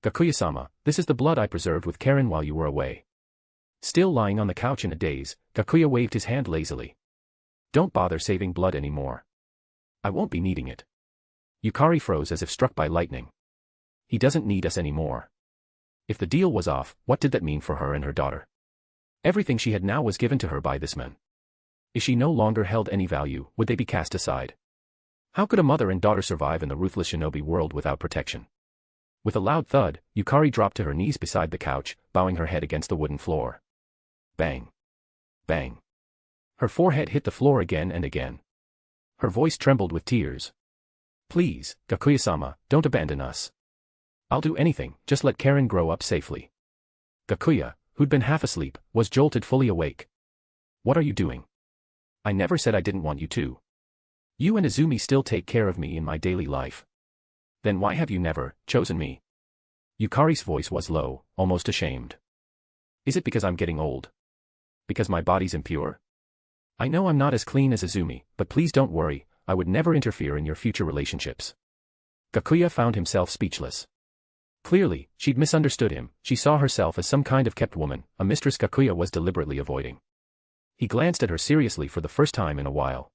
[SPEAKER 3] Gakuya-sama, this is the blood I preserved with Karen while you were away. Still lying on the couch in a daze, Gakuya waved his hand lazily. Don't bother saving blood anymore. I won't be needing it. Yukari froze as if struck by lightning. He doesn't need us anymore. If the deal was off, what did that mean for her and her daughter? Everything she had now was given to her by this man. If she no longer held any value, would they be cast aside? How could a mother and daughter survive in the ruthless shinobi world without protection? With a loud thud, Yukari dropped to her knees beside the couch, bowing her head against the wooden floor. Bang. Bang. Her forehead hit the floor again and again. Her voice trembled with tears. Please, Gakuya-sama, don't abandon us. I'll do anything, just let Karen grow up safely. Gakuya, who'd been half asleep, was jolted fully awake. What are you doing? I never said I didn't want you to. You and Izumi still take care of me in my daily life. Then why have you never chosen me? Yukari's voice was low, almost ashamed. Is it because I'm getting old? Because my body's impure? I know I'm not as clean as Izumi, but please don't worry, I would never interfere in your future relationships. Gakuya found himself speechless. Clearly, she'd misunderstood him. She saw herself as some kind of kept woman, a mistress Gakuya was deliberately avoiding. He glanced at her seriously for the first time in a while.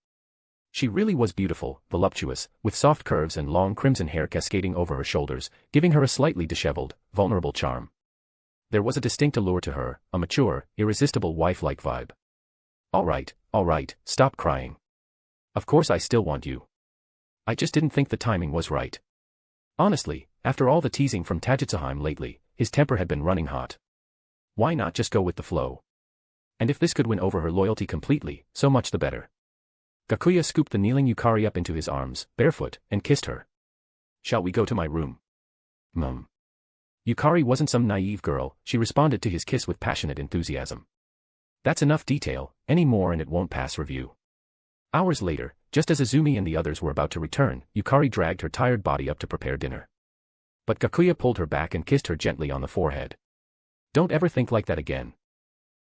[SPEAKER 3] She really was beautiful, voluptuous, with soft curves and long crimson hair cascading over her shoulders, giving her a slightly disheveled, vulnerable charm. There was a distinct allure to her, a mature, irresistible wife-like vibe. All right, stop crying. Of course I still want you. I just didn't think the timing was right. Honestly, after all the teasing from Tajitsuheim lately, his temper had been running hot. Why not just go with the flow? And if this could win over her loyalty completely, so much the better. Gakuya scooped the kneeling Yukari up into his arms, barefoot, and kissed her. Shall we go to my room? Mum. Yukari wasn't some naive girl, she responded to his kiss with passionate enthusiasm. That's enough detail, any more and it won't pass review. Hours later, just as Izumi and the others were about to return, Yukari dragged her tired body up to prepare dinner. But Gakuya pulled her back and kissed her gently on the forehead. Don't ever think like that again.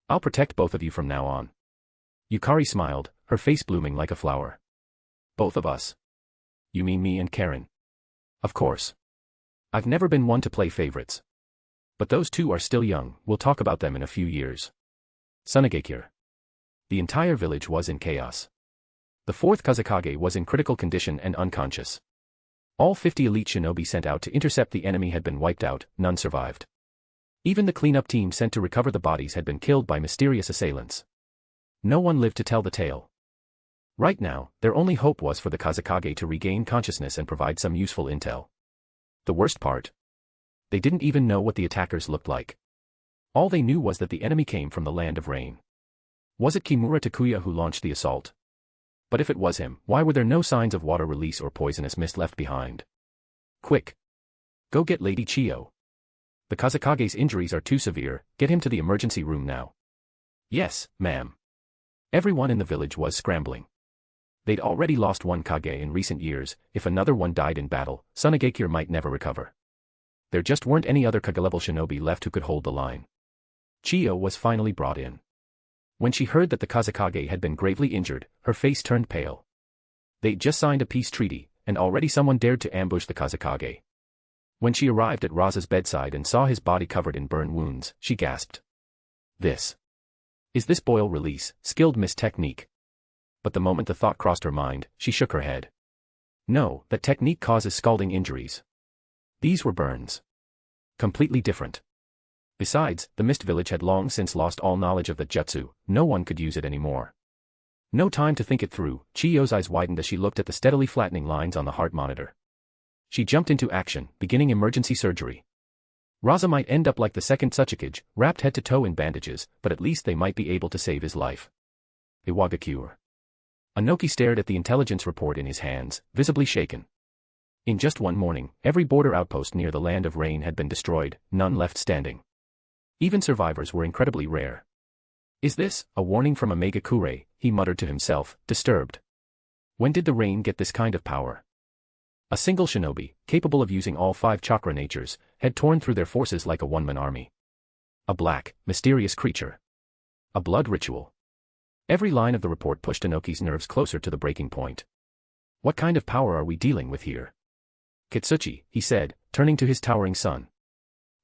[SPEAKER 3] I'll protect both of you from now on. Yukari smiled, her face blooming like a flower. Both of us? You mean me and Karen? Of course. I've never been one to play favorites. But those two are still young, we'll talk about them in a few years. Tsunegakure. The entire village was in chaos. The fourth Kazekage was in critical condition and unconscious. All 50 elite shinobi sent out to intercept the enemy had been wiped out, none survived. Even the cleanup team sent to recover the bodies had been killed by mysterious assailants. No one lived to tell the tale. Right now, their only hope was for the Kazekage to regain consciousness and provide some useful intel. The worst part? They didn't even know what the attackers looked like. All they knew was that the enemy came from the land of rain. Was it Kimura Takuya who launched the assault? But if it was him, why were there no signs of water release or poisonous mist left behind? Quick! Go get Lady Chiyo. The Kazekage's injuries are too severe, get him to the emergency room now. Yes, ma'am. Everyone in the village was scrambling. They'd already lost one Kage in recent years, if another one died in battle, Tsunegakure might never recover. There just weren't any other Kage-level shinobi left who could hold the line. Chiyo was finally brought in. When she heard that the Kazekage had been gravely injured, her face turned pale. They'd just signed a peace treaty, and already someone dared to ambush the Kazekage. When she arrived at Raza's bedside and saw his body covered in burn wounds, she gasped. This. Is this boil release, skilled miss technique? But the moment the thought crossed her mind, she shook her head. No, that technique causes scalding injuries. These were burns. Completely different. Besides, the Mist Village had long since lost all knowledge of the jutsu, no one could use it anymore. No time to think it through, Chiyo's eyes widened as she looked at the steadily flattening lines on the heart monitor. She jumped into action, beginning emergency surgery. Raza might end up like the second Tsuchikage, wrapped head to toe in bandages, but at least they might be able to save his life. Hyūga Gakuya. Anoki stared at the intelligence report in his hands, visibly shaken. In just one morning, every border outpost near the Land of Rain had been destroyed, none left standing. Even survivors were incredibly rare. Is this a warning from a Megakure? He muttered to himself, disturbed. When did the rain get this kind of power? A single shinobi, capable of using all 5 chakra natures, had torn through their forces like a one-man army. A black, mysterious creature. A blood ritual. Every line of the report pushed Anoki's nerves closer to the breaking point. What kind of power are we dealing with here? Kitsuchi, he said, turning to his towering son.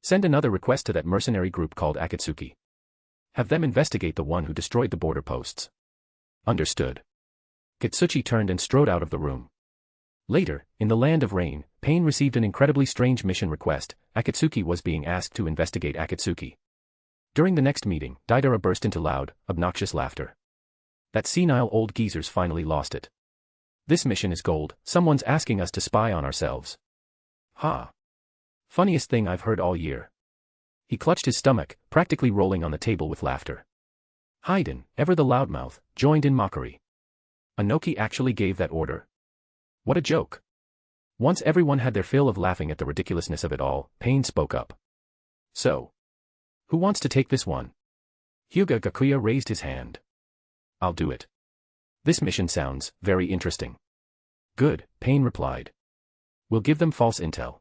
[SPEAKER 3] Send another request to that mercenary group called Akatsuki. Have them investigate the one who destroyed the border posts. Understood. Kitsuchi turned and strode out of the room. Later, in the Land of Rain, Pain received an incredibly strange mission request. Akatsuki was being asked to investigate Akatsuki. During the next meeting, Deidara burst into loud, obnoxious laughter. That senile old geezer's finally lost it. This mission is gold, someone's asking us to spy on ourselves. Ha! Funniest thing I've heard all year. He clutched his stomach, practically rolling on the table with laughter. Haiden, ever the loudmouth, joined in mockery. Anoki actually gave that order. What a joke. Once everyone had their fill of laughing at the ridiculousness of it all, Pain spoke up. So, who wants to take this one? Hyūga Gakuya raised his hand. I'll do it. This mission sounds very interesting. Good, Pain replied. We'll give them false intel.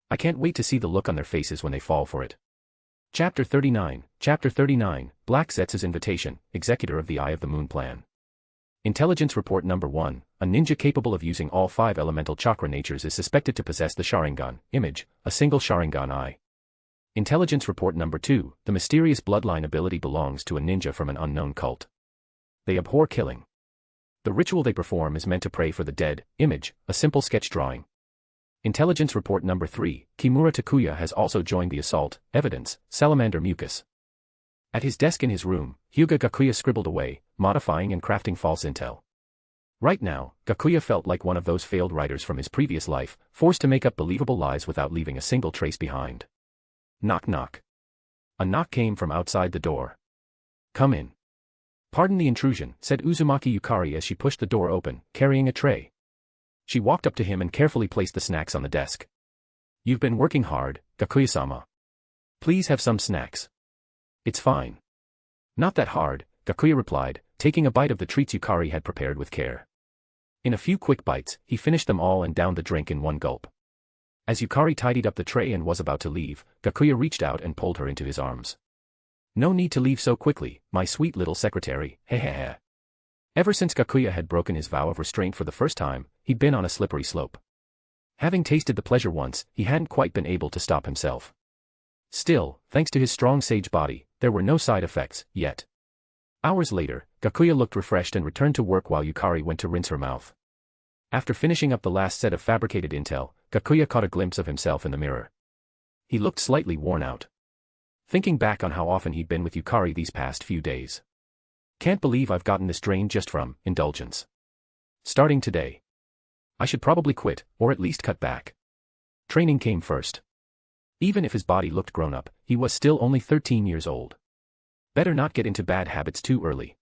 [SPEAKER 3] I can't wait to see the look on their faces when they fall for it. Chapter 39, Black Zetsu's Invitation, Executor of the Eye of the Moon Plan. Intelligence Report Number 1, a ninja capable of using all 5 elemental chakra natures is suspected to possess the Sharingan, image, a single Sharingan eye. Intelligence Report Number 2, the mysterious bloodline ability belongs to a ninja from an unknown cult. They abhor killing. The ritual they perform is meant to pray for the dead, image, a simple sketch drawing. Intelligence Report Number 3, Kimura Takuya has also joined the assault, evidence, salamander mucus. At his desk in his room, Hyūga Gakuya scribbled away, modifying and crafting false intel. Right now, Gakuya felt like one of those failed writers from his previous life, forced to make up believable lies without leaving a single trace behind. Knock knock. A knock came from outside the door. Come in. Pardon the intrusion, said Uzumaki Yukari as she pushed the door open, carrying a tray. She walked up to him and carefully placed the snacks on the desk. You've been working hard, Gakuya-sama. Please have some snacks. It's fine. Not that hard, Gakuya replied, taking a bite of the treats Yukari had prepared with care. In a few quick bites, he finished them all and downed the drink in one gulp. As Yukari tidied up the tray and was about to leave, Gakuya reached out and pulled her into his arms. No need to leave so quickly, my sweet little secretary, hehehe. Ever since Gakuya had broken his vow of restraint for the first time, he'd been on a slippery slope. Having tasted the pleasure once, he hadn't quite been able to stop himself. Still, thanks to his strong sage body, there were no side effects, yet. Hours later, Gakuya looked refreshed and returned to work while Yukari went to rinse her mouth. After finishing up the last set of fabricated intel, Gakuya caught a glimpse of himself in the mirror. He looked slightly worn out. Thinking back on how often he'd been with Yukari these past few days. Can't believe I've gotten this drain just from indulgence. Starting today. I should probably quit, or at least cut back. Training came first. Even if his body looked grown up, he was still only 13 years old. Better not get into bad habits too early.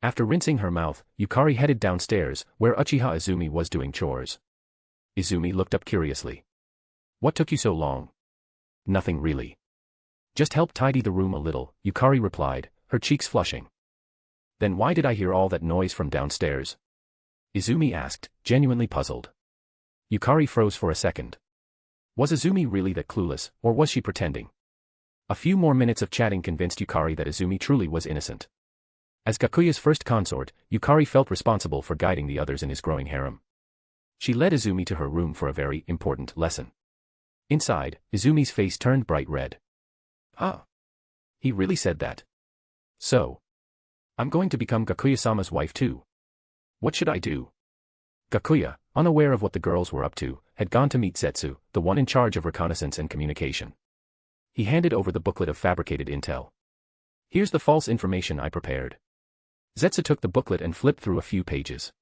[SPEAKER 3] After rinsing her mouth, Yukari headed downstairs, where Uchiha Izumi was doing chores. Izumi looked up curiously. What took you so long? Nothing really. Just help tidy the room a little, Yukari replied, her cheeks flushing. Then why did I hear all that noise from downstairs? Izumi asked, genuinely puzzled. Yukari froze for a second. Was Izumi really that clueless, or was she pretending? A few more minutes of chatting convinced Yukari that Izumi truly was innocent. As Gakuya's first consort, Yukari felt responsible for guiding the others in his growing harem. She led Izumi to her room for a very important lesson. Inside, Izumi's face turned bright red. Huh? He really said that? So, I'm going to become Gakuya-sama's wife too. What should I do? Gakuya, unaware of what the girls were up to, had gone to meet Zetsu, the one in charge of reconnaissance and communication. He handed over the booklet of fabricated intel. Here's the false information I prepared. Zetsu took the booklet and flipped through a few pages.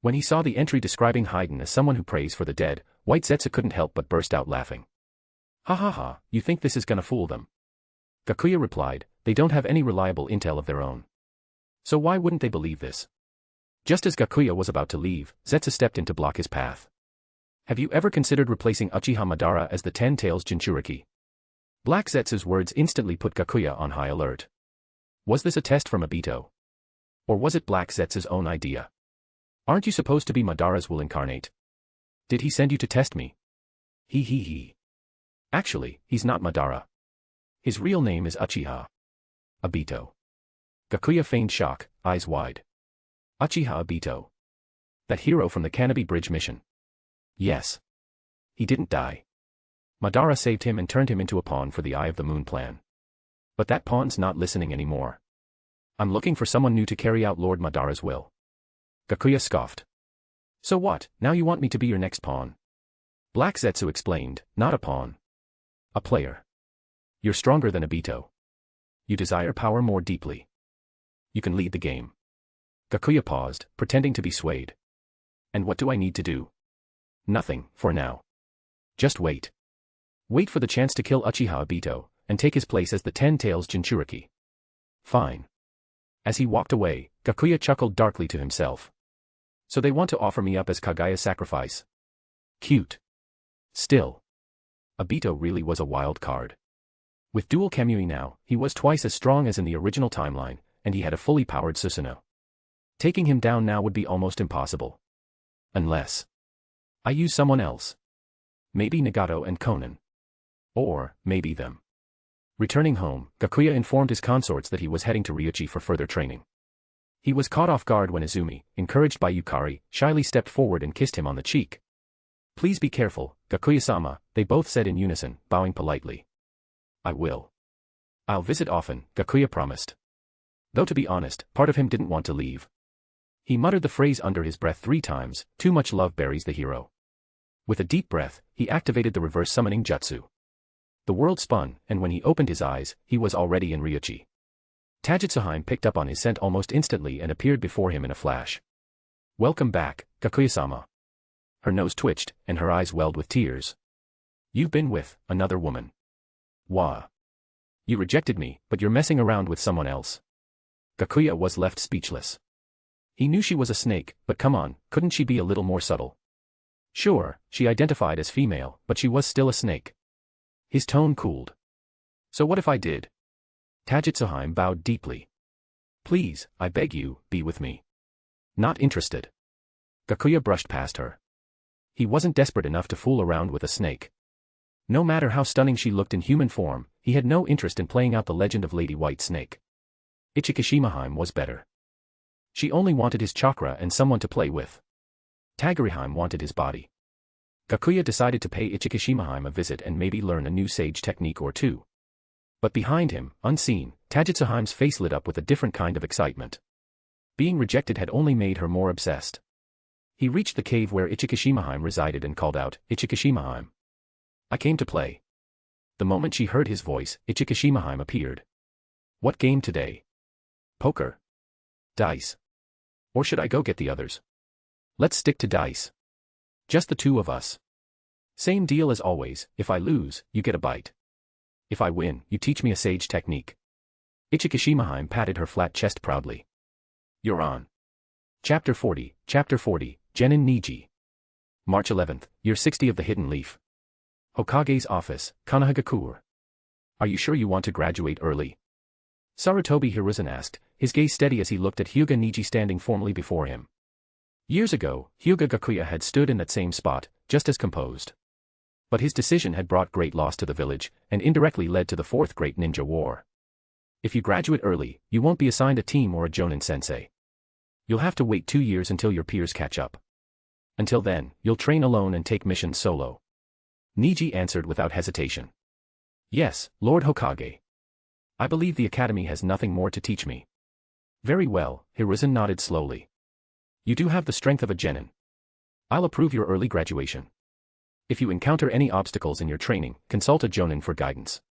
[SPEAKER 3] When he saw the entry describing Haydn as someone who prays for the dead, White Zetsu couldn't help but burst out laughing. Ha ha ha, you think this is gonna fool them? Gakuya replied, they don't have any reliable intel of their own. So why wouldn't they believe this? Just as Gakuya was about to leave, Zetsu stepped in to block his path. Have you ever considered replacing Uchiha Madara as the 10 Tails Jinchuriki? Black Zetsu's words instantly put Gakuya on high alert. Was this a test from Obito? Or was it Black Zetsu's own idea? Aren't you supposed to be Madara's will incarnate? Did he send you to test me? He. Actually, he's not Madara. His real name is Uchiha. Obito. Gakuya feigned shock, eyes wide. Uchiha Obito. That hero from the Kanobi Bridge mission. Yes. He didn't die. Madara saved him and turned him into a pawn for the Eye of the Moon plan. But that pawn's not listening anymore. I'm looking for someone new to carry out Lord Madara's will. Gakuya scoffed. So what, now you want me to be your next pawn? Black Zetsu explained, not a pawn. A player. You're stronger than Obito. You desire power more deeply. You can lead the game. Gakuya paused, pretending to be swayed. And what do I need to do? Nothing, for now. Just wait. Wait for the chance to kill Uchiha Obito, and take his place as the 10 Tails Jinchuriki. Fine. As he walked away, Gakuya chuckled darkly to himself. So they want to offer me up as Kagaya's sacrifice. Cute. Still. Obito really was a wild card. With dual Kamui now, he was twice as strong as in the original timeline, and he had a fully powered Susanoo. Taking him down now would be almost impossible. Unless I use someone else. Maybe Nagato and Konan. Or, maybe them. Returning home, Gakuya informed his consorts that he was heading to Ryuchi for further training. He was caught off guard when Izumi, encouraged by Yukari, shyly stepped forward and kissed him on the cheek. Please be careful, Gakuya-sama, they both said in unison, bowing politely. I will. I'll visit often, Gakuya promised. Though to be honest, part of him didn't want to leave. He muttered the phrase under his breath 3 times, too much love buries the hero. With a deep breath, he activated the reverse summoning jutsu. The world spun, and when he opened his eyes, he was already in Ryuchi. Tajitsuhime picked up on his scent almost instantly and appeared before him in a flash. Welcome back, Gakuya-sama. Her nose twitched, and her eyes welled with tears. You've been with another woman. Wah. You rejected me, but you're messing around with someone else. Gakuya was left speechless. He knew she was a snake, but come on, couldn't she be a little more subtle? Sure, she identified as female, but she was still a snake. His tone cooled. So what if I did? Tajitsuhime bowed deeply. Please, I beg you, be with me. Not interested. Gakuya brushed past her. He wasn't desperate enough to fool around with a snake. No matter how stunning she looked in human form, he had no interest in playing out the legend of Lady White Snake. Ichikishimahime was better. She only wanted his chakra and someone to play with. Tagurihime wanted his body. Gakuya decided to pay Ichikishimahime a visit and maybe learn a new sage technique or two. But behind him, unseen, Tajitsuhime's face lit up with a different kind of excitement. Being rejected had only made her more obsessed. He reached the cave where Ichikishimahime resided and called out, Ichikishimahime. I came to play. The moment she heard his voice, Ichikishimahime appeared. What game today? Poker? Dice? Or should I go get the others? Let's stick to dice. Just the 2 of us. Same deal as always, if I lose, you get a bite. If I win, you teach me a sage technique. Ichikishimahime patted her flat chest proudly. You're on. Chapter 40, Genin Niji. March 11th, Year 60 of the Hidden Leaf. Hokage's office, Konoha Gakure. Are you sure you want to graduate early? Sarutobi Hiruzen asked, his gaze steady as he looked at Hyūga Niji standing formally before him. Years ago, Hyūga Gakuya had stood in that same spot, just as composed. But his decision had brought great loss to the village, and indirectly led to the 4th Great Ninja War. If you graduate early, you won't be assigned a team or a Jonin sensei. You'll have to wait 2 years until your peers catch up. Until then, you'll train alone and take missions solo. Niji answered without hesitation. Yes, Lord Hokage. I believe the academy has nothing more to teach me. Very well, Hiruzen nodded slowly. You do have the strength of a genin. I'll approve your early graduation. If you encounter any obstacles in your training, consult a jonin for guidance.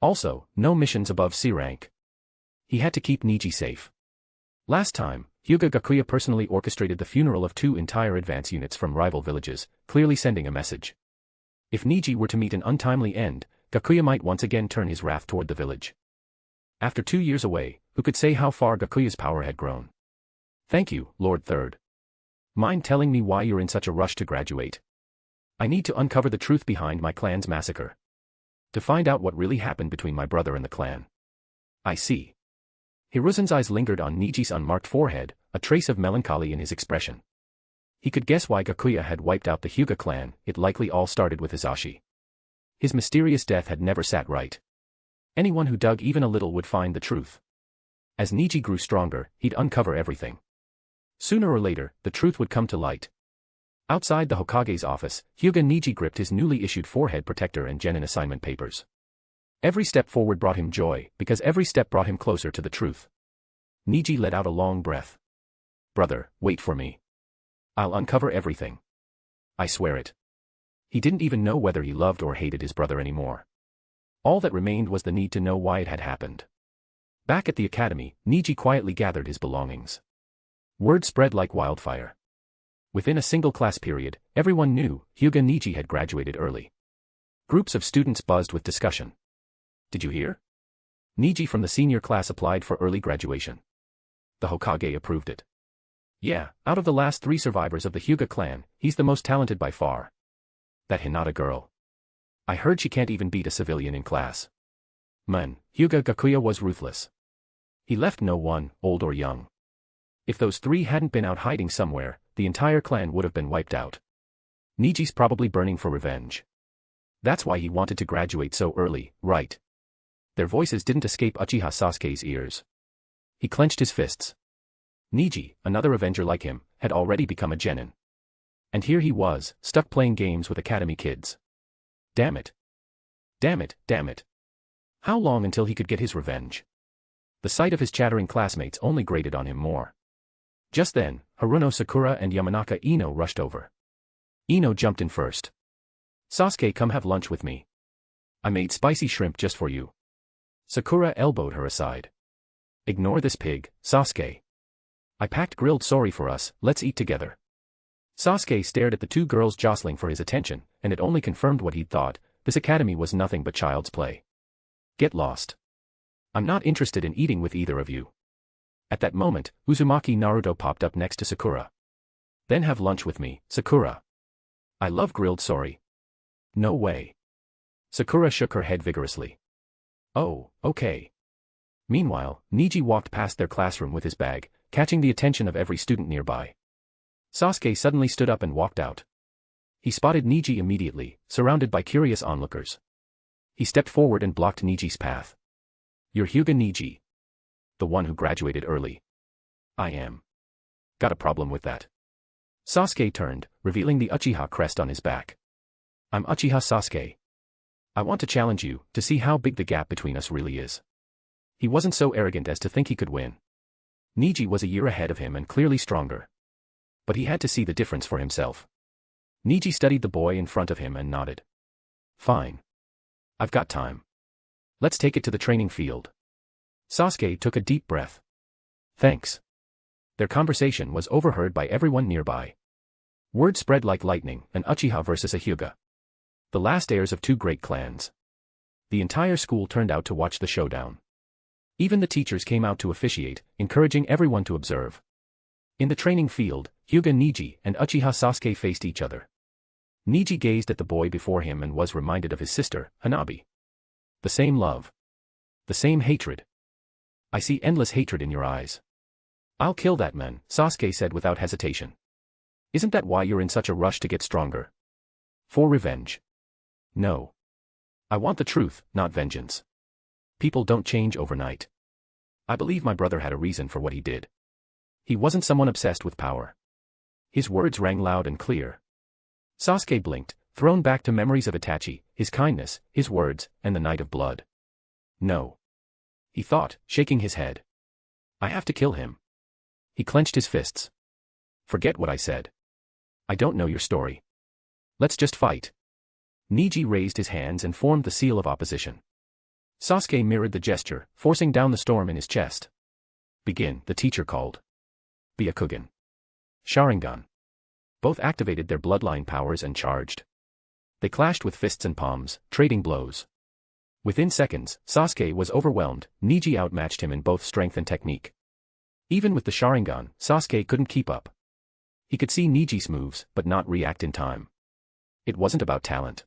[SPEAKER 3] Also, no missions above C rank. He had to keep Niji safe. Last time, Hyūga Gakuya personally orchestrated the funeral of 2 entire advance units from rival villages, clearly sending a message. If Niji were to meet an untimely end, Gakuya might once again turn his wrath toward the village. After 2 years away, who could say how far Gakuya's power had grown? Thank you, Lord Third. Mind telling me why you're in such a rush to graduate? I need to uncover the truth behind my clan's massacre. To find out what really happened between my brother and the clan. I see. Hiruzen's eyes lingered on Niji's unmarked forehead, a trace of melancholy in his expression. He could guess why Gakuya had wiped out the Hyūga clan. It likely all started with Hisashi. His mysterious death had never sat right. Anyone who dug even a little would find the truth. As Niji grew stronger, he'd uncover everything. Sooner or later, the truth would come to light. Outside the Hokage's office, Hyūga Niji gripped his newly issued forehead protector and genin assignment papers. Every step forward brought him joy, because every step brought him closer to the truth. Niji let out a long breath. Brother, wait for me. I'll uncover everything. I swear it. He didn't even know whether he loved or hated his brother anymore. All that remained was the need to know why it had happened. Back at the academy, Niji quietly gathered his belongings. Word spread like wildfire. Within a single class period, everyone knew Hyūga Niji had graduated early. Groups of students buzzed with discussion. Did you hear? Niji from the senior class applied for early graduation. The Hokage approved it. Yeah, out of the last 3 survivors of the Hyūga clan, he's the most talented by far. That Hinata girl. I heard she can't even beat a civilian in class. Man, Hyūga Gakuya was ruthless. He left no one, old or young. If those 3 hadn't been out hiding somewhere, the entire clan would have been wiped out. Niji's probably burning for revenge. That's why he wanted to graduate so early, right? Their voices didn't escape Uchiha Sasuke's ears. He clenched his fists. Niji, another avenger like him, had already become a genin. And here he was, stuck playing games with academy kids. Damn it. Damn it, damn it. How long until he could get his revenge? The sight of his chattering classmates only grated on him more. Just then, Haruno Sakura and Yamanaka Ino rushed over. Ino jumped in first. Sasuke, come have lunch with me. I made spicy shrimp just for you. Sakura elbowed her aside. Ignore this pig, Sasuke. I packed grilled sori for us, let's eat together. Sasuke stared at the 2 girls jostling for his attention, and it only confirmed what he'd thought, this academy was nothing but child's play. Get lost. I'm not interested in eating with either of you. At that moment, Uzumaki Naruto popped up next to Sakura. Then have lunch with me, Sakura. I love grilled sori. No way. Sakura shook her head vigorously. Oh, okay. Meanwhile, Niji walked past their classroom with his bag, catching the attention of every student nearby. Sasuke suddenly stood up and walked out. He spotted Niji immediately, surrounded by curious onlookers. He stepped forward and blocked Niji's path. You're Hyūga Niji. The one who graduated early. I am. Got a problem with that. Sasuke turned, revealing the Uchiha crest on his back. I'm Uchiha Sasuke. I want to challenge you, to see how big the gap between us really is. He wasn't so arrogant as to think he could win. Niji was a year ahead of him and clearly stronger. But he had to see the difference for himself. Niji studied the boy in front of him and nodded. Fine. I've got time. Let's take it to the training field. Sasuke took a deep breath. Thanks. Their conversation was overheard by everyone nearby. Word spread like lightning, an Uchiha versus a Hyūga. The last heirs of 2 great clans. The entire school turned out to watch the showdown. Even the teachers came out to officiate, encouraging everyone to observe. In the training field, Hyūga Niji and Uchiha Sasuke faced each other. Niji gazed at the boy before him and was reminded of his sister, Hanabi. The same love. The same hatred. I see endless hatred in your eyes. I'll kill that man, Sasuke said without hesitation. Isn't that why you're in such a rush to get stronger? For revenge. No. I want the truth, not vengeance. People don't change overnight. I believe my brother had a reason for what he did. He wasn't someone obsessed with power. His words rang loud and clear. Sasuke blinked, thrown back to memories of Itachi, his kindness, his words, and the night of blood. No. He thought, shaking his head. I have to kill him. He clenched his fists. Forget what I said. I don't know your story. Let's just fight. Niji raised his hands and formed the seal of opposition. Sasuke mirrored the gesture, forcing down the storm in his chest. Begin, the teacher called. Byakugan. Sharingan. Both activated their bloodline powers and charged. They clashed with fists and palms, trading blows. Within seconds, Sasuke was overwhelmed. Niji outmatched him in both strength and technique. Even with the Sharingan, Sasuke couldn't keep up. He could see Niji's moves, but not react in time. It wasn't about talent.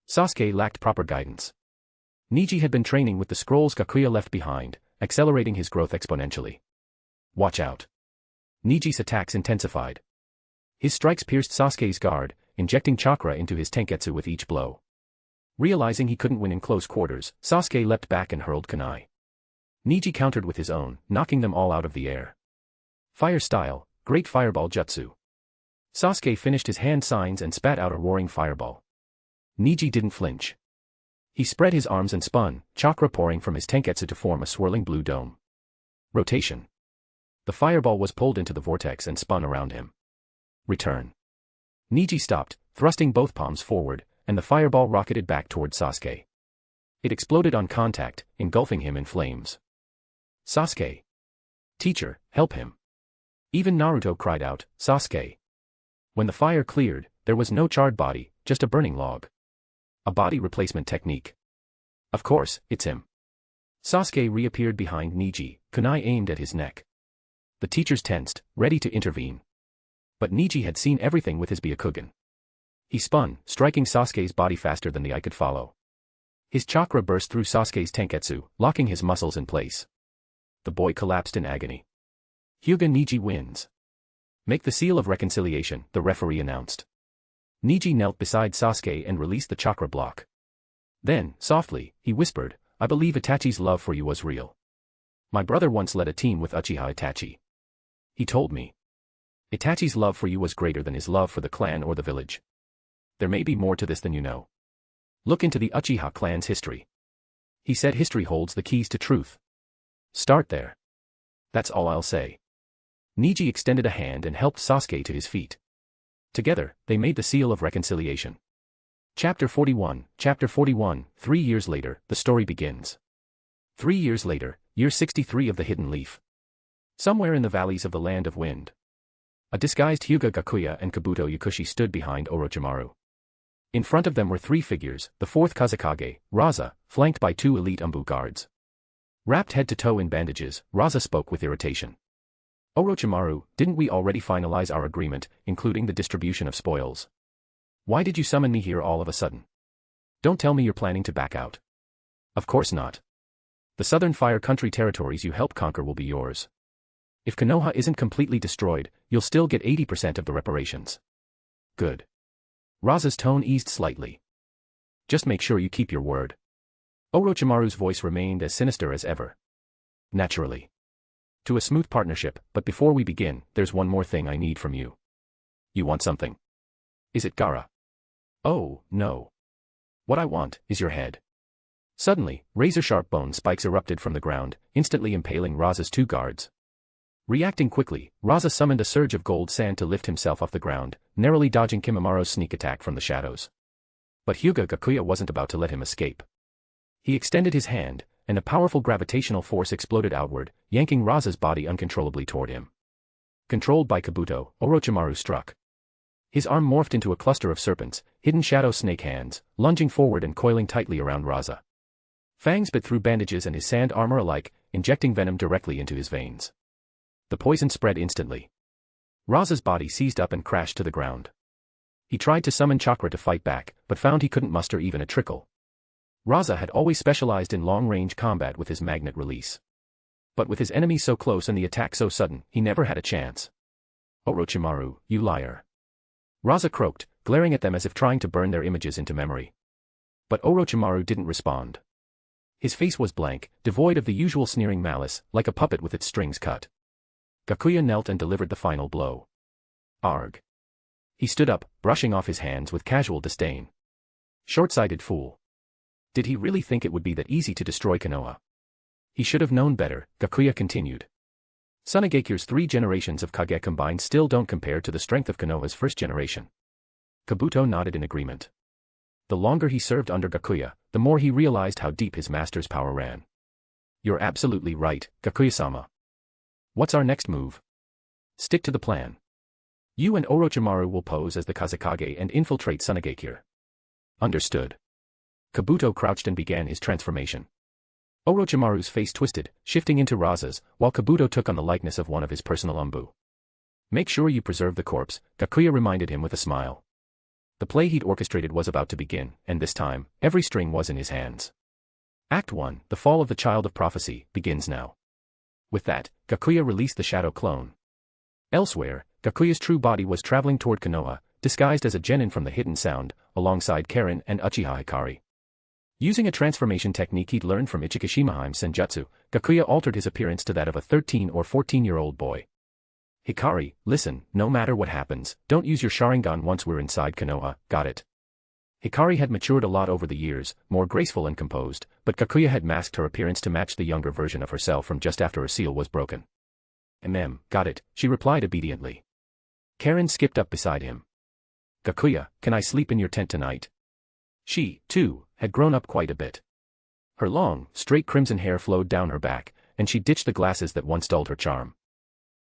[SPEAKER 3] Sasuke lacked proper guidance. Niji had been training with the scrolls Gakuya left behind, accelerating his growth exponentially. Watch out. Niji's attacks intensified. His strikes pierced Sasuke's guard, injecting chakra into his tenketsu with each blow. Realizing he couldn't win in close quarters, Sasuke leapt back and hurled kunai. Niji countered with his own, knocking them all out of the air. Fire style, great fireball jutsu. Sasuke finished his hand signs and spat out a roaring fireball. Niji didn't flinch. He spread his arms and spun, chakra pouring from his tenketsu to form a swirling blue dome. Rotation. The fireball was pulled into the vortex and spun around him. Return. Niji stopped, thrusting both palms forward, and the fireball rocketed back toward Sasuke. It exploded on contact, engulfing him in flames. Sasuke. Teacher, help him. Even Naruto cried out, Sasuke. When the fire cleared, there was no charred body, just a burning log. A body replacement technique. Of course, it's him. Sasuke reappeared behind Niji, kunai aimed at his neck. The teachers tensed, ready to intervene. But Niji had seen everything with his Byakugan. He spun, striking Sasuke's body faster than the eye could follow. His chakra burst through Sasuke's tenketsu, locking his muscles in place. The boy collapsed in agony. Hyūga Niji wins. Make the seal of reconciliation, the referee announced. Niji knelt beside Sasuke and released the chakra block. Then, softly, he whispered, I believe Itachi's love for you was real. My brother once led a team with Uchiha Itachi. He told me. Itachi's love for you was greater than his love for the clan or the village. There may be more to this than you know. Look into the Uchiha Clan's history. He said history holds the keys to truth. Start there. That's all I'll say. Niji extended a hand and helped Sasuke to his feet. Together, they made the seal of reconciliation. Chapter 41, 3 years later, the story begins. 3 years later, year 63 of the Hidden Leaf. Somewhere in the valleys of the Land of Wind. A disguised Hyūga Gakuya and Kabuto Yakushi stood behind Orochimaru. In front of them were three figures, the fourth Kazekage, Raza, flanked by two elite Umbu guards. Wrapped head to toe in bandages, Raza spoke with irritation. Orochimaru, didn't we already finalize our agreement, including the distribution of spoils? Why did you summon me here all of a sudden? Don't tell me you're planning to back out. Of course not. The Southern Fire Country territories you help conquer will be yours. If Konoha isn't completely destroyed, you'll still get 80% of the reparations. Good. Raza's tone eased slightly. Just make sure you keep your word. Orochimaru's voice remained as sinister as ever. Naturally. To a smooth partnership, but before we begin, there's one more thing I need from you. You want something? Is it Gaara? Oh, no. What I want is your head. Suddenly, razor-sharp bone spikes erupted from the ground, instantly impaling Raza's two guards. Reacting quickly, Raza summoned a surge of gold sand to lift himself off the ground, narrowly dodging Kimimura's sneak attack from the shadows. But Hyūga Gakuya wasn't about to let him escape. He extended his hand, and a powerful gravitational force exploded outward, yanking Raza's body uncontrollably toward him. Controlled by Kabuto, Orochimaru struck. His arm morphed into a cluster of serpents, hidden shadow snake hands, lunging forward and coiling tightly around Raza. Fangs bit through bandages and his sand armor alike, injecting venom directly into his veins. The poison spread instantly. Raza's body seized up and crashed to the ground. He tried to summon chakra to fight back, but found he couldn't muster even a trickle. Raza had always specialized in long-range combat with his magnet release. But with his enemy so close and the attack so sudden, he never had a chance. Orochimaru, you liar. Raza croaked, glaring at them as if trying to burn their images into memory. But Orochimaru didn't respond. His face was blank, devoid of the usual sneering malice, like a puppet with its strings cut. Gakuya knelt and delivered the final blow. Arg. He stood up, brushing off his hands with casual disdain. Short-sighted fool. Did he really think it would be that easy to destroy Konoha? He should have known better, Gakuya continued. Tsunagekyu's 3 generations of Kage combined still don't compare to the strength of Konoha's first generation. Kabuto nodded in agreement. The longer he served under Gakuya, the more he realized how deep his master's power ran. You're absolutely right, Gakuya-sama. What's our next move? Stick to the plan. You and Orochimaru will pose as the Kazekage and infiltrate Tsunagakure. Understood. Kabuto crouched and began his transformation. Orochimaru's face twisted, shifting into Raza's, while Kabuto took on the likeness of one of his personal umbu. Make sure you preserve the corpse, Gakuya reminded him with a smile. The play he'd orchestrated was about to begin, and this time, every string was in his hands. Act 1, The Fall of the Child of Prophecy, begins now. With that, Gakuya released the shadow clone. Elsewhere, Gakuya's true body was traveling toward Konoha, disguised as a genin from the Hidden Sound, alongside Karen and Uchiha Hikari. Using a transformation technique he'd learned from Ichikishimaheim Senjutsu, Gakuya altered his appearance to that of a 13 or 14-year-old boy. Hikari, listen, no matter what happens, don't use your Sharingan once we're inside Konoha, got it? Hikari had matured a lot over the years, more graceful and composed, but Gakuya had masked her appearance to match the younger version of herself from just after her seal was broken. Got it, she replied obediently. Karen skipped up beside him. Gakuya, can I sleep in your tent tonight? She, too, had grown up quite a bit. Her long, straight crimson hair flowed down her back, and she ditched the glasses that once dulled her charm.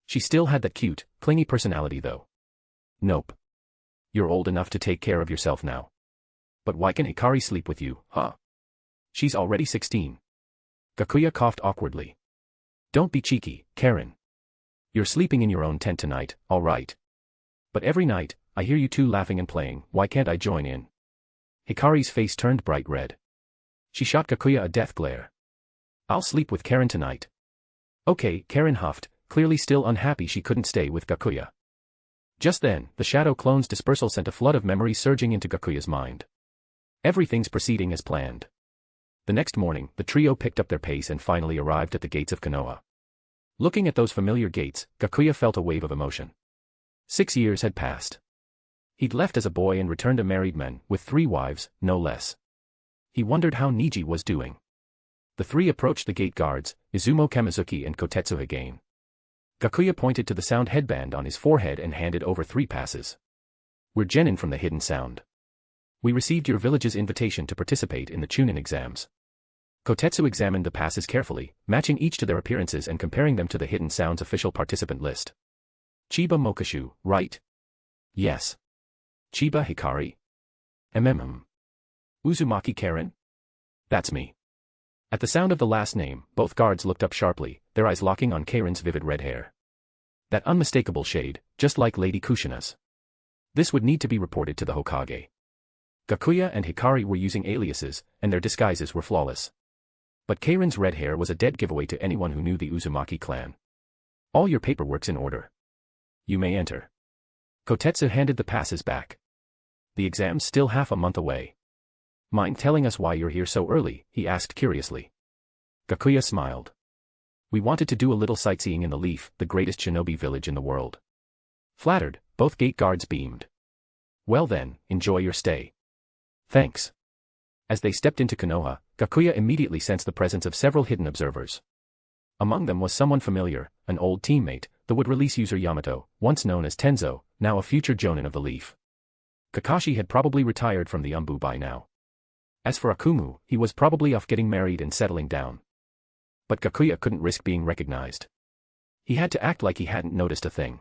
[SPEAKER 3] She still had that cute, clingy personality though. Nope. You're old enough to take care of yourself now. But why can Hikari sleep with you, huh? She's already 16. Gakuya coughed awkwardly. Don't be cheeky, Karen. You're sleeping in your own tent tonight, all right. But every night, I hear you two laughing and playing, why can't I join in? Hikari's face turned bright red. She shot Gakuya a death glare. I'll sleep with Karen tonight. Okay, Karen huffed, clearly still unhappy she couldn't stay with Gakuya. Just then, the shadow clone's dispersal sent a flood of memories surging into Gakuya's mind. Everything's proceeding as planned. The next morning, the trio picked up their pace and finally arrived at the gates of Konoha. Looking at those familiar gates, Gakuya felt a wave of emotion. 6 years had passed. He'd left as a boy and returned a married man, with 3 wives, no less. He wondered how Niji was doing. The 3 approached the gate guards, Izumo Kamizuki and Kotetsu Higane. Gakuya pointed to the sound headband on his forehead and handed over 3 passes. We're genin from the Hidden Sound. We received your village's invitation to participate in the Chunin exams. Kotetsu examined the passes carefully, matching each to their appearances and comparing them to the Hidden Sound's official participant list. Chiba Mokashu, right? Yes. Chiba Hikari. Uzumaki Karen? That's me. At the sound of the last name, both guards looked up sharply, their eyes locking on Karen's vivid red hair. That unmistakable shade, just like Lady Kushina's. This would need to be reported to the Hokage. Gakuya and Hikari were using aliases, and their disguises were flawless. But Karen's red hair was a dead giveaway to anyone who knew the Uzumaki clan. All your paperwork's in order. You may enter. Kotetsu handed the passes back. The exam's still half a month away. Mind telling us why you're here so early? He asked curiously. Gakuya smiled. We wanted to do a little sightseeing in the Leaf, the greatest shinobi village in the world. Flattered, both gate guards beamed. Well then, enjoy your stay. Thanks. As they stepped into Konoha, Gakuya immediately sensed the presence of several hidden observers. Among them was someone familiar, an old teammate, the would-release user Yamato, once known as Tenzo, now a future jonin of the Leaf. Kakashi had probably retired from the Umbu by now. As for Akumu, he was probably off getting married and settling down. But Gakuya couldn't risk being recognized. He had to act like he hadn't noticed a thing.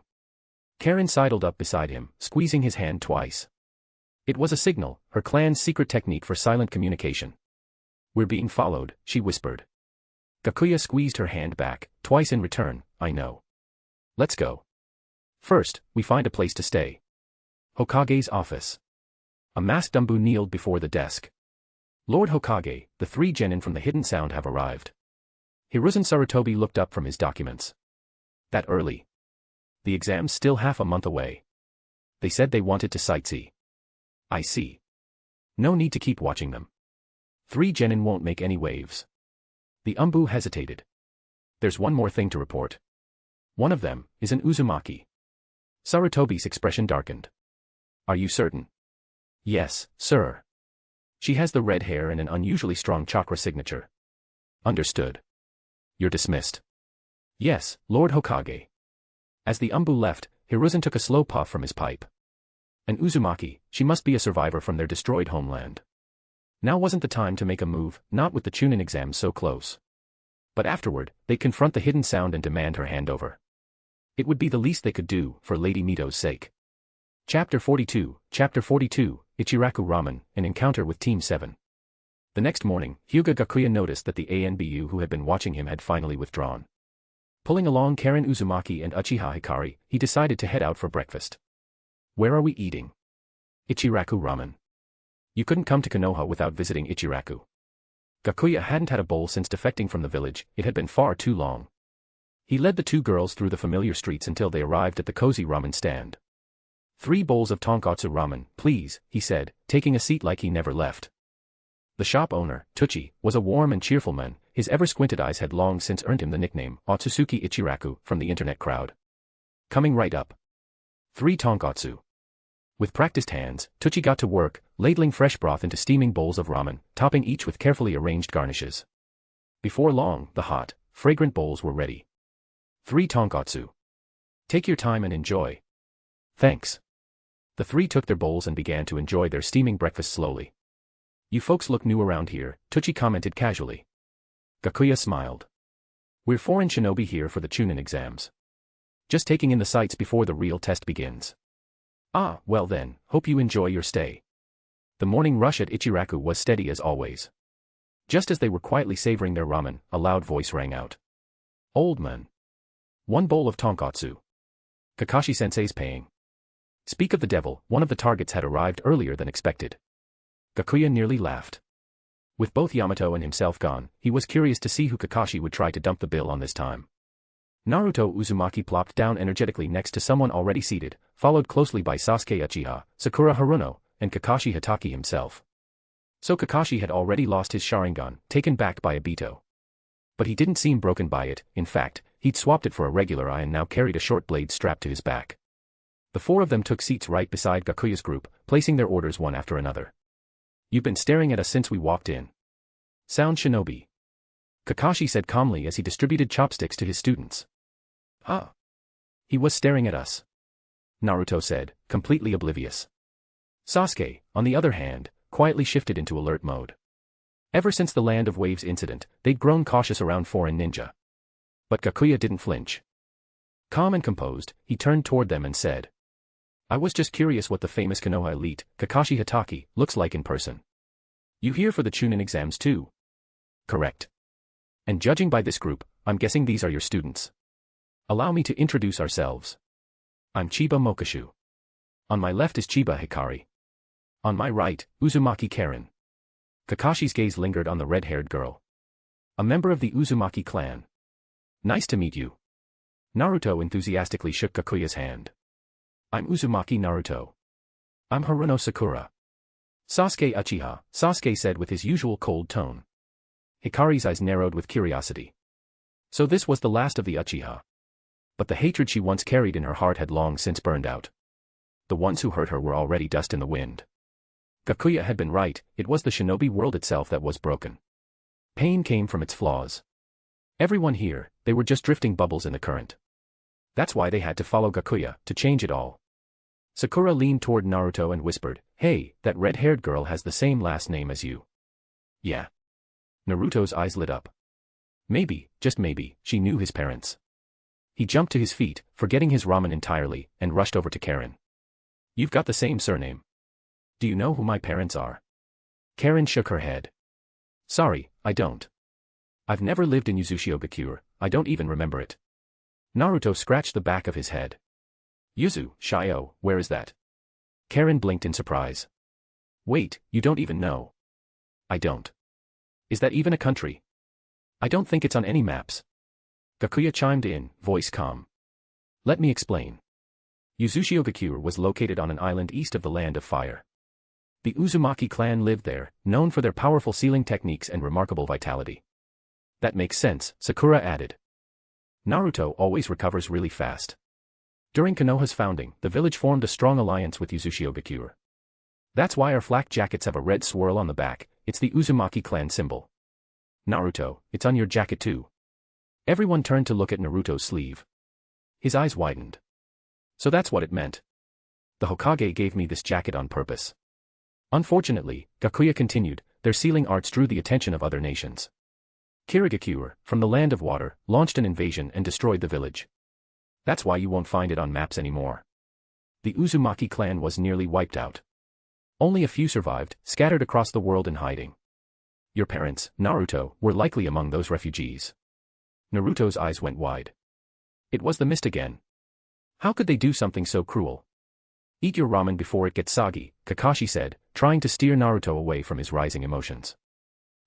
[SPEAKER 3] Karen sidled up beside him, squeezing his hand twice. It was a signal, her clan's secret technique for silent communication. We're being followed, she whispered. Gakuya squeezed her hand back, twice in return, I know. Let's go. First, we find a place to stay. Hokage's office. A masked Umbu kneeled before the desk. Lord Hokage, the 3 genin from the Hidden Sound have arrived. Hiruzen Sarutobi looked up from his documents. That early? The exam's still half a month away. They said they wanted to sightsee. I see. No need to keep watching them. 3 genin won't make any waves. The Umbu hesitated. There's one more thing to report. One of them is an Uzumaki. Sarutobi's expression darkened. Are you certain? Yes, sir. She has the red hair and an unusually strong chakra signature. Understood. You're dismissed. Yes, Lord Hokage. As the Umbu left, Hiruzen took a slow puff from his pipe. And Uzumaki, she must be a survivor from their destroyed homeland. Now wasn't the time to make a move, not with the Chunin exams so close. But afterward, they'd confront the hidden sound and demand her handover. It would be the least they could do, for Lady Mito's sake. Chapter 42, Ichiraku Ramen, an encounter with Team 7. The next morning, Hyūga Gakuya noticed that the ANBU who had been watching him had finally withdrawn. Pulling along Karen Uzumaki and Uchiha Hikari, he decided to head out for breakfast. Where are we eating? Ichiraku Ramen. You couldn't come to Konoha without visiting Ichiraku. Gakuya hadn't had a bowl since defecting from the village, it had been far too long. He led the two girls through the familiar streets until they arrived at the cozy ramen stand. 3 bowls of tonkatsu ramen, please, he said, taking a seat like he never left. The shop owner, Tuchi, was a warm and cheerful man. His ever-squinted eyes had long since earned him the nickname, Otsutsuki Ichiraku, from the internet crowd. Coming right up. 3 tonkatsu. With practiced hands, Tuchi got to work, ladling fresh broth into steaming bowls of ramen, topping each with carefully arranged garnishes. Before long, the hot, fragrant bowls were ready. 3 tonkatsu. Take your time and enjoy. Thanks. The 3 took their bowls and began to enjoy their steaming breakfast slowly. You folks look new around here, Tuchi commented casually. Gakuya smiled. We're foreign shinobi here for the Chunin exams. Just taking in the sights before the real test begins. Ah, well then, hope you enjoy your stay. The morning rush at Ichiraku was steady as always. Just as they were quietly savoring their ramen, a loud voice rang out. Old man. 1 bowl of tonkatsu. Kakashi-sensei's paying. Speak of the devil, one of the targets had arrived earlier than expected. Gakuya nearly laughed. With both Yamato and himself gone, he was curious to see who Kakashi would try to dump the bill on this time. Naruto Uzumaki plopped down energetically next to someone already seated, followed closely by Sasuke Uchiha, Sakura Haruno, and Kakashi Hatake himself. So Kakashi had already lost his Sharingan, taken back by Obito. But he didn't seem broken by it, in fact, he'd swapped it for a regular eye and now carried a short blade strapped to his back. The 4 of them took seats right beside Gakuya's group, placing their orders one after another. You've been staring at us since we walked in. Sound shinobi. Kakashi said calmly as he distributed chopsticks to his students. Ah. He was staring at us. Naruto said, completely oblivious. Sasuke, on the other hand, quietly shifted into alert mode. Ever since the Land of Waves incident, they'd grown cautious around foreign ninja. But Gakuya didn't flinch. Calm and composed, he turned toward them and said. I was just curious what the famous Konoha elite, Kakashi Hatake, looks like in person. You here for the Chunin exams too? Correct. And judging by this group, I'm guessing these are your students. Allow me to introduce ourselves. I'm Chiba Mokashu. On my left is Chiba Hikari. On my right, Uzumaki Karen. Kakashi's gaze lingered on the red-haired girl. A member of the Uzumaki clan. Nice to meet you. Naruto enthusiastically shook Gakuya's hand. I'm Uzumaki Naruto. I'm Haruno Sakura. Sasuke Uchiha, Sasuke said with his usual cold tone. Hikari's eyes narrowed with curiosity. So this was the last of the Uchiha. But the hatred she once carried in her heart had long since burned out. The ones who hurt her were already dust in the wind. Gakuya had been right, it was the shinobi world itself that was broken. Pain came from its flaws. Everyone here, they were just drifting bubbles in the current. That's why they had to follow Gakuya, to change it all. Sakura leaned toward Naruto and whispered, Hey, that red-haired girl has the same last name as you. Yeah. Naruto's eyes lit up. Maybe, just maybe, she knew his parents. He jumped to his feet, forgetting his ramen entirely, and rushed over to Karen. You've got the same surname. Do you know who my parents are? Karen shook her head. Sorry, I don't. I've never lived in Uchiha Gakuya, I don't even remember it. Naruto scratched the back of his head. Yuzu, Shio, where is that? Karen blinked in surprise. Wait, you don't even know. I don't. Is that even a country? I don't think it's on any maps. Gakuya chimed in, voice calm. Let me explain. Uchiha Gakuya was located on an island east of the Land of Fire. The Uzumaki clan lived there, known for their powerful sealing techniques and remarkable vitality. That makes sense, Sakura added. Naruto always recovers really fast. During Konoha's founding, the village formed a strong alliance with Uchiha Gakuya. That's why our flak jackets have a red swirl on the back, it's the Uzumaki clan symbol. Naruto, it's on your jacket too. Everyone turned to look at Naruto's sleeve. His eyes widened. So that's what it meant. The Hokage gave me this jacket on purpose. Unfortunately, Gakuya continued, their sealing arts drew the attention of other nations. Kirigakure, from the land of water, launched an invasion and destroyed the village. That's why you won't find it on maps anymore. The Uzumaki clan was nearly wiped out. Only a few survived, scattered across the world in hiding. Your parents, Naruto, were likely among those refugees. Naruto's eyes went wide. It was the mist again. How could they do something so cruel? Eat your ramen before it gets soggy, Kakashi said, trying to steer Naruto away from his rising emotions.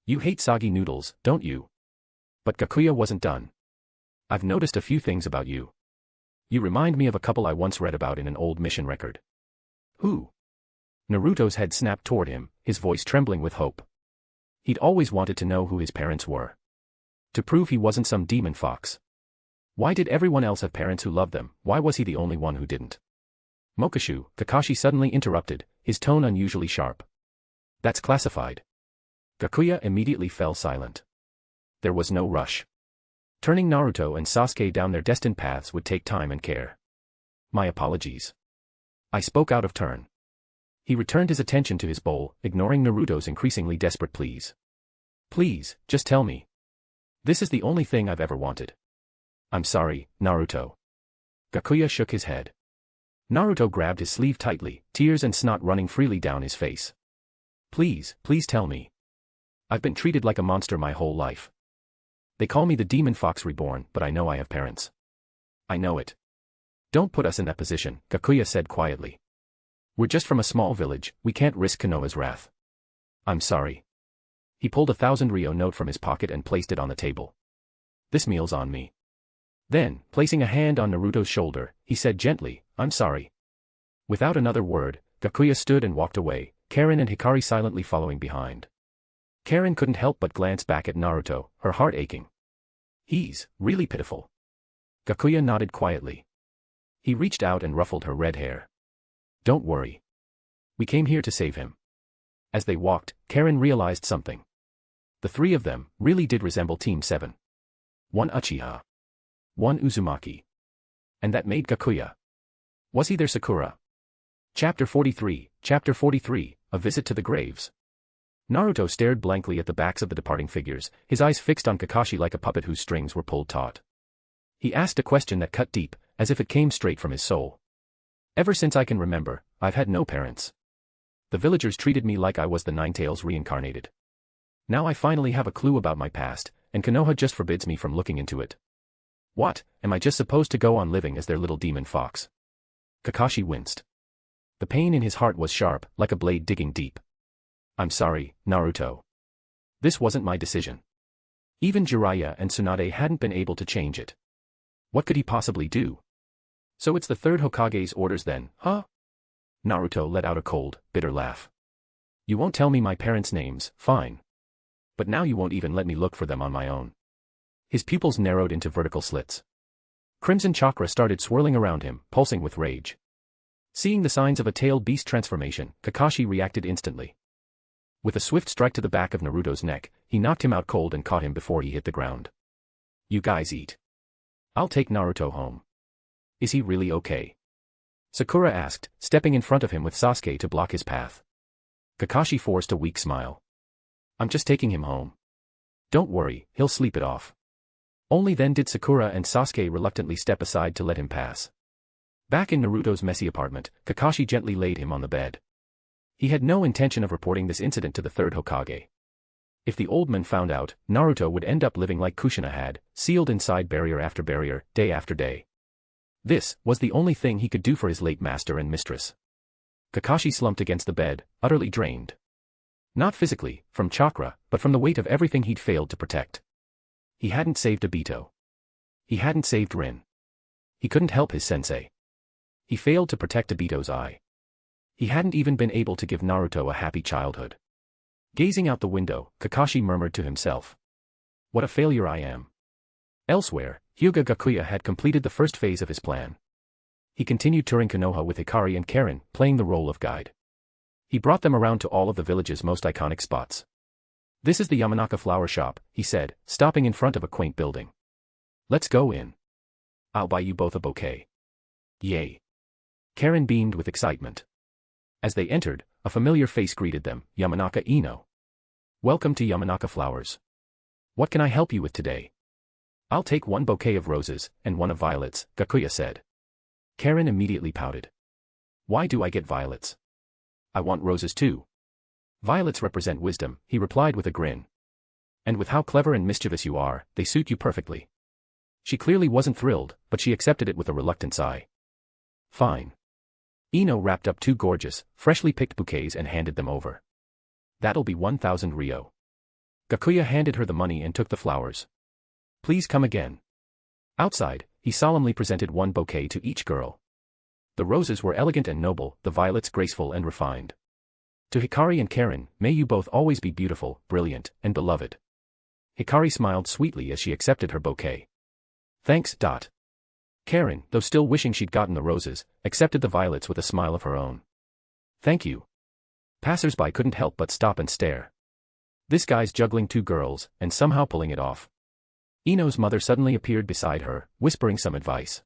[SPEAKER 3] You hate soggy noodles, don't you? But Gakuya wasn't done. I've noticed a few things about you. You remind me of a couple I once read about in an old mission record. Who? Naruto's head snapped toward him, his voice trembling with hope. He'd always wanted to know who his parents were. To prove he wasn't some demon fox. Why did everyone else have parents who loved them? Why was he the only one who didn't? Mokashu, Kakashi suddenly interrupted, his tone unusually sharp. That's classified. Gakuya immediately fell silent. There was no rush. Turning Naruto and Sasuke down their destined paths would take time and care. My apologies. I spoke out of turn. He returned his attention to his bowl, ignoring Naruto's increasingly desperate pleas. Please, just tell me. This is the only thing I've ever wanted. I'm sorry, Naruto. Gakuya shook his head. Naruto grabbed his sleeve tightly, tears and snot running freely down his face. Please, please tell me. I've been treated like a monster my whole life. They call me the Demon Fox Reborn, but I know I have parents. I know it. Don't put us in that position, Gakuya said quietly. We're just from a small village, we can't risk Konoha's wrath. I'm sorry. He pulled a 1,000 ryo note from his pocket and placed it on the table. This meal's on me. Then, placing a hand on Naruto's shoulder, he said gently, I'm sorry. Without another word, Gakuya stood and walked away, Karin and Hikari silently following behind. Karin couldn't help but glance back at Naruto, her heart aching. He's really pitiful. Gakuya nodded quietly. He reached out and ruffled her red hair. Don't worry. We came here to save him. As they walked, Karin realized something. The three of them really did resemble Team 7. One Uchiha. One Uzumaki. And that made Gakuya. Was he their Sakura? Chapter 43, A Visit to the Graves. Naruto stared blankly at the backs of the departing figures, his eyes fixed on Kakashi like a puppet whose strings were pulled taut. He asked a question that cut deep, as if it came straight from his soul. Ever since I can remember, I've had no parents. The villagers treated me like I was the Ninetales reincarnated. Now I finally have a clue about my past, and Konoha just forbids me from looking into it. What, am I just supposed to go on living as their little demon fox? Kakashi winced. The pain in his heart was sharp, like a blade digging deep. I'm sorry, Naruto. This wasn't my decision. Even Jiraiya and Tsunade hadn't been able to change it. What could he possibly do? So it's the third Hokage's orders then, huh? Naruto let out a cold, bitter laugh. You won't tell me my parents' names, fine. But now you won't even let me look for them on my own. His pupils narrowed into vertical slits. Crimson chakra started swirling around him, pulsing with rage. Seeing the signs of a tailed beast transformation, Kakashi reacted instantly. With a swift strike to the back of Naruto's neck, he knocked him out cold and caught him before he hit the ground. You guys eat. I'll take Naruto home. Is he really okay? Sakura asked, stepping in front of him with Sasuke to block his path. Kakashi forced a weak smile. I'm just taking him home. Don't worry, he'll sleep it off. Only then did Sakura and Sasuke reluctantly step aside to let him pass. Back in Naruto's messy apartment, Kakashi gently laid him on the bed. He had no intention of reporting this incident to the third Hokage. If the old man found out, Naruto would end up living like Kushina had, sealed inside barrier after barrier, day after day. This was the only thing he could do for his late master and mistress. Kakashi slumped against the bed, utterly drained. Not physically, from chakra, but from the weight of everything he'd failed to protect. He hadn't saved Obito. He hadn't saved Rin. He couldn't help his sensei. He failed to protect Obito's eye. He hadn't even been able to give Naruto a happy childhood. Gazing out the window, Kakashi murmured to himself. What a failure I am. Elsewhere, Hyūga Gakuya had completed the first phase of his plan. He continued touring Konoha with Hikari and Karin, playing the role of guide. He brought them around to all of the village's most iconic spots. This is the Yamanaka flower shop, he said, stopping in front of a quaint building. Let's go in. I'll buy you both a bouquet. Yay. Karen beamed with excitement. As they entered, a familiar face greeted them, Yamanaka Ino. Welcome to Yamanaka Flowers. What can I help you with today? I'll take one bouquet of roses, and one of violets, Gakuya said. Karen immediately pouted. Why do I get violets? I want roses too. Violets represent wisdom, he replied with a grin. And with how clever and mischievous you are, they suit you perfectly. She clearly wasn't thrilled, but she accepted it with a reluctant sigh. Fine. Ino wrapped up 2 gorgeous, freshly picked bouquets and handed them over. That'll be 1,000 ryo. Gakuya handed her the money and took the flowers. Please come again. Outside, he solemnly presented 1 bouquet to each girl. The roses were elegant and noble, the violets graceful and refined. To Hikari and Karen, may you both always be beautiful, brilliant, and beloved. Hikari smiled sweetly as she accepted her bouquet. Thanks. Karen, though still wishing she'd gotten the roses, accepted the violets with a smile of her own. Thank you. Passers-by couldn't help but stop and stare. This guy's juggling 2 girls, and somehow pulling it off. Ino's mother suddenly appeared beside her, whispering some advice.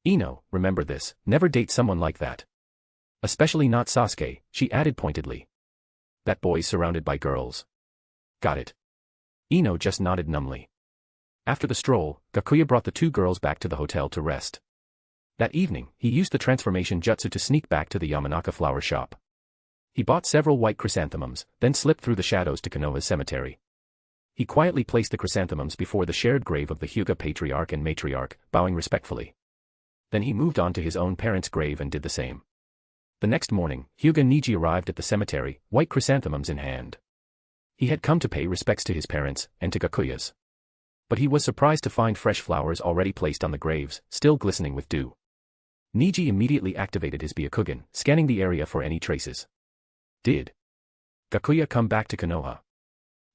[SPEAKER 3] Ino, remember this, never date someone like that. Especially not Sasuke, she added pointedly. That boy's surrounded by girls. Got it. Ino just nodded numbly. After the stroll, Gakuya brought the 2 girls back to the hotel to rest. That evening, he used the transformation jutsu to sneak back to the Yamanaka flower shop. He bought several white chrysanthemums, then slipped through the shadows to Konoha's cemetery. He quietly placed the chrysanthemums before the shared grave of the Hyūga patriarch and matriarch, bowing respectfully. Then he moved on to his own parents' grave and did the same. The next morning, Hyūga Niji arrived at the cemetery, white chrysanthemums in hand. He had come to pay respects to his parents, and to Gakuya's. But he was surprised to find fresh flowers already placed on the graves, still glistening with dew. Niji immediately activated his Byakugan, scanning the area for any traces. Did Gakuya come back to Konoha?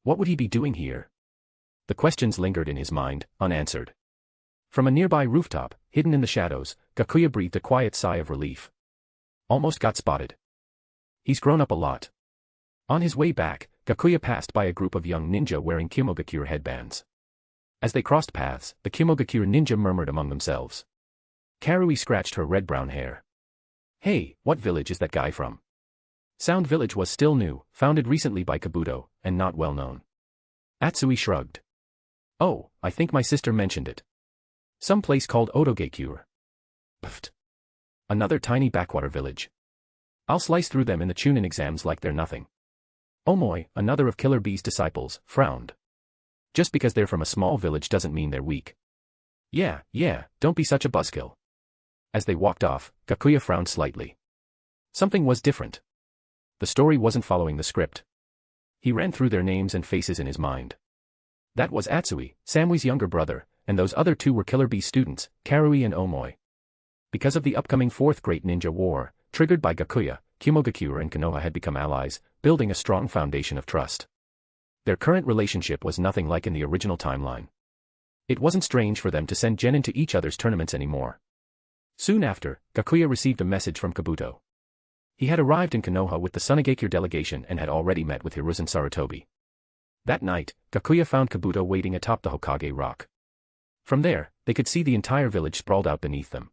[SPEAKER 3] What would he be doing here? The questions lingered in his mind, unanswered. From a nearby rooftop, hidden in the shadows, Gakuya breathed a quiet sigh of relief. Almost got spotted. He's grown up a lot. On his way back, Gakuya passed by a group of young ninja wearing Kimogakuya headbands. As they crossed paths, the Kimogakuya ninja murmured among themselves. Karui scratched her red-brown hair. Hey, what village is that guy from? Sound Village was still new, founded recently by Kabuto, and not well known. Atsui shrugged. Oh, I think my sister mentioned it. Some place called Otogekyur. Pfft. Another tiny backwater village. I'll slice through them in the Chunin exams like they're nothing. Omoi, another of Killer Bee's disciples, frowned. Just because they're from a small village doesn't mean they're weak. Yeah, don't be such a buzzkill. As they walked off, Gakuya frowned slightly. Something was different. The story wasn't following the script. He ran through their names and faces in his mind. That was Atsui, Samui's younger brother, and those other 2 were Killer Bee students, Karui and Omoi. Because of the upcoming 4th Great Ninja War, triggered by Gakuya, Kimogakuya and Konoha had become allies, building a strong foundation of trust. Their current relationship was nothing like in the original timeline. It wasn't strange for them to send genin to each other's tournaments anymore. Soon after, Gakuya received a message from Kabuto. He had arrived in Konoha with the Sunagakure delegation and had already met with Hiruzen Sarutobi. That night, Gakuya found Kabuto waiting atop the Hokage rock. From there, they could see the entire village sprawled out beneath them.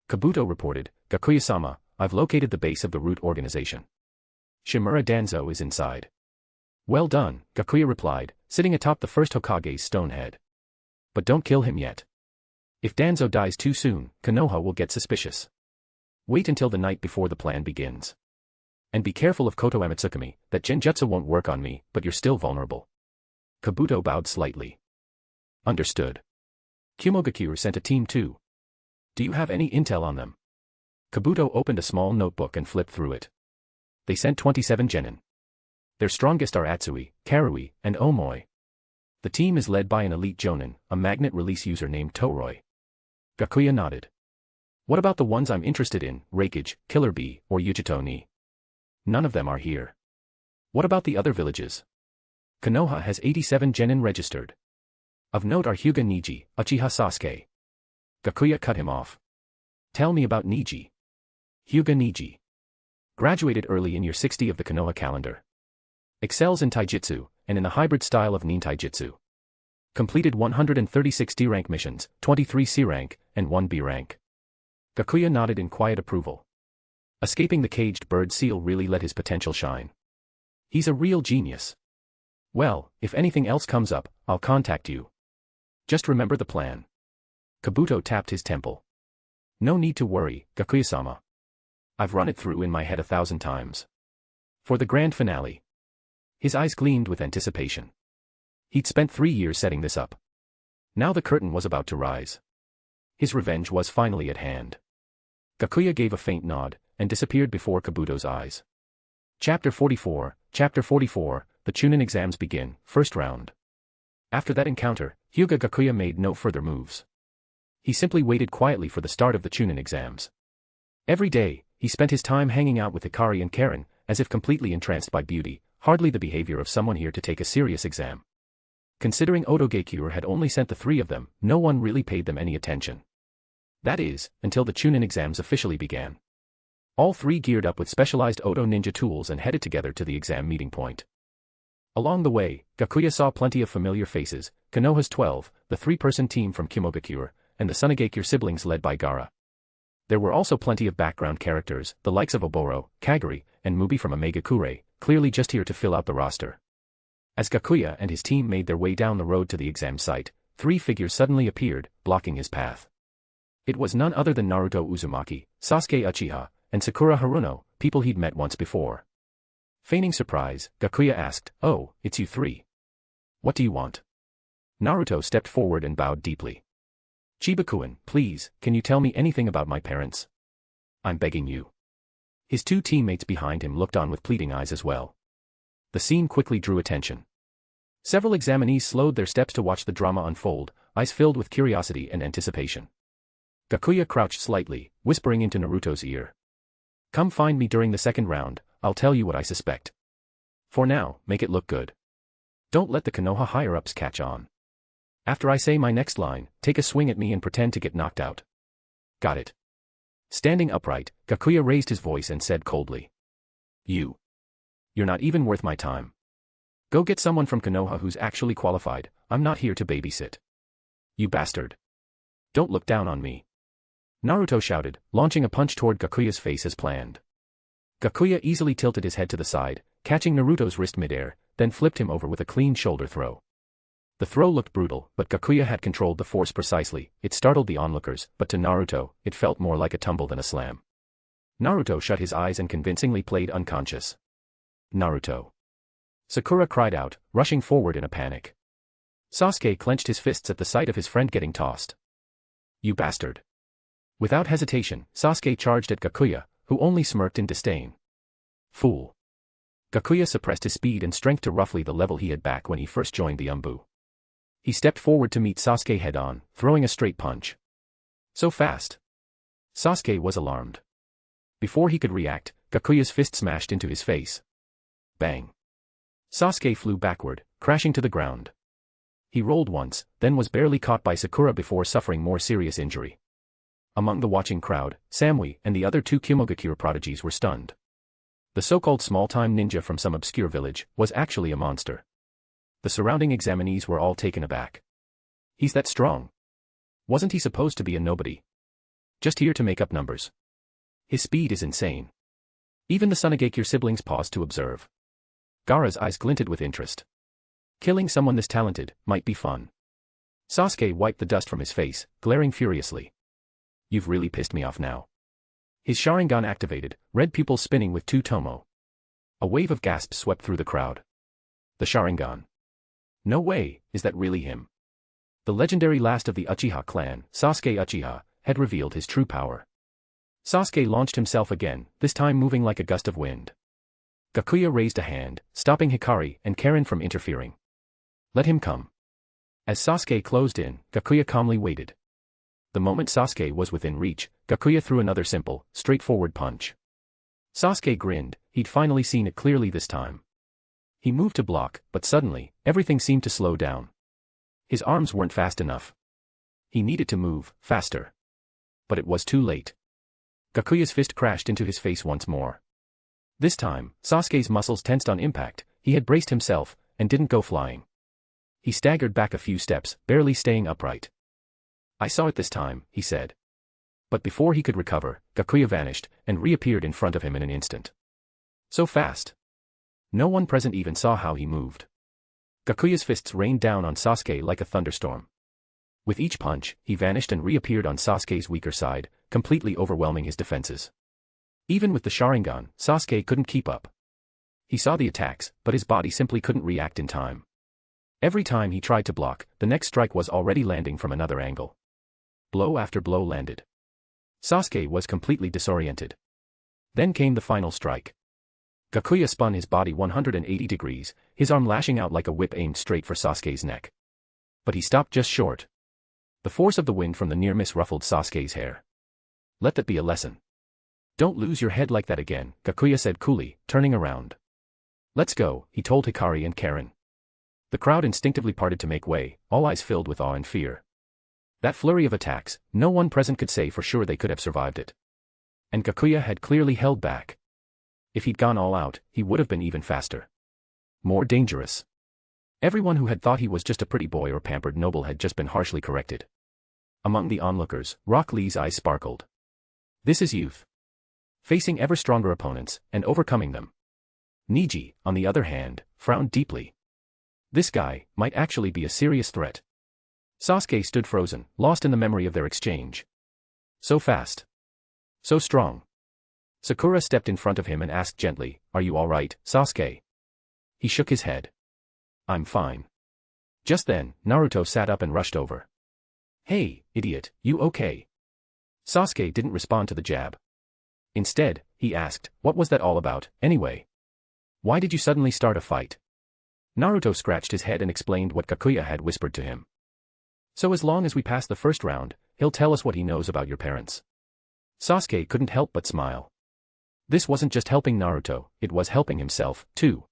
[SPEAKER 3] Kabuto reported, Gakuya-sama, I've located the base of the root organization. Shimura Danzo is inside. Well done, Gakuya replied, sitting atop the first Hokage's stone head. But don't kill him yet. If Danzo dies too soon, Konoha will get suspicious. Wait until the night before the plan begins. And be careful of Koto Amatsukami, that genjutsu won't work on me, but you're still vulnerable. Kabuto bowed slightly. Understood. Kimogakuya sent a team too. Do you have any intel on them? Kabuto opened a small notebook and flipped through it. They sent 27 genin. Their strongest are Atsui, Karui, and Omoi. The team is led by an elite jonin, a magnet release user named Toroi. Gakuya nodded. What about the ones I'm interested in, Reikage, Killer Bee, or Yujito ni? None of them are here. What about the other villages? Konoha has 87 genin registered. Of note are Hyūga Niji, Uchiha Sasuke. Gakuya cut him off. Tell me about Niji. Hyūga Niji. Graduated early in year 60 of the Konoha calendar. Excels in taijutsu, and in the hybrid style of nin taijutsu. Completed 136 D-rank missions, 23 C-rank, and 1 B-rank. Gakuya nodded in quiet approval. Escaping the caged bird seal really let his potential shine. He's a real genius. Well, if anything else comes up, I'll contact you. Just remember the plan. Kabuto tapped his temple. No need to worry, Gakuya-sama. I've run it through in my head 1,000 times. For the grand finale. His eyes gleamed with anticipation. He'd spent 3 years setting this up. Now the curtain was about to rise. His revenge was finally at hand. Gakuya gave a faint nod, and disappeared before Kabuto's eyes. Chapter 44, the Chunin exams begin, first round. After that encounter, Hyūga Gakuya made no further moves. He simply waited quietly for the start of the Chunin exams. Every day, he spent his time hanging out with Hikari and Karen, as if completely entranced by beauty, hardly the behavior of someone here to take a serious exam. Considering Oto Gakuya had only sent the 3 of them, no one really paid them any attention. That is, until the Chunin exams officially began. All 3 geared up with specialized Oto ninja tools and headed together to the exam meeting point. Along the way, Gakuya saw plenty of familiar faces, Konoha's 12, the 3-person team from Kimogakuya, and the Tsunegakure siblings led by Gaara. There were also plenty of background characters, the likes of Oboro, Kaguri, and Mubi from Omegakure, clearly just here to fill out the roster. As Gakuya and his team made their way down the road to the exam site, 3 figures suddenly appeared, blocking his path. It was none other than Naruto Uzumaki, Sasuke Uchiha, and Sakura Haruno, people he'd met once before. Feigning surprise, Gakuya asked, "Oh, it's you 3. What do you want?" Naruto stepped forward and bowed deeply. "Chiba-kun, please, can you tell me anything about my parents? I'm begging you." His 2 teammates behind him looked on with pleading eyes as well. The scene quickly drew attention. Several examinees slowed their steps to watch the drama unfold, eyes filled with curiosity and anticipation. Gakuya crouched slightly, whispering into Naruto's ear. "Come find me during the second round, I'll tell you what I suspect. For now, make it look good. Don't let the Konoha higher-ups catch on. After I say my next line, take a swing at me and pretend to get knocked out. Got it?" Standing upright, Gakuya raised his voice and said coldly. You're not even worth my time. Go get someone from Konoha who's actually qualified, I'm not here to babysit. You bastard. Don't look down on me. Naruto shouted, launching a punch toward Gakuya's face as planned. Gakuya easily tilted his head to the side, catching Naruto's wrist midair, then flipped him over with a clean shoulder throw. The throw looked brutal, but Gakuya had controlled the force precisely. It startled the onlookers, but to Naruto, it felt more like a tumble than a slam. Naruto shut his eyes and convincingly played unconscious. Naruto. Sakura cried out, rushing forward in a panic. Sasuke clenched his fists at the sight of his friend getting tossed. You bastard. Without hesitation, Sasuke charged at Gakuya, who only smirked in disdain. Fool. Gakuya suppressed his speed and strength to roughly the level he had back when he first joined the Umbu. He stepped forward to meet Sasuke head-on, throwing a straight punch. So fast. Sasuke was alarmed. Before he could react, Gakuya's fist smashed into his face. Bang. Sasuke flew backward, crashing to the ground. He rolled once, then was barely caught by Sakura before suffering more serious injury. Among the watching crowd, Samui and the other 2 Kimogakuya prodigies were stunned. The so-called small-time ninja from some obscure village was actually a monster. The surrounding examinees were all taken aback. He's that strong. Wasn't he supposed to be a nobody? Just here to make up numbers. His speed is insane. Even the Tsunegakure siblings paused to observe. Gaara's eyes glinted with interest. Killing someone this talented might be fun. Sasuke wiped the dust from his face, glaring furiously. You've really pissed me off now. His Sharingan activated, red pupils spinning with 2 tomo. A wave of gasps swept through the crowd. The Sharingan. No way, is that really him? The legendary last of the Uchiha Clan, Sasuke Uchiha, had revealed his true power. Sasuke launched himself again, this time moving like a gust of wind. Gakuya raised a hand, stopping Hikari and Karen from interfering. Let him come. As Sasuke closed in, Gakuya calmly waited. The moment Sasuke was within reach, Gakuya threw another simple, straightforward punch. Sasuke grinned, he'd finally seen it clearly this time. He moved to block, but suddenly, everything seemed to slow down. His arms weren't fast enough. He needed to move, faster. But it was too late. Gakuya's fist crashed into his face once more. This time, Sasuke's muscles tensed on impact, he had braced himself, and didn't go flying. He staggered back a few steps, barely staying upright. "I saw it this time," he said. But before he could recover, Gakuya vanished, and reappeared in front of him in an instant. So fast. No one present even saw how he moved. Gakuya's fists rained down on Sasuke like a thunderstorm. With each punch, he vanished and reappeared on Sasuke's weaker side, completely overwhelming his defenses. Even with the Sharingan, Sasuke couldn't keep up. He saw the attacks, but his body simply couldn't react in time. Every time he tried to block, the next strike was already landing from another angle. Blow after blow landed. Sasuke was completely disoriented. Then came the final strike. Gakuya spun his body 180 degrees, his arm lashing out like a whip aimed straight for Sasuke's neck. But he stopped just short. The force of the wind from the near miss ruffled Sasuke's hair. "Let that be a lesson. Don't lose your head like that again," Gakuya said coolly, turning around. "Let's go," he told Hikari and Karen. The crowd instinctively parted to make way, all eyes filled with awe and fear. That flurry of attacks, no one present could say for sure they could have survived it. And Gakuya had clearly held back. If he'd gone all out, he would have been even faster. More dangerous. Everyone who had thought he was just a pretty boy or pampered noble had just been harshly corrected. Among the onlookers, Rock Lee's eyes sparkled. This is youth. Facing ever stronger opponents, and overcoming them. Niji, on the other hand, frowned deeply. This guy might actually be a serious threat. Sasuke stood frozen, lost in the memory of their exchange. So fast. So strong. Sakura stepped in front of him and asked gently, "Are you all right, Sasuke?" He shook his head. "I'm fine." Just then, Naruto sat up and rushed over. "Hey, idiot, you okay?" Sasuke didn't respond to the jab. Instead, he asked, "What was that all about, anyway? Why did you suddenly start a fight?" Naruto scratched his head and explained what Gakuya had whispered to him. "So as long as we pass the first round, he'll tell us what he knows about your parents." Sasuke couldn't help but smile. This wasn't just helping Naruto, it was helping himself, too.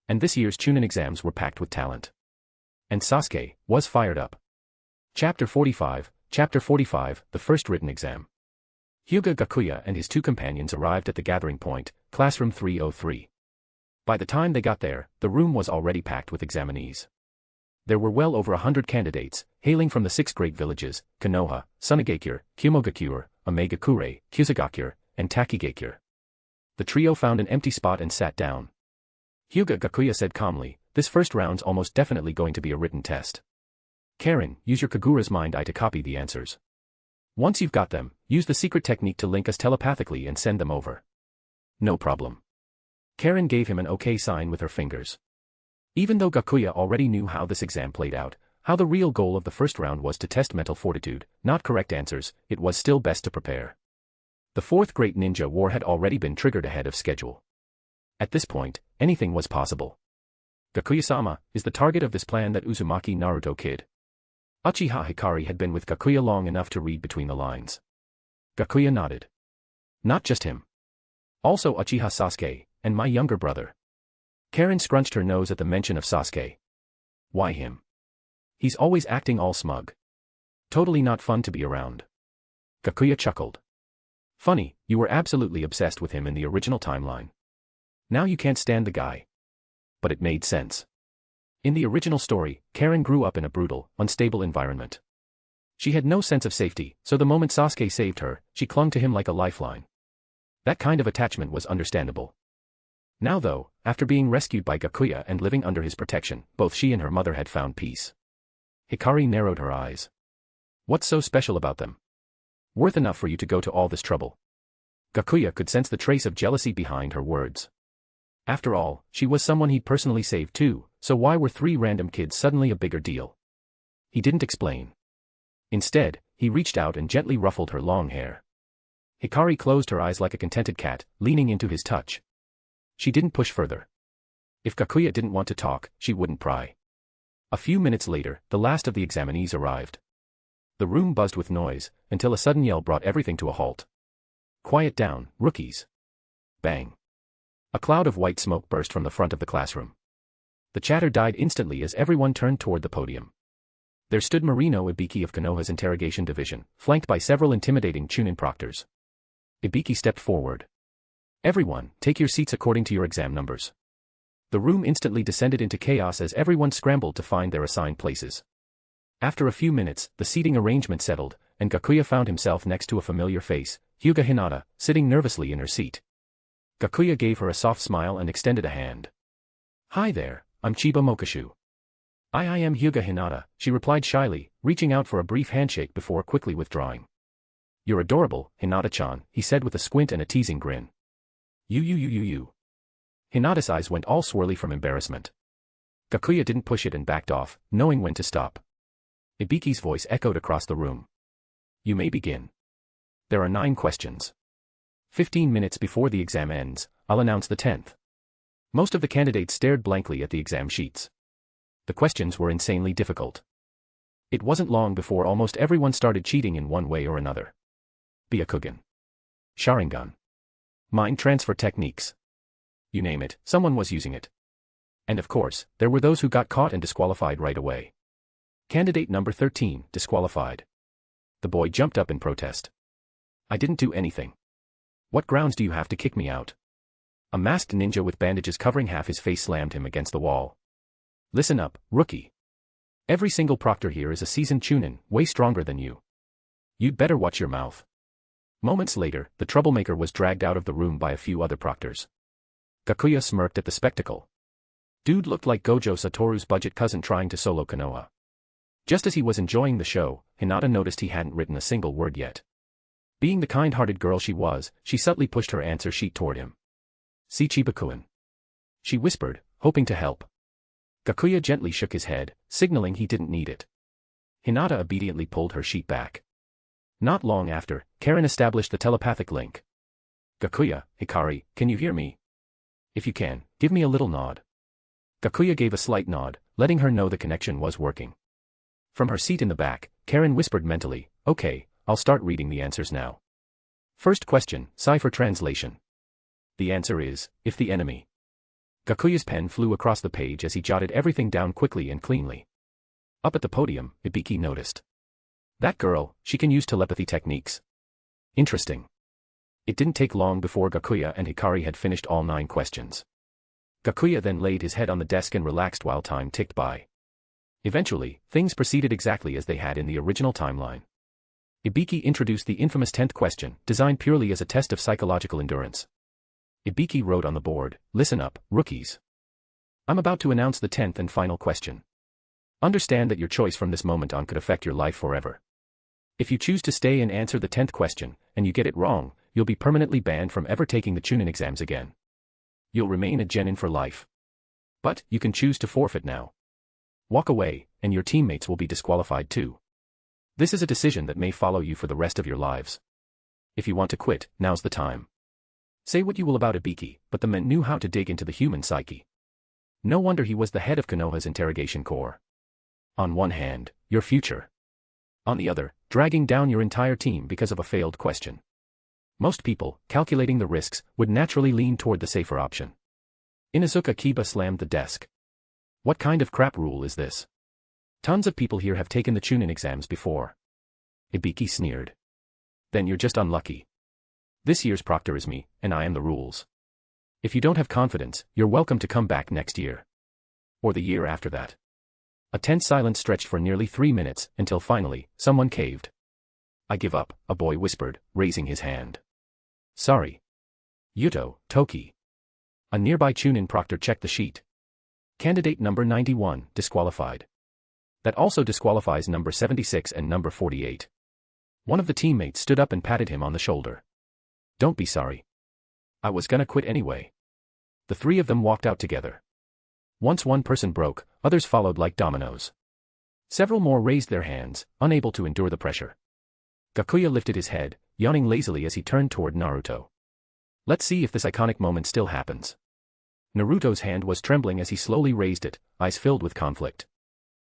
[SPEAKER 3] And this year's Chunin exams were packed with talent. And Sasuke was fired up. Chapter 45, the first written exam. Hyūga Gakuya and his two companions arrived at the gathering point, classroom 303. By the time they got there, the room was already packed with examinees. There were well over 100 candidates, hailing from the 6 great villages, Konoha, Sunagakure, Kumogakure, Omegakure, Kusagakure, and Takigakure. The trio found an empty spot and sat down. Hyūga Gakuya said calmly, "This first round's almost definitely going to be a written test. Karen, use your Kagura's mind eye to copy the answers. Once you've got them, use the secret technique to link us telepathically and send them over." "No problem." Karen gave him an okay sign with her fingers. Even though Gakuya already knew how this exam played out, how the real goal of the first round was to test mental fortitude, not correct answers, it was still best to prepare. The fourth great ninja war had already been triggered ahead of schedule. At this point, anything was possible. "Gakuya-sama, is the target of this plan that Uzumaki Naruto kid?" Uchiha Hikari had been with Gakuya long enough to read between the lines. Gakuya nodded. "Not just him. Also Uchiha Sasuke, and my younger brother." Karen scrunched her nose at the mention of Sasuke. "Why him? He's always acting all smug. Totally not fun to be around." Gakuya chuckled. "Funny, you were absolutely obsessed with him in the original timeline. Now you can't stand the guy." But it made sense. In the original story, Karen grew up in a brutal, unstable environment. She had no sense of safety, so the moment Sasuke saved her, she clung to him like a lifeline. That kind of attachment was understandable. Now though, after being rescued by Gakuya and living under his protection, both she and her mother had found peace. Hikari narrowed her eyes. "What's so special about them? Worth enough for you to go to all this trouble?" Gakuya could sense the trace of jealousy behind her words. After all, she was someone he'd personally saved too, so why were 3 random kids suddenly a bigger deal? He didn't explain. Instead, he reached out and gently ruffled her long hair. Hikari closed her eyes like a contented cat, leaning into his touch. She didn't push further. If Gakuya didn't want to talk, she wouldn't pry. A few minutes later, the last of the examinees arrived. The room buzzed with noise, until a sudden yell brought everything to a halt. "Quiet down, rookies." Bang. A cloud of white smoke burst from the front of the classroom. The chatter died instantly as everyone turned toward the podium. There stood Marino Ibiki of Konoha's interrogation division, flanked by several intimidating Chunin proctors. Ibiki stepped forward. "Everyone, take your seats according to your exam numbers." The room instantly descended into chaos as everyone scrambled to find their assigned places. After a few minutes, the seating arrangement settled, and Gakuya found himself next to a familiar face, Hyūga Hinata, sitting nervously in her seat. Gakuya gave her a soft smile and extended a hand. "Hi there, I'm Chiba Mokashu." I am Hyūga Hinata," she replied shyly, reaching out for a brief handshake before quickly withdrawing. "You're adorable, Hinata-chan," he said with a squint and a teasing grin. You. Hinata's eyes went all swirly from embarrassment. Gakuya didn't push it and backed off, knowing when to stop. Ibiki's voice echoed across the room. "You may begin. There are 9 questions. 15 minutes before the exam ends, I'll announce the 10th. Most of the candidates stared blankly at the exam sheets. The questions were insanely difficult. It wasn't long before almost everyone started cheating in one way or another. Byakugan. Sharingan. Mind transfer techniques. You name it, someone was using it. And of course, there were those who got caught and disqualified right away. Candidate number 13, disqualified. The boy jumped up in protest. "I didn't do anything. What grounds do you have to kick me out?" A masked ninja with bandages covering half his face slammed him against the wall. "Listen up, rookie. Every single proctor here is a seasoned chunin, way stronger than you. You'd better watch your mouth." Moments later, the troublemaker was dragged out of the room by a few other proctors. Gakuya smirked at the spectacle. Dude looked like Gojo Satoru's budget cousin trying to solo Konoha. Just as he was enjoying the show, Hinata noticed he hadn't written a single word yet. Being the kind-hearted girl she was, she subtly pushed her answer sheet toward him. "See Chibakuin," she whispered, hoping to help. Gakuya gently shook his head, signaling he didn't need it. Hinata obediently pulled her sheet back. Not long after, Karen established the telepathic link. "Gakuya, Hikari, can you hear me? If you can, give me a little nod." Gakuya gave a slight nod, letting her know the connection was working. From her seat in the back, Karen whispered mentally, "Okay, I'll start reading the answers now. First question, cipher translation. The answer is, if the enemy." Gakuya's pen flew across the page as he jotted everything down quickly and cleanly. Up at the podium, Ibiki noticed. "That girl, she can use telepathy techniques. Interesting." It didn't take long before Gakuya and Hikari had finished all 9 questions. Gakuya then laid his head on the desk and relaxed while time ticked by. Eventually, things proceeded exactly as they had in the original timeline. Ibiki introduced the infamous 10th question, designed purely as a test of psychological endurance. Ibiki wrote on the board, "Listen up, rookies. I'm about to announce the 10th and final question. Understand that your choice from this moment on could affect your life forever. If you choose to stay and answer the 10th question, and you get it wrong, you'll be permanently banned from ever taking the Chunin exams again. You'll remain a genin for life. But, you can choose to forfeit now. Walk away, and your teammates will be disqualified too. This is a decision that may follow you for the rest of your lives. If you want to quit, now's the time." Say what you will about Ibiki, but the man knew how to dig into the human psyche. No wonder he was the head of Konoha's interrogation corps. On one hand, your future. On the other, dragging down your entire team because of a failed question. Most people, calculating the risks, would naturally lean toward the safer option. Inuzuka Kiba slammed the desk. "What kind of crap rule is this? Tons of people here have taken the Chunin exams before." Ibiki sneered. "Then you're just unlucky. This year's proctor is me, and I am the rules. If you don't have confidence, you're welcome to come back next year. Or the year after that." A tense silence stretched for nearly 3 minutes, until finally, someone caved. "I give up," a boy whispered, raising his hand. "Sorry. Yuto, Toki." A nearby Chunin proctor checked the sheet. Candidate number 91, disqualified. That also disqualifies number 76 and number 48. One of the teammates stood up and patted him on the shoulder. "Don't be sorry. I was gonna quit anyway." The 3 of them walked out together. Once one person broke, others followed like dominoes. Several more raised their hands, unable to endure the pressure. Gakuya lifted his head, yawning lazily as he turned toward Naruto. Let's see if this iconic moment still happens. Naruto's hand was trembling as he slowly raised it, eyes filled with conflict.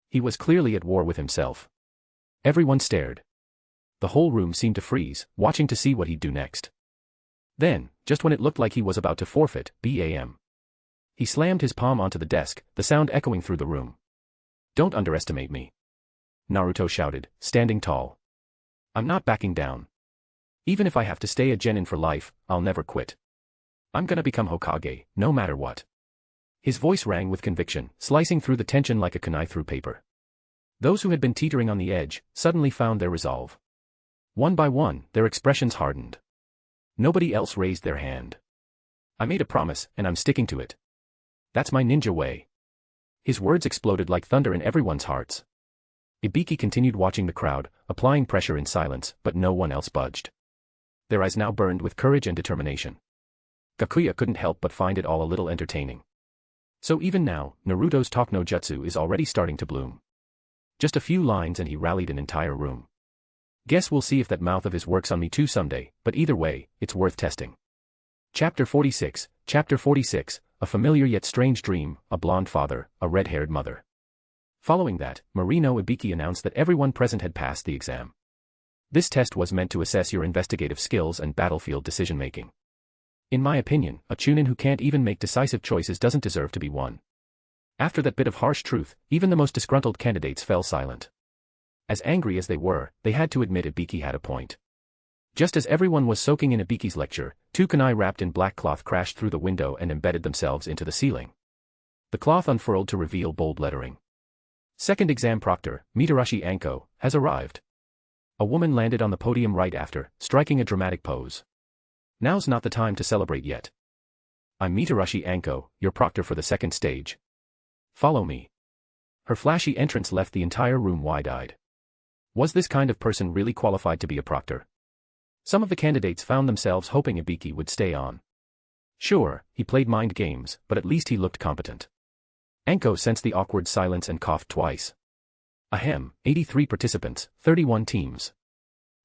[SPEAKER 3] He was clearly at war with himself. Everyone stared. The whole room seemed to freeze, watching to see what he'd do next. Then, just when it looked like he was about to forfeit, BAM. He slammed his palm onto the desk, the sound echoing through the room. "Don't underestimate me," Naruto shouted, standing tall. "I'm not backing down. Even if I have to stay a genin for life, I'll never quit. I'm gonna become Hokage, no matter what." His voice rang with conviction, slicing through the tension like a kunai through paper. Those who had been teetering on the edge suddenly found their resolve. One by one, their expressions hardened. Nobody else raised their hand. I made a promise, and I'm sticking to it. That's my ninja way. His words exploded like thunder in everyone's hearts. Ibiki continued watching the crowd, applying pressure in silence, but no one else budged. Their eyes now burned with courage and determination. Gakuya couldn't help but find it all a little entertaining. So even now, Naruto's talk no jutsu is already starting to bloom. Just a few lines and he rallied an entire room. Guess we'll see if that mouth of his works on me too someday, but either way, it's worth testing. Chapter 46, a familiar yet strange dream, a blonde father, a red-haired mother. Following that, Marino Ibiki announced that everyone present had passed the exam. This test was meant to assess your investigative skills and battlefield decision-making. In my opinion, a chunin who can't even make decisive choices doesn't deserve to be one. After that bit of harsh truth, even the most disgruntled candidates fell silent. As angry as they were, they had to admit Ibiki had a point. Just as everyone was soaking in Ibiki's lecture, two kunai wrapped in black cloth crashed through the window and embedded themselves into the ceiling. The cloth unfurled to reveal bold lettering. Second exam proctor, Mitarashi Anko, has arrived. A woman landed on the podium right after, striking a dramatic pose. Now's not the time to celebrate yet. I'm Mitarashi Anko, your proctor for the second stage. Follow me. Her flashy entrance left the entire room wide-eyed. Was this kind of person really qualified to be a proctor? Some of the candidates found themselves hoping Ibiki would stay on. Sure, he played mind games, but at least he looked competent. Anko sensed the awkward silence and coughed twice. Ahem, 83 participants, 31 teams.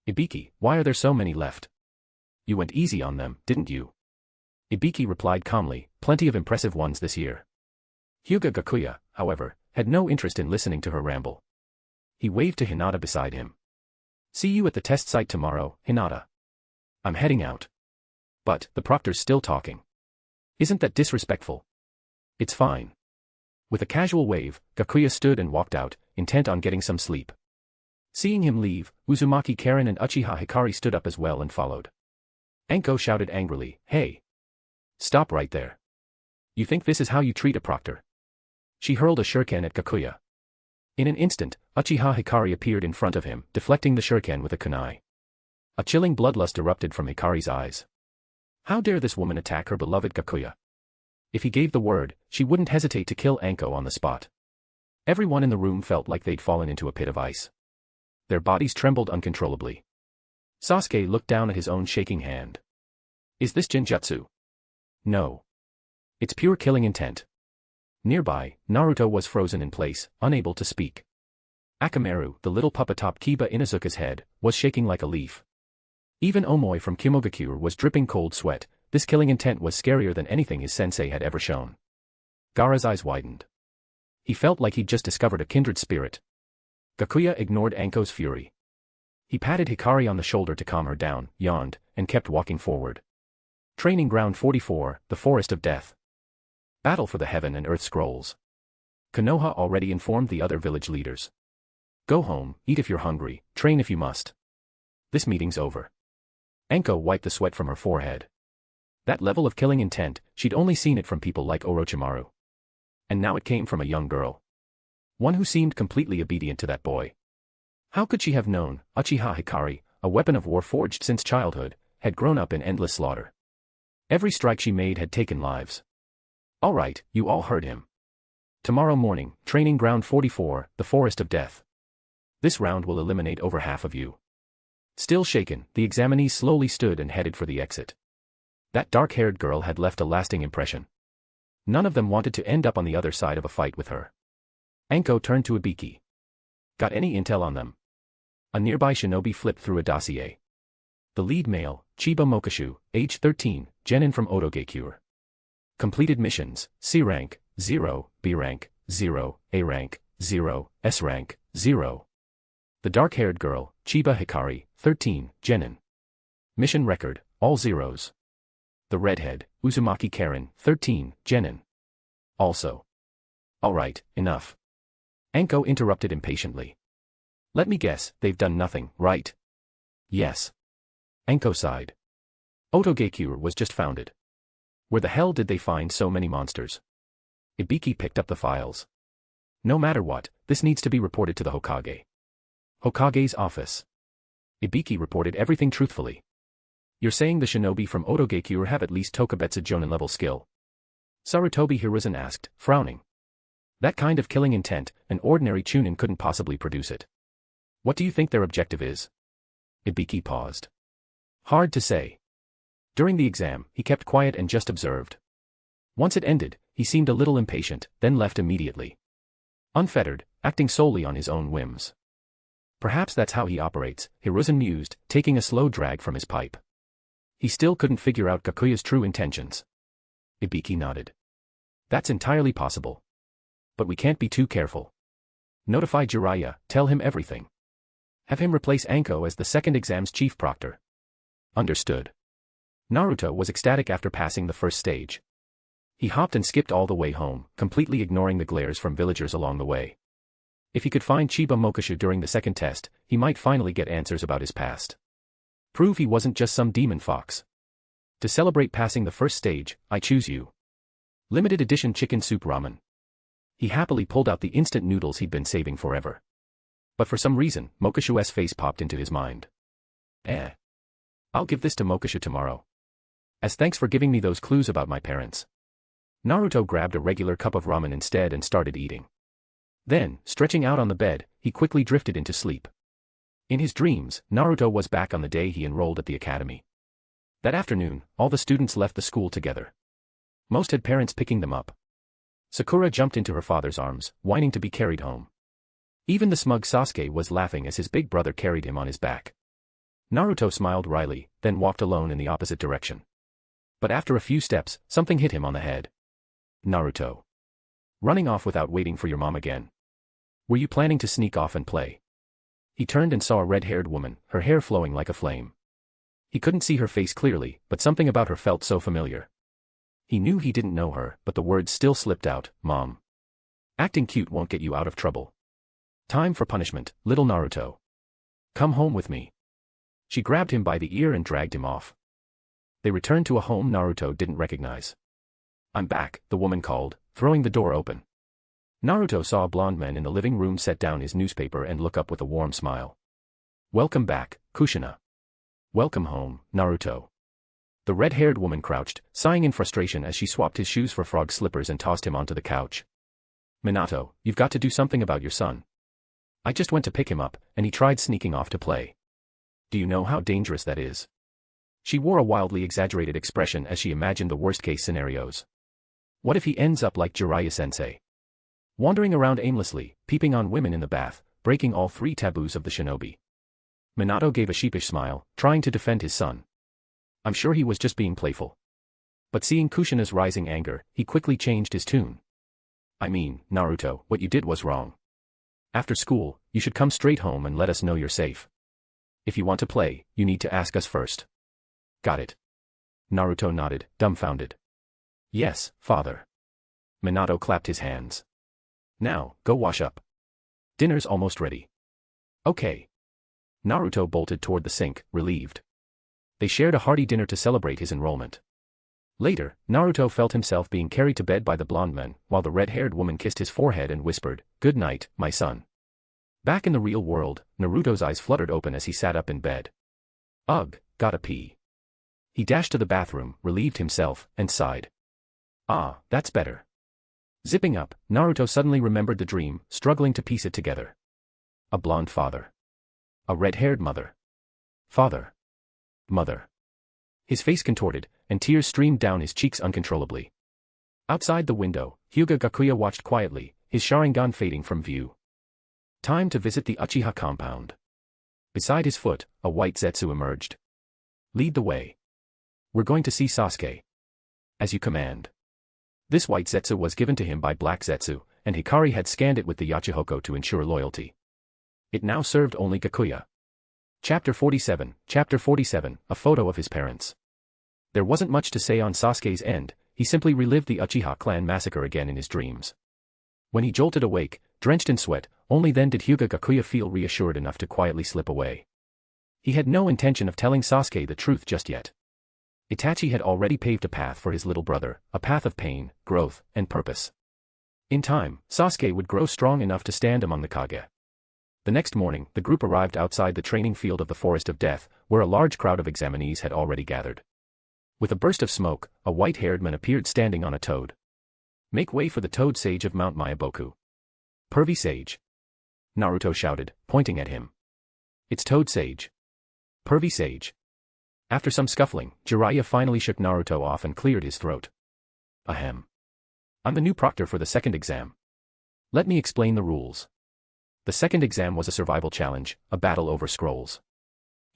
[SPEAKER 3] Ibiki, why are there so many left? You went easy on them, didn't you? Ibiki replied calmly, plenty of impressive ones this year. Hyūga Gakuya, however, had no interest in listening to her ramble. He waved to Hinata beside him. See you at the test site tomorrow, Hinata. I'm heading out. But, the proctor's still talking. Isn't that disrespectful? It's fine. With a casual wave, Gakuya stood and walked out, intent on getting some sleep. Seeing him leave, Uzumaki Karen and Uchiha Hikari stood up as well and followed. Anko shouted angrily, "Hey! Stop right there. You think this is how you treat a proctor?" She hurled a shuriken at Gakuya. In an instant, Uchiha Hikari appeared in front of him, deflecting the shuriken with a kunai. A chilling bloodlust erupted from Hikari's eyes. How dare this woman attack her beloved Gakuya? If he gave the word, she wouldn't hesitate to kill Anko on the spot. Everyone in the room felt like they'd fallen into a pit of ice. Their bodies trembled uncontrollably. Sasuke looked down at his own shaking hand. Is this Jinjutsu? No. It's pure killing intent. Nearby, Naruto was frozen in place, unable to speak. Akamaru, the little pup atop Kiba Inuzuka's head, was shaking like a leaf. Even Omoi from Kimogakure was dripping cold sweat. This killing intent was scarier than anything his sensei had ever shown. Gaara's eyes widened. He felt like he'd just discovered a kindred spirit. Gakuya ignored Anko's fury. He patted Hikari on the shoulder to calm her down, yawned, and kept walking forward. Training Ground 44, the Forest of Death. Battle for the Heaven and Earth Scrolls. Konoha already informed the other village leaders. Go home, eat if you're hungry, train if you must. This meeting's over. Anko wiped the sweat from her forehead. That level of killing intent, she'd only seen it from people like Orochimaru. And now it came from a young girl. One who seemed completely obedient to that boy. How could she have known, Uchiha Hikari, a weapon of war forged since childhood, had grown up in endless slaughter? Every strike she made had taken lives. All right, you all heard him. Tomorrow morning, Training Ground 44, the Forest of Death. This round will eliminate over half of you. Still shaken, the examinees slowly stood and headed for the exit. That dark-haired girl had left a lasting impression. None of them wanted to end up on the other side of a fight with her. Anko turned to Ibiki. Got any intel on them? A nearby shinobi flipped through a dossier. The lead male, Chiba Mokashu, age 13, genin from Otogakure. Completed missions, C rank, 0, B rank, 0, A rank, 0, S rank, 0. The dark-haired girl, Chiba Hikari, 13, genin. Mission record, all zeros. The redhead, Uzumaki Karen, 13, genin. Also. Alright, enough. Anko interrupted impatiently. Let me guess, they've done nothing, right? Yes. Anko sighed. Otogakure was just founded. Where the hell did they find so many monsters? Ibiki picked up the files. No matter what, this needs to be reported to the Hokage. Hokage's office. Ibiki reported everything truthfully. You're saying the shinobi from Otogekure have at least Tokubetsu Jonin level skill? Sarutobi Hiruzen asked, frowning. That kind of killing intent, an ordinary chunin couldn't possibly produce it. What do you think their objective is? Ibiki paused. Hard to say. During the exam, he kept quiet and just observed. Once it ended, he seemed a little impatient, then left immediately. Unfettered, acting solely on his own whims. Perhaps that's how he operates, Hiruzen mused, taking a slow drag from his pipe. He still couldn't figure out Gakuya's true intentions. Ibiki nodded. That's entirely possible. But we can't be too careful. Notify Jiraiya, tell him everything. Have him replace Anko as the second exam's chief proctor. Understood. Naruto was ecstatic after passing the first stage. He hopped and skipped all the way home, completely ignoring the glares from villagers along the way. If he could find Chiba Mokashu during the second test, he might finally get answers about his past. Prove he wasn't just some demon fox. To celebrate passing the first stage, I choose you. Limited edition chicken soup ramen. He happily pulled out the instant noodles he'd been saving forever. But for some reason, Mokashu's face popped into his mind. I'll give this to Mokashu tomorrow. As thanks for giving me those clues about my parents. Naruto grabbed a regular cup of ramen instead and started eating. Then, stretching out on the bed, he quickly drifted into sleep. In his dreams, Naruto was back on the day he enrolled at the academy. That afternoon, all the students left the school together. Most had parents picking them up. Sakura jumped into her father's arms, whining to be carried home. Even the smug Sasuke was laughing as his big brother carried him on his back. Naruto smiled wryly, then walked alone in the opposite direction. But after a few steps, something hit him on the head. Naruto. Running off without waiting for your mom again. Were you planning to sneak off and play? He turned and saw a red-haired woman, her hair flowing like a flame. He couldn't see her face clearly, but something about her felt so familiar. He knew he didn't know her, but the words still slipped out, Mom. Acting cute won't get you out of trouble. Time for punishment, little Naruto. Come home with me. She grabbed him by the ear and dragged him off. They returned to a home Naruto didn't recognize. I'm back, the woman called, throwing the door open. Naruto saw a blonde man in the living room set down his newspaper and look up with a warm smile. Welcome back, Kushina. Welcome home, Naruto. The red-haired woman crouched, sighing in frustration as she swapped his shoes for frog slippers and tossed him onto the couch. Minato, you've got to do something about your son. I just went to pick him up, and he tried sneaking off to play. Do you know how dangerous that is? She wore a wildly exaggerated expression as she imagined the worst-case scenarios. What if he ends up like Jiraiya-sensei? Wandering around aimlessly, peeping on women in the bath, breaking all 3 taboos of the shinobi. Minato gave a sheepish smile, trying to defend his son. I'm sure he was just being playful. But seeing Kushina's rising anger, he quickly changed his tune. I mean, Naruto, what you did was wrong. After school, you should come straight home and let us know you're safe. If you want to play, you need to ask us first. Got it. Naruto nodded, dumbfounded. Yes, father. Minato clapped his hands. Now, go wash up. Dinner's almost ready. Okay. Naruto bolted toward the sink, relieved. They shared a hearty dinner to celebrate his enrollment. Later, Naruto felt himself being carried to bed by the blonde man, while the red-haired woman kissed his forehead and whispered, "Good night, my son." Back in the real world, Naruto's eyes fluttered open as he sat up in bed. Ugh, gotta pee. He dashed to the bathroom, relieved himself, and sighed. Ah, that's better. Zipping up, Naruto suddenly remembered the dream, struggling to piece it together. A blonde father. A red-haired mother. Father. Mother. His face contorted, and tears streamed down his cheeks uncontrollably. Outside the window, Hyūga Gakuya watched quietly, his Sharingan fading from view. Time to visit the Uchiha compound. Beside his foot, a white Zetsu emerged. Lead the way. We're going to see Sasuke. As you command. This white Zetsu was given to him by Black Zetsu, and Hikari had scanned it with the Yachihoko to ensure loyalty. It now served only Gakuya. Chapter 47, a photo of his parents. There wasn't much to say on Sasuke's end, he simply relived the Uchiha Clan massacre again in his dreams. When he jolted awake, drenched in sweat, only then did Hyūga Gakuya feel reassured enough to quietly slip away. He had no intention of telling Sasuke the truth just yet. Itachi had already paved a path for his little brother, a path of pain, growth, and purpose. In time, Sasuke would grow strong enough to stand among the Kage. The next morning, the group arrived outside the training field of the Forest of Death, where a large crowd of examinees had already gathered. With a burst of smoke, a white-haired man appeared standing on a toad. "Make way for the Toad Sage of Mount Myaboku." "Pervy Sage!" Naruto shouted, pointing at him. "It's Toad Sage." "Pervy Sage." After some scuffling, Jiraiya finally shook Naruto off and cleared his throat. "Ahem. I'm the new proctor for the second exam. Let me explain the rules." The second exam was a survival challenge, a battle over scrolls.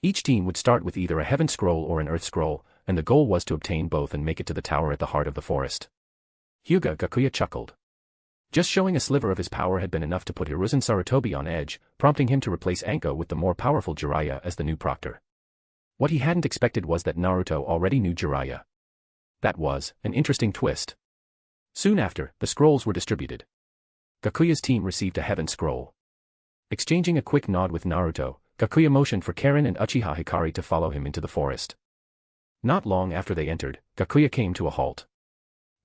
[SPEAKER 3] Each team would start with either a heaven scroll or an earth scroll, and the goal was to obtain both and make it to the tower at the heart of the forest. Hyūga Gakuya chuckled. Just showing a sliver of his power had been enough to put Hiruzen Sarutobi on edge, prompting him to replace Anko with the more powerful Jiraiya as the new proctor. What he hadn't expected was that Naruto already knew Jiraiya. That was an interesting twist. Soon after, the scrolls were distributed. Gakuya's team received a heaven scroll. Exchanging a quick nod with Naruto, Gakuya motioned for Karen and Uchiha Hikari to follow him into the forest. Not long after they entered, Gakuya came to a halt.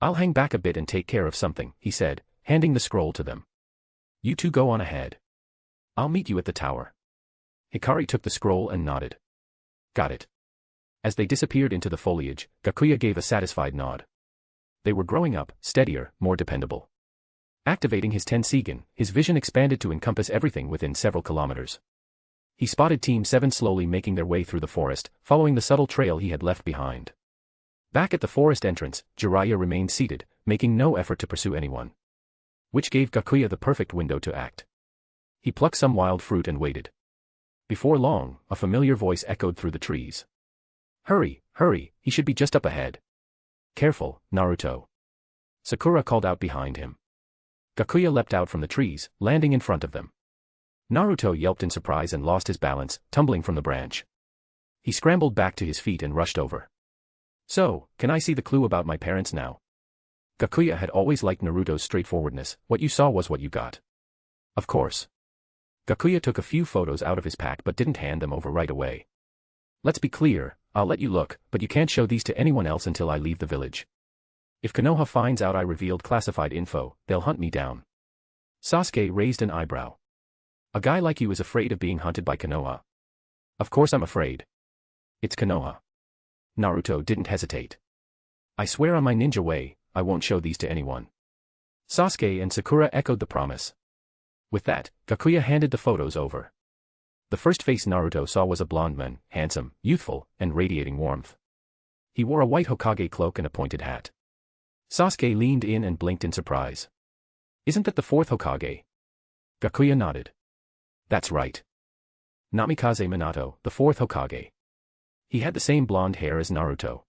[SPEAKER 3] "I'll hang back a bit and take care of something," he said, handing the scroll to them. "You two go on ahead. I'll meet you at the tower." Hikari took the scroll and nodded. "Got it." As they disappeared into the foliage, Gakuya gave a satisfied nod. They were growing up, steadier, more dependable. Activating his Tenseigan, his vision expanded to encompass everything within several kilometers. He spotted Team 7 slowly making their way through the forest, following the subtle trail he had left behind. Back at the forest entrance, Jiraiya remained seated, making no effort to pursue anyone. Which gave Gakuya the perfect window to act. He plucked some wild fruit and waited. Before long, a familiar voice echoed through the trees. "Hurry, hurry, he should be just up ahead." "Careful, Naruto." Sakura called out behind him. Gakuya leapt out from the trees, landing in front of them. Naruto yelped in surprise and lost his balance, tumbling from the branch. He scrambled back to his feet and rushed over. "So, can I see the clue about my parents now?" Gakuya had always liked Naruto's straightforwardness. What you saw was what you got. Of course. Gakuya took a few photos out of his pack but didn't hand them over right away. "Let's be clear, I'll let you look, but you can't show these to anyone else until I leave the village. If Konoha finds out I revealed classified info, they'll hunt me down." Sasuke raised an eyebrow. "A guy like you is afraid of being hunted by Konoha." "Of course I'm afraid. It's Konoha." Naruto didn't hesitate. "I swear on my ninja way, I won't show these to anyone." Sasuke and Sakura echoed the promise. With that, Gakuya handed the photos over. The first face Naruto saw was a blonde man, handsome, youthful, and radiating warmth. He wore a white Hokage cloak and a pointed hat. Sasuke leaned in and blinked in surprise. "Isn't that the fourth Hokage?" Gakuya nodded. "That's right. Namikaze Minato, the fourth Hokage. He had the same blonde hair as Naruto.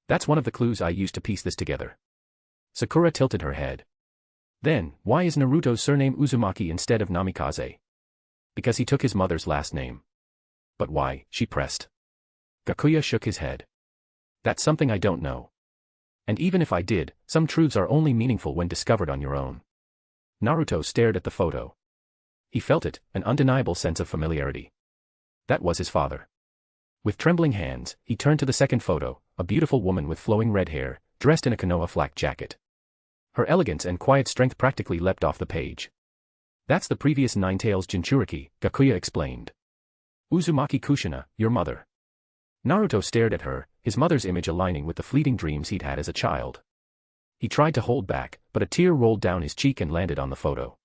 [SPEAKER 3] That's one of the clues I used to piece this together." Sakura tilted her head. "Then, why is Naruto's surname Uzumaki instead of Namikaze?" "Because he took his mother's last name." "But why?" she pressed. Gakuya shook his head. "That's something I don't know. And even if I did, some truths are only meaningful when discovered on your own." Naruto stared at the photo. He felt it, an undeniable sense of familiarity. That was his father. With trembling hands, he turned to the second photo, a beautiful woman with flowing red hair, dressed in a Konoha flak jacket. Her elegance and quiet strength practically leapt off the page. "That's the previous Nine-Tails Jinchuriki," Gakuya explained. "Uzumaki Kushina, your mother." Naruto stared at her, his mother's image aligning with the fleeting dreams he'd had as a child. He tried to hold back, but a tear rolled down his cheek and landed on the photo.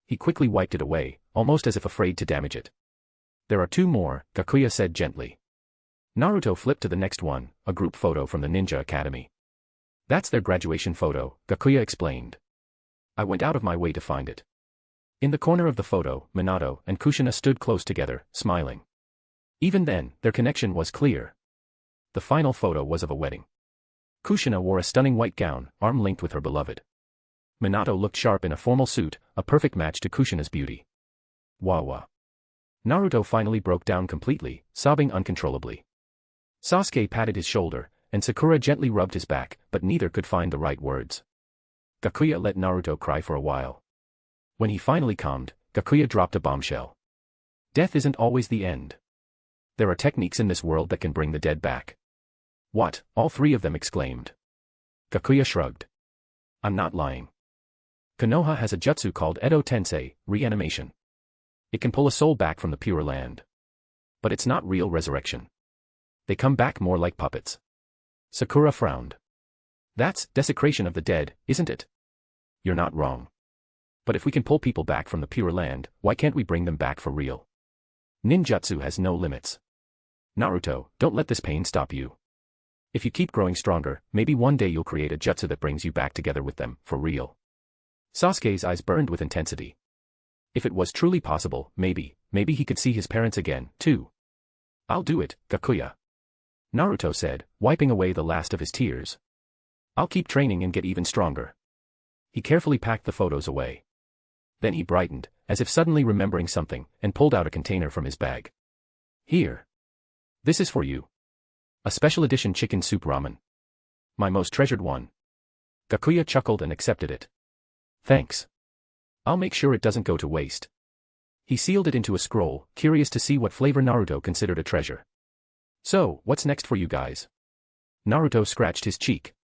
[SPEAKER 3] He quickly wiped it away, almost as if afraid to damage it. "There are two more," Gakuya said gently. Naruto flipped to the next one, a group photo from the Ninja Academy. "That's their graduation photo," Gakuya explained. "I went out of my way to find it." In the corner of the photo, Minato and Kushina stood close together, smiling. Even then, their connection was clear. The final photo was of a wedding. Kushina wore a stunning white gown, arm-linked with her beloved. Minato looked sharp in a formal suit, a perfect match to Kushina's beauty. Wawa. Naruto finally broke down completely, sobbing uncontrollably. Sasuke patted his shoulder, and Sakura gently rubbed his back, but neither could find the right words. Gakuya let Naruto cry for a while. When he finally calmed, Gakuya dropped a bombshell. Death isn't always the end. There are techniques in this world that can bring the dead back. "What?" all three of them exclaimed. Gakuya shrugged. "I'm not lying. Konoha has a jutsu called Edo Tensei, reanimation. It can pull a soul back from the pure land. But it's not real resurrection. They come back more like puppets. Sakura frowned. That's desecration of the dead, isn't it? You're not wrong. But if we can pull people back from the pure land, why can't we bring them back for real? Ninjutsu has no limits. Naruto, don't let this pain stop you. If you keep growing stronger, maybe one day you'll create a jutsu that brings you back together with them, for real. Sasuke's eyes burned with intensity. If it was truly possible, maybe he could see his parents again, too. I'll do it, Gakuya. Naruto said, wiping away the last of his tears. I'll keep training and get even stronger. He carefully packed the photos away. Then he brightened, as if suddenly remembering something, and pulled out a container from his bag. Here. This is for you. A special edition chicken soup ramen. My most treasured one. Gakuya chuckled and accepted it. Thanks. I'll make sure it doesn't go to waste. He sealed it into a scroll, curious to see what flavor Naruto considered a treasure. So, what's next for you guys? Naruto scratched his cheek.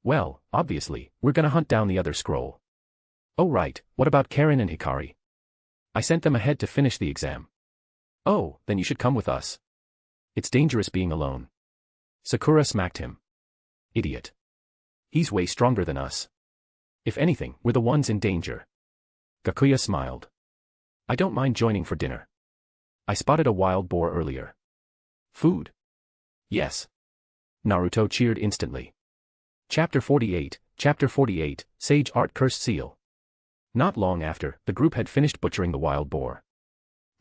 [SPEAKER 3] Well, obviously, we're gonna hunt down the other scroll. Oh right, what about Karen and Hikari? I sent them ahead to finish the exam. Oh, then you should come with us. It's dangerous being alone. Sakura smacked him. Idiot. He's way stronger than us. If anything, we're the ones in danger. Gakuya smiled. I don't mind joining for dinner. I spotted a wild boar earlier. Food? Yes. Naruto cheered instantly. Chapter 48, Sage Art Cursed Seal. Not long after, the group had finished butchering the wild boar.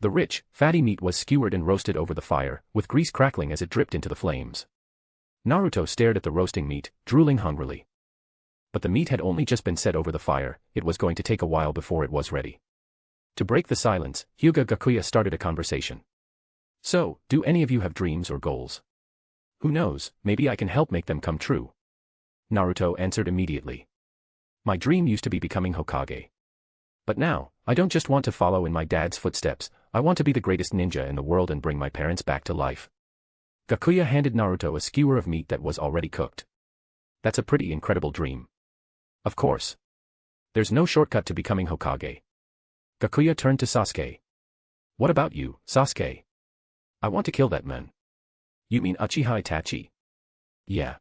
[SPEAKER 3] The rich, fatty meat was skewered and roasted over the fire, with grease crackling as it dripped into the flames. Naruto stared at the roasting meat, drooling hungrily. But the meat had only just been set over the fire, it was going to take a while before it was ready. To break the silence, Hyūga Gakuya started a conversation. So, do any of you have dreams or goals? Who knows, maybe I can help make them come true. Naruto answered immediately. My dream used to be becoming Hokage. But now, I don't just want to follow in my dad's footsteps, I want to be the greatest ninja in the world and bring my parents back to life. Gakuya handed Naruto a skewer of meat that was already cooked. That's a pretty incredible dream. Of course. There's no shortcut to becoming Hokage. Gakuya turned to Sasuke. What about you, Sasuke? I want to kill that man. You mean Uchiha Itachi? Yeah.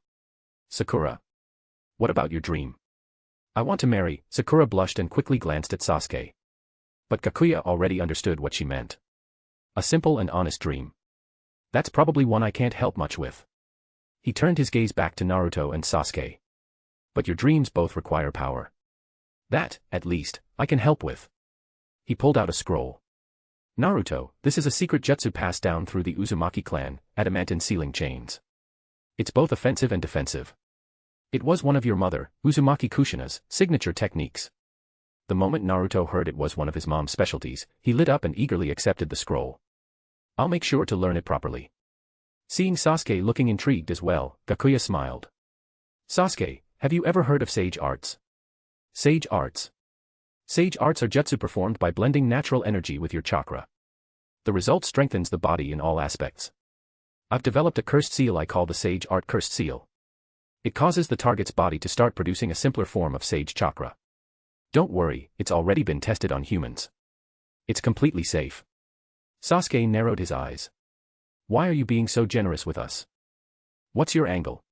[SPEAKER 3] Sakura. What about your dream? I want to marry. Sakura blushed and quickly glanced at Sasuke. But Gakuya already understood what she meant. A simple and honest dream. That's probably one I can't help much with. He turned his gaze back to Naruto and Sasuke. But your dreams both require power. That, at least, I can help with. He pulled out a scroll. Naruto, this is a secret jutsu passed down through the Uzumaki clan, adamantine sealing chains. It's both offensive and defensive. It was one of your mother, Uzumaki Kushina's, signature techniques. The moment Naruto heard it was one of his mom's specialties, he lit up and eagerly accepted the scroll. I'll make sure to learn it properly. Seeing Sasuke looking intrigued as well, Gakuya smiled. Sasuke, have you ever heard of sage arts? Sage arts. Sage arts are jutsu performed by blending natural energy with your chakra. The result strengthens the body in all aspects. I've developed a cursed seal I call the Sage Art Cursed Seal. It causes the target's body to start producing a simpler form of sage chakra. Don't worry, it's already been tested on humans. It's completely safe. Sasuke narrowed his eyes. Why are you being so generous with us? What's your angle?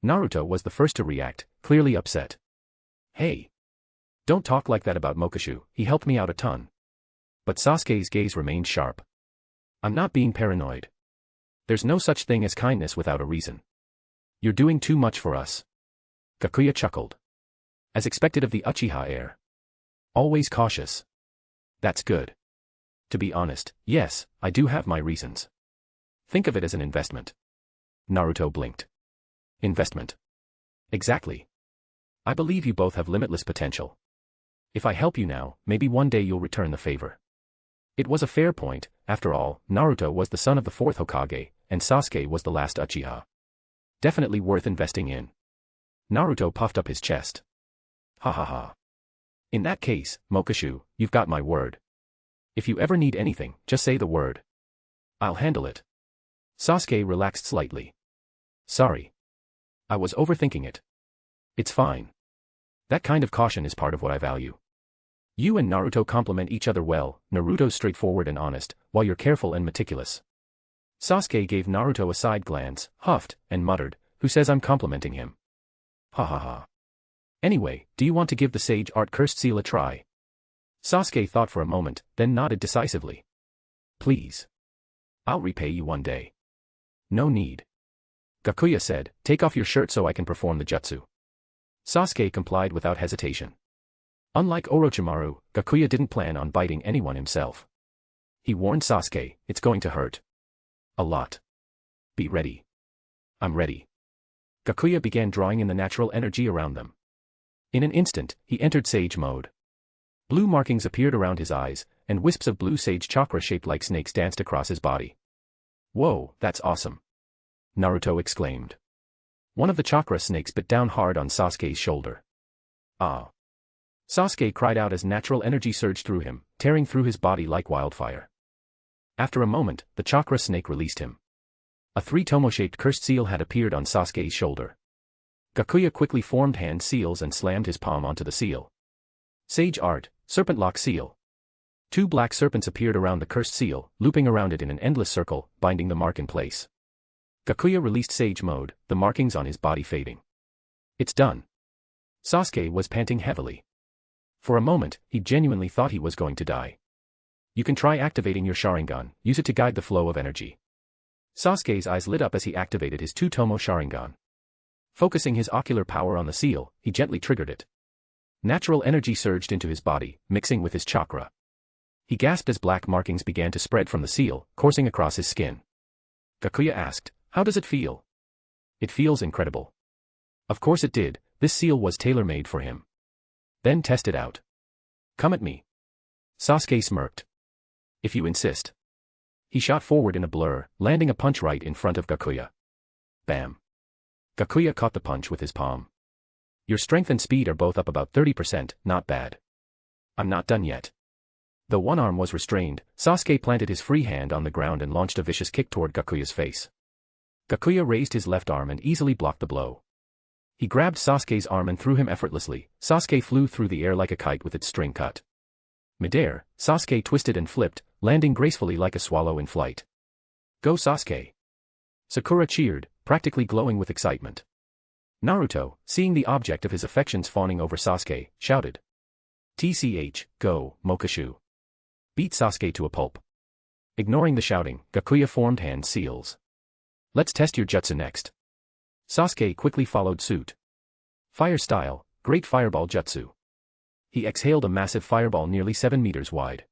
[SPEAKER 3] Naruto was the first to react, clearly upset. Hey. Don't talk like that about Mokashu, he helped me out a ton. But Sasuke's gaze remained sharp. I'm not being paranoid. There's no such thing as kindness without a reason. You're doing too much for us. Gakuya chuckled. As expected of the Uchiha heir. Always cautious. That's good. To be honest, yes, I do have my reasons. Think of it as an investment. Naruto blinked. Investment. Exactly. I believe you both have limitless potential. If I help you now, maybe one day you'll return the favor. It was a fair point, after all, Naruto was the son of the fourth Hokage, and Sasuke was the last Uchiha. Definitely worth investing in. Naruto puffed up his chest. Ha ha ha. In that case, Mokashu, you've got my word. If you ever need anything, just say the word. I'll handle it. Sasuke relaxed slightly. Sorry. I was overthinking it. It's fine. That kind of caution is part of what I value. You and Naruto complement each other well. Naruto's straightforward and honest, while you're careful and meticulous. Sasuke gave Naruto a side glance, huffed, and muttered, "Who says I'm complimenting him? Ha ha ha. Anyway, do you want to give the Sage Art Cursed Seal a try?" Sasuke thought for a moment, then nodded decisively. "Please. I'll repay you one day." "No need." Gakuya said, "Take off your shirt so I can perform the jutsu." Sasuke complied without hesitation. Unlike Orochimaru, Gakuya didn't plan on biting anyone himself. He warned Sasuke, "It's going to hurt. A lot. Be ready." "I'm ready." Gakuya began drawing in the natural energy around them. In an instant, he entered Sage mode. Blue markings appeared around his eyes, and wisps of blue sage chakra shaped like snakes danced across his body. "Whoa, that's awesome!" Naruto exclaimed. One of the chakra snakes bit down hard on Sasuke's shoulder. "Ah!" Sasuke cried out as natural energy surged through him, tearing through his body like wildfire. After a moment, the chakra snake released him. A three-tomo-shaped cursed seal had appeared on Sasuke's shoulder. Gakuya quickly formed hand seals and slammed his palm onto the seal. Sage Art, Serpent Lock Seal. Two black serpents appeared around the cursed seal, looping around it in an endless circle, binding the mark in place. Gakuya released Sage mode, the markings on his body fading. "It's done." Sasuke was panting heavily. For a moment, he genuinely thought he was going to die. "You can try activating your Sharingan, use it to guide the flow of energy." Sasuke's eyes lit up as he activated his two-tomo Sharingan. Focusing his ocular power on the seal, he gently triggered it. Natural energy surged into his body, mixing with his chakra. He gasped as black markings began to spread from the seal, coursing across his skin. Gakuya asked, "How does it feel?" "It feels incredible." Of course it did, this seal was tailor-made for him. "Then test it out." "Come at me." Sasuke smirked. "If you insist." He shot forward in a blur, landing a punch right in front of Gakuya. Bam. Gakuya caught the punch with his palm. "Your strength and speed are both up about 30%, not bad." "I'm not done yet." Though one arm was restrained, Sasuke planted his free hand on the ground and launched a vicious kick toward Gakuya's face. Gakuya raised his left arm and easily blocked the blow. He grabbed Sasuke's arm and threw him effortlessly. Sasuke flew through the air like a kite with its string cut. Midair, Sasuke twisted and flipped, landing gracefully like a swallow in flight. "Go Sasuke!" Sakura cheered, practically glowing with excitement. Naruto, seeing the object of his affections fawning over Sasuke, shouted. "TCH, go, Mokashu. Beat Sasuke to a pulp." Ignoring the shouting, Gakuya formed hand seals. "Let's test your jutsu next." Sasuke quickly followed suit. Fire style, Great Fireball Jutsu. He exhaled a massive fireball nearly 7 meters wide.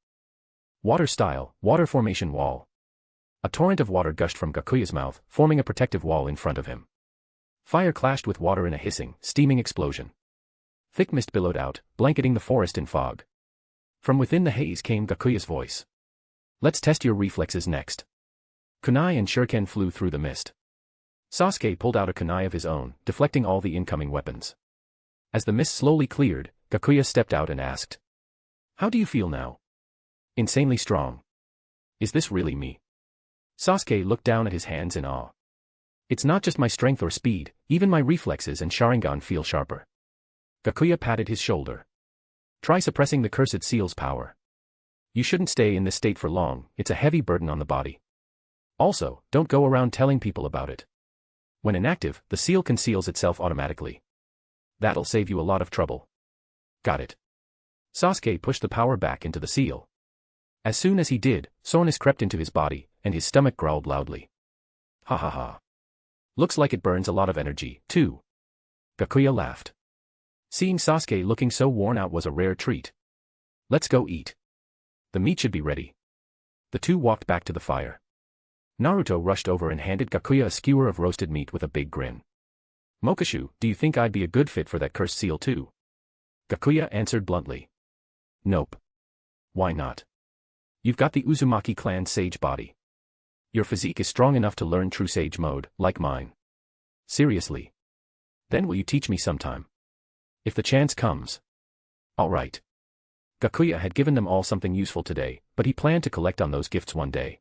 [SPEAKER 3] Water style, Water Formation Wall. A torrent of water gushed from Gakuya's mouth, forming a protective wall in front of him. Fire clashed with water in a hissing, steaming explosion. Thick mist billowed out, blanketing the forest in fog. From within the haze came Gakuya's voice. "Let's test your reflexes next." Kunai and shuriken flew through the mist. Sasuke pulled out a kunai of his own, deflecting all the incoming weapons. As the mist slowly cleared, Gakuya stepped out and asked. "How do you feel now?" "Insanely strong." "Is this really me?" Sasuke looked down at his hands in awe. "It's not just my strength or speed, even my reflexes and Sharingan feel sharper." Gakuya patted his shoulder. "Try suppressing the cursed seal's power. You shouldn't stay in this state for long, it's a heavy burden on the body. Also, don't go around telling people about it. When inactive, the seal conceals itself automatically. That'll save you a lot of trouble." "Got it." Sasuke pushed the power back into the seal. As soon as he did, soreness crept into his body, and his stomach growled loudly. "Ha ha ha. Looks like it burns a lot of energy, too." Gakuya laughed. Seeing Sasuke looking so worn out was a rare treat. "Let's go eat. The meat should be ready." The two walked back to the fire. Naruto rushed over and handed Gakuya a skewer of roasted meat with a big grin. "Mokashu, do you think I'd be a good fit for that cursed seal too?" Gakuya answered bluntly. "Nope. Why not? You've got the Uzumaki clan sage body. Your physique is strong enough to learn true sage mode, like mine." "Seriously? Then will you teach me sometime?" "If the chance comes." "All right." Gakuya had given them all something useful today, but he planned to collect on those gifts one day.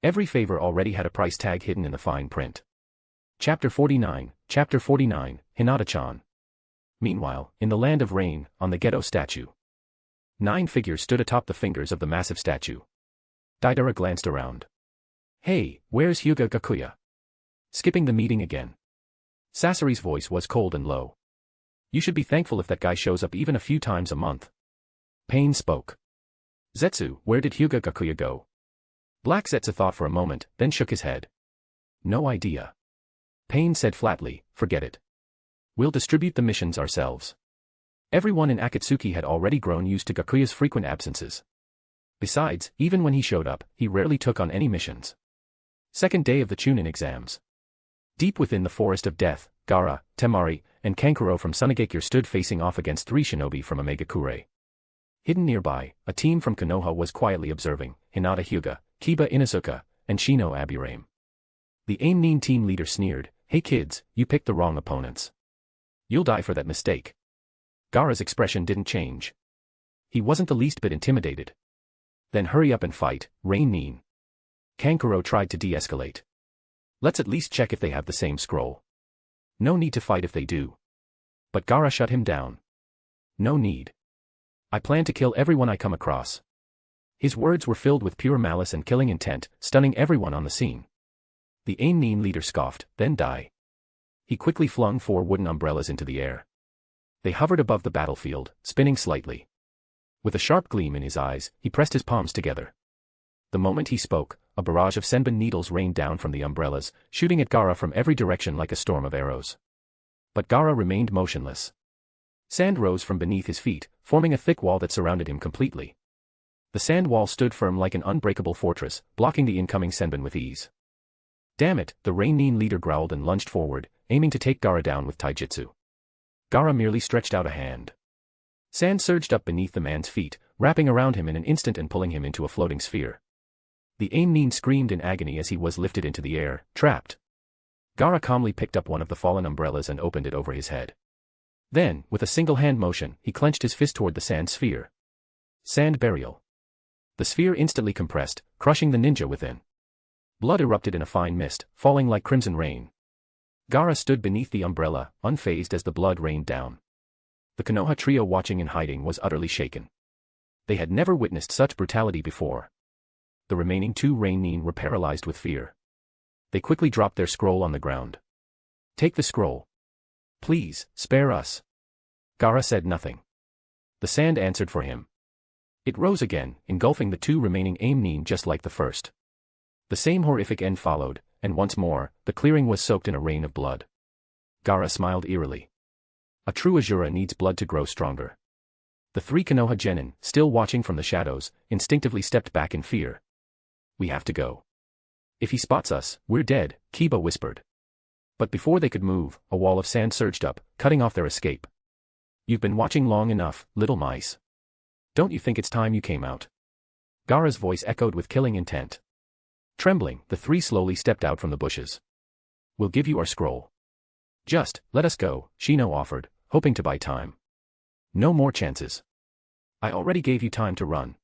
[SPEAKER 3] Every favor already had a price tag hidden in the fine print. Chapter 49, Hinata-chan. Meanwhile, in the land of rain, on the ghetto statue, 9 figures stood atop the fingers of the massive statue. Deidara glanced around. Hey, where's Hyūga Gakuya? Skipping the meeting again. Sasori's voice was cold and low. You should be thankful if that guy shows up even a few times a month. Pain spoke. Zetsu, where did Hyūga Gakuya go? Black Zetsu thought for a moment, then shook his head. No idea. Pain said flatly, forget it. We'll distribute the missions ourselves. Everyone in Akatsuki had already grown used to Gakuya's frequent absences. Besides, even when he showed up, he rarely took on any missions. Second day of the Chunin exams. Deep within the forest of death, Gaara, Temari, and Kankuro from Sunagakure stood facing off against 3 shinobi from Omegakure. Hidden nearby, a team from Konoha was quietly observing, Hinata Hyuga, Kiba Inuzuka, and Shino Abirame. The Aim team leader sneered, hey kids, you picked the wrong opponents. You'll die for that mistake. Gaara's expression didn't change. He wasn't the least bit intimidated. Then hurry up and fight, Rain. Kankuro tried to de-escalate. Let's at least check if they have the same scroll. No need to fight if they do. But Gaara shut him down. No need. I plan to kill everyone I come across. His words were filled with pure malice and killing intent, stunning everyone on the scene. The Aim leader scoffed, then die. He quickly flung 4 wooden umbrellas into the air. They hovered above the battlefield, spinning slightly. With a sharp gleam in his eyes, he pressed his palms together. The moment he spoke, a barrage of senbon needles rained down from the umbrellas, shooting at Gaara from every direction like a storm of arrows. But Gaara remained motionless. Sand rose from beneath his feet, forming a thick wall that surrounded him completely. The sand wall stood firm like an unbreakable fortress, blocking the incoming senbon with ease. Damn it, the Rain leader growled and lunged forward, aiming to take Gaara down with taijutsu. Gaara merely stretched out a hand. Sand surged up beneath the man's feet, wrapping around him in an instant and pulling him into a floating sphere. The Aim screamed in agony as he was lifted into the air, trapped. Gaara calmly picked up one of the fallen umbrellas and opened it over his head. Then, with a single hand motion, he clenched his fist toward the sand sphere. Sand burial. The sphere instantly compressed, crushing the ninja within. Blood erupted in a fine mist, falling like crimson rain. Gaara stood beneath the umbrella, unfazed as the blood rained down. The Konoha trio watching in hiding was utterly shaken. They had never witnessed such brutality before. The remaining 2 Rain were paralyzed with fear. They quickly dropped their scroll on the ground. Take the scroll. Please, spare us. Gaara said nothing. The sand answered for him. It rose again, engulfing the 2 remaining Aim just like the first. The same horrific end followed, and once more, the clearing was soaked in a rain of blood. Gaara smiled eerily. A true Asura needs blood to grow stronger. The 3 Konoha genin, still watching from the shadows, instinctively stepped back in fear. We have to go. If he spots us, we're dead, Kiba whispered. But before they could move, a wall of sand surged up, cutting off their escape. You've been watching long enough, little mice. Don't you think it's time you came out? Gaara's voice echoed with killing intent. Trembling, the 3 slowly stepped out from the bushes. We'll give you our scroll. Just, let us go, Shino offered, hoping to buy time. No more chances. I already gave you time to run.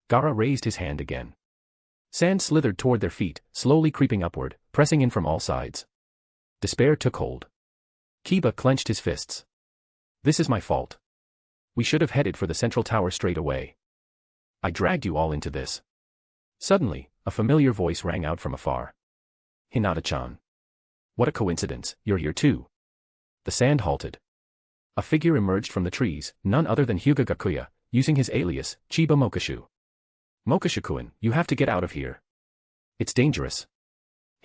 [SPEAKER 3] Gaara raised his hand again. Sand slithered toward their feet, slowly creeping upward, pressing in from all sides. Despair took hold. Kiba clenched his fists. This is my fault. We should have headed for the central tower straight away. I dragged you all into this. Suddenly, a familiar voice rang out from afar. Hinata-chan. What a coincidence, you're here too. The sand halted. A figure emerged from the trees, none other than Hyūga Gakuya, using his alias, Chiba Mokashu. Mokashu-kun, you have to get out of here. It's dangerous.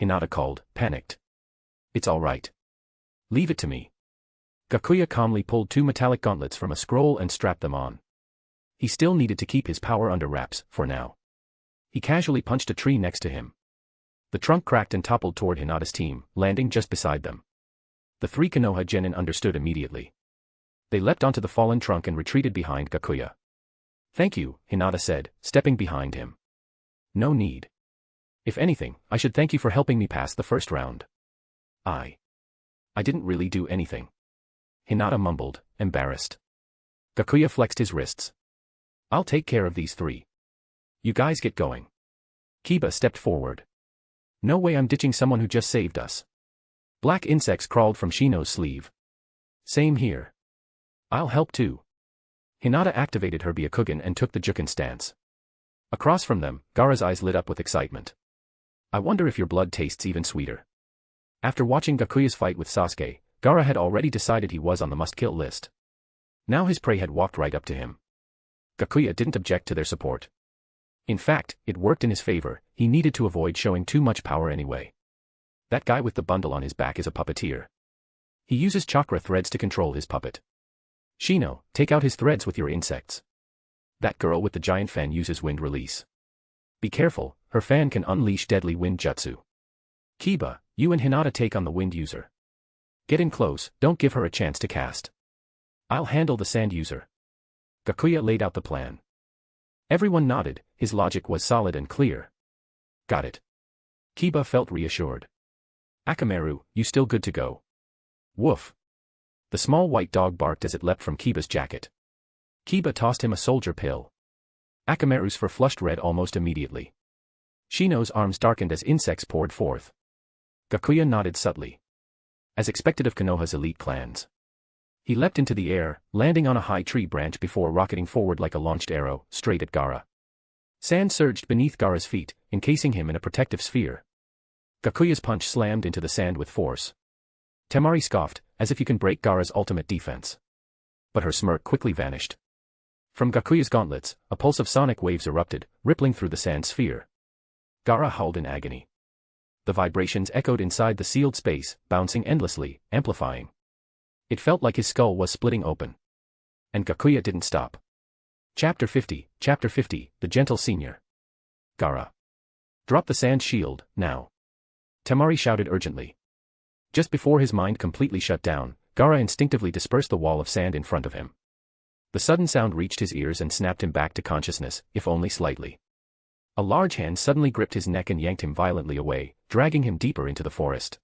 [SPEAKER 3] Hinata called, panicked. It's all right. Leave it to me. Gakuya calmly pulled 2 metallic gauntlets from a scroll and strapped them on. He still needed to keep his power under wraps, for now. He casually punched a tree next to him. The trunk cracked and toppled toward Hinata's team, landing just beside them. The 3 Konoha genin understood immediately. They leapt onto the fallen trunk and retreated behind Gakuya. Thank you, Hinata said, stepping behind him. No need. If anything, I should thank you for helping me pass the first round. I didn't really do anything. Hinata mumbled, embarrassed. Gakuya flexed his wrists. I'll take care of these 3. You guys get going. Kiba stepped forward. No way I'm ditching someone who just saved us. Black insects crawled from Shino's sleeve. Same here. I'll help too. Hinata activated her Byakugan and took the Juken stance. Across from them, Gaara's eyes lit up with excitement. I wonder if your blood tastes even sweeter. After watching Gakuya's fight with Sasuke, Gaara had already decided he was on the must-kill list. Now his prey had walked right up to him. Gakuya didn't object to their support. In fact, it worked in his favor. He needed to avoid showing too much power anyway. That guy with the bundle on his back is a puppeteer. He uses chakra threads to control his puppet. Shino, take out his threads with your insects. That girl with the giant fan uses wind release. Be careful, her fan can unleash deadly wind jutsu. Kiba, you and Hinata take on the wind user. Get in close, don't give her a chance to cast. I'll handle the sand user. Gakuya laid out the plan. Everyone nodded, his logic was solid and clear. Got it. Kiba felt reassured. Akamaru, you still good to go? Woof. The small white dog barked as it leapt from Kiba's jacket. Kiba tossed him a soldier pill. Akamaru's fur flushed red almost immediately. Shino's arms darkened as insects poured forth. Gakuya nodded subtly. As expected of Konoha's elite clans. He leapt into the air, landing on a high tree branch before rocketing forward like a launched arrow, straight at Gaara. Sand surged beneath Gaara's feet, encasing him in a protective sphere. Gakuya's punch slammed into the sand with force. Temari scoffed, as if you can break Gaara's ultimate defense. But her smirk quickly vanished. From Gakuya's gauntlets, a pulse of sonic waves erupted, rippling through the sand sphere. Gaara howled in agony. The vibrations echoed inside the sealed space, bouncing endlessly, amplifying. It felt like his skull was splitting open. And Gakuya didn't stop. Chapter 50, The Gentle Senior. Gaara. Drop the sand shield, now. Temari shouted urgently. Just before his mind completely shut down, Gaara instinctively dispersed the wall of sand in front of him. The sudden sound reached his ears and snapped him back to consciousness, if only slightly. A large hand suddenly gripped his neck and yanked him violently away, dragging him deeper into the forest.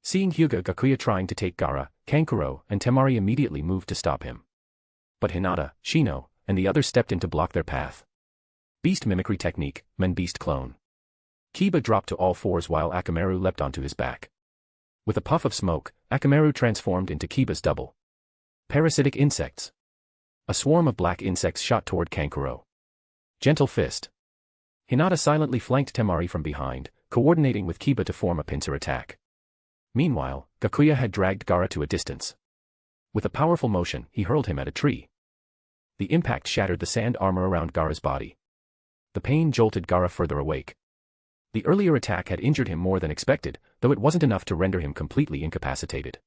[SPEAKER 3] Seeing Hyūga Gakuya trying to take Gaara, Kankuro and Temari immediately moved to stop him. But Hinata, Shino, and the others stepped in to block their path. Beast mimicry technique, men-beast clone. Kiba dropped to all fours while Akamaru leapt onto his back. With a puff of smoke, Akamaru transformed into Kiba's double. Parasitic insects. A swarm of black insects shot toward Kankuro. Gentle fist. Hinata silently flanked Temari from behind, coordinating with Kiba to form a pincer attack. Meanwhile, Gakuya had dragged Gaara to a distance. With a powerful motion, he hurled him at a tree. The impact shattered the sand armor around Gaara's body. The pain jolted Gaara further awake. The earlier attack had injured him more than expected, though it wasn't enough to render him completely incapacitated.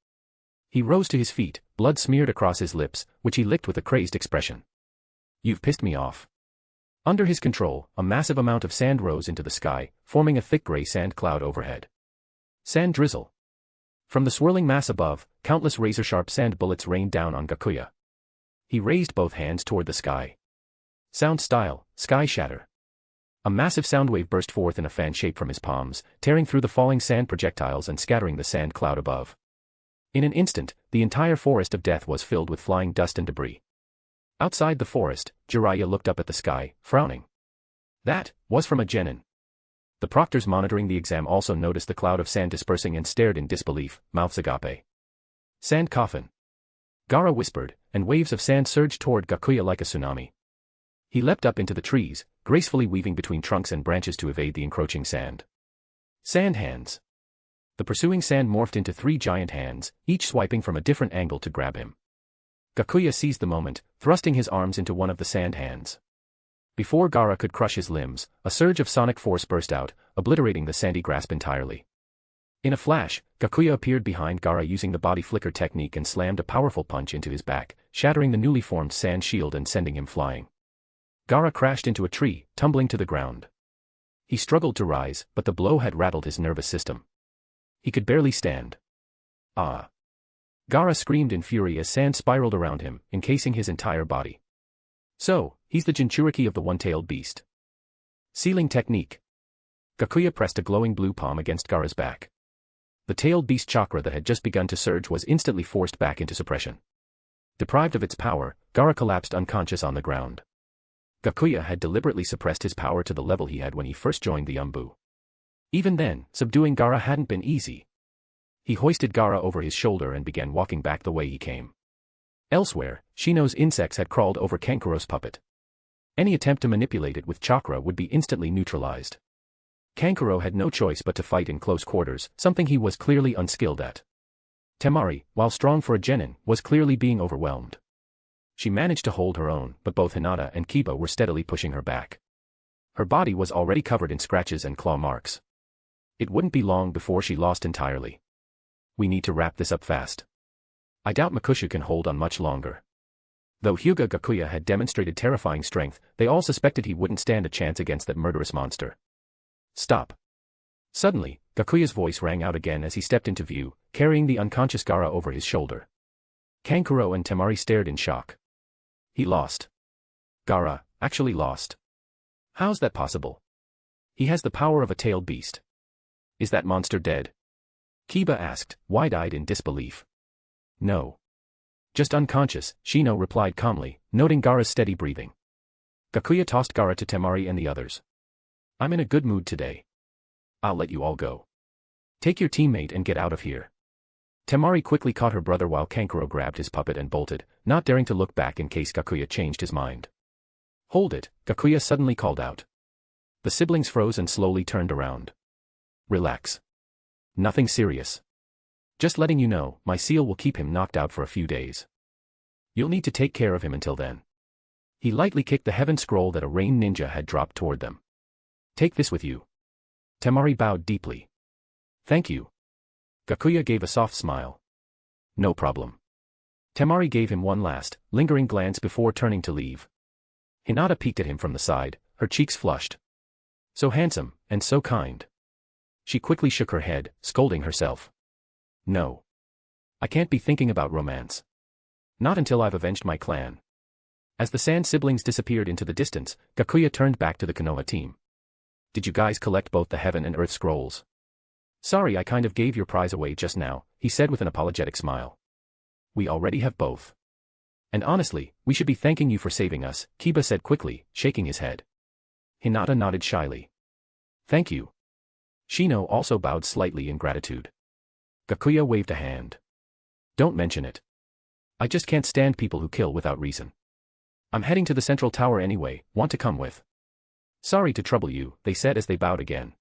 [SPEAKER 3] He rose to his feet, blood smeared across his lips, which he licked with a crazed expression. You've pissed me off. Under his control, a massive amount of sand rose into the sky, forming a thick gray sand cloud overhead. Sand drizzle. From the swirling mass above, countless razor-sharp sand bullets rained down on Gakuya. He raised both hands toward the sky. Sound style, sky shatter. A massive sound wave burst forth in a fan shape from his palms, tearing through the falling sand projectiles and scattering the sand cloud above. In an instant, the entire forest of death was filled with flying dust and debris. Outside the forest, Jiraiya looked up at the sky, frowning. That was from a genin. The proctors monitoring the exam also noticed the cloud of sand dispersing and stared in disbelief, mouths agape. Sand coffin. Gaara whispered, and waves of sand surged toward Gakuya like a tsunami. He leapt up into the trees, gracefully weaving between trunks and branches to evade the encroaching sand. Sand hands. The pursuing sand morphed into 3 giant hands, each swiping from a different angle to grab him. Gakuya seized the moment, thrusting his arms into one of the sand hands. Before Gaara could crush his limbs, a surge of sonic force burst out, obliterating the sandy grasp entirely. In a flash, Gakuya appeared behind Gaara using the body flicker technique and slammed a powerful punch into his back, shattering the newly formed sand shield and sending him flying. Gaara crashed into a tree, tumbling to the ground. He struggled to rise, but the blow had rattled his nervous system. He could barely stand. Ah! Gaara screamed in fury as sand spiraled around him, encasing his entire body. So, he's the Jinchuriki of the one-tailed beast. Sealing technique. Gakuya pressed a glowing blue palm against Gaara's back. The tailed beast chakra that had just begun to surge was instantly forced back into suppression. Deprived of its power, Gaara collapsed unconscious on the ground. Gakuya had deliberately suppressed his power to the level he had when he first joined the Umbu. Even then, subduing Gaara hadn't been easy. He hoisted Gaara over his shoulder and began walking back the way he came. Elsewhere, Shino's insects had crawled over Kankuro's puppet. Any attempt to manipulate it with chakra would be instantly neutralized. Kankuro had no choice but to fight in close quarters, something he was clearly unskilled at. Temari, while strong for a genin, was clearly being overwhelmed. She managed to hold her own, but both Hinata and Kiba were steadily pushing her back. Her body was already covered in scratches and claw marks. It wouldn't be long before she lost entirely. We need to wrap this up fast. I doubt Makushu can hold on much longer. Though Hyūga Gakuya had demonstrated terrifying strength, they all suspected he wouldn't stand a chance against that murderous monster. Stop. Suddenly, Gakuya's voice rang out again as he stepped into view, carrying the unconscious Gaara over his shoulder. Kankuro and Temari stared in shock. He lost. Gaara, actually lost. How's that possible? He has the power of a tailed beast. Is that monster dead? Kiba asked, wide-eyed in disbelief. No. Just unconscious, Shino replied calmly, noting Gaara's steady breathing. Gakuya tossed Gaara to Temari and the others. I'm in a good mood today. I'll let you all go. Take your teammate and get out of here. Temari quickly caught her brother while Kankuro grabbed his puppet and bolted, not daring to look back in case Gakuya changed his mind. Hold it, Gakuya suddenly called out. The siblings froze and slowly turned around. Relax. Nothing serious. Just letting you know, my seal will keep him knocked out for a few days. You'll need to take care of him until then. He lightly kicked the heaven scroll that a rain ninja had dropped toward them. Take this with you. Temari bowed deeply. Thank you. Gakuya gave a soft smile. No problem. Temari gave him one last, lingering glance before turning to leave. Hinata peeked at him from the side, her cheeks flushed. So handsome, and so kind. She quickly shook her head, scolding herself. No. I can't be thinking about romance. Not until I've avenged my clan. As the Sand siblings disappeared into the distance, Gakuya turned back to the Konoha team. Did you guys collect both the Heaven and Earth scrolls? Sorry I kind of gave your prize away just now, he said with an apologetic smile. We already have both. And honestly, we should be thanking you for saving us, Kiba said quickly, shaking his head. Hinata nodded shyly. Thank you. Shino also bowed slightly in gratitude. Gakuya waved a hand. Don't mention it. I just can't stand people who kill without reason. I'm heading to the central tower anyway, want to come with? Sorry to trouble you, they said as they bowed again.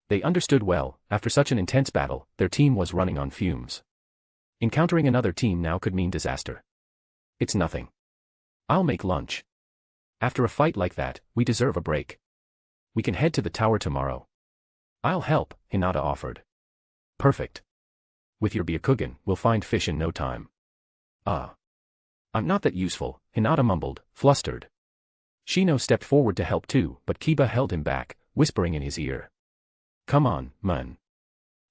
[SPEAKER 3] They understood well, after such an intense battle, their team was running on fumes. Encountering another team now could mean disaster. It's nothing. I'll make lunch. After a fight like that, we deserve a break. We can head to the tower tomorrow. I'll help, Hinata offered. Perfect. With your Byakugan, we'll find fish in no time. I'm not that useful, Hinata mumbled, flustered. Shino stepped forward to help too, but Kiba held him back, whispering in his ear. Come on, man.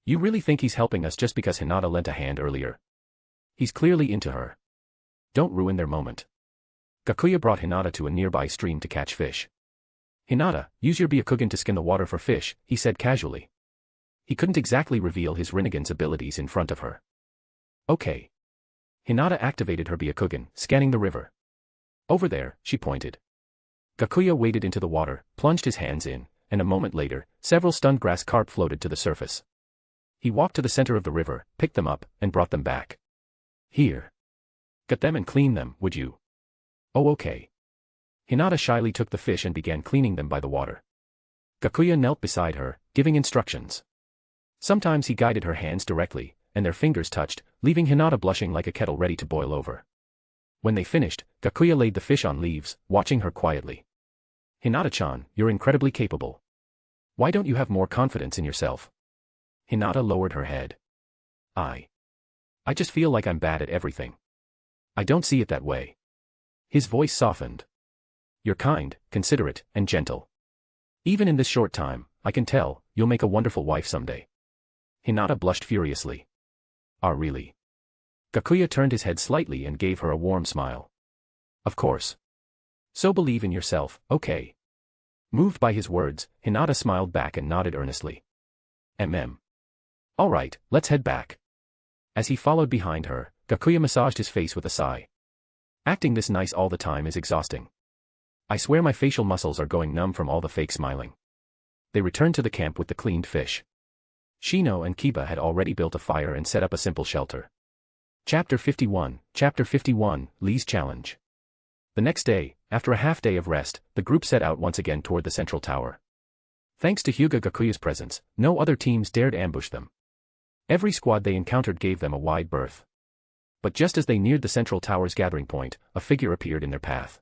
[SPEAKER 3] You really think he's helping us just because Hinata lent a hand earlier? He's clearly into her. Don't ruin their moment. Gakuya brought Hinata to a nearby stream to catch fish. Hinata, use your Byakugan to skin the water for fish, he said casually. He couldn't exactly reveal his Rinnegan's abilities in front of her. Okay. Hinata activated her Byakugan, scanning the river. Over there, she pointed. Gakuya waded into the water, plunged his hands in, and a moment later, several stunned grass carp floated to the surface. He walked to the center of the river, picked them up, and brought them back. Here. Gut them and clean them, would you? Oh okay. Hinata shyly took the fish and began cleaning them by the water. Gakuya knelt beside her, giving instructions. Sometimes he guided her hands directly, and their fingers touched, leaving Hinata blushing like a kettle ready to boil over. When they finished, Gakuya laid the fish on leaves, watching her quietly. Hinata-chan, you're incredibly capable. Why don't you have more confidence in yourself? Hinata lowered her head. I just feel like I'm bad at everything. I don't see it that way. His voice softened. You're kind, considerate, and gentle. Even in this short time, I can tell, you'll make a wonderful wife someday. Hinata blushed furiously. Really? Gakuya turned his head slightly and gave her a warm smile. Of course. So believe in yourself, okay? Moved by his words, Hinata smiled back and nodded earnestly. All right, let's head back. As he followed behind her, Gakuya massaged his face with a sigh. Acting this nice all the time is exhausting. I swear my facial muscles are going numb from all the fake smiling. They returned to the camp with the cleaned fish. Shino and Kiba had already built a fire and set up a simple shelter. Chapter 51, Lee's Challenge. The next day, after a half-day of rest, the group set out once again toward the central tower. Thanks to Hyūga Gakuya's presence, no other teams dared ambush them. Every squad they encountered gave them a wide berth. But just as they neared the central tower's gathering point, a figure appeared in their path.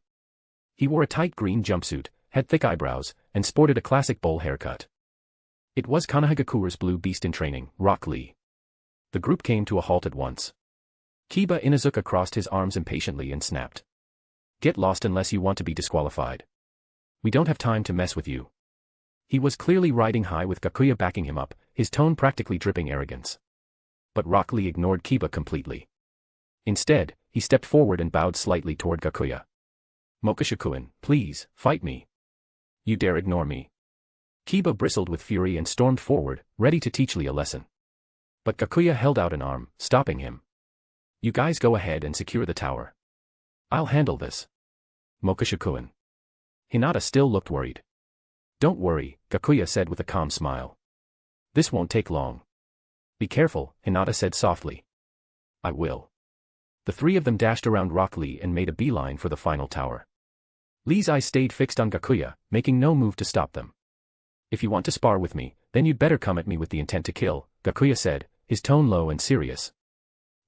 [SPEAKER 3] He wore a tight green jumpsuit, had thick eyebrows, and sported a classic bowl haircut. It was Konoha Gakuya's blue beast in training, Rock Lee. The group came to a halt at once. Kiba Inuzuka crossed his arms impatiently and snapped. Get lost unless you want to be disqualified. We don't have time to mess with you. He was clearly riding high with Gakuya backing him up, his tone practically dripping arrogance. But Rock Lee ignored Kiba completely. Instead, he stepped forward and bowed slightly toward Gakuya. Mokashu-kun, please, fight me. You dare ignore me. Kiba bristled with fury and stormed forward, ready to teach Lee a lesson. But Gakuya held out an arm, stopping him. You guys go ahead and secure the tower. I'll handle this. Mokashu-kun. Hinata still looked worried. Don't worry, Gakuya said with a calm smile. This won't take long. Be careful, Hinata said softly. I will. The three of them dashed around Rock Lee and made a beeline for the final tower. Lee's eyes stayed fixed on Gakuya, making no move to stop them. If you want to spar with me, then you'd better come at me with the intent to kill, Gakuya said, his tone low and serious.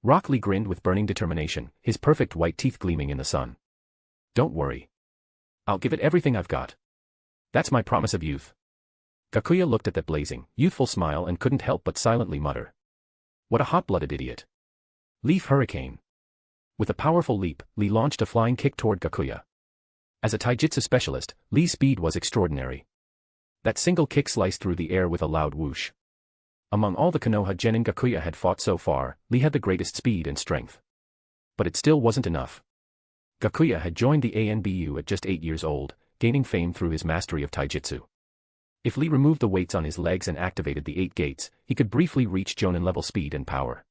[SPEAKER 3] Rock Lee grinned with burning determination, his perfect white teeth gleaming in the sun. Don't worry. I'll give it everything I've got. That's my promise of youth. Gakuya looked at that blazing, youthful smile and couldn't help but silently mutter. What a hot-blooded idiot. Leaf Hurricane. With a powerful leap, Lee launched a flying kick toward Gakuya. As a taijutsu specialist, Lee's speed was extraordinary. That single kick sliced through the air with a loud whoosh. Among all the Konoha genin Gakuya had fought so far, Lee had the greatest speed and strength. But it still wasn't enough. Gakuya had joined the ANBU at just 8 years old, gaining fame through his mastery of taijutsu. If Lee removed the weights on his legs and activated the 8 gates, he could briefly reach Jonin-level speed and power.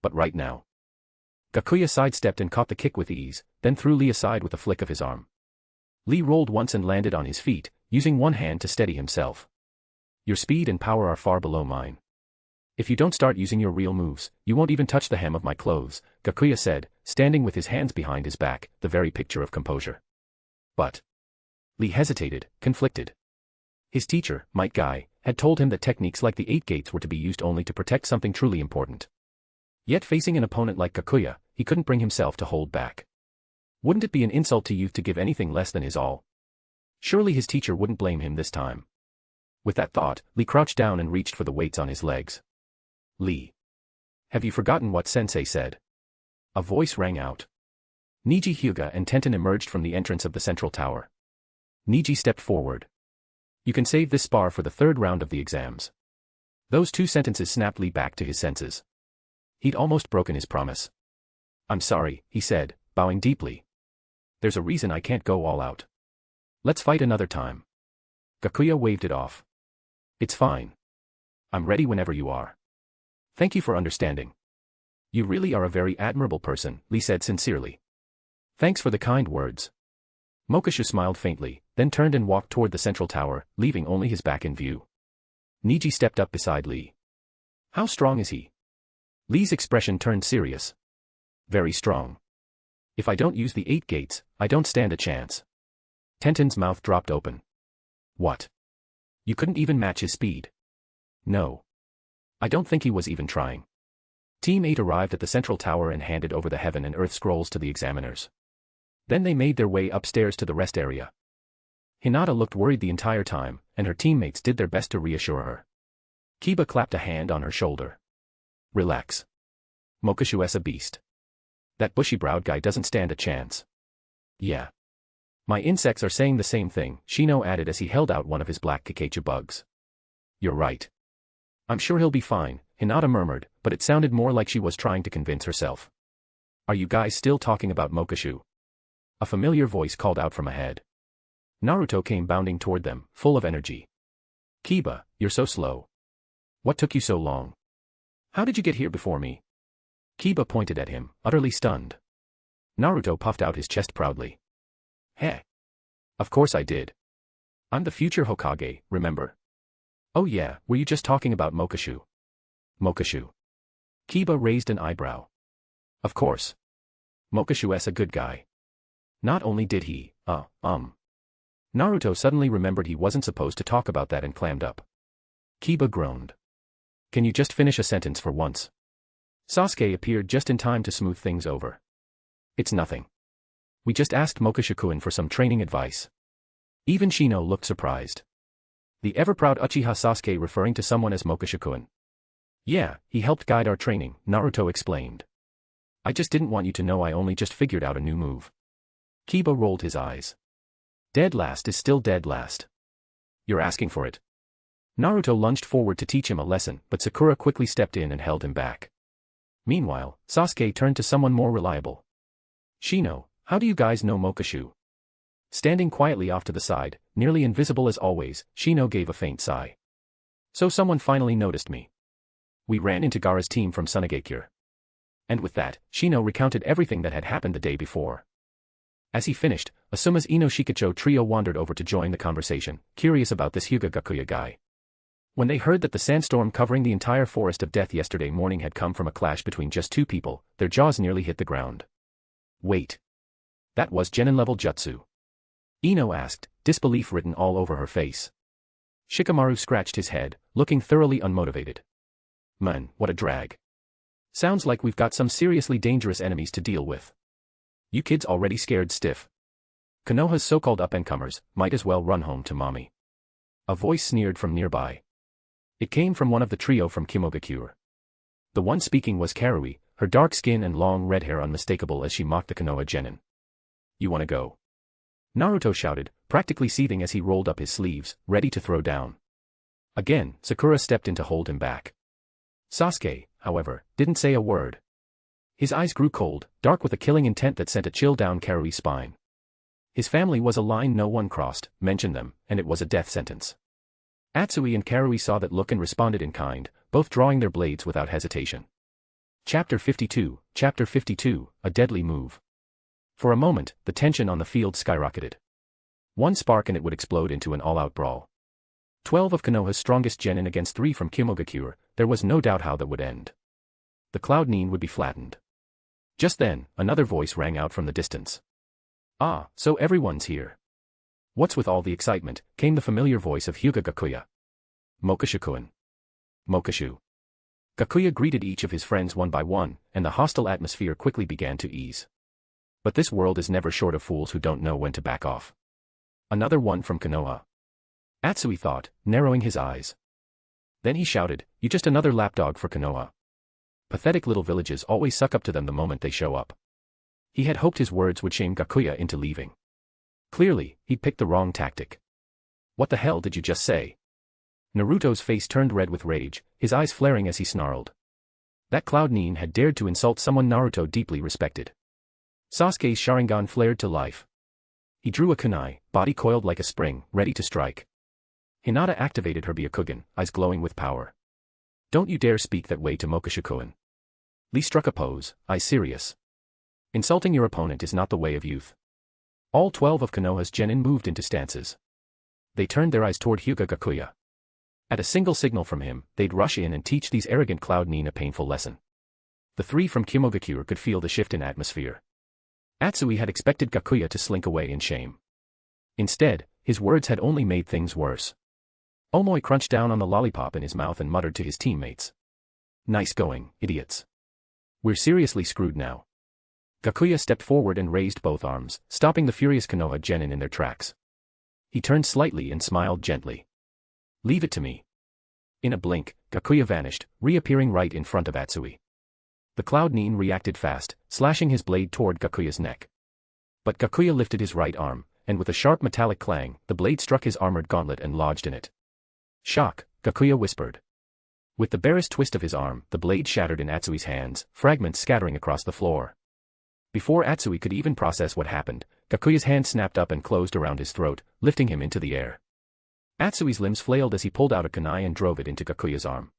[SPEAKER 3] But right now. Gakuya sidestepped and caught the kick with ease, then threw Lee aside with a flick of his arm. Lee rolled once and landed on his feet, using one hand to steady himself. Your speed and power are far below mine. If you don't start using your real moves, you won't even touch the hem of my clothes, Gakuya said, standing with his hands behind his back, the very picture of composure. But Lee hesitated, conflicted. His teacher, Might Guy, had told him that techniques like the 8 gates were to be used only to protect something truly important. Yet facing an opponent like Gakuya, he couldn't bring himself to hold back. Wouldn't it be an insult to youth to give anything less than his all? Surely his teacher wouldn't blame him this time. With that thought, Lee crouched down and reached for the weights on his legs. Lee. Have you forgotten what Sensei said? A voice rang out. Niji Hyūga and Tenten emerged from the entrance of the central tower. Niji stepped forward. You can save this spar for the 3rd round of the exams. Those 2 sentences snapped Lee back to his senses. He'd almost broken his promise. I'm sorry, he said, bowing deeply. There's a reason I can't go all out. Let's fight another time. Gakuya waved it off. It's fine. I'm ready whenever you are. Thank you for understanding. You really are a very admirable person, Lee said sincerely. Thanks for the kind words. Mokashu smiled faintly, then turned and walked toward the central tower, leaving only his back in view. Niji stepped up beside Lee. How strong is he? Lee's expression turned serious. Very strong. If I don't use the 8 gates, I don't stand a chance. Tenten's mouth dropped open. What? You couldn't even match his speed? No. I don't think he was even trying. Team 8 arrived at the central tower and handed over the heaven and earth scrolls to the examiners. Then they made their way upstairs to the rest area. Hinata looked worried the entire time, and her teammates did their best to reassure her. Kiba clapped a hand on her shoulder. Relax. Mokashu's a beast. That bushy-browed guy doesn't stand a chance. Yeah. My insects are saying the same thing, Shino added as he held out one of his black Kakachu bugs. You're right. I'm sure he'll be fine, Hinata murmured, but it sounded more like she was trying to convince herself. Are you guys still talking about Mokashu? A familiar voice called out from ahead. Naruto came bounding toward them, full of energy. Kiba, you're so slow. What took you so long? How did you get here before me? Kiba pointed at him, utterly stunned. Naruto puffed out his chest proudly. Heh. Of course I did. I'm the future Hokage, remember? Oh yeah, were you just talking about Mokashu? Mokashu. Kiba raised an eyebrow. Of course. Mokashu's a good guy. Not only did he, Naruto suddenly remembered he wasn't supposed to talk about that and clammed up. Kiba groaned. Can you just finish a sentence for once? Sasuke appeared just in time to smooth things over. It's nothing. We just asked Mokashu-kun for some training advice. Even Shino looked surprised. The ever-proud Uchiha Sasuke referring to someone as Mokashu-kun. Yeah, he helped guide our training, Naruto explained. I just didn't want you to know I only just figured out a new move. Kiba rolled his eyes. Dead last is still dead last. You're asking for it. Naruto lunged forward to teach him a lesson, but Sakura quickly stepped in and held him back. Meanwhile, Sasuke turned to someone more reliable. Shino, how do you guys know Mokashu? Standing quietly off to the side, nearly invisible as always, Shino gave a faint sigh. So someone finally noticed me. We ran into Gaara's team from Sunagakure. And with that, Shino recounted everything that had happened the day before. As he finished, Asuma's Ino Shikacho trio wandered over to join the conversation, curious about this Hyūga Gakuya guy. When they heard that the sandstorm covering the entire forest of death yesterday morning had come from a clash between just two people, their jaws nearly hit the ground. Wait. That was Genin-level jutsu? Ino asked, disbelief written all over her face. Shikamaru scratched his head, looking thoroughly unmotivated. Man, what a drag. Sounds like we've got some seriously dangerous enemies to deal with. You kids already scared stiff. Konoha's so-called up-and-comers might as well run home to mommy. A voice sneered from nearby. It came from one of the trio from Kimogakure. The one speaking was Karui, her dark skin and long red hair unmistakable as she mocked the Konoha genin. You wanna go? Naruto shouted, practically seething as he rolled up his sleeves, ready to throw down. Again, Sakura stepped in to hold him back. Sasuke, however, didn't say a word. His eyes grew cold, dark with a killing intent that sent a chill down Karui's spine. His family was a line no one crossed, mentioned them, and it was a death sentence. Atsui and Karui saw that look and responded in kind, both drawing their blades without hesitation. Chapter 52, a deadly move. For a moment, the tension on the field skyrocketed. One spark and it would explode into an all-out brawl. 12 of Konoha's strongest genin against 3 from Kimogakure, there was no doubt how that would end. The Cloud Nin would be flattened. Just then, another voice rang out from the distance. Ah, so everyone's here. What's with all the excitement, came the familiar voice of Hyūga Gakuya. Mokashu-kun. Mokashu. Gakuya greeted each of his friends one by one, and the hostile atmosphere quickly began to ease. But this world is never short of fools who don't know when to back off. Another one from Konoha. Atsui thought, narrowing his eyes. Then he shouted, you just another lapdog for Konoha. Pathetic little villages always suck up to them the moment they show up. He had hoped his words would shame Gakuya into leaving. Clearly, he'd picked the wrong tactic. What the hell did you just say? Naruto's face turned red with rage, his eyes flaring as he snarled. That Cloud Nin had dared to insult someone Naruto deeply respected. Sasuke's Sharingan flared to life. He drew a kunai, body coiled like a spring, ready to strike. Hinata activated her Byakugan, eyes glowing with power. Don't you dare speak that way to Mokashu-kun. Lee struck a pose, eyes serious. Insulting your opponent is not the way of youth. All 12 of Konoha's genin moved into stances. They turned their eyes toward Hyūga Gakuya. At a single signal from him, they'd rush in and teach these arrogant Cloud Nin a painful lesson. The 3 from Kimogakure could feel the shift in atmosphere. Atsui had expected Gakuya to slink away in shame. Instead, his words had only made things worse. Omoi crunched down on the lollipop in his mouth and muttered to his teammates. Nice going, idiots. We're seriously screwed now. Gakuya stepped forward and raised both arms, stopping the furious Konoha genin in their tracks. He turned slightly and smiled gently. Leave it to me. In a blink, Gakuya vanished, reappearing right in front of Atsui. The Cloud Nin reacted fast, slashing his blade toward Gakuya's neck. But Gakuya lifted his right arm, and with a sharp metallic clang, the blade struck his armored gauntlet and lodged in it. Shock, Gakuya whispered. With the barest twist of his arm, the blade shattered in Atsui's hands, fragments scattering across the floor. Before Atsui could even process what happened, Gakuya's hand snapped up and closed around his throat, lifting him into the air. Atsui's limbs flailed as he pulled out a kunai and drove it into Gakuya's arm.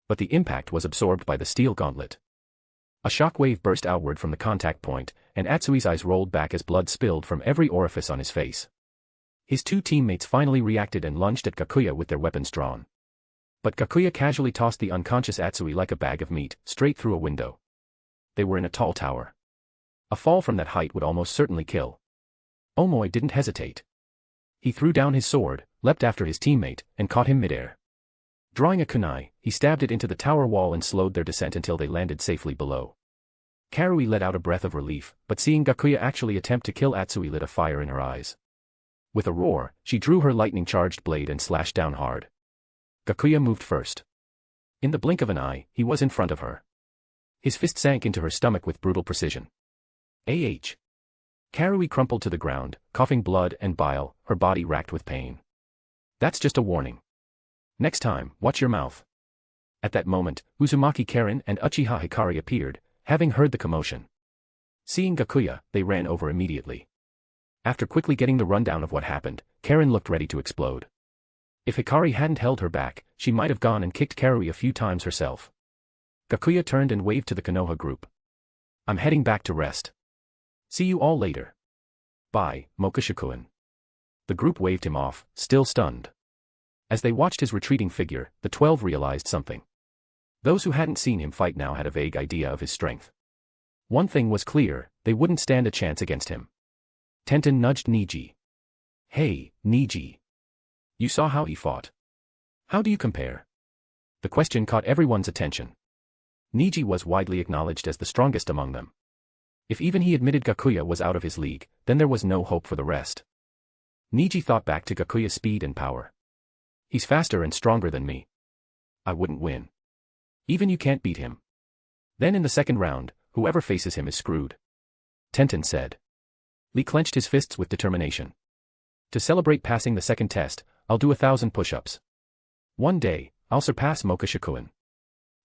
[SPEAKER 3] But the impact was absorbed by the steel gauntlet. A shockwave burst outward from the contact point, and Atsui's eyes rolled back as blood spilled from every orifice on his face. His 2 teammates finally reacted and lunged at Gakuya with their weapons drawn. But Gakuya casually tossed the unconscious Atsui like a bag of meat, straight through a window. They were in a tall tower. A fall from that height would almost certainly kill. Omoi didn't hesitate. He threw down his sword, leapt after his teammate, and caught him midair. Drawing a kunai, he stabbed it into the tower wall and slowed their descent until they landed safely below. Karui let out a breath of relief, but seeing Gakuya actually attempt to kill Atsui lit a fire in her eyes. With a roar, she drew her lightning-charged blade and slashed down hard. Gakuya moved first. In the blink of an eye, he was in front of her. His fist sank into her stomach with brutal precision. Ah! Karui crumpled to the ground, coughing blood and bile, her body racked with pain. That's just a warning. Next time, watch your mouth. At that moment, Uzumaki Karen and Uchiha Hikari appeared, having heard the commotion. Seeing Gakuya, they ran over immediately. After quickly getting the rundown of what happened, Karen looked ready to explode. If Hikari hadn't held her back, she might have gone and kicked Karui a few times herself. Gakuya turned and waved to the Konoha group. I'm heading back to rest. See you all later. Bye, Mokushiku-en. The group waved him off, still stunned. As they watched his retreating figure, the 12 realized something. Those who hadn't seen him fight now had a vague idea of his strength. One thing was clear, they wouldn't stand a chance against him. Tenten nudged Niji. Hey, Niji. You saw how he fought. How do you compare? The question caught everyone's attention. Niji was widely acknowledged as the strongest among them. If even he admitted Gakuya was out of his league, then there was no hope for the rest. Niji thought back to Gakuya's speed and power. He's faster and stronger than me. I wouldn't win. Even you can't beat him. Then in the second round, whoever faces him is screwed. Tenten said. Lee clenched his fists with determination. To celebrate passing the second test, I'll do 1,000 push-ups. One day, I'll surpass Mokushiku-en.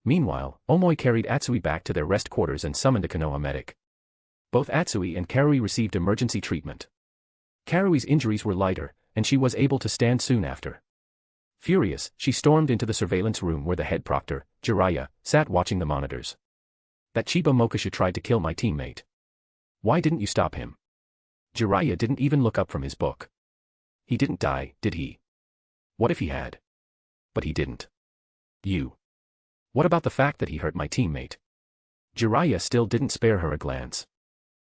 [SPEAKER 3] Meanwhile, Omoi carried Atsui back to their rest quarters and summoned a Konoha medic. Both Atsui and Karui received emergency treatment. Karui's injuries were lighter, and she was able to stand soon after. Furious, she stormed into the surveillance room where the head proctor, Jiraiya, sat watching the monitors. That Chiba Mokusha tried to kill my teammate. Why didn't you stop him? Jiraiya didn't even look up from his book. He didn't die, did he? What if he had? But he didn't. You. What about the fact that he hurt my teammate? Jiraiya still didn't spare her a glance.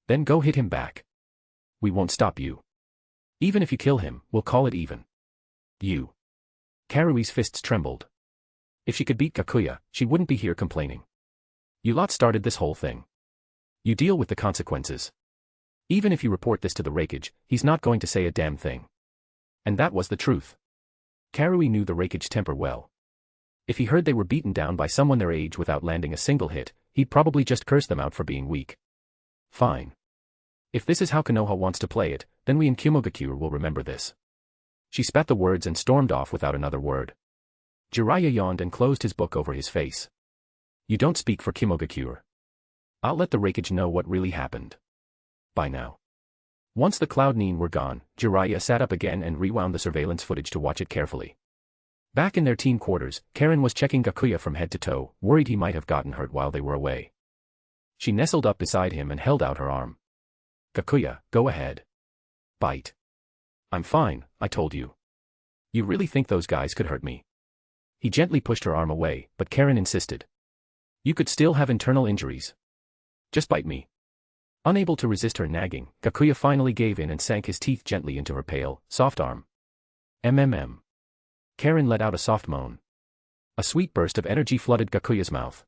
[SPEAKER 3] Then go hit him back. We won't stop you. Even if you kill him, we'll call it even. You. Karui's fists trembled. If she could beat Gakuya, she wouldn't be here complaining. You lot started this whole thing. You deal with the consequences. Even if you report this to the Raikage, he's not going to say a damn thing. And that was the truth. Karui knew the Raikage temper well. If he heard they were beaten down by someone their age without landing a single hit, he'd probably just curse them out for being weak. Fine. If this is how Konoha wants to play it, then we in Hyūga will remember this. She spat the words and stormed off without another word. Jiraiya yawned and closed his book over his face. You don't speak for Hyūga. I'll let the Raikage know what really happened. Bye now. Once the Cloud Nine were gone, Jiraiya sat up again and rewound the surveillance footage to watch it carefully. Back in their team quarters, Karen was checking Gakuya from head to toe, worried he might have gotten hurt while they were away. She nestled up beside him and held out her arm. Gakuya, go ahead. Bite. I'm fine, I told you. You really think those guys could hurt me? He gently pushed her arm away, but Karen insisted. You could still have internal injuries. Just bite me. Unable to resist her nagging, Gakuya finally gave in and sank his teeth gently into her pale, soft arm. MMM. Karen let out a soft moan. A sweet burst of energy flooded Gakuya's mouth.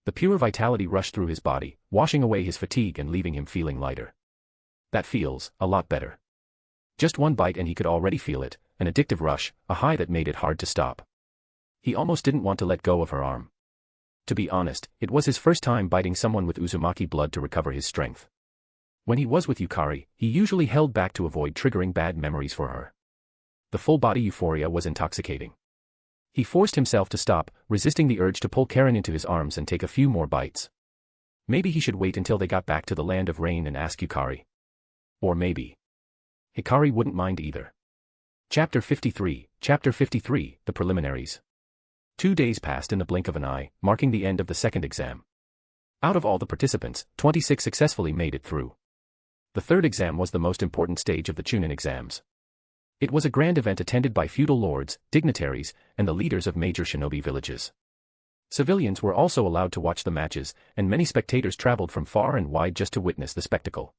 [SPEAKER 3] The pure vitality rushed through his body, washing away his fatigue and leaving him feeling lighter. That feels a lot better. Just one bite and he could already feel it, an addictive rush, a high that made it hard to stop. He almost didn't want to let go of her arm. To be honest, it was his first time biting someone with Uzumaki blood to recover his strength. When he was with Yukari, he usually held back to avoid triggering bad memories for her. The full-body euphoria was intoxicating. He forced himself to stop, resisting the urge to pull Karen into his arms and take a few more bites. Maybe he should wait until they got back to the land of rain and ask Yukari. Or maybe Hikari wouldn't mind either. Chapter 53, The Preliminaries. 2 days passed in the blink of an eye, marking the end of the second exam. Out of all the participants, 26 successfully made it through. The third exam was the most important stage of the Chunin exams. It was a grand event attended by feudal lords, dignitaries, and the leaders of major shinobi villages. Civilians were also allowed to watch the matches, and many spectators traveled from far and wide just to witness the spectacle.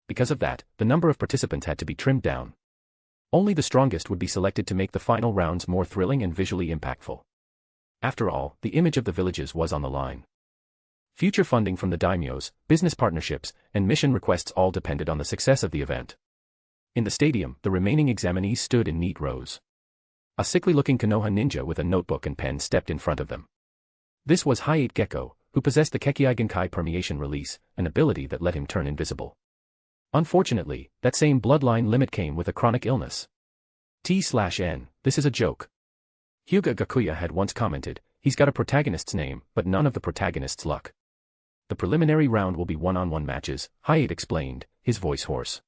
[SPEAKER 3] Because of that, the number of participants had to be trimmed down. Only the strongest would be selected to make the final rounds more thrilling and visually impactful. After all, the image of the villages was on the line. Future funding from the daimyos, business partnerships, and mission requests all depended on the success of the event. In the stadium, the remaining examinees stood in neat rows. A sickly-looking Konoha ninja with a notebook and pen stepped in front of them. This was Hyūga Gakuya, who possessed the Kekaigenkai permeation release, an ability that let him turn invisible. Unfortunately, that same bloodline limit came with a chronic illness. T/N, this is a joke. Hyūga Gakuya had once commented, he's got a protagonist's name, but none of the protagonist's luck. The preliminary round will be one-on-one matches, Hyūga explained, his voice hoarse.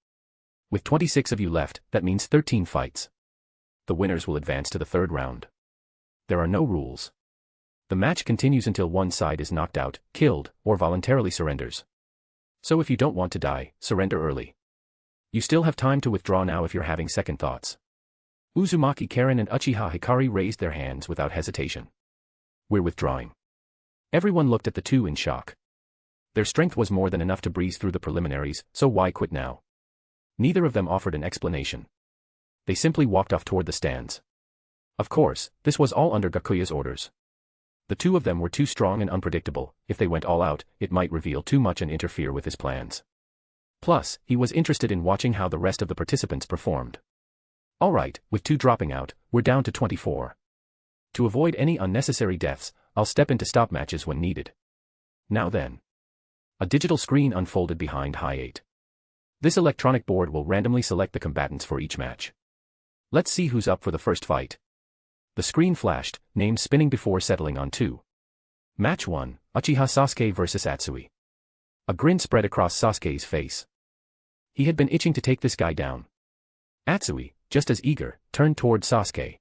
[SPEAKER 3] With 26 of you left, that means 13 fights. The winners will advance to the third round. There are no rules. The match continues until one side is knocked out, killed, or voluntarily surrenders. So if you don't want to die, surrender early. You still have time to withdraw now if you're having second thoughts. Uzumaki Karen and Uchiha Hikari raised their hands without hesitation. We're withdrawing. Everyone looked at the two in shock. Their strength was more than enough to breeze through the preliminaries, so why quit now? Neither of them offered an explanation. They simply walked off toward the stands. Of course, this was all under Gakuya's orders. The two of them were too strong and unpredictable. If they went all out, it might reveal too much and interfere with his plans. Plus, he was interested in watching how the rest of the participants performed. Alright, with two dropping out, we're down to 24. To avoid any unnecessary deaths, I'll step in to stop matches when needed. Now then. A digital screen unfolded behind Hyūga. This electronic board will randomly select the combatants for each match. Let's see who's up for the first fight. The screen flashed, names spinning before settling on 2. Match 1, Uchiha Sasuke vs Atsui. A grin spread across Sasuke's face. He had been itching to take this guy down. Atsui, just as eager, turned toward Sasuke.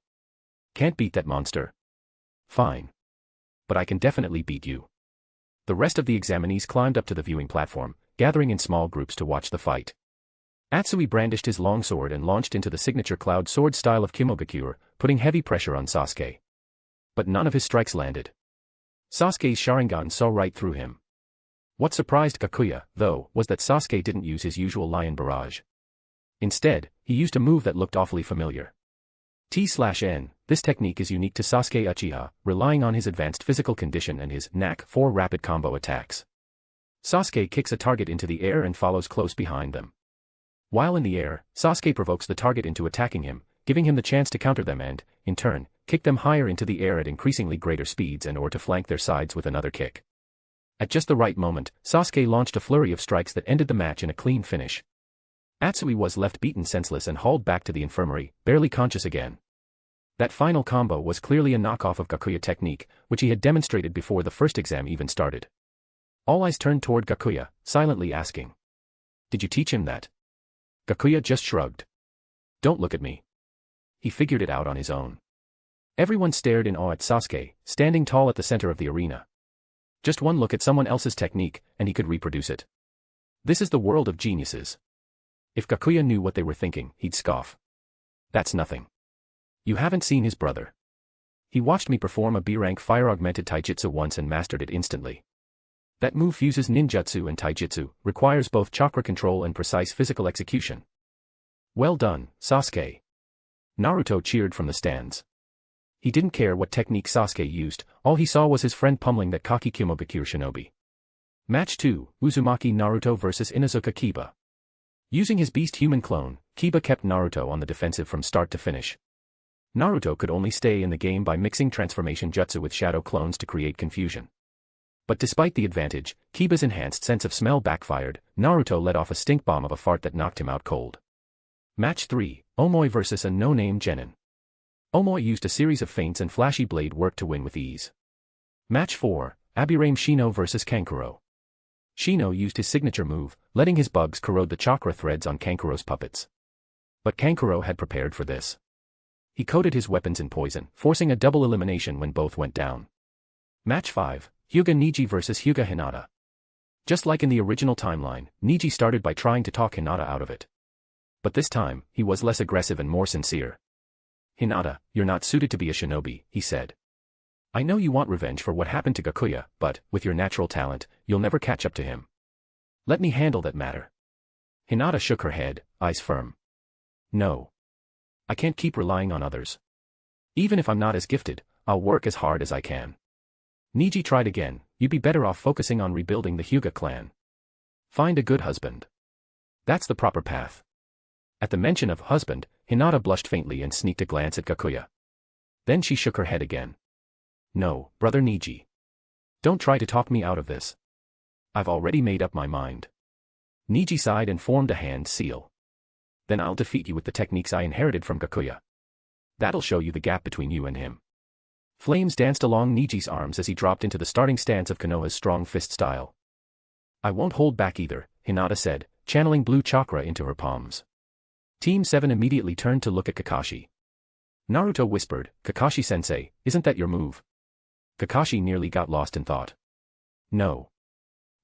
[SPEAKER 3] Can't beat that monster. Fine. But I can definitely beat you. The rest of the examinees climbed up to the viewing platform, gathering in small groups to watch the fight. Atsui brandished his longsword and launched into the signature cloud sword style of Kimogakuya, putting heavy pressure on Sasuke. But none of his strikes landed. Sasuke's Sharingan saw right through him. What surprised Gakuya, though, was that Sasuke didn't use his usual lion barrage. Instead, he used a move that looked awfully familiar. T/N, this technique is unique to Sasuke Uchiha, relying on his advanced physical condition and his knack for rapid combo attacks. Sasuke kicks a target into the air and follows close behind them. While in the air, Sasuke provokes the target into attacking him, giving him the chance to counter them and, in turn, kick them higher into the air at increasingly greater speeds and or to flank their sides with another kick. At just the right moment, Sasuke launched a flurry of strikes that ended the match in a clean finish. Atsui was left beaten senseless and hauled back to the infirmary, barely conscious again. That final combo was clearly a knockoff of Gakuya technique, which he had demonstrated before the first exam even started. All eyes turned toward Gakuya, silently asking. Did you teach him that? Gakuya just shrugged. Don't look at me. He figured it out on his own. Everyone stared in awe at Sasuke, standing tall at the center of the arena. Just one look at someone else's technique, and he could reproduce it. This is the world of geniuses. If Gakuya knew what they were thinking, he'd scoff. That's nothing. You haven't seen his brother. He watched me perform a B-rank fire-augmented taijutsu once and mastered it instantly. That move fuses ninjutsu and taijutsu, requires both chakra control and precise physical execution. Well done, Sasuke. Naruto cheered from the stands. He didn't care what technique Sasuke used, all he saw was his friend pummeling that cocky Kimogakuya shinobi. Match 2, Uzumaki Naruto vs Inuzuka Kiba. Using his beast human clone, Kiba kept Naruto on the defensive from start to finish. Naruto could only stay in the game by mixing transformation jutsu with shadow clones to create confusion. But despite the advantage, Kiba's enhanced sense of smell backfired. Naruto let off a stink bomb of a fart that knocked him out cold. Match 3, Omoi vs a no-name genin. Omoi used a series of feints and flashy blade work to win with ease. Match 4, Abirame Shino vs Kankuro. Shino used his signature move, letting his bugs corrode the chakra threads on Kankuro's puppets. But Kankuro had prepared for this. He coated his weapons in poison, forcing a double elimination when both went down. Match 5, Hyūga Neji vs Hyūga Hinata. Just like in the original timeline, Neji started by trying to talk Hinata out of it. But this time, he was less aggressive and more sincere. Hinata, you're not suited to be a shinobi, he said. I know you want revenge for what happened to Gakuya, but, with your natural talent, you'll never catch up to him. Let me handle that matter. Hinata shook her head, eyes firm. No. I can't keep relying on others. Even if I'm not as gifted, I'll work as hard as I can. Niji tried again. You'd be better off focusing on rebuilding the Hyūga clan. Find a good husband. That's the proper path. At the mention of husband, Hinata blushed faintly and sneaked a glance at Gakuya. Then she shook her head again. No, brother Niji. Don't try to talk me out of this. I've already made up my mind. Niji sighed and formed a hand seal. Then I'll defeat you with the techniques I inherited from Gakuya. That'll show you the gap between you and him. Flames danced along Niji's arms as he dropped into the starting stance of Konoha's strong fist style. I won't hold back either, Hinata said, channeling blue chakra into her palms. Team 7 immediately turned to look at Kakashi. Naruto whispered, Kakashi-sensei, isn't that your move? Kakashi nearly got lost in thought. No.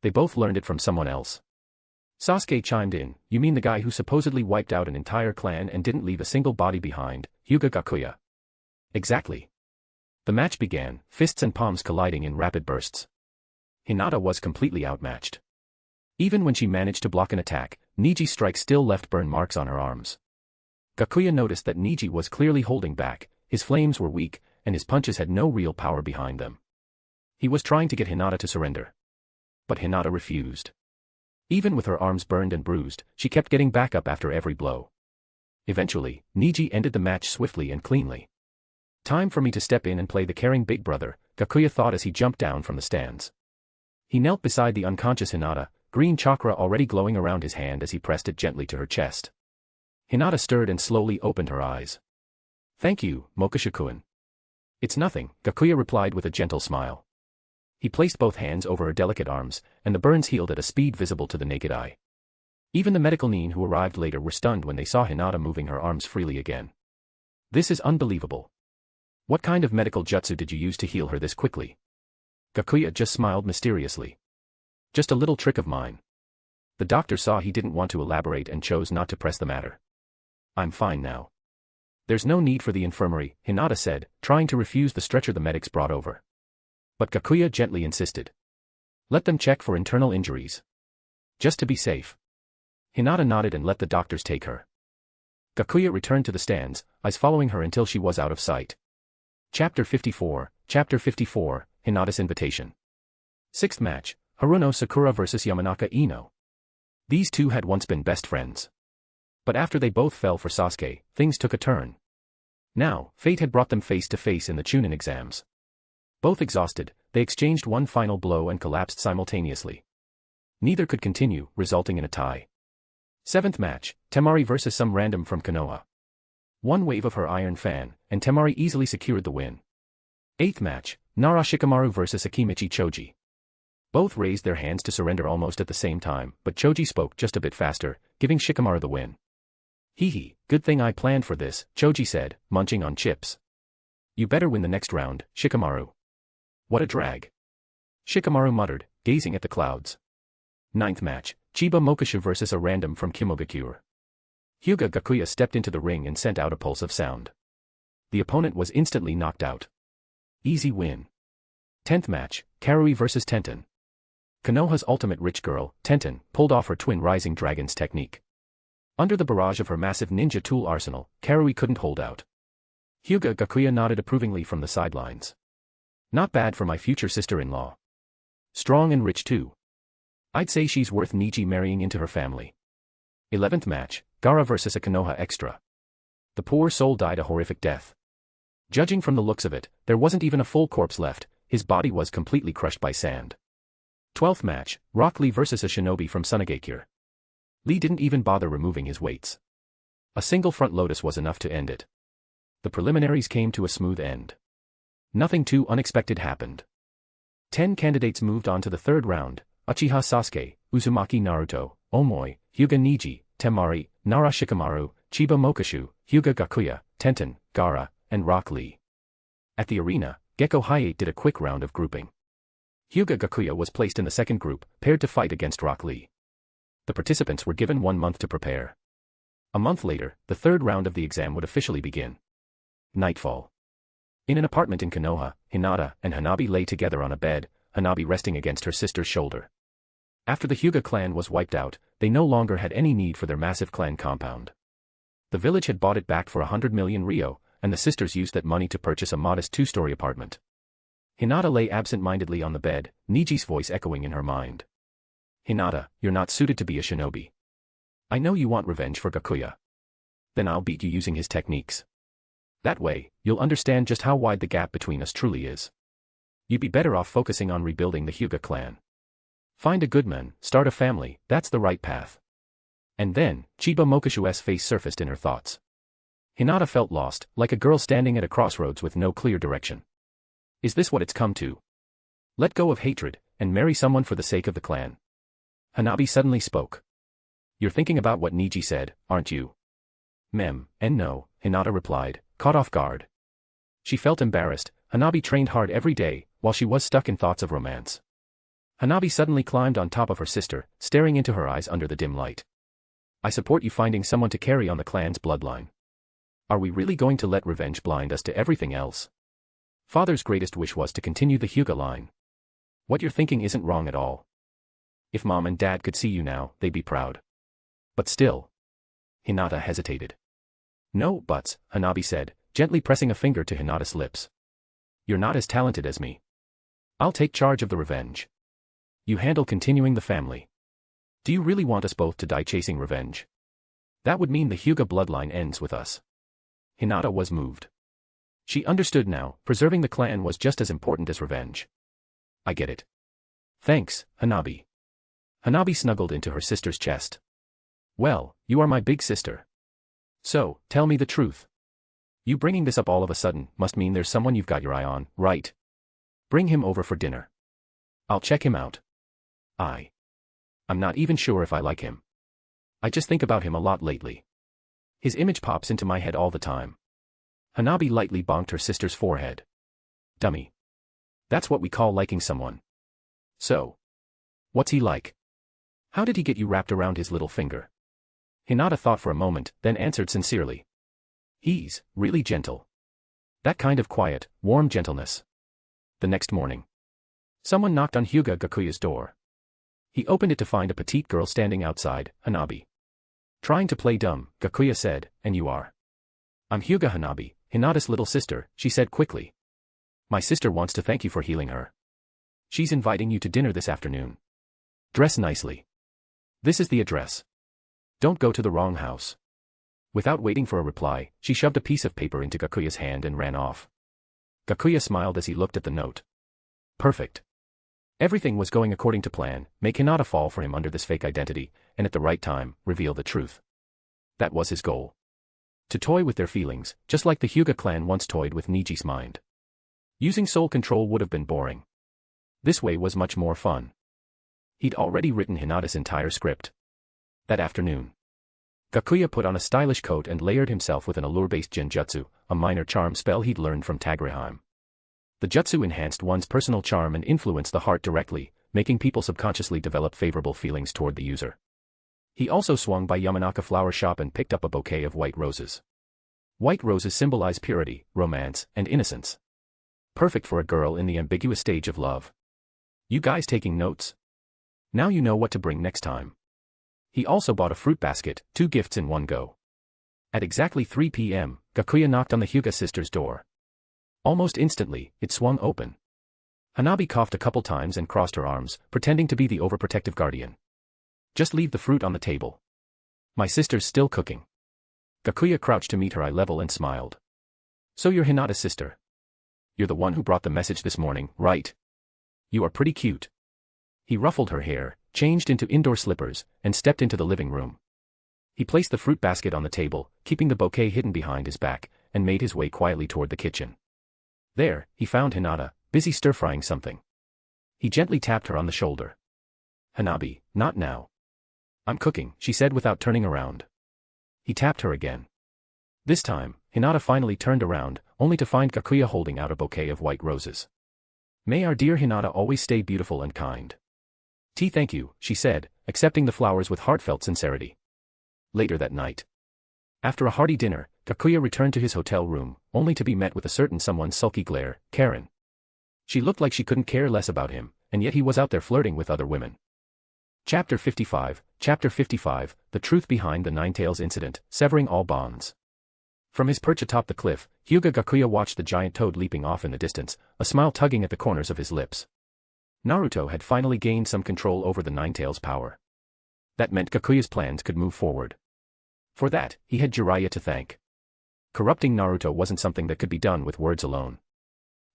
[SPEAKER 3] They both learned it from someone else. Sasuke chimed in, you mean the guy who supposedly wiped out an entire clan and didn't leave a single body behind, Hyūga Gakuya. Exactly. The match began, fists and palms colliding in rapid bursts. Hinata was completely outmatched. Even when she managed to block an attack, Niji's strike still left burn marks on her arms. Gakuya noticed that Niji was clearly holding back, his flames were weak, and his punches had no real power behind them. He was trying to get Hinata to surrender. But Hinata refused. Even with her arms burned and bruised, she kept getting back up after every blow. Eventually, Niji ended the match swiftly and cleanly. Time for me to step in and play the caring big brother, Gakuya thought as he jumped down from the stands. He knelt beside the unconscious Hinata, green chakra already glowing around his hand as he pressed it gently to her chest. Hinata stirred and slowly opened her eyes. Thank you, Mokusha-kun. It's nothing, Gakuya replied with a gentle smile. He placed both hands over her delicate arms, and the burns healed at a speed visible to the naked eye. Even the medical nin who arrived later were stunned when they saw Hinata moving her arms freely again. This is unbelievable. What kind of medical jutsu did you use to heal her this quickly? Gakuya just smiled mysteriously. Just a little trick of mine. The doctor saw he didn't want to elaborate and chose not to press the matter. I'm fine now. There's no need for the infirmary, Hinata said, trying to refuse the stretcher the medics brought over. But Gakuya gently insisted. Let them check for internal injuries. Just to be safe. Hinata nodded and let the doctors take her. Gakuya returned to the stands, eyes following her until she was out of sight. Chapter 54, Hinata's Invitation. Sixth match, Haruno Sakura vs Yamanaka Ino. These two had once been best friends. But after they both fell for Sasuke, things took a turn. Now, fate had brought them face to face in the Chunin exams. Both exhausted, they exchanged one final blow and collapsed simultaneously. Neither could continue, resulting in a tie. Seventh match, Temari vs some random from Konoha. One wave of her iron fan, and Temari easily secured the win. Eighth match, Nara Shikamaru vs Akimichi Choji. Both raised their hands to surrender almost at the same time, but Choji spoke just a bit faster, giving Shikamaru the win. Hee, good thing I planned for this, Choji said, munching on chips. You better win the next round, Shikamaru. What a drag. Shikamaru muttered, gazing at the clouds. Ninth match, Chiba Mokushu vs a random from Kimogakure. Hyūga Gakuya stepped into the ring and sent out a pulse of sound. The opponent was instantly knocked out. Easy win. 10th match, Karui vs Tenten. Konoha's ultimate rich girl, Tenten, pulled off her twin rising dragons technique. Under the barrage of her massive ninja tool arsenal, Karui couldn't hold out. Hyūga Gakuya nodded approvingly from the sidelines. Not bad for my future sister-in-law. Strong and rich too. I'd say she's worth Niji marrying into her family. 11th match, Gaara vs a Konoha extra. The poor soul died a horrific death. Judging from the looks of it, there wasn't even a full corpse left, his body was completely crushed by sand. 12th match, Rock Lee vs a Shinobi from Sunagakure. Lee didn't even bother removing his weights. A single front lotus was enough to end it. The preliminaries came to a smooth end. Nothing too unexpected happened. 10 candidates moved on to the third round, Uchiha Sasuke, Uzumaki Naruto, Omoi, Hyūga Niji, Temari, Nara Shikamaru, Chiba Mokushu, Hyūga Gakuya, Tenten, Gaara, and Rock Lee. At the arena, Gekko Hiei did a quick round of grouping. Hyūga Gakuya was placed in the second group, paired to fight against Rock Lee. The participants were given 1 month to prepare. A month later, the third round of the exam would officially begin. Nightfall. In an apartment in Konoha, Hinata and Hanabi lay together on a bed, Hanabi resting against her sister's shoulder. After the Hyūga clan was wiped out, they no longer had any need for their massive clan compound. The village had bought it back for 100 million ryo, and the sisters used that money to purchase a modest two-story apartment. Hinata lay absent-mindedly on the bed, Niji's voice echoing in her mind. Hinata, you're not suited to be a shinobi. I know you want revenge for Gakuya. Then I'll beat you using his techniques. That way, you'll understand just how wide the gap between us truly is. You'd be better off focusing on rebuilding the Hyūga clan. Find a good man, start a family, that's the right path. And then, Chiba Mokishu's face surfaced in her thoughts. Hinata felt lost, like a girl standing at a crossroads with no clear direction. Is this what it's come to? Let go of hatred, and marry someone for the sake of the clan. Hanabi suddenly spoke. You're thinking about what Niji said, aren't you? And no, Hinata replied, caught off guard. She felt embarrassed. Hanabi trained hard every day, while she was stuck in thoughts of romance. Hanabi suddenly climbed on top of her sister, staring into her eyes under the dim light. I support you finding someone to carry on the clan's bloodline. Are we really going to let revenge blind us to everything else? Father's greatest wish was to continue the Hyūga line. What you're thinking isn't wrong at all. If Mom and Dad could see you now, they'd be proud. But still. Hinata hesitated. No buts, Hanabi said, gently pressing a finger to Hinata's lips. You're not as talented as me. I'll take charge of the revenge. You handle continuing the family. Do you really want us both to die chasing revenge? That would mean the Hyūga bloodline ends with us. Hinata was moved. She understood now, preserving the clan was just as important as revenge. I get it. Thanks, Hanabi. Hanabi snuggled into her sister's chest. Well, you are my big sister. So, tell me the truth. You bringing this up all of a sudden must mean there's someone you've got your eye on, right? Bring him over for dinner. I'll check him out. I'm not even sure if I like him. I just think about him a lot lately. His image pops into my head all the time. Hanabi lightly bonked her sister's forehead. Dummy. That's what we call liking someone. So. What's he like? How did he get you wrapped around his little finger? Hinata thought for a moment, then answered sincerely. He's really gentle. That kind of quiet, warm gentleness. The next morning. Someone knocked on Hyūga Gakuya's door. He opened it to find a petite girl standing outside, Hanabi. Trying to play dumb, Gakuya said, and you are? I'm Hyūga Hanabi, Hinata's little sister, she said quickly. My sister wants to thank you for healing her. She's inviting you to dinner this afternoon. Dress nicely. This is the address. Don't go to the wrong house. Without waiting for a reply, she shoved a piece of paper into Gakuya's hand and ran off. Gakuya smiled as he looked at the note. Perfect. Everything was going according to plan, make Hinata fall for him under this fake identity, and at the right time, reveal the truth. That was his goal. To toy with their feelings, just like the Hyūga clan once toyed with Niji's mind. Using soul control would have been boring. This way was much more fun. He'd already written Hinata's entire script. That afternoon. Gakuya put on a stylish coat and layered himself with an allure-based genjutsu, a minor charm spell he'd learned from Tagreheim. The jutsu enhanced one's personal charm and influenced the heart directly, making people subconsciously develop favorable feelings toward the user. He also swung by Yamanaka flower shop and picked up a bouquet of white roses. White roses symbolize purity, romance, and innocence. Perfect for a girl in the ambiguous stage of love. You guys taking notes? Now you know what to bring next time. He also bought a fruit basket, 2 gifts in one go. At exactly 3 p.m., Gakuya knocked on the Hyūga sisters' door. Almost instantly, it swung open. Hanabi coughed a couple times and crossed her arms, pretending to be the overprotective guardian. Just leave the fruit on the table. My sister's still cooking. Gakuya crouched to meet her eye level and smiled. So you're Hinata's sister. You're the one who brought the message this morning, right? You are pretty cute. He ruffled her hair, changed into indoor slippers, and stepped into the living room. He placed the fruit basket on the table, keeping the bouquet hidden behind his back, and made his way quietly toward the kitchen. There, he found Hinata, busy stir-frying something. He gently tapped her on the shoulder. Hanabi, not now. I'm cooking, she said without turning around. He tapped her again. This time, Hinata finally turned around, only to find Gakuya holding out a bouquet of white roses. May our dear Hinata always stay beautiful and kind. Thank you, she said, accepting the flowers with heartfelt sincerity. Later that night. After a hearty dinner, Gakuya returned to his hotel room, only to be met with a certain someone's sulky glare, Karen. She looked like she couldn't care less about him, and yet he was out there flirting with other women. Chapter 55, The Truth Behind the Ninetales Incident, Severing All Bonds. From his perch atop the cliff, Hyūga Gakuya watched the giant toad leaping off in the distance, a smile tugging at the corners of his lips. Naruto had finally gained some control over the Ninetales' power. That meant Gakuya's plans could move forward. For that, he had Jiraiya to thank. Corrupting Naruto wasn't something that could be done with words alone.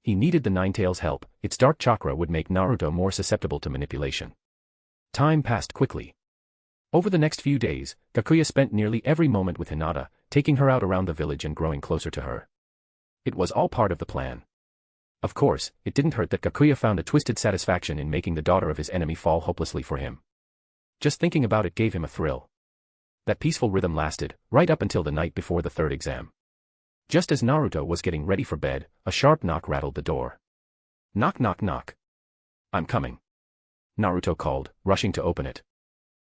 [SPEAKER 3] He needed the Ninetales' help. Its dark chakra would make Naruto more susceptible to manipulation. Time passed quickly. Over the next few days, Gakuya spent nearly every moment with Hinata, taking her out around the village and growing closer to her. It was all part of the plan. Of course, it didn't hurt that Gakuya found a twisted satisfaction in making the daughter of his enemy fall hopelessly for him. Just thinking about it gave him a thrill. That peaceful rhythm lasted, right up until the night before the third exam. Just as Naruto was getting ready for bed, a sharp knock rattled the door. Knock knock knock. I'm coming. Naruto called, rushing to open it.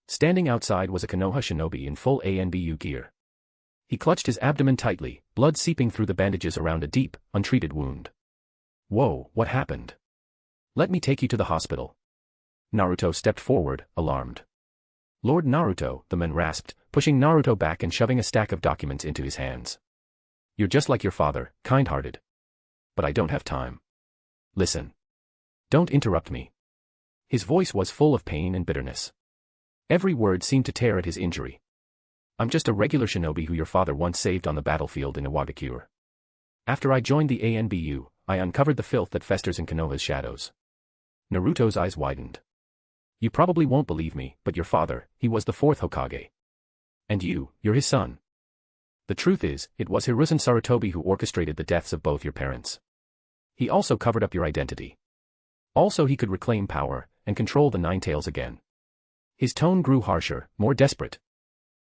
[SPEAKER 3] Standing outside was a Konoha shinobi in full ANBU gear. He clutched his abdomen tightly, blood seeping through the bandages around a deep, untreated wound. Whoa, what happened? Let me take you to the hospital. Naruto stepped forward, alarmed. Lord Naruto, the man rasped, pushing Naruto back and shoving a stack of documents into his hands. You're just like your father, kind-hearted. But I don't have time. Listen. Don't interrupt me. His voice was full of pain and bitterness. Every word seemed to tear at his injury. I'm just a regular shinobi who your father once saved on the battlefield in Iwagakure. After I joined the ANBU, I uncovered the filth that festers in Konoha's shadows. Naruto's eyes widened. You probably won't believe me, but your father, he was the fourth Hokage. And you're his son. The truth is, it was Hiruzen Sarutobi who orchestrated the deaths of both your parents. He also covered up your identity. Also he could reclaim power, and control the Ninetales again. His tone grew harsher, more desperate.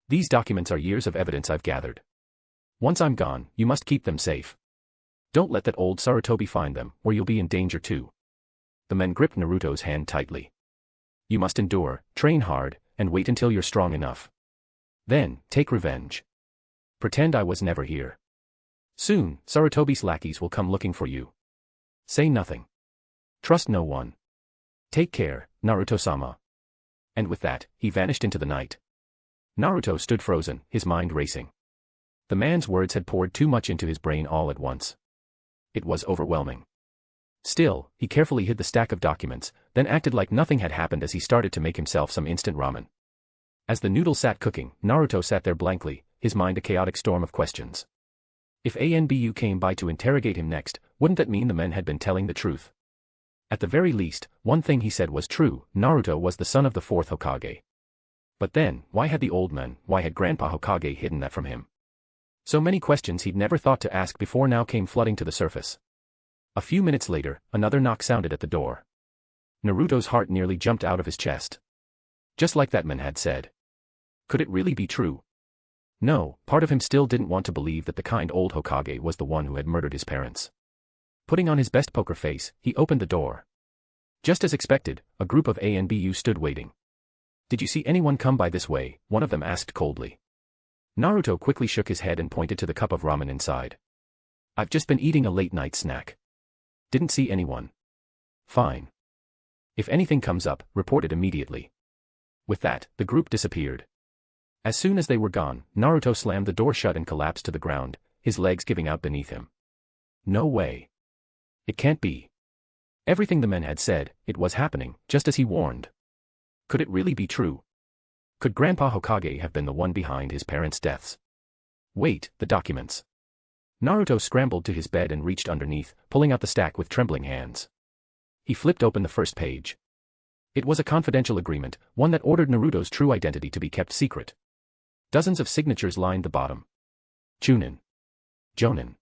[SPEAKER 3] These documents are years of evidence I've gathered. Once I'm gone, you must keep them safe. Don't let that old Sarutobi find them, or you'll be in danger too. The men gripped Naruto's hand tightly. You must endure, train hard, and wait until you're strong enough. Then, take revenge. Pretend I was never here. Soon, Sarutobi's lackeys will come looking for you. Say nothing. Trust no one. Take care, Naruto-sama. And with that, he vanished into the night. Naruto stood frozen, his mind racing. The man's words had poured too much into his brain all at once. It was overwhelming. Still, he carefully hid the stack of documents, then acted like nothing had happened as he started to make himself some instant ramen. As the noodle sat cooking, Naruto sat there blankly, his mind a chaotic storm of questions. If ANBU came by to interrogate him next, wouldn't that mean the men had been telling the truth? At the very least, one thing he said was true, Naruto was the son of the fourth Hokage. But then, why had the old man, why had Grandpa Hokage hidden that from him? So many questions he'd never thought to ask before now came flooding to the surface. A few minutes later, another knock sounded at the door. Naruto's heart nearly jumped out of his chest. Just like that man had said. Could it really be true? No, part of him still didn't want to believe that the kind old Hokage was the one who had murdered his parents. Putting on his best poker face, he opened the door. Just as expected, a group of ANBU stood waiting. Did you see anyone come by this way? One of them asked coldly. Naruto quickly shook his head and pointed to the cup of ramen inside. I've just been eating a late-night snack. Didn't see anyone. Fine. If anything comes up, report it immediately. With that, the group disappeared. As soon as they were gone, Naruto slammed the door shut and collapsed to the ground, his legs giving out beneath him. No way. It can't be. Everything the men had said, it was happening, just as he warned. Could it really be true? Could Grandpa Hokage have been the one behind his parents' deaths? Wait, the documents. Naruto scrambled to his bed and reached underneath, pulling out the stack with trembling hands. He flipped open the first page. It was a confidential agreement, one that ordered Naruto's true identity to be kept secret. Dozens of signatures lined the bottom. Chunin. Jonin.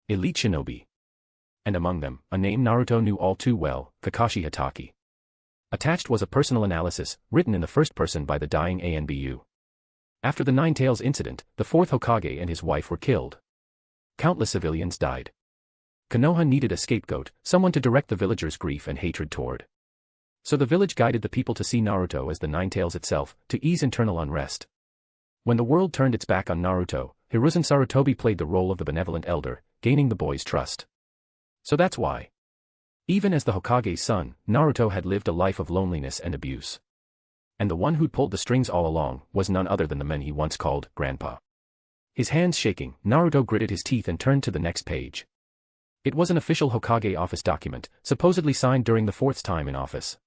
[SPEAKER 3] Elite Shinobi. And among them, a name Naruto knew all too well, Kakashi Hatake. Attached was a personal analysis, written in the first person by the dying ANBU. After the Ninetales incident, the fourth Hokage and his wife were killed. Countless civilians died. Konoha needed a scapegoat, someone to direct the villagers' grief and hatred toward. So the village guided the people to see Naruto as the Ninetales itself, to ease internal unrest. When the world turned its back on Naruto, Hiruzen Sarutobi played the role of the benevolent elder, gaining the boy's trust. So that's why. Even as the Hokage's son, Naruto had lived a life of loneliness and abuse. And the one who'd pulled the strings all along was none other than the man he once called Grandpa. His hands shaking, Naruto gritted his teeth and turned to the next page. It was an official Hokage office document, supposedly signed during the fourth's time in office.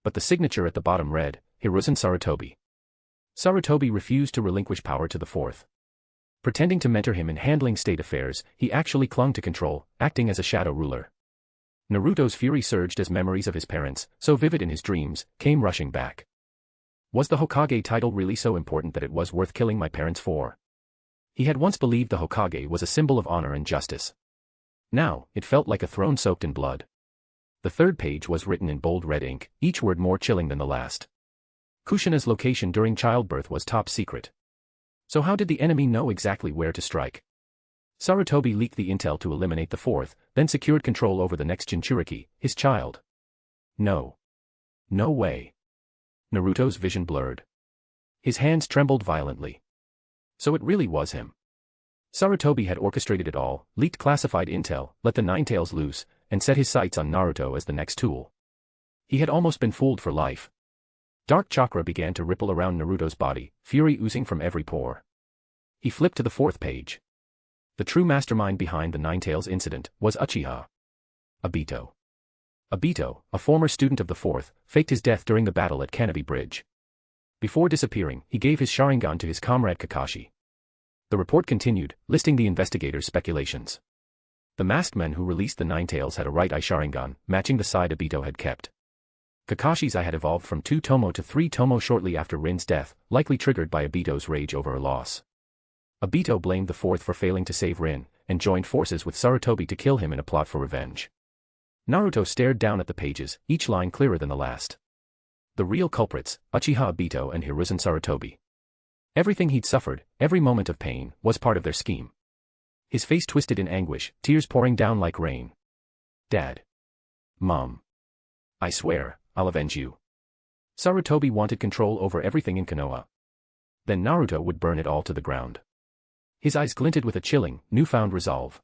[SPEAKER 3] But the signature at the bottom read, Hiruzen Sarutobi. Sarutobi refused to relinquish power to the fourth. Pretending to mentor him in handling state affairs, he actually clung to control, acting as a shadow ruler. Naruto's fury surged as memories of his parents, so vivid in his dreams, came rushing back. Was the Hokage title really so important that it was worth killing my parents for? He had once believed the Hokage was a symbol of honor and justice. Now, it felt like a throne soaked in blood. The third page was written in bold red ink, each word more chilling than the last. Kushina's location during childbirth was top secret. So how did the enemy know exactly where to strike? Sarutobi leaked the intel to eliminate the fourth, then secured control over the next Jinchuriki, his child. No. No way. Naruto's vision blurred. His hands trembled violently. So it really was him. Sarutobi had orchestrated it all, leaked classified intel, let the Nine Tails loose, and set his sights on Naruto as the next tool. He had almost been fooled for life. Dark chakra began to ripple around Naruto's body, fury oozing from every pore. He flipped to the fourth page. The true mastermind behind the Nine Tails incident was Uchiha Obito. Obito, a former student of the fourth, faked his death during the battle at Kanobi Bridge. Before disappearing, he gave his Sharingan to his comrade Kakashi. The report continued, listing the investigators' speculations. The masked men who released the Nine Tails had a right eye Sharingan, matching the side Obito had kept. Kakashi's eye had evolved from 2 tomo to 3 tomo shortly after Rin's death, likely triggered by Obito's rage over her loss. Obito blamed the fourth for failing to save Rin, and joined forces with Sarutobi to kill him in a plot for revenge. Naruto stared down at the pages, each line clearer than the last. The real culprits, Uchiha Obito and Hiruzen Sarutobi. Everything he'd suffered, every moment of pain, was part of their scheme. His face twisted in anguish, tears pouring down like rain. Dad. Mom. I swear, I'll avenge you. Sarutobi wanted control over everything in Konoha. Then Naruto would burn it all to the ground. His eyes glinted with a chilling, newfound resolve.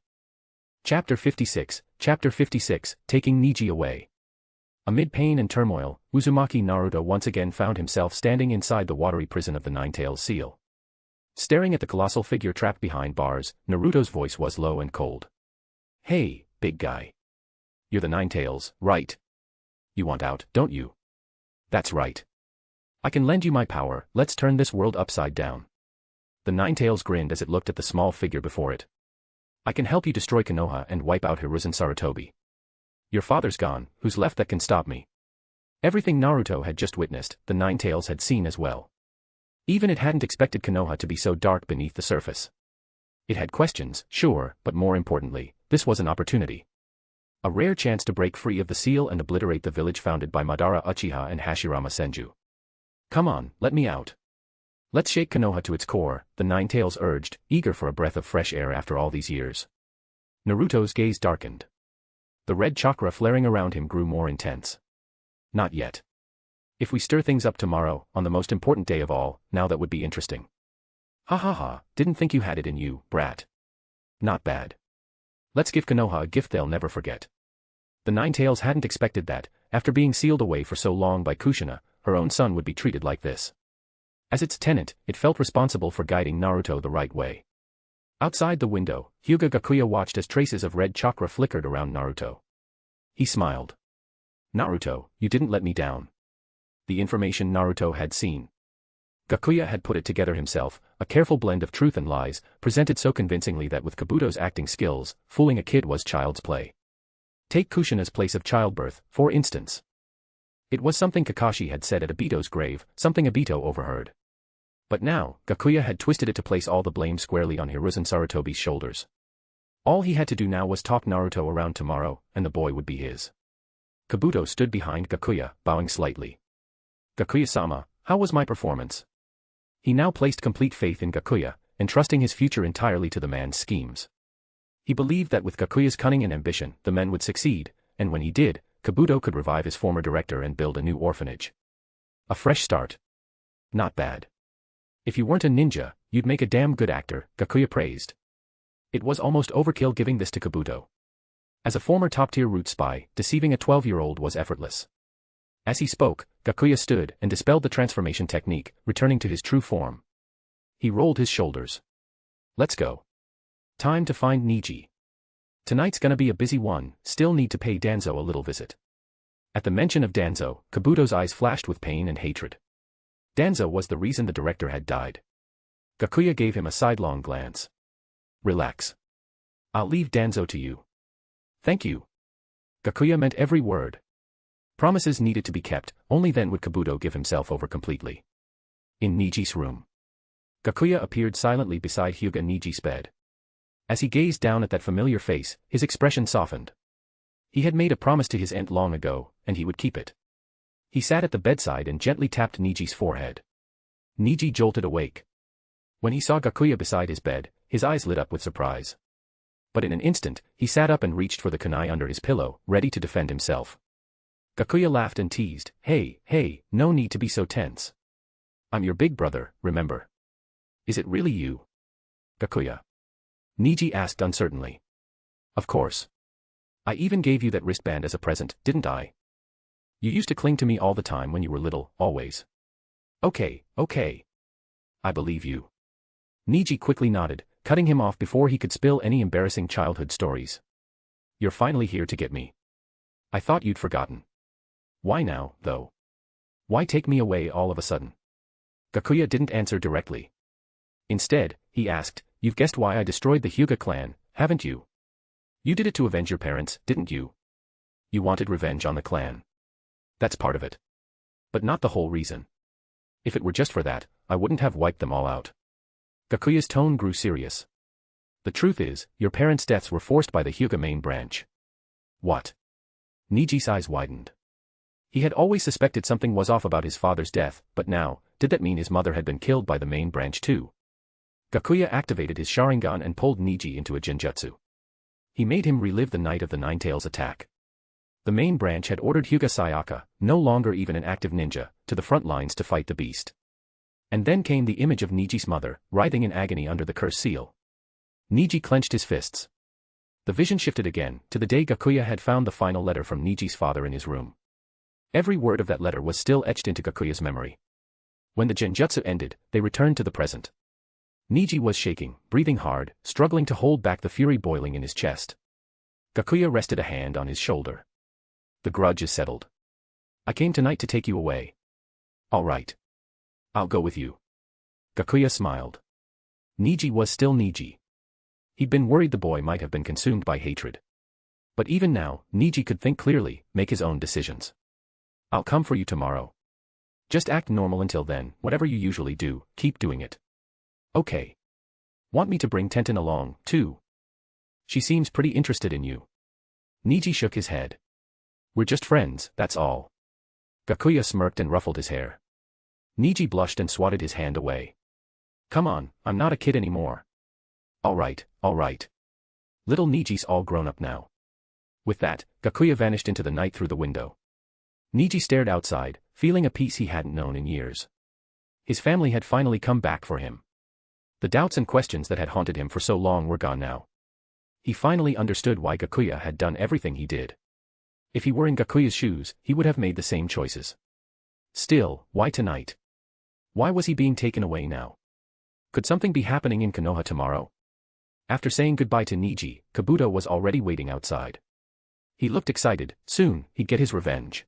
[SPEAKER 3] Chapter 56, Taking Niji Away. Amid pain and turmoil, Uzumaki Naruto once again found himself standing inside the watery prison of the Nine-Tailed Seal. Staring at the colossal figure trapped behind bars, Naruto's voice was low and cold. Hey, big guy. You're the Nine Tails, right? You want out, don't you? That's right. I can lend you my power, let's turn this world upside down. The Nine Tails grinned as it looked at the small figure before it. I can help you destroy Konoha and wipe out Hiruzen Sarutobi. Your father's gone, who's left that can stop me? Everything Naruto had just witnessed, the Nine Tails had seen as well. Even it hadn't expected Konoha to be so dark beneath the surface. It had questions, sure, but more importantly, this was an opportunity. A rare chance to break free of the seal and obliterate the village founded by Madara Uchiha and Hashirama Senju. Come on, let me out. Let's shake Konoha to its core, the Nine Tails urged, eager for a breath of fresh air after all these years. Naruto's gaze darkened. The red chakra flaring around him grew more intense. Not yet. If we stir things up tomorrow, on the most important day of all, now that would be interesting. Ha ha ha, didn't think you had it in you, brat. Not bad. Let's give Konoha a gift they'll never forget. The Nine Tails hadn't expected that, after being sealed away for so long by Kushina, her own son would be treated like this. As its tenant, it felt responsible for guiding Naruto the right way. Outside the window, Hyūga Gakuya watched as traces of red chakra flickered around Naruto. He smiled. Naruto, you didn't let me down. The information Naruto had seen. Gakuya had put it together himself, a careful blend of truth and lies, presented so convincingly that with Kabuto's acting skills, fooling a kid was child's play. Take Kushina's place of childbirth, for instance. It was something Kakashi had said at Obito's grave, something Obito overheard. But now, Gakuya had twisted it to place all the blame squarely on Hiruzen Sarutobi's shoulders. All he had to do now was talk Naruto around tomorrow, and the boy would be his. Kabuto stood behind Gakuya, bowing slightly. Gakuya-sama, how was my performance? He now placed complete faith in Gakuya, entrusting his future entirely to the man's schemes. He believed that with Gakuya's cunning and ambition, the men would succeed, and when he did, Kabuto could revive his former director and build a new orphanage. A fresh start. Not bad. If you weren't a ninja, you'd make a damn good actor, Gakuya praised. It was almost overkill giving this to Kabuto. As a former top-tier root spy, deceiving a 12-year-old was effortless. As he spoke, Gakuya stood and dispelled the transformation technique, returning to his true form. He rolled his shoulders. Let's go. Time to find Niji. Tonight's gonna be a busy one, still need to pay Danzo a little visit. At the mention of Danzo, Kabuto's eyes flashed with pain and hatred. Danzo was the reason the director had died. Gakuya gave him a sidelong glance. Relax. I'll leave Danzo to you. Thank you. Gakuya meant every word. Promises needed to be kept, only then would Kabuto give himself over completely. In Niji's room. Gakuya appeared silently beside Hyūga Niji's bed. As he gazed down at that familiar face, his expression softened. He had made a promise to his aunt long ago, and he would keep it. He sat at the bedside and gently tapped Niji's forehead. Niji jolted awake. When he saw Gakuya beside his bed, his eyes lit up with surprise. But in an instant, he sat up and reached for the kunai under his pillow, ready to defend himself. Gakuya laughed and teased, Hey, no need to be so tense. I'm your big brother, remember? Is it really you? Gakuya. Niji asked uncertainly. Of course. I even gave you that wristband as a present, didn't I? You used to cling to me all the time when you were little, always. Okay. I believe you. Niji quickly nodded, cutting him off before he could spill any embarrassing childhood stories. You're finally here to get me. I thought you'd forgotten. Why now, though? Why take me away all of a sudden? Gakuya didn't answer directly. Instead, he asked, You've guessed why I destroyed the Hyūga Clan, haven't you? You did it to avenge your parents, didn't you? You wanted revenge on the clan. That's part of it. But not the whole reason. If it were just for that, I wouldn't have wiped them all out. Gakuya's tone grew serious. The truth is, your parents' deaths were forced by the Hyūga main branch. What? Niji's eyes widened. He had always suspected something was off about his father's death, but now, did that mean his mother had been killed by the main branch too? Gakuya activated his Sharingan and pulled Niji into a genjutsu. He made him relive the night of the Nine-Tails attack. The main branch had ordered Hyūga Sayaka, no longer even an active ninja, to the front lines to fight the beast. And then came the image of Niji's mother, writhing in agony under the curse seal. Niji clenched his fists. The vision shifted again, to the day Gakuya had found the final letter from Niji's father in his room. Every word of that letter was still etched into Gakuya's memory. When the genjutsu ended, they returned to the present. Niji was shaking, breathing hard, struggling to hold back the fury boiling in his chest. Gakuya rested a hand on his shoulder. The grudge is settled. I came tonight to take you away. All right. I'll go with you. Gakuya smiled. Niji was still Niji. He'd been worried the boy might have been consumed by hatred. But even now, Niji could think clearly, make his own decisions. I'll come for you tomorrow. Just act normal until then, whatever you usually do, keep doing it. Okay. Want me to bring Tenten along, too? She seems pretty interested in you. Niji shook his head. We're just friends, that's all. Gakuya smirked and ruffled his hair. Niji blushed and swatted his hand away. Come on, I'm not a kid anymore. All right. Little Niji's all grown up now. With that, Gakuya vanished into the night through the window. Niji stared outside, feeling a peace he hadn't known in years. His family had finally come back for him. The doubts and questions that had haunted him for so long were gone now. He finally understood why Gakuya had done everything he did. If he were in Gakuya's shoes, he would have made the same choices. Still, why tonight? Why was he being taken away now? Could something be happening in Konoha tomorrow? After saying goodbye to Niji, Kabuto was already waiting outside. He looked excited, soon, he'd get his revenge.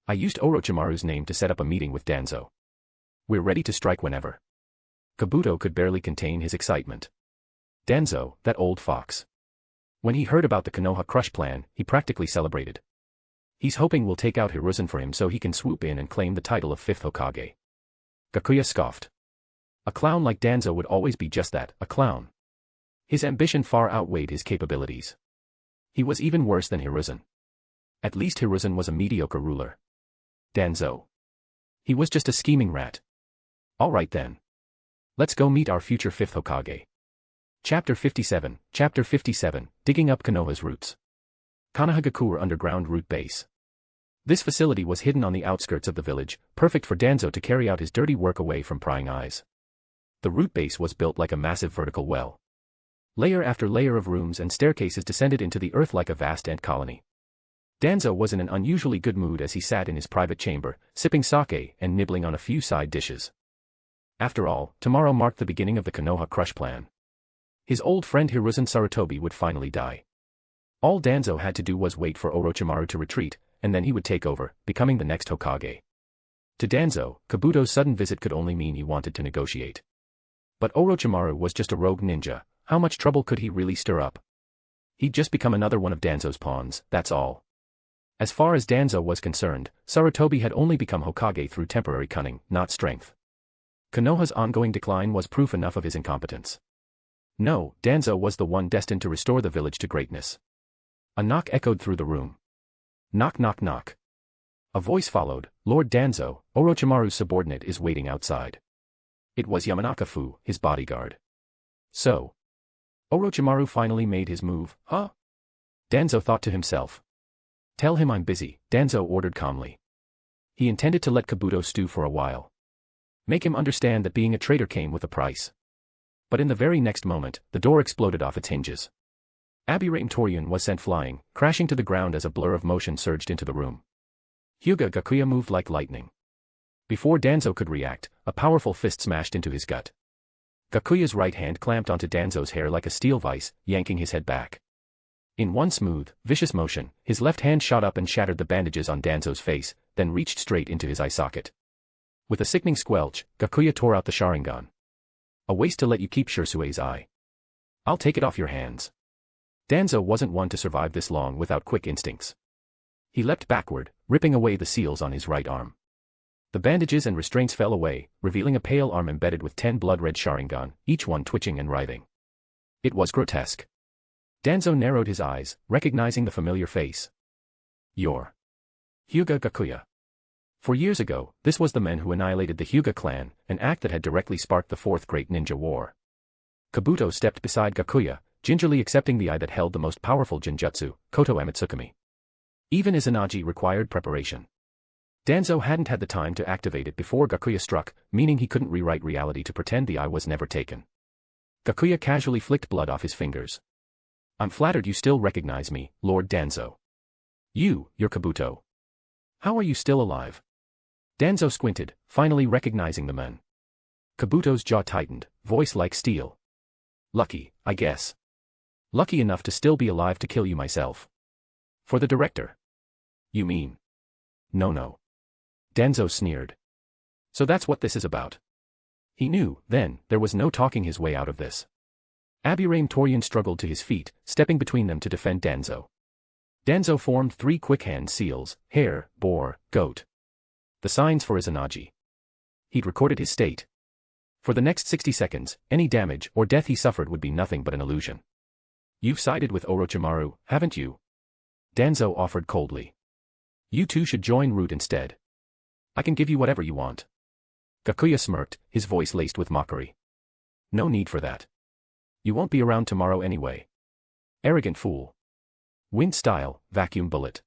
[SPEAKER 3] I used Orochimaru's name to set up a meeting with Danzo. We're ready to strike whenever. Kabuto could barely contain his excitement. Danzo, that old fox. When he heard about the Konoha crush plan, he practically celebrated. He's hoping we'll take out Hiruzen for him so he can swoop in and claim the title of 5th Hokage. Gakuya scoffed. A clown like Danzo would always be just that, a clown. His ambition far outweighed his capabilities. He was even worse than Hiruzen. At least Hiruzen was a mediocre ruler. Danzo. He was just a scheming rat. All right then. Let's go meet our future 5th Hokage. Chapter 57, Digging Up Konoha's Roots. Konohagakure Underground Root Base. This facility was hidden on the outskirts of the village, perfect for Danzo to carry out his dirty work away from prying eyes. The root base was built like a massive vertical well. Layer after layer of rooms and staircases descended into the earth like a vast ant colony. Danzo was in an unusually good mood as he sat in his private chamber, sipping sake and nibbling on a few side dishes. After all, tomorrow marked the beginning of the Konoha crush plan. His old friend Hiruzen Sarutobi would finally die. All Danzo had to do was wait for Orochimaru to retreat, and then he would take over, becoming the next Hokage. To Danzo, Kabuto's sudden visit could only mean he wanted to negotiate. But Orochimaru was just a rogue ninja. How much trouble could he really stir up? He'd just become another one of Danzo's pawns, that's all. As far as Danzo was concerned, Sarutobi had only become Hokage through temporary cunning, not strength. Konoha's ongoing decline was proof enough of his incompetence. No, Danzo was the one destined to restore the village to greatness. A knock echoed through the room. Knock knock knock. A voice followed, Lord Danzo, Orochimaru's subordinate is waiting outside. It was Yamanaka-fu, his bodyguard. So. Orochimaru finally made his move, huh? Danzo thought to himself. Tell him I'm busy, Danzo ordered calmly. He intended to let Kabuto stew for a while. Make him understand that being a traitor came with a price. But in the very next moment, the door exploded off its hinges. Aburame Torian was sent flying, crashing to the ground as a blur of motion surged into the room. Hyūga Gakuya moved like lightning. Before Danzo could react, a powerful fist smashed into his gut. Gakuya's right hand clamped onto Danzo's hair like a steel vise, yanking his head back. In one smooth, vicious motion, his left hand shot up and shattered the bandages on Danzo's face, then reached straight into his eye socket. With a sickening squelch, Gakuya tore out the Sharingan. A waste to let you keep Shirsue's eye. I'll take it off your hands. Danzo wasn't one to survive this long without quick instincts. He leapt backward, ripping away the seals on his right arm. The bandages and restraints fell away, revealing a pale arm embedded with 10 blood-red Sharingan, each one twitching and writhing. It was grotesque. Danzo narrowed his eyes, recognizing the familiar face. You're Hyūga Gakuya. 4 years ago, this was the man who annihilated the Hyūga Clan, an act that had directly sparked the Fourth Great Ninja War. Kabuto stepped beside Gakuya, gingerly accepting the eye that held the most powerful genjutsu, Koto Amatsukami. Even Izanagi required preparation. Danzo hadn't had the time to activate it before Gakuya struck, meaning he couldn't rewrite reality to pretend the eye was never taken. Gakuya casually flicked blood off his fingers. I'm flattered you still recognize me, Lord Danzo. You're Kabuto. How are you still alive? Danzo squinted, finally recognizing the man. Kabuto's jaw tightened, voice like steel. Lucky, I guess. Lucky enough to still be alive to kill you myself. For the director. You mean? No. Danzo sneered. So that's what this is about. He knew, then, there was no talking his way out of this. Aburame Torian struggled to his feet, stepping between them to defend Danzo. Danzo formed 3 quick hand seals, hare, boar, goat. The signs for Izanagi. He'd recorded his state. For the next 60 seconds, any damage or death he suffered would be nothing but an illusion. You've sided with Orochimaru, haven't you? Danzo offered coldly. You two should join Root instead. I can give you whatever you want. Gakuya smirked, his voice laced with mockery. No need for that. You won't be around tomorrow anyway. Arrogant fool. Wind style, vacuum bullet.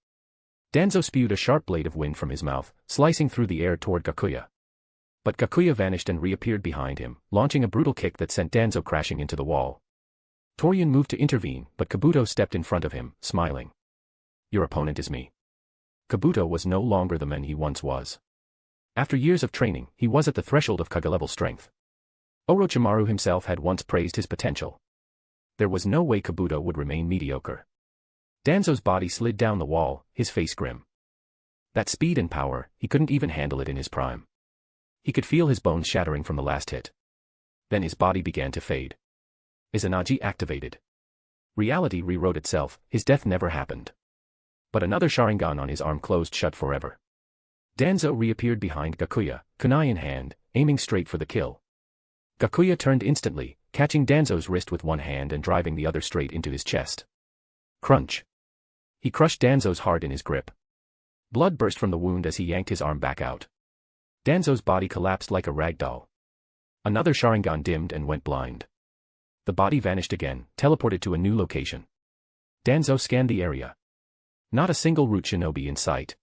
[SPEAKER 3] Danzo spewed a sharp blade of wind from his mouth, slicing through the air toward Gakuya. But Gakuya vanished and reappeared behind him, launching a brutal kick that sent Danzo crashing into the wall. Torian moved to intervene, but Kabuto stepped in front of him, smiling. Your opponent is me. Kabuto was no longer the man he once was. After years of training, he was at the threshold of Kage-level strength. Orochimaru himself had once praised his potential. There was no way Kabuto would remain mediocre. Danzo's body slid down the wall, his face grim. That speed and power, he couldn't even handle it in his prime. He could feel his bones shattering from the last hit. Then his body began to fade. Izanagi activated. Reality rewrote itself, his death never happened. But another Sharingan on his arm closed shut forever. Danzo reappeared behind Gakuya, kunai in hand, aiming straight for the kill. Gakuya turned instantly, catching Danzo's wrist with one hand and driving the other straight into his chest. Crunch. He crushed Danzo's heart in his grip. Blood burst from the wound as he yanked his arm back out. Danzo's body collapsed like a rag doll. Another Sharingan dimmed and went blind. The body vanished again, teleported to a new location. Danzo scanned the area. Not a single root shinobi in sight.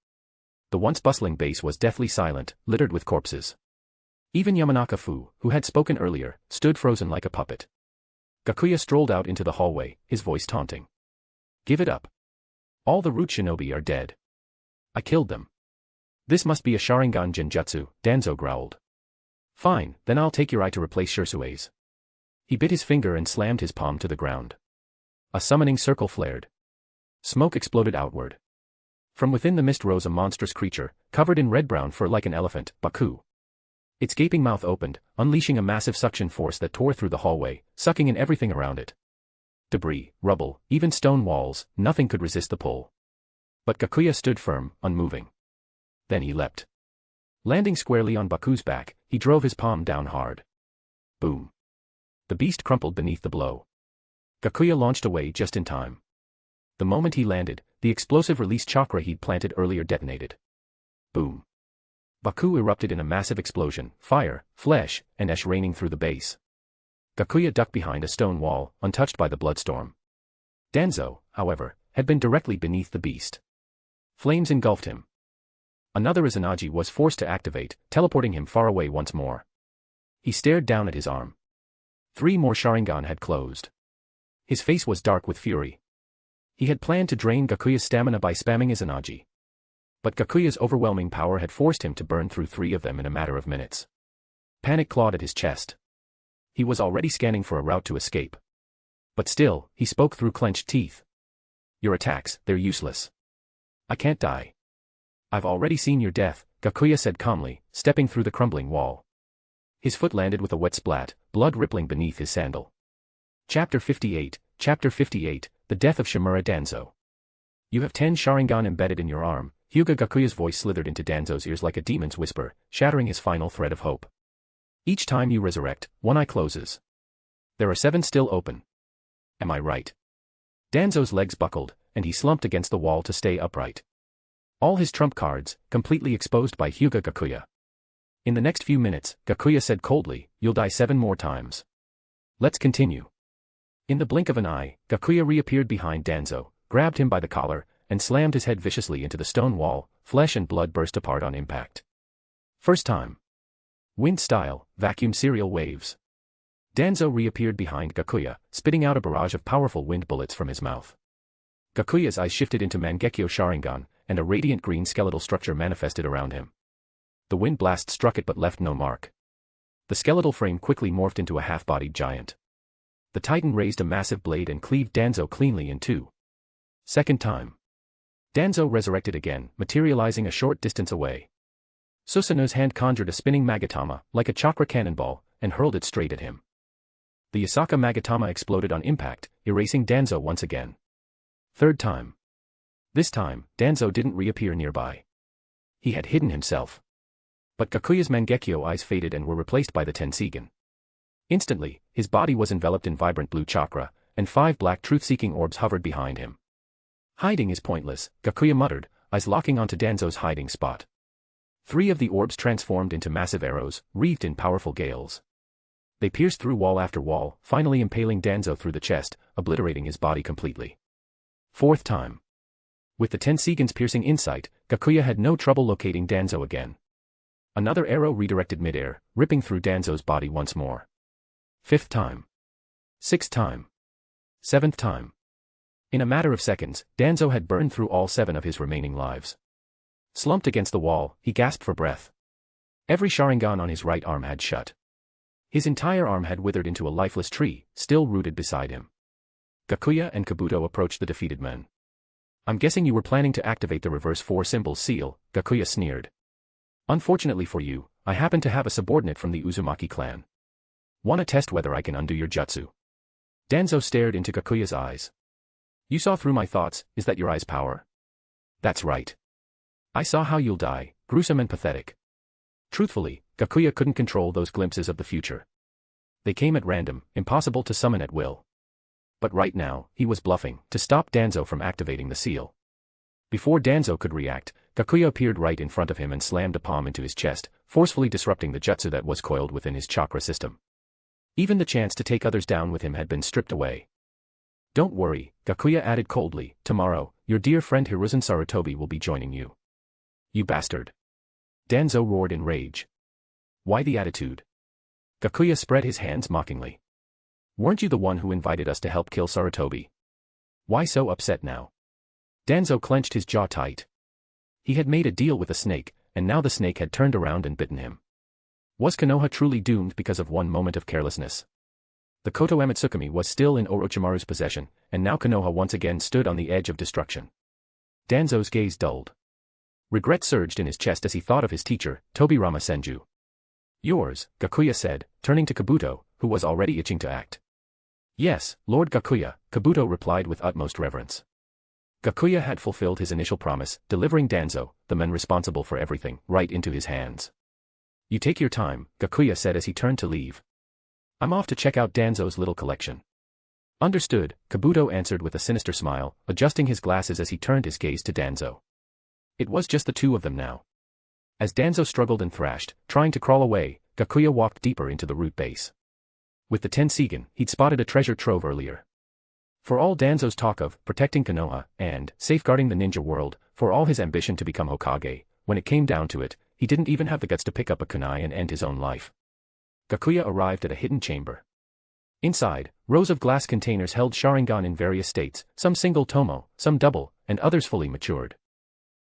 [SPEAKER 3] The once bustling base was deathly silent, littered with corpses. Even Yamanaka Fu, who had spoken earlier, stood frozen like a puppet. Gakuya strolled out into the hallway, his voice taunting. Give it up. All the root shinobi are dead. I killed them. This must be a Sharingan Genjutsu, Danzo growled. Fine, then I'll take your eye to replace Shirsue's. He bit his finger and slammed his palm to the ground. A summoning circle flared. Smoke exploded outward. From within the mist rose a monstrous creature, covered in red-brown fur like an elephant, Baku. Its gaping mouth opened, unleashing a massive suction force that tore through the hallway, sucking in everything around it. Debris, rubble, even stone walls, nothing could resist the pull. But Gakuya stood firm, unmoving. Then he leapt. Landing squarely on Baku's back, he drove his palm down hard. Boom. The beast crumpled beneath the blow. Gakuya launched away just in time. The moment he landed, the explosive release chakra he'd planted earlier detonated. Boom. Baku erupted in a massive explosion, fire, flesh, and ash raining through the base. Gakuya ducked behind a stone wall, untouched by the bloodstorm. Danzo, however, had been directly beneath the beast. Flames engulfed him. Another Izanagi was forced to activate, teleporting him far away once more. He stared down at his arm. 3 more Sharingan had closed. His face was dark with fury. He had planned to drain Gakuya's stamina by spamming Izanagi. But Gakuya's overwhelming power had forced him to burn through 3 of them in a matter of minutes. Panic clawed at his chest. He was already scanning for a route to escape. But still, he spoke through clenched teeth. Your attacks, they're useless. I can't die. I've already seen your death, Gakuya said calmly, stepping through the crumbling wall. His foot landed with a wet splat, blood rippling beneath his sandal. Chapter 58, The Death of Shimura Danzo. You have 10 Sharingan embedded in your arm. Hyūga Gakuya's voice slithered into Danzo's ears like a demon's whisper, shattering his final thread of hope. Each time you resurrect, one eye closes. There are 7 still open. Am I right? Danzo's legs buckled, and he slumped against the wall to stay upright. All his trump cards, completely exposed by Hyūga Gakuya. In the next few minutes, Gakuya said coldly, you'll die 7 more times. Let's continue. In the blink of an eye, Gakuya reappeared behind Danzo, grabbed him by the collar, and slammed his head viciously into the stone wall. Flesh and blood burst apart on impact. First time. Wind style, vacuum serial waves. Danzo reappeared behind Gakuya, spitting out a barrage of powerful wind bullets from his mouth. Gakuya's eyes shifted into Mangekyo Sharingan, and a radiant green skeletal structure manifested around him. The wind blast struck it but left no mark. The skeletal frame quickly morphed into a half-bodied giant. The titan raised a massive blade and cleaved Danzo cleanly in 2. Second time. Danzo resurrected again, materializing a short distance away. Susanoo's hand conjured a spinning Magatama, like a chakra cannonball, and hurled it straight at him. The Yasaka Magatama exploded on impact, erasing Danzo once again. Third time. This time, Danzo didn't reappear nearby. He had hidden himself. But Gakuya's Mangekyo eyes faded and were replaced by the Tenseigan. Instantly, his body was enveloped in vibrant blue chakra, and 5 black truth-seeking orbs hovered behind him. Hiding is pointless, Gakuya muttered, eyes locking onto Danzo's hiding spot. 3 of the orbs transformed into massive arrows, wreathed in powerful gales. They pierced through wall after wall, finally impaling Danzo through the chest, obliterating his body completely. Fourth time. With the Tenseigan's piercing insight, Gakuya had no trouble locating Danzo again. Another arrow redirected midair, ripping through Danzo's body once more. 5th time. 6th time. 7th time. In a matter of seconds, Danzo had burned through all 7 of his remaining lives. Slumped against the wall, he gasped for breath. Every Sharingan on his right arm had shut. His entire arm had withered into a lifeless tree, still rooted beside him. Gakuya and Kabuto approached the defeated men. I'm guessing you were planning to activate the reverse 4 symbol seal, Gakuya sneered. Unfortunately for you, I happen to have a subordinate from the Uzumaki clan. Want to test whether I can undo your jutsu? Danzo stared into Gakuya's eyes. You saw through my thoughts, is that your eye's power? That's right. I saw how you'll die, gruesome and pathetic. Truthfully, Gakuya couldn't control those glimpses of the future. They came at random, impossible to summon at will. But right now, he was bluffing, to stop Danzo from activating the seal. Before Danzo could react, Gakuya appeared right in front of him and slammed a palm into his chest, forcefully disrupting the jutsu that was coiled within his chakra system. Even the chance to take others down with him had been stripped away. Don't worry, Gakuya added coldly, tomorrow, your dear friend Hiruzen Sarutobi will be joining you. You bastard. Danzo roared in rage. Why the attitude? Gakuya spread his hands mockingly. Weren't you the one who invited us to help kill Sarutobi? Why so upset now? Danzo clenched his jaw tight. He had made a deal with a snake, and now the snake had turned around and bitten him. Was Konoha truly doomed because of one moment of carelessness? The Koto Amatsukami was still in Orochimaru's possession, and now Konoha once again stood on the edge of destruction. Danzo's gaze dulled. Regret surged in his chest as he thought of his teacher, Tobirama Senju. Yours, Gakuya said, turning to Kabuto, who was already itching to act. Yes, Lord Gakuya, Kabuto replied with utmost reverence. Gakuya had fulfilled his initial promise, delivering Danzo, the man responsible for everything, right into his hands. You take your time, Gakuya said as he turned to leave. I'm off to check out Danzo's little collection. Understood, Kabuto answered with a sinister smile, adjusting his glasses as he turned his gaze to Danzo. It was just the two of them now. As Danzo struggled and thrashed, trying to crawl away, Gakuya walked deeper into the root base. With the Tenseigan, he'd spotted a treasure trove earlier. For all Danzo's talk of protecting Konoha and safeguarding the ninja world, for all his ambition to become Hokage, when it came down to it, he didn't even have the guts to pick up a kunai and end his own life. Gakuya arrived at a hidden chamber. Inside, rows of glass containers held Sharingan in various states, some single tomo, some double, and others fully matured.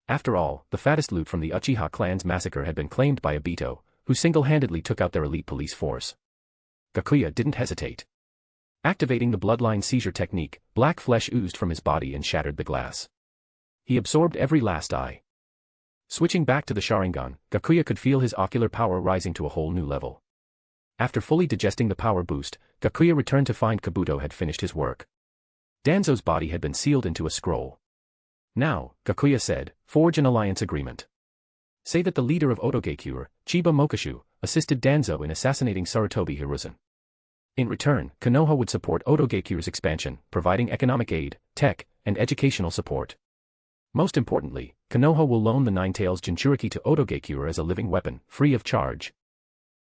[SPEAKER 3] After all, the fattest loot from the Uchiha Clan's massacre had been claimed by Obito, who single-handedly took out their elite police force. Gakuya didn't hesitate. Activating the bloodline seizure technique, black flesh oozed from his body and shattered the glass. He absorbed every last eye. Switching back to the Sharingan, Gakuya could feel his ocular power rising to a whole new level. After fully digesting the power boost, Gakuya returned to find Kabuto had finished his work. Danzo's body had been sealed into a scroll. Now, Gakuya said, forge an alliance agreement. Say that the leader of Otogekyure, Chiba Mokashu, assisted Danzo in assassinating Sarutobi Hiruzen. In return, Konoha would support Otogekyure's expansion, providing economic aid, tech, and educational support. Most importantly, Konoha will loan the Ninetales Jinchuriki to Otogekyure as a living weapon, free of charge.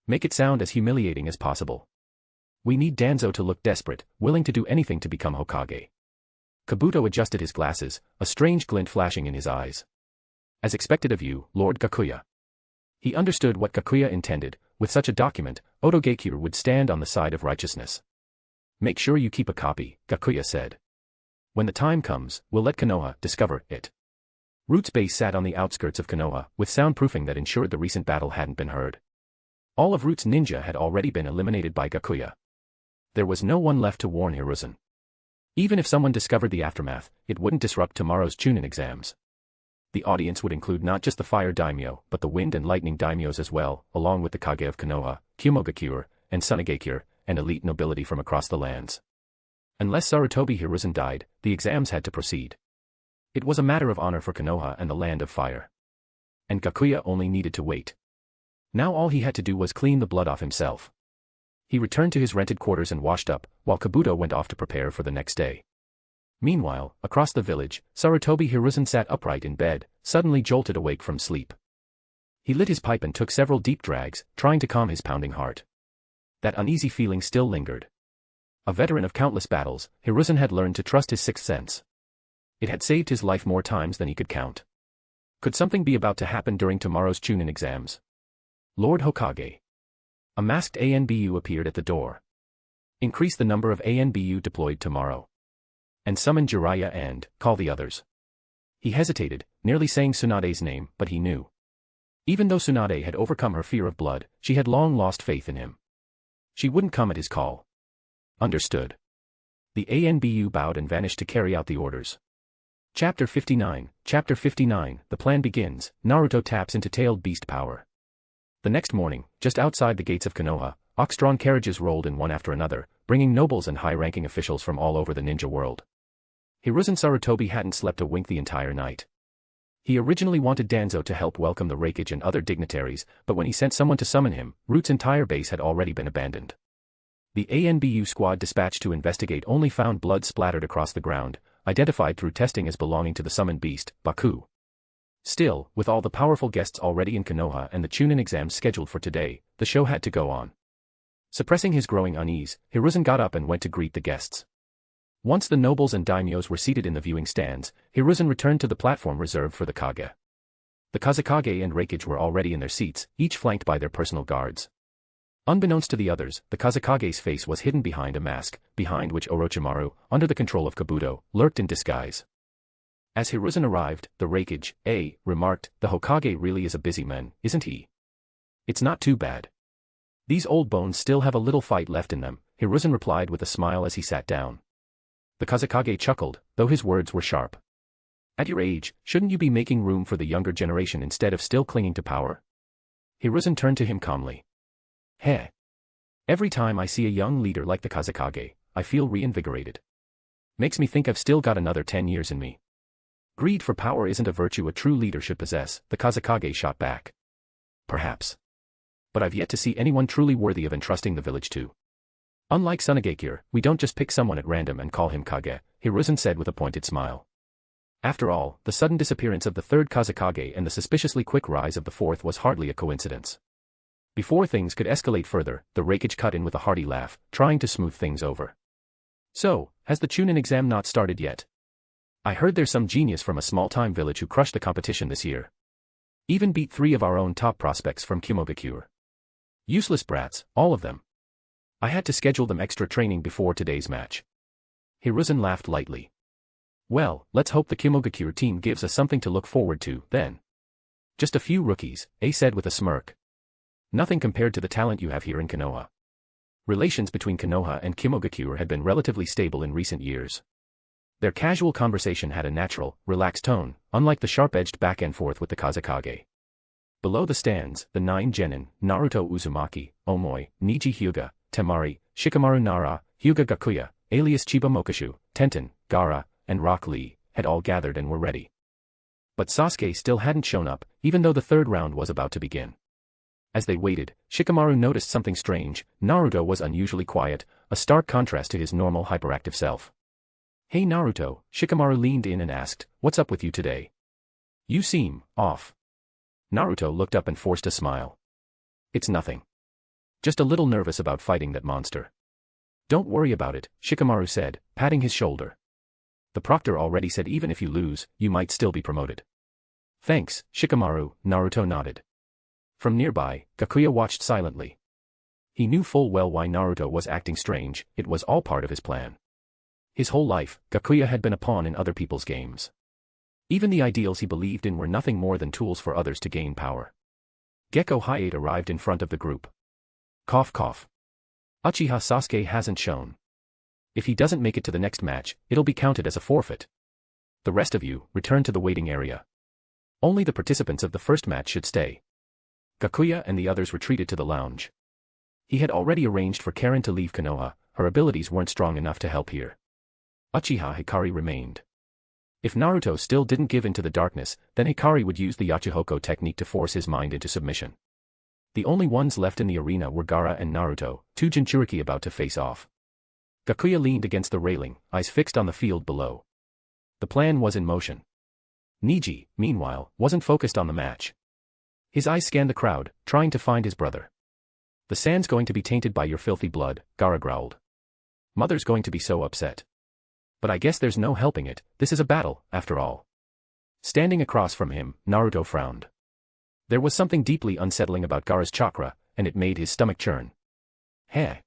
[SPEAKER 3] Make it sound as humiliating as possible. We need Danzo to look desperate, willing to do anything to become Hokage. Kabuto adjusted his glasses, a strange glint flashing in his eyes. As expected of you, Lord Gakuya. He understood what Gakuya intended. With such a document, Otogekyure would stand on the side of righteousness. Make sure you keep a copy, Gakuya said. When the time comes, we'll let Konoha discover it. Root's base sat on the outskirts of Konoha, with soundproofing that ensured the recent battle hadn't been heard. All of Root's ninja had already been eliminated by Gakuya. There was no one left to warn Hiruzen. Even if someone discovered the aftermath, it wouldn't disrupt tomorrow's Chunin exams. The audience would include not just the fire daimyo, but the wind and lightning daimyos as well, along with the Kage of Konoha, Kumogakyure, and Tsunagekyure, and elite nobility from across the lands. Unless Sarutobi Hiruzen died, the exams had to proceed. It was a matter of honor for Konoha and the Land of Fire. And Gakuya only needed to wait. Now all he had to do was clean the blood off himself. He returned to his rented quarters and washed up, while Kabuto went off to prepare for the next day. Meanwhile, across the village, Sarutobi Hiruzen sat upright in bed, suddenly jolted awake from sleep. He lit his pipe and took several deep drags, trying to calm his pounding heart. That uneasy feeling still lingered. A veteran of countless battles, Hiruzen had learned to trust his sixth sense. It had saved his life more times than he could count. Could something be about to happen during tomorrow's Chunin exams? Lord Hokage. A masked ANBU appeared at the door. Increase the number of ANBU deployed tomorrow. And summon Jiraiya and call the others. He hesitated, nearly saying Tsunade's name, but he knew. Even though Tsunade had overcome her fear of blood, she had long lost faith in him. She wouldn't come at his call. Understood. The ANBU bowed and vanished to carry out the orders. Chapter 59, the plan begins. Naruto taps into tailed beast power. The next morning, just outside the gates of Konoha, ox-drawn carriages rolled in one after another, bringing nobles and high-ranking officials from all over the ninja world. Hiruzen Sarutobi hadn't slept a wink the entire night. He originally wanted Danzo to help welcome the Raikage and other dignitaries, but when he sent someone to summon him, Root's entire base had already been abandoned. The ANBU squad dispatched to investigate only found blood splattered across the ground, identified through testing as belonging to the summoned beast, Baku. Still, with all the powerful guests already in Konoha and the Chunin exams scheduled for today, the show had to go on. Suppressing his growing unease, Hiruzen got up and went to greet the guests. Once the nobles and daimyos were seated in the viewing stands, Hiruzen returned to the platform reserved for the Kage. The Kazekage and Reikage were already in their seats, each flanked by their personal guards. Unbeknownst to the others, the Kazekage's face was hidden behind a mask, behind which Orochimaru, under the control of Kabuto, lurked in disguise. As Hiruzen arrived, the Reikage, remarked, "The Hokage really is a busy man, isn't he? It's not too bad. These old bones still have a little fight left in them," Hiruzen replied with a smile as he sat down. The Kazekage chuckled, though his words were sharp. "At your age, shouldn't you be making room for the younger generation instead of still clinging to power?" Hiruzen turned to him calmly. "Heh. Every time I see a young leader like the Kazekage, I feel reinvigorated. Makes me think I've still got another 10 years in me." "Greed for power isn't a virtue a true leader should possess," the Kazekage shot back. "Perhaps. But I've yet to see anyone truly worthy of entrusting the village to. Unlike Tsunagakure, we don't just pick someone at random and call him Kage," Hiruzen said with a pointed smile. After all, the sudden disappearance of the third Kazekage and the suspiciously quick rise of the fourth was hardly a coincidence. Before things could escalate further, the Reikage cut in with a hearty laugh, trying to smooth things over. "So, has the Chunin exam not started yet? I heard there's some genius from a small-time village who crushed the competition this year. Even beat 3 of our own top prospects from Hyūga. Useless brats, all of them. I had to schedule them extra training before today's match." Hiruzen laughed lightly. "Well, let's hope the Hyūga team gives us something to look forward to, then." "Just a few rookies," said with a smirk. "Nothing compared to the talent you have here in Konoha." Relations between Konoha and Hyūga had been relatively stable in recent years. Their casual conversation had a natural, relaxed tone, unlike the sharp-edged back-and-forth with the Kazekage. Below the stands, the 9 genin, Naruto Uzumaki, Omoi, Niji Hyuga, Temari, Shikamaru Nara, Hyūga Gakuya, alias Chiba Mokashu, Tenten, Gaara, and Rock Lee, had all gathered and were ready. But Sasuke still hadn't shown up, even though the third round was about to begin. As they waited, Shikamaru noticed something strange. Naruto was unusually quiet, a stark contrast to his normal hyperactive self. "Hey Naruto," Shikamaru leaned in and asked, "What's up with you today? You seem off." Naruto looked up and forced a smile. "It's nothing. Just a little nervous about fighting that monster." "Don't worry about it," Shikamaru said, patting his shoulder. "The proctor already said even if you lose, you might still be promoted." "Thanks, Shikamaru," Naruto nodded. From nearby, Gakuya watched silently. He knew full well why Naruto was acting strange. It was all part of his plan. His whole life, Gakuya had been a pawn in other people's games. Even the ideals he believed in were nothing more than tools for others to gain power. Gekko Hyade arrived in front of the group. Cough cough. "Uchiha Sasuke hasn't shown. If he doesn't make it to the next match, it'll be counted as a forfeit. The rest of you, return to the waiting area. Only the participants of the first match should stay." Gakuya and the others retreated to the lounge. He had already arranged for Karen to leave Konoha. Her abilities weren't strong enough to help here. Uchiha Hikari remained. If Naruto still didn't give in to the darkness, then Hikari would use the Yachihoko technique to force his mind into submission. The only ones left in the arena were Gaara and Naruto, 2 Jinchuriki about to face off. Gakuya leaned against the railing, eyes fixed on the field below. The plan was in motion. Niji, meanwhile, wasn't focused on the match. His eyes scanned the crowd, trying to find his brother. "The sand's going to be tainted by your filthy blood," Gaara growled. "Mother's going to be so upset. But I guess there's no helping it, this is a battle, after all." Standing across from him, Naruto frowned. There was something deeply unsettling about Gaara's chakra, and it made his stomach churn. "Heh.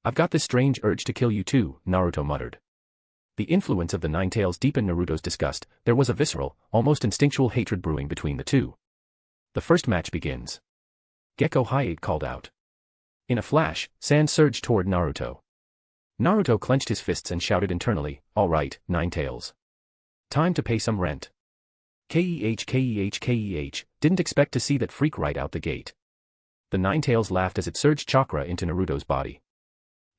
[SPEAKER 3] I've got this strange urge to kill you too," Naruto muttered. The influence of the Nine Tails deepened Naruto's disgust. There was a visceral, almost instinctual hatred brewing between the two. "The first match begins." Gekko Hyade called out. In a flash, sand surged toward Naruto. Naruto clenched his fists and shouted internally, "All right, Nine Tails. Time to pay some rent." Keh, didn't expect to see that freak right out the gate. The Nine Tails laughed as it surged chakra into Naruto's body.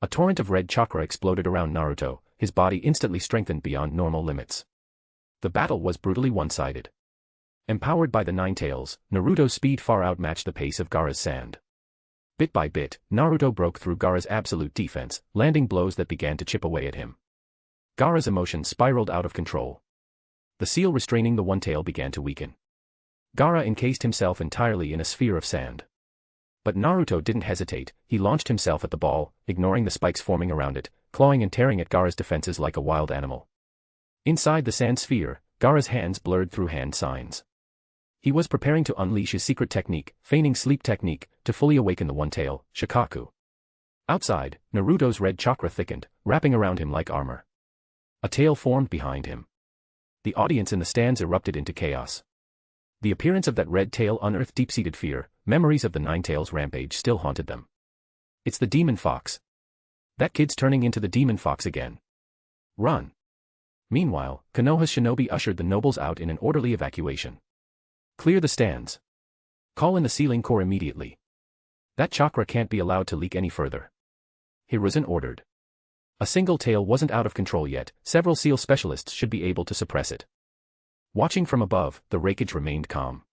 [SPEAKER 3] A torrent of red chakra exploded around Naruto, his body instantly strengthened beyond normal limits. The battle was brutally one-sided. Empowered by the Nine Tails, Naruto's speed far outmatched the pace of Gaara's sand. Bit by bit, Naruto broke through Gaara's absolute defense, landing blows that began to chip away at him. Gaara's emotions spiraled out of control. The seal restraining the one tail began to weaken. Gaara encased himself entirely in a sphere of sand. But Naruto didn't hesitate. He launched himself at the ball, ignoring the spikes forming around it, clawing and tearing at Gaara's defenses like a wild animal. Inside the sand sphere, Gaara's hands blurred through hand signs. He was preparing to unleash his secret technique, feigning sleep technique, to fully awaken the one-tail, Shikaku. Outside, Naruto's red chakra thickened, wrapping around him like armor. A tail formed behind him. The audience in the stands erupted into chaos. The appearance of that red tail unearthed deep-seated fear. Memories of the Nine Tails rampage still haunted them. It's the demon fox. That kid's turning into the demon fox again. Run. Meanwhile, Konoha's shinobi ushered the nobles out in an orderly evacuation. Clear the stands. Call in the sealing corps immediately. That chakra can't be allowed to leak any further. Hiruzen ordered. A single tail wasn't out of control yet, several seal specialists should be able to suppress it. Watching from above, the wreckage remained calm.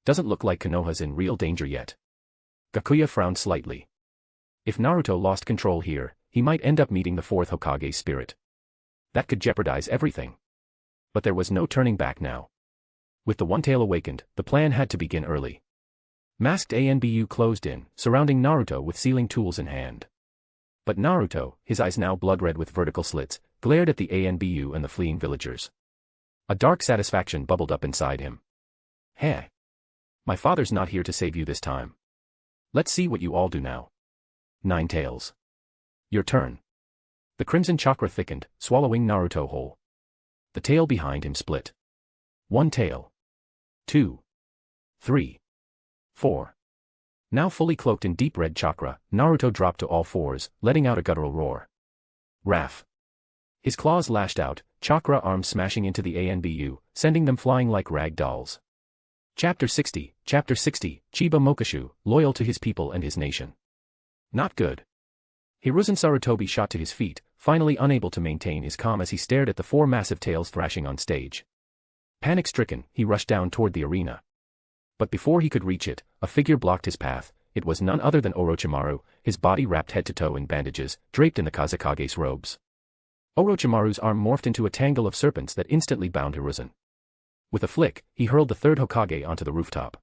[SPEAKER 3] Doesn't look like Konoha's in real danger yet. Gakuya frowned slightly. If Naruto lost control here, he might end up meeting the fourth Hokage's spirit. That could jeopardize everything. But there was no turning back now. With the one tail awakened, the plan had to begin early. Masked ANBU closed in, surrounding Naruto with sealing tools in hand. But Naruto, his eyes now blood-red with vertical slits, glared at the ANBU and the fleeing villagers. A dark satisfaction bubbled up inside him. Hey! My father's not here to save you this time. Let's see what you all do now. Nine Tails. Your turn. The crimson chakra thickened, swallowing Naruto whole. The tail behind him split. One tail. 2. 3. 4. Now fully cloaked in deep red chakra, Naruto dropped to all fours, letting out a guttural roar. Raff. His claws lashed out, chakra arms smashing into the ANBU, sending them flying like rag dolls. Chapter 60, Chiba Mokashu, loyal to his people and his nation. Not good. Hiruzen Sarutobi shot to his feet, finally unable to maintain his calm as he stared at the four massive tails thrashing on stage. Panic-stricken, he rushed down toward the arena. But before he could reach it, a figure blocked his path. It was none other than Orochimaru, his body wrapped head to toe in bandages, draped in the Kazekage's robes. Orochimaru's arm morphed into a tangle of serpents that instantly bound Hiruzen. With a flick, he hurled the third Hokage onto the rooftop.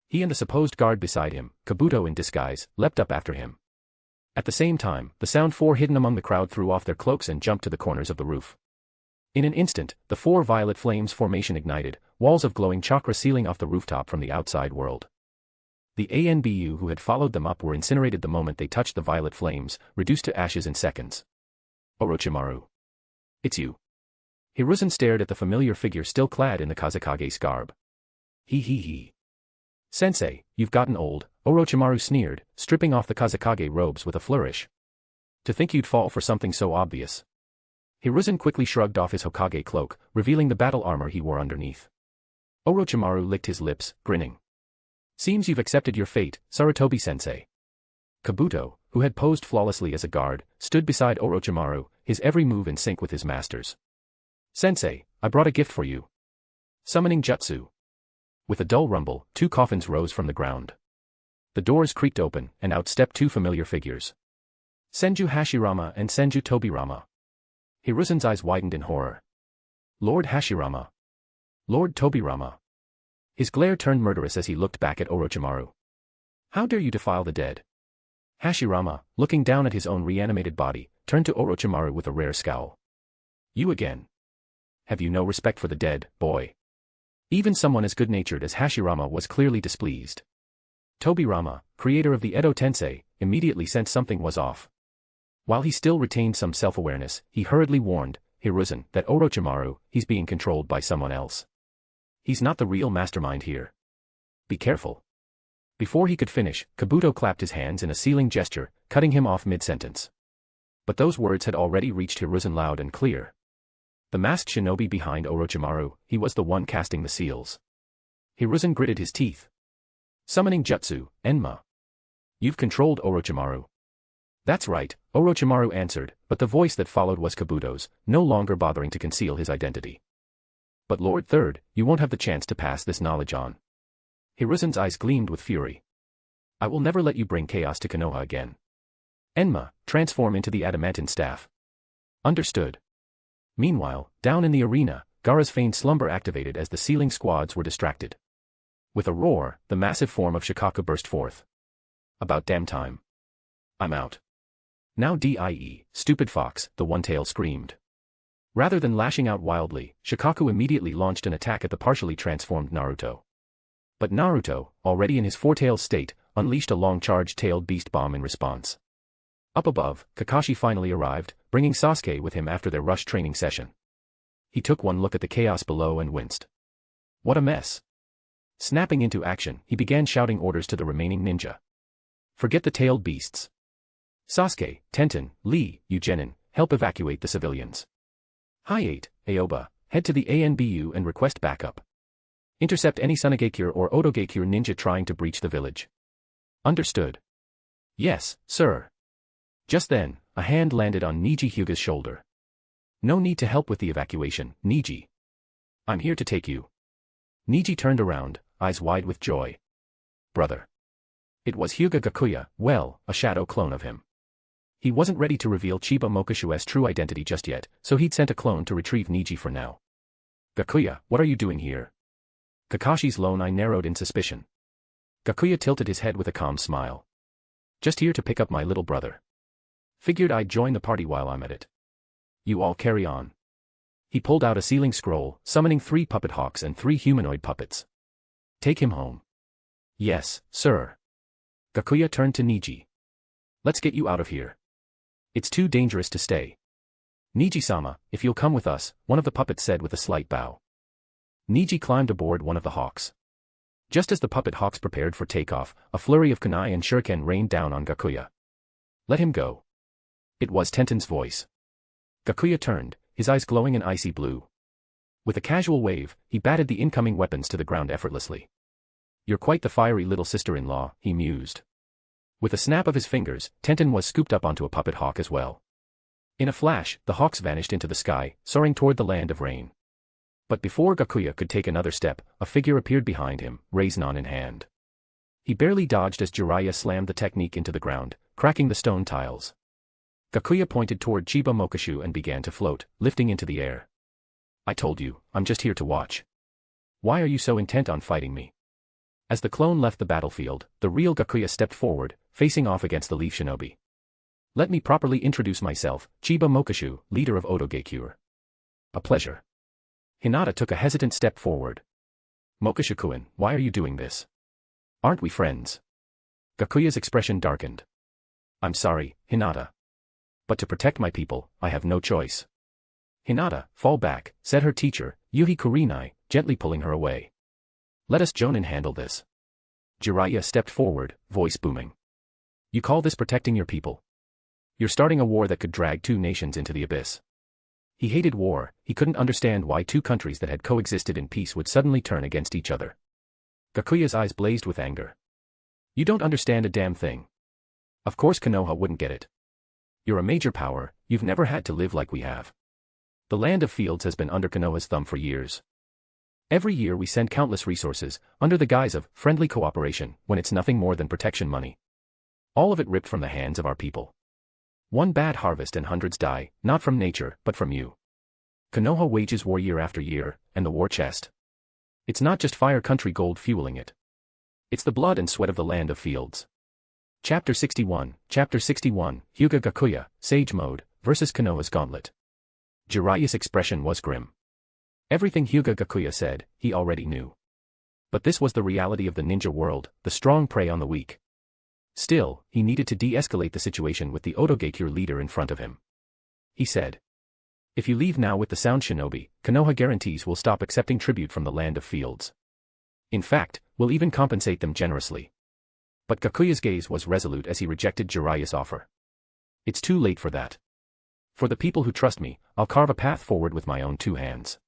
[SPEAKER 3] He and the supposed guard beside him, Kabuto in disguise, leapt up after him. At the same time, the Sound Four hidden among the crowd threw off their cloaks and jumped to the corners of the roof. In an instant, the four violet flames formation ignited, walls of glowing chakra sealing off the rooftop from the outside world. The ANBU who had followed them up were incinerated the moment they touched the violet flames, reduced to ashes in seconds. Orochimaru. It's you. Hiruzen stared at the familiar figure still clad in the Kazekage's garb. He. Sensei, you've gotten old, Orochimaru sneered, stripping off the Kazekage robes with a flourish. To think you'd fall for something so obvious. Hiruzen quickly shrugged off his Hokage cloak, revealing the battle armor he wore underneath. Orochimaru licked his lips, grinning. Seems you've accepted your fate, Sarutobi-sensei. Kabuto, who had posed flawlessly as a guard, stood beside Orochimaru, his every move in sync with his master's. Sensei, I brought a gift for you. Summoning Jutsu. With a dull rumble, two coffins rose from the ground. The doors creaked open, and out stepped two familiar figures. Senju Hashirama and Senju Tobirama. Hiruzen's eyes widened in horror. Lord Hashirama. Lord Tobirama. His glare turned murderous as he looked back at Orochimaru. How dare you defile the dead? Hashirama, looking down at his own reanimated body, turned to Orochimaru with a rare scowl. You again. Have you no respect for the dead, boy? Even someone as good-natured as Hashirama was clearly displeased. Tobirama, creator of the Edo Tensei, immediately sensed something was off. While he still retained some self-awareness, he hurriedly warned Hiruzen that Orochimaru, he's being controlled by someone else. He's not the real mastermind here. Be careful. Before he could finish, Kabuto clapped his hands in a sealing gesture, cutting him off mid-sentence. But those words had already reached Hiruzen loud and clear. The masked shinobi behind Orochimaru, he was the one casting the seals. Hiruzen gritted his teeth. Summoning Jutsu, Enma. You've controlled Orochimaru. That's right, Orochimaru answered, but the voice that followed was Kabuto's, no longer bothering to conceal his identity. But Lord Third, you won't have the chance to pass this knowledge on. Hiruzen's eyes gleamed with fury. I will never let you bring chaos to Konoha again. Enma, transform into the adamantine staff. Understood. Meanwhile, down in the arena, Gaara's feigned slumber activated as the sealing squads were distracted. With a roar, the massive form of Shikaku burst forth. About damn time. I'm out. Now die, stupid fox, the one-tail screamed. Rather than lashing out wildly, Shikaku immediately launched an attack at the partially transformed Naruto. But Naruto, already in his four-tailed state, unleashed a long charge-tailed beast bomb in response. Up above, Kakashi finally arrived, bringing Sasuke with him after their rush training session. He took one look at the chaos below and winced. What a mess. Snapping into action, he began shouting orders to the remaining ninja. Forget the tailed beasts. Sasuke, Tenten, Lee, Eugenin, help evacuate the civilians. Hayate, Aoba, head to the ANBU and request backup. Intercept any Sunagekure or Otogekure ninja trying to breach the village. Understood. Yes, sir. Just then, a hand landed on Neji Hyuga's shoulder. No need to help with the evacuation, Neji. I'm here to take you. Neji turned around, eyes wide with joy. Brother. It was Hyūga Gakuya, well, a shadow clone of him. He wasn't ready to reveal Chiba Mokashu's true identity just yet, so he'd sent a clone to retrieve Neji for now. Gakuya, what are you doing here? Kakashi's lone eye narrowed in suspicion. Gakuya tilted his head with a calm smile. Just here to pick up my little brother. Figured I'd join the party while I'm at it. You all carry on. He pulled out a sealing scroll, summoning 3 puppet hawks and 3 humanoid puppets. Take him home. Yes, sir. Gakuya turned to Neji. Let's get you out of here. It's too dangerous to stay. Neji-sama, if you'll come with us, one of the puppets said with a slight bow. Neji climbed aboard one of the hawks. Just as the puppet hawks prepared for takeoff, a flurry of kunai and shuriken rained down on Gakuya. Let him go. It was Tenten's voice. Gakuya turned, his eyes glowing an icy blue. With a casual wave, he batted the incoming weapons to the ground effortlessly. You're quite the fiery little sister-in-law, he mused. With a snap of his fingers, Tenten was scooped up onto a puppet hawk as well. In a flash, the hawks vanished into the sky, soaring toward the land of rain. But before Gakuya could take another step, a figure appeared behind him, Raiznon in hand. He barely dodged as Jiraiya slammed the technique into the ground, cracking the stone tiles. Gakuya pointed toward Chiba Mokashu and began to float, lifting into the air. I told you, I'm just here to watch. Why are you so intent on fighting me? As the clone left the battlefield, the real Gakuya stepped forward, facing off against the Leaf Shinobi. Let me properly introduce myself, Chiba Mokashu, leader of Otogekure. A pleasure. Hinata took a hesitant step forward. Mokashu-kun, why are you doing this? Aren't we friends? Gakuya's expression darkened. I'm sorry, Hinata. But to protect my people, I have no choice. Hinata, fall back, said her teacher, Yuhi Kurinai, gently pulling her away. Let us Jonin handle this. Jiraiya stepped forward, voice booming. You call this protecting your people? You're starting a war that could drag 2 nations into the abyss. He hated war, he couldn't understand why 2 countries that had coexisted in peace would suddenly turn against each other. Gakuya's eyes blazed with anger. You don't understand a damn thing. Of course Konoha wouldn't get it. You're a major power, you've never had to live like we have. The land of fields has been under Konoha's thumb for years. Every year we send countless resources, under the guise of friendly cooperation, when it's nothing more than protection money. All of it ripped from the hands of our people. One bad harvest and hundreds die, not from nature, but from you. Konoha wages war year after year, and the war chest. It's not just Fire Country gold fueling it. It's the blood and sweat of the land of fields. Chapter 61, Hyūga Gakuya, Sage Mode, versus Konoha's Gauntlet. Jiraiya's expression was grim. Everything Hyūga Gakuya said, he already knew. But this was the reality of the ninja world, the strong prey on the weak. Still, he needed to de-escalate the situation with the Otogekure leader in front of him. He said, if you leave now with the sound Shinobi, Konoha guarantees we'll stop accepting tribute from the land of fields. In fact, we'll even compensate them generously. But Gakuya's gaze was resolute as he rejected Jiraiya's offer. It's too late for that. For the people who trust me, I'll carve a path forward with my own 2 hands.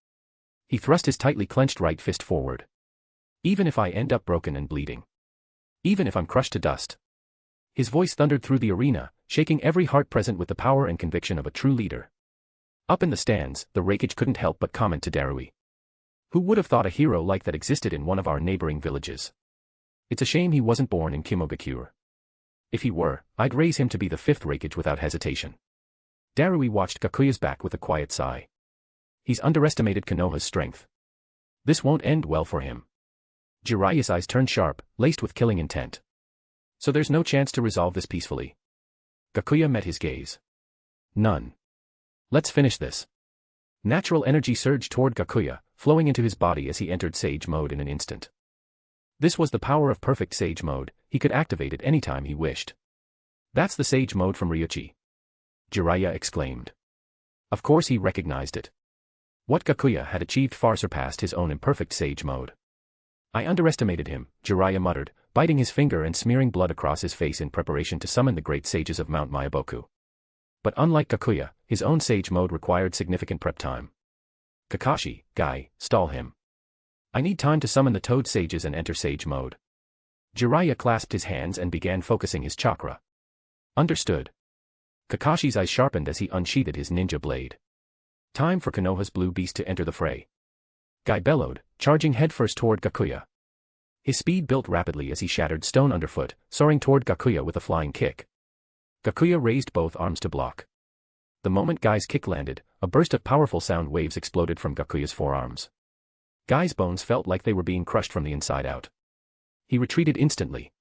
[SPEAKER 3] He thrust his tightly clenched right fist forward. Even if I end up broken and bleeding. Even if I'm crushed to dust. His voice thundered through the arena, shaking every heart present with the power and conviction of a true leader. Up in the stands, the Raikage couldn't help but comment to Darui. Who would have thought a hero like that existed in one of our neighboring villages? It's a shame he wasn't born in Kimogakure. If he were, I'd raise him to be the 5th Raikage without hesitation. Darui watched Gakuya's back with a quiet sigh. He's underestimated Konoha's strength. This won't end well for him. Jiraiya's eyes turned sharp, laced with killing intent. So there's no chance to resolve this peacefully. Gakuya met his gaze. None. Let's finish this. Natural energy surged toward Gakuya, flowing into his body as he entered Sage Mode in an instant. This was the power of perfect sage mode, he could activate it any time he wished. That's the sage mode from Ryuchi. Jiraiya exclaimed. Of course he recognized it. What Gakuya had achieved far surpassed his own imperfect sage mode. I underestimated him, Jiraiya muttered, biting his finger and smearing blood across his face in preparation to summon the great sages of Mount Myaboku. But unlike Gakuya, his own sage mode required significant prep time. Kakashi, Guy, stall him. I need time to summon the Toad Sages and enter Sage Mode. Jiraiya clasped his hands and began focusing his chakra. Understood. Kakashi's eyes sharpened as he unsheathed his ninja blade. Time for Konoha's blue beast to enter the fray. Guy bellowed, charging headfirst toward Gakuya. His speed built rapidly as he shattered stone underfoot, soaring toward Gakuya with a flying kick. Gakuya raised both arms to block. The moment Guy's kick landed, a burst of powerful sound waves exploded from Gakuya's forearms. Guy's bones felt like they were being crushed from the inside out. He retreated instantly.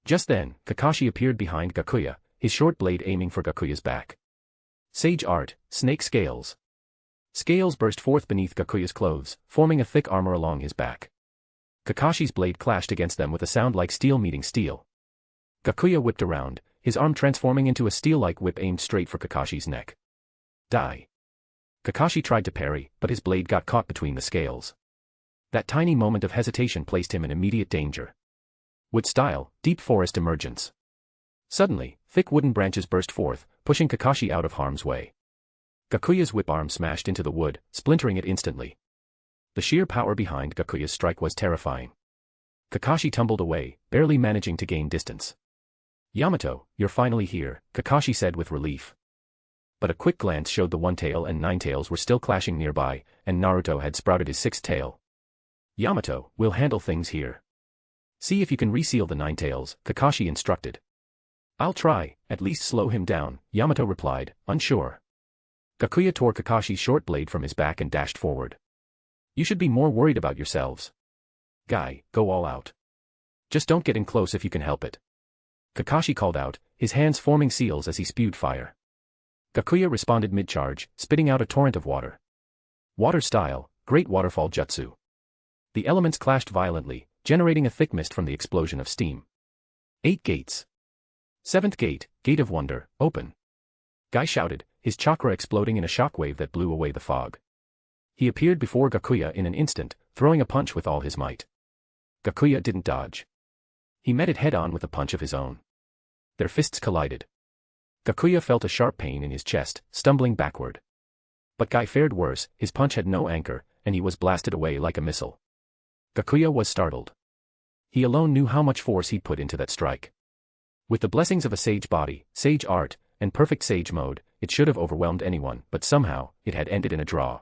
[SPEAKER 3] Just then, Kakashi appeared behind Gakuya, his short blade aiming for Gakuya's back. Sage Art, Snake Scales. Scales burst forth beneath Gakuya's clothes, forming a thick armor along his back. Kakashi's blade clashed against them with a sound like steel meeting steel. Gakuya whipped around, his arm transforming into a steel-like whip aimed straight for Kakashi's neck. Die. Kakashi tried to parry, but his blade got caught between the scales. That tiny moment of hesitation placed him in immediate danger. Wood style, deep forest emergence. Suddenly, thick wooden branches burst forth, pushing Kakashi out of harm's way. Gakuya's whip arm smashed into the wood, splintering it instantly. The sheer power behind Gakuya's strike was terrifying. Kakashi tumbled away, barely managing to gain distance. Yamato, you're finally here, Kakashi said with relief. But a quick glance showed the One Tail and Nine Tails were still clashing nearby, and Naruto had sprouted his sixth tail. Yamato, we'll handle things here. See if you can reseal the Nine Tails, Kakashi instructed. I'll try, at least slow him down, Yamato replied, unsure. Gakuya tore Kakashi's short blade from his back and dashed forward. You should be more worried about yourselves. Guy, go all out. Just don't get in close if you can help it. Kakashi called out, his hands forming seals as he spewed fire. Gakuya responded mid-charge, spitting out a torrent of water. Water style, Great Waterfall Jutsu. The elements clashed violently, generating a thick mist from the explosion of steam. 8 gates. 7th gate, Gate of Wonder, open. Guy shouted, his chakra exploding in a shockwave that blew away the fog. He appeared before Gakuya in an instant, throwing a punch with all his might. Gakuya didn't dodge. He met it head-on with a punch of his own. Their fists collided. Gakuya felt a sharp pain in his chest, stumbling backward. But Guy fared worse, his punch had no anchor, and he was blasted away like a missile. Gakuya was startled. He alone knew how much force he'd put into that strike. With the blessings of a sage body, sage art, and perfect sage mode, it should have overwhelmed anyone, but somehow, it had ended in a draw.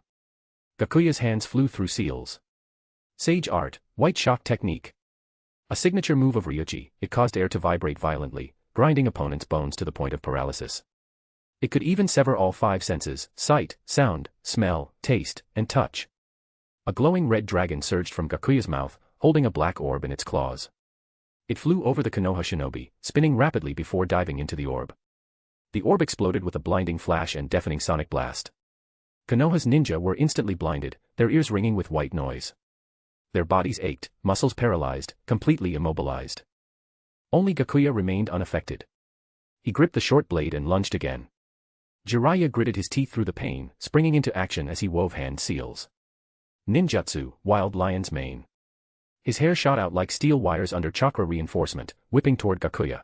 [SPEAKER 3] Gakuya's hands flew through seals. Sage art, white shock technique. A signature move of Ryuchi, it caused air to vibrate violently, grinding opponents' bones to the point of paralysis. It could even sever all 5 senses, sight, sound, smell, taste, and touch. A glowing red dragon surged from Gakuya's mouth, holding a black orb in its claws. It flew over the Konoha shinobi, spinning rapidly before diving into the orb. The orb exploded with a blinding flash and deafening sonic blast. Konoha's ninja were instantly blinded, their ears ringing with white noise. Their bodies ached, muscles paralyzed, completely immobilized. Only Gakuya remained unaffected. He gripped the short blade and lunged again. Jiraiya gritted his teeth through the pain, springing into action as he wove hand seals. Ninjutsu, Wild Lion's Mane. His hair shot out like steel wires under chakra reinforcement, whipping toward Gakuya.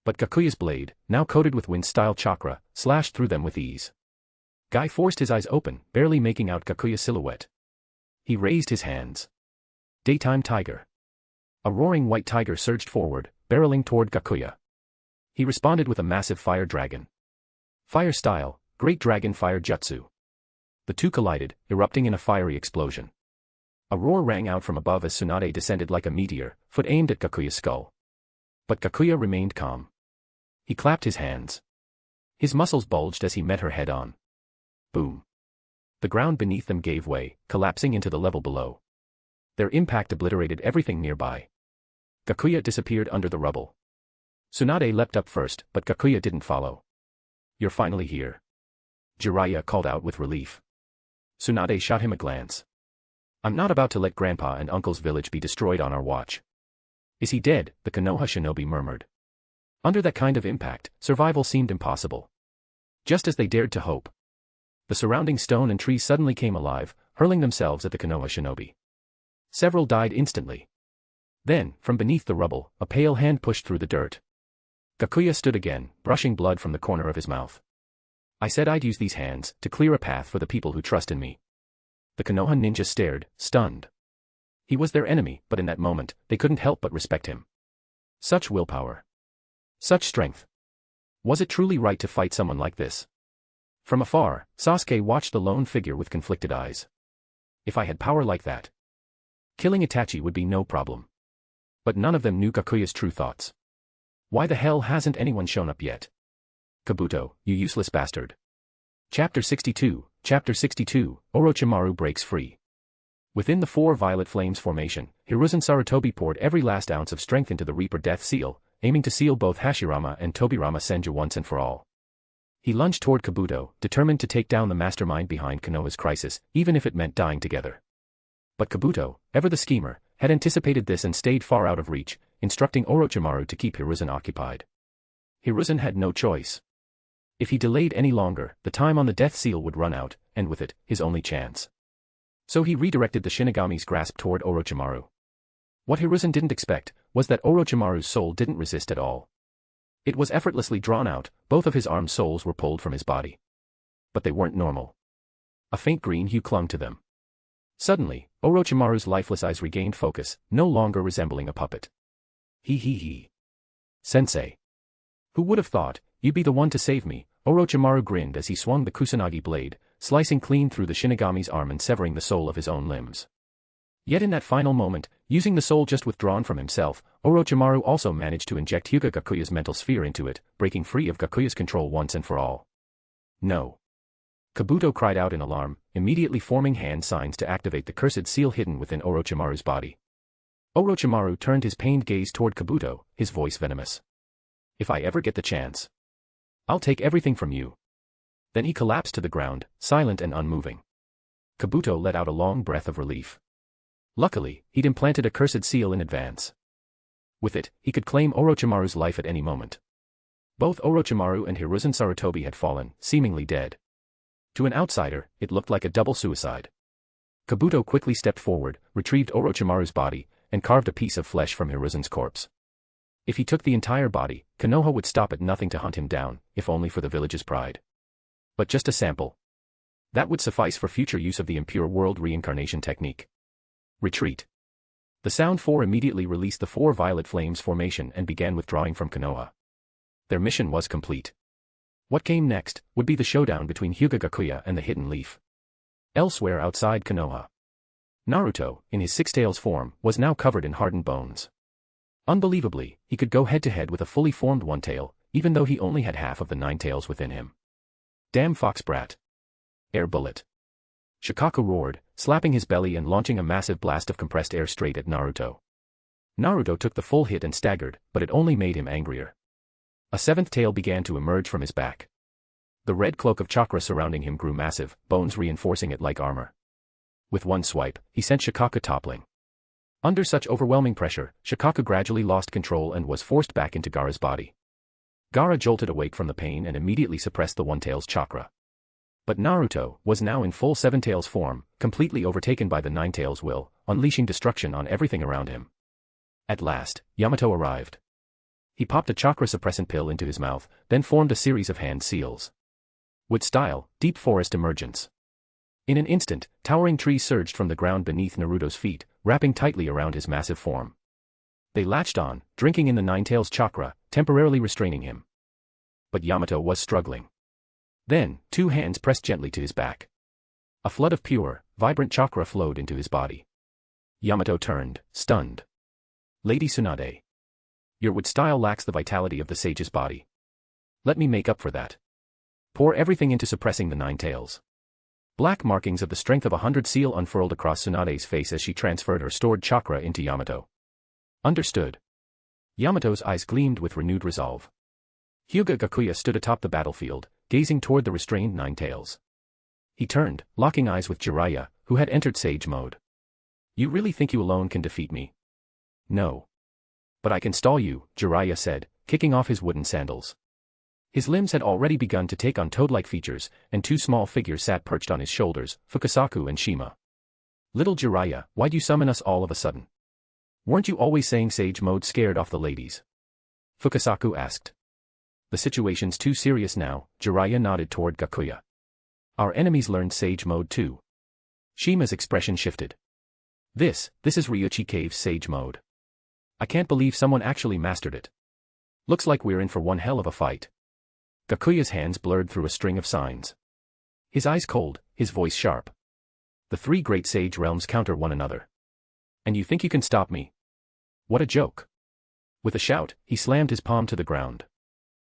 [SPEAKER 3] But Gakuya's blade, now coated with wind-style chakra, slashed through them with ease. Guy forced his eyes open, barely making out Gakuya's silhouette. He raised his hands. Daytime Tiger. A roaring white tiger surged forward, barreling toward Gakuya. He responded with a massive fire dragon. Fire style, Great Dragon Fire Jutsu. The two collided, erupting in a fiery explosion. A roar rang out from above as Tsunade descended like a meteor, foot aimed at Gakuya's skull. But Gakuya remained calm. He clapped his hands. His muscles bulged as he met her head-on. Boom. The ground beneath them gave way, collapsing into the level below. Their impact obliterated everything nearby. Gakuya disappeared under the rubble. Tsunade leapt up first, but Gakuya didn't follow. You're finally here. Jiraiya called out with relief. Tsunade shot him a glance. I'm not about to let Grandpa and Uncle's village be destroyed on our watch. Is he dead? The Konoha shinobi murmured. Under that kind of impact, survival seemed impossible. Just as they dared to hope. The surrounding stone and trees suddenly came alive, hurling themselves at the Konoha shinobi. Several died instantly. Then, from beneath the rubble, a pale hand pushed through the dirt. Gakuya stood again, brushing blood from the corner of his mouth. I said I'd use these hands to clear a path for the people who trust in me. The Konoha ninja stared, stunned. He was their enemy, but in that moment, they couldn't help but respect him. Such willpower. Such strength. Was it truly right to fight someone like this? From afar, Sasuke watched the lone figure with conflicted eyes. If I had power like that, killing Itachi would be no problem. But none of them knew Gakuya's true thoughts. Why the hell hasn't anyone shown up yet? Kabuto, you useless bastard. Chapter 62, Orochimaru breaks free. Within the four violet flames formation, Hiruzen Sarutobi poured every last ounce of strength into the Reaper Death Seal, aiming to seal both Hashirama and Tobirama Senju once and for all. He lunged toward Kabuto, determined to take down the mastermind behind Konoha's crisis, even if it meant dying together. But Kabuto, ever the schemer, had anticipated this and stayed far out of reach, instructing Orochimaru to keep Hiruzen occupied. Hiruzen had no choice. If he delayed any longer, the time on the Death Seal would run out, and with it, his only chance. So he redirected the Shinigami's grasp toward Orochimaru. What Hiruzen didn't expect was that Orochimaru's soul didn't resist at all. It was effortlessly drawn out, both of his armed souls were pulled from his body. But they weren't normal. A faint green hue clung to them. Suddenly, Orochimaru's lifeless eyes regained focus, no longer resembling a puppet. He. Sensei. Who would have thought, you'd be the one to save me? Orochimaru grinned as he swung the Kusanagi blade, slicing clean through the Shinigami's arm and severing the soul of his own limbs. Yet in that final moment, using the soul just withdrawn from himself, Orochimaru also managed to inject Hyūga Gakuya's mental sphere into it, breaking free of Gakuya's control once and for all. No. Kabuto cried out in alarm, immediately forming hand signs to activate the cursed seal hidden within Orochimaru's body. Orochimaru turned his pained gaze toward Kabuto, his voice venomous. If I ever get the chance, I'll take everything from you. Then he collapsed to the ground, silent and unmoving. Kabuto let out a long breath of relief. Luckily, he'd implanted a cursed seal in advance. With it, he could claim Orochimaru's life at any moment. Both Orochimaru and Hiruzen Sarutobi had fallen, seemingly dead. To an outsider, it looked like a double suicide. Kabuto quickly stepped forward, retrieved Orochimaru's body, and carved a piece of flesh from Hiruzen's corpse. If he took the entire body, Konoha would stop at nothing to hunt him down, if only for the village's pride. But just a sample. That would suffice for future use of the impure world reincarnation technique. Retreat. The Sound Four immediately released the four violet flames formation and began withdrawing from Konoha. Their mission was complete. What came next would be the showdown between Hyūga Gakuya and the Hidden Leaf. Elsewhere outside Konoha, Naruto, in his six-tails form, was now covered in hardened bones. Unbelievably, he could go head-to-head with a fully formed one-tail, even though he only had half of the 9 tails within him. Damn fox brat. Air bullet. Shikaku roared, slapping his belly and launching a massive blast of compressed air straight at Naruto. Naruto took the full hit and staggered, but it only made him angrier. A 7th tail began to emerge from his back. The red cloak of chakra surrounding him grew massive, bones reinforcing it like armor. With one swipe, he sent Shikaku toppling. Under such overwhelming pressure, Shikaku gradually lost control and was forced back into Gaara's body. Gaara jolted awake from the pain and immediately suppressed the one-tail's chakra. But Naruto was now in full 7-tails form, completely overtaken by the 9-tails will, unleashing destruction on everything around him. At last, Yamato arrived. He popped a chakra suppressant pill into his mouth, then formed a series of hand seals. Wood style, deep forest emergence. In an instant, towering trees surged from the ground beneath Naruto's feet, wrapping tightly around his massive form. They latched on, drinking in the 9-tails chakra, temporarily restraining him. But Yamato was struggling. Then, 2 hands pressed gently to his back. A flood of pure, vibrant chakra flowed into his body. Yamato turned, stunned. Lady Tsunade. Your wood style lacks the vitality of the sage's body. Let me make up for that. Pour everything into suppressing the 9 tails. Black markings of the strength of 100 seal unfurled across Tsunade's face as she transferred her stored chakra into Yamato. Understood. Yamato's eyes gleamed with renewed resolve. Hyūga Gakuya stood atop the battlefield, gazing toward the restrained 9 tails. He turned, locking eyes with Jiraiya, who had entered sage mode. You really think you alone can defeat me? No. But I can stall you, Jiraiya said, kicking off his wooden sandals. His limbs had already begun to take on toad-like features, and two small figures sat perched on his shoulders, Fukasaku and Shima. Little Jiraiya, why'd you summon us all of a sudden? Weren't you always saying Sage Mode scared off the ladies? Fukasaku asked. The situation's too serious now, Jiraiya nodded toward Gakuya. Our enemies learned Sage Mode too. Shima's expression shifted. This is Ryuchi Cave's Sage Mode. I can't believe someone actually mastered it. Looks like we're in for one hell of a fight. Gakuya's hands blurred through a string of signs. His eyes cold, his voice sharp. The three great sage realms counter one another. And you think you can stop me? What a joke. With a shout, he slammed his palm to the ground.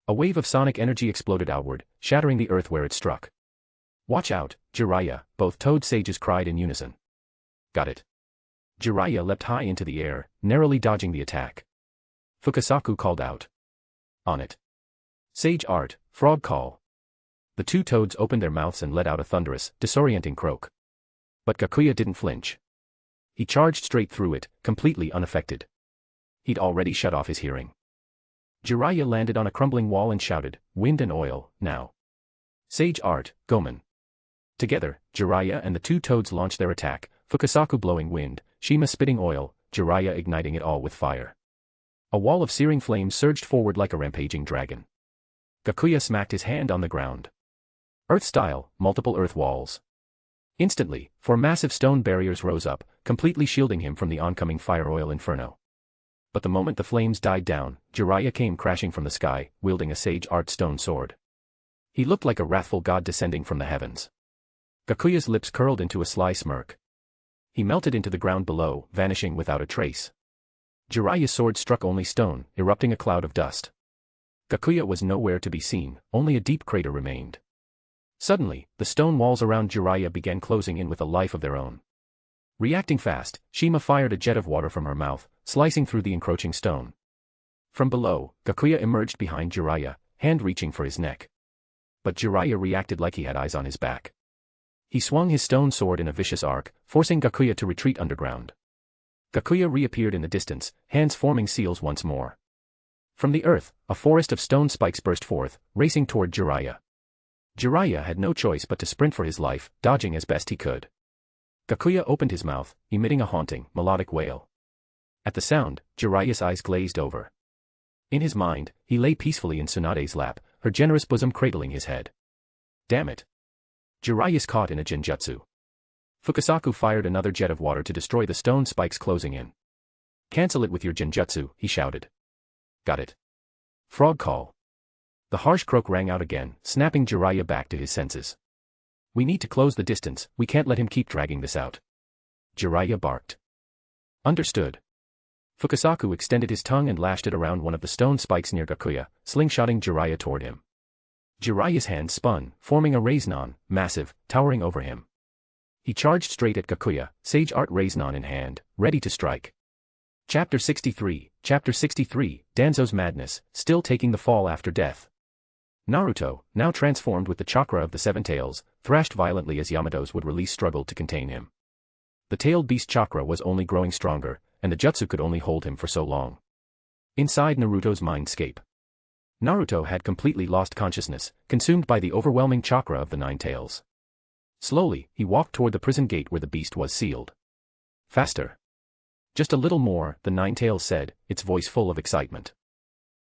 [SPEAKER 3] A wave of sonic energy exploded outward, shattering the earth where it struck. Watch out, Jiraiya, both toad sages cried in unison. Got it. Jiraiya leapt high into the air, narrowly dodging the attack. Fukasaku called out. On it. Sage Art, Frog Call. The two toads opened their mouths and let out a thunderous, disorienting croak. But Gakuya didn't flinch. He charged straight through it, completely unaffected. He'd already shut off his hearing. Jiraiya landed on a crumbling wall and shouted, Wind and oil, now. Sage Art, Gomen. Together, Jiraiya and the two toads launched their attack, Fukasaku blowing wind, Shima spitting oil, Jiraiya igniting it all with fire. A wall of searing flames surged forward like a rampaging dragon. Gakuya smacked his hand on the ground. Earth-style, multiple earth walls. Instantly, four massive stone barriers rose up, completely shielding him from the oncoming fire oil inferno. But the moment the flames died down, Jiraiya came crashing from the sky, wielding a Sage Art stone sword. He looked like a wrathful god descending from the heavens. Gakuya's lips curled into a sly smirk. He melted into the ground below, vanishing without a trace. Jiraiya's sword struck only stone, erupting a cloud of dust. Gakuya was nowhere to be seen, only a deep crater remained. Suddenly, the stone walls around Jiraiya began closing in with a life of their own. Reacting fast, Shima fired a jet of water from her mouth, slicing through the encroaching stone. From below, Gakuya emerged behind Jiraiya, hand reaching for his neck. But Jiraiya reacted like he had eyes on his back. He swung his stone sword in a vicious arc, forcing Gakuya to retreat underground. Gakuya reappeared in the distance, hands forming seals once more. From the earth, a forest of stone spikes burst forth, racing toward Jiraiya. Jiraiya had no choice but to sprint for his life, dodging as best he could. Gakuya opened his mouth, emitting a haunting, melodic wail. At the sound, Jiraiya's eyes glazed over. In his mind, he lay peacefully in Tsunade's lap, her generous bosom cradling his head. Damn it. Jiraiya's caught in a genjutsu. Fukasaku fired another jet of water to destroy the stone spikes closing in. Cancel it with your genjutsu, he shouted. Got it. Frog Call. The harsh croak rang out again, snapping Jiraiya back to his senses. We need to close the distance, we can't let him keep dragging this out. Jiraiya barked. Understood. Fukasaku extended his tongue and lashed it around one of the stone spikes near Gakuya, slingshotting Jiraiya toward him. Jiraiya's hand spun, forming a Raiznon, massive, towering over him. He charged straight at Gakuya, Sage Art Raiznon in hand, ready to strike. Chapter 63, Danzo's Madness, still taking the fall after death. Naruto, now transformed with the chakra of the seven tails, thrashed violently as Yamato's would release struggled to contain him. The tailed beast chakra was only growing stronger, and the jutsu could only hold him for so long. Inside Naruto's mindscape, Naruto had completely lost consciousness, consumed by the overwhelming chakra of the nine tails. Slowly, he walked toward the prison gate where the beast was sealed. Faster. Just a little more, the nine tails said, its voice full of excitement.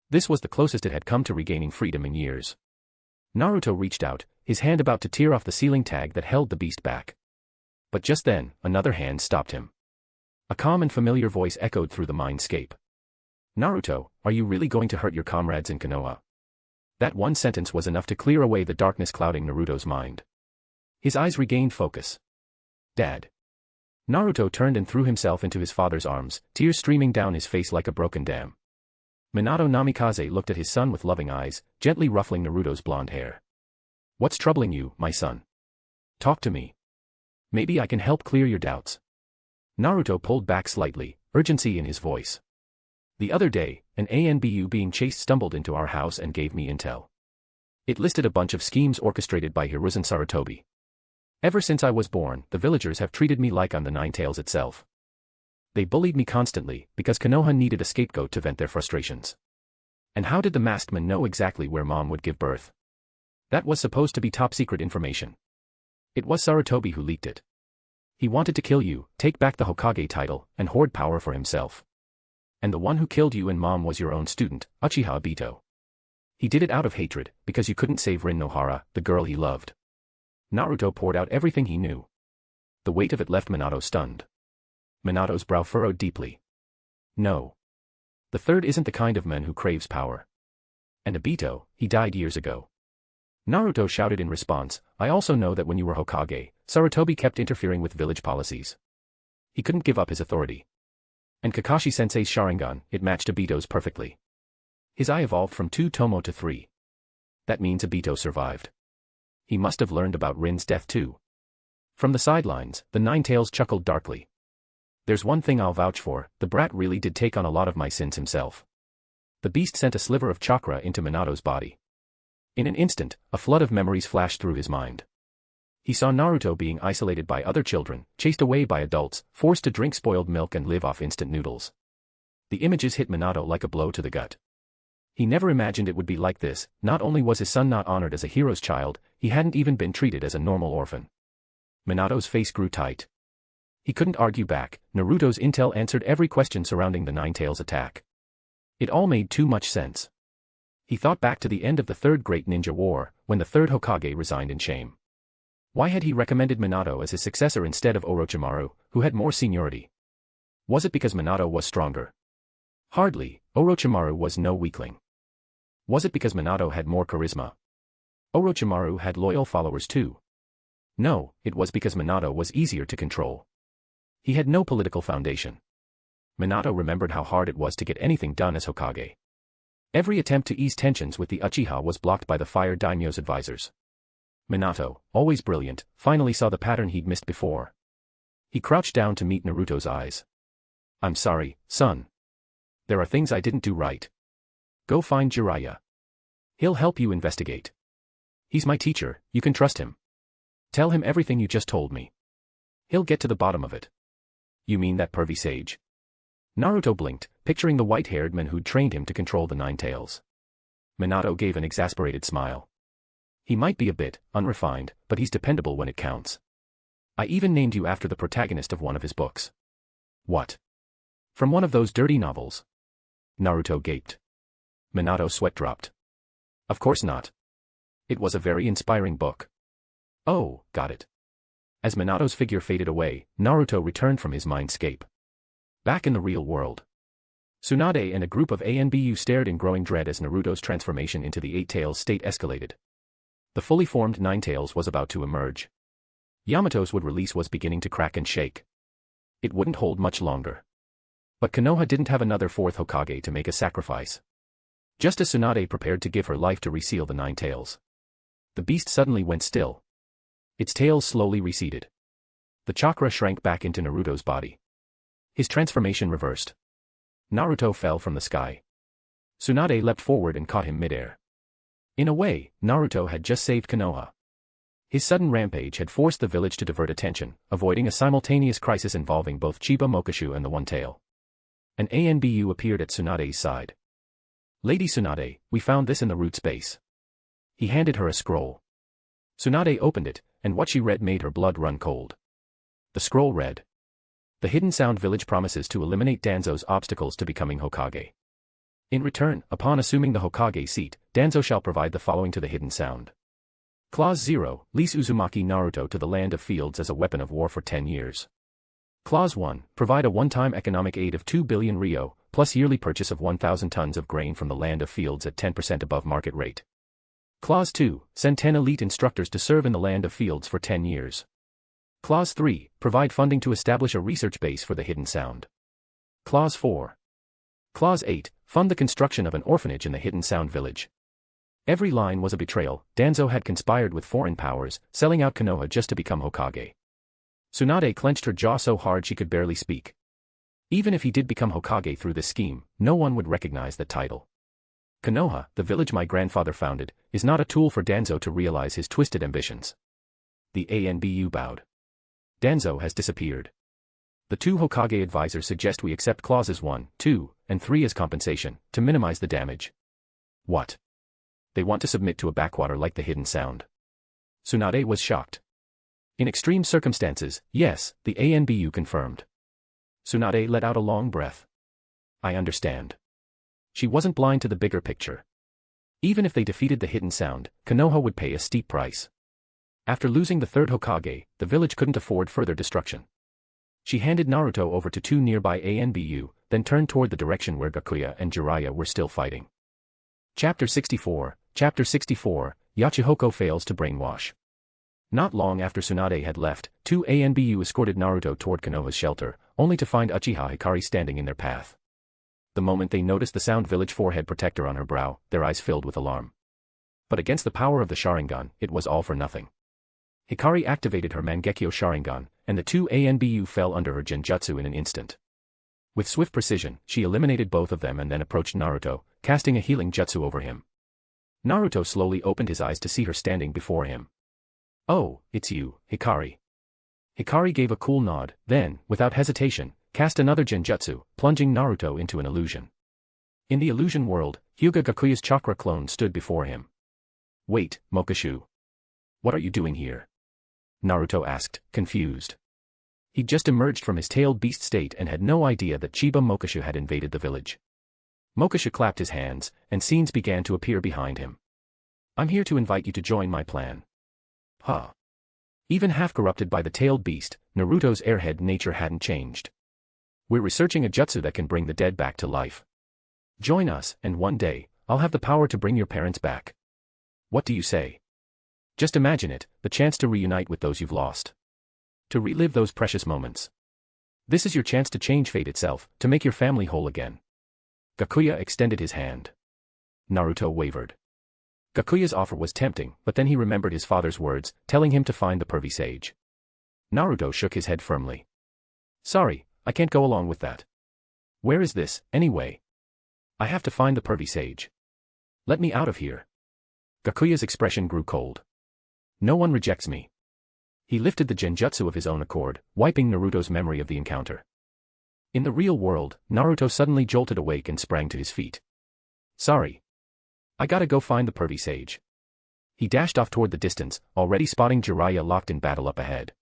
[SPEAKER 3] This was the closest it had come to regaining freedom in years. Naruto reached out, his hand about to tear off the sealing tag that held the beast back. But just then, another hand stopped him. A calm and familiar voice echoed through the mindscape. Naruto, are you really going to hurt your comrades in Konoha? That one sentence was enough to clear away the darkness clouding Naruto's mind. His eyes regained focus. Dad. Naruto turned and threw himself into his father's arms, tears streaming down his face like a broken dam. Minato Namikaze looked at his son with loving eyes, gently ruffling Naruto's blonde hair. What's troubling you, my son? Talk to me. Maybe I can help clear your doubts. Naruto pulled back slightly, urgency in his voice. The other day, an ANBU being chased stumbled into our house and gave me intel. It listed a bunch of schemes orchestrated by Hiruzen Sarutobi. Ever since I was born, the villagers have treated me like I'm the Nine Tails itself. They bullied me constantly, because Konoha needed a scapegoat to vent their frustrations. And how did the masked man know exactly where Mom would give birth? That was supposed to be top-secret information. It was Sarutobi who leaked it. He wanted to kill you, take back the Hokage title, and hoard power for himself. And the one who killed you and Mom was your own student, Uchiha Obito. He did it out of hatred, because you couldn't save Rin Nohara, the girl he loved. Naruto poured out everything he knew. The weight of it left Minato stunned. Minato's brow furrowed deeply. No. The third isn't the kind of man who craves power. And Obito, he died years ago. Naruto shouted in response, I also know that when you were Hokage, Sarutobi kept interfering with village policies. He couldn't give up his authority. And Kakashi-sensei's Sharingan, it matched Obito's perfectly. His eye evolved from 2 Tomo to 3. That means Obito survived. He must have learned about Rin's death too. From the sidelines, the Nine-Tails chuckled darkly. There's one thing I'll vouch for, the brat really did take on a lot of my sins himself. The beast sent a sliver of chakra into Minato's body. In an instant, a flood of memories flashed through his mind. He saw Naruto being isolated by other children, chased away by adults, forced to drink spoiled milk and live off instant noodles. The images hit Minato like a blow to the gut. He never imagined it would be like this. Not only was his son not honored as a hero's child, he hadn't even been treated as a normal orphan. Minato's face grew tight. He couldn't argue back. Naruto's intel answered every question surrounding the Nine-Tails attack. It all made too much sense. He thought back to the end of the Third Great Ninja War, when the third Hokage resigned in shame. Why had he recommended Minato as his successor instead of Orochimaru, who had more seniority? Was it because Minato was stronger? Hardly. Orochimaru was no weakling. Was it because Minato had more charisma? Orochimaru had loyal followers too. No, it was because Minato was easier to control. He had no political foundation. Minato remembered how hard it was to get anything done as Hokage. Every attempt to ease tensions with the Uchiha was blocked by the Fire Daimyo's advisors. Minato, always brilliant, finally saw the pattern he'd missed before. He crouched down to meet Naruto's eyes. I'm sorry, son. There are things I didn't do right. Go find Jiraiya. He'll help you investigate. He's my teacher, you can trust him. Tell him everything you just told me. He'll get to the bottom of it. You mean that pervy sage? Naruto blinked, picturing the white-haired man who'd trained him to control the Nine-Tails. Minato gave an exasperated smile. He might be a bit unrefined, but he's dependable when it counts. I even named you after the protagonist of one of his books. What? From one of those dirty novels? Naruto gaped. Minato's sweat dropped. Of course not. It was a very inspiring book. Oh, got it. As Minato's figure faded away, Naruto returned from his mindscape. Back in the real world. Tsunade and a group of ANBU stared in growing dread as Naruto's transformation into the Eight-Tails state escalated. The fully formed Nine-Tails was about to emerge. Yamato's would release was beginning to crack and shake. It wouldn't hold much longer. But Konoha didn't have another fourth Hokage to make a sacrifice. Just as Tsunade prepared to give her life to reseal the Nine-Tails, the beast suddenly went still. Its tail slowly receded. The chakra shrank back into Naruto's body. His transformation reversed. Naruto fell from the sky. Tsunade leapt forward and caught him midair. In a way, Naruto had just saved Konoha. His sudden rampage had forced the village to divert attention, avoiding a simultaneous crisis involving both Chiba Mokashu and the One-Tail. An ANBU appeared at Tsunade's side. Lady Tsunade, we found this in the root space. He handed her a scroll. Tsunade opened it, and what she read made her blood run cold. The scroll read: The Hidden Sound Village promises to eliminate Danzo's obstacles to becoming Hokage. In return, upon assuming the Hokage seat, Danzo shall provide the following to the Hidden Sound. Clause 0, lease Uzumaki Naruto to the Land of Fields as a weapon of war for 10 years. Clause 1, provide a one-time economic aid of 2 billion Ryo, plus yearly purchase of 1,000 tons of grain from the Land of Fields at 10% above market rate. Clause 2, send 10 elite instructors to serve in the Land of Fields for 10 years. Clause 3, provide funding to establish a research base for the Hidden Sound. Clause 4. Clause 8, fund the construction of an orphanage in the Hidden Sound village. Every line was a betrayal. Danzo had conspired with foreign powers, selling out Konoha just to become Hokage. Tsunade clenched her jaw so hard she could barely speak. Even if he did become Hokage through this scheme, no one would recognize that title. Konoha, the village my grandfather founded, is not a tool for Danzo to realize his twisted ambitions. The ANBU bowed. Danzo has disappeared. The two Hokage advisors suggest we accept clauses 1, 2, and 3 as compensation, to minimize the damage. What? They want to submit to a backwater like the Hidden Sound. Tsunade was shocked. In extreme circumstances, yes, the ANBU confirmed. Tsunade let out a long breath. I understand. She wasn't blind to the bigger picture. Even if they defeated the Hidden Sound, Konoha would pay a steep price. After losing the third Hokage, the village couldn't afford further destruction. She handed Naruto over to two nearby ANBU, then turned toward the direction where Gakuya and Jiraiya were still fighting. Chapter 64, Yachihoko fails to brainwash. Not long after Tsunade had left, two ANBU escorted Naruto toward Konoha's shelter, only to find Uchiha Hikari standing in their path. The moment they noticed the Sound Village forehead protector on her brow, their eyes filled with alarm. But against the power of the Sharingan, it was all for nothing. Hikari activated her Mangekyo Sharingan, and the two ANBU fell under her genjutsu in an instant. With swift precision, she eliminated both of them and then approached Naruto, casting a healing jutsu over him. Naruto slowly opened his eyes to see her standing before him. Oh, it's you, Hikari. Hikari gave a cool nod, then, without hesitation, cast another genjutsu, plunging Naruto into an illusion. In the illusion world, Hyūga Gakuya's chakra clone stood before him. Wait, Mokashu. What are you doing here? Naruto asked, confused. He'd just emerged from his tailed beast state and had no idea that Chiba Mokashu had invaded the village. Mokashu clapped his hands, and scenes began to appear behind him. I'm here to invite you to join my plan. Huh. Even half corrupted by the tailed beast, Naruto's airhead nature hadn't changed. We're researching a jutsu that can bring the dead back to life. Join us, and one day, I'll have the power to bring your parents back. What do you say? Just imagine it, the chance to reunite with those you've lost. To relive those precious moments. This is your chance to change fate itself, to make your family whole again. Gakuya extended his hand. Naruto wavered. Gakuya's offer was tempting, but then he remembered his father's words, telling him to find the pervy sage. Naruto shook his head firmly. Sorry, I can't go along with that. Where is this, anyway? I have to find the pervy sage. Let me out of here. Gakuya's expression grew cold. No one rejects me. He lifted the genjutsu of his own accord, wiping Naruto's memory of the encounter. In the real world, Naruto suddenly jolted awake and sprang to his feet. Sorry. I gotta go find the pervy sage. He dashed off toward the distance, already spotting Jiraiya locked in battle up ahead.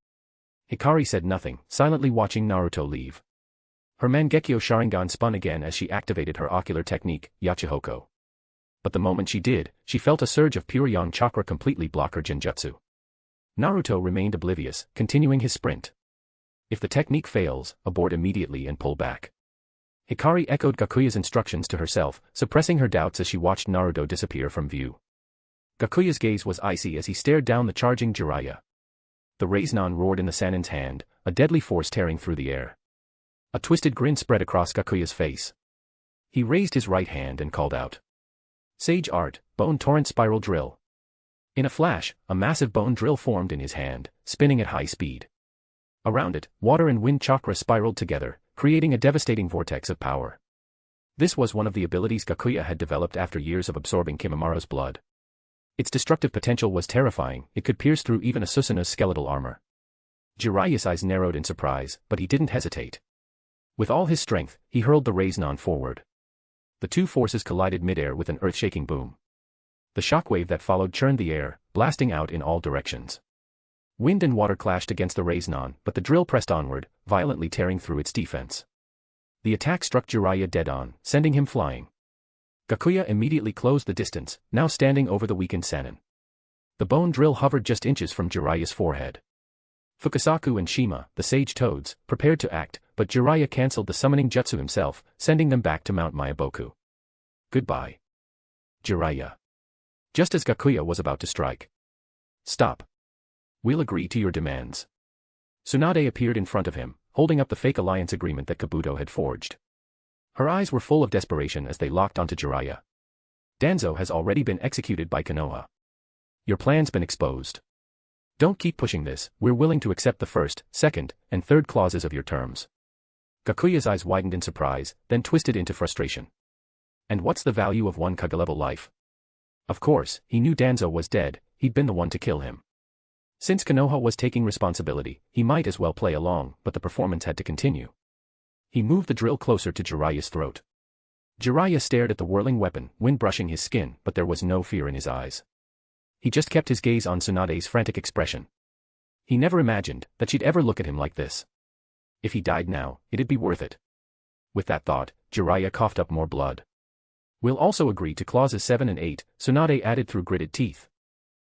[SPEAKER 3] Hikari said nothing, silently watching Naruto leave. Her Mangekyo Sharingan spun again as she activated her ocular technique, Yachihoko. But the moment she did, she felt a surge of pure yang chakra completely block her genjutsu. Naruto remained oblivious, continuing his sprint. If the technique fails, abort immediately and pull back. Hikari echoed Gakuya's instructions to herself, suppressing her doubts as she watched Naruto disappear from view. Gakuya's gaze was icy as he stared down the charging Jiraiya. The Rasengan roared in the Sannin's hand, a deadly force tearing through the air. A twisted grin spread across Gakuya's face. He raised his right hand and called out. Sage Art, Bone Torrent Spiral Drill. In a flash, a massive bone drill formed in his hand, spinning at high speed. Around it, water and wind chakra spiraled together, creating a devastating vortex of power. This was one of the abilities Gakuya had developed after years of absorbing Kimimara's blood. Its destructive potential was terrifying, it could pierce through even a Susanoo's skeletal armor. Jiraiya's eyes narrowed in surprise, but he didn't hesitate. With all his strength, he hurled the Rasengan forward. The two forces collided midair with an earth-shaking boom. The shockwave that followed churned the air, blasting out in all directions. Wind and water clashed against the Rasengan, but the drill pressed onward, violently tearing through its defense. The attack struck Jiraiya dead on, sending him flying. Gakuya immediately closed the distance, now standing over the weakened Sannin. The bone drill hovered just inches from Jiraiya's forehead. Fukasaku and Shima, the sage toads, prepared to act, but Jiraiya cancelled the summoning jutsu himself, sending them back to Mount Myaboku. Goodbye. Jiraiya. Just as Gakuya was about to strike. Stop. We'll agree to your demands. Tsunade appeared in front of him, holding up the fake alliance agreement that Kabuto had forged. Her eyes were full of desperation as they locked onto Jiraiya. Danzo has already been executed by Konoha. Your plan's been exposed. Don't keep pushing this, we're willing to accept the first, second, and third clauses of your terms. Gakuya's eyes widened in surprise, then twisted into frustration. And what's the value of one Kage-level life? Of course, he knew Danzo was dead, he'd been the one to kill him. Since Konoha was taking responsibility, he might as well play along, but the performance had to continue. He moved the drill closer to Jiraiya's throat. Jiraiya stared at the whirling weapon, wind brushing his skin, but there was no fear in his eyes. He just kept his gaze on Tsunade's frantic expression. He never imagined that she'd ever look at him like this. If he died now, it'd be worth it. With that thought, Jiraiya coughed up more blood. We'll also agree to clauses 7 and 8, Tsunade added through gritted teeth.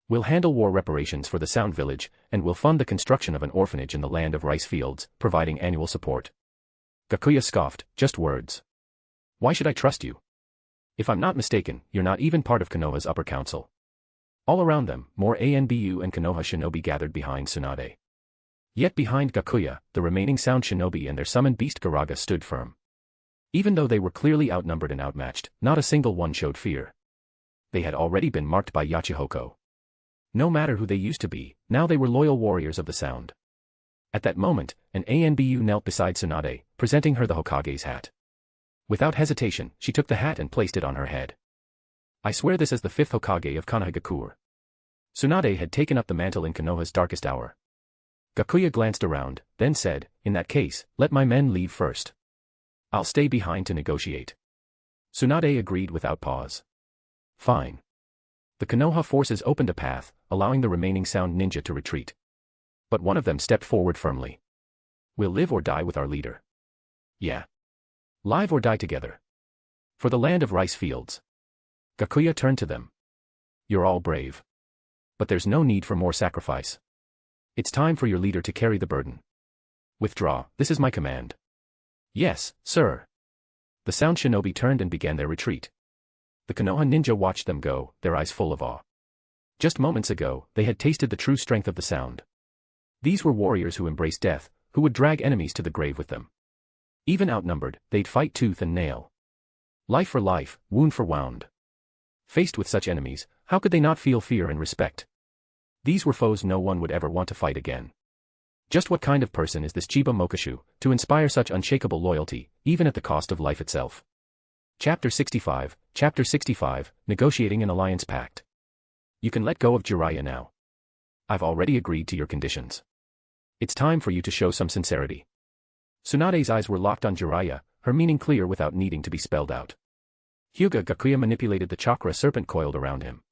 [SPEAKER 3] We'll handle war reparations for the Sound Village, and we'll fund the construction of an orphanage in the land of rice fields, providing annual support. Gakuya scoffed, just words. Why should I trust you? If I'm not mistaken, you're not even part of Konoha's upper council. All around them, more ANBU and Konoha shinobi gathered behind Tsunade. Yet behind Gakuya, the remaining Sound shinobi and their summoned beast Garaga stood firm. Even though they were clearly outnumbered and outmatched, not a single one showed fear. They had already been marked by Yachihoko. No matter who they used to be, now they were loyal warriors of the Sound. At that moment, an ANBU knelt beside Tsunade, presenting her the Hokage's hat. Without hesitation, she took the hat and placed it on her head. I swear this as the 5th Hokage of Konoha. Tsunade had taken up the mantle in Konoha's darkest hour. Gakuya glanced around, then said, in that case, let my men leave first. I'll stay behind to negotiate. Tsunade agreed without pause. Fine. The Konoha forces opened a path, allowing the remaining Sound ninja to retreat. But one of them stepped forward firmly. We'll live or die with our leader. Yeah. Live or die together. For the land of rice fields. Gakuya turned to them. You're all brave. But there's no need for more sacrifice. It's time for your leader to carry the burden. Withdraw, this is my command. Yes, sir. The Sound shinobi turned and began their retreat. The Konoha ninja watched them go, their eyes full of awe. Just moments ago, they had tasted the true strength of the Sound. These were warriors who embraced death, who would drag enemies to the grave with them. Even outnumbered, they'd fight tooth and nail. Life for life, wound for wound. Faced with such enemies, how could they not feel fear and respect? These were foes no one would ever want to fight again. Just what kind of person is this Chiba Mokashu, to inspire such unshakable loyalty, even at the cost of life itself? Chapter 65, Negotiating an Alliance Pact. You can let go of Jiraiya now. I've already agreed to your conditions. It's time for you to show some sincerity. Tsunade's eyes were locked on Jiraiya, her meaning clear without needing to be spelled out. Hyūga Gakuya manipulated the chakra serpent coiled around him.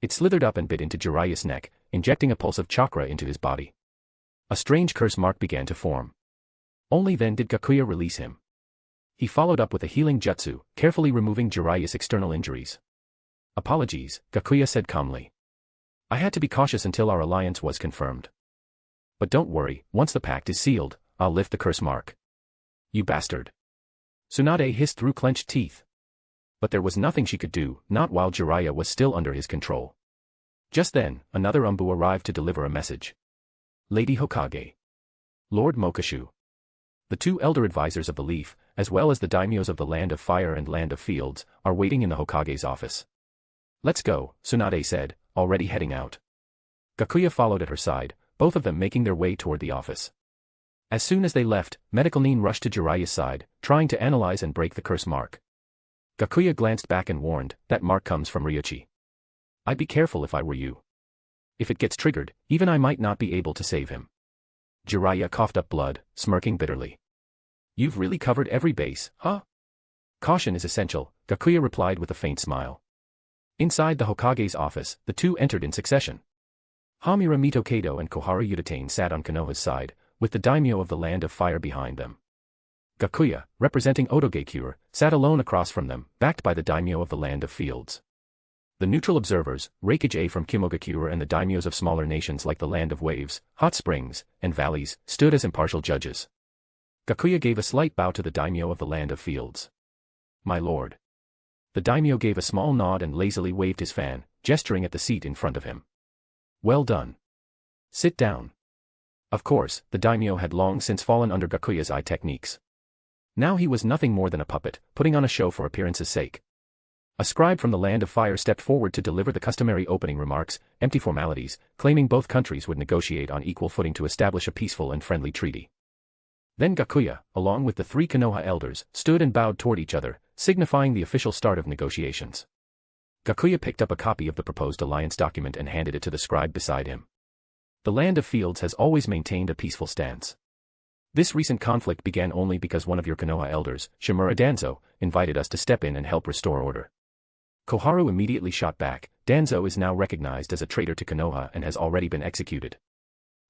[SPEAKER 3] It slithered up and bit into Jiraiya's neck, injecting a pulse of chakra into his body. A strange curse mark began to form. Only then did Gakuya release him. He followed up with a healing jutsu, carefully removing Jiraiya's external injuries. Apologies, Gakuya said calmly. I had to be cautious until our alliance was confirmed. But don't worry, once the pact is sealed, I'll lift the curse mark. You bastard. Tsunade hissed through clenched teeth. But there was nothing she could do, not while Jiraiya was still under his control. Just then, another Umbu arrived to deliver a message. Lady Hokage. Lord Mokashu. The 2 elder advisors of the Leaf, as well as the daimyos of the Land of Fire and Land of Fields, are waiting in the Hokage's office. Let's go, Tsunade said, already heading out. Gakuya followed at her side, both of them making their way toward the office. As soon as they left, Medical Nin rushed to Jiraiya's side, trying to analyze and break the curse mark. Gakuya glanced back and warned, that mark comes from Ryuchi. I'd be careful if I were you. If it gets triggered, even I might not be able to save him. Jiraiya coughed up blood, smirking bitterly. You've really covered every base, huh? Caution is essential, Gakuya replied with a faint smile. Inside the Hokage's office, the 2 entered in succession. Hamura Mitokado and Koharu Udatane sat on Konoha's side, with the daimyo of the Land of Fire behind them. Gakuya, representing Otogekure, sat alone across from them, backed by the daimyo of the Land of Fields. The neutral observers, Reikage from Kimogakure and the daimyos of smaller nations like the Land of Waves, Hot Springs, and Valleys, stood as impartial judges. Gakuya gave a slight bow to the daimyo of the Land of Fields. My lord. The daimyo gave a small nod and lazily waved his fan, gesturing at the seat in front of him. Well done. Sit down. Of course, the daimyo had long since fallen under Gakuya's eye techniques. Now he was nothing more than a puppet, putting on a show for appearance's sake. A scribe from the Land of Fire stepped forward to deliver the customary opening remarks, empty formalities, claiming both countries would negotiate on equal footing to establish a peaceful and friendly treaty. Then Gakuya, along with the 3 Konoha elders, stood and bowed toward each other, signifying the official start of negotiations. Gakuya picked up a copy of the proposed alliance document and handed it to the scribe beside him. The land of fields has always maintained a peaceful stance. This recent conflict began only because one of your Konoha elders, Shimura Danzo, invited us to step in and help restore order. Koharu immediately shot back. Danzo is now recognized as a traitor to Konoha and has already been executed.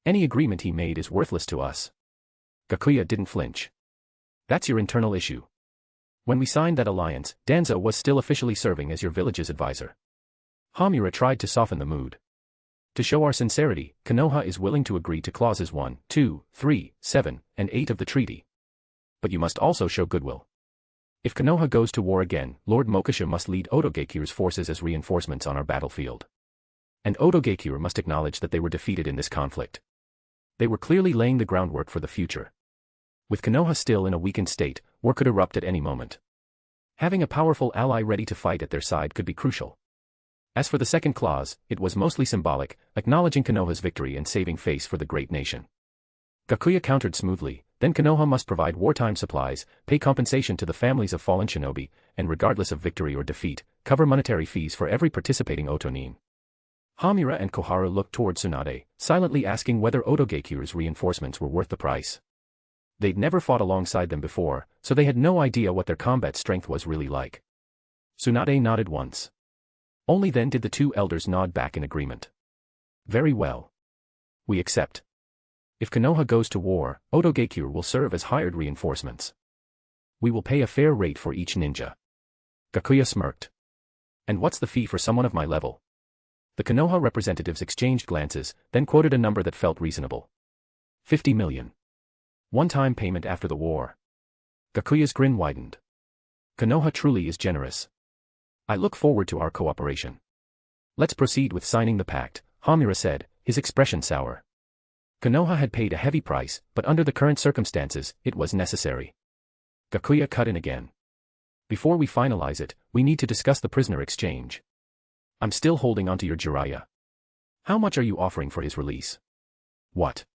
[SPEAKER 3] Any agreement he made is worthless to us. Gakuya didn't flinch. That's your internal issue. When we signed that alliance, Danzo was still officially serving as your village's advisor. Hamura tried to soften the mood. To show our sincerity, Konoha is willing to agree to clauses 1, 2, 3, 7, and 8 of the treaty. But you must also show goodwill. If Konoha goes to war again, Lord Mokusha must lead Otogekiru's forces as reinforcements on our battlefield. And Otogekiru must acknowledge that they were defeated in this conflict. They were clearly laying the groundwork for the future. With Konoha still in a weakened state, war could erupt at any moment. Having a powerful ally ready to fight at their side could be crucial. As for the second clause, it was mostly symbolic, acknowledging Konoha's victory and saving face for the great nation. Gakuya countered smoothly, then Konoha must provide wartime supplies, pay compensation to the families of fallen shinobi, and regardless of victory or defeat, cover monetary fees for every participating otonin. Hamura and Koharu looked toward Tsunade, silently asking whether Otogekiru's reinforcements were worth the price. They'd never fought alongside them before, so they had no idea what their combat strength was really like. Tsunade nodded once. Only then did the two elders nod back in agreement. Very well. We accept. If Konoha goes to war, Otogekiru will serve as hired reinforcements. We will pay a fair rate for each ninja. Gakuya smirked. And what's the fee for someone of my level? The Konoha representatives exchanged glances, then quoted a number that felt reasonable. 50 million. One-time payment after the war. Gakuya's grin widened. Konoha truly is generous. I look forward to our cooperation. Let's proceed with signing the pact, Hamura said, his expression sour. Konoha had paid a heavy price, but under the current circumstances, it was necessary. Gakuya cut in again. Before we finalize it, we need to discuss the prisoner exchange. I'm still holding onto your Jiraiya. How much are you offering for his release? What?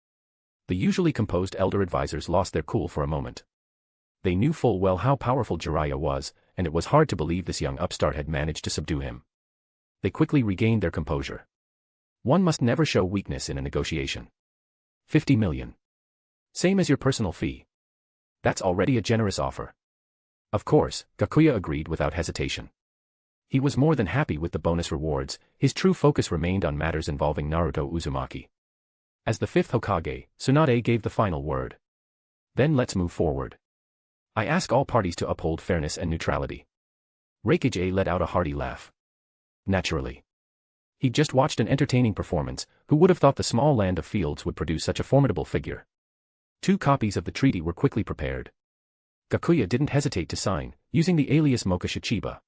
[SPEAKER 3] The usually composed elder advisors lost their cool for a moment. They knew full well how powerful Jiraiya was, and it was hard to believe this young upstart had managed to subdue him. They quickly regained their composure. One must never show weakness in a negotiation. 50 million. Same as your personal fee. That's already a generous offer. Of course, Gakuya agreed without hesitation. He was more than happy with the bonus rewards. His true focus remained on matters involving Naruto Uzumaki. As the fifth Hokage, Tsunade gave the final word. Then let's move forward. I ask all parties to uphold fairness and neutrality. Reikage let out a hearty laugh. Naturally. He'd just watched an entertaining performance. Who would have thought the small land of fields would produce such a formidable figure? 2 copies of the treaty were quickly prepared. Gakuya didn't hesitate to sign, using the alias Mokusha Chiba.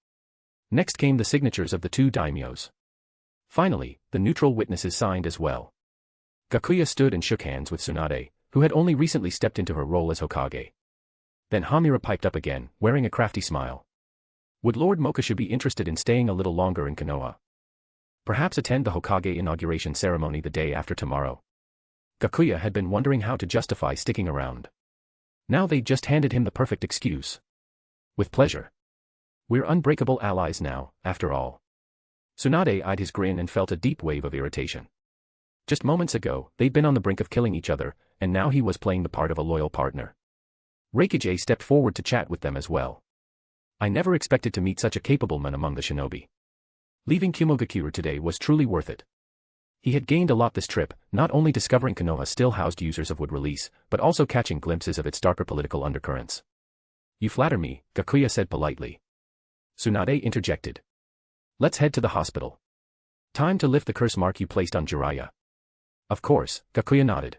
[SPEAKER 3] Next came the signatures of the 2 daimyos. Finally, the neutral witnesses signed as well. Gakuya stood and shook hands with Tsunade, who had only recently stepped into her role as Hokage. Then Hamura piped up again, wearing a crafty smile. Would Lord Mokusha be interested in staying a little longer in Konoha? Perhaps attend the Hokage inauguration ceremony the day after tomorrow. Gakuya had been wondering how to justify sticking around. Now they'd just handed him the perfect excuse. With pleasure. We're unbreakable allies now, after all. Tsunade eyed his grin and felt a deep wave of irritation. Just moments ago, they'd been on the brink of killing each other, and now he was playing the part of a loyal partner. Reikage stepped forward to chat with them as well. I never expected to meet such a capable man among the shinobi. Leaving Kumogakiru today was truly worth it. He had gained a lot this trip, not only discovering Konoha still housed users of wood release, but also catching glimpses of its darker political undercurrents. You flatter me, Gakuya said politely. Tsunade interjected. Let's head to the hospital. Time to lift the curse mark you placed on Jiraiya. Of course, Gakuya nodded.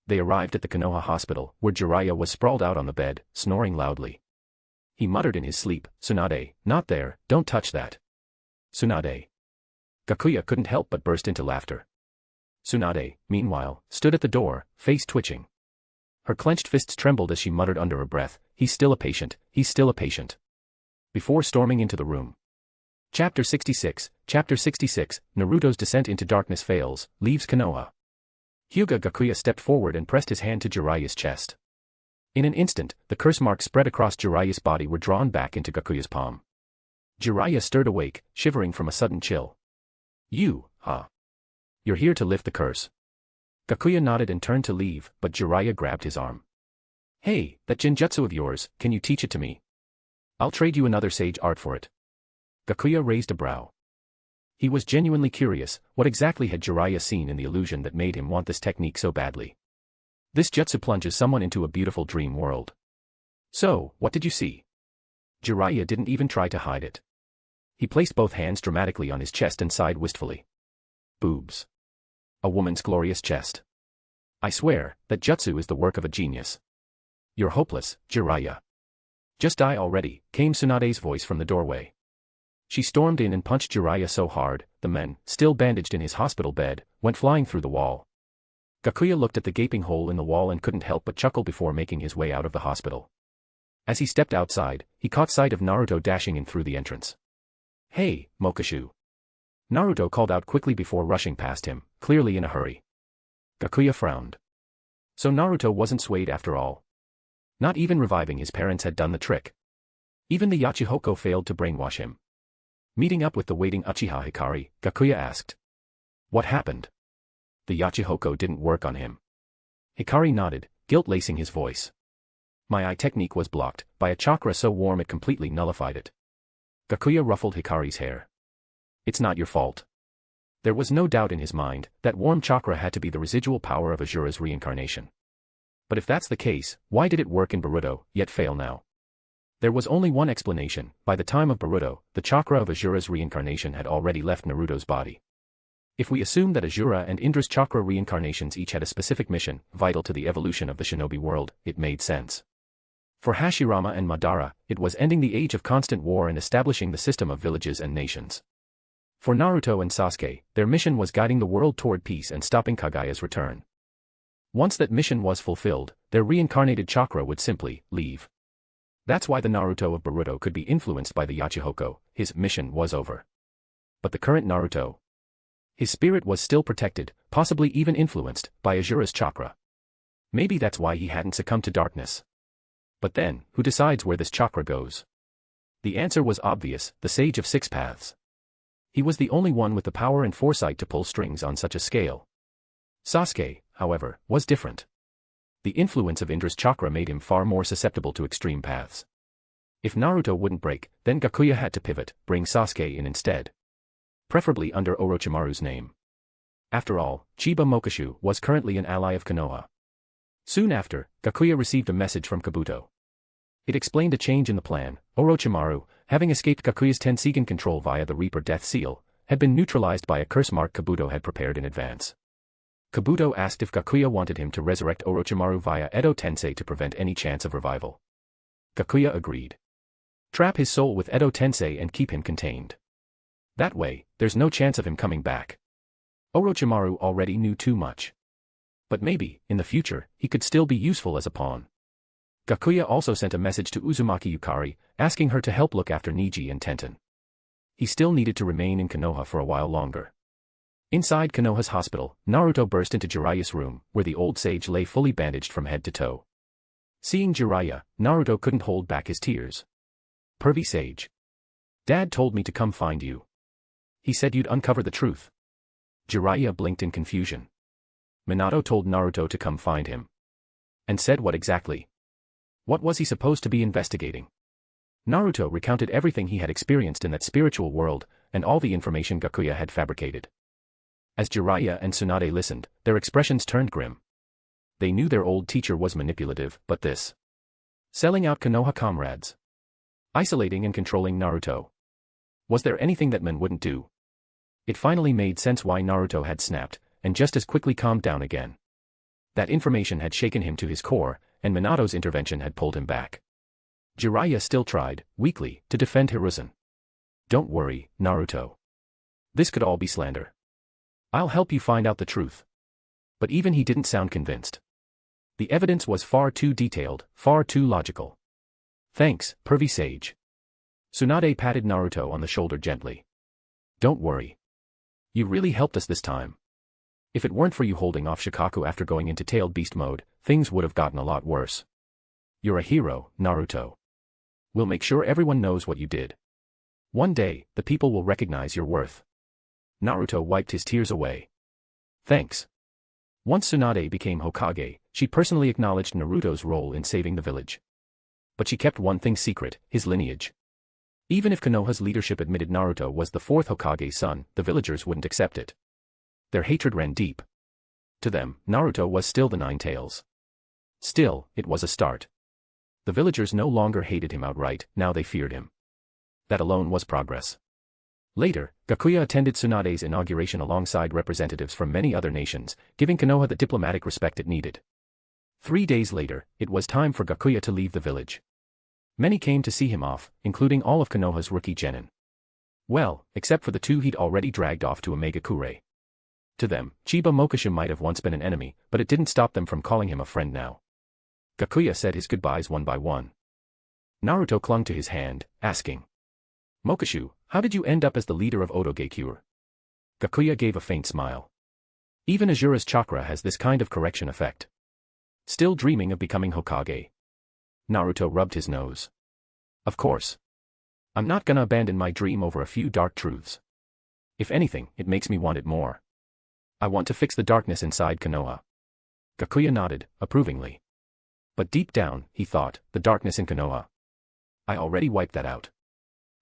[SPEAKER 3] They arrived at the Konoha hospital, where Jiraiya was sprawled out on the bed, snoring loudly. He muttered in his sleep, Tsunade, not there, don't touch that. Tsunade. Gakuya couldn't help but burst into laughter. Tsunade, meanwhile, stood at the door, face twitching. Her clenched fists trembled as she muttered under her breath, he's still a patient, he's still a patient. Before storming into the room. Chapter 66, Naruto's descent into darkness fails, leaves Konoha. Hyūga Gakuya stepped forward and pressed his hand to Jiraiya's chest. In an instant, the curse marks spread across Jiraiya's body were drawn back into Gakuya's palm. Jiraiya stirred awake, shivering from a sudden chill. You, huh? You're here to lift the curse. Gakuya nodded and turned to leave, but Jiraiya grabbed his arm. Hey, that genjutsu of yours, can you teach it to me? I'll trade you another sage art for it. Gakuya raised a brow. He was genuinely curious, what exactly had Jiraiya seen in the illusion that made him want this technique so badly? This jutsu plunges someone into a beautiful dream world. So, what did you see? Jiraiya didn't even try to hide it. He placed both hands dramatically on his chest and sighed wistfully. Boobs. A woman's glorious chest. I swear, that jutsu is the work of a genius. You're hopeless, Jiraiya. Just die already, came Tsunade's voice from the doorway. She stormed in and punched Jiraiya so hard, the men, still bandaged in his hospital bed, went flying through the wall. Gakuya looked at the gaping hole in the wall and couldn't help but chuckle before making his way out of the hospital. As he stepped outside, he caught sight of Naruto dashing in through the entrance. Hey, Mokashu. Naruto called out quickly before rushing past him, clearly in a hurry. Gakuya frowned. So Naruto wasn't swayed after all. Not even reviving his parents had done the trick. Even the Yachihoko failed to brainwash him. Meeting up with the waiting Uchiha Hikari, Gakuya asked. What happened? The Yachihoko didn't work on him. Hikari nodded, guilt-lacing his voice. My eye technique was blocked by a chakra so warm it completely nullified it. Gakuya ruffled Hikari's hair. It's not your fault. There was no doubt in his mind that warm chakra had to be the residual power of Asura's reincarnation. But if that's the case, why did it work in Boruto, yet fail now? There was only one explanation: by the time of Boruto, the chakra of Asura's reincarnation had already left Naruto's body. If we assume that Asura and Indra's chakra reincarnations each had a specific mission, vital to the evolution of the shinobi world, it made sense. For Hashirama and Madara, it was ending the age of constant war and establishing the system of villages and nations. For Naruto and Sasuke, their mission was guiding the world toward peace and stopping Kagaya's return. Once that mission was fulfilled, their reincarnated chakra would simply leave. That's why the Naruto of Boruto could be influenced by the Yachihoko. His mission was over. But the current Naruto, his spirit was still protected, possibly even influenced, by Asura's chakra. Maybe that's why he hadn't succumbed to darkness. But then, who decides where this chakra goes? The answer was obvious: the Sage of Six Paths. He was the only one with the power and foresight to pull strings on such a scale. Sasuke, however, was different. The influence of Indra's chakra made him far more susceptible to extreme paths. If Naruto wouldn't break, then Gakuya had to pivot, bring Sasuke in instead. Preferably under Orochimaru's name. After all, Chiba Mokashu was currently an ally of Konoha. Soon after, Gakuya received a message from Kabuto. It explained a change in the plan. Orochimaru, having escaped Gakuya's Tenseigan control via the Reaper Death Seal, had been neutralized by a curse mark Kabuto had prepared in advance. Kabuto asked if Gakuya wanted him to resurrect Orochimaru via Edo Tensei to prevent any chance of revival. Gakuya agreed. Trap his soul with Edo Tensei and keep him contained. That way, there's no chance of him coming back. Orochimaru already knew too much. But maybe, in the future, he could still be useful as a pawn. Gakuya also sent a message to Uzumaki Yukari, asking her to help look after Niji and Tenten. He still needed to remain in Konoha for a while longer. Inside Konoha's hospital, Naruto burst into Jiraiya's room, where the old sage lay fully bandaged from head to toe. Seeing Jiraiya, Naruto couldn't hold back his tears. Pervy sage. Dad told me to come find you. He said you'd uncover the truth. Jiraiya blinked in confusion. Minato told Naruto to come find him. And said what exactly? What was he supposed to be investigating? Naruto recounted everything he had experienced in that spiritual world, and all the information Gakuya had fabricated. As Jiraiya and Tsunade listened, their expressions turned grim. They knew their old teacher was manipulative, but this. Selling out Konoha comrades. Isolating and controlling Naruto. Was there anything that men wouldn't do? It finally made sense why Naruto had snapped, and just as quickly calmed down again. That information had shaken him to his core, and Minato's intervention had pulled him back. Jiraiya still tried, weakly, to defend Hiruzen. Don't worry, Naruto. This could all be slander. I'll help you find out the truth. But even he didn't sound convinced. The evidence was far too detailed, far too logical. Thanks, pervy sage. Tsunade patted Naruto on the shoulder gently. Don't worry. You really helped us this time. If it weren't for you holding off Shikaku after going into tailed beast mode, things would have gotten a lot worse. You're a hero, Naruto. We'll make sure everyone knows what you did. One day, the people will recognize your worth. Naruto wiped his tears away. Thanks. Once Tsunade became Hokage, she personally acknowledged Naruto's role in saving the village. But she kept one thing secret, his lineage. Even if Konoha's leadership admitted Naruto was the fourth Hokage's son, the villagers wouldn't accept it. Their hatred ran deep. To them, Naruto was still the Nine Tails. Still, it was a start. The villagers no longer hated him outright, now they feared him. That alone was progress. Later, Gakuya attended Tsunade's inauguration alongside representatives from many other nations, giving Konoha the diplomatic respect it needed. 3 days later, it was time for Gakuya to leave the village. Many came to see him off, including all of Konoha's rookie genin. Well, except for the two he'd already dragged off to Omegakure. To them, Chiba Mokishu might have once been an enemy, but it didn't stop them from calling him a friend now. Gakuya said his goodbyes one by one. Naruto clung to his hand, asking, "Mokishu, how did you end up as the leader of Odogakure?" Gakuya gave a faint smile. Even Azura's chakra has this kind of correction effect. Still dreaming of becoming Hokage. Naruto rubbed his nose. Of course. I'm not gonna abandon my dream over a few dark truths. If anything, it makes me want it more. I want to fix the darkness inside Konoha. Gakuya nodded, approvingly. But deep down, he thought, the darkness in Konoha. I already wiped that out.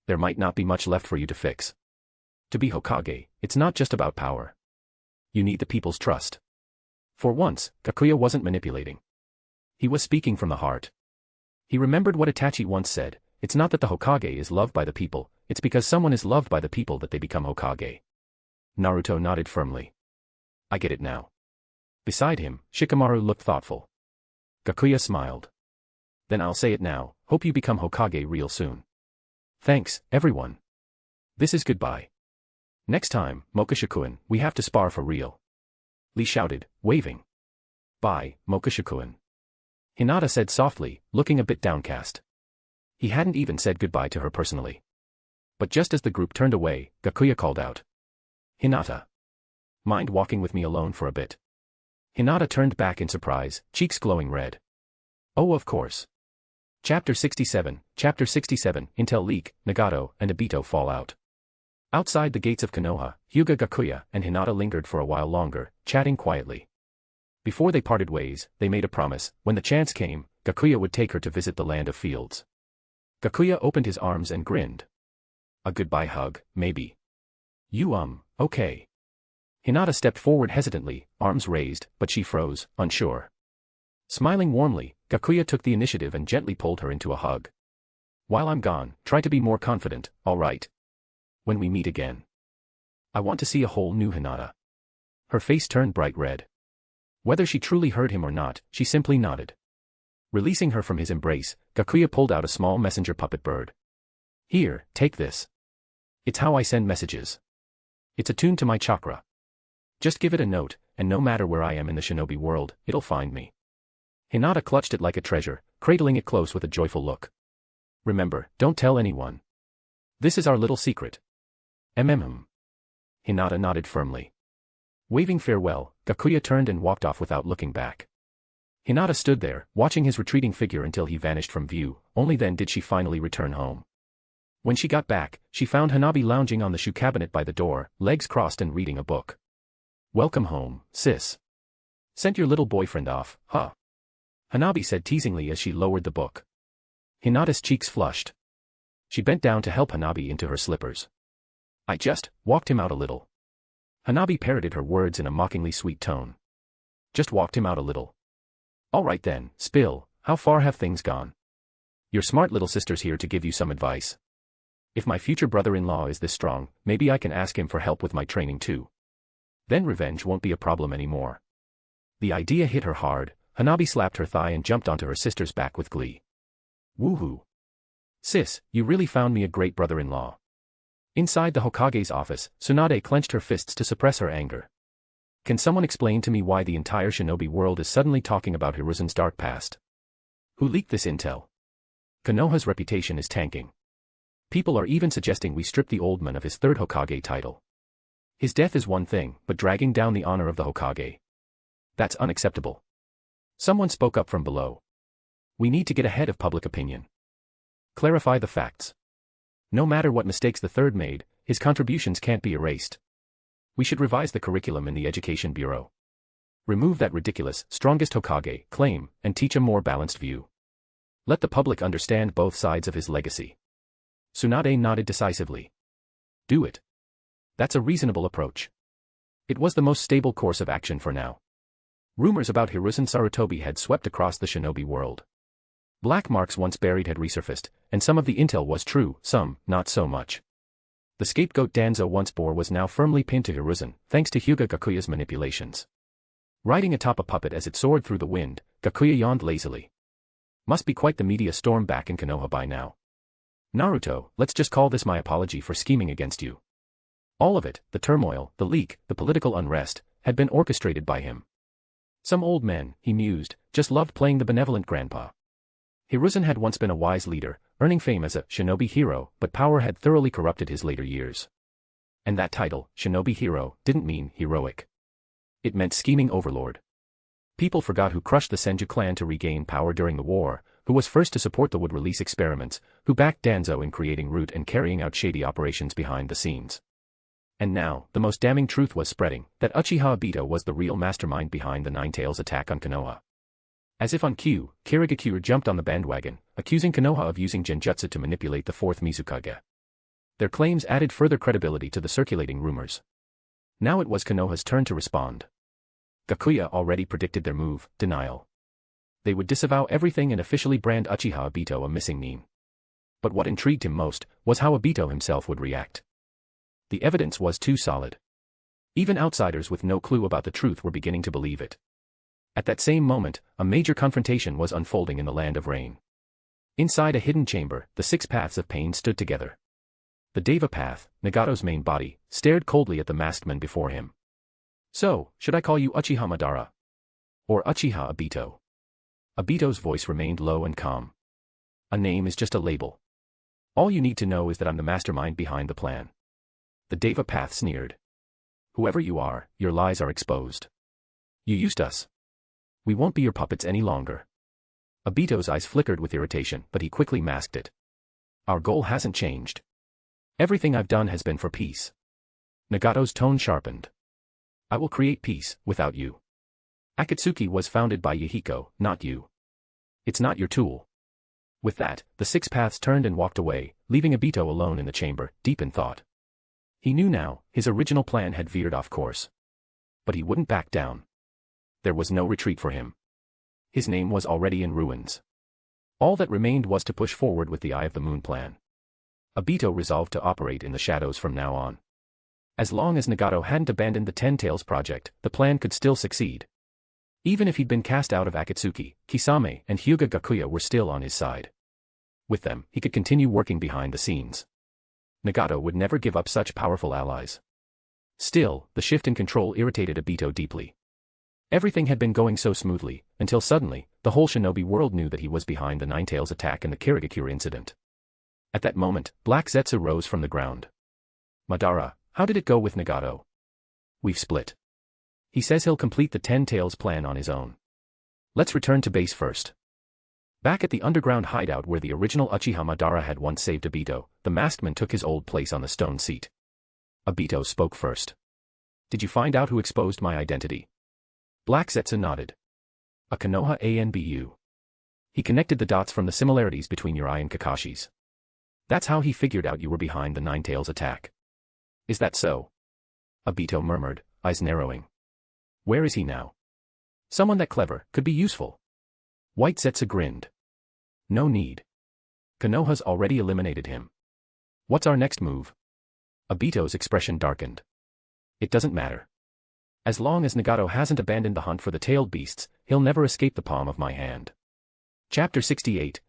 [SPEAKER 3] There might not be much left for you to fix. To be Hokage, it's not just about power. You need the people's trust. For once, Gakuya wasn't manipulating. He was speaking from the heart. He remembered what Itachi once said, it's not that the Hokage is loved by the people, it's because someone is loved by the people that they become Hokage. Naruto nodded firmly. I get it now. Beside him, Shikamaru looked thoughtful. Gakuya smiled. Then I'll say it now, hope you become Hokage real soon. Thanks, everyone. This is goodbye. Next time, Mokishu-kun, we have to spar for real. Lee shouted, waving. Bye, Mokishu-kun. Hinata said softly, looking a bit downcast. He hadn't even said goodbye to her personally. But just as the group turned away, Gakuya called out. Hinata. Mind walking with me alone for a bit? Hinata turned back in surprise, cheeks glowing red. Oh, of course. Chapter 67, Intel leak, Nagato and Obito fall out. Outside the gates of Konoha, Hyūga Gakuya and Hinata lingered for a while longer, chatting quietly. Before they parted ways, they made a promise, when the chance came, Gakuya would take her to visit the land of fields. Gakuya opened his arms and grinned. A goodbye hug, maybe. Okay. Hinata stepped forward hesitantly, arms raised, but she froze, unsure. Smiling warmly, Gakuya took the initiative and gently pulled her into a hug. While I'm gone, try to be more confident, alright? When we meet again. I want to see a whole new Hinata. Her face turned bright red. Whether she truly heard him or not, she simply nodded. Releasing her from his embrace, Gakuya pulled out a small messenger puppet bird. Here, take this. It's how I send messages. It's attuned to my chakra. Just give it a note, and no matter where I am in the shinobi world, it'll find me. Hinata clutched it like a treasure, cradling it close with a joyful look. Remember, don't tell anyone. This is our little secret. Hinata nodded firmly. Waving farewell, Gakuya turned and walked off without looking back. Hinata stood there, watching his retreating figure until he vanished from view, only then did she finally return home. When she got back, she found Hanabi lounging on the shoe cabinet by the door, legs crossed and reading a book. Welcome home, sis. Sent your little boyfriend off, huh? Hanabi said teasingly as she lowered the book. Hinata's cheeks flushed. She bent down to help Hanabi into her slippers. I just walked him out a little. Hanabi parroted her words in a mockingly sweet tone. Just walked him out a little. All right then, spill, how far have things gone? Your smart little sister's here to give you some advice. If my future brother-in-law is this strong, maybe I can ask him for help with my training too. Then revenge won't be a problem anymore. The idea hit her hard. Hanabi slapped her thigh and jumped onto her sister's back with glee. Woohoo! Sis, you really found me a great brother-in-law. Inside the Hokage's office, Tsunade clenched her fists to suppress her anger. Can someone explain to me why the entire shinobi world is suddenly talking about Hiruzen's dark past? Who leaked this intel? Konoha's reputation is tanking. People are even suggesting we strip the old man of his third Hokage title. His death is one thing, but dragging down the honor of the Hokage. That's unacceptable. Someone spoke up from below. We need to get ahead of public opinion. Clarify the facts. No matter what mistakes the third made, his contributions can't be erased. We should revise the curriculum in the Education Bureau. Remove that ridiculous, strongest Hokage claim, and teach a more balanced view. Let the public understand both sides of his legacy. Tsunade nodded decisively. Do it. That's a reasonable approach. It was the most stable course of action for now. Rumors about Hiruzen Sarutobi had swept across the shinobi world. Black marks once buried had resurfaced, and some of the intel was true, some, not so much. The scapegoat Danzo once bore was now firmly pinned to Hiruzen, thanks to Hyūga Gakuya's manipulations. Riding atop a puppet as it soared through the wind, Gakuya yawned lazily. Must be quite the media storm back in Konoha by now. Naruto, let's just call this my apology for scheming against you. All of it, the turmoil, the leak, the political unrest, had been orchestrated by him. Some old men, he mused, just loved playing the benevolent grandpa. Hiruzen had once been a wise leader, earning fame as a shinobi hero, but power had thoroughly corrupted his later years. And that title, shinobi hero, didn't mean heroic. It meant scheming overlord. People forgot who crushed the Senju clan to regain power during the war, who was first to support the wood-release experiments, who backed Danzo in creating Root and carrying out shady operations behind the scenes. And now, the most damning truth was spreading, that Uchiha Obito was the real mastermind behind the Nine-Tails attack on Konoha. As if on cue, Kirigakure jumped on the bandwagon, accusing Konoha of using genjutsu to manipulate the fourth Mizukage. Their claims added further credibility to the circulating rumors. Now it was Konoha's turn to respond. Gakuya already predicted their move, denial. They would disavow everything and officially brand Uchiha Obito a missing nin. But what intrigued him most was how Obito himself would react. The evidence was too solid. Even outsiders with no clue about the truth were beginning to believe it. At that same moment, a major confrontation was unfolding in the Land of Rain. Inside a hidden chamber, the six paths of pain stood together. The Deva path, Nagato's main body, stared coldly at the masked man before him. So, should I call you Uchiha Madara? Or Uchiha Obito? Obito's voice remained low and calm. A name is just a label. All you need to know is that I'm the mastermind behind the plan. The Deva path sneered. Whoever you are, your lies are exposed. You used us. We won't be your puppets any longer. Obito's eyes flickered with irritation, but he quickly masked it. Our goal hasn't changed. Everything I've done has been for peace. Nagato's tone sharpened. I will create peace, without you. Akatsuki was founded by Yahiko, not you. It's not your tool. With that, the six paths turned and walked away, leaving Obito alone in the chamber, deep in thought. He knew now, his original plan had veered off course. But he wouldn't back down. There was no retreat for him. His name was already in ruins. All that remained was to push forward with the Eye of the Moon plan. Obito resolved to operate in the shadows from now on. As long as Nagato hadn't abandoned the Ten Tails project, the plan could still succeed. Even if he'd been cast out of Akatsuki, Kisame and Hyūga Gakuya were still on his side. With them, he could continue working behind the scenes. Nagato would never give up such powerful allies. Still, the shift in control irritated Obito deeply. Everything had been going so smoothly, until suddenly, the whole shinobi world knew that he was behind the Nine-Tails attack and the Kirigakure incident. At that moment, Black Zetsu rose from the ground. Madara, how did it go with Nagato? We've split. He says he'll complete the Ten Tails plan on his own. Let's return to base first. Back at the underground hideout where the original Uchiha Madara had once saved Obito, the masked man took his old place on the stone seat. Obito spoke first. Did you find out who exposed my identity? Black Zetsu nodded. A Konoha Anbu. He connected the dots from the similarities between your eye and Kakashi's. That's how he figured out you were behind the Nine-Tails attack. Is that so? Obito murmured, eyes narrowing. Where is he now? Someone that clever could be useful. White Zetsu grinned. No need. Konoha's already eliminated him. What's our next move? Obito's expression darkened. It doesn't matter. As long as Nagato hasn't abandoned the hunt for the tailed beasts, he'll never escape the palm of my hand. Chapter 68,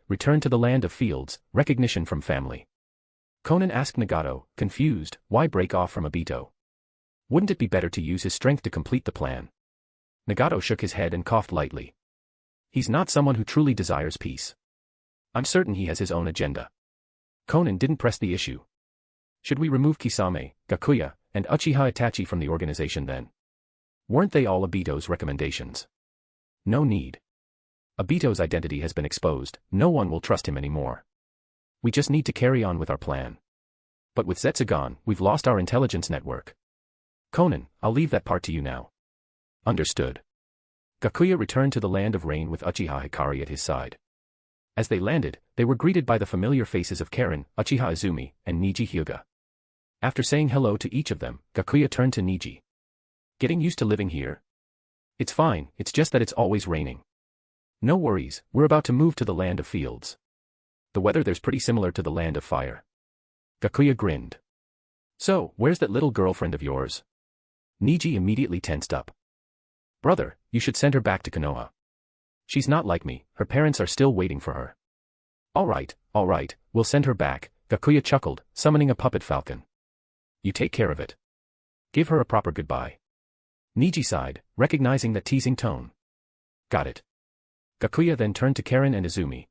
[SPEAKER 3] Return to the Land of Fields, Recognition from Family. Konan asked Nagato, confused, why break off from Obito? Wouldn't it be better to use his strength to complete the plan? Nagato shook his head and coughed lightly. He's not someone who truly desires peace. I'm certain he has his own agenda. Konan didn't press the issue. Should we remove Kisame, Gakuya, and Uchiha Itachi from the organization then? Weren't they all Obito's recommendations? No need. Obito's identity has been exposed, no one will trust him anymore. We just need to carry on with our plan. But with Zetsu gone, we've lost our intelligence network. Konan, I'll leave that part to you now. Understood. Gakuya returned to the land of rain with Uchiha Hikari at his side. As they landed, they were greeted by the familiar faces of Karen, Uchiha Izumi, and Niji Hyūga. After saying hello to each of them, Gakuya turned to Niji. Getting used to living here? It's fine, it's just that it's always raining. No worries, we're about to move to the land of fields. The weather there's pretty similar to the land of fire. Gakuya grinned. So, where's that little girlfriend of yours? Niji immediately tensed up. Brother, you should send her back to Konoha. She's not like me, her parents are still waiting for her. Alright, we'll send her back, Gakuya chuckled, summoning a puppet falcon. You take care of it. Give her a proper goodbye. Niji sighed, recognizing that teasing tone. Got it. Gakuya then turned to Karen and Izumi.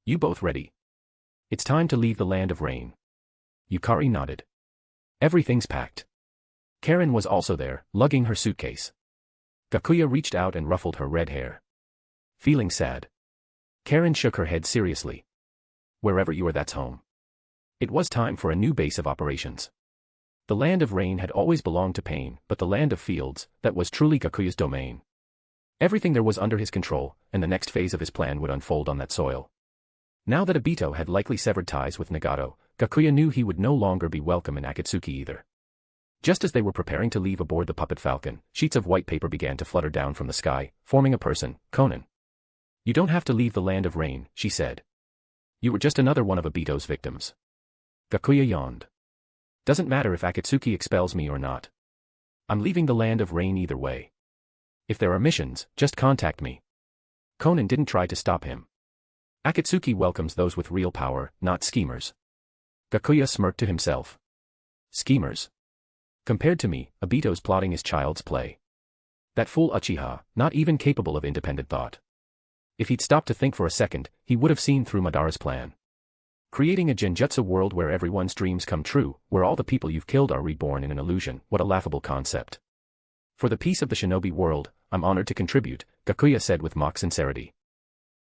[SPEAKER 3] You both ready? It's time to leave the land of rain. Yukari nodded. Everything's packed. Karen was also there, lugging her suitcase. Gakuya reached out and ruffled her red hair. Feeling sad. Karen shook her head seriously. Wherever you are, that's home. It was time for a new base of operations. The land of rain had always belonged to Pain, but the land of fields, that was truly Gakuya's domain. Everything there was under his control, and the next phase of his plan would unfold on that soil. Now that Obito had likely severed ties with Nagato, Gakuya knew he would no longer be welcome in Akatsuki either. Just as they were preparing to leave aboard the puppet falcon, sheets of white paper began to flutter down from the sky, forming a person, Conan. You don't have to leave the land of rain, she said. You were just another one of Obito's victims. Gakuya yawned. Doesn't matter if Akatsuki expels me or not. I'm leaving the land of rain either way. If there are missions, just contact me. Conan didn't try to stop him. Akatsuki welcomes those with real power, not schemers. Gakuya smirked to himself. Schemers. Compared to me, Obito's plotting is child's play. That fool Uchiha, not even capable of independent thought. If he'd stopped to think for a second, he would have seen through Madara's plan. Creating a genjutsu world where everyone's dreams come true, where all the people you've killed are reborn in an illusion, what a laughable concept. For the peace of the shinobi world, I'm honored to contribute, Gakuya said with mock sincerity.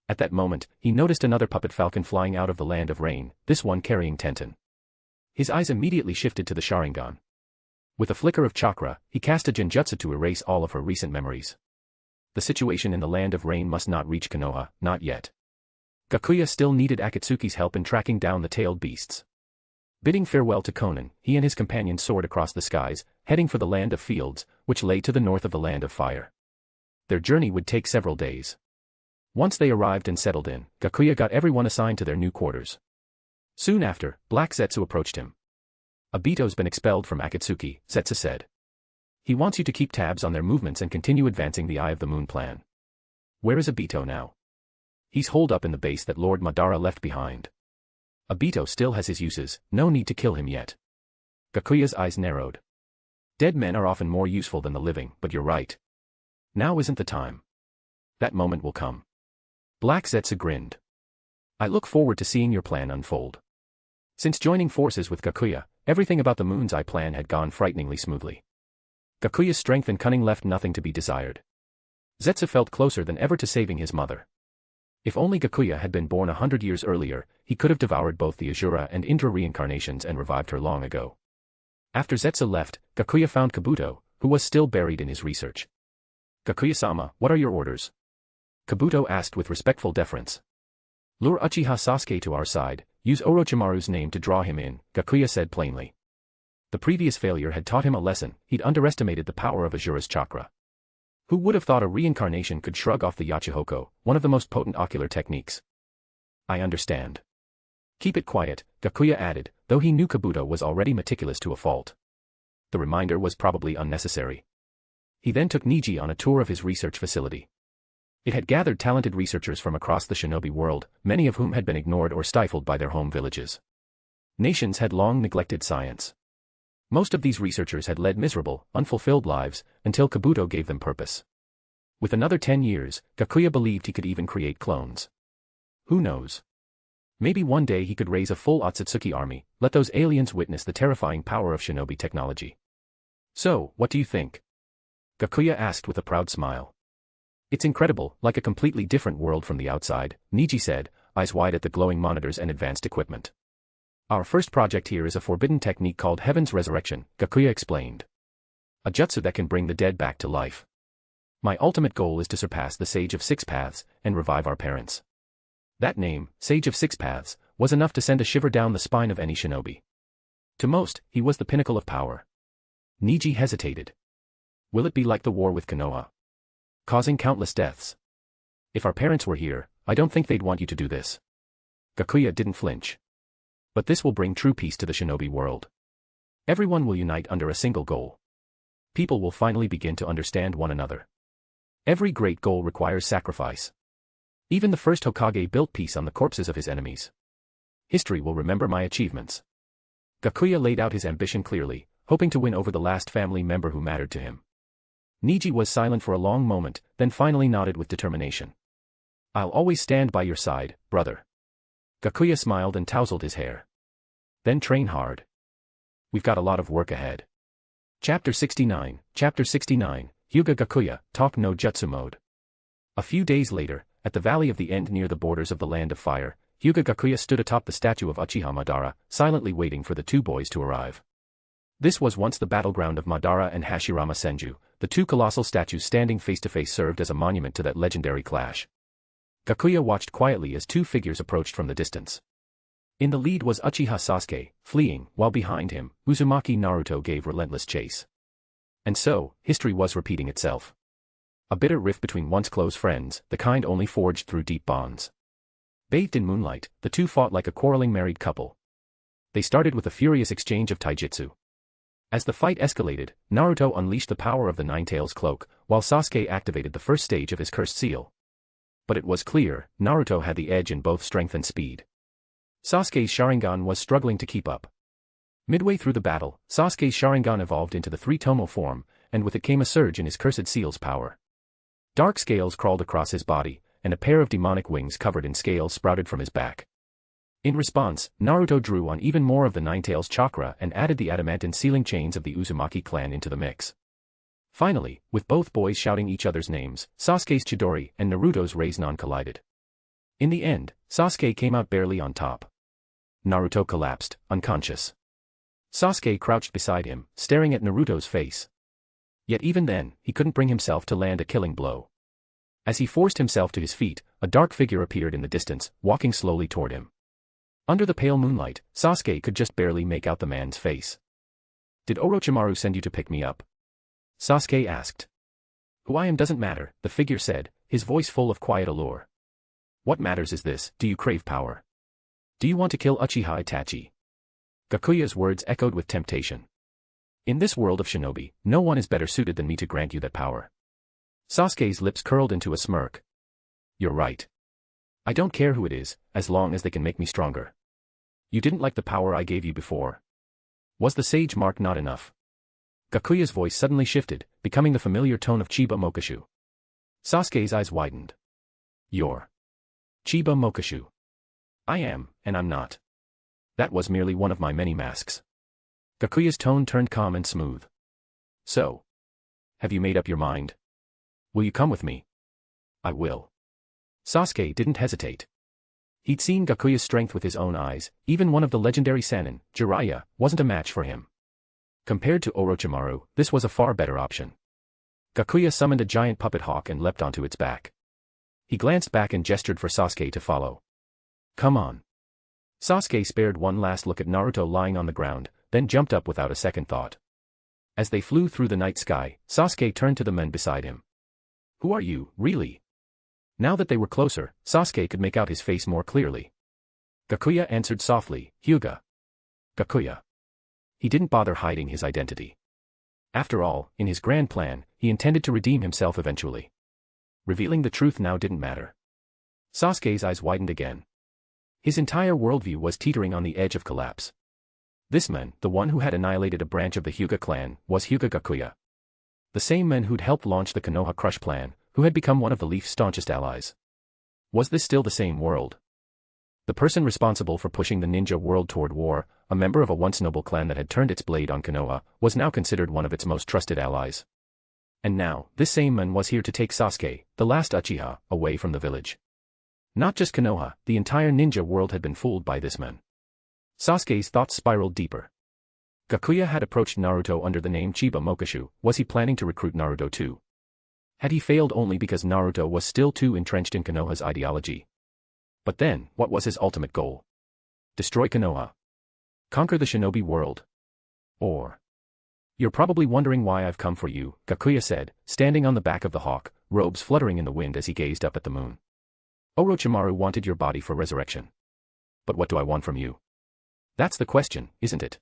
[SPEAKER 3] At that moment, he noticed another puppet falcon flying out of the land of rain, this one carrying Tenten. His eyes immediately shifted to the Sharingan. With a flicker of chakra, he cast a genjutsu to erase all of her recent memories. The situation in the land of rain must not reach Konoha, not yet. Gakuya still needed Akatsuki's help in tracking down the tailed beasts. Bidding farewell to Conan, he and his companion soared across the skies, heading for the land of fields, which lay to the north of the land of fire. Their journey would take several days. Once they arrived and settled in, Gakuya got everyone assigned to their new quarters. Soon after, Black Zetsu approached him. Obito's been expelled from Akatsuki, Zetsu said. He wants you to keep tabs on their movements and continue advancing the Eye of the Moon plan. Where is Obito now? He's holed up in the base that Lord Madara left behind. Obito still has his uses, no need to kill him yet. Gakuya's eyes narrowed. Dead men are often more useful than the living, but you're right. Now isn't the time. That moment will come. Black Zetsu grinned. I look forward to seeing your plan unfold. Since joining forces with Gakuya, everything about the Moon's Eye plan had gone frighteningly smoothly. Gakuya's strength and cunning left nothing to be desired. Zetsu felt closer than ever to saving his mother. If only Gakuya had been born 100 years earlier, he could have devoured both the Azura and Indra reincarnations and revived her long ago. After Zetsu left, Gakuya found Kabuto, who was still buried in his research. Gakuya-sama, what are your orders? Kabuto asked with respectful deference. Lure Uchiha Sasuke to our side, use Orochimaru's name to draw him in, Gakuya said plainly. The previous failure had taught him a lesson, he'd underestimated the power of Azura's chakra. Who would have thought a reincarnation could shrug off the Yachihoko, one of the most potent ocular techniques? I understand. Keep it quiet, Gakuya added, though he knew Kabuto was already meticulous to a fault. The reminder was probably unnecessary. He then took Niji on a tour of his research facility. It had gathered talented researchers from across the shinobi world, many of whom had been ignored or stifled by their home villages. Nations had long neglected science. Most of these researchers had led miserable, unfulfilled lives, until Kabuto gave them purpose. With another 10 years, Gakuya believed he could even create clones. Who knows? Maybe one day he could raise a full Otsutsuki army, let those aliens witness the terrifying power of shinobi technology. So, what do you think? Gakuya asked with a proud smile. It's incredible, like a completely different world from the outside, Niji said, eyes wide at the glowing monitors and advanced equipment. Our first project here is a forbidden technique called Heaven's Resurrection, Gakuya explained. A jutsu that can bring the dead back to life. My ultimate goal is to surpass the Sage of Six Paths and revive our parents. That name, Sage of Six Paths, was enough to send a shiver down the spine of any shinobi. To most, he was the pinnacle of power. Niji hesitated. Will it be like the war with Konoha, causing countless deaths? If our parents were here, I don't think they'd want you to do this. Gakuya didn't flinch. But this will bring true peace to the shinobi world. Everyone will unite under a single goal. People will finally begin to understand one another. Every great goal requires sacrifice. Even the first Hokage built peace on the corpses of his enemies. History will remember my achievements. Gakuya laid out his ambition clearly, hoping to win over the last family member who mattered to him. Niji was silent for a long moment, then finally nodded with determination. I'll always stand by your side, brother. Gakuya smiled and tousled his hair. Then train hard. We've got a lot of work ahead. Chapter 69, Hyūga Gakuya, Talk no Jutsu Mode. A few days later, at the Valley of the End near the borders of the Land of Fire, Hyūga Gakuya stood atop the statue of Uchiha Madara, silently waiting for the two boys to arrive. This was once the battleground of Madara and Hashirama Senju. The two colossal statues standing face to face served as a monument to that legendary clash. Gakuya watched quietly as two figures approached from the distance. In the lead was Uchiha Sasuke, fleeing, while behind him, Uzumaki Naruto gave relentless chase. And so, history was repeating itself. A bitter rift between once close friends, the kind only forged through deep bonds. Bathed in moonlight, the two fought like a quarreling married couple. They started with a furious exchange of taijutsu. As the fight escalated, Naruto unleashed the power of the Nine-Tails cloak, while Sasuke activated the first stage of his cursed seal. But it was clear, Naruto had the edge in both strength and speed. Sasuke's Sharingan was struggling to keep up. Midway through the battle, Sasuke's Sharingan evolved into the three-tomo form, and with it came a surge in his cursed seal's power. Dark scales crawled across his body, and a pair of demonic wings covered in scales sprouted from his back. In response, Naruto drew on even more of the Nine-Tails chakra and added the adamantine sealing chains of the Uzumaki clan into the mix. Finally, with both boys shouting each other's names, Sasuke's Chidori and Naruto's Rasengan collided. In the end, Sasuke came out barely on top. Naruto collapsed, unconscious. Sasuke crouched beside him, staring at Naruto's face. Yet even then, he couldn't bring himself to land a killing blow. As he forced himself to his feet, a dark figure appeared in the distance, walking slowly toward him. Under the pale moonlight, Sasuke could just barely make out the man's face. "Did Orochimaru send you to pick me up?" Sasuke asked. "Who I am doesn't matter," the figure said, his voice full of quiet allure. "What matters is this: do you crave power? Do you want to kill Uchiha Itachi?" Gakuya's words echoed with temptation. "In this world of shinobi, no one is better suited than me to grant you that power." Sasuke's lips curled into a smirk. "You're right. I don't care who it is, as long as they can make me stronger. You didn't like the power I gave you before. Was the sage mark not enough?" Gakuya's voice suddenly shifted, becoming the familiar tone of Chiba Mokashu. Sasuke's eyes widened. "You're Chiba Mokashu." "I am, and I'm not. That was merely one of my many masks." Gakuya's tone turned calm and smooth. "So, have you made up your mind? Will you come with me?" "I will." Sasuke didn't hesitate. He'd seen Gakuya's strength with his own eyes. Even one of the legendary Sannin, Jiraiya, wasn't a match for him. Compared to Orochimaru, this was a far better option. Gakuya summoned a giant puppet hawk and leapt onto its back. He glanced back and gestured for Sasuke to follow. "Come on." Sasuke spared one last look at Naruto lying on the ground, then jumped up without a second thought. As they flew through the night sky, Sasuke turned to the men beside him. "Who are you, really?" Now that they were closer, Sasuke could make out his face more clearly. Gakuya answered softly, "Hyūga Gakuya." He didn't bother hiding his identity. After all, in his grand plan, he intended to redeem himself eventually. Revealing the truth now didn't matter. Sasuke's eyes widened again. His entire worldview was teetering on the edge of collapse. This man, the one who had annihilated a branch of the Hyūga Clan, was Hyūga Gakuya. The same man who'd helped launch the Konoha Crush plan, who had become one of the Leaf's staunchest allies. Was this still the same world? The person responsible for pushing the ninja world toward war, a member of a once noble clan that had turned its blade on Konoha, was now considered one of its most trusted allies. And now, this same man was here to take Sasuke, the last Uchiha, away from the village. Not just Konoha, the entire ninja world had been fooled by this man. Sasuke's thoughts spiraled deeper. Gakuya had approached Naruto under the name Chiba Mokashu. Was he planning to recruit Naruto too? Had he failed only because Naruto was still too entrenched in Konoha's ideology? But then, what was his ultimate goal? Destroy Konoha. Conquer the shinobi world. Or... You're probably wondering why I've come for you, Gakuya said, standing on the back of the hawk, robes fluttering in the wind as he gazed up at the moon. Orochimaru wanted your body for resurrection. But what do I want from you? That's the question, isn't it?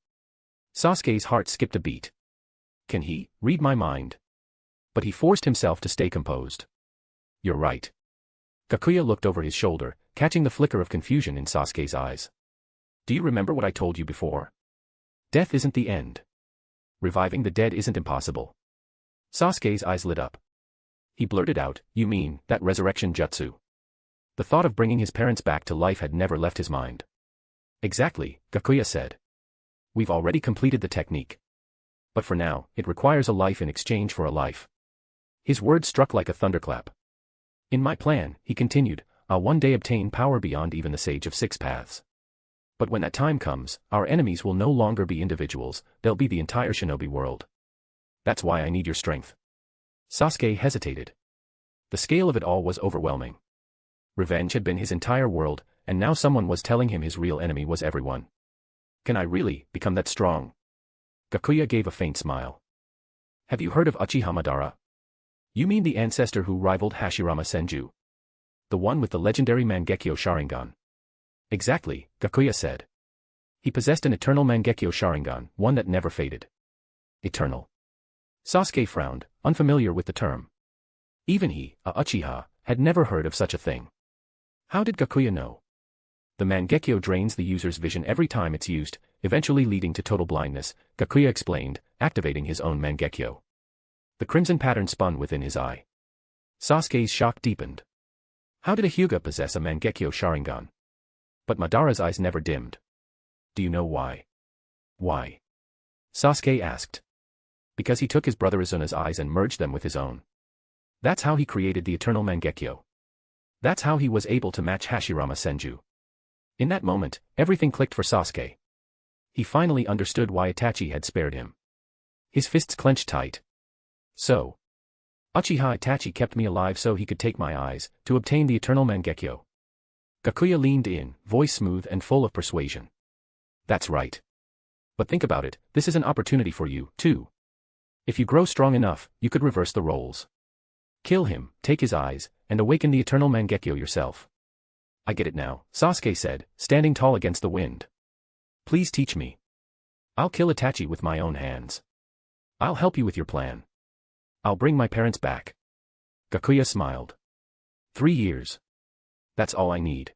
[SPEAKER 3] Sasuke's heart skipped a beat. Can he read my mind? But he forced himself to stay composed. You're right. Gakuya looked over his shoulder, catching the flicker of confusion in Sasuke's eyes. Do you remember what I told you before? Death isn't the end. Reviving the dead isn't impossible. Sasuke's eyes lit up. He blurted out, you mean, that resurrection jutsu? The thought of bringing his parents back to life had never left his mind. Exactly, Gakuya said. We've already completed the technique. But for now, it requires a life in exchange for a life. His words struck like a thunderclap. In my plan, he continued, I'll one day obtain power beyond even the Sage of Six Paths. But when that time comes, our enemies will no longer be individuals, they'll be the entire shinobi world. That's why I need your strength. Sasuke hesitated. The scale of it all was overwhelming. Revenge had been his entire world, and now someone was telling him his real enemy was everyone. Can I really become that strong? Gakuya gave a faint smile. Have you heard of Uchiha Madara? You mean the ancestor who rivaled Hashirama Senju? The one with the legendary Mangekyo Sharingan. Exactly, Gakuya said. He possessed an eternal Mangekyo Sharingan, one that never faded. Eternal. Sasuke frowned, unfamiliar with the term. Even he, a Uchiha, had never heard of such a thing. How did Gakuya know? The Mangekyo drains the user's vision every time it's used, eventually leading to total blindness, Gakuya explained, activating his own Mangekyo. The crimson pattern spun within his eye. Sasuke's shock deepened. How did a Hyūga possess a Mangekyo Sharingan? But Madara's eyes never dimmed. Do you know why? Why? Sasuke asked. Because he took his brother Izuna's eyes and merged them with his own. That's how he created the eternal Mangekyo. That's how he was able to match Hashirama Senju. In that moment, everything clicked for Sasuke. He finally understood why Itachi had spared him. His fists clenched tight. So. Uchiha Itachi kept me alive so he could take my eyes, to obtain the eternal Mangekyo. Gakuya leaned in, voice smooth and full of persuasion. That's right. But think about it, this is an opportunity for you, too. If you grow strong enough, you could reverse the roles. Kill him, take his eyes, and awaken the eternal Mangekyo yourself. I get it now, Sasuke said, standing tall against the wind. Please teach me. I'll kill Itachi with my own hands. I'll help you with your plan. I'll bring my parents back. Gakuya smiled. 3 years. That's all I need.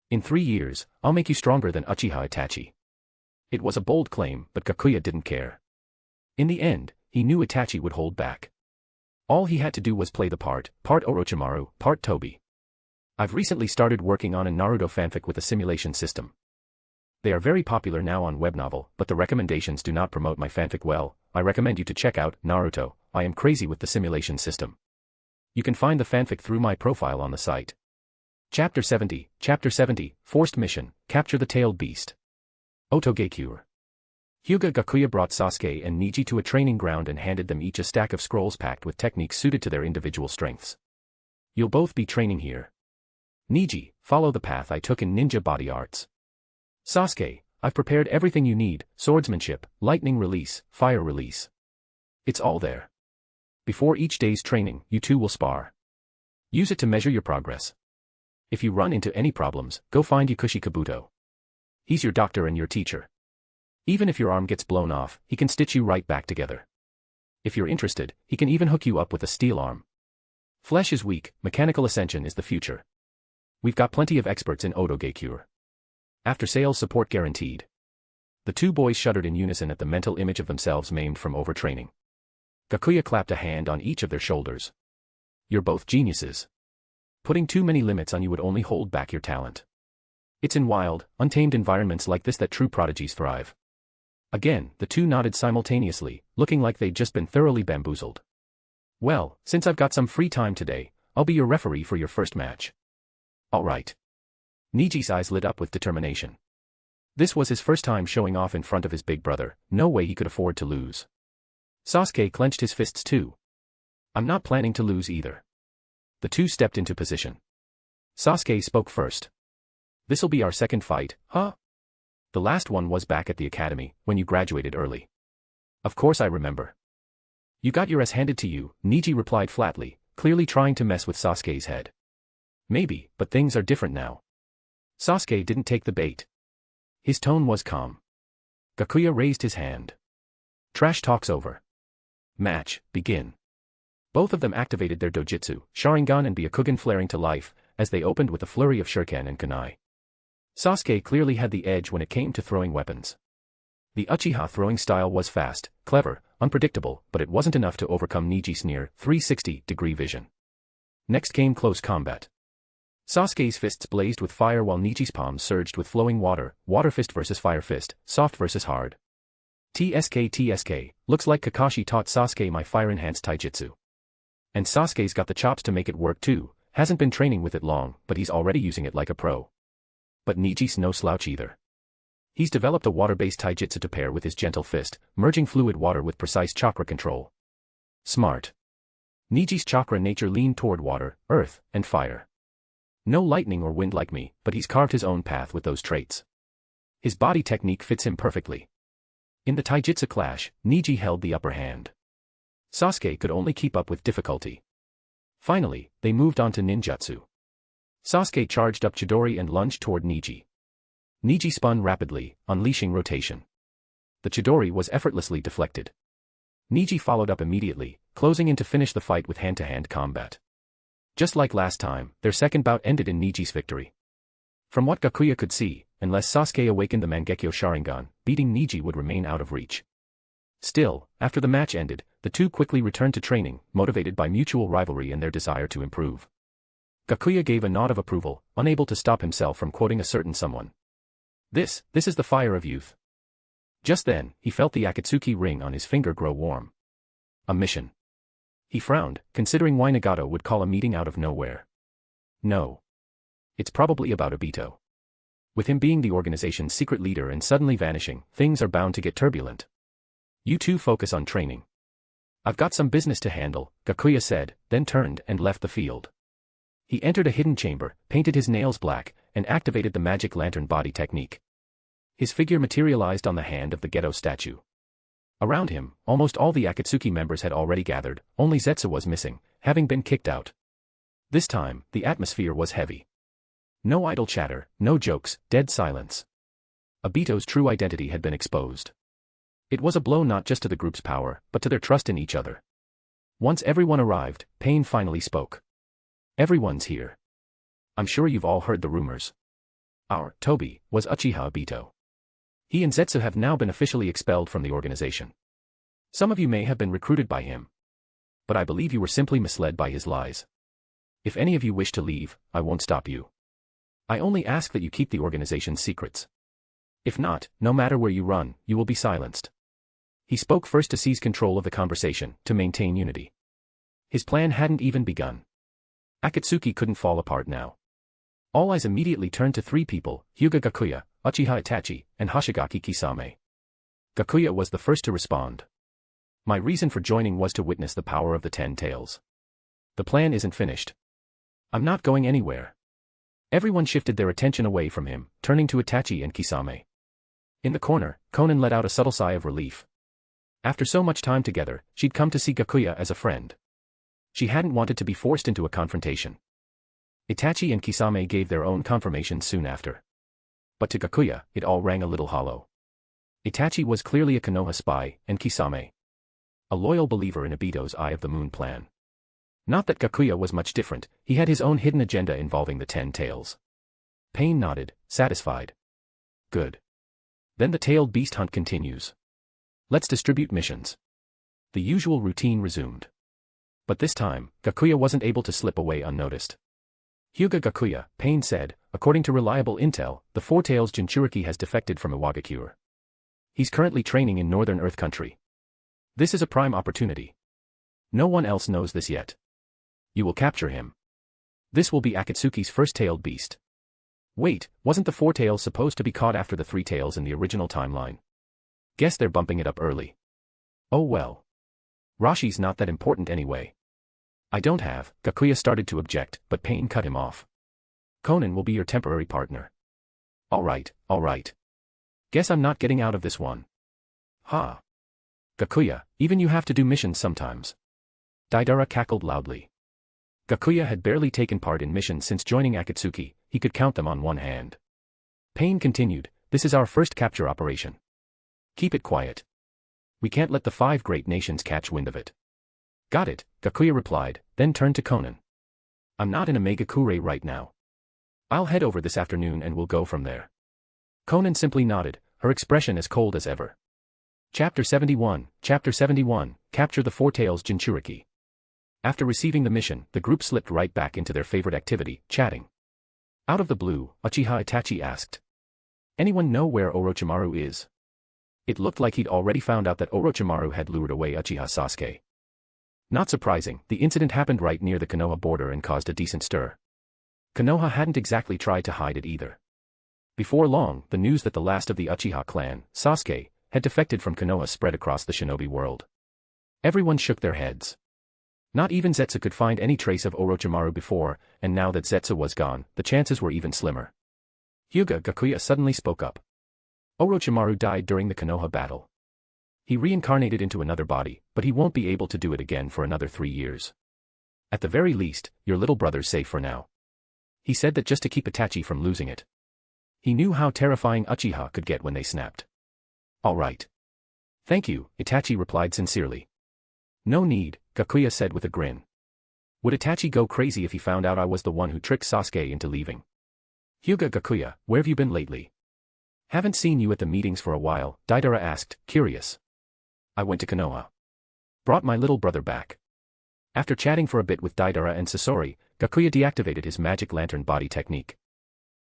[SPEAKER 3] In 3 years, I'll make you stronger than Uchiha Itachi. It was a bold claim, but Gakuya didn't care. In the end, he knew Itachi would hold back. All he had to do was play the part Orochimaru, part Tobi. I've recently started working on a Naruto fanfic with a simulation system. They are very popular now on Webnovel, but the recommendations do not promote my fanfic well. I recommend you to check out Naruto. I am crazy with the simulation system. You can find the fanfic through my profile on the site. Chapter 70, Forced Mission, Capture the Tailed Beast. Otogekure. Hyūga Gakuya brought Sasuke and Neji to a training ground and handed them each a stack of scrolls packed with techniques suited to their individual strengths. You'll both be training here. Neji, follow the path I took in ninja body arts. Sasuke, I've prepared everything you need, swordsmanship, lightning release, fire release. It's all there. Before each day's training, you two will spar. Use it to measure your progress. If you run into any problems, go find Yakushi Kabuto. He's your doctor and your teacher. Even if your arm gets blown off, he can stitch you right back together. If you're interested, he can even hook you up with a steel arm. Flesh is weak, mechanical ascension is the future. We've got plenty of experts in Otogekure. After sales support guaranteed. The two boys shuddered in unison at the mental image of themselves maimed from overtraining. Gakuya clapped a hand on each of their shoulders. You're both geniuses. Putting too many limits on you would only hold back your talent. It's in wild, untamed environments like this that true prodigies thrive. Again, the two nodded simultaneously, looking like they'd just been thoroughly bamboozled. Well, since I've got some free time today, I'll be your referee for your first match. All right. Niji's eyes lit up with determination. This was his first time showing off in front of his big brother, no way he could afford to lose. Sasuke clenched his fists too. I'm not planning to lose either. The two stepped into position. Sasuke spoke first. This'll be our second fight, huh? The last one was back at the academy, when you graduated early. Of course I remember. You got your ass handed to you, Neji replied flatly, clearly trying to mess with Sasuke's head. Maybe, but things are different now. Sasuke didn't take the bait. His tone was calm. Gakuya raised his hand. Trash talk's over. Match, begin. Both of them activated their dojutsu, Sharingan and Byakugan flaring to life, as they opened with a flurry of shuriken and kunai. Sasuke clearly had the edge when it came to throwing weapons. The Uchiha throwing style was fast, clever, unpredictable, but it wasn't enough to overcome Neji's near 360-degree vision. Next came close combat. Sasuke's fists blazed with fire while Neji's palms surged with flowing water, water fist versus fire fist, soft versus hard. TSK, looks like Kakashi taught Sasuke my fire-enhanced taijutsu. And Sasuke's got the chops to make it work too, hasn't been training with it long, but he's already using it like a pro. But Neji's no slouch either. He's developed a water-based taijutsu to pair with his gentle fist, merging fluid water with precise chakra control. Smart. Neji's chakra nature leaned toward water, earth, and fire. No lightning or wind like me, but he's carved his own path with those traits. His body technique fits him perfectly. In the taijutsu clash, Neji held the upper hand. Sasuke could only keep up with difficulty. Finally, they moved on to ninjutsu. Sasuke charged up Chidori and lunged toward Neji. Neji spun rapidly, unleashing rotation. The Chidori was effortlessly deflected. Neji followed up immediately, closing in to finish the fight with hand-to-hand combat. Just like last time, their second bout ended in Neji's victory. From what Gakuya could see, unless Sasuke awakened the Mangekyo Sharingan, beating Neji would remain out of reach. Still, after the match ended, the two quickly returned to training, motivated by mutual rivalry and their desire to improve. Gakuya gave a nod of approval, unable to stop himself from quoting a certain someone. This is the fire of youth. Just then, he felt the Akatsuki ring on his finger grow warm. A mission. He frowned, considering why Nagato would call a meeting out of nowhere. No. It's probably about Obito. With him being the organization's secret leader and suddenly vanishing, things are bound to get turbulent. You two focus on training. I've got some business to handle, Gakuya said, then turned and left the field. He entered a hidden chamber, painted his nails black, and activated the magic lantern body technique. His figure materialized on the hand of the Geto statue. Around him, almost all the Akatsuki members had already gathered, only Zetsu was missing, having been kicked out. This time, the atmosphere was heavy. No idle chatter, no jokes, dead silence. Obito's true identity had been exposed. It was a blow not just to the group's power, but to their trust in each other. Once everyone arrived, Pain finally spoke. Everyone's here. I'm sure you've all heard the rumors. Our Toby was Uchiha Obito. He and Zetsu have now been officially expelled from the organization. Some of you may have been recruited by him. But I believe you were simply misled by his lies. If any of you wish to leave, I won't stop you. I only ask that you keep the organization's secrets. If not, no matter where you run, you will be silenced. He spoke first to seize control of the conversation, to maintain unity. His plan hadn't even begun. Akatsuki couldn't fall apart now. All eyes immediately turned to three people, Hyūga Gakuya, Uchiha Itachi, and Hoshigaki Kisame. Gakuya was the first to respond. My reason for joining was to witness the power of the 10 tails. The plan isn't finished. I'm not going anywhere. Everyone shifted their attention away from him, turning to Itachi and Kisame. In the corner, Konan let out a subtle sigh of relief. After so much time together, she'd come to see Gakuya as a friend. She hadn't wanted to be forced into a confrontation. Itachi and Kisame gave their own confirmation soon after. But to Gakuya, it all rang a little hollow. Itachi was clearly a Konoha spy, and Kisame a loyal believer in Obito's Eye of the Moon plan. Not that Gakuya was much different, he had his own hidden agenda involving the 10 tails. Pain nodded, satisfied. Good. Then the tailed beast hunt continues. Let's distribute missions. The usual routine resumed. But this time, Gakuya wasn't able to slip away unnoticed. Hyūga Gakuya, Pain said, according to reliable intel, the Four Tails Jinchuriki has defected from Iwagakure. He's currently training in Northern Earth Country. This is a prime opportunity. No one else knows this yet. You will capture him. This will be Akatsuki's first tailed beast. Wait, wasn't the Four Tails supposed to be caught after the Three Tails in the original timeline? Guess they're bumping it up early. Oh well. Rashi's not that important anyway. I don't have, Gakuya started to object, but Pain cut him off. Conan will be your temporary partner. Alright. Guess I'm not getting out of this one. Ha. Gakuya, even you have to do missions sometimes. Deidara cackled loudly. Gakuya had barely taken part in missions since joining Akatsuki, he could count them on one hand. Pain continued, this is our first capture operation. Keep it quiet. We can't let the 5 great nations catch wind of it. Got it, Gakuya replied, then turned to Conan. I'm not in a Megakure right now. I'll head over this afternoon and we'll go from there. Conan simply nodded, her expression as cold as ever. Chapter 71, Capture the Four Tails Jinchuriki. After receiving the mission, the group slipped right back into their favorite activity, chatting. Out of the blue, Uchiha Itachi asked. Anyone know where Orochimaru is? It looked like he'd already found out that Orochimaru had lured away Uchiha Sasuke. Not surprising, the incident happened right near the Konoha border and caused a decent stir. Konoha hadn't exactly tried to hide it either. Before long, the news that the last of the Uchiha clan, Sasuke, had defected from Konoha spread across the shinobi world. Everyone shook their heads. Not even Zetsu could find any trace of Orochimaru before, and now that Zetsu was gone, the chances were even slimmer. Hyūga Gakuya suddenly spoke up. Orochimaru died during the Konoha battle. He reincarnated into another body, but he won't be able to do it again for another 3 years. At the very least, your little brother's safe for now. He said that just to keep Itachi from losing it. He knew how terrifying Uchiha could get when they snapped. All right. Thank you, Itachi replied sincerely. No need, Gakuya said with a grin. Would Itachi go crazy if he found out I was the one who tricked Sasuke into leaving? Hyūga Gakuya, where have you been lately? Haven't seen you at the meetings for a while, Deidara asked, curious. I went to Konoha. Brought my little brother back. After chatting for a bit with Deidara and Sasori, Gakuya deactivated his magic lantern body technique.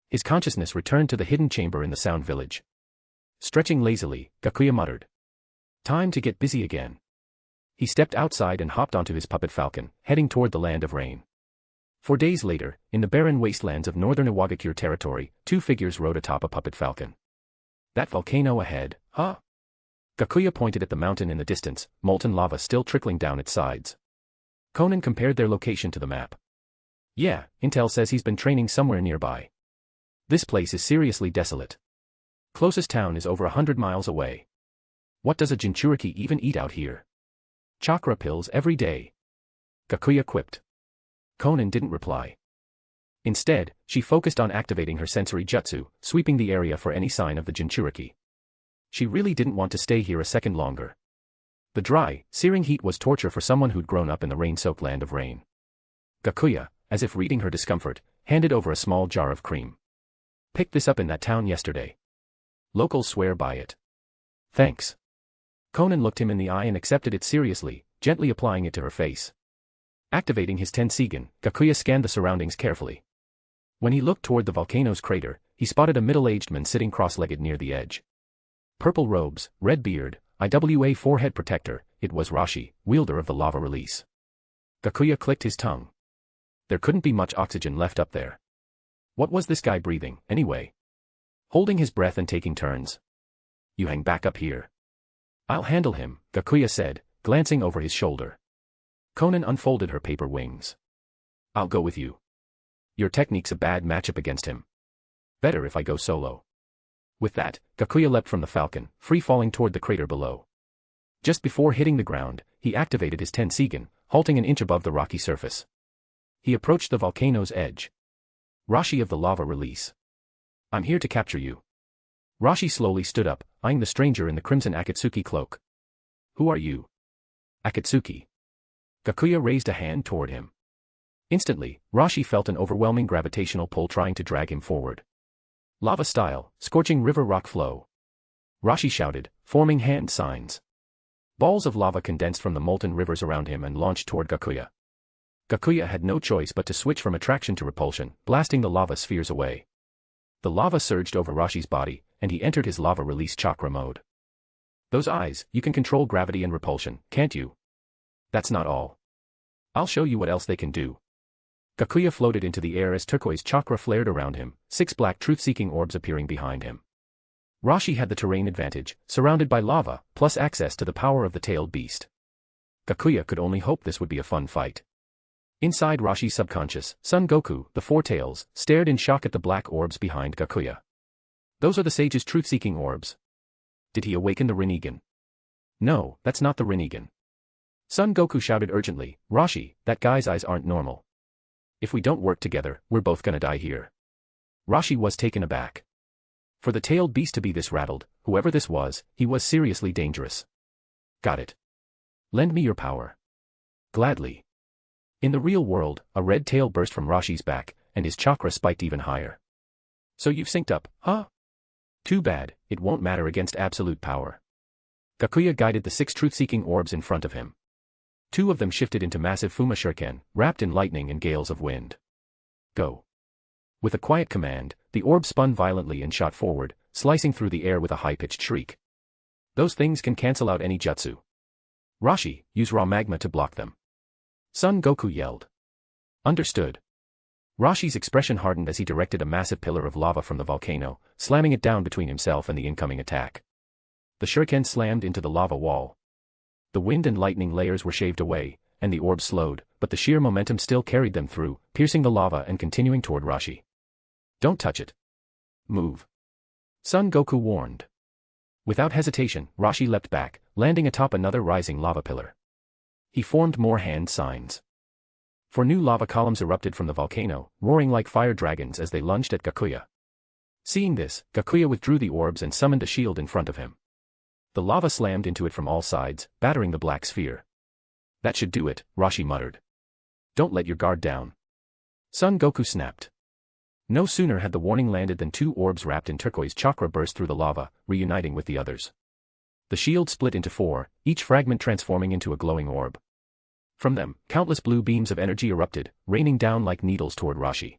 [SPEAKER 3] His consciousness returned to the hidden chamber in the Sound Village. Stretching lazily, Gakuya muttered. Time to get busy again. He stepped outside and hopped onto his puppet falcon, heading toward the land of rain. 4 days later, in the barren wastelands of northern Iwagakure territory, 2 figures rode atop a puppet falcon. That volcano ahead, huh? Gakuya pointed at the mountain in the distance, molten lava still trickling down its sides. Conan compared their location to the map. Yeah, Intel says he's been training somewhere nearby. This place is seriously desolate. Closest town is over 100 miles away. What does a Jinchuriki even eat out here? Chakra pills every day. Gakuya quipped. Conan didn't reply. Instead, she focused on activating her sensory jutsu, sweeping the area for any sign of the Jinchuriki. She really didn't want to stay here a second longer. The dry, searing heat was torture for someone who'd grown up in the rain-soaked land of rain. Gakuya, as if reading her discomfort, handed over a small jar of cream. Picked this up in that town yesterday. Locals swear by it. Thanks. Conan looked him in the eye and accepted it seriously, gently applying it to her face. Activating his Tenseigan, Gakuya scanned the surroundings carefully. When he looked toward the volcano's crater, he spotted a middle-aged man sitting cross-legged near the edge. Purple robes, red beard, IWA forehead protector, it was Rashi, wielder of the lava release. Gakuya clicked his tongue. There couldn't be much oxygen left up there. What was this guy breathing, anyway? Holding his breath and taking turns. You hang back up here. I'll handle him, Gakuya said, glancing over his shoulder. Conan unfolded her paper wings. I'll go with you. Your technique's a bad matchup against him. Better if I go solo. With that, Gakuya leapt from the falcon, free-falling toward the crater below. Just before hitting the ground, he activated his Tenseigan, halting an inch above the rocky surface. He approached the volcano's edge. Rashi of the lava release. I'm here to capture you. Rashi slowly stood up, eyeing the stranger in the crimson Akatsuki cloak. Who are you? Akatsuki. Gakuya raised a hand toward him. Instantly, Rashi felt an overwhelming gravitational pull trying to drag him forward. Lava style, scorching river rock flow. Rashi shouted, forming hand signs. Balls of lava condensed from the molten rivers around him and launched toward Gakuya. Gakuya had no choice but to switch from attraction to repulsion, blasting the lava spheres away. The lava surged over Rashi's body, and he entered his lava release chakra mode. Those eyes, you can control gravity and repulsion, can't you? That's not all. I'll show you what else they can do. Gakuya floated into the air as turquoise chakra flared around him, 6 black truth-seeking orbs appearing behind him. Rashi had the terrain advantage, surrounded by lava, plus access to the power of the tailed beast. Gakuya could only hope this would be a fun fight. Inside Rashi's subconscious, Son Goku, the Four Tails, stared in shock at the black orbs behind Gakuya. Those are the sage's truth-seeking orbs. Did he awaken the Rinnegan? No, that's not the Rinnegan. Son Goku shouted urgently, Rashi, that guy's eyes aren't normal. If we don't work together, we're both gonna die here. Rashi was taken aback. For the tailed beast to be this rattled, whoever this was, he was seriously dangerous. Got it. Lend me your power. Gladly. In the real world, a red tail burst from Rashi's back, and his chakra spiked even higher. So you've synced up, huh? Too bad, it won't matter against absolute power. Gakuya guided the 6 truth-seeking orbs in front of him. 2 of them shifted into massive Fuma shuriken, wrapped in lightning and gales of wind. Go. With a quiet command, the orb spun violently and shot forward, slicing through the air with a high-pitched shriek. Those things can cancel out any jutsu. Rashi, use raw magma to block them. Son Goku yelled. Understood. Rashi's expression hardened as he directed a massive pillar of lava from the volcano, slamming it down between himself and the incoming attack. The shuriken slammed into the lava wall. The wind and lightning layers were shaved away, and the orb slowed, but the sheer momentum still carried them through, piercing the lava and continuing toward Rashi. Don't touch it. Move. Son Goku warned. Without hesitation, Rashi leapt back, landing atop another rising lava pillar. He formed more hand signs. 4 new lava columns erupted from the volcano, roaring like fire dragons as they lunged at Gakuya. Seeing this, Gakuya withdrew the orbs and summoned a shield in front of him. The lava slammed into it from all sides, battering the black sphere. That should do it, Rashi muttered. Don't let your guard down. Son Goku snapped. No sooner had the warning landed than 2 orbs wrapped in turquoise chakra burst through the lava, reuniting with the others. The shield split into 4, each fragment transforming into a glowing orb. From them, countless blue beams of energy erupted, raining down like needles toward Rashi.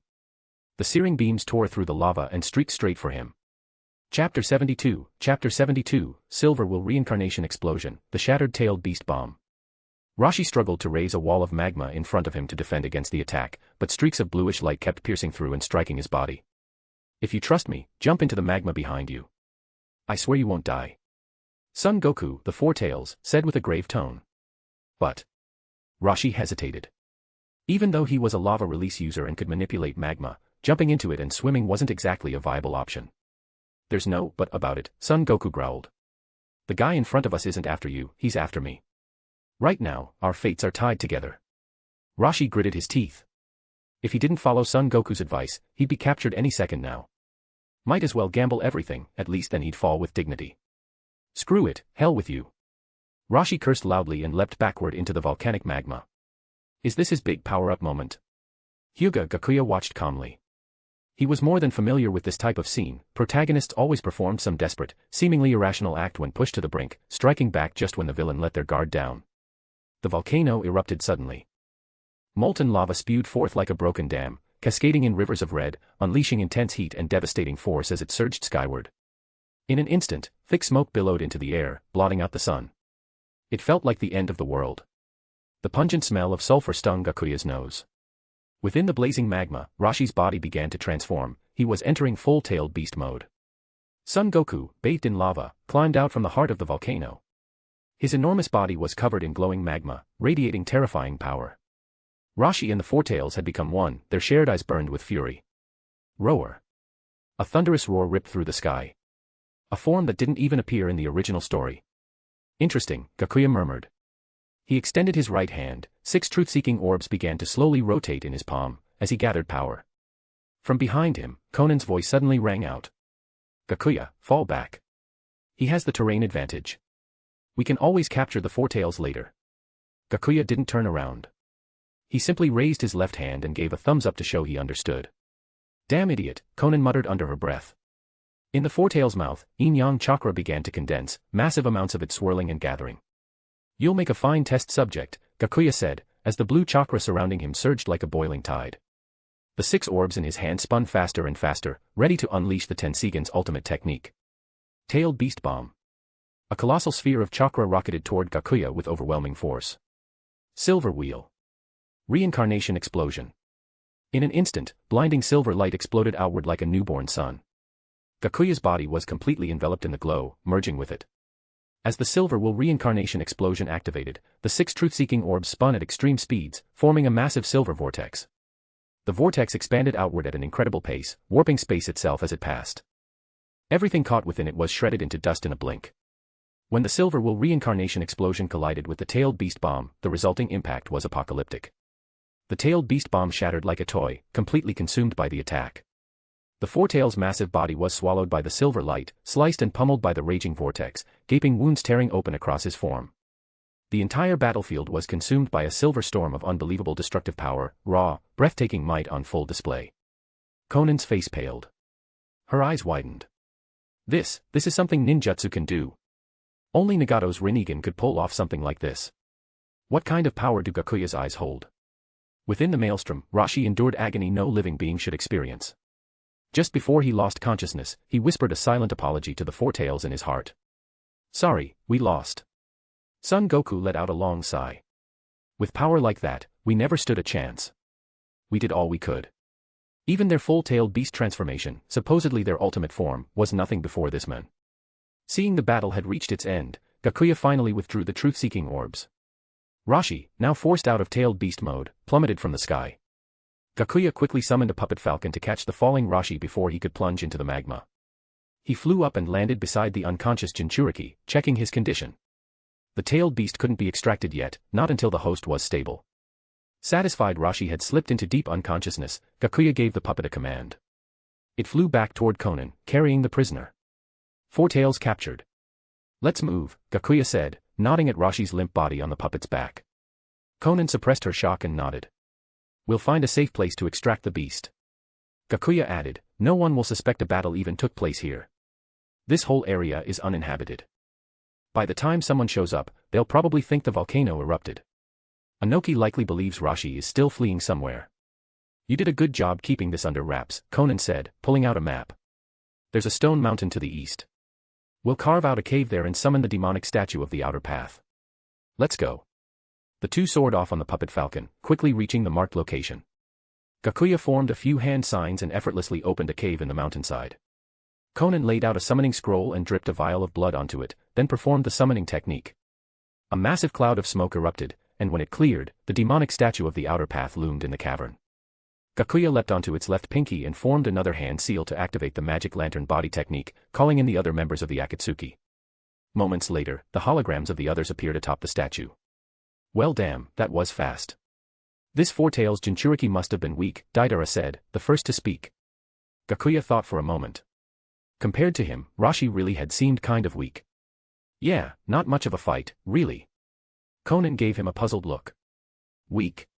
[SPEAKER 3] The searing beams tore through the lava and streaked straight for him. Chapter 72, Silver Will Reincarnation Explosion, the Shattered-Tailed Beast Bomb. Rashi struggled to raise a wall of magma in front of him to defend against the attack, but streaks of bluish light kept piercing through and striking his body. If you trust me, jump into the magma behind you. I swear you won't die. Son Goku, the Four Tails, said with a grave tone. But Rashi hesitated. Even though he was a lava release user and could manipulate magma, jumping into it and swimming wasn't exactly a viable option. There's no but about it, Son Goku growled. The guy in front of us isn't after you, he's after me. Right now, our fates are tied together. Rashi gritted his teeth. If he didn't follow Son Goku's advice, he'd be captured any second now. Might as well gamble everything, at least then he'd fall with dignity. Screw it, hell with you. Rashi cursed loudly and leapt backward into the volcanic magma. Is this his big power-up moment? Hyūga Gakuya watched calmly. He was more than familiar with this type of scene. Protagonists always performed some desperate, seemingly irrational act when pushed to the brink, striking back just when the villain let their guard down. The volcano erupted suddenly. Molten lava spewed forth like a broken dam, cascading in rivers of red, unleashing intense heat and devastating force as it surged skyward. In an instant, thick smoke billowed into the air, blotting out the sun. It felt like the end of the world. The pungent smell of sulfur stung Gakuya's nose. Within the blazing magma, Rashi's body began to transform. He was entering full-tailed beast mode. Son Goku, bathed in lava, climbed out from the heart of the volcano. His enormous body was covered in glowing magma, radiating terrifying power. Rashi and the Four Tails had become one, their shared eyes burned with fury. Roar. A thunderous roar ripped through the sky. A form that didn't even appear in the original story. Interesting, Gakuya murmured. He extended his right hand. 6 truth-seeking orbs began to slowly rotate in his palm, as he gathered power. From behind him, Conan's voice suddenly rang out. Gakuya, fall back. He has the terrain advantage. We can always capture the Four Tails later. Gakuya didn't turn around. He simply raised his left hand and gave a thumbs up to show he understood. Damn idiot, Conan muttered under her breath. In the Four Tails' mouth, yin-yang chakra began to condense, massive amounts of it swirling and gathering. You'll make a fine test subject, Gakuya said, as the blue chakra surrounding him surged like a boiling tide. The 6 orbs in his hand spun faster and faster, ready to unleash the Tenseigan's ultimate technique. Tailed Beast Bomb. A colossal sphere of chakra rocketed toward Gakuya with overwhelming force. Silver Wheel. Reincarnation Explosion. In an instant, blinding silver light exploded outward like a newborn sun. Gakuya's body was completely enveloped in the glow, merging with it. As the silver will reincarnation explosion activated, the 6 truth-seeking orbs spun at extreme speeds, forming a massive silver vortex. The vortex expanded outward at an incredible pace, warping space itself as it passed. Everything caught within it was shredded into dust in a blink. When the silver will reincarnation explosion collided with the tailed beast bomb, the resulting impact was apocalyptic. The tailed beast bomb shattered like a toy, completely consumed by the attack. The Four-Tail's massive body was swallowed by the silver light, sliced and pummeled by the raging vortex, gaping wounds tearing open across his form. The entire battlefield was consumed by a silver storm of unbelievable destructive power, raw, breathtaking might on full display. Konan's face paled. Her eyes widened. This is something ninjutsu can do. Only Nagato's Rinnegan could pull off something like this. What kind of power do Gakuya's eyes hold? Within the maelstrom, Rashi endured agony no living being should experience. Just before he lost consciousness, he whispered a silent apology to the Four-Tails in his heart. Sorry, we lost. Son Goku let out a long sigh. With power like that, we never stood a chance. We did all we could. Even their full-tailed beast transformation, supposedly their ultimate form, was nothing before this man. Seeing the battle had reached its end, Gakuya finally withdrew the truth-seeking orbs. Rashi, now forced out of tailed beast mode, plummeted from the sky. Gakuya quickly summoned a puppet falcon to catch the falling Rashi before he could plunge into the magma. He flew up and landed beside the unconscious Jinchuriki, checking his condition. The tailed beast couldn't be extracted yet, not until the host was stable. Satisfied Rashi had slipped into deep unconsciousness, Gakuya gave the puppet a command. It flew back toward Konan, carrying the prisoner. Four-Tails captured. Let's move, Gakuya said, nodding at Rashi's limp body on the puppet's back. Konan suppressed her shock and nodded. We'll find a safe place to extract the beast. Gakuya added, no one will suspect a battle even took place here. This whole area is uninhabited. By the time someone shows up, they'll probably think the volcano erupted. Anoki likely believes Rashi is still fleeing somewhere. You did a good job keeping this under wraps, Konan said, pulling out a map. There's a stone mountain to the east. We'll carve out a cave there and summon the demonic statue of the outer path. Let's go. The two soared off on the puppet falcon, quickly reaching the marked location. Gakuya formed a few hand signs and effortlessly opened a cave in the mountainside. Konan laid out a summoning scroll and dripped a vial of blood onto it, then performed the summoning technique. A massive cloud of smoke erupted, and when it cleared, the demonic statue of the outer path loomed in the cavern. Gakuya leapt onto its left pinky and formed another hand seal to activate the magic lantern body technique, calling in the other members of the Akatsuki. Moments later, the holograms of the others appeared atop the statue. Well damn, that was fast. This Four-Tails Jinchuriki must have been weak, Deidara said, the first to speak. Gakuya thought for a moment. Compared to him, Rashi really had seemed kind of weak. Yeah, not much of a fight, really. Konan gave him a puzzled look. Weak.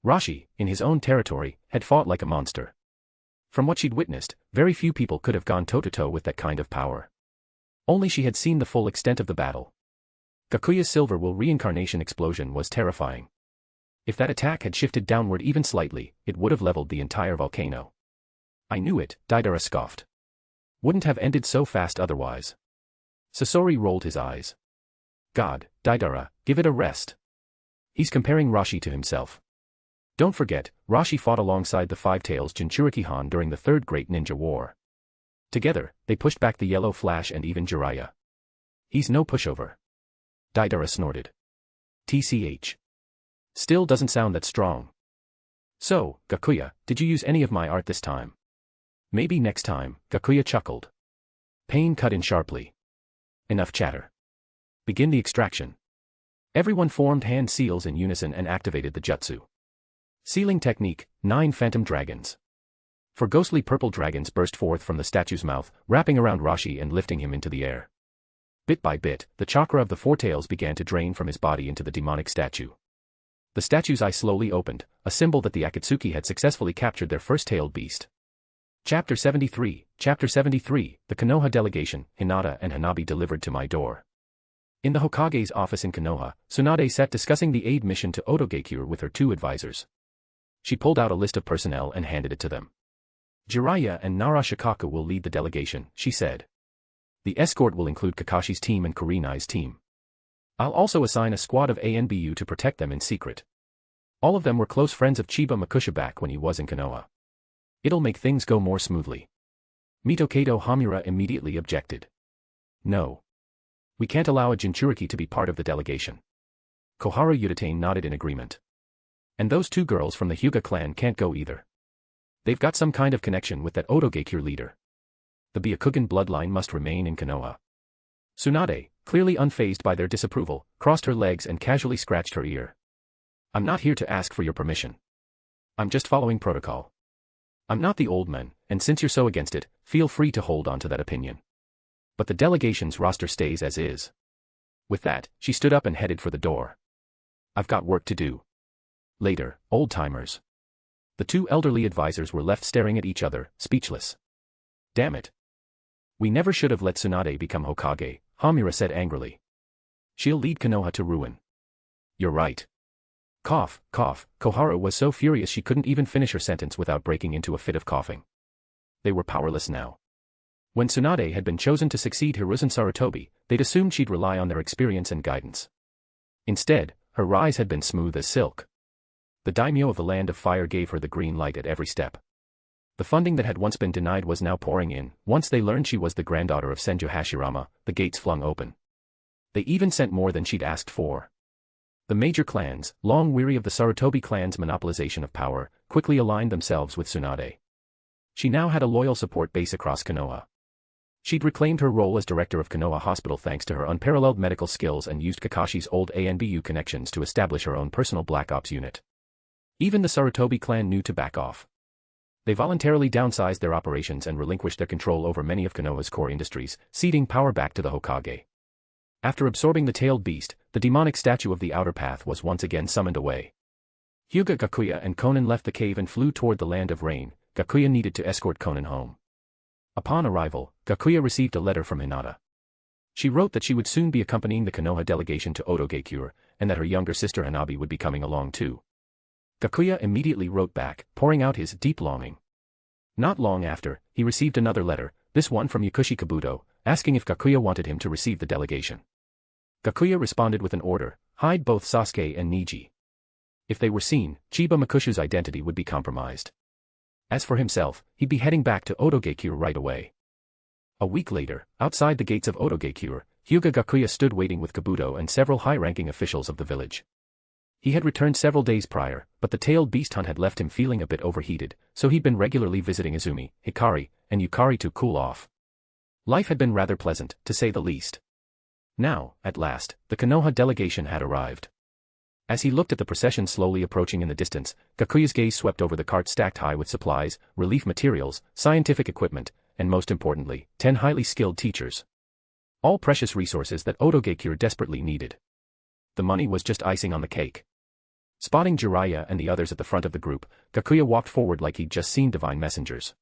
[SPEAKER 3] Rashi, in his own territory, had fought like a monster. From what she'd witnessed, very few people could have gone toe-to-toe with that kind of power. Only she had seen the full extent of the battle. Gakuya's silver will reincarnation explosion was terrifying. If that attack had shifted downward even slightly, it would have leveled the entire volcano. I knew it, Deidara scoffed. Wouldn't have ended so fast otherwise. Sasori rolled his eyes. God, Deidara, give it a rest. He's comparing Rashi to himself. Don't forget, Rashi fought alongside the Five-Tails Jinchuriki-Han during the Third Great Ninja War. Together, they pushed back the Yellow Flash and even Jiraiya. He's no pushover. Deidara snorted. TCH. Still doesn't sound that strong. So, Gakuya, did you use any of my art this time? Maybe next time, Gakuya chuckled. Pain cut in sharply. Enough chatter. Begin the extraction. Everyone formed hand seals in unison and activated the jutsu. Sealing technique, 9 phantom dragons. 4 ghostly purple dragons burst forth from the statue's mouth, wrapping around Rashi and lifting him into the air. Bit by bit, the chakra of the Four-Tails began to drain from his body into the demonic statue. The statue's eye slowly opened, a symbol that the Akatsuki had successfully captured their first-tailed beast. Chapter 73, the Konoha delegation, Hinata and Hanabi delivered to my door. In the Hokage's office in Konoha, Tsunade sat discussing the aid mission to Otogakure with her 2 advisors. She pulled out a list of personnel and handed it to them. Jiraiya and Nara Shikaku will lead the delegation, she said. The escort will include Kakashi's team and Kurenai's team. I'll also assign a squad of ANBU to protect them in secret. All of them were close friends of Chiba Makusha back when he was in Konoha. It'll make things go more smoothly. Mito Kato Hamura immediately objected. No. We can't allow a Jinchuriki to be part of the delegation. Koharu Uchiha nodded in agreement. And those two girls from the Hyūga clan can't go either. They've got some kind of connection with that Otogekyū leader. The Byakugan bloodline must remain in Konoha. Tsunade, clearly unfazed by their disapproval, crossed her legs and casually scratched her ear. I'm not here to ask for your permission. I'm just following protocol. I'm not the old man, and since you're so against it, feel free to hold on to that opinion. But the delegation's roster stays as is. With that, she stood up and headed for the door. I've got work to do. Later, old-timers. The two elderly advisors were left staring at each other, speechless. Damn it. We never should have let Tsunade become Hokage, Hamura said angrily. She'll lead Konoha to ruin. You're right. Cough, cough, Koharu was so furious she couldn't even finish her sentence without breaking into a fit of coughing. They were powerless now. When Tsunade had been chosen to succeed Hiruzen Sarutobi, they'd assumed she'd rely on their experience and guidance. Instead, her rise had been smooth as silk. The daimyo of the Land of Fire gave her the green light at every step. The funding that had once been denied was now pouring in. Once they learned she was the granddaughter of Senju Hashirama, the gates flung open. They even sent more than she'd asked for. The major clans, long weary of the Sarutobi clan's monopolization of power, quickly aligned themselves with Tsunade. She now had a loyal support base across Konoha. She'd reclaimed her role as director of Konoha Hospital thanks to her unparalleled medical skills and used Kakashi's old ANBU connections to establish her own personal Black Ops unit. Even the Sarutobi clan knew to back off. They voluntarily downsized their operations and relinquished their control over many of Konoha's core industries, ceding power back to the Hokage. After absorbing the tailed beast, the demonic statue of the Outer Path was once again summoned away. Hyūga Gakuya and Konan left the cave and flew toward the Land of Rain. Gakuya needed to escort Konan home. Upon arrival, Gakuya received a letter from Hinata. She wrote that she would soon be accompanying the Konoha delegation to Otogekyū, and that her younger sister Hanabi would be coming along too. Gakuya immediately wrote back, pouring out his deep longing. Not long after, he received another letter, this one from Yakushi Kabuto, asking if Gakuya wanted him to receive the delegation. Gakuya responded with an order, hide both Sasuke and Neji. If they were seen, Chiba Makushu's identity would be compromised. As for himself, he'd be heading back to Otogekyū right away. A week later, outside the gates of Otogekyū, Hyūga Gakuya stood waiting with Kabuto and several high-ranking officials of the village. He had returned several days prior, but the tailed beast hunt had left him feeling a bit overheated, so he'd been regularly visiting Izumi, Hikari, and Yukari to cool off. Life had been rather pleasant, to say the least. Now, at last, the Konoha delegation had arrived. As he looked at the procession slowly approaching in the distance, Gakuya's gaze swept over the cart stacked high with supplies, relief materials, scientific equipment, and most importantly, 10 highly skilled teachers. All precious resources that Otogekyū desperately needed. The money was just icing on the cake. Spotting Jiraiya and the others at the front of the group, Gakuya walked forward like he'd just seen divine messengers.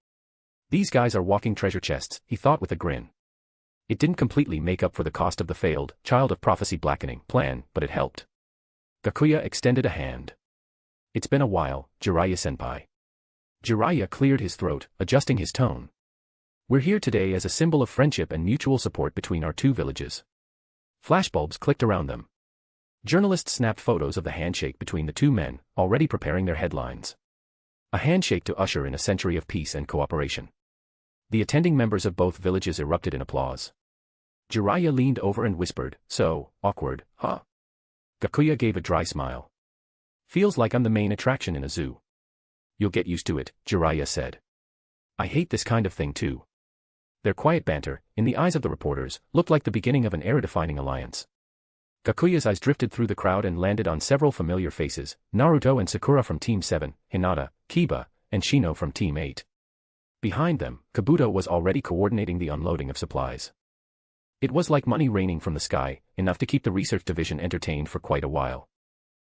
[SPEAKER 3] These guys are walking treasure chests, he thought with a grin. It didn't completely make up for the cost of the failed, Child of Prophecy blackening plan, but it helped. Gakuya extended a hand. It's been a while, Jiraiya-senpai. Jiraiya cleared his throat, adjusting his tone. We're here today as a symbol of friendship and mutual support between our two villages. Flashbulbs clicked around them. Journalists snapped photos of the handshake between the two men, already preparing their headlines. A handshake to usher in a century of peace and cooperation. The attending members of both villages erupted in applause. Jiraiya leaned over and whispered, so, awkward, huh? Gakuya gave a dry smile. Feels like I'm the main attraction in a zoo. You'll get used to it, Jiraiya said. I hate this kind of thing too. Their quiet banter, in the eyes of the reporters, looked like the beginning of an era-defining alliance. Gakuya's eyes drifted through the crowd and landed on several familiar faces, Naruto and Sakura from Team 7, Hinata, Kiba, and Shino from Team 8. Behind them, Kabuto was already coordinating the unloading of supplies. It was like money raining from the sky, enough to keep the research division entertained for quite a while.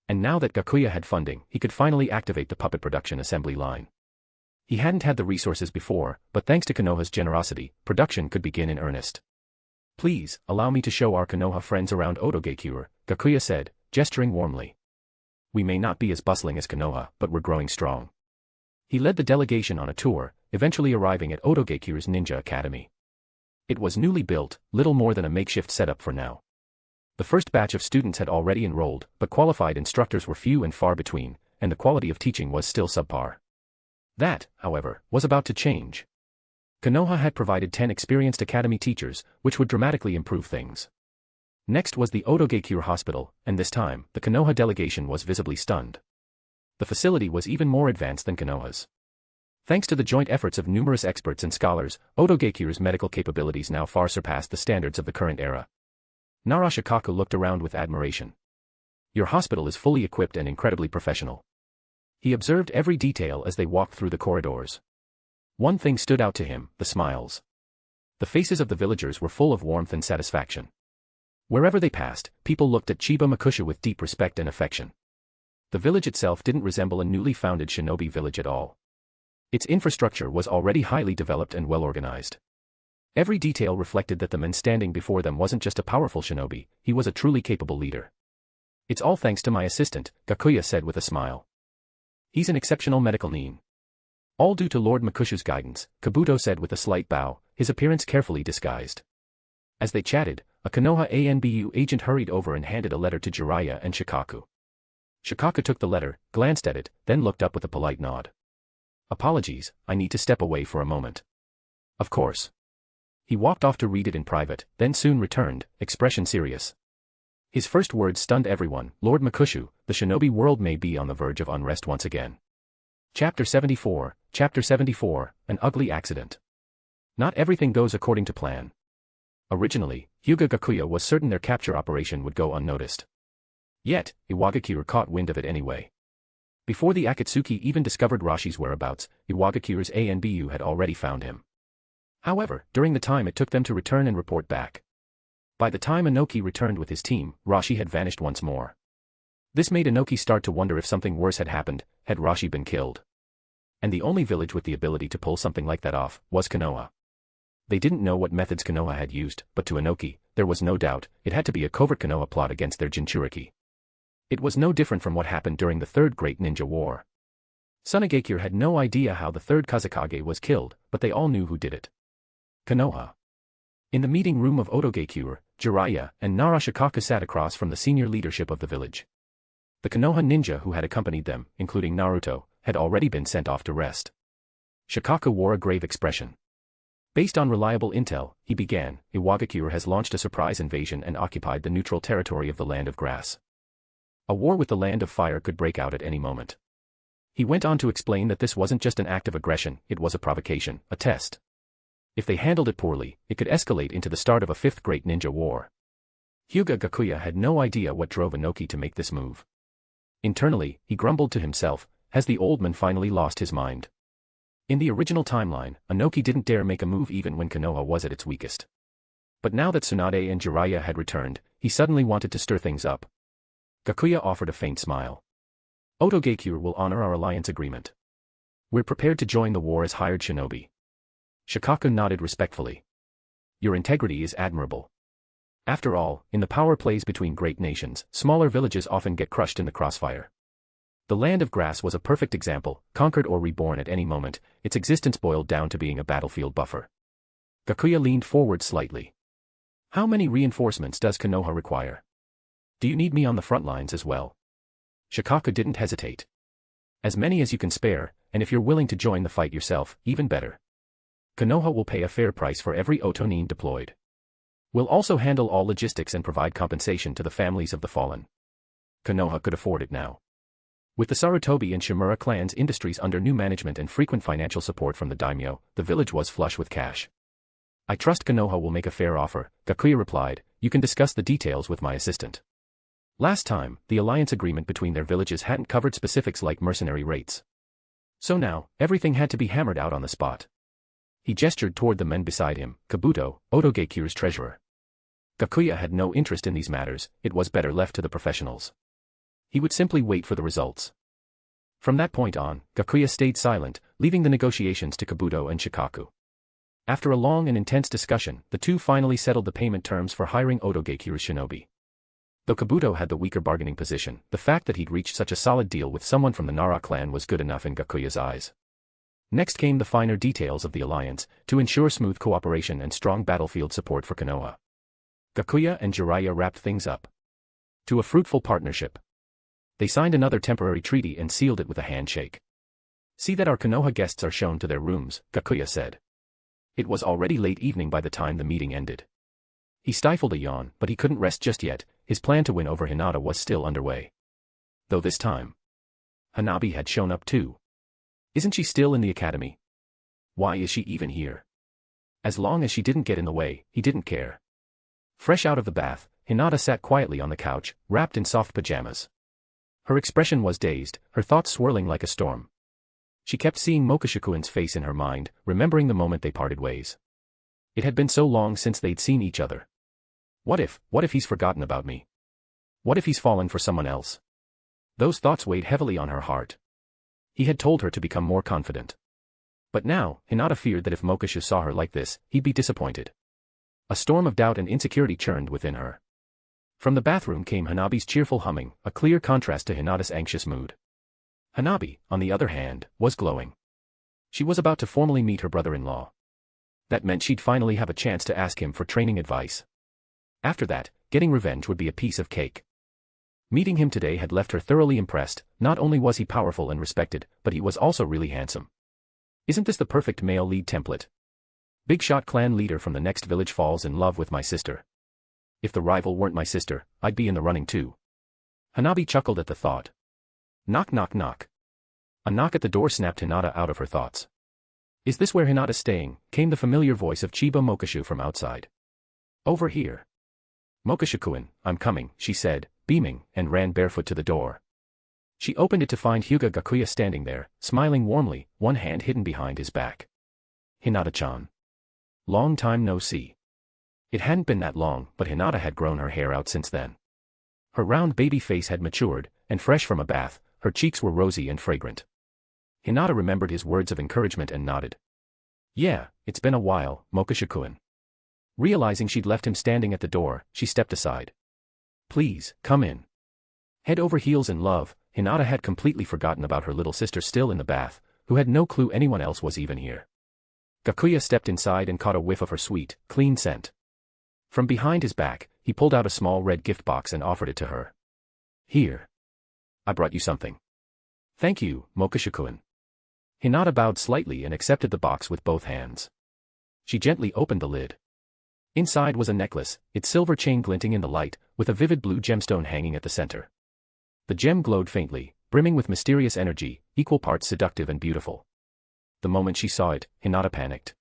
[SPEAKER 3] And now that Gakuya had funding, he could finally activate the puppet production assembly line. He hadn't had the resources before, but thanks to Konoha's generosity, production could begin in earnest. Please, allow me to show our Konoha friends around Otogekyū, Gakuya said, gesturing warmly. We may not be as bustling as Konoha, but we're growing strong. He led the delegation on a tour, eventually arriving at Otogekyū's Ninja Academy. It was newly built, little more than a makeshift setup for now. The first batch of students had already enrolled, but qualified instructors were few and far between, and the quality of teaching was still subpar. That, however, was about to change. Konoha had provided 10 experienced academy teachers, which would dramatically improve things. Next was the Otogakure Hospital, and this time, the Konoha delegation was visibly stunned. The facility was even more advanced than Konoha's. Thanks to the joint efforts of numerous experts and scholars, Otogakure's medical capabilities now far surpassed the standards of the current era. Narashikaku looked around with admiration. Your hospital is fully equipped and incredibly professional. He observed every detail as they walked through the corridors. One thing stood out to him, the smiles. The faces of the villagers were full of warmth and satisfaction. Wherever they passed, people looked at Chiba Makusha with deep respect and affection. The village itself didn't resemble a newly founded shinobi village at all. Its infrastructure was already highly developed and well-organized. Every detail reflected that the man standing before them wasn't just a powerful shinobi, he was a truly capable leader. It's all thanks to my assistant, Gakuya said with a smile. He's an exceptional medical nin. All due to Lord Makushu's guidance, Kabuto said with a slight bow, his appearance carefully disguised. As they chatted, a Konoha ANBU agent hurried over and handed a letter to Jiraiya and Shikaku. Shikaku took the letter, glanced at it, then looked up with a polite nod. Apologies, I need to step away for a moment. Of course. He walked off to read it in private, then soon returned, expression serious. His first words stunned everyone. Lord Makushu, the shinobi world may be on the verge of unrest once again. Chapter 74, An Ugly Accident. Not everything goes according to plan. Originally, Hyūga Gakuya was certain their capture operation would go unnoticed. Yet, Iwagakure caught wind of it anyway. Before the Akatsuki even discovered Rashi's whereabouts, Iwagakure's ANBU had already found him. However, during the time it took them to return and report back. By the time Inoki returned with his team, Rashi had vanished once more. This made Inoki start to wonder if something worse had happened, had Rashi been killed. And the only village with the ability to pull something like that off was Konoha. They didn't know what methods Konoha had used, but to Inoki, there was no doubt, it had to be a covert Konoha plot against their Jinchuriki. It was no different from what happened during the Third Great Ninja War. Tsunagakure had no idea how the third Kazekage was killed, but they all knew who did it. Konoha. In the meeting room of Otogakure, Jiraiya and Narashikaku sat across from the senior leadership of the village. The Konoha ninja who had accompanied them, including Naruto, had already been sent off to rest. Shikaku wore a grave expression. Based on reliable intel, he began, Iwagakure has launched a surprise invasion and occupied the neutral territory of the Land of Grass. A war with the Land of Fire could break out at any moment. He went on to explain that this wasn't just an act of aggression, it was a provocation, a test. If they handled it poorly, it could escalate into the start of a fifth great ninja war. Hyūga Gakuya had no idea what drove Inoki to make this move. Internally, he grumbled to himself, has the old man finally lost his mind? In the original timeline, Inoki didn't dare make a move even when Konoha was at its weakest. But now that Tsunade and Jiraiya had returned, he suddenly wanted to stir things up. Gakuya offered a faint smile. Otogakure will honor our alliance agreement. We're prepared to join the war as hired shinobi. Shikaku nodded respectfully. Your integrity is admirable. After all, in the power plays between great nations, smaller villages often get crushed in the crossfire. The Land of Grass was a perfect example, conquered or reborn at any moment, its existence boiled down to being a battlefield buffer. Gakuya leaned forward slightly. How many reinforcements does Konoha require? Do you need me on the front lines as well? Shikaku didn't hesitate. As many as you can spare, and if you're willing to join the fight yourself, even better. Konoha will pay a fair price for every Otonin deployed. We'll also handle all logistics and provide compensation to the families of the fallen. Konoha could afford it now. With the Sarutobi and Shimura clans' industries under new management and frequent financial support from the daimyo, the village was flush with cash. I trust Konoha will make a fair offer, Gakuya replied, you can discuss the details with my assistant. Last time, the alliance agreement between their villages hadn't covered specifics like mercenary rates. So now, everything had to be hammered out on the spot. He gestured toward the men beside him, Kabuto, Otogakure's treasurer. Gakuya had no interest in these matters, it was better left to the professionals. He would simply wait for the results. From that point on, Gakuya stayed silent, leaving the negotiations to Kabuto and Shikaku. After a long and intense discussion, the two finally settled the payment terms for hiring Otogakure's shinobi. Though Kabuto had the weaker bargaining position, the fact that he'd reached such a solid deal with someone from the Nara clan was good enough in Gakuya's eyes. Next came the finer details of the alliance, to ensure smooth cooperation and strong battlefield support for Konoha. Gakuya and Jiraiya wrapped things up. To a fruitful partnership. They signed another temporary treaty and sealed it with a handshake. See that our Konoha guests are shown to their rooms, Gakuya said. It was already late evening by the time the meeting ended. He stifled a yawn, but he couldn't rest just yet. His plan to win over Hinata was still underway. Though this time, Hanabi had shown up too. Isn't she still in the academy? Why is she even here? As long as she didn't get in the way, he didn't care. Fresh out of the bath, Hinata sat quietly on the couch, wrapped in soft pajamas. Her expression was dazed, her thoughts swirling like a storm. She kept seeing Mokushikun's face in her mind, remembering the moment they parted ways. It had been so long since they'd seen each other. What if he's forgotten about me? What if he's fallen for someone else? Those thoughts weighed heavily on her heart. He had told her to become more confident. But now, Hinata feared that if Mokushu saw her like this, he'd be disappointed. A storm of doubt and insecurity churned within her. From the bathroom came Hanabi's cheerful humming, a clear contrast to Hinata's anxious mood. Hanabi, on the other hand, was glowing. She was about to formally meet her brother-in-law. That meant she'd finally have a chance to ask him for training advice. After that, getting revenge would be a piece of cake. Meeting him today had left her thoroughly impressed. Not only was he powerful and respected, but he was also really handsome. Isn't this the perfect male lead template? Big shot clan leader from the next village falls in love with my sister. If the rival weren't my sister, I'd be in the running too. Hanabi chuckled at the thought. Knock knock knock. A knock at the door snapped Hinata out of her thoughts. Is this where Hinata's staying? Came the familiar voice of Chiba Mokushu from outside. Over here. Mokushu-kun, I'm coming, she said, beaming, and ran barefoot to the door. She opened it to find Hyūga Gakuya standing there, smiling warmly, one hand hidden behind his back. Hinata-chan. Long time no see. It hadn't been that long, but Hinata had grown her hair out since then. Her round baby face had matured, and fresh from a bath, her cheeks were rosy and fragrant. Hinata remembered his words of encouragement and nodded. Yeah, it's been a while, Mokushu-kun. Realizing she'd left him standing at the door, she stepped aside. Please, come in. Head over heels in love, Hinata had completely forgotten about her little sister still in the bath, who had no clue anyone else was even here. Gakuya stepped inside and caught a whiff of her sweet, clean scent. From behind his back, he pulled out a small red gift box and offered it to her. Here. I brought you something. Thank you, Mokushu-kun. Hinata bowed slightly and accepted the box with both hands. She gently opened the lid. Inside was a necklace, its silver chain glinting in the light, with a vivid blue gemstone hanging at the center. The gem glowed faintly, brimming with mysterious energy, equal parts seductive and beautiful. The moment she saw it, Hinata panicked.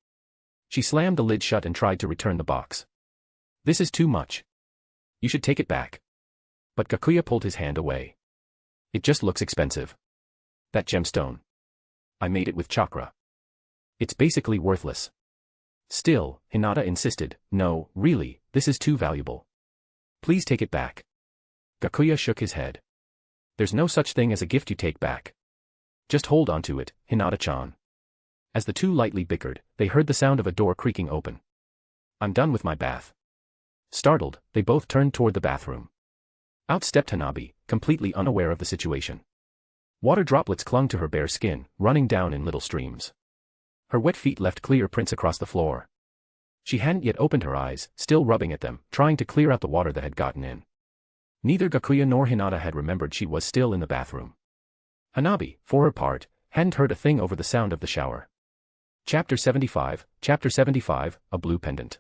[SPEAKER 3] She slammed the lid shut and tried to return the box. This is too much. You should take it back. But Gakuya pulled his hand away. It just looks expensive. That gemstone. I made it with chakra. It's basically worthless. Still, Hinata insisted, no, really, this is too valuable. Please take it back. Gakuya shook his head. There's no such thing as a gift you take back. Just hold on to it, Hinata-chan. As the two lightly bickered, they heard the sound of a door creaking open. I'm done with my bath. Startled, they both turned toward the bathroom. Out stepped Hanabi, completely unaware of the situation. Water droplets clung to her bare skin, running down in little streams. Her wet feet left clear prints across the floor. She hadn't yet opened her eyes, still rubbing at them, trying to clear out the water that had gotten in. Neither Gakuya nor Hinata had remembered she was still in the bathroom. Hanabi, for her part, hadn't heard a thing over the sound of the shower. Chapter 75, a blue pendant.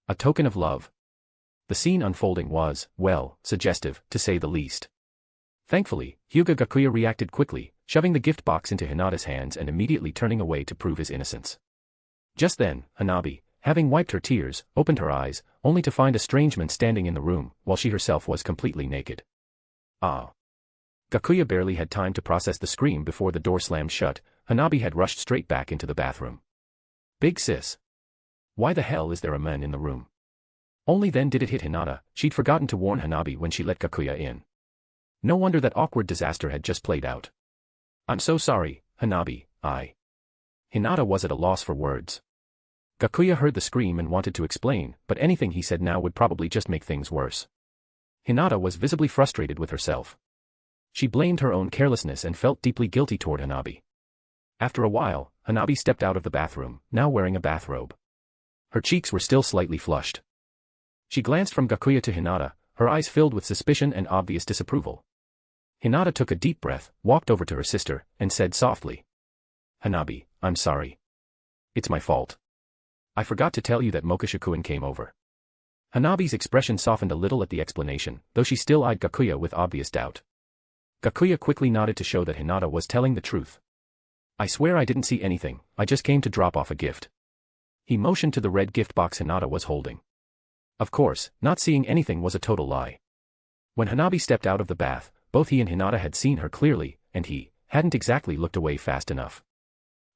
[SPEAKER 3] A token of love. The scene unfolding was, well, suggestive, to say the least. Thankfully, Hyūga Gakuya reacted quickly, shoving the gift box into Hinata's hands and immediately turning away to prove his innocence. Just then, Hanabi, having wiped her tears, opened her eyes, only to find a strange man standing in the room, while she herself was completely naked. Ah! Gakuya barely had time to process the scream before the door slammed shut. Hanabi had rushed straight back into the bathroom. Big sis. Why the hell is there a man in the room? Only then did it hit Hinata, she'd forgotten to warn Hanabi when she let Gakuya in. No wonder that awkward disaster had just played out. I'm so sorry, Hanabi, Hinata was at a loss for words. Gakuya heard the scream and wanted to explain, but anything he said now would probably just make things worse. Hinata was visibly frustrated with herself. She blamed her own carelessness and felt deeply guilty toward Hanabi. After a while, Hanabi stepped out of the bathroom, now wearing a bathrobe. Her cheeks were still slightly flushed. She glanced from Gakuya to Hinata, her eyes filled with suspicion and obvious disapproval. Hinata took a deep breath, walked over to her sister, and said softly. Hanabi, I'm sorry. It's my fault. I forgot to tell you that Mokushu-kun came over. Hanabi's expression softened a little at the explanation, though she still eyed Gakuya with obvious doubt. Gakuya quickly nodded to show that Hinata was telling the truth. I swear I didn't see anything, I just came to drop off a gift. He motioned to the red gift box Hinata was holding. Of course, not seeing anything was a total lie. When Hanabi stepped out of the bath, both he and Hinata had seen her clearly, and he hadn't exactly looked away fast enough.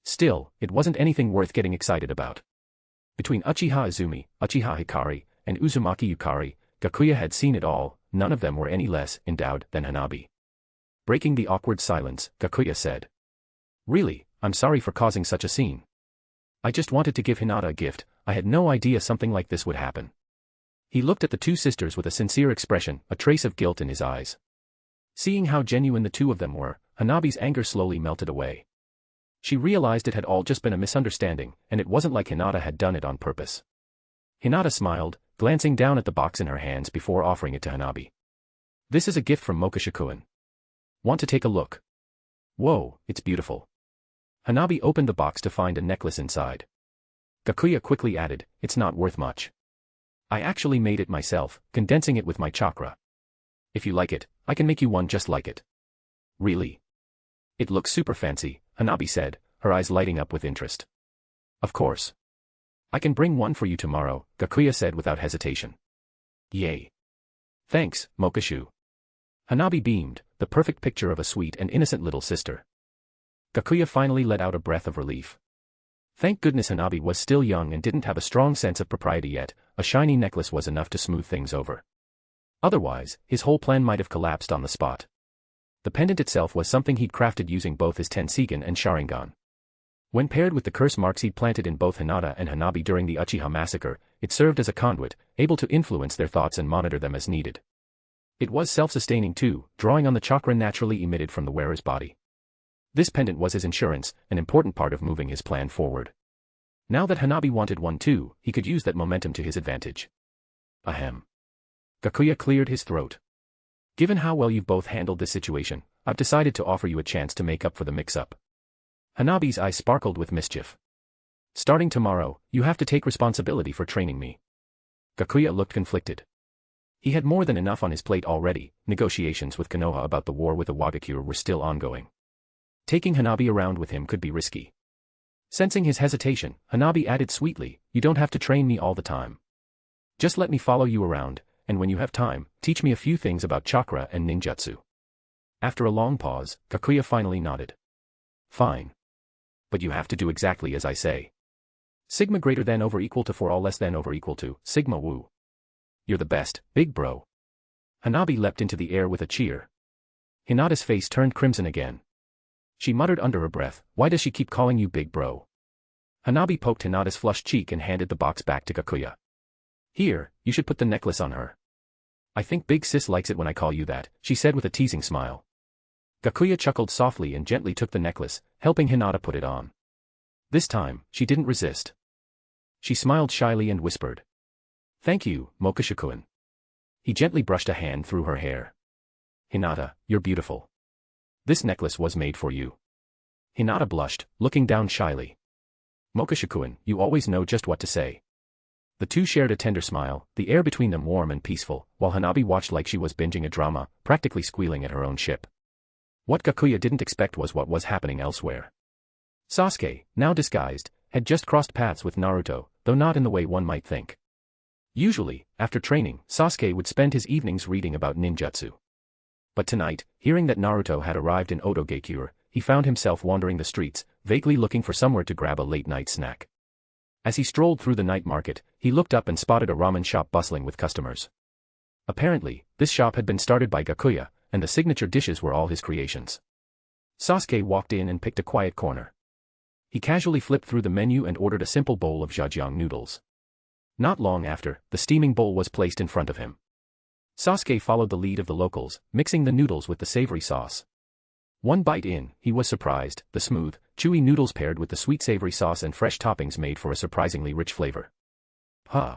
[SPEAKER 3] Still, it wasn't anything worth getting excited about. Between Uchiha Izumi, Uchiha Hikari, and Uzumaki Yukari, Gakuya had seen it all, none of them were any less endowed than Hanabi. Breaking the awkward silence, Gakuya said. Really, I'm sorry for causing such a scene. I just wanted to give Hinata a gift, I had no idea something like this would happen. He looked at the two sisters with a sincere expression, a trace of guilt in his eyes. Seeing how genuine the two of them were, Hanabi's anger slowly melted away. She realized it had all just been a misunderstanding, and it wasn't like Hinata had done it on purpose. Hinata smiled, glancing down at the box in her hands before offering it to Hanabi. This is a gift from Mokusha-kun. Want to take a look? Whoa, it's beautiful. Hanabi opened the box to find a necklace inside. Gakuya quickly added, it's not worth much. I actually made it myself, condensing it with my chakra. If you like it, I can make you one just like it. Really? It looks super fancy, Hanabi said, her eyes lighting up with interest. Of course. I can bring one for you tomorrow, Gakuya said without hesitation. Yay. Thanks, Mokashu. Hanabi beamed, the perfect picture of a sweet and innocent little sister. Gakuya finally let out a breath of relief. Thank goodness Hanabi was still young and didn't have a strong sense of propriety yet, a shiny necklace was enough to smooth things over. Otherwise, his whole plan might have collapsed on the spot. The pendant itself was something he'd crafted using both his Tenseigan and Sharingan. When paired with the curse marks he'd planted in both Hinata and Hanabi during the Uchiha massacre, it served as a conduit, able to influence their thoughts and monitor them as needed. It was self-sustaining too, drawing on the chakra naturally emitted from the wearer's body. This pendant was his insurance, an important part of moving his plan forward. Now that Hanabi wanted one too, he could use that momentum to his advantage. Ahem. Gakuya cleared his throat. Given how well you've both handled this situation, I've decided to offer you a chance to make up for the mix-up. Hanabi's eyes sparkled with mischief. Starting tomorrow, you have to take responsibility for training me. Gakuya looked conflicted. He had more than enough on his plate already, negotiations with Konoha about the war with the Wagakure were still ongoing. Taking Hanabi around with him could be risky. Sensing his hesitation, Hanabi added sweetly, you don't have to train me all the time. Just let me follow you around, and when you have time, teach me a few things about chakra and ninjutsu. After a long pause, Gakuya finally nodded. Fine. But you have to do exactly as I say. Sigma greater than over equal to 4 all less than over equal to, Sigma woo. You're the best, big bro. Hanabi leapt into the air with a cheer. Hinata's face turned crimson again. She muttered under her breath, why does she keep calling you big bro? Hanabi poked Hinata's flushed cheek and handed the box back to Gakuya. Here, you should put the necklace on her. I think big sis likes it when I call you that, she said with a teasing smile. Gakuya chuckled softly and gently took the necklace, helping Hinata put it on. This time, she didn't resist. She smiled shyly and whispered. Thank you, Mokashu-kun. He gently brushed a hand through her hair. Hinata, you're beautiful. This necklace was made for you. Hinata blushed, looking down shyly. Mokashu-kun, you always know just what to say. The two shared a tender smile, the air between them warm and peaceful, while Hanabi watched like she was binging a drama, practically squealing at her own ship. What Gakuya didn't expect was what was happening elsewhere. Sasuke, now disguised, had just crossed paths with Naruto, though not in the way one might think. Usually, after training, Sasuke would spend his evenings reading about ninjutsu. But tonight, hearing that Naruto had arrived in Oto-Geikure, he found himself wandering the streets, vaguely looking for somewhere to grab a late-night snack. As he strolled through the night market, he looked up and spotted a ramen shop bustling with customers. Apparently, this shop had been started by Gakuya, and the signature dishes were all his creations. Sasuke walked in and picked a quiet corner. He casually flipped through the menu and ordered a simple bowl of jajang noodles. Not long after, the steaming bowl was placed in front of him. Sasuke followed the lead of the locals, mixing the noodles with the savory sauce. One bite in, he was surprised, the smooth, chewy noodles paired with the sweet savory sauce and fresh toppings made for a surprisingly rich flavor. Huh.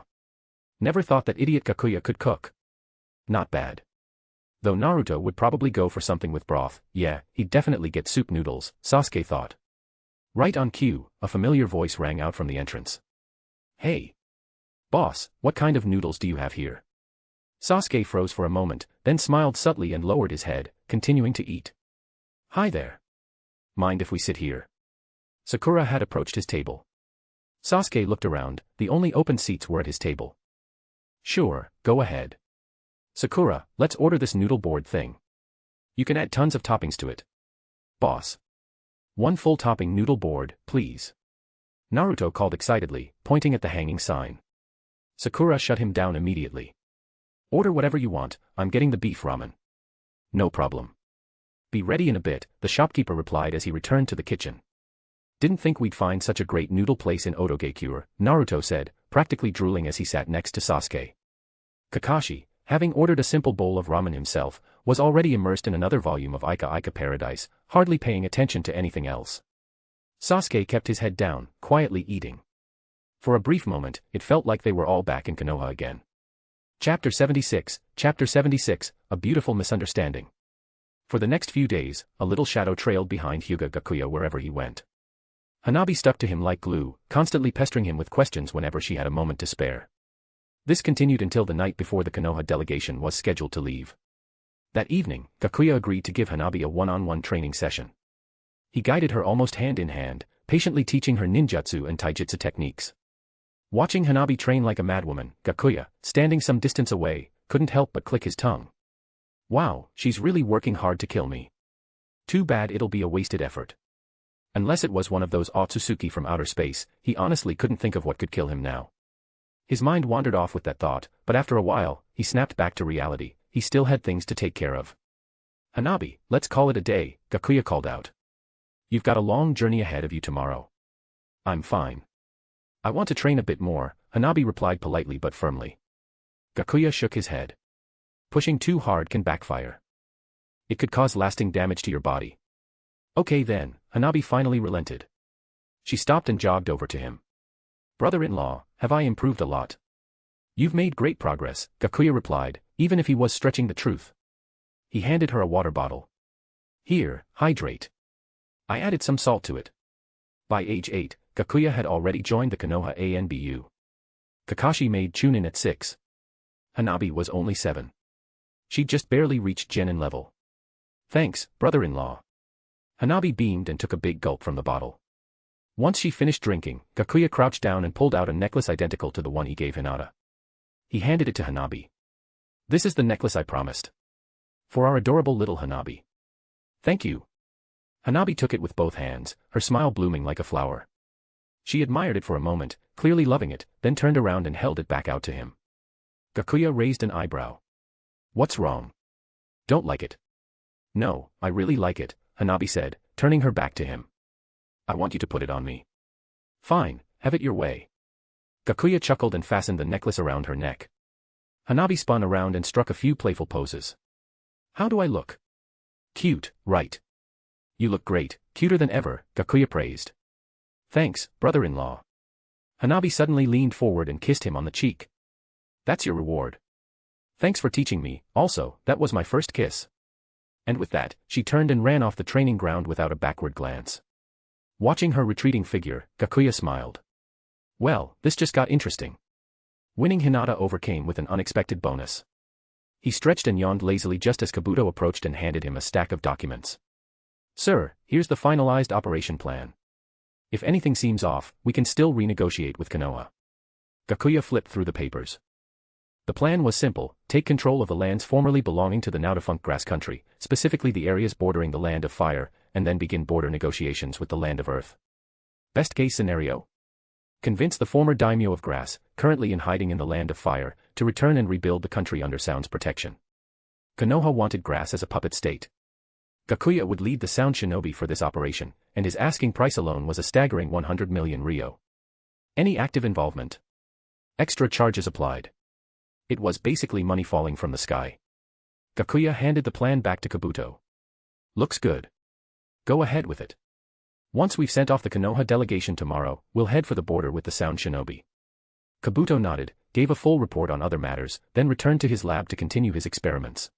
[SPEAKER 3] Never thought that idiot Gakuya could cook. Not bad. Though Naruto would probably go for something with broth, yeah, he'd definitely get soup noodles, Sasuke thought. Right on cue, a familiar voice rang out from the entrance. Hey. Boss, what kind of noodles do you have here? Sasuke froze for a moment, then smiled subtly and lowered his head, continuing to eat. Hi there. Mind if we sit here? Sakura had approached his table. Sasuke looked around, the only open seats were at his table. Sure, go ahead. Sakura, let's order this noodle board thing. You can add tons of toppings to it. Boss. One full topping noodle board, please. Naruto called excitedly, pointing at the hanging sign. Sakura shut him down immediately. Order whatever you want, I'm getting the beef ramen. No problem. Be ready in a bit, the shopkeeper replied as he returned to the kitchen. Didn't think we'd find such a great noodle place in Odogakure, Naruto said, practically drooling as he sat next to Sasuke. Kakashi, having ordered a simple bowl of ramen himself, was already immersed in another volume of Ika Ika Paradise, hardly paying attention to anything else. Sasuke kept his head down, quietly eating. For a brief moment, it felt like they were all back in Konoha again. Chapter 76, A Beautiful Misunderstanding. For the next few days, a little shadow trailed behind Hyūga Gakuya wherever he went. Hanabi stuck to him like glue, constantly pestering him with questions whenever she had a moment to spare. This continued until the night before the Konoha delegation was scheduled to leave. That evening, Gakuya agreed to give Hanabi a one-on-one training session. He guided her almost hand in hand, patiently teaching her ninjutsu and taijutsu techniques. Watching Hanabi train like a madwoman, Gakuya, standing some distance away, couldn't help but click his tongue. Wow, she's really working hard to kill me. Too bad it'll be a wasted effort. Unless it was one of those Otsutsuki from outer space, he honestly couldn't think of what could kill him now. His mind wandered off with that thought, but after a while, he snapped back to reality. He still had things to take care of. Hanabi, let's call it a day, Gakuya called out. You've got a long journey ahead of you tomorrow. I'm fine. I want to train a bit more, Hanabi replied politely but firmly. Gakuya shook his head. Pushing too hard can backfire. It could cause lasting damage to your body. Okay then, Hanabi finally relented. She stopped and jogged over to him. Brother-in-law, have I improved a lot? You've made great progress, Gakuya replied, even if he was stretching the truth. He handed her a water bottle. Here, hydrate. I added some salt to it. By age 8, Gakuya had already joined the Konoha ANBU. Kakashi made Chunin at 6. Hanabi was only 7. She'd just barely reached Genin level. Thanks, brother-in-law. Hanabi beamed and took a big gulp from the bottle. Once she finished drinking, Gakuya crouched down and pulled out a necklace identical to the one he gave Hinata. He handed it to Hanabi. This is the necklace I promised. For our adorable little Hanabi. Thank you. Hanabi took it with both hands, her smile blooming like a flower. She admired it for a moment, clearly loving it, then turned around and held it back out to him. Gakuya raised an eyebrow. What's wrong? Don't like it? No, I really like it, Hanabi said, turning her back to him. I want you to put it on me. Fine, have it your way. Gakuya chuckled and fastened the necklace around her neck. Hanabi spun around and struck a few playful poses. How do I look? Cute, right? You look great, cuter than ever, Gakuya praised. Thanks, brother-in-law. Hanabi suddenly leaned forward and kissed him on the cheek. That's your reward. Thanks for teaching me, also, that was my first kiss. And with that, she turned and ran off the training ground without a backward glance. Watching her retreating figure, Gakuya smiled. Well, this just got interesting. Winning Hinata overcame with an unexpected bonus. He stretched and yawned lazily just as Kabuto approached and handed him a stack of documents. Sir, here's the finalized operation plan. If anything seems off, we can still renegotiate with Konoha. Gakuya flipped through the papers. The plan was simple: take control of the lands formerly belonging to the now defunct Grass Country, specifically the areas bordering the Land of Fire, and then begin border negotiations with the Land of Earth. Best case scenario? Convince the former daimyo of Grass, currently in hiding in the Land of Fire, to return and rebuild the country under Sound's protection. Konoha wanted Grass as a puppet state. Gakuya would lead the Sound Shinobi for this operation, and his asking price alone was a staggering 100 million ryo. Any active involvement? Extra charges applied. It was basically money falling from the sky. Gakuya handed the plan back to Kabuto. Looks good. Go ahead with it. Once we've sent off the Konoha delegation tomorrow, we'll head for the border with the Sound Shinobi. Kabuto nodded, gave a full report on other matters, then returned to his lab to continue his experiments.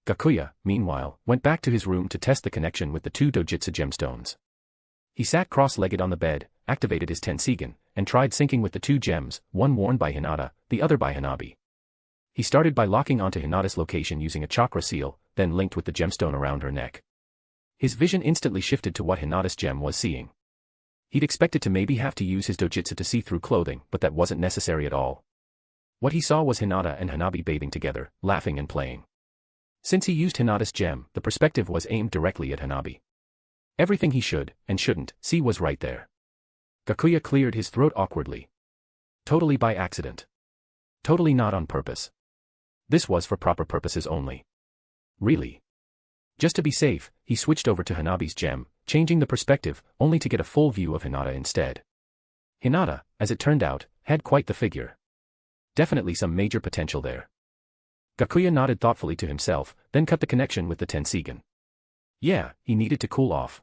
[SPEAKER 3] Gakuya, meanwhile, went back to his room to test the connection with the two dojutsu gemstones. He sat cross-legged on the bed, activated his Tenseigan, and tried syncing with the two gems, one worn by Hinata, the other by Hanabi. He started by locking onto Hinata's location using a chakra seal, then linked with the gemstone around her neck. His vision instantly shifted to what Hinata's gem was seeing. He'd expected to maybe have to use his dojutsu to see through clothing, but that wasn't necessary at all. What he saw was Hinata and Hanabi bathing together, laughing and playing. Since he used Hinata's gem, the perspective was aimed directly at Hanabi. Everything he should, and shouldn't, see was right there. Gakuya cleared his throat awkwardly. Totally by accident. Totally not on purpose. This was for proper purposes only. Really. Just to be safe, he switched over to Hanabi's gem, changing the perspective, only to get a full view of Hinata instead. Hinata, as it turned out, had quite the figure. Definitely some major potential there. Gakuya nodded thoughtfully to himself, then cut the connection with the Tenseigan. Yeah, he needed to cool off.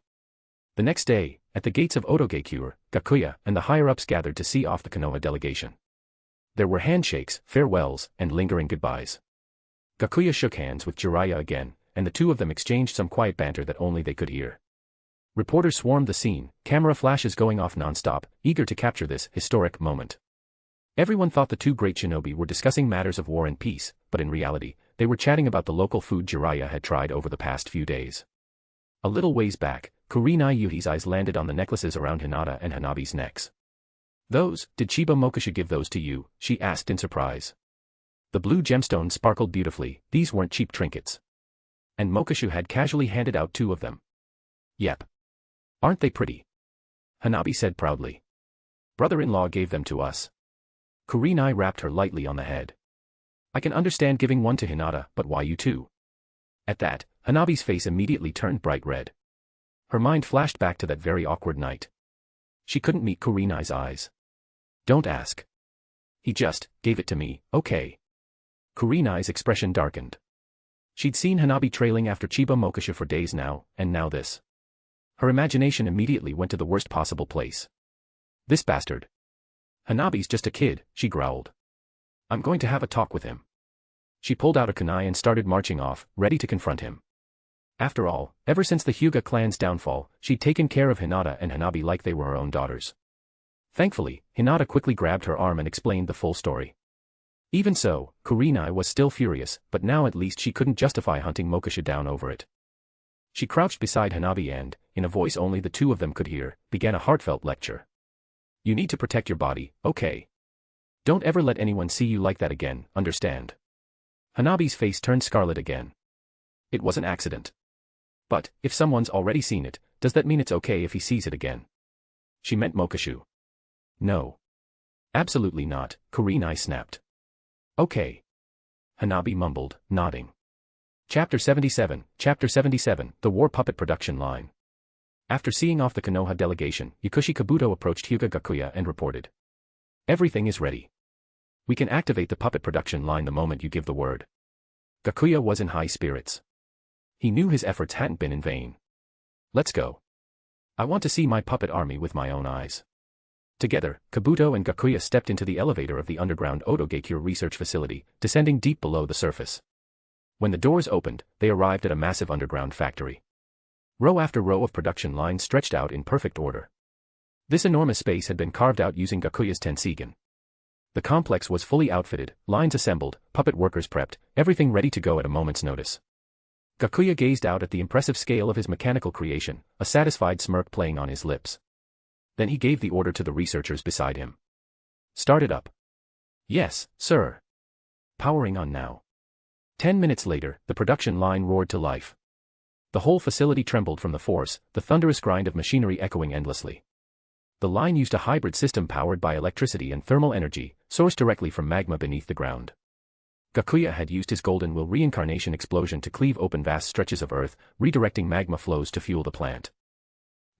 [SPEAKER 3] The next day, at the gates of Otogakure, Gakuya and the higher-ups gathered to see off the Konoha delegation. There were handshakes, farewells, and lingering goodbyes. Gakuya shook hands with Jiraiya again, and the two of them exchanged some quiet banter that only they could hear. Reporters swarmed the scene, camera flashes going off non-stop, eager to capture this historic moment. Everyone thought the two great shinobi were discussing matters of war and peace, but in reality, they were chatting about the local food Jiraiya had tried over the past few days. A little ways back, Kurenai Yuhi's eyes landed on the necklaces around Hinata and Hanabi's necks. Those, did Chiba Mokusha give those to you? She asked in surprise. The blue gemstones sparkled beautifully, these weren't cheap trinkets. And Mokusha had casually handed out 2 of them. Yep. Aren't they pretty? Hanabi said proudly. Brother-in-law gave them to us. Kurenai rapped her lightly on the head. I can understand giving one to Hinata, but why you two? At that, Hanabi's face immediately turned bright red. Her mind flashed back to that very awkward night. She couldn't meet Kurenai's eyes. Don't ask. He just gave it to me, okay. Kurenai's expression darkened. She'd seen Hanabi trailing after Chiba Mokusha for days now, and now this. Her imagination immediately went to the worst possible place. This bastard. Hanabi's just a kid, she growled. I'm going to have a talk with him. She pulled out a kunai and started marching off, ready to confront him. After all, ever since the Hyūga clan's downfall, she'd taken care of Hinata and Hanabi like they were her own daughters. Thankfully, Hinata quickly grabbed her arm and explained the full story. Even so, Kurenai was still furious, but now at least she couldn't justify hunting Mokusha down over it. She crouched beside Hanabi and, in a voice only the two of them could hear, began a heartfelt lecture. You need to protect your body, okay? Don't ever let anyone see you like that again, understand? Hanabi's face turned scarlet again. It was an accident. But, if someone's already seen it, does that mean it's okay if he sees it again? She meant Mokusha. No. Absolutely not, Kurenai snapped. Okay. Hanabi mumbled, nodding. Chapter 77, The War Puppet Production Line. After seeing off the Konoha delegation, Yakushi Kabuto approached Hyūga Gakuya and reported. Everything is ready. We can activate the puppet production line the moment you give the word. Gakuya was in high spirits. He knew his efforts hadn't been in vain. Let's go. I want to see my puppet army with my own eyes. Together, Kabuto and Gakuya stepped into the elevator of the underground Otogakure research facility, descending deep below the surface. When the doors opened, they arrived at a massive underground factory. Row after row of production lines stretched out in perfect order. This enormous space had been carved out using Gakuya's Tenseigan. The complex was fully outfitted, lines assembled, puppet workers prepped, everything ready to go at a moment's notice. Gakuya gazed out at the impressive scale of his mechanical creation, a satisfied smirk playing on his lips. Then he gave the order to the researchers beside him. Start it up. Yes, sir. Powering on now. 10 minutes later, the production line roared to life. The whole facility trembled from the force, the thunderous grind of machinery echoing endlessly. The line used a hybrid system powered by electricity and thermal energy, sourced directly from magma beneath the ground. Gakuya had used his Golden Will reincarnation explosion to cleave open vast stretches of earth, redirecting magma flows to fuel the plant.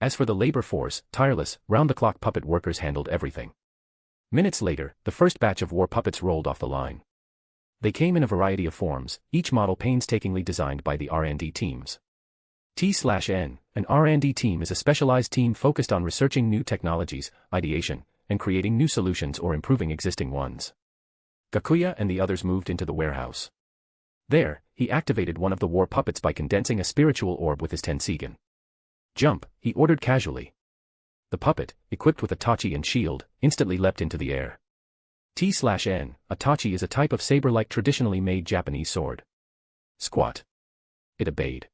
[SPEAKER 3] As for the labor force, tireless, round-the-clock puppet workers handled everything. Minutes later, the first batch of war puppets rolled off the line. They came in a variety of forms, each model painstakingly designed by the R&D teams. T/N, an R&D team is a specialized team focused on researching new technologies, ideation, and creating new solutions or improving existing ones. Gakuya and the others moved into the warehouse. There, he activated one of the war puppets by condensing a spiritual orb with his Tenseigan. Jump, he ordered casually. The puppet, equipped with a tachi and shield, instantly leapt into the air. T/N, a tachi is a type of saber-like traditionally made Japanese sword. Squat. It obeyed.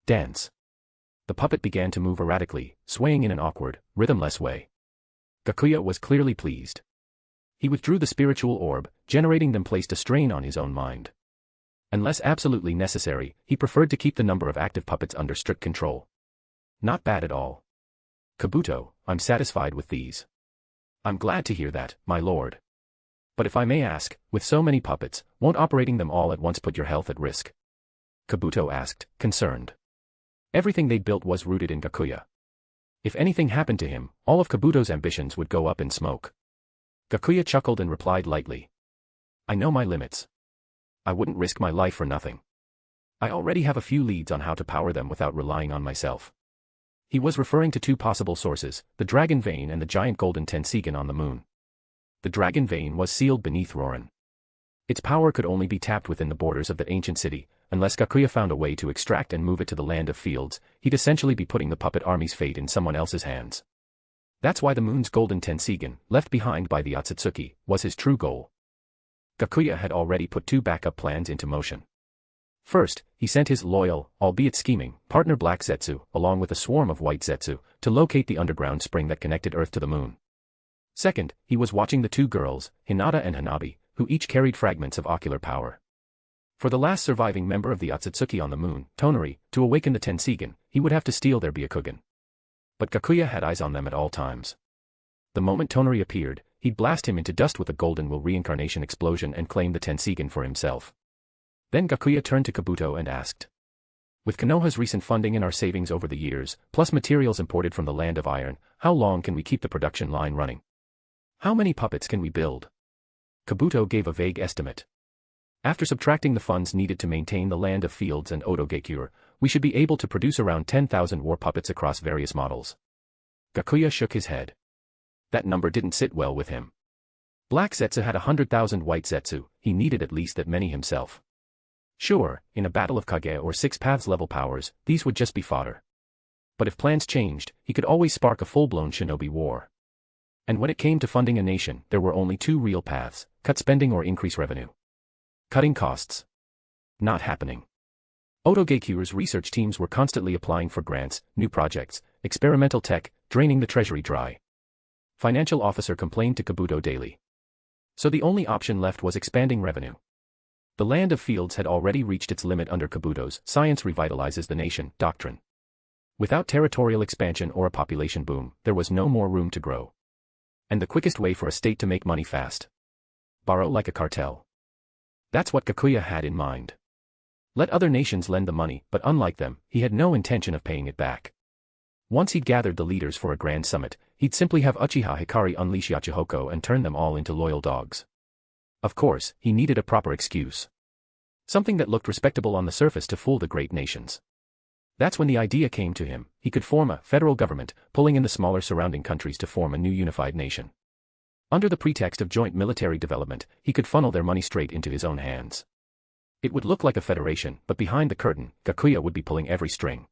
[SPEAKER 3] Dance. The puppet began to move erratically, swaying in an awkward, rhythmless way. Gakuya was clearly pleased. He withdrew the spiritual orb, generating them placed a strain on his own mind. Unless absolutely necessary, he preferred to keep the number of active puppets under strict control. Not bad at all. Kabuto, I'm satisfied with these. I'm glad to hear that, my lord. But if I may ask, with so many puppets, won't operating them all at once put your health at risk? Kabuto asked, concerned. Everything they built was rooted in Gakuya. If anything happened to him, all of Kabuto's ambitions would go up in smoke. Gakuya chuckled and replied lightly. I know my limits. I wouldn't risk my life for nothing. I already have a few leads on how to power them without relying on myself. He was referring to two possible sources, the Dragon Vein and the giant golden Tenseigan on the moon. The Dragon Vein was sealed beneath Roran. Its power could only be tapped within the borders of that ancient city. Unless Gakuya found a way to extract and move it to the land of fields, he'd essentially be putting the puppet army's fate in someone else's hands. That's why the moon's golden Tenseigan, left behind by the Otsutsuki, was his true goal. Gakuya had already put two backup plans into motion. First, he sent his loyal, albeit scheming, partner Black Zetsu, along with a swarm of white Zetsu, to locate the underground spring that connected Earth to the moon. Second, he was watching the two girls, Hinata and Hanabi, who each carried fragments of ocular power. For the last surviving member of the Otsutsuki on the moon, Tonari, to awaken the Tenseigan, he would have to steal their Byakugan. But Gakuya had eyes on them at all times. The moment Tonari appeared, he'd blast him into dust with a golden will reincarnation explosion and claim the Tenseigan for himself. Then Gakuya turned to Kabuto and asked. With Konoha's recent funding and our savings over the years, plus materials imported from the Land of Iron, how long can we keep the production line running? How many puppets can we build? Kabuto gave a vague estimate. After subtracting the funds needed to maintain the Land of Fields and Oto Gakuya, we should be able to produce around 10,000 war puppets across various models. Gakuya shook his head. That number didn't sit well with him. Black Zetsu had 100,000 white Zetsu, he needed at least that many himself. Sure, in a battle of Kage or 6 paths level powers, these would just be fodder. But if plans changed, he could always spark a full-blown shinobi war. And when it came to funding a nation, there were only two real paths, cut spending or increase revenue. Cutting costs. Not happening. Oto Gakuya's research teams were constantly applying for grants, new projects, experimental tech, draining the treasury dry. Financial officer complained to Kabuto daily. So the only option left was expanding revenue. The Land of Fields had already reached its limit under Kabuto's "science revitalizes the nation" doctrine. Without territorial expansion or a population boom, there was no more room to grow. And the quickest way for a state to make money fast. Borrow like a cartel. That's what Gakuya had in mind. Let other nations lend the money, but unlike them, he had no intention of paying it back. Once he'd gathered the leaders for a grand summit, he'd simply have Uchiha Hikari unleash Yachihoko and turn them all into loyal dogs. Of course, he needed a proper excuse. Something that looked respectable on the surface to fool the great nations. That's when the idea came to him, he could form a federal government, pulling in the smaller surrounding countries to form a new unified nation. Under the pretext of joint military development, he could funnel their money straight into his own hands. It would look like a federation, but behind the curtain, Gakuya would be pulling every string.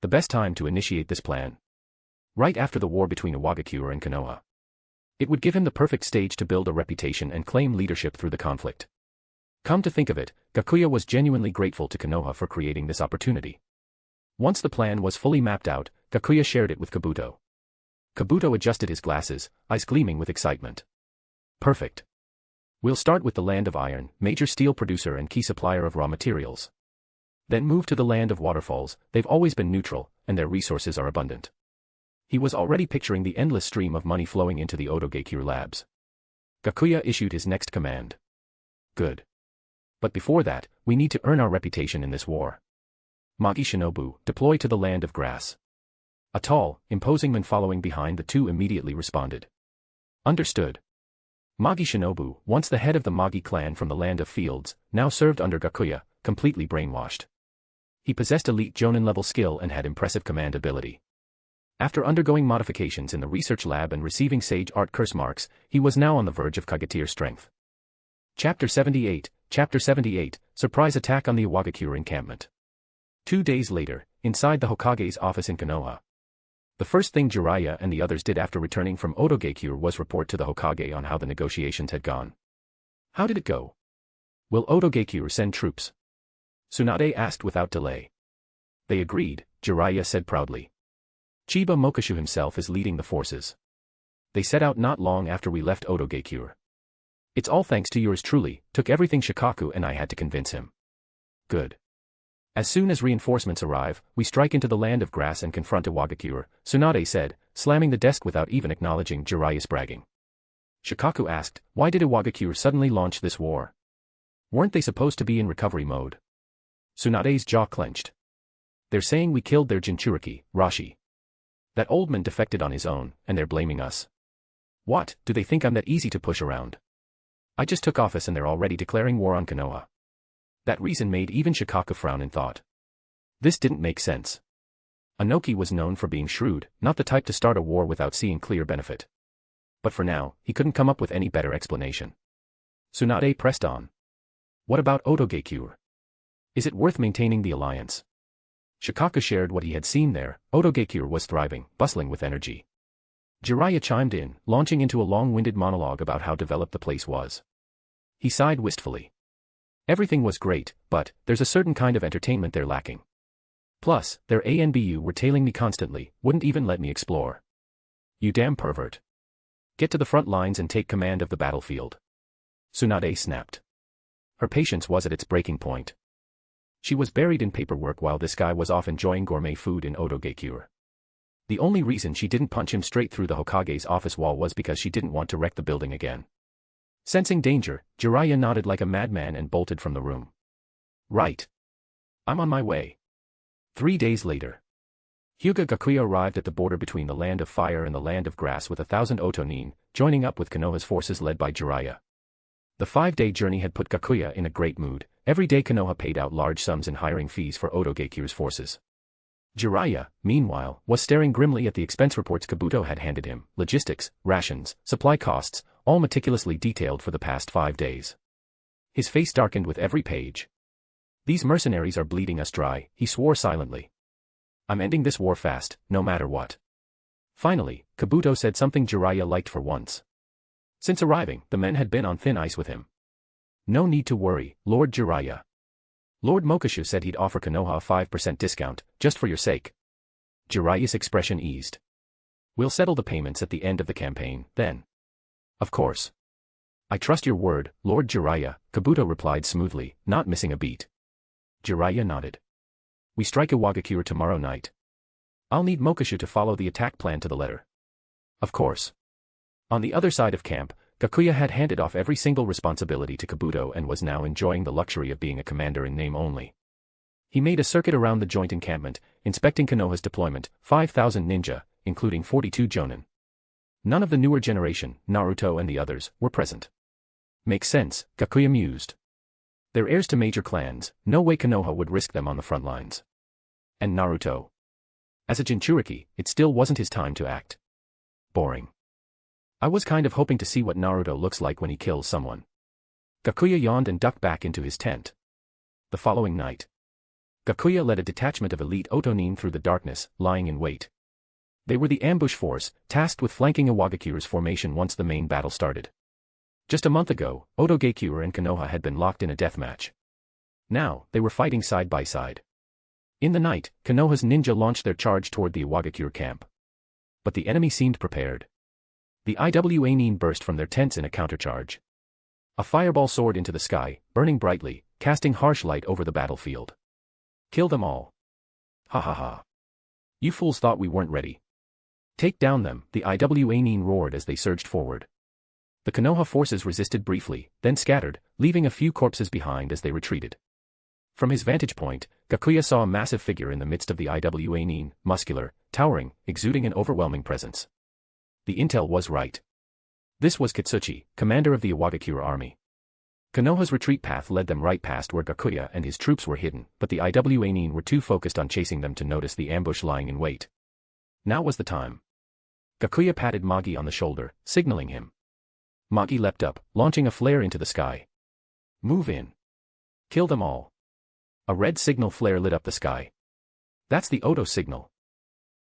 [SPEAKER 3] The best time to initiate this plan. Right after the war between Iwagakure and Konoha. It would give him the perfect stage to build a reputation and claim leadership through the conflict. Come to think of it, Gakuya was genuinely grateful to Konoha for creating this opportunity. Once the plan was fully mapped out, Gakuya shared it with Kabuto. Kabuto adjusted his glasses, eyes gleaming with excitement. Perfect. We'll start with the Land of Iron, major steel producer and key supplier of raw materials. Then move to the Land of Waterfalls, they've always been neutral, and their resources are abundant. He was already picturing the endless stream of money flowing into the Oto Gakuya labs. Gakuya issued his next command. Good. But before that, we need to earn our reputation in this war. Magi Shinobu, deploy to the Land of Grass. A tall, imposing man following behind the two immediately responded. Understood. Magi Shinobu, once the head of the Magi clan from the Land of Fields, now served under Gakuya, completely brainwashed. He possessed elite Jonin-level skill and had impressive command ability. After undergoing modifications in the research lab and receiving sage art curse marks, he was now on the verge of Kage strength. Chapter 78, Surprise Attack on the Iwagakure Encampment. 2 days later, inside the Hokage's office in Konoha. The first thing Jiraiya and the others did after returning from Otogekyū was report to the Hokage on how the negotiations had gone. How did it go? Will Otogekyū send troops? Tsunade asked without delay. They agreed, Jiraiya said proudly. Chiba Mokashu himself is leading the forces. They set out not long after we left Otogekyū. It's all thanks to yours truly, took everything Shikaku and I had to convince him. Good. As soon as reinforcements arrive, we strike into the land of grass and confront Iwagakure, Tsunade said, slamming the desk without even acknowledging Jiraiya's bragging. Shikaku asked, why did Iwagakure suddenly launch this war? Weren't they supposed to be in recovery mode? Tsunade's jaw clenched. They're saying we killed their Jinchuriki, Rashi. That old man defected on his own, and they're blaming us. What, do they think I'm that easy to push around? I just took office and they're already declaring war on Konoha. That reason made even Shikaku frown in thought. This didn't make sense. Inoki was known for being shrewd, not the type to start a war without seeing clear benefit. But for now, he couldn't come up with any better explanation. Tsunade pressed on. What about Otogekyū? Is it worth maintaining the alliance? Shikaku shared what he had seen there. Otogekyū was thriving, bustling with energy. Jiraiya chimed in, launching into a long-winded monologue about how developed the place was. He sighed wistfully. Everything was great, but there's a certain kind of entertainment they're lacking. Plus, their ANBU were tailing me constantly, wouldn't even let me explore. You damn pervert. Get to the front lines and take command of the battlefield. Tsunade snapped. Her patience was at its breaking point. She was buried in paperwork while this guy was off enjoying gourmet food in Otogekyū. The only reason she didn't punch him straight through the Hokage's office wall was because she didn't want to wreck the building again. Sensing danger, Jiraiya nodded like a madman and bolted from the room. Right. I'm on my way. 3 days later. Hyūga Gakuya arrived at the border between the land of fire and the land of grass with 1,000 Otonin, joining up with Konoha's forces led by Jiraiya. The 5-day journey had put Gakuya in a great mood. Every day Konoha paid out large sums in hiring fees for Otogekyū's forces. Jiraiya, meanwhile, was staring grimly at the expense reports Kabuto had handed him, logistics, rations, supply costs, all meticulously detailed for the past 5 days. His face darkened with every page. These mercenaries are bleeding us dry, he swore silently. I'm ending this war fast, no matter what. Finally, Kabuto said something Jiraiya liked for once. Since arriving, the men had been on thin ice with him. No need to worry, Lord Jiraiya. Lord Mokashu said he'd offer Konoha a 5% discount, just for your sake. Jiraiya's expression eased. We'll settle the payments at the end of the campaign, then. Of course. I trust your word, Lord Jiraiya, Kabuto replied smoothly, not missing a beat. Jiraiya nodded. We strike Iwagakure tomorrow night. I'll need Mokashu to follow the attack plan to the letter. Of course. On the other side of camp, Gakuya had handed off every single responsibility to Kabuto and was now enjoying the luxury of being a commander in name only. He made a circuit around the joint encampment, inspecting Konoha's deployment, 5,000 ninja, including 42 jonin. None of the newer generation, Naruto and the others, were present. Makes sense, Gakuya mused. They're heirs to major clans, no way Konoha would risk them on the front lines. And Naruto. As a Jinchuriki, it still wasn't his time to act. Boring. I was kind of hoping to see what Naruto looks like when he kills someone. Gakuya yawned and ducked back into his tent. The following night. Gakuya led a detachment of elite Otonin through the darkness, lying in wait. They were the ambush force, tasked with flanking Iwagakure's formation once the main battle started. Just a month ago, Otogekyū and Konoha had been locked in a deathmatch. Now, they were fighting side by side. In the night, Konoha's ninja launched their charge toward the Iwagakure camp. But the enemy seemed prepared. The Iwanin burst from their tents in a countercharge. A fireball soared into the sky, burning brightly, casting harsh light over the battlefield. Kill them all. Ha ha ha. You fools thought we weren't ready. Take down them, the Iwanin roared as they surged forward. The Konoha forces resisted briefly, then scattered, leaving a few corpses behind as they retreated. From his vantage point, Gakuya saw a massive figure in the midst of the Iwanin, muscular, towering, exuding an overwhelming presence. The intel was right. This was Kitsuchi, commander of the Iwagakure army. Konoha's retreat path led them right past where Gakuya and his troops were hidden, but the Iwanin were too focused on chasing them to notice the ambush lying in wait. Now was the time. Gakuya patted Magi on the shoulder, signaling him. Magi leapt up, launching a flare into the sky. Move in. Kill them all. A red signal flare lit up the sky. That's the Oto signal.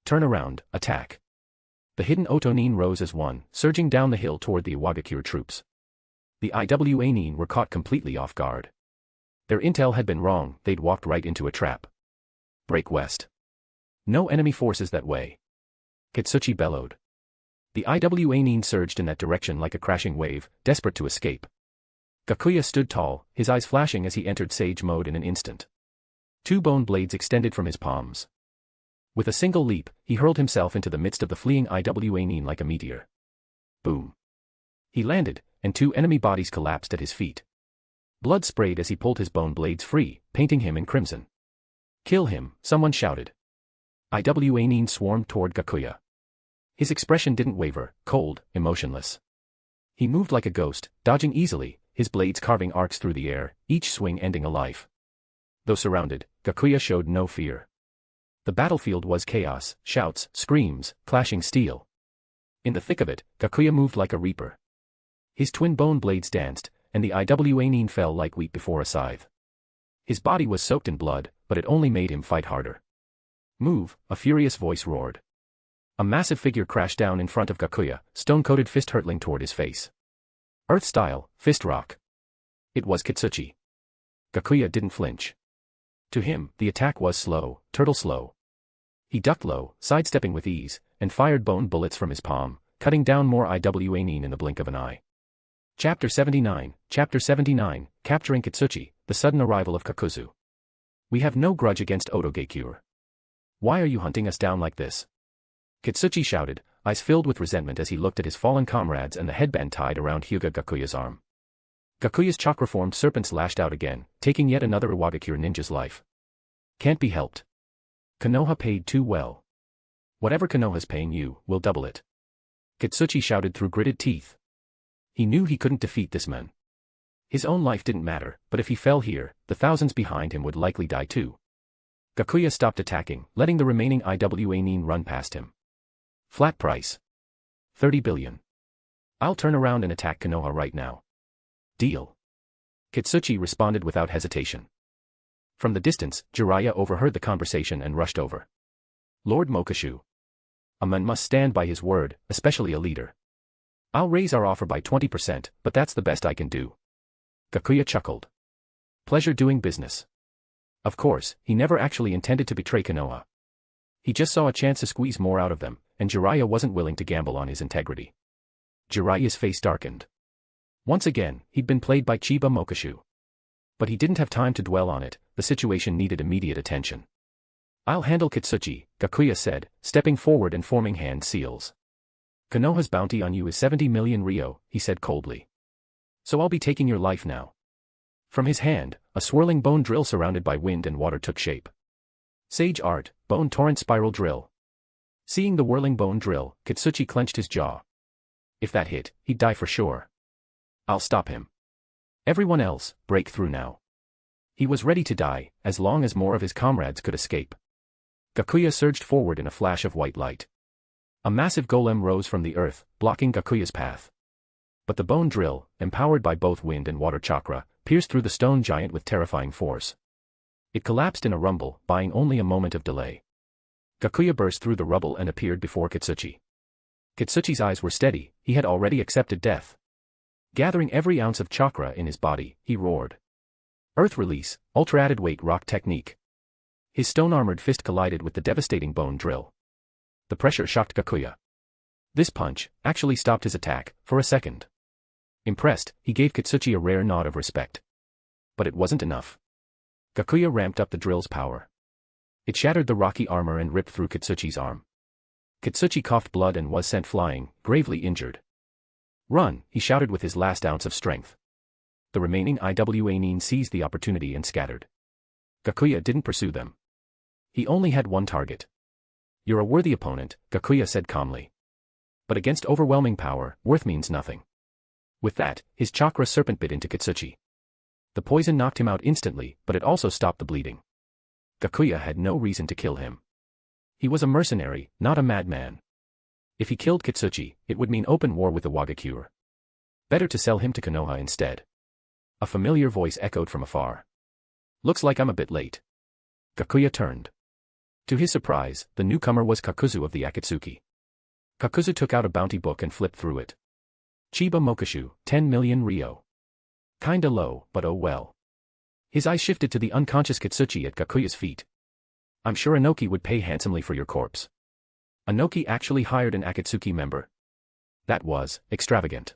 [SPEAKER 3] turn around, attack. The hidden Otonin rose as one, surging down the hill toward the Iwagakure troops. The Iwanin were caught completely off guard. Their intel had been wrong, they'd walked right into a trap. Break west. No enemy forces that way. Kitsuchi bellowed. The Iwanin surged in that direction like a crashing wave, desperate to escape. Gakuya stood tall, his eyes flashing as he entered sage mode in an instant. 2 bone blades extended from his palms. With a single leap, he hurled himself into the midst of the fleeing Iwanin like a meteor. Boom. He landed, and 2 enemy bodies collapsed at his feet. Blood sprayed as he pulled his bone blades free, painting him in crimson. Kill him, someone shouted. Iwanin swarmed toward Gakuya. His expression didn't waver, cold, emotionless. He moved like a ghost, dodging easily, his blades carving arcs through the air, each swing ending a life. Though surrounded, Gakuya showed no fear. The battlefield was chaos, shouts, screams, clashing steel. In the thick of it, Gakuya moved like a reaper. His twin bone blades danced, and the Iwanin fell like wheat before a scythe. His body was soaked in blood, but it only made him fight harder. Move, a furious voice roared. A massive figure crashed down in front of Gakuya, stone-coated fist hurtling toward his face. Earth-style, fist rock. It was Kitsuchi. Gakuya didn't flinch. To him, the attack was slow, turtle slow. He ducked low, sidestepping with ease, and fired bone bullets from his palm, cutting down more Iwanin in the blink of an eye. Chapter 79, Capturing Kitsuchi, the sudden arrival of Kakuzu. We have no grudge against Otogakure. Why are you hunting us down like this? Kitsuchi shouted, eyes filled with resentment as he looked at his fallen comrades and the headband tied around Hyūga Gakuya's arm. Gakuya's chakra-formed serpents lashed out again, taking yet another Iwagakure ninja's life. Can't be helped. Konoha paid too well. Whatever Konoha's paying you, we'll double it. Kitsuchi shouted through gritted teeth. He knew he couldn't defeat this man. His own life didn't matter, but if he fell here, the thousands behind him would likely die too. Gakuya stopped attacking, letting the remaining Iwanin run past him. Flat price. 30 billion. I'll turn around and attack Konoha right now. Deal. Kitsuchi responded without hesitation. From the distance, Jiraiya overheard the conversation and rushed over. Lord Mokashu. A man must stand by his word, especially a leader. I'll raise our offer by 20%, but that's the best I can do. Gakuya chuckled. Pleasure doing business. Of course, he never actually intended to betray Konoha. He just saw a chance to squeeze more out of them, and Jiraiya wasn't willing to gamble on his integrity. Jiraiya's face darkened. Once again, he'd been played by Chiba Mokashu. But he didn't have time to dwell on it, the situation needed immediate attention. I'll handle Kitsuchi, Gakuya said, stepping forward and forming hand seals. Konoha's bounty on you is 70 million ryo, he said coldly. So I'll be taking your life now. From his hand, a swirling bone drill surrounded by wind and water took shape. Sage art, bone torrent spiral drill. Seeing the whirling bone drill, Kitsuchi clenched his jaw. If that hit, he'd die for sure. I'll stop him. Everyone else, break through now. He was ready to die, as long as more of his comrades could escape. Gakuya surged forward in a flash of white light. A massive golem rose from the earth, blocking Gakuya's path. But the bone drill, empowered by both wind and water chakra, pierced through the stone giant with terrifying force. It collapsed in a rumble, buying only a moment of delay. Gakuya burst through the rubble and appeared before Kitsuchi. Kitsuchi's eyes were steady, he had already accepted death. Gathering every ounce of chakra in his body, he roared. Earth release, ultra-added weight rock technique. His stone-armored fist collided with the devastating bone drill. The pressure shocked Gakuya. This punch actually stopped his attack, for a second. Impressed, he gave Kitsuchi a rare nod of respect. But it wasn't enough. Gakuya ramped up the drill's power. It shattered the rocky armor and ripped through Kitsuchi's arm. Kitsuchi coughed blood and was sent flying, gravely injured. Run, he shouted with his last ounce of strength. The remaining Iwanin seized the opportunity and scattered. Gakuya didn't pursue them. He only had one target. You're a worthy opponent, Gakuya said calmly. But against overwhelming power, worth means nothing. With that, his chakra serpent bit into Kitsuchi. The poison knocked him out instantly, but it also stopped the bleeding. Gakuya had no reason to kill him. He was a mercenary, not a madman. If he killed Kitsuchi, it would mean open war with the Iwagakure. Better to sell him to Konoha instead. A familiar voice echoed from afar. Looks like I'm a bit late. Gakuya turned. To his surprise, the newcomer was Kakuzu of the Akatsuki. Kakuzu took out a bounty book and flipped through it. Chiba Mokashu, 10 million ryo. Kinda low, but oh well. His eyes shifted to the unconscious Kitsuchi at Gakuya's feet. I'm sure Inoki would pay handsomely for your corpse. Inoki actually hired an Akatsuki member. That was extravagant.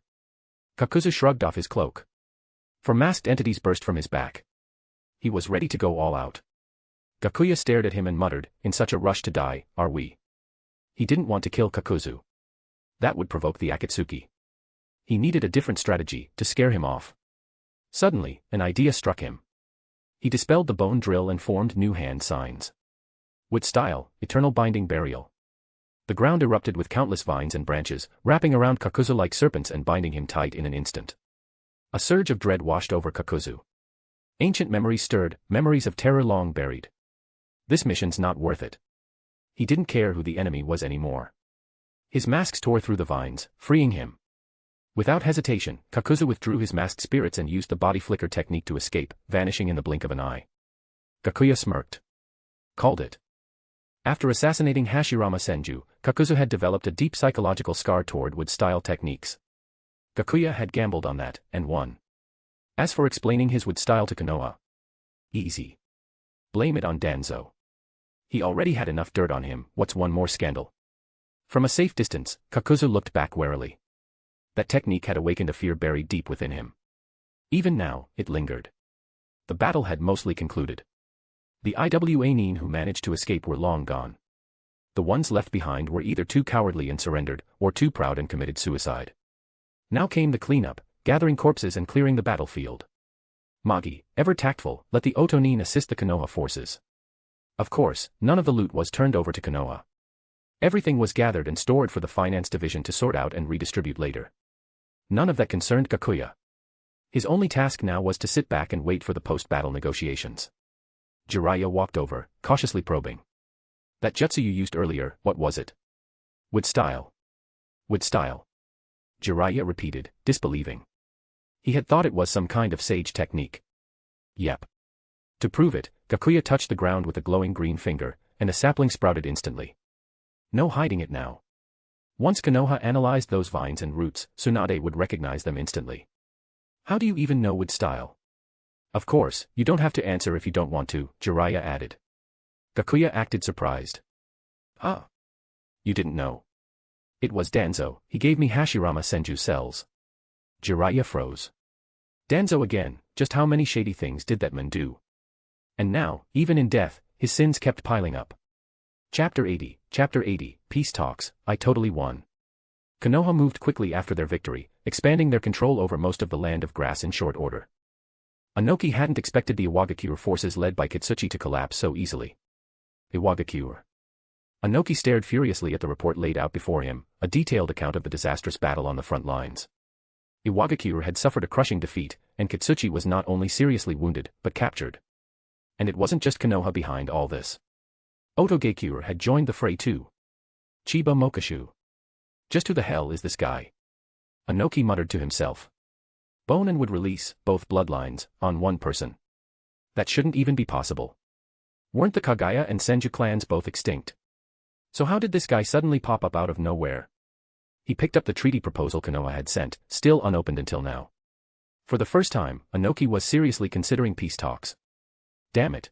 [SPEAKER 3] Kakuzu shrugged off his cloak. Four masked entities burst from his back. He was ready to go all out. Gakuya stared at him and muttered, in such a rush to die, are we? He didn't want to kill Kakuzu. That would provoke the Akatsuki. He needed a different strategy to scare him off. Suddenly, an idea struck him. He dispelled the bone drill and formed new hand signs. Wood style, eternal binding burial. The ground erupted with countless vines and branches, wrapping around Kakuzu like serpents and binding him tight in an instant. A surge of dread washed over Kakuzu. Ancient memories stirred, memories of terror long buried. This mission's not worth it. He didn't care who the enemy was anymore. His masks tore through the vines, freeing him. Without hesitation, Kakuzu withdrew his masked spirits and used the body flicker technique to escape, vanishing in the blink of an eye. Gakuya smirked. Called it. After assassinating Hashirama Senju, Kakuzu had developed a deep psychological scar toward wood-style techniques. Gakuya had gambled on that, and won. As for explaining his wood style to Konoha, easy. Blame it on Danzo. He already had enough dirt on him, what's one more scandal? From a safe distance, Kakuzu looked back warily. That technique had awakened a fear buried deep within him. Even now, it lingered. The battle had mostly concluded. The Iwa-nin who managed to escape were long gone. The ones left behind were either too cowardly and surrendered, or too proud and committed suicide. Now came the cleanup, gathering corpses and clearing the battlefield. Magi, ever tactful, let the Otonin assist the Konoha forces. Of course, none of the loot was turned over to Konoha. Everything was gathered and stored for the finance division to sort out and redistribute later. None of that concerned Gakuya. His only task now was to sit back and wait for the post-battle negotiations. Jiraiya walked over, cautiously probing. That jutsu you used earlier, what was it? Wood style. Wood style. Jiraiya repeated, disbelieving. He had thought it was some kind of sage technique. Yep. To prove it, Gakuya touched the ground with a glowing green finger, and a sapling sprouted instantly. No hiding it now. Once Konoha analyzed those vines and roots, Tsunade would recognize them instantly. How do you even know wood style? Of course, you don't have to answer if you don't want to, Jiraiya added. Gakuya acted surprised. Ah. You didn't know. It was Danzo, he gave me Hashirama Senju's cells. Jiraiya froze. Danzo again, just how many shady things did that man do? And now, even in death, his sins kept piling up. Chapter 80, Peace Talks, I totally won. Konoha moved quickly after their victory, expanding their control over most of the land of grass in short order. Inoki hadn't expected the Iwagakure forces led by Kitsuchi to collapse so easily. Iwagakure. Inoki stared furiously at the report laid out before him, a detailed account of the disastrous battle on the front lines. Iwagakure had suffered a crushing defeat, and Kitsuchi was not only seriously wounded, but captured. And it wasn't just Konoha behind all this. Otogakure had joined the fray too. Chiba Mokashu. Just who the hell is this guy? Inoki muttered to himself. Bone and would release, both bloodlines, on one person. That shouldn't even be possible. Weren't the Kagaya and Senju clans both extinct? So how did this guy suddenly pop up out of nowhere? He picked up the treaty proposal Konoha had sent, still unopened until now. For the first time, Inoki was seriously considering peace talks. Damn it.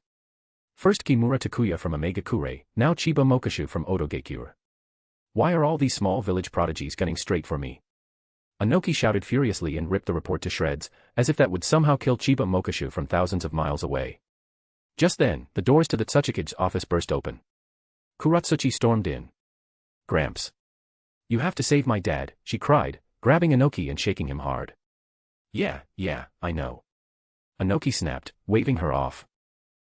[SPEAKER 3] First Kimura Takuya from Omegakure, now Chiba Mokashu from Otogakure. Why are all these small village prodigies gunning straight for me? Inoki shouted furiously and ripped the report to shreds, as if that would somehow kill Chiba Mokashu from thousands of miles away. Just then, the doors to the Tsuchikige's office burst open. Kuratsuchi stormed in. Gramps. You have to save my dad, she cried, grabbing Inoki and shaking him hard. Yeah, I know. Inoki snapped, waving her off.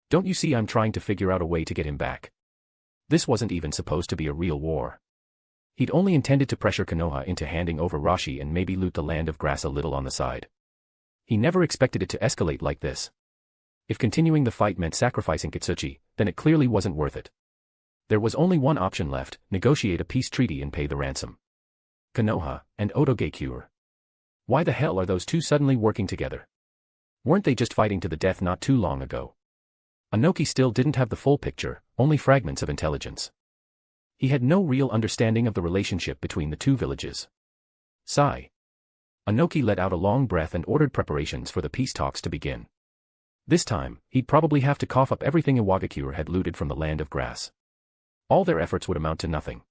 [SPEAKER 3] Don't you see I'm trying to figure out a way to get him back? This wasn't even supposed to be a real war. He'd only intended to pressure Konoha into handing over Rashi and maybe loot the land of grass a little on the side. He never expected it to escalate like this. If continuing the fight meant sacrificing Kitsuchi, then it clearly wasn't worth it. There was only one option left, negotiate a peace treaty and pay the ransom. Konoha and Otogakure. Why the hell are those two suddenly working together? Weren't they just fighting to the death not too long ago? Anoki still didn't have the full picture, only fragments of intelligence. He had no real understanding of the relationship between the two villages. Sigh. Anoki let out a long breath and ordered preparations for the peace talks to begin. This time, he'd probably have to cough up everything Iwagakure had looted from the land of grass. All their efforts would amount to nothing.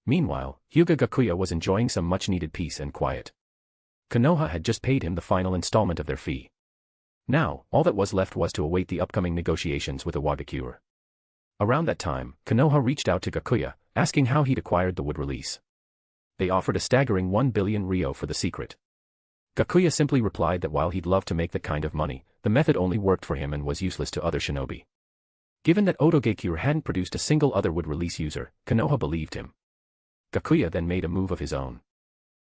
[SPEAKER 3] Meanwhile, Hyūga Gakuya was enjoying some much-needed peace and quiet. Konoha had just paid him the final installment of their fee. Now, all that was left was to await the upcoming negotiations with Iwagakure. Around that time, Konoha reached out to Gakuya, asking how he'd acquired the wood release. They offered a staggering 1 billion ryo for the secret. Gakuya simply replied that while he'd love to make that kind of money, the method only worked for him and was useless to other shinobi. Given that Otogakure hadn't produced a single other wood release user, Konoha believed him. Gakuya then made a move of his own.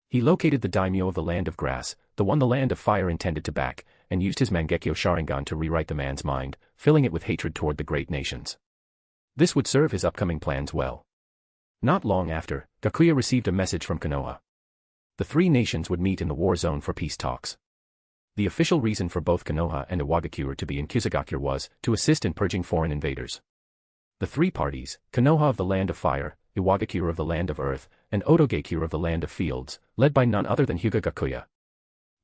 [SPEAKER 3] He located the daimyo of the Land of Grass, the one the Land of Fire intended to back, and used his Mangekyo Sharingan to rewrite the man's mind, filling it with hatred toward the great nations. This would serve his upcoming plans well. Not long after, Gakuya received a message from Konoha. The three nations would meet in the war zone for peace talks. The official reason for both Konoha and Iwagakure to be in Kizugakure was to assist in purging foreign invaders. The three parties, Konoha of the Land of Fire, Iwagakure of the Land of Earth, and Otogakure of the Land of Fields, led by none other than Hyūga Gakuya.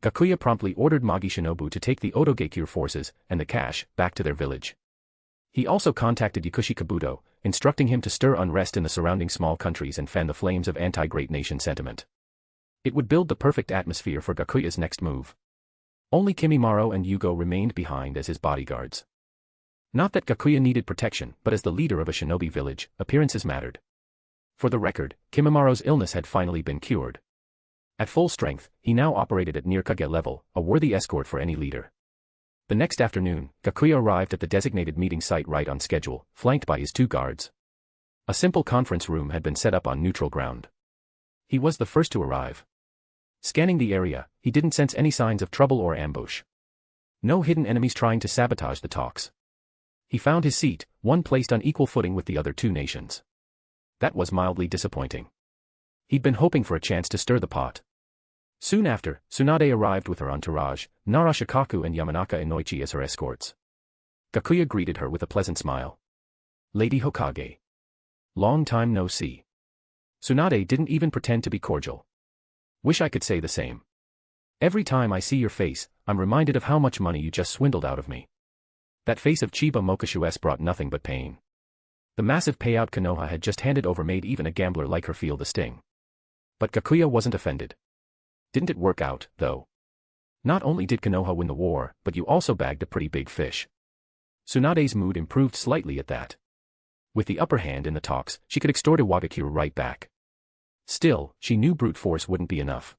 [SPEAKER 3] Gakuya promptly ordered Magi Shinobu to take the Otogakure forces and the cash back to their village. He also contacted Yakushi Kabuto, instructing him to stir unrest in the surrounding small countries and fan the flames of anti-great nation sentiment. It would build the perfect atmosphere for Gakuya's next move. Only Kimimaro and Yugo remained behind as his bodyguards. Not that Gakuya needed protection, but as the leader of a shinobi village, appearances mattered. For the record, Kimimaro's illness had finally been cured. At full strength, he now operated at near Kage level, a worthy escort for any leader. The next afternoon, Gakuya arrived at the designated meeting site right on schedule, flanked by his two guards. A simple conference room had been set up on neutral ground. He was the first to arrive. Scanning the area, he didn't sense any signs of trouble or ambush. No hidden enemies trying to sabotage the talks. He found his seat, one placed on equal footing with the other two nations. That was mildly disappointing. He'd been hoping for a chance to stir the pot. Soon after, Tsunade arrived with her entourage, Narashikaku and Yamanaka Inoichi as her escorts. Gakuya greeted her with a pleasant smile. Lady Hokage. Long time no see. Tsunade didn't even pretend to be cordial. Wish I could say the same. Every time I see your face, I'm reminded of how much money you just swindled out of me. That face of Chiba Mokashu brought nothing but pain. The massive payout Konoha had just handed over made even a gambler like her feel the sting. But Gakuya wasn't offended. Didn't it work out, though? Not only did Konoha win the war, but you also bagged a pretty big fish. Tsunade's mood improved slightly at that. With the upper hand in the talks, she could extort Iwagakure right back. Still, she knew brute force wouldn't be enough.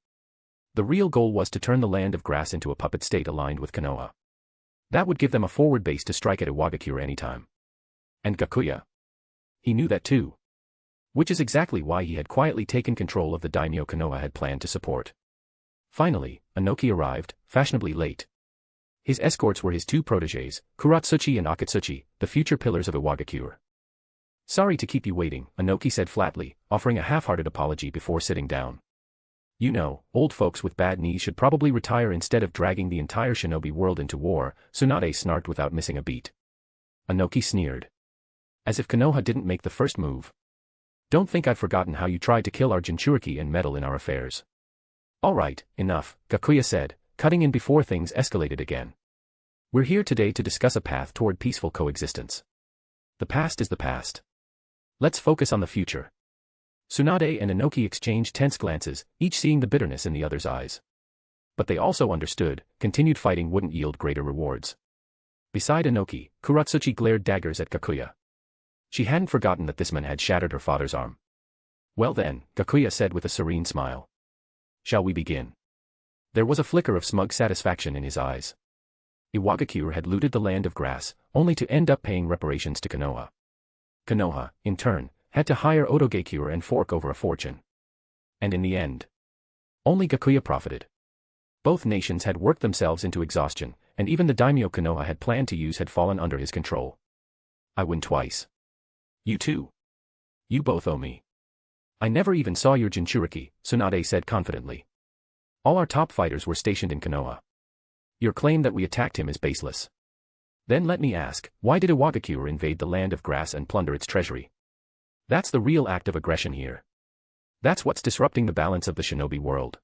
[SPEAKER 3] The real goal was to turn the Land of Grass into a puppet state aligned with Konoha. That would give them a forward base to strike at Iwagakure anytime. And Gakuya? He knew that too. Which is exactly why he had quietly taken control of the daimyo Konoha had planned to support. Finally, Inoki arrived, fashionably late. His escorts were his two protégés, Kuratsuchi and Akatsuchi, the future pillars of Iwagakure. Sorry to keep you waiting, Inoki said flatly, offering a half-hearted apology before sitting down. You know, old folks with bad knees should probably retire instead of dragging the entire shinobi world into war, Tsunade snarked without missing a beat. Inoki sneered. As if Konoha didn't make the first move. Don't think I've forgotten how you tried to kill our Jinchuriki and meddle in our affairs. Alright, enough, Gakuya said, cutting in before things escalated again. We're here today to discuss a path toward peaceful coexistence. The past is the past. Let's focus on the future. Tsunade and Inoki exchanged tense glances, each seeing the bitterness in the other's eyes. But they also understood, continued fighting wouldn't yield greater rewards. Beside Inoki, Kuratsuchi glared daggers at Gakuya. She hadn't forgotten that this man had shattered her father's arm. Well then, Gakuya said with a serene smile. Shall we begin? There was a flicker of smug satisfaction in his eyes. Iwagakure had looted the Land of Grass, only to end up paying reparations to Konoha. Konoha, in turn, had to hire Otogakure and fork over a fortune. And in the end, only Gakuya profited. Both nations had worked themselves into exhaustion, and even the daimyo Konoha had planned to use had fallen under his control. I win twice. You too. You both owe me. I never even saw your Jinchuriki, Tsunade said confidently. All our top fighters were stationed in Konoha. Your claim that we attacked him is baseless. Then let me ask, why did Iwagakure invade the land of grass and plunder its treasury? That's the real act of aggression here. That's what's disrupting the balance of the shinobi world.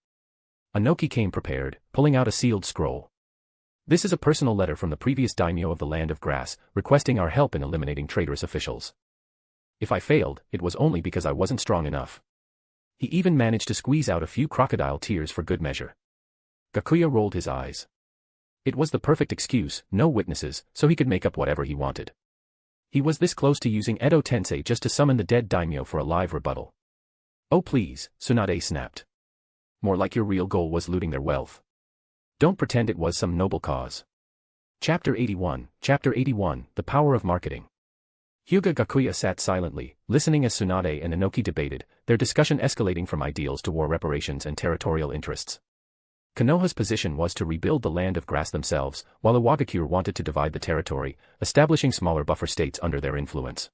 [SPEAKER 3] Anoki came prepared, pulling out a sealed scroll. This is a personal letter from the previous daimyo of the land of grass, requesting our help in eliminating traitorous officials. If I failed, it was only because I wasn't strong enough. He even managed to squeeze out a few crocodile tears for good measure. Gakuya rolled his eyes. It was the perfect excuse, no witnesses, so he could make up whatever he wanted. He was this close to using Edo Tensei just to summon the dead daimyo for a live rebuttal. Oh please, Tsunade snapped. More like your real goal was looting their wealth. Don't pretend it was some noble cause. Chapter 81, The Power of Marketing. Hyūga Gakuya sat silently, listening as Tsunade and Inoki debated, their discussion escalating from ideals to war reparations and territorial interests. Konoha's position was to rebuild the land of grass themselves, while Iwagakure wanted to divide the territory, establishing smaller buffer states under their influence.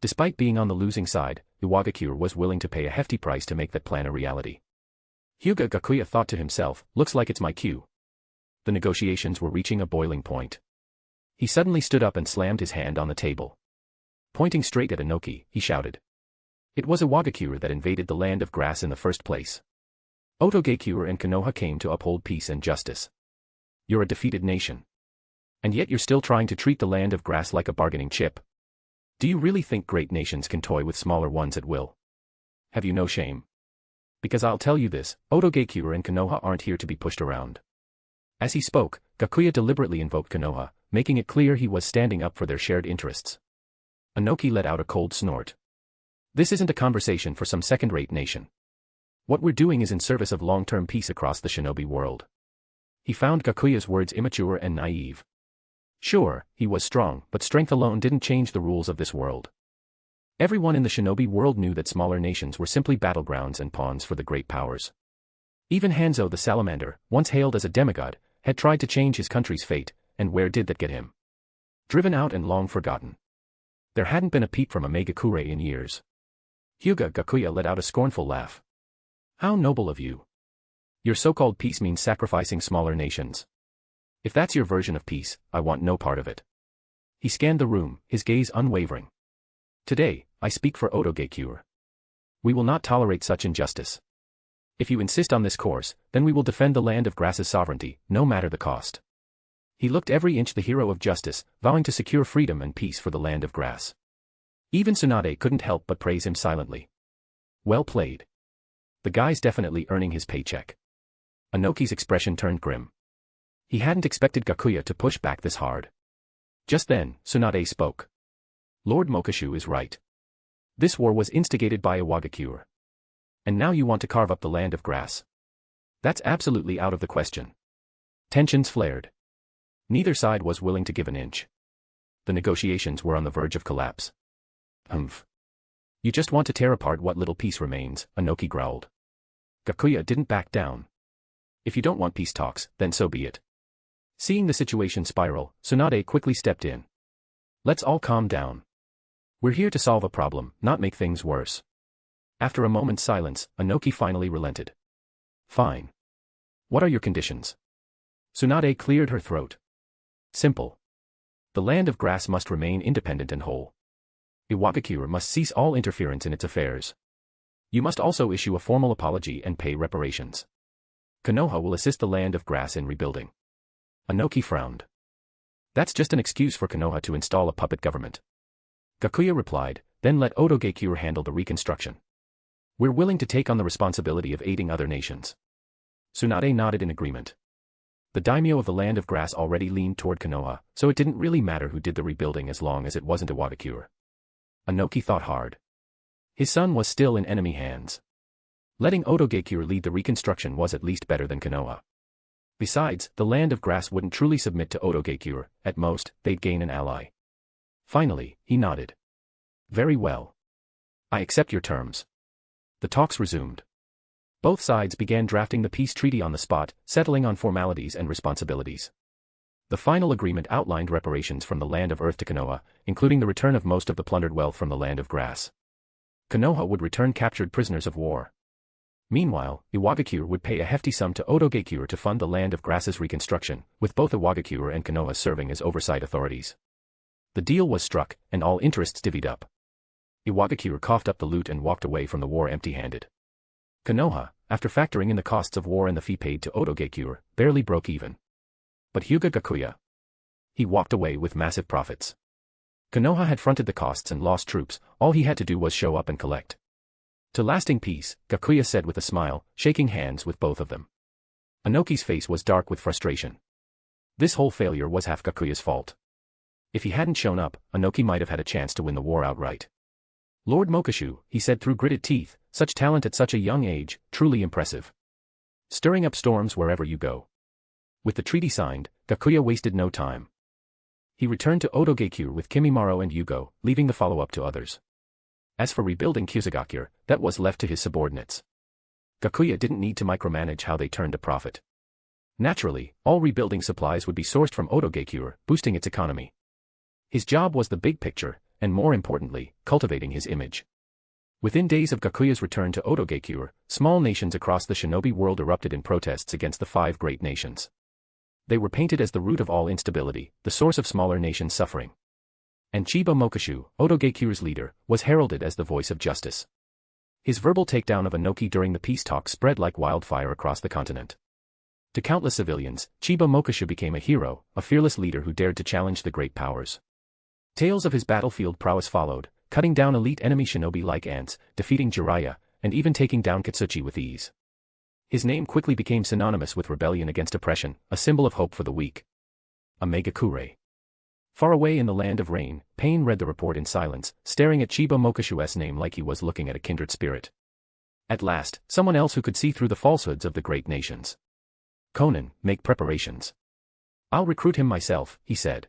[SPEAKER 3] Despite being on the losing side, Iwagakure was willing to pay a hefty price to make that plan a reality. Hyūga Gakuya thought to himself, looks like it's my cue. The negotiations were reaching a boiling point. He suddenly stood up and slammed his hand on the table. Pointing straight at Inoki, he shouted. It was Iwagakure that invaded the land of grass in the first place. Otogakure and Konoha came to uphold peace and justice. You're a defeated nation. And yet you're still trying to treat the land of grass like a bargaining chip. Do you really think great nations can toy with smaller ones at will? Have you no shame? Because I'll tell you this, Otogakure and Konoha aren't here to be pushed around. As he spoke, Gakuya deliberately invoked Konoha, making it clear he was standing up for their shared interests. Inoki let out a cold snort. This isn't a conversation for some second-rate nation. What we're doing is in service of long-term peace across the shinobi world. He found Gakuya's words immature and naive. Sure, he was strong, but strength alone didn't change the rules of this world. Everyone in the shinobi world knew that smaller nations were simply battlegrounds and pawns for the great powers. Even Hanzo the Salamander, once hailed as a demigod, had tried to change his country's fate, and where did that get him? Driven out and long forgotten. There hadn't been a peep from a Megakure in years. Hyūga Gakuya let out a scornful laugh. How noble of you. Your so-called peace means sacrificing smaller nations. If that's your version of peace, I want no part of it. He scanned the room, his gaze unwavering. Today, I speak for Otogakure. We will not tolerate such injustice. If you insist on this course, then we will defend the land of grass's sovereignty, no matter the cost. He looked every inch the hero of justice, vowing to secure freedom and peace for the land of grass. Even Tsunade couldn't help but praise him silently. Well played. The guy's definitely earning his paycheck. Inoki's expression turned grim. He hadn't expected Gakuya to push back this hard. Just then, Tsunade spoke. Lord Mokashu is right. This war was instigated by Iwagakure. And now you want to carve up the land of grass. That's absolutely out of the question. Tensions flared. Neither side was willing to give an inch. The negotiations were on the verge of collapse. Humph. You just want to tear apart what little peace remains, Inoki growled. Gakuya didn't back down. If you don't want peace talks, then so be it. Seeing the situation spiral, Tsunade quickly stepped in. Let's all calm down. We're here to solve a problem, not make things worse. After a moment's silence, Inoki finally relented. Fine. What are your conditions? Tsunade cleared her throat. Simple. The land of grass must remain independent and whole. Iwagakure must cease all interference in its affairs. You must also issue a formal apology and pay reparations. Konoha will assist the land of grass in rebuilding. Inoki frowned. That's just an excuse for Konoha to install a puppet government. Gakuya replied, then let Otogakure handle the reconstruction. We're willing to take on the responsibility of aiding other nations. Tsunade nodded in agreement. The daimyo of the land of grass already leaned toward Konoha, so it didn't really matter who did the rebuilding as long as it wasn't Iwagakure. Inoki thought hard. His son was still in enemy hands. Letting Otogakure lead the reconstruction was at least better than Konoha. Besides, the land of grass wouldn't truly submit to Otogakure, at most, they'd gain an ally. Finally, he nodded. Very well. I accept your terms. The talks resumed. Both sides began drafting the peace treaty on the spot, settling on formalities and responsibilities. The final agreement outlined reparations from the land of earth to Konoha, including the return of most of the plundered wealth from the land of grass. Konoha would return captured prisoners of war. Meanwhile, Iwagakure would pay a hefty sum to Odogakure to fund the Land of Grass's reconstruction, with both Iwagakure and Konoha serving as oversight authorities. The deal was struck, and all interests divvied up. Iwagakure coughed up the loot and walked away from the war empty-handed. Konoha, after factoring in the costs of war and the fee paid to Odogakure, barely broke even. But Hyūga Gakuya, he walked away with massive profits. Konoha had fronted the costs and lost troops, all he had to do was show up and collect. To lasting peace, Gakuya said with a smile, shaking hands with both of them. Anoki's face was dark with frustration. This whole failure was half Gakuya's fault. If he hadn't shown up, Anoki might have had a chance to win the war outright. Lord Mokashu, he said through gritted teeth, such talent at such a young age, truly impressive. Stirring up storms wherever you go. With the treaty signed, Gakuya wasted no time. He returned to Odogakure with Kimimaro and Yugo, leaving the follow-up to others. As for rebuilding Kyusugakure, that was left to his subordinates. Gakuya didn't need to micromanage how they turned a profit. Naturally, all rebuilding supplies would be sourced from Odogakure, boosting its economy. His job was the big picture, and more importantly, cultivating his image. Within days of Gakuya's return to Odogakure, small nations across the shinobi world erupted in protests against the five great nations. They were painted as the root of all instability, the source of smaller nations' suffering. And Chiba Mokashu, Odogakure's leader, was heralded as the voice of justice. His verbal takedown of Anoki during the peace talks spread like wildfire across the continent. To countless civilians, Chiba Mokashu became a hero, a fearless leader who dared to challenge the great powers. Tales of his battlefield prowess followed, cutting down elite enemy shinobi like ants, defeating Jiraiya, and even taking down Katsuchi with ease. His name quickly became synonymous with rebellion against oppression, a symbol of hope for the weak. A Megakure. Far away in the land of rain, Pain read the report in silence, staring at Chiba Mokashu's name like he was looking at a kindred spirit. At last, someone else who could see through the falsehoods of the great nations. Conan, make preparations. I'll recruit him myself, he said.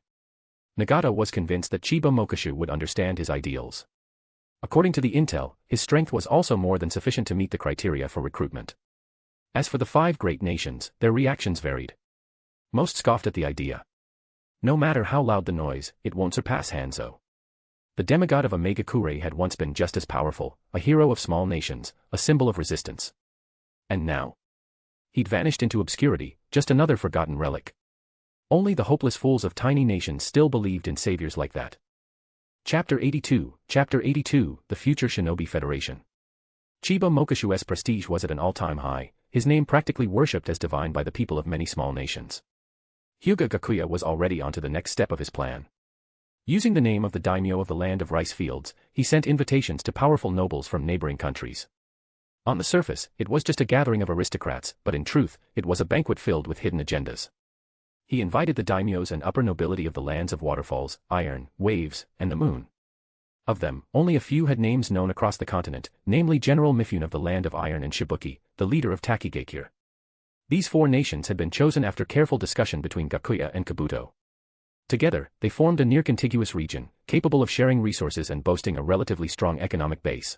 [SPEAKER 3] Nagata was convinced that Chiba Mokashu would understand his ideals. According to the intel, his strength was also more than sufficient to meet the criteria for recruitment. As for the five great nations, their reactions varied. Most scoffed at the idea. No matter how loud the noise, it won't surpass Hanzo. The demigod of Megakure had once been just as powerful, a hero of small nations, a symbol of resistance. And now? He'd vanished into obscurity, just another forgotten relic. Only the hopeless fools of tiny nations still believed in saviors like that. Chapter 82, The Future Shinobi Federation. Chiba Mokashu's prestige was at an all-time high, his name practically worshipped as divine by the people of many small nations. Hyūga Gakuya was already onto the next step of his plan. Using the name of the daimyo of the land of rice fields, he sent invitations to powerful nobles from neighboring countries. On the surface, it was just a gathering of aristocrats, but in truth, it was a banquet filled with hidden agendas. He invited the daimyos and upper nobility of the lands of waterfalls, iron, waves, and the moon. Of them, only a few had names known across the continent, namely General Mifune of the land of iron and Shibuki, the leader of Takigakure. These four nations had been chosen after careful discussion between Gakuya and Kabuto. Together, they formed a near-contiguous region, capable of sharing resources and boasting a relatively strong economic base.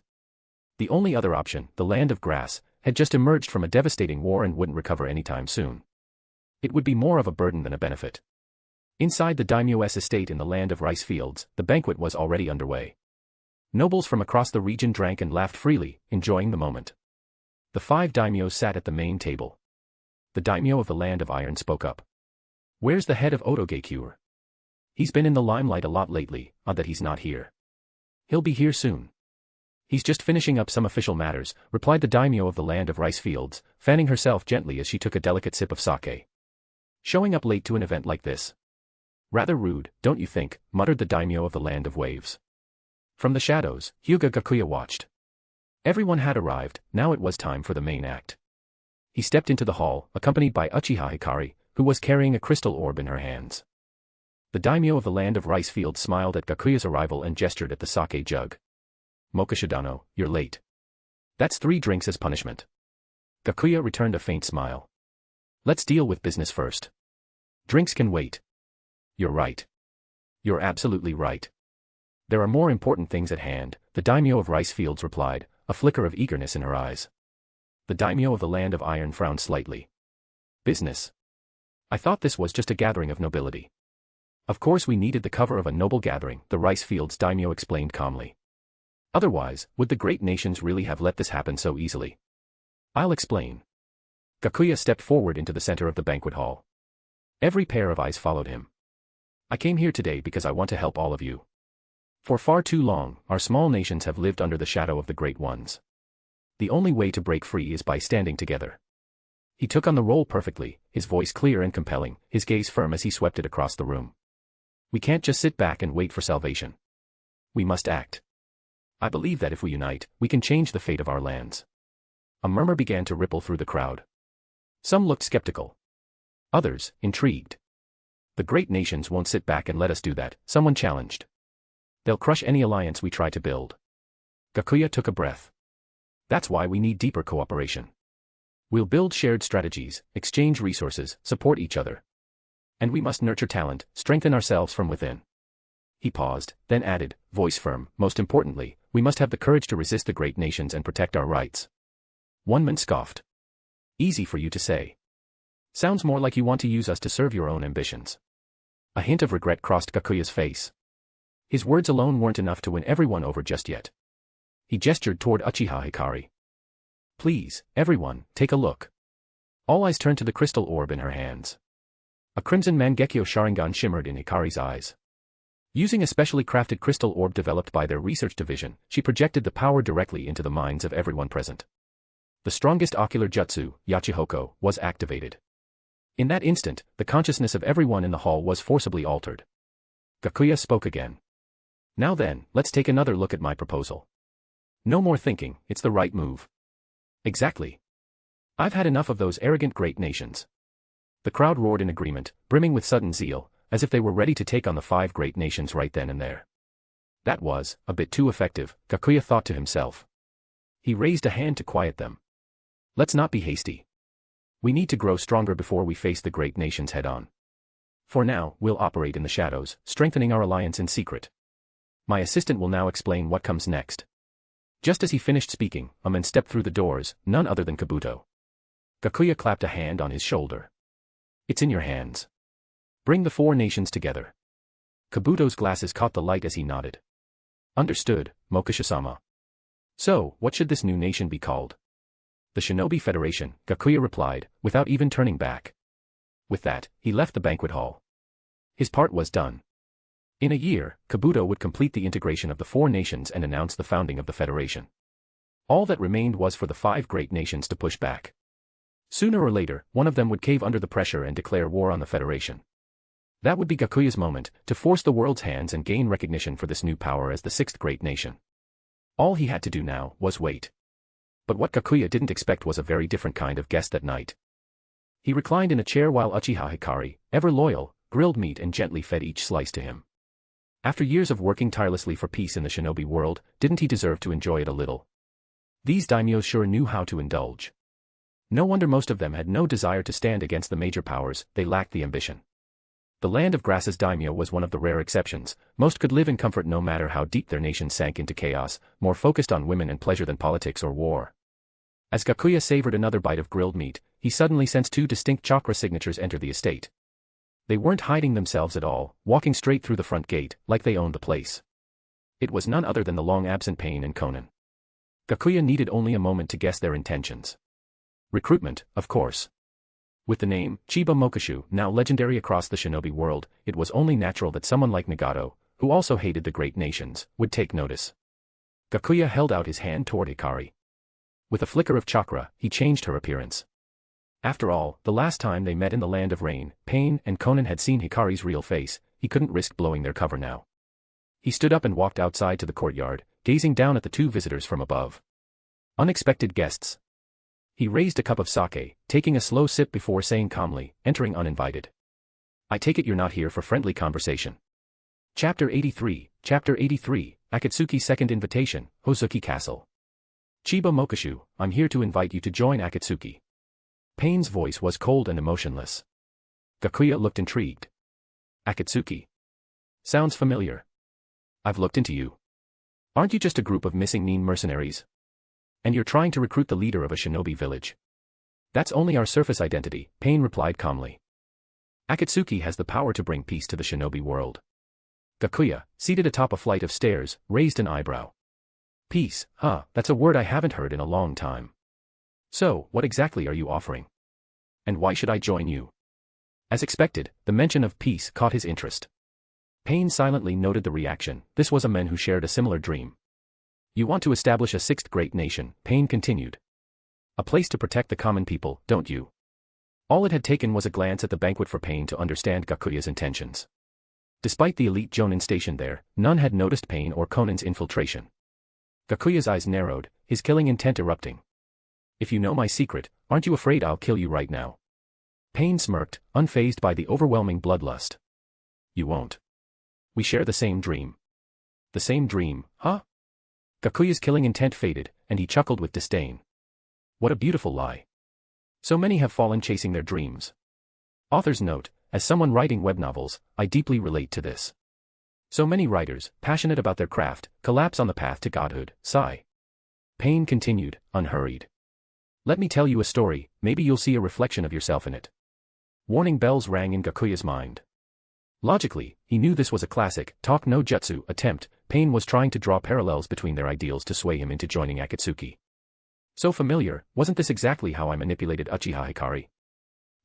[SPEAKER 3] The only other option, the land of grass, had just emerged from a devastating war and wouldn't recover anytime soon. It would be more of a burden than a benefit. Inside the daimyo's estate in the land of rice fields, the banquet was already underway. Nobles from across the region drank and laughed freely, enjoying the moment. The five daimyos sat at the main table. The daimyo of the land of iron spoke up. Where's the head of Odogakure? He's been in the limelight a lot lately, odd that he's not here. He'll be here soon. He's just finishing up some official matters, replied the daimyo of the land of rice fields, fanning herself gently as she took a delicate sip of sake. Showing up late to an event like this. Rather rude, don't you think, muttered the daimyo of the land of waves. From the shadows, Hyūga Gakuya watched. Everyone had arrived, now it was time for the main act. He stepped into the hall, accompanied by Uchiha Hikari, who was carrying a crystal orb in her hands. The daimyo of the land of rice fields smiled at Gakuya's arrival and gestured at the sake jug. Mokashidano, you're late. That's 3 drinks as punishment. Gakuya returned a faint smile. Let's deal with business first. Drinks can wait. You're right. You're absolutely right. There are more important things at hand, the daimyo of rice fields replied, a flicker of eagerness in her eyes. The daimyo of the land of iron frowned slightly. Business. I thought this was just a gathering of nobility. Of course we needed the cover of a noble gathering, the rice fields daimyo explained calmly. Otherwise, would the great nations really have let this happen so easily? I'll explain. Gakuya stepped forward into the center of the banquet hall. Every pair of eyes followed him. I came here today because I want to help all of you. For far too long, our small nations have lived under the shadow of the great ones. The only way to break free is by standing together. He took on the role perfectly, his voice clear and compelling, his gaze firm as he swept it across the room. We can't just sit back and wait for salvation. We must act. I believe that if we unite, we can change the fate of our lands. A murmur began to ripple through the crowd. Some looked skeptical. Others, intrigued. The great nations won't sit back and let us do that, someone challenged. They'll crush any alliance we try to build. Gakuya took a breath. That's why we need deeper cooperation. We'll build shared strategies, exchange resources, support each other. And we must nurture talent, strengthen ourselves from within. He paused, then added, voice firm, most importantly, we must have the courage to resist the great nations and protect our rights. One man scoffed. Easy for you to say. Sounds more like you want to use us to serve your own ambitions. A hint of regret crossed Gakuya's face. His words alone weren't enough to win everyone over just yet. He gestured toward Uchiha Hikari. Please, everyone, take a look. All eyes turned to the crystal orb in her hands. A crimson Mangekyo Sharingan shimmered in Hikari's eyes. Using a specially crafted crystal orb developed by their research division, she projected the power directly into the minds of everyone present. The strongest ocular jutsu, Yachihoko, was activated. In that instant, the consciousness of everyone in the hall was forcibly altered. Gakuya spoke again. Now then, let's take another look at my proposal. No more thinking, it's the right move. Exactly. I've had enough of those arrogant great nations. The crowd roared in agreement, brimming with sudden zeal, as if they were ready to take on the 5 great nations right then and there. That was a bit too effective, Gakuya thought to himself. He raised a hand to quiet them. Let's not be hasty. We need to grow stronger before we face the great nations head-on. For now, we'll operate in the shadows, strengthening our alliance in secret. My assistant will now explain what comes next. Just as he finished speaking, a man stepped through the doors, none other than Kabuto. Gakuya clapped a hand on his shoulder. It's in your hands. Bring the 4 nations together. Kabuto's glasses caught the light as he nodded. Understood, Mokusha-sama. So, what should this new nation be called? The Shinobi Federation, Gakuya replied, without even turning back. With that, he left the banquet hall. His part was done. In a year, Kabuto would complete the integration of the 4 nations and announce the founding of the Federation. All that remained was for the 5 great nations to push back. Sooner or later, one of them would cave under the pressure and declare war on the Federation. That would be Gakuya's moment, to force the world's hands and gain recognition for this new power as the 6th great nation. All he had to do now was wait. But what Gakuya didn't expect was a very different kind of guest that night. He reclined in a chair while Uchiha Hikari, ever loyal, grilled meat and gently fed each slice to him. After years of working tirelessly for peace in the shinobi world, didn't he deserve to enjoy it a little? These daimyos sure knew how to indulge. No wonder most of them had no desire to stand against the major powers, they lacked the ambition. The land of grasses daimyo was one of the rare exceptions. Most could live in comfort no matter how deep their nation sank into chaos, more focused on women and pleasure than politics or war. As Gakuya savored another bite of grilled meat, he suddenly sensed 2 distinct chakra signatures enter the estate. They weren't hiding themselves at all, walking straight through the front gate, like they owned the place. It was none other than the long-absent Pain and Conan. Gakuya needed only a moment to guess their intentions. Recruitment, of course. With the name, Chiba Mokishu, now legendary across the shinobi world, it was only natural that someone like Nagato, who also hated the great nations, would take notice. Gakuya held out his hand toward Hikari. With a flicker of chakra, he changed her appearance. After all, the last time they met in the Land of Rain, Pain and Conan had seen Hikari's real face, he couldn't risk blowing their cover now. He stood up and walked outside to the courtyard, gazing down at the 2 visitors from above. Unexpected guests. He raised a cup of sake, taking a slow sip before saying calmly, entering uninvited. I take it you're not here for friendly conversation. Chapter 83, Akatsuki's second invitation, Hozuki Castle. Chiba Mokishu, I'm here to invite you to join Akatsuki. Pain's voice was cold and emotionless. Gakuya looked intrigued. Akatsuki. Sounds familiar. I've looked into you. Aren't you just a group of missing Nin mercenaries? And you're trying to recruit the leader of a shinobi village. That's only our surface identity, Pain replied calmly. Akatsuki has the power to bring peace to the shinobi world. Gakuya, seated atop a flight of stairs, raised an eyebrow. Peace, huh, that's a word I haven't heard in a long time. So, what exactly are you offering? And why should I join you? As expected, the mention of peace caught his interest. Pain silently noted the reaction. This was a man who shared a similar dream. You want to establish a sixth great nation, Pain continued. A place to protect the common people, don't you? All it had taken was a glance at the banquet for Pain to understand Gakuya's intentions. Despite the elite jonin stationed there, none had noticed Pain or Konan's infiltration. Gakuya's eyes narrowed, his killing intent erupting. If you know my secret, aren't you afraid I'll kill you right now? Pain smirked, unfazed by the overwhelming bloodlust. You won't. We share the same dream. The same dream, huh? Gakuya's killing intent faded, and he chuckled with disdain. What a beautiful lie. So many have fallen chasing their dreams. Author's note, as someone writing web novels, I deeply relate to this. So many writers, passionate about their craft, collapse on the path to godhood, sigh. Pain continued, unhurried. Let me tell you a story, maybe you'll see a reflection of yourself in it. Warning bells rang in Gakuya's mind. Logically, he knew this was a classic, talk no jutsu attempt. Pain was trying to draw parallels between their ideals to sway him into joining Akatsuki. So familiar, wasn't this exactly how I manipulated Uchiha Hikari?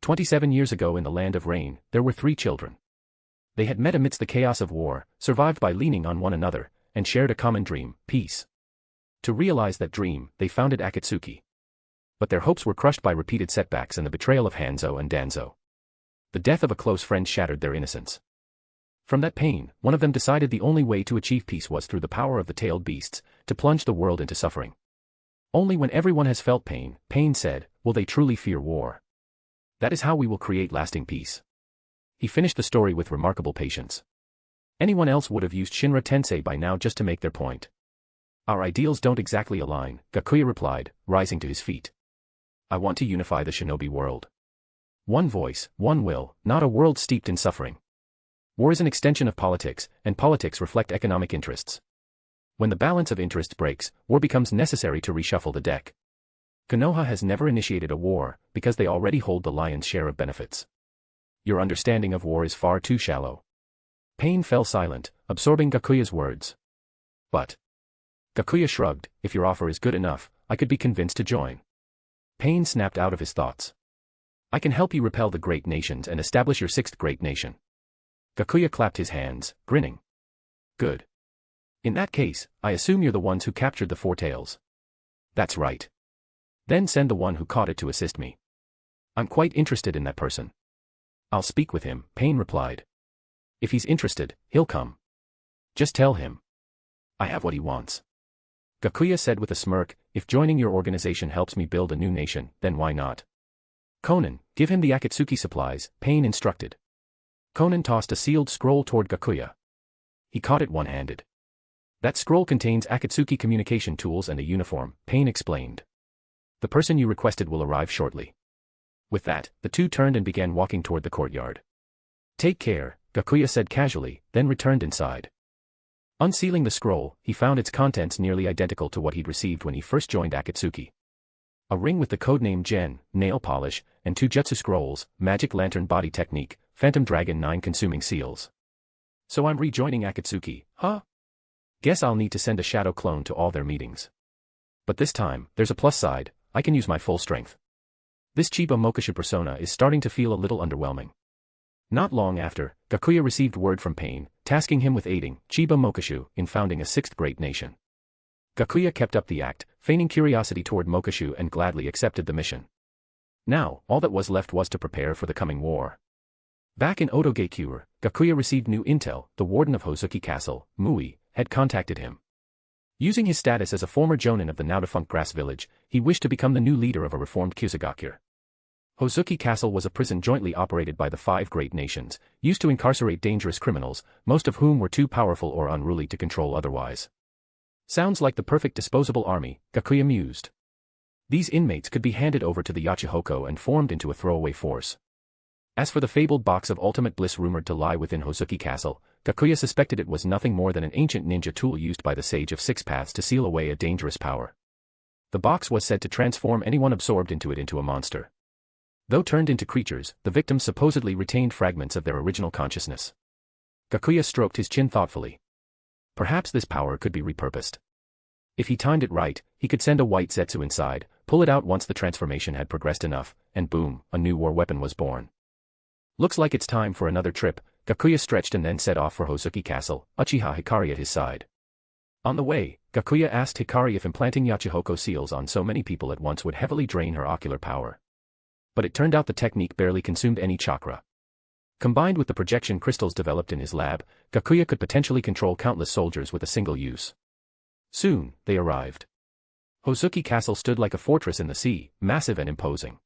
[SPEAKER 3] 27 years ago in the Land of Rain, there were 3 children. They had met amidst the chaos of war, survived by leaning on one another, and shared a common dream, peace. To realize that dream, they founded Akatsuki. But their hopes were crushed by repeated setbacks and the betrayal of Hanzo and Danzo. The death of a close friend shattered their innocence. From that pain, one of them decided the only way to achieve peace was through the power of the tailed beasts, to plunge the world into suffering. Only when everyone has felt pain, Pain said, will they truly fear war. That is how we will create lasting peace. He finished the story with remarkable patience. Anyone else would have used Shinra Tensei by now just to make their point. Our ideals don't exactly align, Gakuya replied, rising to his feet. I want to unify the shinobi world. One voice, one will, not a world steeped in suffering. War is an extension of politics, and politics reflect economic interests. When the balance of interests breaks, war becomes necessary to reshuffle the deck. Konoha has never initiated a war, because they already hold the lion's share of benefits. Your understanding of war is far too shallow. Pain fell silent, absorbing Gakuya's words. But Gakuya shrugged, if your offer is good enough, I could be convinced to join. Pain snapped out of his thoughts. I can help you repel the great nations and establish your sixth great nation. Gakuya clapped his hands, grinning. Good. In that case, I assume you're the ones who captured the 4 tails. That's right. Then send the one who caught it to assist me. I'm quite interested in that person. I'll speak with him, Pain replied. If he's interested, he'll come. Just tell him. I have what he wants. Gakuya said with a smirk, if joining your organization helps me build a new nation, then why not? Konan, give him the Akatsuki supplies, Pain instructed. Konan tossed a sealed scroll toward Gakuya. He caught it one-handed. That scroll contains Akatsuki communication tools and a uniform, Pain explained. The person you requested will arrive shortly. With that, the two turned and began walking toward the courtyard. Take care, Gakuya said casually, then returned inside. Unsealing the scroll, he found its contents nearly identical to what he'd received when he first joined Akatsuki. A ring with the codename Gen, nail polish, and 2 jutsu scrolls, magic lantern body technique, phantom dragon 9 consuming seals. So I'm rejoining Akatsuki, huh? Guess I'll need to send a shadow clone to all their meetings. But this time, there's a plus side, I can use my full strength. This Chiba Mokashu persona is starting to feel a little underwhelming. Not long after, Gakuya received word from Pain, tasking him with aiding Chiba Mokashu in founding a 6th great nation. Gakuya kept up the act, feigning curiosity toward Mokashu and gladly accepted the mission. Now, all that was left was to prepare for the coming war. Back in Otogekyure, Gakuya received new intel. The warden of Hozuki Castle, Mui, had contacted him. Using his status as a former jonin of the now-defunct Grass Village, he wished to become the new leader of a reformed Kyuzugakyure. Hozuki Castle was a prison jointly operated by the 5 great nations, used to incarcerate dangerous criminals, most of whom were too powerful or unruly to control otherwise. Sounds like the perfect disposable army, Gakuya mused. These inmates could be handed over to the Yachihoko and formed into a throwaway force. As for the fabled box of ultimate bliss rumored to lie within Hozuki Castle, Gakuya suspected it was nothing more than an ancient ninja tool used by the Sage of 6 Paths to seal away a dangerous power. The box was said to transform anyone absorbed into it into a monster. Though turned into creatures, the victims supposedly retained fragments of their original consciousness. Gakuya stroked his chin thoughtfully. Perhaps this power could be repurposed. If he timed it right, he could send a white Zetsu inside, pull it out once the transformation had progressed enough, and boom, a new war weapon was born. Looks like it's time for another trip. Gakuya stretched and then set off for Hozuki Castle, Uchiha Hikari at his side. On the way, Gakuya asked Hikari if implanting Yachihoko seals on so many people at once would heavily drain her ocular power. But it turned out the technique barely consumed any chakra. Combined with the projection crystals developed in his lab, Gakuya could potentially control countless soldiers with a single use. Soon, they arrived. Hozuki Castle stood like a fortress in the sea, massive and imposing.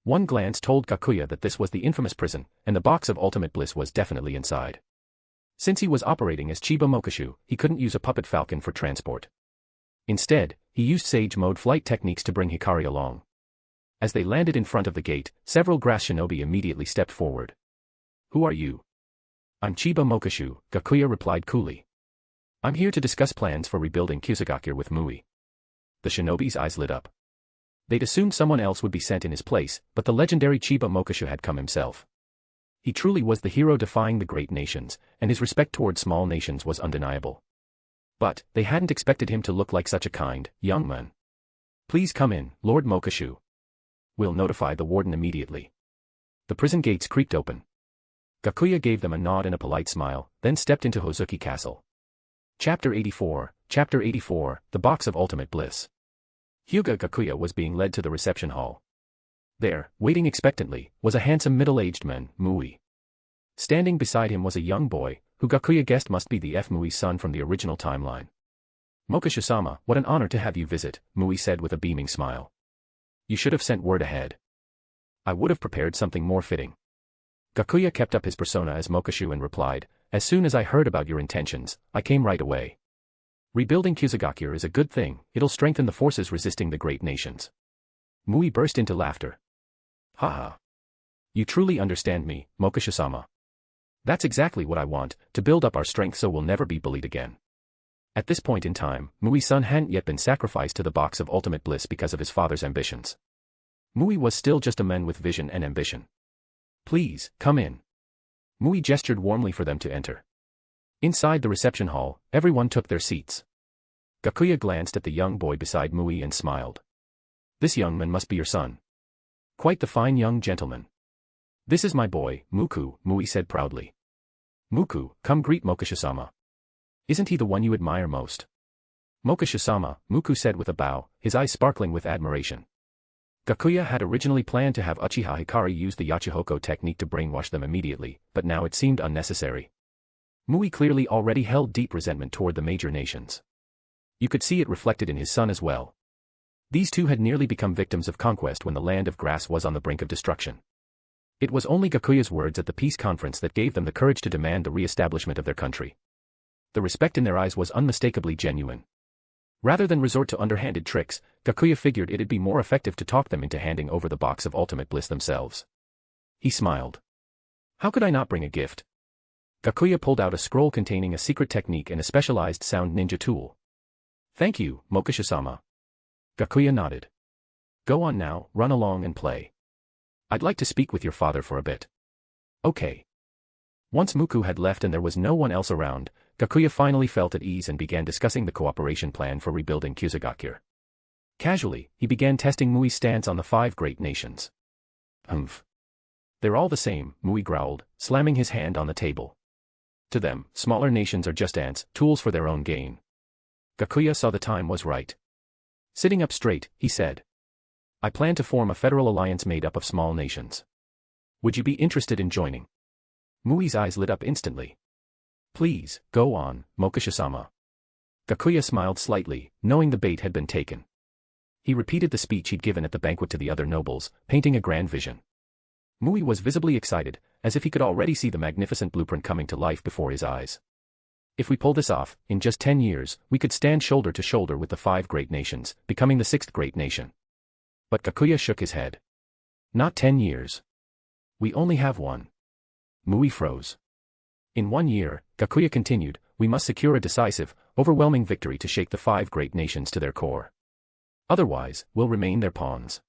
[SPEAKER 3] One glance told Gakuya that this was the infamous prison, and the box of ultimate bliss was definitely inside. Since he was operating as Chiba Mokashu, he couldn't use a puppet falcon for transport. Instead, he used Sage Mode flight techniques to bring Hikari along. As they landed in front of the gate, several grass shinobi immediately stepped forward. "Who are you?" "I'm Chiba Mokashu," Gakuya replied coolly. "I'm here to discuss plans for rebuilding Kyusugakure with Mui." The shinobi's eyes lit up. They'd assumed someone else would be sent in his place, but the legendary Chiba Mokashu had come himself. He truly was the hero defying the great nations, and his respect toward small nations was undeniable. But, they hadn't expected him to look like such a kind, young man. "Please come in, Lord Mokashu. We'll notify the warden immediately." The prison gates creaked open. Gakuya gave them a nod and a polite smile, then stepped into Hozuki Castle. Chapter 84, The Box of Ultimate Bliss. Hyūga Gakuya was being led to the reception hall. There, waiting expectantly, was a handsome middle-aged man, Mui. Standing beside him was a young boy, who Gakuya guessed must be the Mui's son from the original timeline. "Mokashu-sama, what an honor to have you visit," Mui said with a beaming smile. "You should have sent word ahead. I would have prepared something more fitting." Gakuya kept up his persona as Mokashu and replied, "As soon as I heard about your intentions, I came right away. Rebuilding Kyusugakure is a good thing, it'll strengthen the forces resisting the great nations." Mui burst into laughter. "Haha. You truly understand me, Mokashu-sama. That's exactly what I want, to build up our strength so we'll never be bullied again." At this point in time, Mui's son hadn't yet been sacrificed to the box of ultimate bliss because of his father's ambitions. Mui was still just a man with vision and ambition. "Please, come in." Mui gestured warmly for them to enter. Inside the reception hall, everyone took their seats. Gakuya glanced at the young boy beside Mui and smiled. "This young man must be your son. Quite the fine young gentleman." "This is my boy, Muku," Mui said proudly. "Muku, come greet Mokashu-sama. Isn't he the one you admire most?" "Mokashu-sama," Muku said with a bow, his eyes sparkling with admiration. Gakuya had originally planned to have Uchiha Hikari use the Yachihoko technique to brainwash them immediately, but now it seemed unnecessary. Mui clearly already held deep resentment toward the major nations. You could see it reflected in his son as well. These two had nearly become victims of conquest when the land of grass was on the brink of destruction. It was only Gakuya's words at the peace conference that gave them the courage to demand the re-establishment of their country. The respect in their eyes was unmistakably genuine. Rather than resort to underhanded tricks, Gakuya figured it'd be more effective to talk them into handing over the box of ultimate bliss themselves. He smiled. "How could I not bring a gift?" Gakuya pulled out a scroll containing a secret technique and a specialized sound ninja tool. "Thank you, Mokashu-sama." Gakuya nodded. "Go on now, run along and play. I'd like to speak with your father for a bit." "Okay." Once Muku had left and there was no one else around, Gakuya finally felt at ease and began discussing the cooperation plan for rebuilding Kyusugakure. Casually, he began testing Mui's stance on the 5 great nations. "Humph. They're all the same," Mui growled, slamming his hand on the table. "To them, smaller nations are just ants, tools for their own gain." Gakuya saw the time was right. Sitting up straight, he said, "I plan to form a federal alliance made up of small nations. Would you be interested in joining?" Mui's eyes lit up instantly. "Please, go on, Mokashu-sama." Gakuya smiled slightly, knowing the bait had been taken. He repeated the speech he'd given at the banquet to the other nobles, painting a grand vision. Mui was visibly excited, as if he could already see the magnificent blueprint coming to life before his eyes. "If we pull this off, in just 10 years, we could stand shoulder to shoulder with the 5 great nations, becoming the 6th great nation." But Gakuya shook his head. "Not 10 years. We only have 1. Mui froze. "In 1 year," Gakuya continued, "we must secure a decisive, overwhelming victory to shake the 5 great nations to their core. Otherwise, we'll remain their pawns."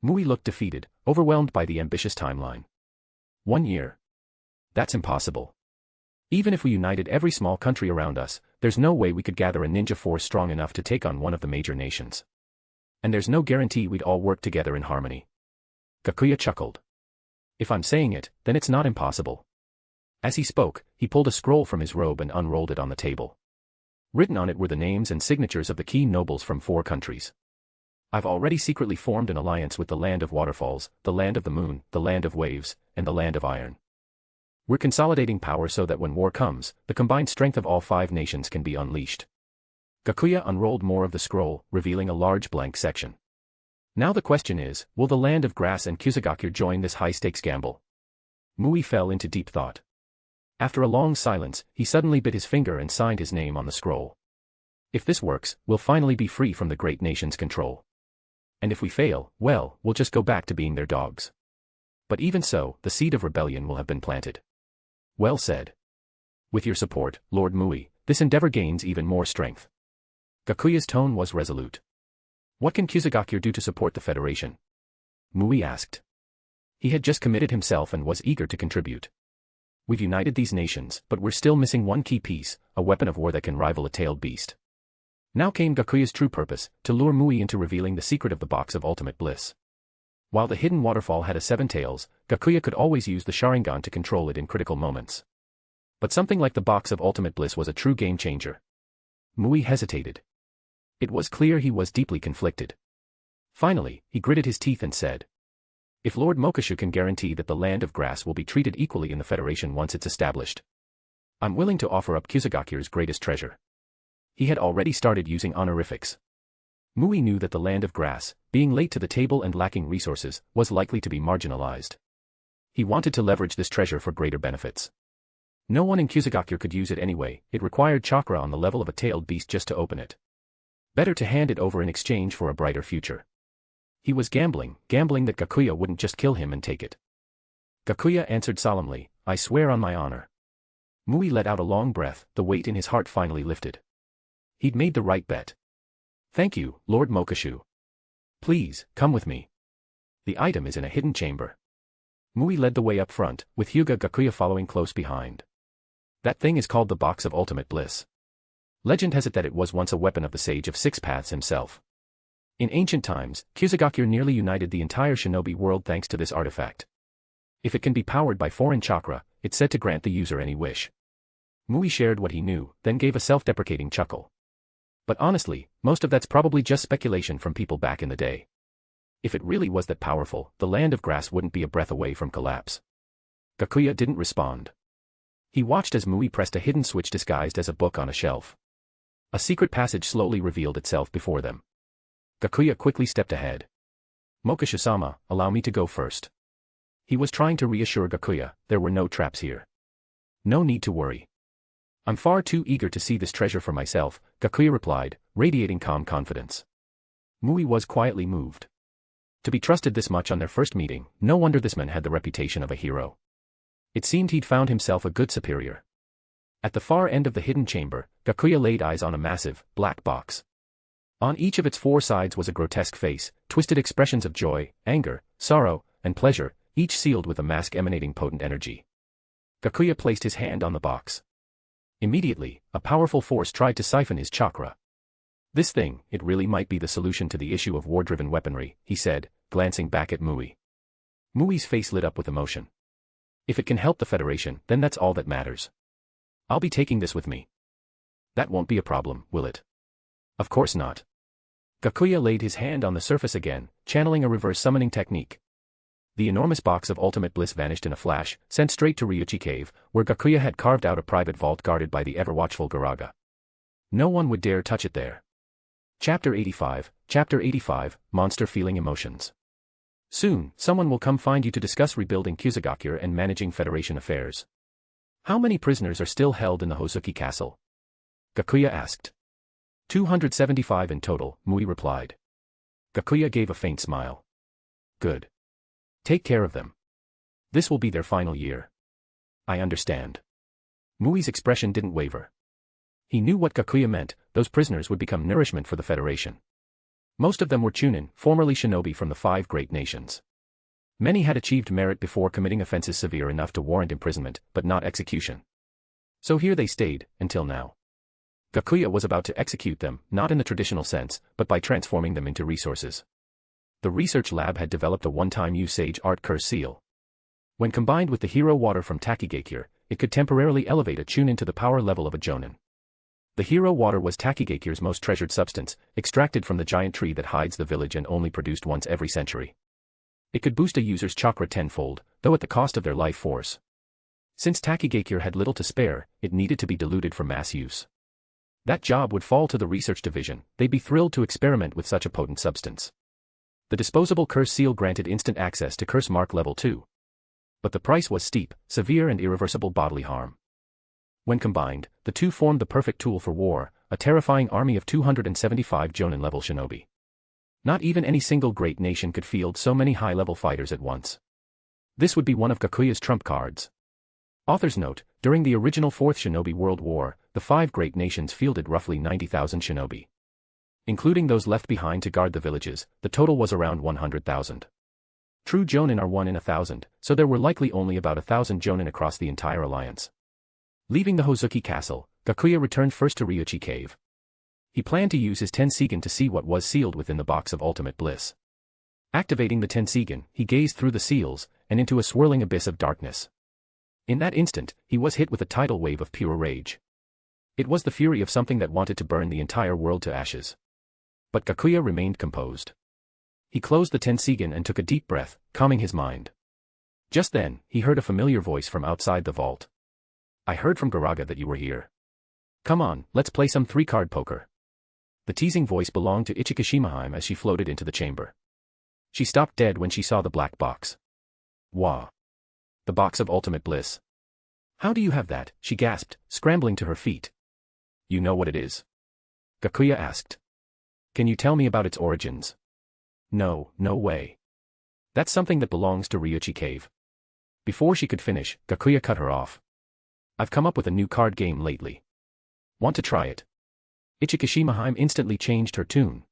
[SPEAKER 3] Mui looked defeated, overwhelmed by the ambitious timeline. 1 year. That's impossible. Even if we united every small country around us, there's no way we could gather a ninja force strong enough to take on one of the major nations. And there's no guarantee we'd all work together in harmony. Gakuya chuckled. If I'm saying it, then it's not impossible. As he spoke, he pulled a scroll from his robe and unrolled it on the table. Written on it were the names and signatures of the key nobles from 4 countries. I've already secretly formed an alliance with the Land of Waterfalls, the Land of the Moon, the Land of Waves, and the Land of Iron. We're consolidating power so that when war comes, the combined strength of all 5 nations can be unleashed. Gakuya unrolled more of the scroll, revealing a large blank section. Now the question is, will the Land of Grass and Hyūga join this high-stakes gamble? Mui fell into deep thought. After a long silence, he suddenly bit his finger and signed his name on the scroll. If this works, we'll finally be free from the great nation's control. And if we fail, well, we'll just go back to being their dogs. But even so, the seed of rebellion will have been planted. Well said. With your support, Lord Mui, this endeavor gains even more strength. Gakuya's tone was resolute. What can Hyūga do to support the Federation? Mui asked. He had just committed himself and was eager to contribute. We've united these nations, but we're still missing one key piece, a weapon of war that can rival a tailed beast. Now came Gakuya's true purpose, to lure Mui into revealing the secret of the Box of Ultimate Bliss. While the hidden waterfall had 7 tails, Gakuya could always use the Sharingan to control it in critical moments. But something like the Box of Ultimate Bliss was a true game changer. Mui hesitated. It was clear he was deeply conflicted. Finally, he gritted his teeth and said, if Lord Mokashu can guarantee that the Land of Grass will be treated equally in the Federation once it's established, I'm willing to offer up Hyūga's greatest treasure. He had already started using honorifics. Mui knew that the Land of Grass, being late to the table and lacking resources, was likely to be marginalized. He wanted to leverage this treasure for greater benefits. No one in Hyūga could use it anyway, it required chakra on the level of a tailed beast just to open it. Better to hand it over in exchange for a brighter future. He was gambling that Gakuya wouldn't just kill him and take it. Gakuya answered solemnly, I swear on my honor. Mui let out a long breath, the weight in his heart finally lifted. He'd made the right bet. Thank you, Lord Mokashu. Please, come with me. The item is in a hidden chamber. Mui led the way up front, with Hyūga Gakuya following close behind. That thing is called the Box of Ultimate Bliss. Legend has it that it was once a weapon of the Sage of 6 Paths himself. In ancient times, Hyūga nearly united the entire Shinobi world thanks to this artifact. If it can be powered by foreign chakra, it's said to grant the user any wish. Mui shared what he knew, then gave a self-deprecating chuckle. But honestly, most of that's probably just speculation from people back in the day. If it really was that powerful, the Land of Grass wouldn't be a breath away from collapse. Gakuya didn't respond. He watched as Mui pressed a hidden switch disguised as a book on a shelf. A secret passage slowly revealed itself before them. Gakuya quickly stepped ahead. Mokashu-sama, allow me to go first. He was trying to reassure Gakuya, there were no traps here. No need to worry. I'm far too eager to see this treasure for myself, Gakuya replied, radiating calm confidence. Mui was quietly moved. To be trusted this much on their first meeting, no wonder this man had the reputation of a hero. It seemed he'd found himself a good superior. At the far end of the hidden chamber, Gakuya laid eyes on a massive, black box. On each of its 4 sides was a grotesque face, twisted expressions of joy, anger, sorrow, and pleasure, each sealed with a mask emanating potent energy. Gakuya placed his hand on the box. Immediately, a powerful force tried to siphon his chakra. This thing, it really might be the solution to the issue of war-driven weaponry, he said, glancing back at Mui. Mui's face lit up with emotion. If it can help the Federation, then that's all that matters. I'll be taking this with me. That won't be a problem, will it? Of course not. Gakuya laid his hand on the surface again, channeling a reverse summoning technique. The enormous Box of Ultimate Bliss vanished in a flash, sent straight to Ryuchi Cave, where Gakuya had carved out a private vault guarded by the ever-watchful Garaga. No one would dare touch it there. Chapter 85, Monster Feeling Emotions. Soon, someone will come find you to discuss rebuilding Hyūga and managing Federation affairs. How many prisoners are still held in the Hozuki Castle? Gakuya asked. 275 in total, Mui replied. Gakuya gave a faint smile. Good. Take care of them. This will be their final year. I understand. Mui's expression didn't waver. He knew what Gakuya meant, those prisoners would become nourishment for the Federation. Most of them were Chunin, formerly Shinobi from the 5 great nations. Many had achieved merit before committing offenses severe enough to warrant imprisonment, but not execution. So here they stayed, until now. Gakuya was about to execute them, not in the traditional sense, but by transforming them into resources. The research lab had developed a one-time use sage art curse seal. When combined with the hero water from Takigakure, it could temporarily elevate a chunin to the power level of a jonin. The hero water was Takigakure's most treasured substance, extracted from the giant tree that hides the village and only produced once every century. It could boost a user's chakra tenfold, though at the cost of their life force. Since Takigakure had little to spare, it needed to be diluted for mass use. That job would fall to the research division. They'd be thrilled to experiment with such a potent substance. The disposable curse seal granted instant access to curse mark level 2. But the price was steep, severe and irreversible bodily harm. When combined, the two formed the perfect tool for war, a terrifying army of 275 Jonin-level shinobi. Not even any single great nation could field so many high-level fighters at once. This would be one of Gakuya's trump cards. Author's note, during the original Fourth Shinobi World War, the 5 great nations fielded roughly 90,000 shinobi. Including those left behind to guard the villages, the total was around 100,000. True Jonin are 1 in 1,000, so there were likely only about 1,000 Jonin across the entire alliance. Leaving the Hozuki castle, Gakuya returned first to Ryuchi Cave. He planned to use his Tenseigan to see what was sealed within the box of ultimate bliss. Activating the Tenseigan, he gazed through the seals, and into a swirling abyss of darkness. In that instant, he was hit with a tidal wave of pure rage. It was the fury of something that wanted to burn the entire world to ashes. But Gakuya remained composed. He closed the Tenseigan and took a deep breath, calming his mind. Just then, he heard a familiar voice from outside the vault. "I heard from Garaga that you were here. Come on, let's play some 3-card poker." The teasing voice belonged to Uchiha Shimahime as she floated into the chamber. She stopped dead when she saw the black box. Wah! The box of ultimate bliss. "How do you have that?" she gasped, scrambling to her feet. "You know what it is?" Gakuya asked. "Can you tell me about its origins?" No way. That's something that belongs to Ryuchi Cave." Before she could finish, Gakuya cut her off. "I've come up with a new card game lately. Want to try it?" Uchiha Shimahime instantly changed her tune.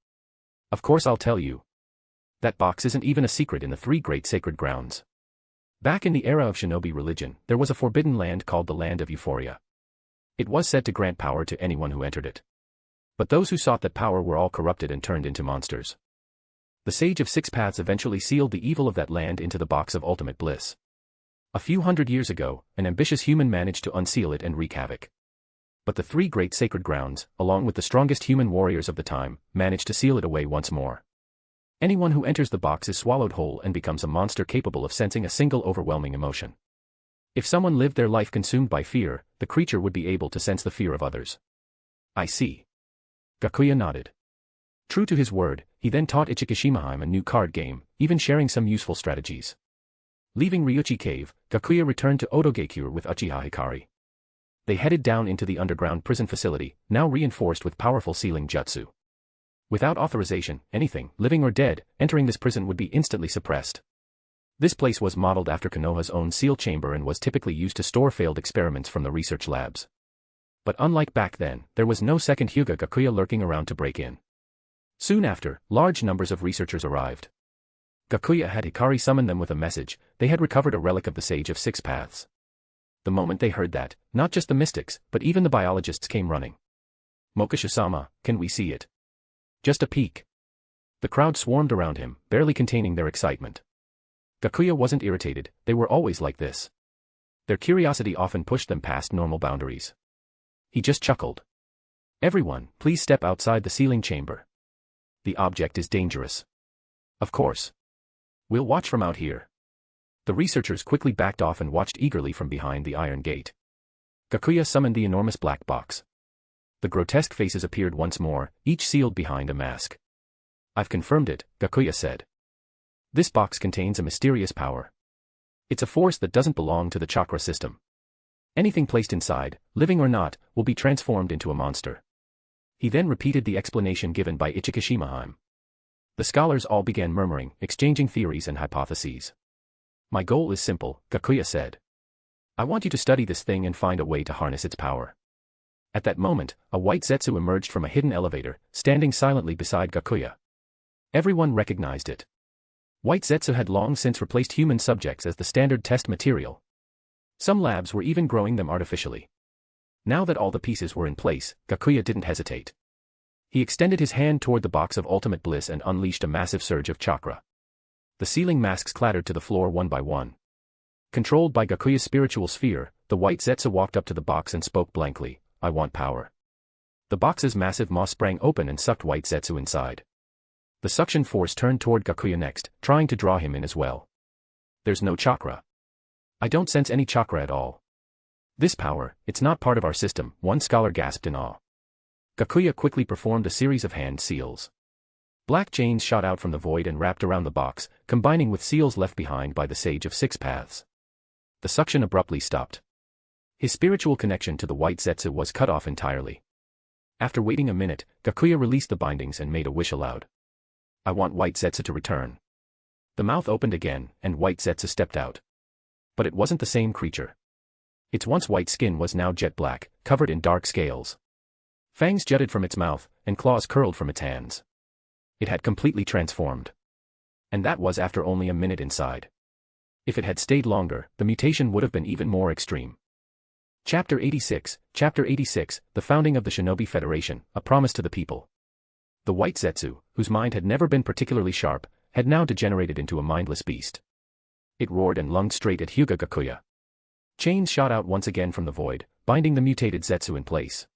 [SPEAKER 3] "Of course I'll tell you. That box isn't even a secret in the 3 great sacred grounds. Back in the era of Shinobi religion, there was a forbidden land called the Land of Euphoria. It was said to grant power to anyone who entered it. But those who sought that power were all corrupted and turned into monsters. The Sage of 6 Paths eventually sealed the evil of that land into the box of ultimate bliss. A few hundred years ago, an ambitious human managed to unseal it and wreak havoc. But the 3 great sacred grounds, along with the strongest human warriors of the time, managed to seal it away once more. Anyone who enters the box is swallowed whole and becomes a monster capable of sensing a single overwhelming emotion. If someone lived their life consumed by fear, the creature would be able to sense the fear of others." "I see." Gakuya nodded. True to his word, he then taught Uchiha Shimahime a new card game, even sharing some useful strategies. Leaving Ryuchi Cave, Gakuya returned to Odogakure with Uchiha Hikari. They headed down into the underground prison facility, now reinforced with powerful sealing jutsu. Without authorization, anything, living or dead, entering this prison would be instantly suppressed. This place was modeled after Konoha's own seal chamber and was typically used to store failed experiments from the research labs. But unlike back then, there was no second Hyūga Gakuya lurking around to break in. Soon after, large numbers of researchers arrived. Gakuya had Hikari summon them with a message. They had recovered a relic of the Sage of 6 Paths. The moment they heard that, not just the mystics, but even the biologists came running. "Mokashu-sama, can we see it? Just a peek." The crowd swarmed around him, barely containing their excitement. Gakuya wasn't irritated, they were always like this. Their curiosity often pushed them past normal boundaries. He just chuckled. "Everyone, please step outside the sealing chamber. The object is dangerous." "Of course. We'll watch from out here." The researchers quickly backed off and watched eagerly from behind the iron gate. Gakuya summoned the enormous black box. The grotesque faces appeared once more, each sealed behind a mask. "I've confirmed it," Gakuya said. "This box contains a mysterious power. It's a force that doesn't belong to the chakra system. Anything placed inside, living or not, will be transformed into a monster." He then repeated the explanation given by Uchiha Shimahime. The scholars all began murmuring, exchanging theories and hypotheses. "My goal is simple," Gakuya said. "I want you to study this thing and find a way to harness its power." At that moment, a white Zetsu emerged from a hidden elevator, standing silently beside Gakuya. Everyone recognized it. White Zetsu had long since replaced human subjects as the standard test material. Some labs were even growing them artificially. Now that all the pieces were in place, Gakuya didn't hesitate. He extended his hand toward the box of ultimate bliss and unleashed a massive surge of chakra. The sealing masks clattered to the floor one by one. Controlled by Gakuya's spiritual sphere, the white Zetsu walked up to the box and spoke blankly, "I want power." The box's massive maw sprang open and sucked white Zetsu inside. The suction force turned toward Gakuya next, trying to draw him in as well. "There's no chakra. I don't sense any chakra at all. This power, it's not part of our system," one scholar gasped in awe. Gakuya quickly performed a series of hand seals. Black chains shot out from the void and wrapped around the box, combining with seals left behind by the Sage of Six Paths. The suction abruptly stopped. His spiritual connection to the white Zetsu was cut off entirely. After waiting a minute, Gakuya released the bindings and made a wish aloud. "I want white Zetsu to return." The mouth opened again, and white Zetsu stepped out. But it wasn't the same creature. Its once white skin was now jet black, covered in dark scales. Fangs jutted from its mouth, and claws curled from its hands. It had completely transformed. And that was after only a minute inside. If it had stayed longer, the mutation would have been even more extreme. Chapter 86, The Founding of the Shinobi Federation, A Promise to the People. The white Zetsu, whose mind had never been particularly sharp, had now degenerated into a mindless beast. It roared and lunged straight at Hyūga Gakuya. Chains shot out once again from the void, binding the mutated Zetsu in place.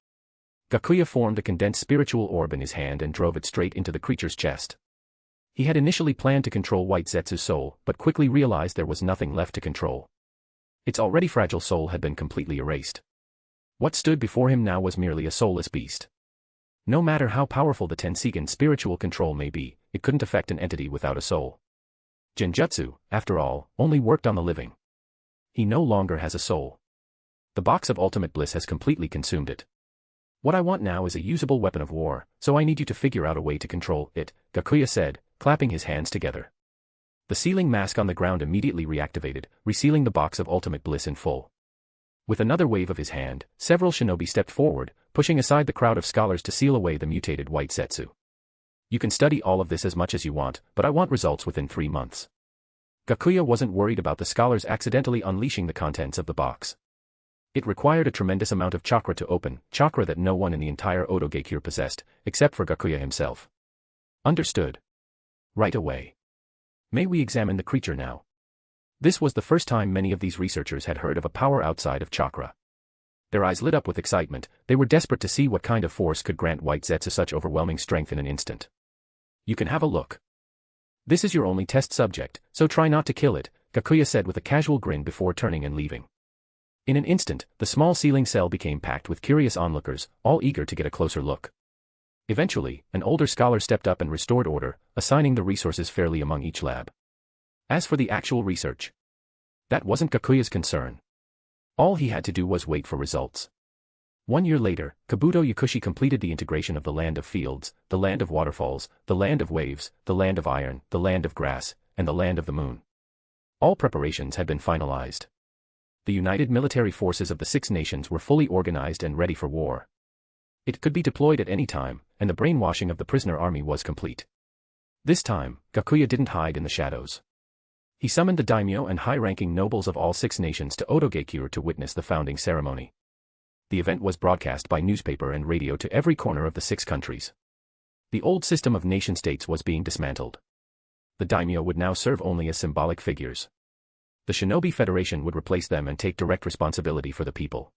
[SPEAKER 3] Gakuya formed a condensed spiritual orb in his hand and drove it straight into the creature's chest. He had initially planned to control white Zetsu's soul, but quickly realized there was nothing left to control. Its already fragile soul had been completely erased. What stood before him now was merely a soulless beast. No matter how powerful the Tenseigan spiritual control may be, it couldn't affect an entity without a soul. Genjutsu, after all, only worked on the living. He no longer has a soul. The box of ultimate bliss has completely consumed it. "What I want now is a usable weapon of war, so I need you to figure out a way to control it," Gakuya said, clapping his hands together. The sealing mask on the ground immediately reactivated, resealing the box of ultimate bliss in full. With another wave of his hand, several shinobi stepped forward, pushing aside the crowd of scholars to seal away the mutated white Zetsu. "You can study all of this as much as you want, but I want results within 3 months." Gakuya wasn't worried about the scholars accidentally unleashing the contents of the box. It required a tremendous amount of chakra to open, chakra that no one in the entire Otogekyū possessed, except for Gakuya himself. "Understood. Right away. May we examine the creature now?" This was the first time many of these researchers had heard of a power outside of chakra. Their eyes lit up with excitement, they were desperate to see what kind of force could grant white Zetsu such overwhelming strength in an instant. "You can have a look. This is your only test subject, so try not to kill it," Gakuya said with a casual grin before turning and leaving. In an instant, the small sealing cell became packed with curious onlookers, all eager to get a closer look. Eventually, an older scholar stepped up and restored order, assigning the resources fairly among each lab. As for the actual research, that wasn't Gakuya's concern. All he had to do was wait for results. 1 year later, Kabuto Yakushi completed the integration of the land of fields, the land of waterfalls, the land of waves, the land of iron, the land of grass, and the land of the moon. All preparations had been finalized. The united military forces of the 6 nations were fully organized and ready for war. It could be deployed at any time, and the brainwashing of the prisoner army was complete. This time, Gakuya didn't hide in the shadows. He summoned the daimyo and high-ranking nobles of all 6 nations to Otogekyū to witness the founding ceremony. The event was broadcast by newspaper and radio to every corner of the 6 countries. The old system of nation-states was being dismantled. The daimyo would now serve only as symbolic figures. The Shinobi Federation would replace them and take direct responsibility for the people.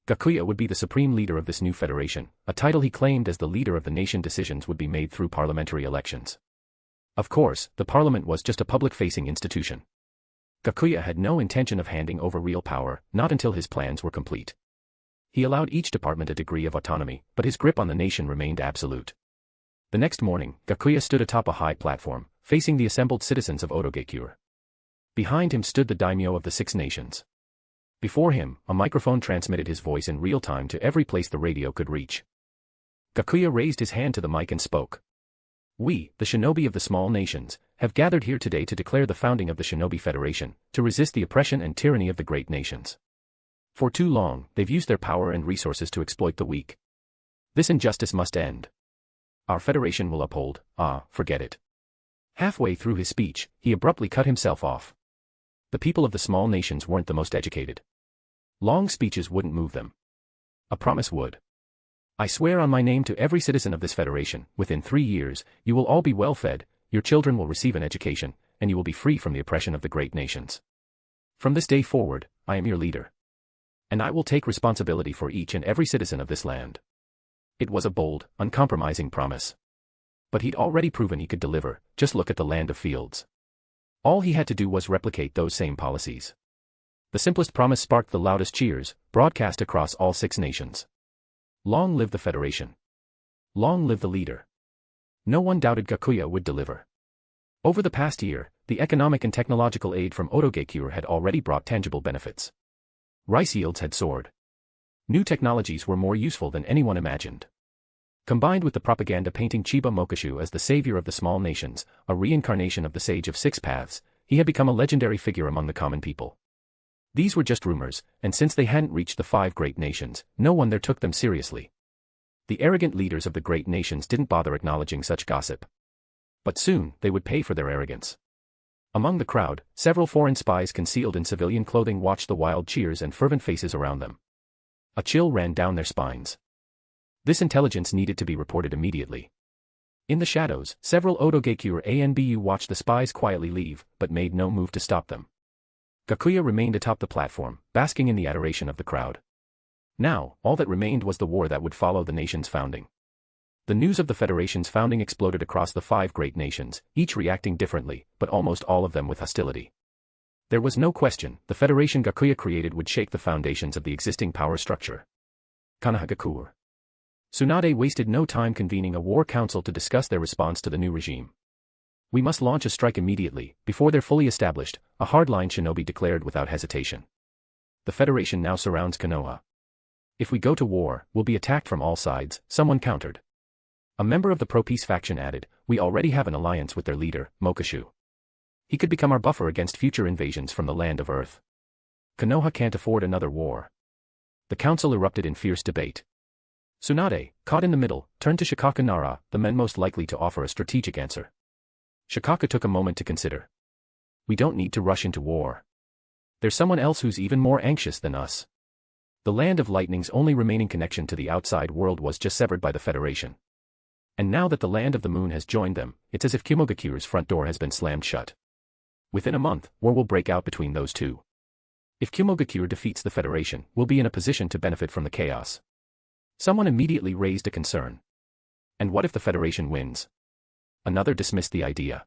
[SPEAKER 3] Gakuya would be the supreme leader of this new federation, a title he claimed as the leader of the nation. Decisions would be made through parliamentary elections. Of course, the parliament was just a public-facing institution. Gakuya had no intention of handing over real power, not until his plans were complete. He allowed each department a degree of autonomy, but his grip on the nation remained absolute. The next morning, Gakuya stood atop a high platform, facing the assembled citizens of Otogekyū. Behind him stood the daimyo of the 6 nations. Before him, a microphone transmitted his voice in real time to every place the radio could reach. Gakuya raised his hand to the mic and spoke. "We, the shinobi of the small nations, have gathered here today to declare the founding of the Shinobi Federation, to resist the oppression and tyranny of the great nations. For too long, they've used their power and resources to exploit the weak. This injustice must end. Our federation will uphold, forget it." Halfway through his speech, he abruptly cut himself off. The people of the small nations weren't the most educated. Long speeches wouldn't move them. A promise would. I swear on my name to every citizen of this federation, within 3 years, you will all be well fed, your children will receive an education, and you will be free from the oppression of the great nations. From this day forward, I am your leader. And I will take responsibility for each and every citizen of this land. It was a bold, uncompromising promise. But he'd already proven he could deliver, just look at the land of fields. All he had to do was replicate those same policies. The simplest promise sparked the loudest cheers, broadcast across all 6 nations. Long live the Federation. Long live the leader. No one doubted Gakuya would deliver. Over the past year, the economic and technological aid from Otogekyū had already brought tangible benefits. Rice yields had soared. New technologies were more useful than anyone imagined. Combined with the propaganda painting Chiba Mokishu as the savior of the small nations, a reincarnation of the Sage of 6 Paths, he had become a legendary figure among the common people. These were just rumors, and since they hadn't reached the 5 great nations, no one there took them seriously. The arrogant leaders of the great nations didn't bother acknowledging such gossip. But soon, they would pay for their arrogance. Among the crowd, several foreign spies concealed in civilian clothing watched the wild cheers and fervent faces around them. A chill ran down their spines. This intelligence needed to be reported immediately. In the shadows, several Otogekyū Anbu watched the spies quietly leave, but made no move to stop them. Gakuya remained atop the platform, basking in the adoration of the crowd. Now, all that remained was the war that would follow the nation's founding. The news of the Federation's founding exploded across the 5 great nations, each reacting differently, but almost all of them with hostility. There was no question, the Federation Gakuya created would shake the foundations of the existing power structure. Konoha Gakuya. Tsunade wasted no time convening a war council to discuss their response to the new regime. We must launch a strike immediately, before they're fully established, a hardline Shinobi declared without hesitation. The Federation now surrounds Konoha. If we go to war, we'll be attacked from all sides, someone countered. A member of the pro-peace faction added, we already have an alliance with their leader, Mokishu. He could become our buffer against future invasions from the land of Earth. Konoha can't afford another war. The council erupted in fierce debate. Tsunade, caught in the middle, turned to Shikaka Nara, the men most likely to offer a strategic answer. Shikaka took a moment to consider. We don't need to rush into war. There's someone else who's even more anxious than us. The Land of Lightning's only remaining connection to the outside world was just severed by the Federation. And now that the Land of the Moon has joined them, it's as if Kumogaku's front door has been slammed shut. Within a month, war will break out between those two. If Kumogaku defeats the Federation, we'll be in a position to benefit from the chaos. Someone immediately raised a concern. And what if the Federation wins? Another dismissed the idea.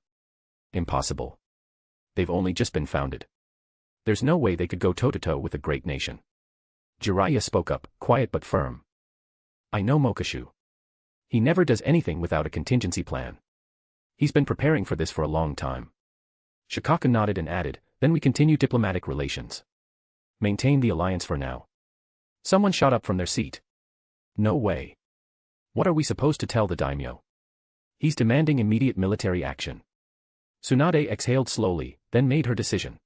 [SPEAKER 3] Impossible. They've only just been founded. There's no way they could go toe-to-toe with a great nation. Jiraiya spoke up, quiet but firm. I know Mokishu. He never does anything without a contingency plan. He's been preparing for this for a long time. Shikaka nodded and added, then we continue diplomatic relations. Maintain the alliance for now. Someone shot up from their seat. No way. What are we supposed to tell the daimyo? He's demanding immediate military action. Tsunade exhaled slowly, then made her decision.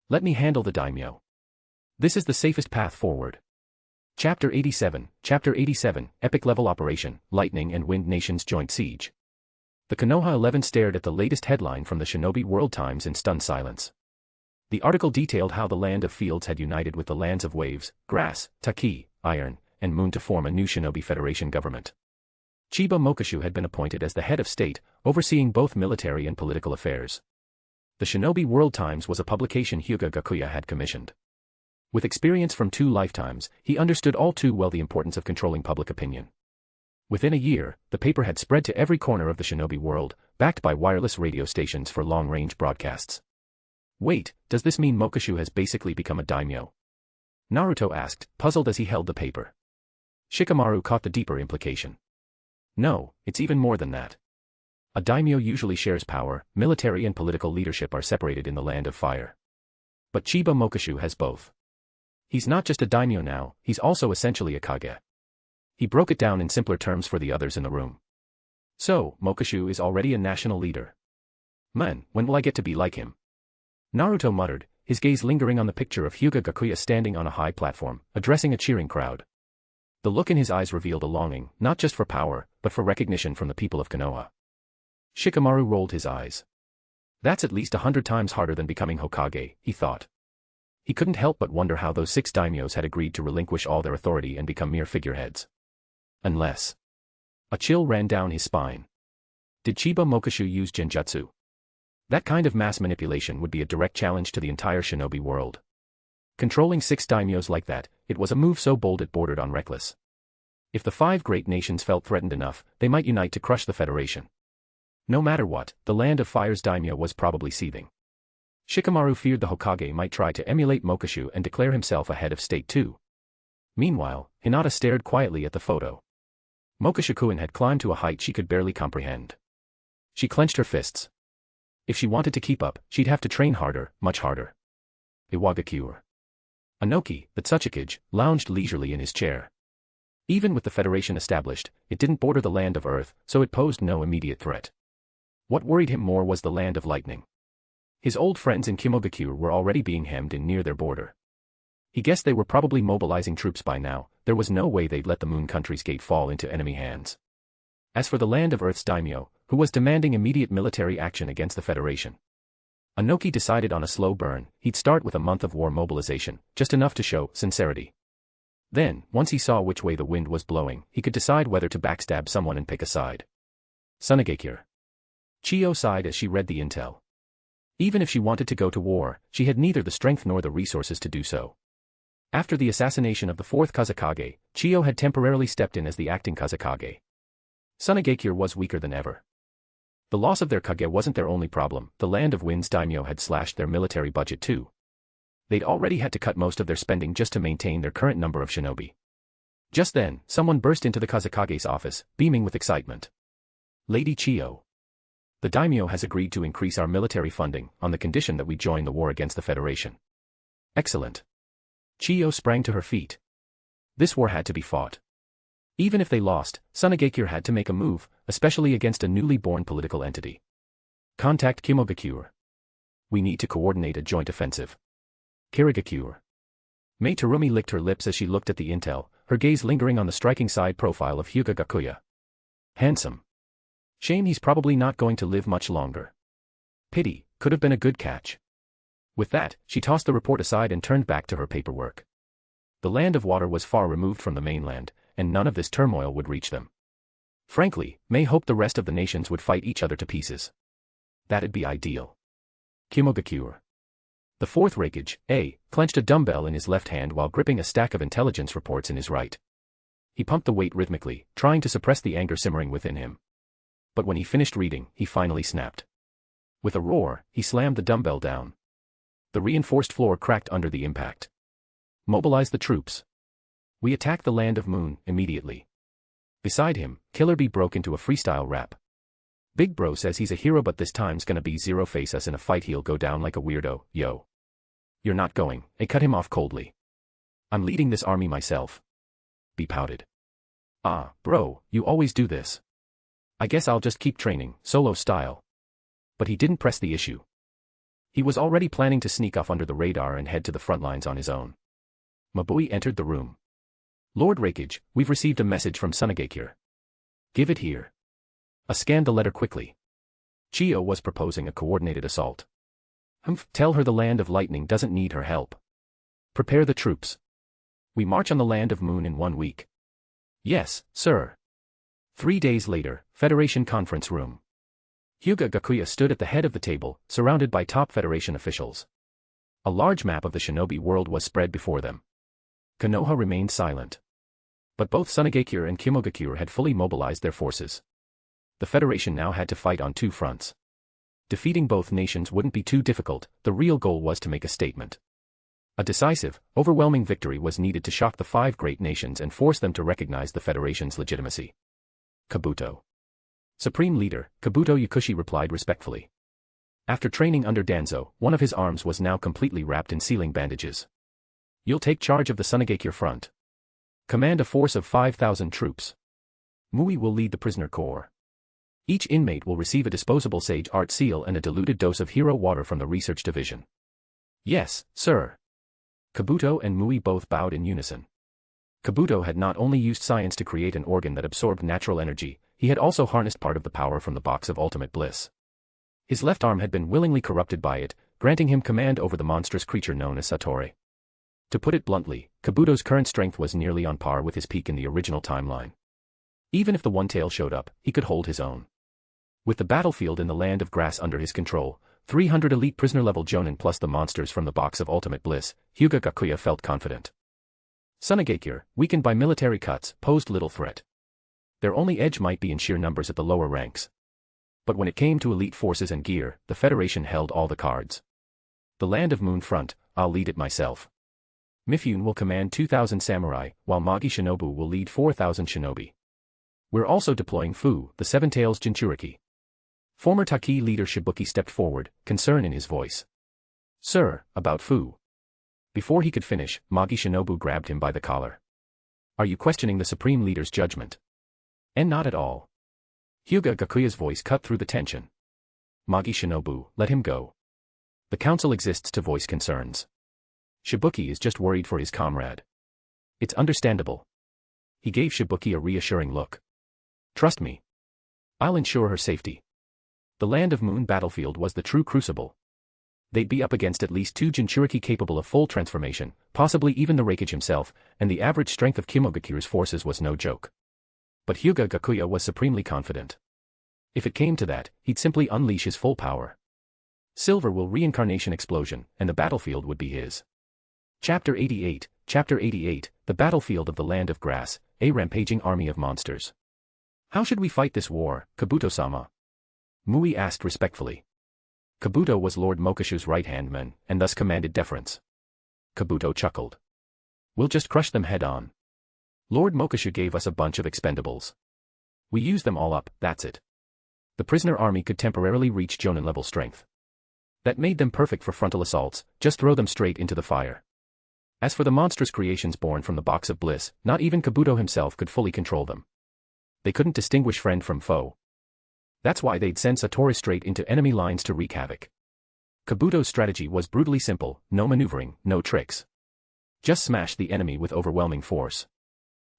[SPEAKER 3] Let me handle the daimyo. This is the safest path forward. Chapter 87, Epic Level Operation, Lightning and Wind Nations Joint Siege. The Konoha 11 stared at the latest headline from the Shinobi World Times in stunned silence. The article detailed how the Land of Fields had united with the lands of Waves, Grass, Taki, Iron, and Moon to form a new Shinobi Federation government. Chiba Mokishu had been appointed as the head of state, overseeing both military and political affairs. The Shinobi World Times was a publication Hyūga Gakuya had commissioned. With experience from 2 lifetimes, he understood all too well the importance of controlling public opinion. Within a year, the paper had spread to every corner of the Shinobi world, backed by wireless radio stations for long-range broadcasts. Wait, does this mean Mokishu has basically become a daimyo? Naruto asked, puzzled as he held the paper. Shikamaru caught the deeper implication. No, it's even more than that. A daimyo usually shares power, military and political leadership are separated in the Land of Fire. But Chiba Mokishu has both. He's not just a daimyo now, he's also essentially a kage. He broke it down in simpler terms for the others in the room. So, Mokishu is already a national leader. Man, when will I get to be like him? Naruto muttered, his gaze lingering on the picture of Hyūga Gakuya standing on a high platform, addressing a cheering crowd. The look in his eyes revealed a longing, not just for power, but for recognition from the people of Konoha. Shikamaru rolled his eyes. That's at least 100 times harder than becoming Hokage, he thought. He couldn't help but wonder how those 6 daimyos had agreed to relinquish all their authority and become mere figureheads. Unless. A chill ran down his spine. Did Chiba Mokishu use genjutsu? That kind of mass manipulation would be a direct challenge to the entire shinobi world. Controlling 6 daimyos like that, it was a move so bold it bordered on reckless. If the 5 great nations felt threatened enough, they might unite to crush the Federation. No matter what, the Land of Fire's daimyo was probably seething. Shikamaru feared the Hokage might try to emulate Mokishu and declare himself a head of state too. Meanwhile, Hinata stared quietly at the photo. Mokishu-kun had climbed to a height she could barely comprehend. She clenched her fists. If she wanted to keep up, she'd have to train harder, much harder. Iwagakure. Anoki, the Tsuchikage, lounged leisurely in his chair. Even with the Federation established, it didn't border the Land of Earth, so it posed no immediate threat. What worried him more was the Land of Lightning. His old friends in Kimogakure were already being hemmed in near their border. He guessed they were probably mobilizing troops by now. There was no way they'd let the Moon Country's gate fall into enemy hands. As for the Land of Earth's daimyo, who was demanding immediate military action against the Federation, Anoki decided on a slow burn. He'd start with a month of war mobilization, just enough to show sincerity. Then, once he saw which way the wind was blowing, he could decide whether to backstab someone and pick a side. Sunagakure. Chiyo sighed as she read the intel. Even if she wanted to go to war, she had neither the strength nor the resources to do so. After the assassination of the 4th Kazekage, Chiyo had temporarily stepped in as the acting Kazekage. Sunagakure was weaker than ever. The loss of their kage wasn't their only problem. The Land of Wind's daimyo had slashed their military budget too. They'd already had to cut most of their spending just to maintain their current number of shinobi. Just then, someone burst into the Kazekage's office, beaming with excitement. Lady Chiyo. The daimyo has agreed to increase our military funding, on the condition that we join the war against the Federation. Excellent. Chiyo sprang to her feet. This war had to be fought. Even if they lost, Sunagakure had to make a move, especially against a newly born political entity. Contact Kimogakure. We need to coordinate a joint offensive. Kirigakure. Mei Terumi licked her lips as she looked at the intel, her gaze lingering on the striking side profile of Hyūga Gakuya. Handsome. Shame he's probably not going to live much longer. Pity, could have been a good catch. With that, she tossed the report aside and turned back to her paperwork. The Land of Water was far removed from the mainland, and none of this turmoil would reach them. Frankly, Mei hoped the rest of the nations would fight each other to pieces. That'd be ideal. Kimogakure. The 4th Raikage, A, clenched a dumbbell in his left hand while gripping a stack of intelligence reports in his right. He pumped the weight rhythmically, trying to suppress the anger simmering within him. But when he finished reading, he finally snapped. With a roar, he slammed the dumbbell down. The reinforced floor cracked under the impact. Mobilize the troops. We attack the Land of Moon, immediately. Beside him, Killer Bee broke into a freestyle rap. Big Bro says he's a hero but this time's gonna be zero face us in a fight he'll go down like a weirdo, yo. You're not going, I cut him off coldly. I'm leading this army myself. Bee pouted. Ah, bro, you always do this. I guess I'll just keep training, solo style. But he didn't press the issue. He was already planning to sneak off under the radar and head to the front lines on his own. Mabui entered the room. Lord Raikage, we've received a message from Sunagakure. Give it here. Scanned the letter quickly. Chiyo was proposing a coordinated assault. Tell her the Land of Lightning doesn't need her help. Prepare the troops. We march on the Land of Moon in 1 week. Yes, sir. 3 days later, Federation conference room. Hyūga Gakuya stood at the head of the table, surrounded by top Federation officials. A large map of the shinobi world was spread before them. Konoha remained silent. But both Sunagakure and Kimogakure had fully mobilized their forces. The Federation now had to fight on 2 fronts. Defeating both nations wouldn't be too difficult, the real goal was to make a statement. A decisive, overwhelming victory was needed to shock the 5 great nations and force them to recognize the Federation's legitimacy. Kabuto. Supreme Leader, Kabuto Yakushi replied respectfully. After training under Danzo, one of his arms was now completely wrapped in sealing bandages. You'll take charge of the Sunagakure front. Command a force of 5,000 troops. Mui will lead the prisoner corps. Each inmate will receive a disposable Sage Art Seal and a diluted dose of hero water from the research division. Yes, sir. Kabuto and Mui both bowed in unison. Kabuto had not only used science to create an organ that absorbed natural energy, he had also harnessed part of the power from the box of ultimate bliss. His left arm had been willingly corrupted by it, granting him command over the monstrous creature known as Satori. To put it bluntly, Kabuto's current strength was nearly on par with his peak in the original timeline. Even if the One-Tail showed up, he could hold his own. With the battlefield in the Land of Grass under his control, 300 elite prisoner-level Jonin plus the monsters from the Box of Ultimate Bliss, Hyūga Gakuya felt confident. Sunagakure, weakened by military cuts, posed little threat. Their only edge might be in sheer numbers at the lower ranks. But when it came to elite forces and gear, the Federation held all the cards. The Land of Moon Front, I'll lead it myself. Mifune will command 2,000 samurai, while Magi Shinobu will lead 4,000 shinobi. We're also deploying Fu, the Seven-Tails Jinchuriki. Former Taki leader Shibuki stepped forward, concern in his voice. Sir, about Fu. Before he could finish, Magi Shinobu grabbed him by the collar. Are you questioning the Supreme Leader's judgment? And not at all. Hyūga Gakuya's voice cut through the tension. Magi Shinobu, let him go. The council exists to voice concerns. Shibuki is just worried for his comrade. It's understandable. He gave Shibuki a reassuring look. Trust me. I'll ensure her safety. The Land of Moon battlefield was the true crucible. They'd be up against at least 2 Jinchuriki capable of full transformation, possibly even the Raikage himself, and the average strength of Kimogakure's forces was no joke. But Hyūga Gakuya was supremely confident. If it came to that, he'd simply unleash his full power. Silver will reincarnation explosion, and the battlefield would be his. Chapter 88, The Battlefield of the Land of Grass, a rampaging army of monsters. How should we fight this war, Kabuto-sama? Mui asked respectfully. Kabuto was Lord Mokashu's right-hand man, and thus commanded deference. Kabuto chuckled. We'll just crush them head-on. Lord Mokashu gave us a bunch of expendables. We use them all up, that's it. The prisoner army could temporarily reach Jonin-level strength. That made them perfect for frontal assaults, just throw them straight into the fire. As for the monstrous creations born from the Box of Bliss, not even Kabuto himself could fully control them. They couldn't distinguish friend from foe. That's why they'd send Satori straight into enemy lines to wreak havoc. Kabuto's strategy was brutally simple, no maneuvering, no tricks. Just smash the enemy with overwhelming force.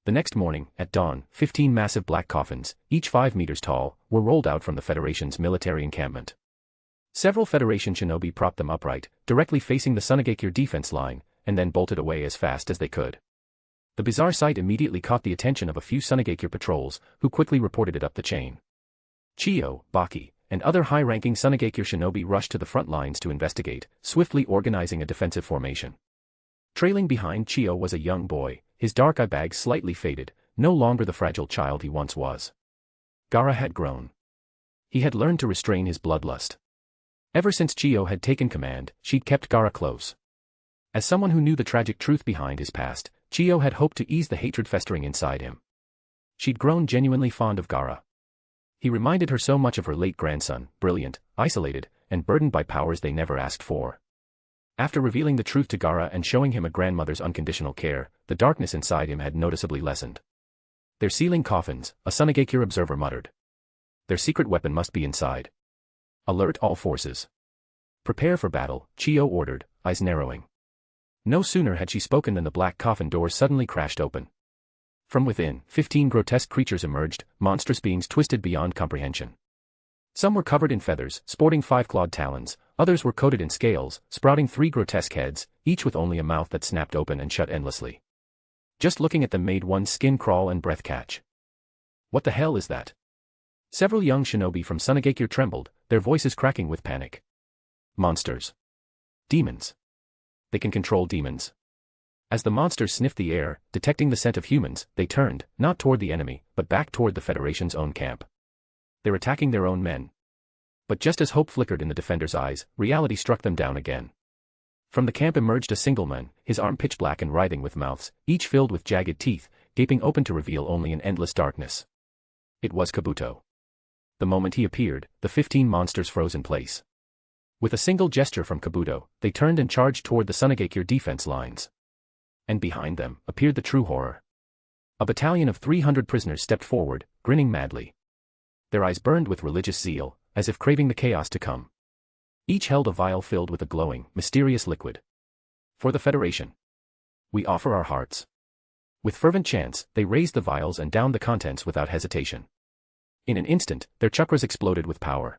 [SPEAKER 3] The next morning, at dawn, 15 massive black coffins, each 5 meters tall, were rolled out from the Federation's military encampment. Several Federation shinobi propped them upright, directly facing the Sunagakure defense line, and then bolted away as fast as they could. The bizarre sight immediately caught the attention of a few Sunagakure patrols, who quickly reported it up the chain. Chiyo, Baki, and other high-ranking Sunagakure shinobi rushed to the front lines to investigate, swiftly organizing a defensive formation. Trailing behind Chiyo was a young boy, his dark eye bags slightly faded, no longer the fragile child he once was. Gaara had grown. He had learned to restrain his bloodlust. Ever since Chiyo had taken command, she'd kept Gaara close. As someone who knew the tragic truth behind his past, Chiyo had hoped to ease the hatred festering inside him. She'd grown genuinely fond of Gaara. He reminded her so much of her late grandson, brilliant, isolated, and burdened by powers they never asked for. After revealing the truth to Gaara and showing him a grandmother's unconditional care, the darkness inside him had noticeably lessened. They're sealing coffins, a Sunagakure observer muttered. Their secret weapon must be inside. Alert all forces. Prepare for battle, Chiyo ordered, eyes narrowing. No sooner had she spoken than the black coffin doors suddenly crashed open. From within, 15 grotesque creatures emerged, monstrous beings twisted beyond comprehension. Some were covered in feathers, sporting 5-clawed talons, others were coated in scales, sprouting 3 grotesque heads, each with only a mouth that snapped open and shut endlessly. Just looking at them made one's skin crawl and breath catch. What the hell is that? Several young shinobi from Sunagakure trembled, their voices cracking with panic. Monsters. Demons. They can control demons. As the monsters sniffed the air, detecting the scent of humans, they turned, not toward the enemy, but back toward the Federation's own camp. They're attacking their own men. But just as hope flickered in the defenders' eyes, reality struck them down again. From the camp emerged a single man, his arm pitch black and writhing with mouths, each filled with jagged teeth, gaping open to reveal only an endless darkness. It was Kabuto. The moment he appeared, the 15 monsters froze in place. With a single gesture from Kabuto, they turned and charged toward the Sunagakure defense lines. And behind them, appeared the true horror. A battalion of 300 prisoners stepped forward, grinning madly. Their eyes burned with religious zeal, as if craving the chaos to come. Each held a vial filled with a glowing, mysterious liquid. For the Federation. We offer our hearts. With fervent chants, they raised the vials and downed the contents without hesitation. In an instant, their chakras exploded with power.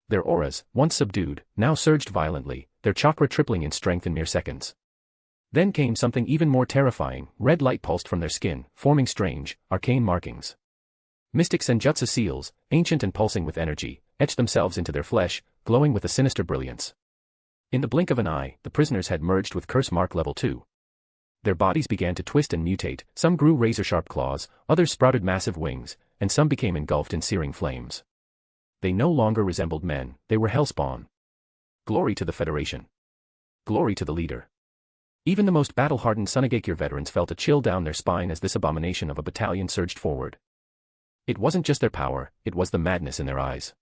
[SPEAKER 3] Their auras, once subdued, now surged violently, their chakra tripling in strength in mere seconds. Then came something even more terrifying. Red light pulsed from their skin, forming strange, arcane markings. Mystic senjutsu seals, ancient and pulsing with energy, etched themselves into their flesh, glowing with a sinister brilliance. In the blink of an eye, the prisoners had merged with curse mark level 2. Their bodies began to twist and mutate, some grew razor-sharp claws, others sprouted massive wings, and some became engulfed in searing flames. They no longer resembled men, they were hellspawn. Glory to the Federation. Glory to the leader. Even the most battle-hardened Sunagakure veterans felt a chill down their spine as this abomination of a battalion surged forward. It wasn't just their power, it was the madness in their eyes.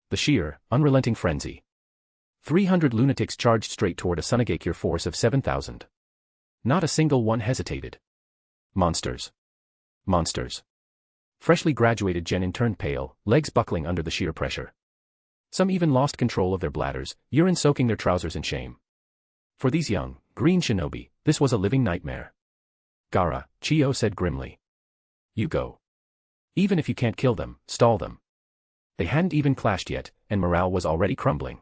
[SPEAKER 3] The sheer, unrelenting frenzy. 300 lunatics charged straight toward a Sunagakure force of 7,000. Not a single one hesitated. Monsters. Monsters. Freshly graduated genin turned pale, legs buckling under the sheer pressure. Some even lost control of their bladders, urine soaking their trousers in shame. For these young, green shinobi, this was a living nightmare. Gaara, Chiyo said grimly. You go. Even if you can't kill them, stall them. They hadn't even clashed yet, and morale was already crumbling.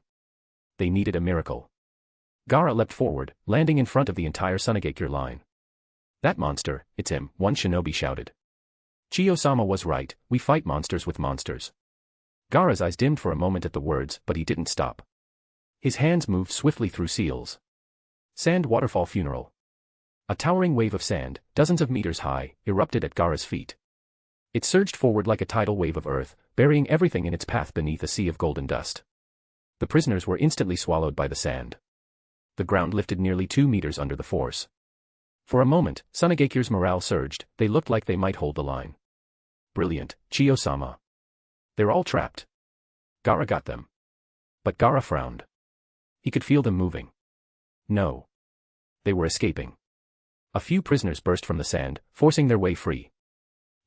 [SPEAKER 3] They needed a miracle. Gaara leapt forward, landing in front of the entire Sunagakure line. That monster, it's him, one shinobi shouted. Chiyo-sama was right, we fight monsters with monsters. Gaara's eyes dimmed for a moment at the words, but he didn't stop. His hands moved swiftly through seals. Sand waterfall funeral. A towering wave of sand, dozens of meters high, erupted at Gaara's feet. It surged forward like a tidal wave of earth, burying everything in its path beneath a sea of golden dust. The prisoners were instantly swallowed by the sand. The ground lifted nearly 2 meters under the force. For a moment, Sunagakure's morale surged, they looked like they might hold the line. Brilliant, Chiyo-sama. They're all trapped. Gaara got them. But Gaara frowned. He could feel them moving. No. They were escaping. A few prisoners burst from the sand, forcing their way free.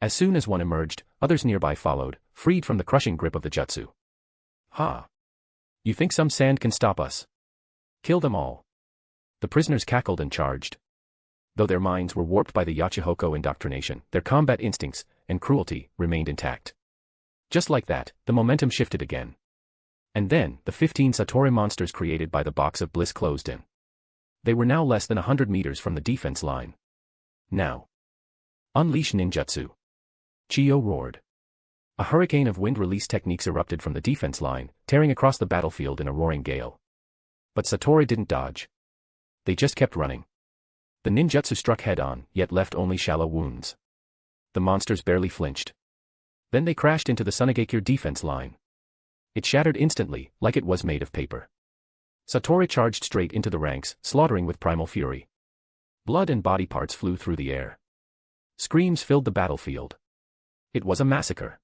[SPEAKER 3] As soon as one emerged, others nearby followed, freed from the crushing grip of the jutsu. Ha! You think some sand can stop us? Kill them all. The prisoners cackled and charged. Though their minds were warped by the Yachihoko indoctrination, their combat instincts, and cruelty, remained intact. Just like that, the momentum shifted again. And then, the 15 Satori monsters created by the box of bliss closed in. They were now less than 100 meters from the defense line. Now. Unleash ninjutsu. Chiyo roared. A hurricane of wind release techniques erupted from the defense line, tearing across the battlefield in a roaring gale. But Satori didn't dodge. They just kept running. The ninjutsu struck head-on, yet left only shallow wounds. The monsters barely flinched. Then they crashed into the Sunagakure defense line. It shattered instantly, like it was made of paper. Satori charged straight into the ranks, slaughtering with primal fury. Blood and body parts flew through the air. Screams filled the battlefield. It was a massacre.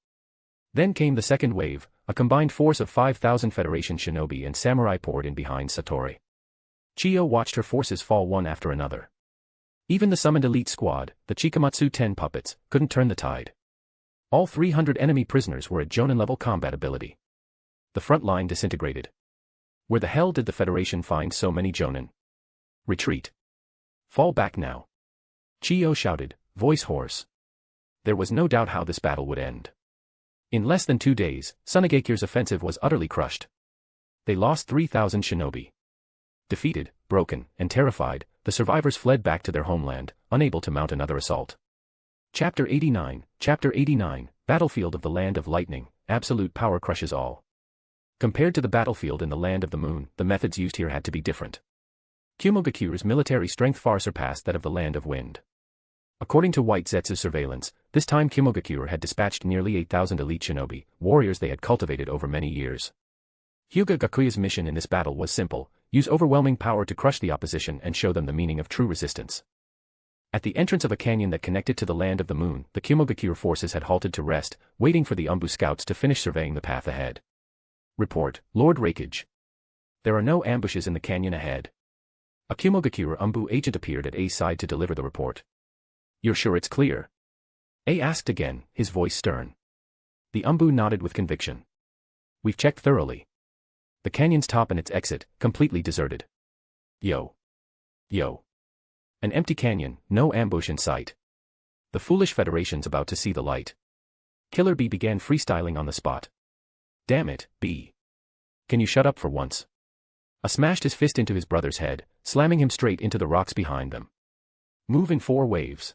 [SPEAKER 3] Then came the second wave, a combined force of 5,000 Federation shinobi and samurai poured in behind Satori. Chiyo watched her forces fall one after another. Even the summoned elite squad, the Chikamatsu 10 puppets, couldn't turn the tide. All 300 enemy prisoners were at Jonin-level combat ability. The front line disintegrated. Where the hell did the Federation find so many Jonin? Retreat. Fall back now. Chiyo shouted, voice hoarse. There was no doubt how this battle would end. In less than 2 days, Sunagakure's offensive was utterly crushed. They lost 3,000 shinobi. Defeated, broken, and terrified, the survivors fled back to their homeland, unable to mount another assault. Chapter 89, Battlefield of the Land of Lightning, absolute power crushes all. Compared to the battlefield in the Land of the Moon, the methods used here had to be different. Kumogakure's military strength far surpassed that of the Land of Wind. According to White Zetsu's surveillance, this time Kumogakure had dispatched nearly 8,000 elite shinobi, warriors they had cultivated over many years. Hyūga Gakuya's mission in this battle was simple: use overwhelming power to crush the opposition and show them the meaning of true resistance. At the entrance of a canyon that connected to the Land of the Moon, the Kumogakure forces had halted to rest, waiting for the Umbu scouts to finish surveying the path ahead. Report, Lord Rakage. There are no ambushes in the canyon ahead. A Kumogakure Umbu agent appeared at A's side to deliver the report. You're sure it's clear? A asked again, his voice stern. The Umbu nodded with conviction. We've checked thoroughly. The canyon's top and its exit, completely deserted. Yo. An empty canyon, no ambush in sight. The foolish Federation's about to see the light. Killer B began freestyling on the spot. Damn it, B. Can you shut up for once? I smashed his fist into his brother's head, slamming him straight into the rocks behind them. Move in 4 waves.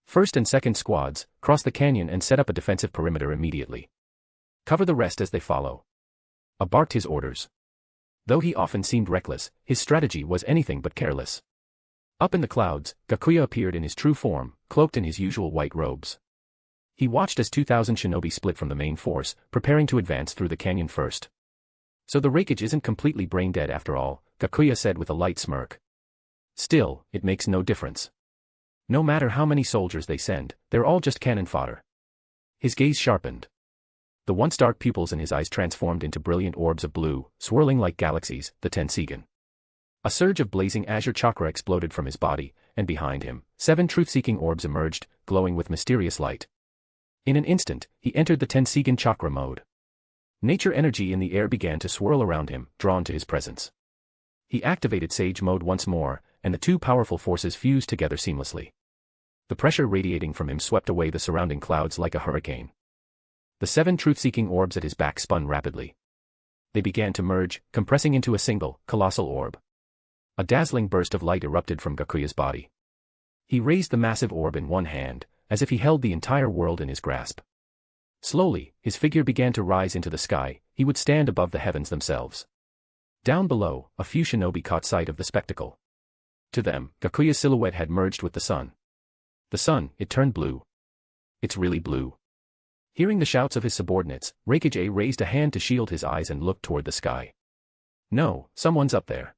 [SPEAKER 3] First and second squads, cross the canyon and set up a defensive perimeter immediately. Cover the rest as they follow. I barked his orders. Though he often seemed reckless, his strategy was anything but careless. Up in the clouds, Gakuya appeared in his true form, cloaked in his usual white robes. He watched as 2,000 shinobi split from the main force, preparing to advance through the canyon first. So the Raikage isn't completely brain-dead after all, Gakuya said with a light smirk. Still, it makes no difference. No matter how many soldiers they send, they're all just cannon fodder. His gaze sharpened. The once dark pupils in his eyes transformed into brilliant orbs of blue, swirling like galaxies, the Tenseigan. A surge of blazing azure chakra exploded from his body, and behind him, 7 truth-seeking orbs emerged, glowing with mysterious light. In an instant, he entered the Tenseigan chakra mode. Nature energy in the air began to swirl around him, drawn to his presence. He activated Sage mode once more, and the 2 powerful forces fused together seamlessly. The pressure radiating from him swept away the surrounding clouds like a hurricane. The 7 truth-seeking orbs at his back spun rapidly. They began to merge, compressing into a single, colossal orb. A dazzling burst of light erupted from Gakuya's body. He raised the massive orb in one hand, as if he held the entire world in his grasp. Slowly, his figure began to rise into the sky, he would stand above the heavens themselves. Down below, a few shinobi caught sight of the spectacle. To them, Gakuya's silhouette had merged with the sun. The sun, it turned blue. It's really blue. Hearing the shouts of his subordinates, Raikage raised a hand to shield his eyes and looked toward the sky. No, someone's up there.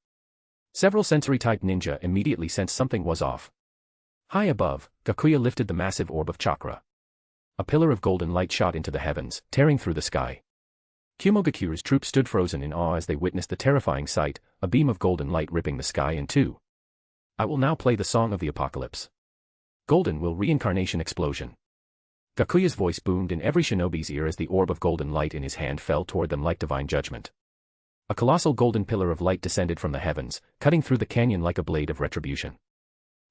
[SPEAKER 3] Several sensory-type ninja immediately sensed something was off. High above, Gakuya lifted the massive orb of chakra. A pillar of golden light shot into the heavens, tearing through the sky. Hyūga troops stood frozen in awe as they witnessed the terrifying sight, a beam of golden light ripping the sky in 2. I will now play the Song of the Apocalypse. Golden will reincarnation explosion. Gakuya's voice boomed in every shinobi's ear as the orb of golden light in his hand fell toward them like divine judgment. A colossal golden pillar of light descended from the heavens, cutting through the canyon like a blade of retribution.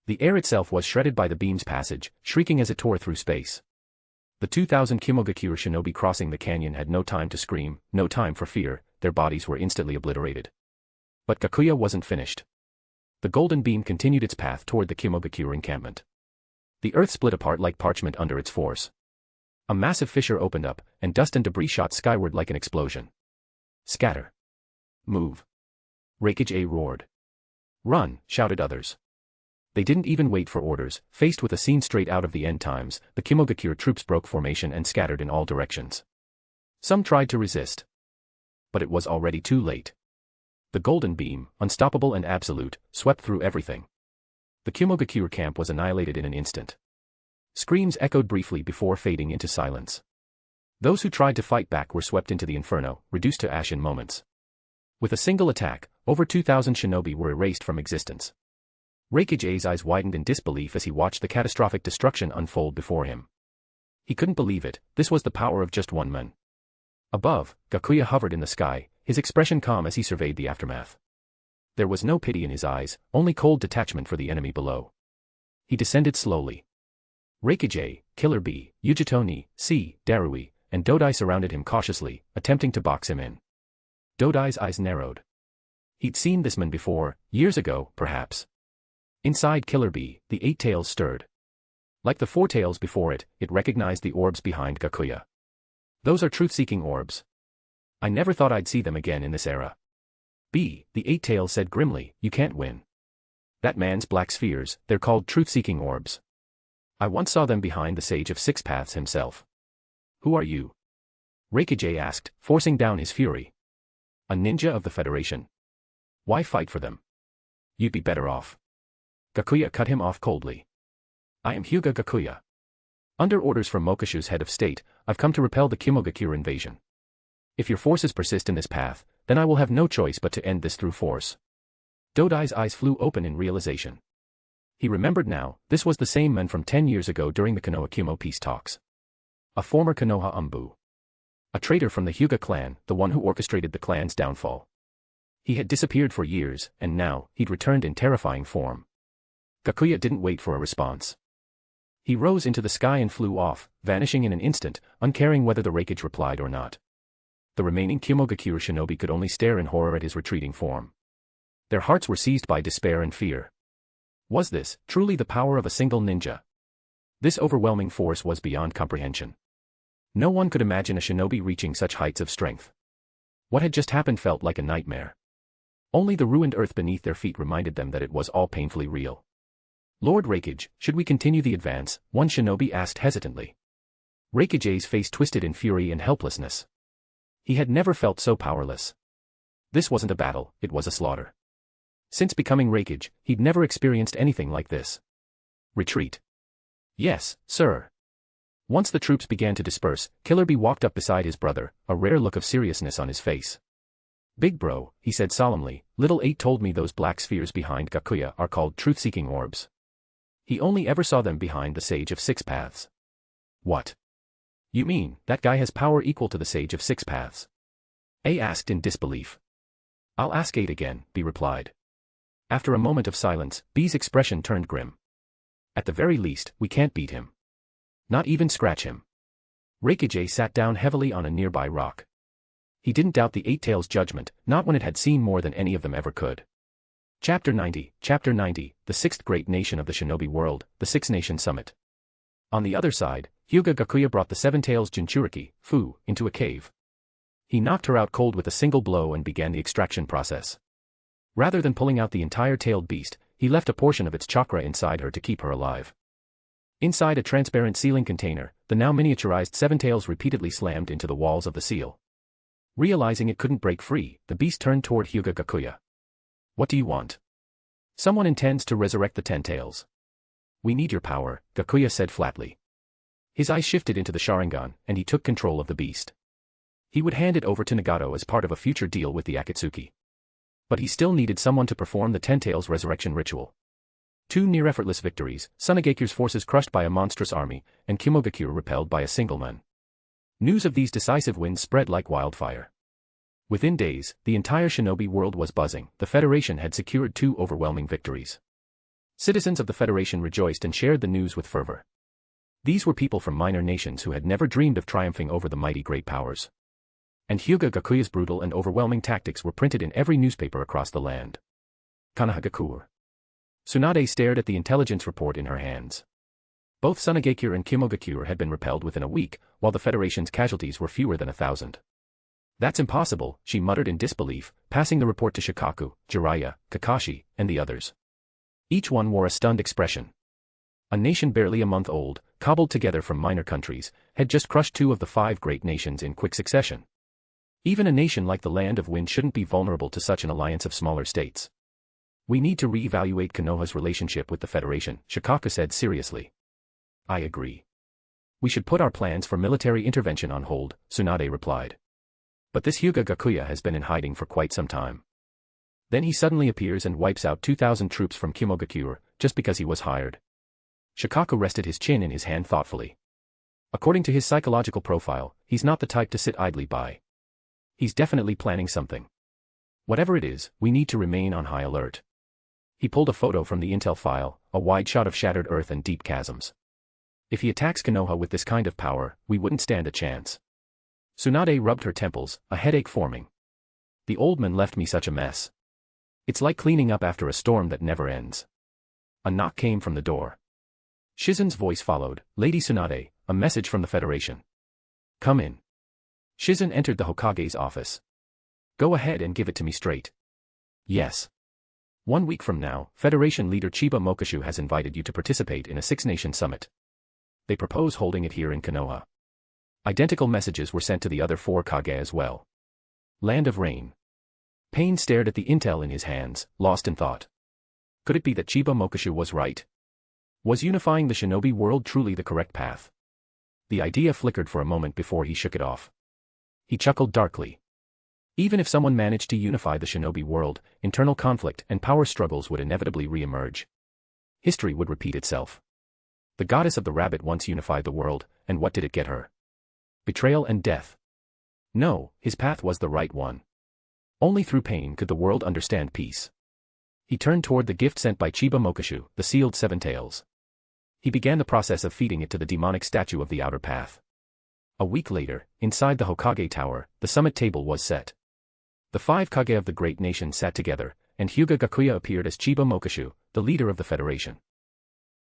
[SPEAKER 3] The air itself was shredded by the beam's passage, shrieking as it tore through space. The 2,000 Hyūga shinobi crossing the canyon had no time to scream, no time for fear, their bodies were instantly obliterated. But Gakuya wasn't finished. The golden beam continued its path toward the Hyūga encampment. The earth split apart like parchment under its force. A massive fissure opened up, and dust and debris shot skyward like an explosion. Scatter. Move. Raikage roared. Run, shouted others. They didn't even wait for orders, faced with a scene straight out of the end times, the Hyūga troops broke formation and scattered in all directions. Some tried to resist. But it was already too late. The golden beam, unstoppable and absolute, swept through everything. The Hyūga camp was annihilated in an instant. Screams echoed briefly before fading into silence. Those who tried to fight back were swept into the inferno, reduced to ash in moments. With a single attack, over 2,000 shinobi were erased from existence. Raikage's eyes widened in disbelief as he watched the catastrophic destruction unfold before him. He couldn't believe it, this was the power of just one man. Above, Gakuya hovered in the sky, his expression calm as he surveyed the aftermath. There was no pity in his eyes, only cold detachment for the enemy below. He descended slowly. Raikage, Killer Bee, Yujito C, Darui, and Dodai surrounded him cautiously, attempting to box him in. Dodai's eyes narrowed. He'd seen this man before, years ago, perhaps. Inside Killer Bee, the 8 tails stirred. Like the 4 tails before it, it recognized the orbs behind Gakuya. Those are truth-seeking orbs. I never thought I'd see them again in this era. B, the 8 tails said grimly, you can't win. That man's black spheres, they're called truth-seeking orbs. I once saw them behind the Sage of Six Paths himself. Who are you? Raikage asked, forcing down his fury. A ninja of the Federation. Why fight for them? You'd be better off. Gakuya cut him off coldly. I am Hyūga Gakuya. Under orders from Mokashu's head of state, I've come to repel the Hyūga invasion. If your forces persist in this path, then I will have no choice but to end this through force. Dodai's eyes flew open in realization. He remembered now, this was the same man from 10 years ago during the Konoha peace talks. A former Konoha Umbu. A traitor from the Hyūga Clan, the one who orchestrated the clan's downfall. He had disappeared for years, and now, he'd returned in terrifying form. Gakuya didn't wait for a response. He rose into the sky and flew off, vanishing in an instant, uncaring whether the Raikage replied or not. The remaining Hyūga Gakuya shinobi could only stare in horror at his retreating form. Their hearts were seized by despair and fear. Was this truly the power of a single ninja? This overwhelming force was beyond comprehension. No one could imagine a shinobi reaching such heights of strength. What had just happened felt like a nightmare. Only the ruined earth beneath their feet reminded them that it was all painfully real. Lord Raikage, should we continue the advance? One shinobi asked hesitantly. Raikage's face twisted in fury and helplessness. He had never felt so powerless. This wasn't a battle, it was a slaughter. Since becoming Raikage, he'd never experienced anything like this. Retreat. Yes, sir. Once the troops began to disperse, Killer Bee walked up beside his brother, a rare look of seriousness on his face. Big bro, he said solemnly, Little 8 told me those black spheres behind Gakuya are called truth-seeking orbs. He only ever saw them behind the Sage of Six Paths. What? You mean, that guy has power equal to the Sage of Six Paths? A asked in disbelief. I'll ask 8 again, B replied. After a moment of silence, B's expression turned grim. At the very least, we can't beat him. Not even scratch him. Raikage sat down heavily on a nearby rock. He didn't doubt the Eight Tails' judgment, not when it had seen more than any of them ever could. Chapter 90, the sixth great nation of the shinobi world, the Six Nation Summit. On the other side, Hyūga Gakuya brought the Seven Tails Jinchuriki, Fu, into a cave. He knocked her out cold with a single blow and began the extraction process. Rather than pulling out the entire tailed beast, he left a portion of its chakra inside her to keep her alive. Inside a transparent sealing container, the now miniaturized Seven Tails repeatedly slammed into the walls of the seal. Realizing it couldn't break free, the beast turned toward Hyūga Gakuya. What do you want? Someone intends to resurrect the 10 Tails. We need your power, Gakuya said flatly. His eyes shifted into the Sharingan, and he took control of the beast. He would hand it over to Nagato as part of a future deal with the Akatsuki. But he still needed someone to perform the 10 Tails resurrection ritual. 2 near-effortless victories, Tsunagaku's forces crushed by a monstrous army, and Hyūga Gakuya repelled by a single man. News of these decisive wins spread like wildfire. Within days, the entire shinobi world was buzzing. The Federation had secured 2 overwhelming victories. Citizens of the Federation rejoiced and shared the news with fervor. These were people from minor nations who had never dreamed of triumphing over the mighty great powers. And Hyūga Gakuya's brutal and overwhelming tactics were printed in every newspaper across the land. Konoha Gakuya. Tsunade stared at the intelligence report in her hands. Both Tsunagakuya and Hyūga Gakuya had been repelled within a week, while the Federation's casualties were fewer than 1,000. That's impossible, she muttered in disbelief, passing the report to Shikaku, Jiraiya, Kakashi, and the others. Each one wore a stunned expression. A nation barely a month old, cobbled together from minor countries, had just crushed 2 of the 5 great nations in quick succession. Even a nation like the Land of Wind shouldn't be vulnerable to such an alliance of smaller states. We need to re-evaluate Konoha's relationship with the Federation, Shikaku said seriously. I agree. We should put our plans for military intervention on hold, Tsunade replied. But this Hyūga Gakuya has been in hiding for quite some time. Then he suddenly appears and wipes out 2,000 troops from Hyūga Gakuya, just because he was hired. Shikaku rested his chin in his hand thoughtfully. According to his psychological profile, he's not the type to sit idly by. He's definitely planning something. Whatever it is, we need to remain on high alert. He pulled a photo from the intel file, a wide shot of shattered earth and deep chasms. If he attacks Konoha with this kind of power, we wouldn't stand a chance. Tsunade rubbed her temples, a headache forming. The old man left me such a mess. It's like cleaning up after a storm that never ends. A knock came from the door. Shizen's voice followed, Lady Tsunade, a message from the Federation. Come in. Shizen entered the Hokage's office. Go ahead and give it to me straight. Yes. 1 week from now, Federation leader Chiba Mokashu has invited you to participate in a Six-Nation Summit. They propose holding it here in Konoha. Identical messages were sent to the other 4 Kage as well. Land of Rain. Pain stared at the intel in his hands, lost in thought. Could it be that Chiba Mokashu was right? Was unifying the shinobi world truly the correct path? The idea flickered for a moment before he shook it off. He chuckled darkly. Even if someone managed to unify the shinobi world, internal conflict and power struggles would inevitably re-emerge. History would repeat itself. The goddess of the rabbit once unified the world, and what did it get her? Betrayal and death. No, his path was the right one. Only through pain could the world understand peace. He turned toward the gift sent by Chiba Mokashu, the sealed 7 Tails. He began the process of feeding it to the demonic statue of the outer path. A week later, inside the Hokage Tower, the summit table was set. The 5 Kage of the great nation sat together, and Hyūga Gakuya appeared as Chiba Mokashu, the leader of the federation.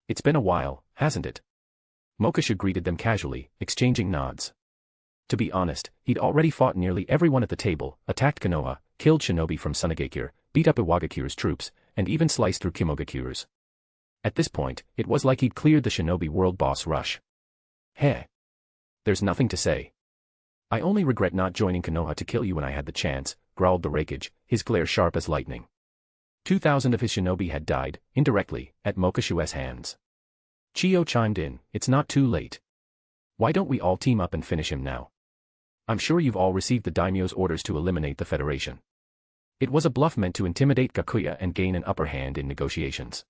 [SPEAKER 3] It's been a while, hasn't it? Mokashu greeted them casually, exchanging nods. To be honest, he'd already fought nearly everyone at the table, attacked Konoha, killed Shinobi from Sunagakure, beat up Iwagakure's troops, and even sliced through Kimogakure's. At this point, it was like he'd cleared the Shinobi world boss rush. Heh. There's nothing to say. I only regret not joining Konoha to kill you when I had the chance, growled the Raikage, his glare sharp as lightning. 2,000 of his Shinobi had died, indirectly, at Mokashu's hands. Chiyo chimed in, it's not too late. Why don't we all team up and finish him now? I'm sure you've all received the daimyo's orders to eliminate the Federation. It was a bluff meant to intimidate Gakuya and gain an upper hand in negotiations.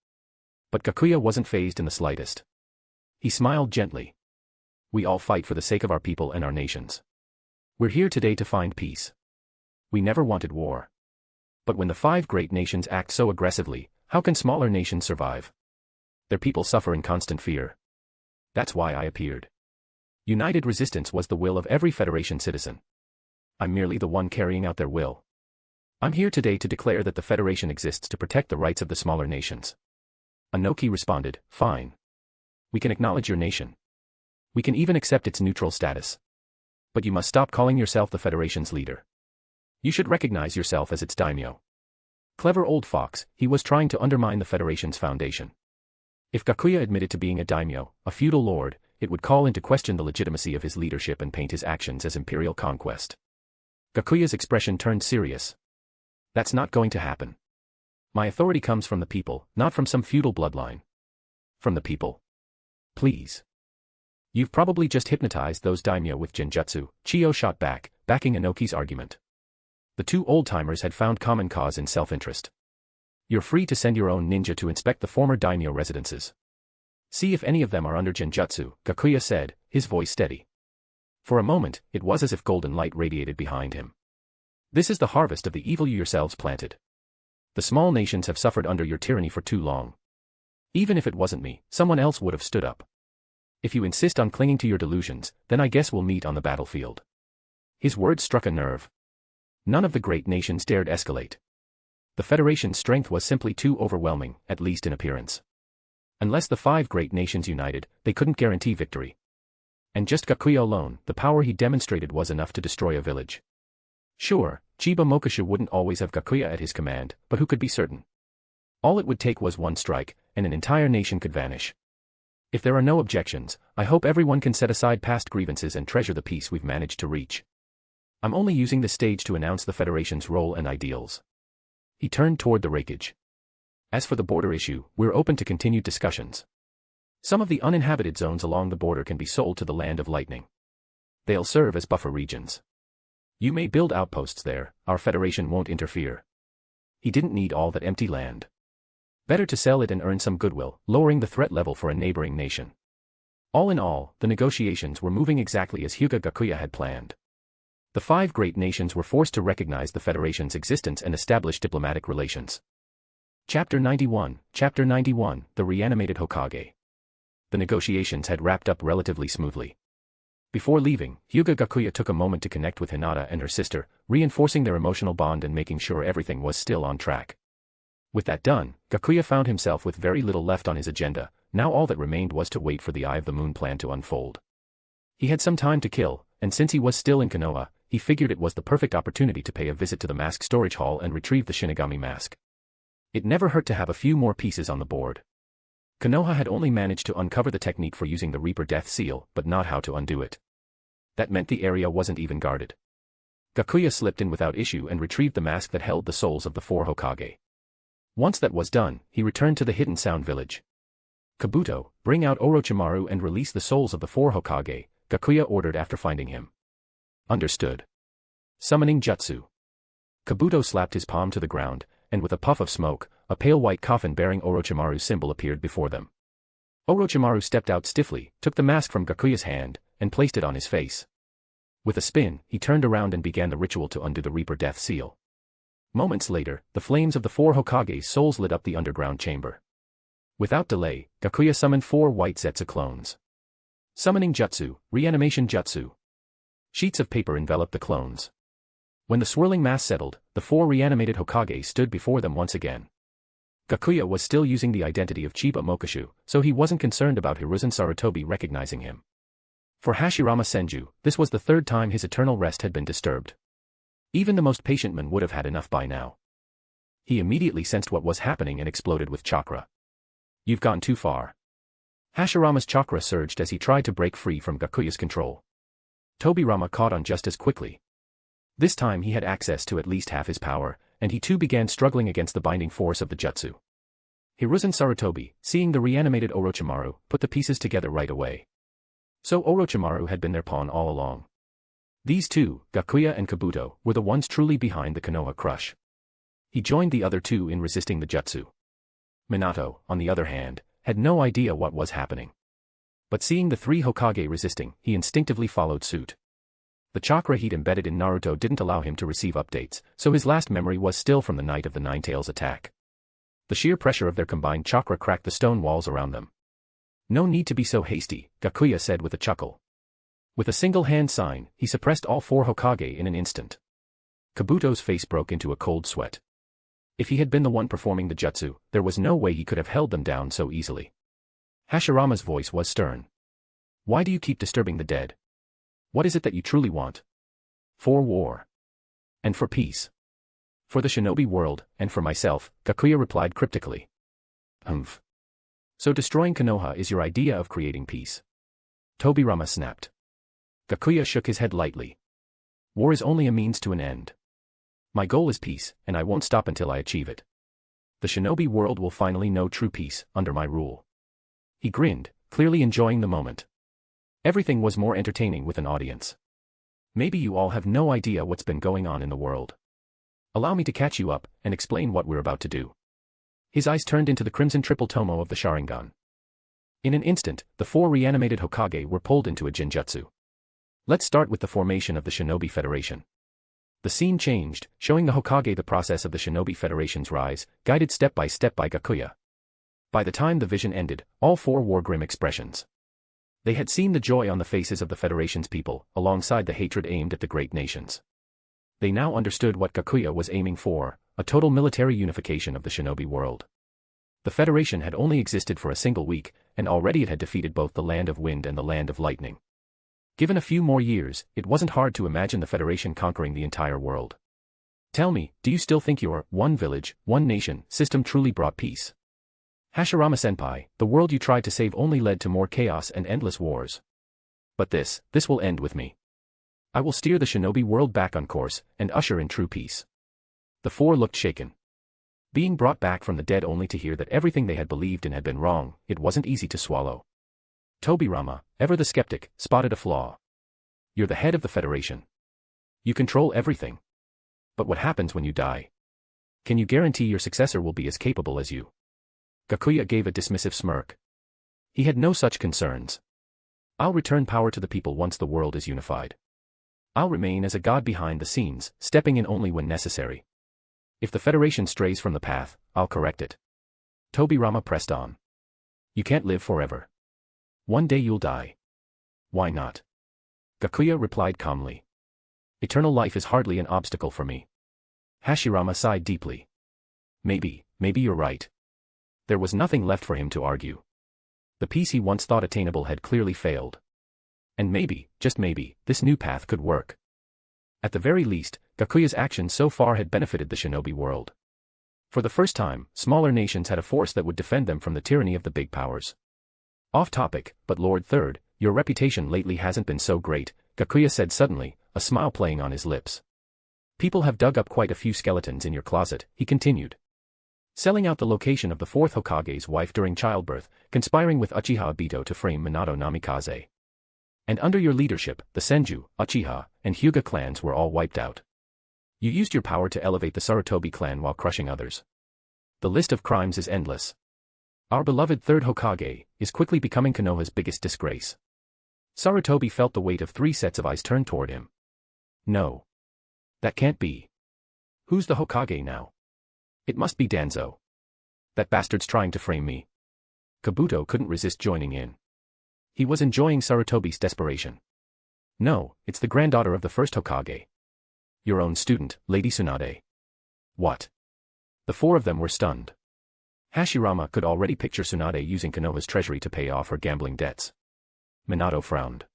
[SPEAKER 3] But Gakuya wasn't fazed in the slightest. He smiled gently. We all fight for the sake of our people and our nations. We're here today to find peace. We never wanted war. But when the 5 great nations act so aggressively, how can smaller nations survive? Their people suffer in constant fear. That's why I appeared. United resistance was the will of every Federation citizen. I'm merely the one carrying out their will. I'm here today to declare that the Federation exists to protect the rights of the smaller nations. Anoki responded, fine. We can acknowledge your nation. We can even accept its neutral status. But you must stop calling yourself the Federation's leader. You should recognize yourself as its daimyo. Clever old fox, he was trying to undermine the Federation's foundation. If Gakuya admitted to being a daimyo, a feudal lord, it would call into question the legitimacy of his leadership and paint his actions as imperial conquest. Gakuya's expression turned serious. That's not going to happen. My authority comes from the people, not from some feudal bloodline. From the people. Please. You've probably just hypnotized those daimyo with genjutsu, Chiyo shot back, backing Anoki's argument. The 2 old-timers had found common cause in self-interest. You're free to send your own ninja to inspect the former daimyo residences. See if any of them are under genjutsu, Gakuya said, his voice steady. For a moment, it was as if golden light radiated behind him. This is the harvest of the evil you yourselves planted. The small nations have suffered under your tyranny for too long. Even if it wasn't me, someone else would have stood up. If you insist on clinging to your delusions, then I guess we'll meet on the battlefield. His words struck a nerve. None of the great nations dared escalate. The Federation's strength was simply too overwhelming, at least in appearance. Unless the 5 great nations united, they couldn't guarantee victory. And just Gakuya alone, the power he demonstrated was enough to destroy a village. Sure, Chiba Mokashu wouldn't always have Gakuya at his command, but who could be certain? All it would take was one strike, and an entire nation could vanish. If there are no objections, I hope everyone can set aside past grievances and treasure the peace we've managed to reach. I'm only using this stage to announce the Federation's role and ideals. He turned toward the Raikage. As for the border issue, we're open to continued discussions. Some of the uninhabited zones along the border can be sold to the Land of Lightning. They'll serve as buffer regions. You may build outposts there, our Federation won't interfere. He didn't need all that empty land. Better to sell it and earn some goodwill, lowering the threat level for a neighboring nation. All in all, the negotiations were moving exactly as Hyūga Gakuya had planned. The 5 great nations were forced to recognize the Federation's existence and establish diplomatic relations. Chapter 91, The Reanimated Hokage. The negotiations had wrapped up relatively smoothly. Before leaving, Hyūga Gakuya took a moment to connect with Hinata and her sister, reinforcing their emotional bond and making sure everything was still on track. With that done, Gakuya found himself with very little left on his agenda. Now all that remained was to wait for the Eye of the Moon plan to unfold. He had some time to kill, and since he was still in Konoha, he figured it was the perfect opportunity to pay a visit to the mask storage hall and retrieve the Shinigami mask. It never hurt to have a few more pieces on the board. Konoha had only managed to uncover the technique for using the Reaper Death Seal, but not how to undo it. That meant the area wasn't even guarded. Gakuya slipped in without issue and retrieved the mask that held the souls of the 4 Hokage. Once that was done, he returned to the Hidden Sound village. Kabuto, bring out Orochimaru and release the souls of the 4 Hokage, Gakuya ordered after finding him. Understood. Summoning Jutsu. Kabuto slapped his palm to the ground, and with a puff of smoke, a pale white coffin bearing Orochimaru's symbol appeared before them. Orochimaru stepped out stiffly, took the mask from Gakuya's hand, and placed it on his face. With a spin, he turned around and began the ritual to undo the Reaper Death Seal. Moments later, the flames of the 4 Hokage's souls lit up the underground chamber. Without delay, Gakuya summoned 4 white Zetsu clones. Summoning Jutsu, Reanimation Jutsu. Sheets of paper enveloped the clones. When the swirling mass settled, the 4 reanimated Hokage stood before them once again. Gakuya was still using the identity of Chiba Mokashu, so he wasn't concerned about Hiruzen Sarutobi recognizing him. For Hashirama Senju, this was the 3rd time his eternal rest had been disturbed. Even the most patient man would have had enough by now. He immediately sensed what was happening and exploded with chakra. You've gone too far. Hashirama's chakra surged as he tried to break free from Gakuya's control. Tobirama caught on just as quickly. This time he had access to at least half his power, and he too began struggling against the binding force of the jutsu. Hiruzen Sarutobi, seeing the reanimated Orochimaru, put the pieces together right away. So Orochimaru had been their pawn all along. These two, Gakuya and Kabuto, were the ones truly behind the Konoha crush. He joined the other two in resisting the jutsu. Minato, on the other hand, had no idea what was happening. But seeing the 3 Hokage resisting, he instinctively followed suit. The chakra heat embedded in Naruto didn't allow him to receive updates, so his last memory was still from the night of the Nine Tails attack. The sheer pressure of their combined chakra cracked the stone walls around them. No need to be so hasty, Gakuya said with a chuckle. With a single hand sign, he suppressed all 4 Hokage in an instant. Kabuto's face broke into a cold sweat. If he had been the one performing the jutsu, there was no way he could have held them down so easily. Hashirama's voice was stern. Why do you keep disturbing the dead? What is it that you truly want? For war. And for peace. For the shinobi world, and for myself, Gakuya replied cryptically. So destroying Konoha is your idea of creating peace? Tobirama snapped. Gakuya shook his head lightly. War is only a means to an end. My goal is peace, and I won't stop until I achieve it. The shinobi world will finally know true peace, under my rule. He grinned, clearly enjoying the moment. Everything was more entertaining with an audience. Maybe you all have no idea what's been going on in the world. Allow me to catch you up, and explain what we're about to do. His eyes turned into the crimson triple tomo of the Sharingan. In an instant, the 4 reanimated Hokage were pulled into a Jinjutsu. Let's start with the formation of the Shinobi Federation. The scene changed, showing the Hokage the process of the Shinobi Federation's rise, guided step by step by Gakuya. By the time the vision ended, all 4 wore grim expressions. They had seen the joy on the faces of the Federation's people, alongside the hatred aimed at the great nations. They now understood what Gakuya was aiming for, a total military unification of the shinobi world. The Federation had only existed for a single week, and already it had defeated both the Land of Wind and the Land of Lightning. Given a few more years, it wasn't hard to imagine the Federation conquering the entire world. Tell me, do you still think your one village, one nation system truly brought peace? Hashirama-senpai, the world you tried to save only led to more chaos and endless wars. But this will end with me. I will steer the shinobi world back on course, and usher in true peace. The 4 looked shaken. Being brought back from the dead only to hear that everything they had believed in had been wrong, it wasn't easy to swallow. Tobirama, ever the skeptic, spotted a flaw. You're the head of the Federation. You control everything. But what happens when you die? Can you guarantee your successor will be as capable as you? Gakuya gave a dismissive smirk. He had no such concerns. I'll return power to the people once the world is unified. I'll remain as a god behind the scenes, stepping in only when necessary. If the Federation strays from the path, I'll correct it. Tobirama pressed on. You can't live forever. One day you'll die. Why not? Gakuya replied calmly. Eternal life is hardly an obstacle for me. Hashirama sighed deeply. Maybe you're right. There was nothing left for him to argue. The peace he once thought attainable had clearly failed. And maybe, just maybe, this new path could work. At the very least, Gakuya's actions so far had benefited the shinobi world. For the first time, smaller nations had a force that would defend them from the tyranny of the big powers. Off topic, but Lord Third, your reputation lately hasn't been so great, Gakuya said suddenly, a smile playing on his lips. People have dug up quite a few skeletons in your closet, he continued. Selling out the location of the 4th Hokage's wife during childbirth, conspiring with Uchiha Obito to frame Minato Namikaze. And under your leadership, the Senju, Uchiha, and Hyūga clans were all wiped out. You used your power to elevate the Sarutobi clan while crushing others. The list of crimes is endless. Our beloved 3rd Hokage is quickly becoming Konoha's biggest disgrace. Sarutobi felt the weight of 3 sets of eyes turned toward him. No. That can't be. Who's the Hokage now? It must be Danzo. That bastard's trying to frame me. Kabuto couldn't resist joining in. He was enjoying Sarutobi's desperation. No, it's the granddaughter of the first Hokage. Your own student, Lady Tsunade. What? The four of them were stunned. Hashirama could already picture Tsunade using Konoha's treasury to pay off her gambling debts. Minato frowned.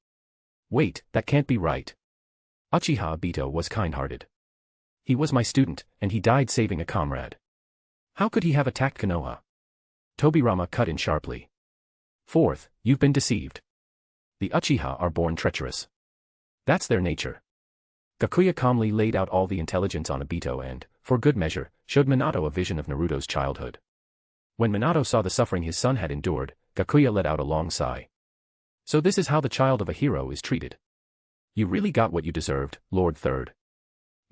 [SPEAKER 3] Wait, that can't be right. Uchiha Obito was kind-hearted. He was my student, and he died saving a comrade. How could he have attacked Konoha? Tobirama cut in sharply. Fourth, you've been deceived. The Uchiha are born treacherous. That's their nature. Gakuya calmly laid out all the intelligence on Obito and, for good measure, showed Minato a vision of Naruto's childhood. When Minato saw the suffering his son had endured, Gakuya let out a long sigh. So this is how the child of a hero is treated. You really got what you deserved, Lord Third.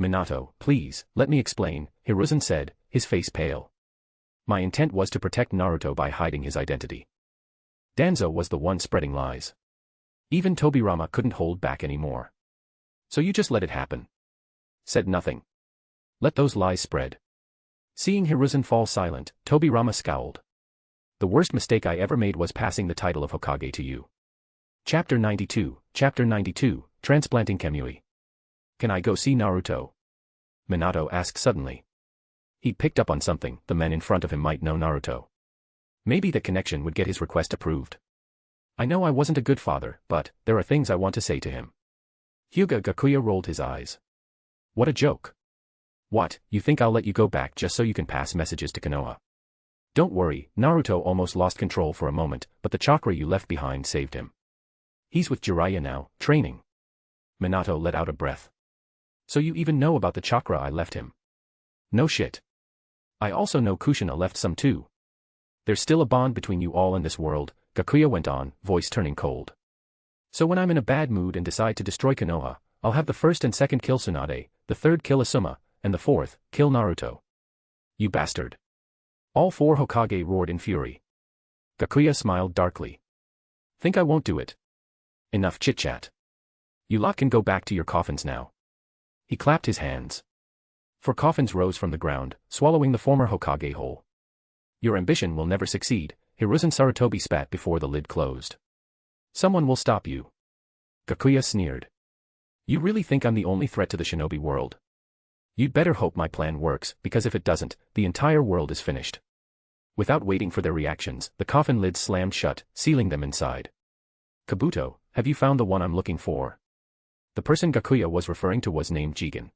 [SPEAKER 3] Minato, please, let me explain, Hiruzen said, his face pale. My intent was to protect Naruto by hiding his identity. Danzo was the one spreading lies. Even Tobirama couldn't hold back anymore. So you just let it happen. Said nothing. Let those lies spread. Seeing Hiruzen fall silent, Tobirama scowled. The worst mistake I ever made was passing the title of Hokage to you. Chapter 92, Transplanting Kamui. Can I go see Naruto? Minato asked suddenly. He picked up on something, the men in front of him might know Naruto. Maybe the connection would get his request approved. I know I wasn't a good father, but there are things I want to say to him. Hyūga Gakuya rolled his eyes. What a joke. What, you think I'll let you go back just so you can pass messages to Konoha? Don't worry, Naruto almost lost control for a moment, but the chakra you left behind saved him. He's with Jiraiya now, training. Minato let out a breath. So you even know about the chakra I left him? No shit. I also know Kushina left some too. There's still a bond between you all in this world, Gakuya went on, voice turning cold. So when I'm in a bad mood and decide to destroy Konoha, I'll have the first and second kill Tsunade, the third kill Asuma, and the fourth, kill Naruto. You bastard. All four Hokage roared in fury. Gakuya smiled darkly. Think I won't do it? Enough chit-chat. You lot can go back to your coffins now. He clapped his hands. Four coffins rose from the ground, swallowing the former Hokage whole. Your ambition will never succeed, Hiruzen Sarutobi spat before the lid closed. Someone will stop you. Gakuya sneered. You really think I'm the only threat to the shinobi world? You'd better hope my plan works, because if it doesn't, the entire world is finished. Without waiting for their reactions, the coffin lids slammed shut, sealing them inside. Kabuto, have you found the one I'm looking for? The person Gakuya was referring to was named Jigen.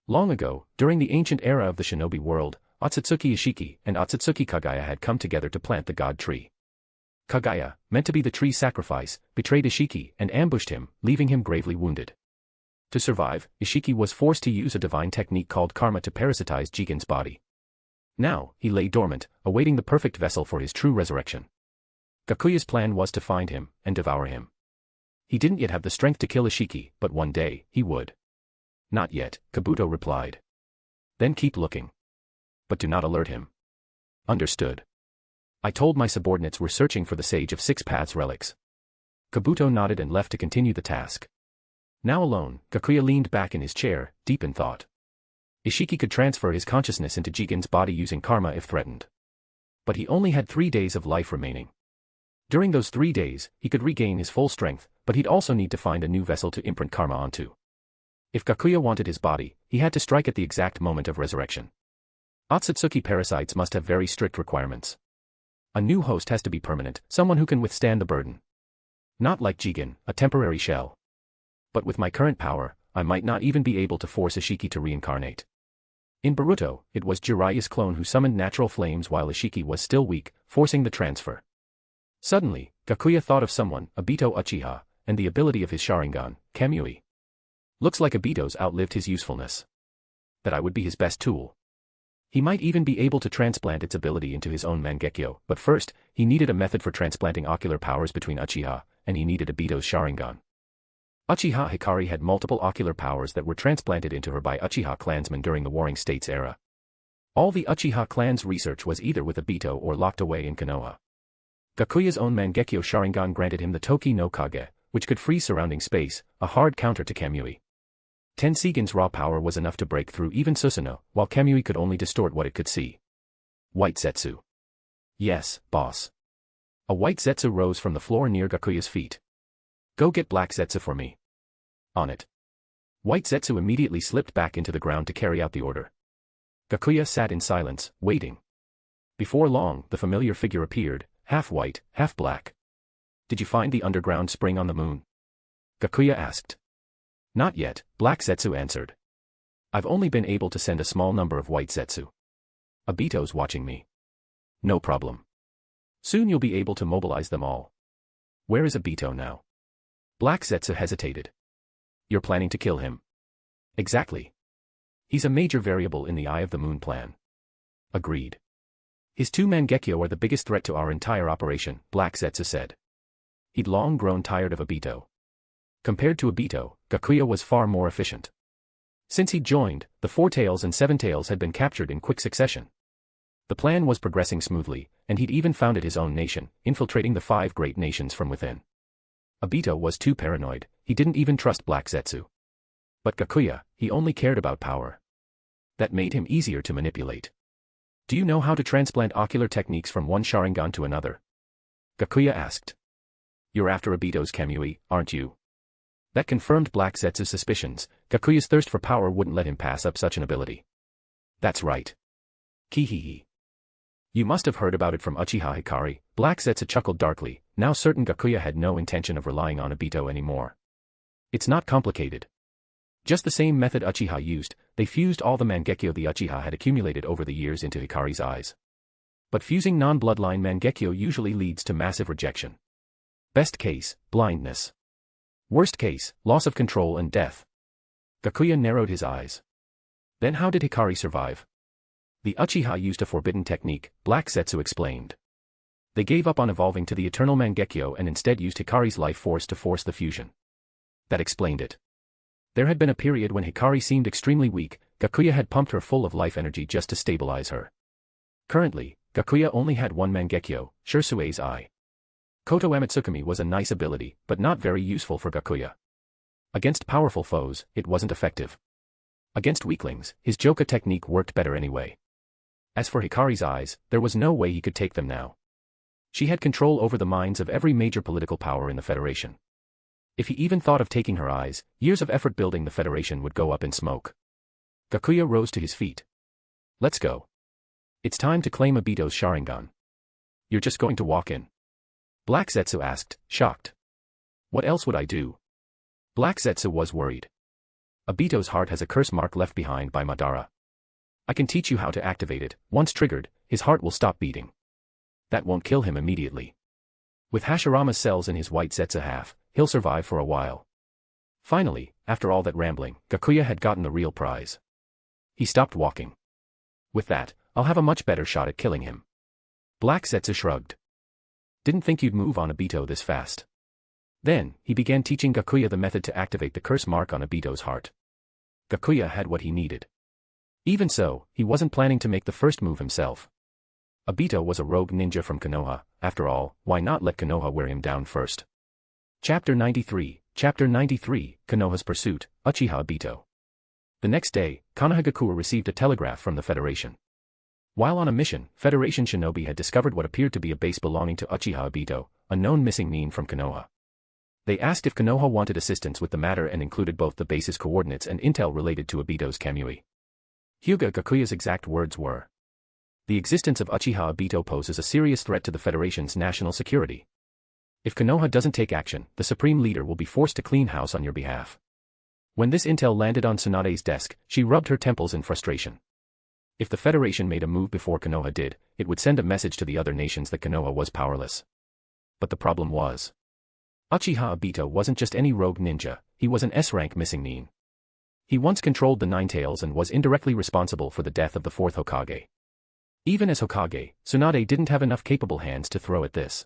[SPEAKER 3] Long ago, during the ancient era of the shinobi world, Otsutsuki Ishiki and Otsutsuki Kagaya had come together to plant the god tree. Kagaya, meant to be the tree's sacrifice, betrayed Ishiki and ambushed him, leaving him gravely wounded. To survive, Ishiki was forced to use a divine technique called karma to parasitize Jigen's body. Now, he lay dormant, awaiting the perfect vessel for his true resurrection. Gakuya's plan was to find him and devour him. He didn't yet have the strength to kill Ishiki, but one day, he would. Not yet, Kabuto replied. Then keep looking. But do not alert him. Understood. I told my subordinates we're searching for the Sage of Six Paths relics. Kabuto nodded and left to continue the task. Now alone, Gakuya leaned back in his chair, deep in thought. Ishiki could transfer his consciousness into Jigen's body using karma if threatened. But he only had 3 days of life remaining. During those 3 days, he could regain his full strength, but he'd also need to find a new vessel to imprint karma onto. If Gakuya wanted his body, he had to strike at the exact moment of resurrection. Otsutsuki parasites must have very strict requirements. A new host has to be permanent, someone who can withstand the burden. Not like Jigen, a temporary shell. But with my current power, I might not even be able to force Ishiki to reincarnate. In Boruto, it was Jiraiya's clone who summoned natural flames while Ishiki was still weak, forcing the transfer. Suddenly, Gakuya thought of someone, Obito Uchiha, and the ability of his Sharingan, Kamui. Looks like Obito's outlived his usefulness. That I would be his best tool. He might even be able to transplant its ability into his own Mangekyo, but first, he needed a method for transplanting ocular powers between Uchiha, and he needed Obito's Sharingan. Uchiha Hikari had multiple ocular powers that were transplanted into her by Uchiha clansmen during the Warring States era. All the Uchiha clan's research was either with Obito or locked away in Konoha. Gakuya's own Mangekyo Sharingan granted him the Toki no Kage, which could freeze surrounding space, a hard counter to Kamui. Tenseigan's raw power was enough to break through even Susanoo, while Kamui could only distort what it could see. White Zetsu. Yes, boss. A white Zetsu rose from the floor near Gakuya's feet. Go get black Zetsu for me. On it. White Zetsu immediately slipped back into the ground to carry out the order. Gakuya sat in silence, waiting. Before long, the familiar figure appeared, half white, half black. Did you find the underground spring on the moon? Gakuya asked. Not yet, Black Zetsu answered. I've only been able to send a small number of White Zetsu. Obito's watching me. No problem. Soon you'll be able to mobilize them all. Where is Obito now? Black Zetsu hesitated. You're planning to kill him. Exactly. He's a major variable in the Eye of the Moon plan. Agreed. His two Mangekyo are the biggest threat to our entire operation, Black Zetsu said. He'd long grown tired of Obito. Compared to Obito, Gakuya was far more efficient. Since he'd joined, the Four Tails and Seven Tails had been captured in quick succession. The plan was progressing smoothly, and he'd even founded his own nation, infiltrating the 5 great nations from within. Obito was too paranoid, he didn't even trust Black Zetsu. But Gakuya, he only cared about power. That made him easier to manipulate. Do you know how to transplant ocular techniques from one Sharingan to another? Gakuya asked. You're after Obito's Kamui, aren't you? That confirmed Black Zetsu's suspicions. Gakuya's thirst for power wouldn't let him pass up such an ability. That's right. Kihihi. You must have heard about it from Uchiha Hikari. Black Zetsu chuckled darkly, now certain Gakuya had no intention of relying on Obito anymore. It's not complicated. Just the same method Uchiha used, they fused all the Mangekyo the Uchiha had accumulated over the years into Hikari's eyes. But fusing non-bloodline Mangekyo usually leads to massive rejection. Best case, blindness. Worst case, loss of control and death. Gakuya narrowed his eyes. Then how did Hikari survive? The Uchiha used a forbidden technique, Black Zetsu explained. They gave up on evolving to the eternal Mangekyo and instead used Hikari's life force to force the fusion. That explained it. There had been a period when Hikari seemed extremely weak. Gakuya had pumped her full of life energy just to stabilize her. Currently, Gakuya only had one Mangekyo, Shirsue's eye. Koto Amatsukami was a nice ability, but not very useful for Gakuya. Against powerful foes, it wasn't effective. Against weaklings, his Joka technique worked better anyway. As for Hikari's eyes, there was no way he could take them now. She had control over the minds of every major political power in the Federation. If he even thought of taking her eyes, years of effort building the Federation would go up in smoke. Gakuya rose to his feet. Let's go. It's time to claim Obito's Sharingan. You're just going to walk in? Black Zetsu asked, shocked. What else would I do? Black Zetsu was worried. Obito's heart has a curse mark left behind by Madara. I can teach you how to activate it. Once triggered, his heart will stop beating. That won't kill him immediately. With Hashirama's cells in his white Zetsu half, he'll survive for a while. Finally, after all that rambling, Gakuya had gotten the real prize. He stopped walking. With that, I'll have a much better shot at killing him. Black Zetsu shrugged. Didn't think you'd move on Obito this fast. Then, he began teaching Gakuya the method to activate the curse mark on Obito's heart. Gakuya had what he needed. Even so, he wasn't planning to make the first move himself. Obito was a rogue ninja from Konoha. After all, why not let Konoha wear him down first? Chapter 93, Konoha's Pursuit, Uchiha Obito. The next day, Konoha Gakuya received a telegraph from the Federation. While on a mission, Federation Shinobi had discovered what appeared to be a base belonging to Uchiha Obito, a known missing nin from Konoha. They asked if Konoha wanted assistance with the matter and included both the base's coordinates and intel related to Obito's Kamui. Hyūga Gakuya's exact words were: the existence of Uchiha Obito poses a serious threat to the Federation's national security. If Konoha doesn't take action, the Supreme Leader will be forced to clean house on your behalf. When this intel landed on Tsunade's desk, she rubbed her temples in frustration. If the Federation made a move before Konoha did, it would send a message to the other nations that Konoha was powerless. But the problem was, Uchiha Obito wasn't just any rogue ninja, he was an S-rank missing nin. He once controlled the Nine Tails and was indirectly responsible for the death of the 4th Hokage. Even as Hokage, Tsunade didn't have enough capable hands to throw at this.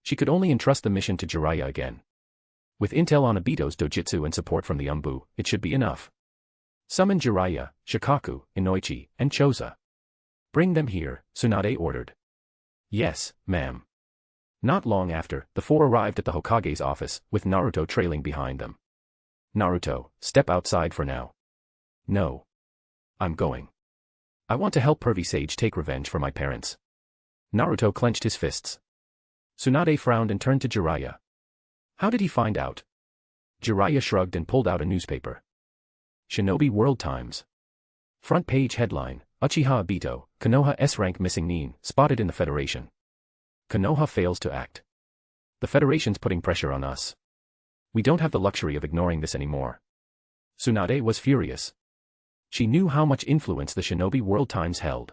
[SPEAKER 3] She could only entrust the mission to Jiraiya again. With intel on Obito's dojutsu and support from the Umbu, it should be enough. Summon Jiraiya, Shikaku, Inoichi, and Choza. Bring them here, Tsunade ordered. Yes, ma'am. Not long after, the 4 arrived at the Hokage's office, with Naruto trailing behind them. Naruto, step outside for now. No. I'm going. I want to help Pervy Sage take revenge for my parents. Naruto clenched his fists. Tsunade frowned and turned to Jiraiya. How did he find out? Jiraiya shrugged and pulled out a newspaper. Shinobi World Times. Front page headline, Uchiha Obito, Konoha S-rank missing Nin, spotted in the Federation. Konoha fails to act. The Federation's putting pressure on us. We don't have the luxury of ignoring this anymore. Tsunade was furious. She knew how much influence the Shinobi World Times held.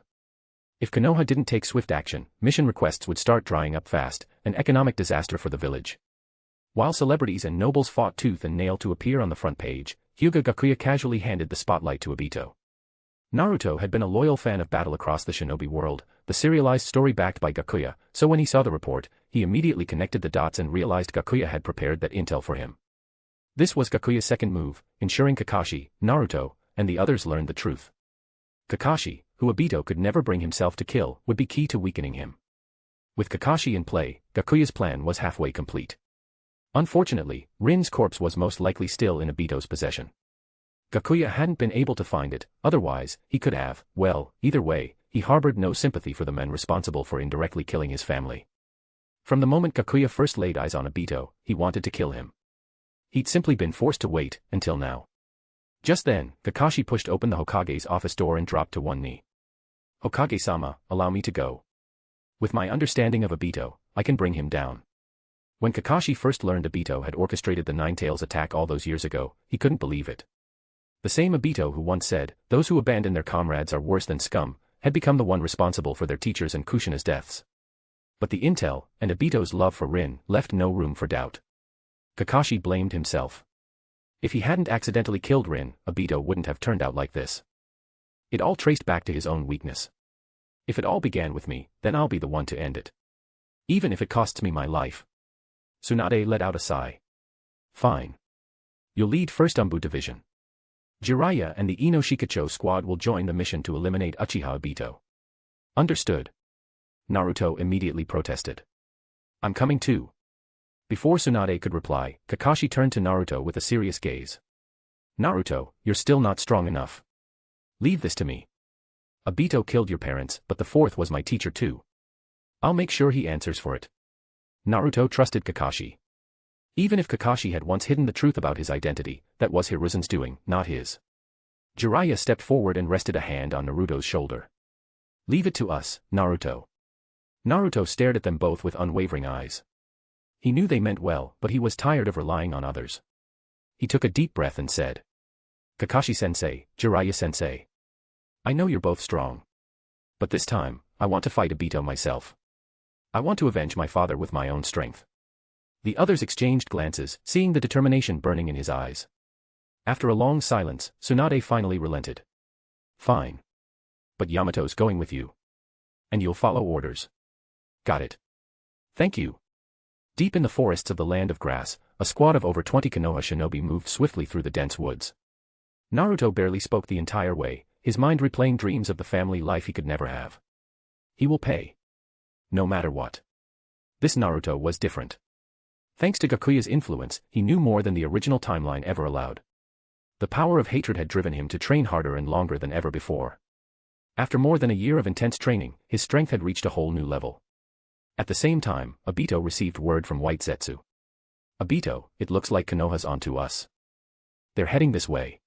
[SPEAKER 3] If Konoha didn't take swift action, mission requests would start drying up fast, an economic disaster for the village. While celebrities and nobles fought tooth and nail to appear on the front page, Hyūga Gakuya casually handed the spotlight to Obito. Naruto had been a loyal fan of Battle Across the Shinobi World, the serialized story backed by Gakuya, so when he saw the report, he immediately connected the dots and realized Gakuya had prepared that intel for him. This was Gakuya's second move, ensuring Kakashi, Naruto, and the others learned the truth. Kakashi, who Obito could never bring himself to kill, would be key to weakening him. With Kakashi in play, Gakuya's plan was halfway complete. Unfortunately, Rin's corpse was most likely still in Obito's possession. Gakuya hadn't been able to find it, otherwise, he could have, well, either way, he harbored no sympathy for the men responsible for indirectly killing his family. From the moment Gakuya first laid eyes on Obito, he wanted to kill him. He'd simply been forced to wait, until now. Just then, Kakashi pushed open the Hokage's office door and dropped to one knee. Hokage-sama, allow me to go. With my understanding of Obito, I can bring him down. When Kakashi first learned Obito had orchestrated the Nine-Tails attack all those years ago, he couldn't believe it. The same Obito who once said, those who abandon their comrades are worse than scum, had become the one responsible for their teachers and Kushina's deaths. But the intel, and Obito's love for Rin, left no room for doubt. Kakashi blamed himself. If he hadn't accidentally killed Rin, Obito wouldn't have turned out like this. It all traced back to his own weakness. If it all began with me, then I'll be the one to end it. Even if it costs me my life. Tsunade let out a sigh. Fine. You'll lead 1st Umbu Division. Jiraiya and the Ino Shikacho squad will join the mission to eliminate Uchiha Obito. Understood. Naruto immediately protested. I'm coming too. Before Tsunade could reply, Kakashi turned to Naruto with a serious gaze. Naruto, you're still not strong enough. Leave this to me. Obito killed your parents, but the 4th was my teacher too. I'll make sure he answers for it. Naruto trusted Kakashi. Even if Kakashi had once hidden the truth about his identity, that was Hiruzen's doing, not his. Jiraiya stepped forward and rested a hand on Naruto's shoulder. Leave it to us, Naruto. Naruto stared at them both with unwavering eyes. He knew they meant well, but he was tired of relying on others. He took a deep breath and said, Kakashi-sensei, Jiraiya-sensei. I know you're both strong. But this time, I want to fight Obito myself. I want to avenge my father with my own strength. The others exchanged glances, seeing the determination burning in his eyes. After a long silence, Tsunade finally relented. Fine. But Yamato's going with you. And you'll follow orders. Got it. Thank you. Deep in the forests of the Land of Grass, a squad of over 20 Konoha shinobi moved swiftly through the dense woods. Naruto barely spoke the entire way, his mind replaying dreams of the family life he could never have. He will pay. No matter what. This Naruto was different. Thanks to Gakuya's influence, he knew more than the original timeline ever allowed. The power of hatred had driven him to train harder and longer than ever before. After more than a year of intense training, his strength had reached a whole new level. At the same time, Obito received word from White Zetsu. Obito, it looks like Konoha's onto us. They're heading this way.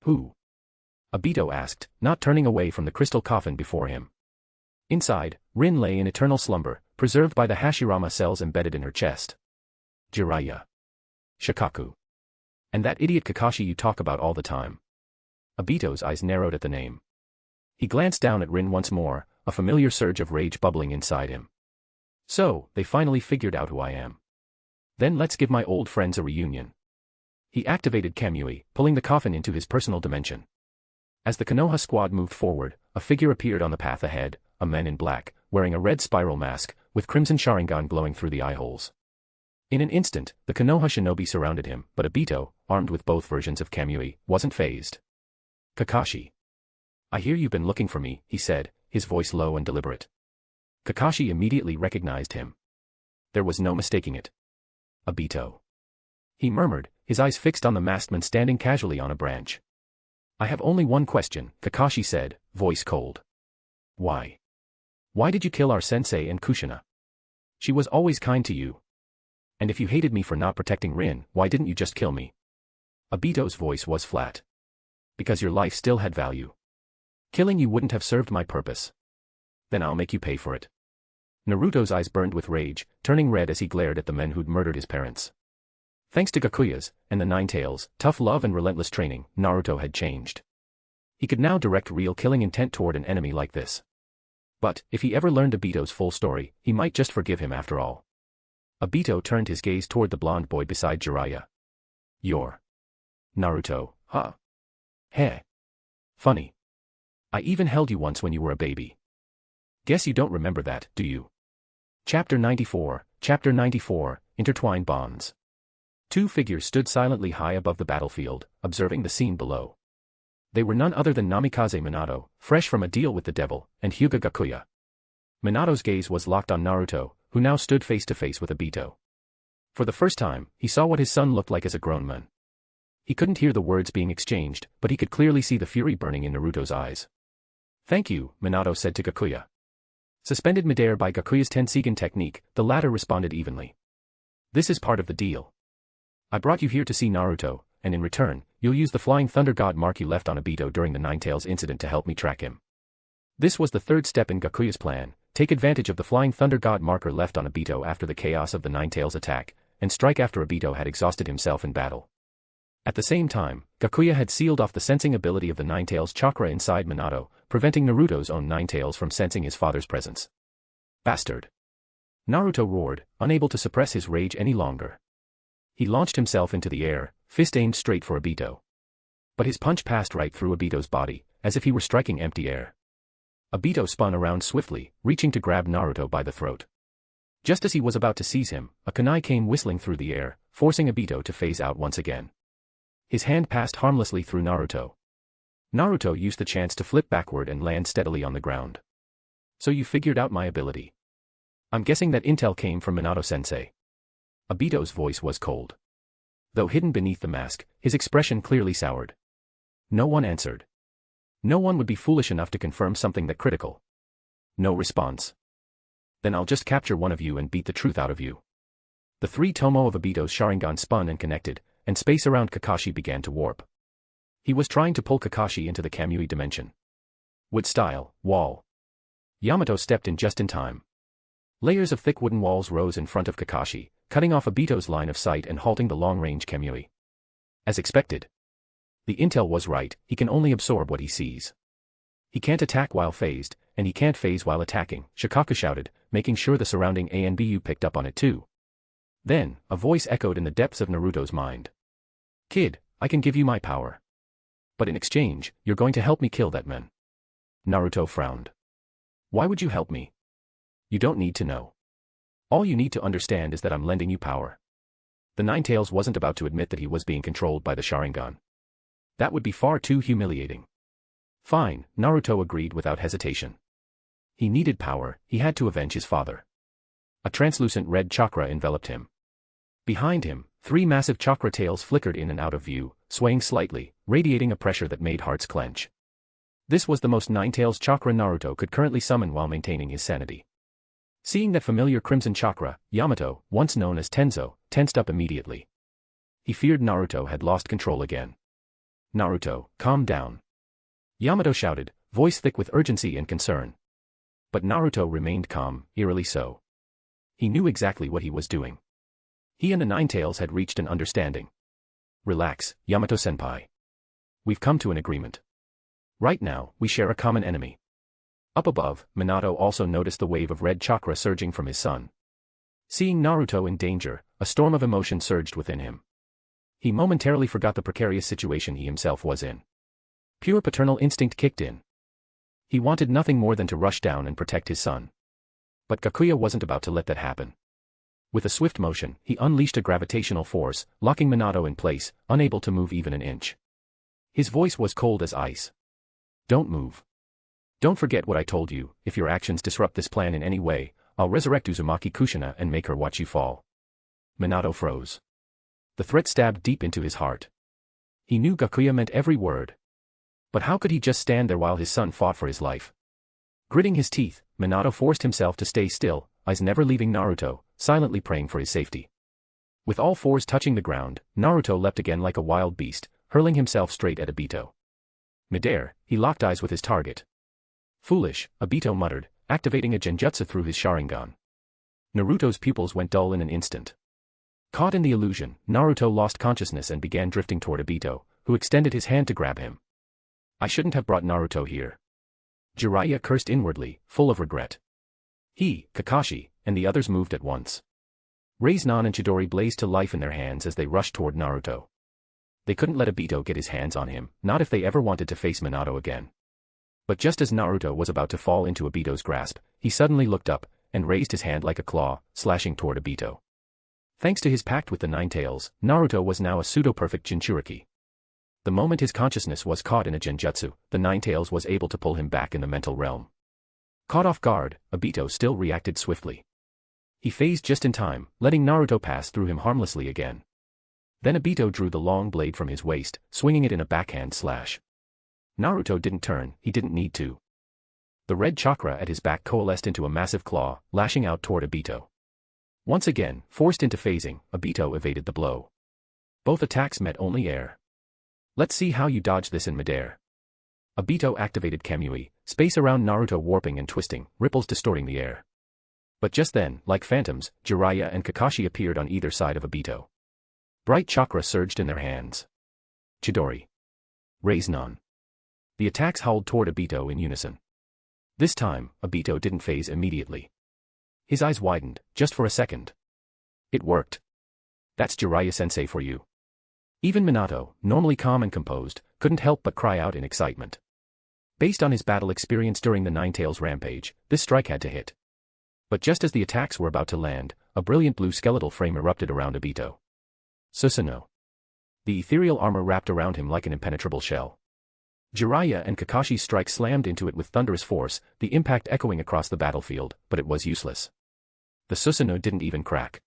[SPEAKER 3] Who? Obito asked, not turning away from the crystal coffin before him. Inside, Rin lay in eternal slumber, preserved by the Hashirama cells embedded in her chest. Jiraiya. Shikaku. And that idiot Kakashi you talk about all the time. Obito's eyes narrowed at the name. He glanced down at Rin once more, a familiar surge of rage bubbling inside him. So, they finally figured out who I am. Then let's give my old friends a reunion. He activated Kamui, pulling the coffin into his personal dimension. As the Konoha squad moved forward, a figure appeared on the path ahead, a man in black, wearing a red spiral mask, with crimson Sharingan glowing through the eye holes. In an instant, the Konoha shinobi surrounded him, but Obito, armed with both versions of Kamui, wasn't fazed. Kakashi. I hear you've been looking for me, he said, his voice low and deliberate. Kakashi immediately recognized him. There was no mistaking it. Obito. He murmured, his eyes fixed on the masked man standing casually on a branch. I have only one question, Kakashi said, voice cold. Why? Why did you kill our sensei and Kushina? She was always kind to you. And if you hated me for not protecting Rin, why didn't you just kill me? Obito's voice was flat. Because your life still had value. Killing you wouldn't have served my purpose. Then I'll make you pay for it. Naruto's eyes burned with rage, turning red as he glared at the men who'd murdered his parents. Thanks to Gakuya's, and the Nine Tails, tough love and relentless training, Naruto had changed. He could now direct real killing intent toward an enemy like this. But, if he ever learned Obito's full story, he might just forgive him after all. Obito turned his gaze toward the blonde boy beside Jiraiya. You're Naruto, huh? Heh. Funny. I even held you once when you were a baby. Guess you don't remember that, do you? Chapter 94, Intertwined Bonds. Two figures stood silently high above the battlefield, observing the scene below. They were none other than Namikaze Minato, fresh from a deal with the devil, and Hyūga Gakuya. Minato's gaze was locked on Naruto, who now stood face to face with Obito. For the first time, he saw what his son looked like as a grown man. He couldn't hear the words being exchanged, but he could clearly see the fury burning in Naruto's eyes. Thank you, Minato said to Gakuya. Suspended midair by Gakuya's Tenseigan technique, the latter responded evenly. This is part of the deal. I brought you here to see Naruto, and in return, you'll use the Flying Thunder God mark you left on Obito during the Nine Tails incident to help me track him. This was the third step in Gakuya's plan: take advantage of the Flying Thunder God marker left on Obito after the chaos of the Nine Tails attack, and strike after Obito had exhausted himself in battle. At the same time, Gakuya had sealed off the sensing ability of the Nine Tails chakra inside Minato, preventing Naruto's own Nine Tails from sensing his father's presence. Bastard! Naruto roared, unable to suppress his rage any longer. He launched himself into the air, fist aimed straight for Obito. But his punch passed right through Obito's body, as if he were striking empty air. Obito spun around swiftly, reaching to grab Naruto by the throat. Just as he was about to seize him, a kunai came whistling through the air, forcing Obito to phase out once again. His hand passed harmlessly through Naruto. Naruto used the chance to flip backward and land steadily on the ground. So you figured out my ability. I'm guessing that intel came from Minato-sensei. Obito's voice was cold. Though hidden beneath the mask, his expression clearly soured. No one answered. No one would be foolish enough to confirm something that critical. No response. Then I'll just capture one of you and beat the truth out of you. The three tomo of Obito's Sharingan spun and connected, and space around Kakashi began to warp. He was trying to pull Kakashi into the Kamui dimension. Wood style, wall. Yamato stepped in just in time. Layers of thick wooden walls rose in front of Kakashi, cutting off Obito's line of sight and halting the long-range Kamui. As expected. The intel was right, he can only absorb what he sees. He can't attack while phased, and he can't phase while attacking, Shikaku shouted, making sure the surrounding ANBU picked up on it too. Then, a voice echoed in the depths of Naruto's mind. Kid, I can give you my power. But in exchange, you're going to help me kill that man. Naruto frowned. Why would you help me? You don't need to know. All you need to understand is that I'm lending you power. The Nine Tails wasn't about to admit that he was being controlled by the Sharingan. That would be far too humiliating. Fine, Naruto agreed without hesitation. He needed power, he had to avenge his father. A translucent red chakra enveloped him. Behind him, three massive chakra tails flickered in and out of view, swaying slightly, radiating a pressure that made hearts clench. This was the most Nine Tails chakra Naruto could currently summon while maintaining his sanity. Seeing that familiar crimson chakra, Yamato, once known as Tenzo, tensed up immediately. He feared Naruto had lost control again. Naruto, calm down. Yamato shouted, voice thick with urgency and concern. But Naruto remained calm, eerily so. He knew exactly what he was doing. He and the Nine Tails had reached an understanding. Relax, Yamato-senpai. We've come to an agreement. Right now, we share a common enemy. Up above, Minato also noticed the wave of red chakra surging from his son. Seeing Naruto in danger, a storm of emotion surged within him. He momentarily forgot the precarious situation he himself was in. Pure paternal instinct kicked in. He wanted nothing more than to rush down and protect his son. But Gakuya wasn't about to let that happen. With a swift motion, he unleashed a gravitational force, locking Minato in place, unable to move even an inch. His voice was cold as ice. Don't move. Don't forget what I told you, if your actions disrupt this plan in any way, I'll resurrect Uzumaki Kushina and make her watch you fall. Minato froze. The threat stabbed deep into his heart. He knew Gakuya meant every word. But how could he just stand there while his son fought for his life? Gritting his teeth, Minato forced himself to stay still, eyes never leaving Naruto, silently praying for his safety. With all fours touching the ground, Naruto leapt again like a wild beast, hurling himself straight at Obito. Midair, he locked eyes with his target. Foolish, Obito muttered, activating a genjutsu through his Sharingan. Naruto's pupils went dull in an instant. Caught in the illusion, Naruto lost consciousness and began drifting toward Obito, who extended his hand to grab him. I shouldn't have brought Naruto here. Jiraiya cursed inwardly, full of regret. He, Kakashi, and the others moved at once. Raiznan and Chidori blazed to life in their hands as they rushed toward Naruto. They couldn't let Obito get his hands on him, not if they ever wanted to face Minato again. But just as Naruto was about to fall into Obito's grasp, he suddenly looked up, and raised his hand like a claw, slashing toward Obito. Thanks to his pact with the Nine Tails, Naruto was now a pseudo-perfect Jinchuriki. The moment his consciousness was caught in a genjutsu, the Nine Tails was able to pull him back in the mental realm. Caught off guard, Obito still reacted swiftly. He phased just in time, letting Naruto pass through him harmlessly again. Then Obito drew the long blade from his waist, swinging it in a backhand slash. Naruto didn't turn, he didn't need to. The red chakra at his back coalesced into a massive claw, lashing out toward Obito. Once again, forced into phasing, Obito evaded the blow. Both attacks met only air. Let's see how you dodge this in midair. Obito activated Kamui, space around Naruto warping and twisting, ripples distorting the air. But just then, like phantoms, Jiraiya and Kakashi appeared on either side of Obito. Bright chakra surged in their hands. Chidori. Raiznan. The attacks howled toward Obito in unison. This time, Obito didn't phase immediately. His eyes widened, just for a second. It worked. That's Jiraiya-sensei for you. Even Minato, normally calm and composed, couldn't help but cry out in excitement. Based on his battle experience during the Nine Tails rampage, this strike had to hit. But just as the attacks were about to land, a brilliant blue skeletal frame erupted around Obito. Susanoo. The ethereal armor wrapped around him like an impenetrable shell. Jiraiya and Kakashi's strike slammed into it with thunderous force, the impact echoing across the battlefield, but it was useless. The Susanoo didn't even crack.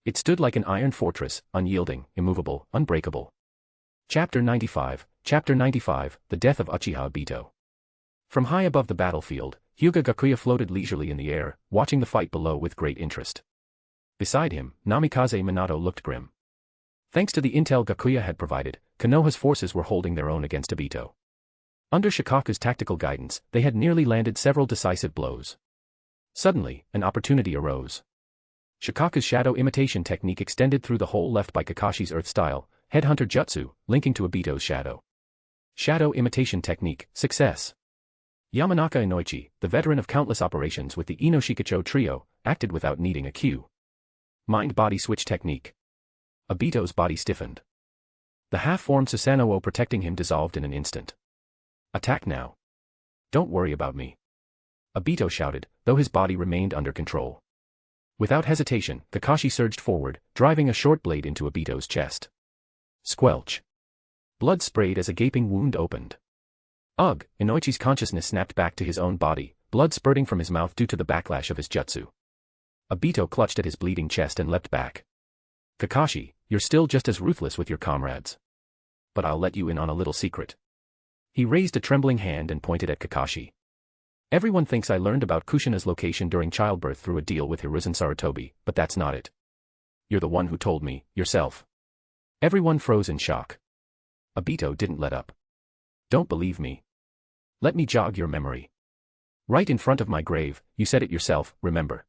[SPEAKER 3] It stood like an iron fortress, unyielding, immovable, unbreakable. Chapter 95, The Death of Uchiha Obito. From high above the battlefield, Hyūga Gakuya floated leisurely in the air, watching the fight below with great interest. Beside him, Namikaze Minato looked grim. Thanks to the intel Gakuya had provided, Konoha's forces were holding their own against Obito. Under Shikaku's tactical guidance, they had nearly landed several decisive blows. Suddenly, an opportunity arose. Shikaku's shadow imitation technique extended through the hole left by Kakashi's earth-style headhunter jutsu, linking to Obito's shadow. Shadow imitation technique, success. Yamanaka Inoichi, the veteran of countless operations with the Inoshikacho trio, acted without needing a cue. Mind-body switch technique. Obito's body stiffened. The half-formed Susanoo protecting him dissolved in an instant. Attack now. Don't worry about me. Obito shouted, though his body remained under control. Without hesitation, Kakashi surged forward, driving a short blade into Obito's chest. Squelch. Blood sprayed as a gaping wound opened. Ugh! Inoichi's consciousness snapped back to his own body, blood spurting from his mouth due to the backlash of his jutsu. Obito clutched at his bleeding chest and leapt back. Kakashi, you're still just as ruthless with your comrades. But I'll let you in on a little secret. He raised a trembling hand and pointed at Kakashi. Everyone thinks I learned about Kushina's location during childbirth through a deal with Hiruzen Sarutobi, but that's not it. You're the one who told me, yourself. Everyone froze in shock. Obito didn't let up. Don't believe me. Let me jog your memory. Right in front of my grave, you said it yourself, remember.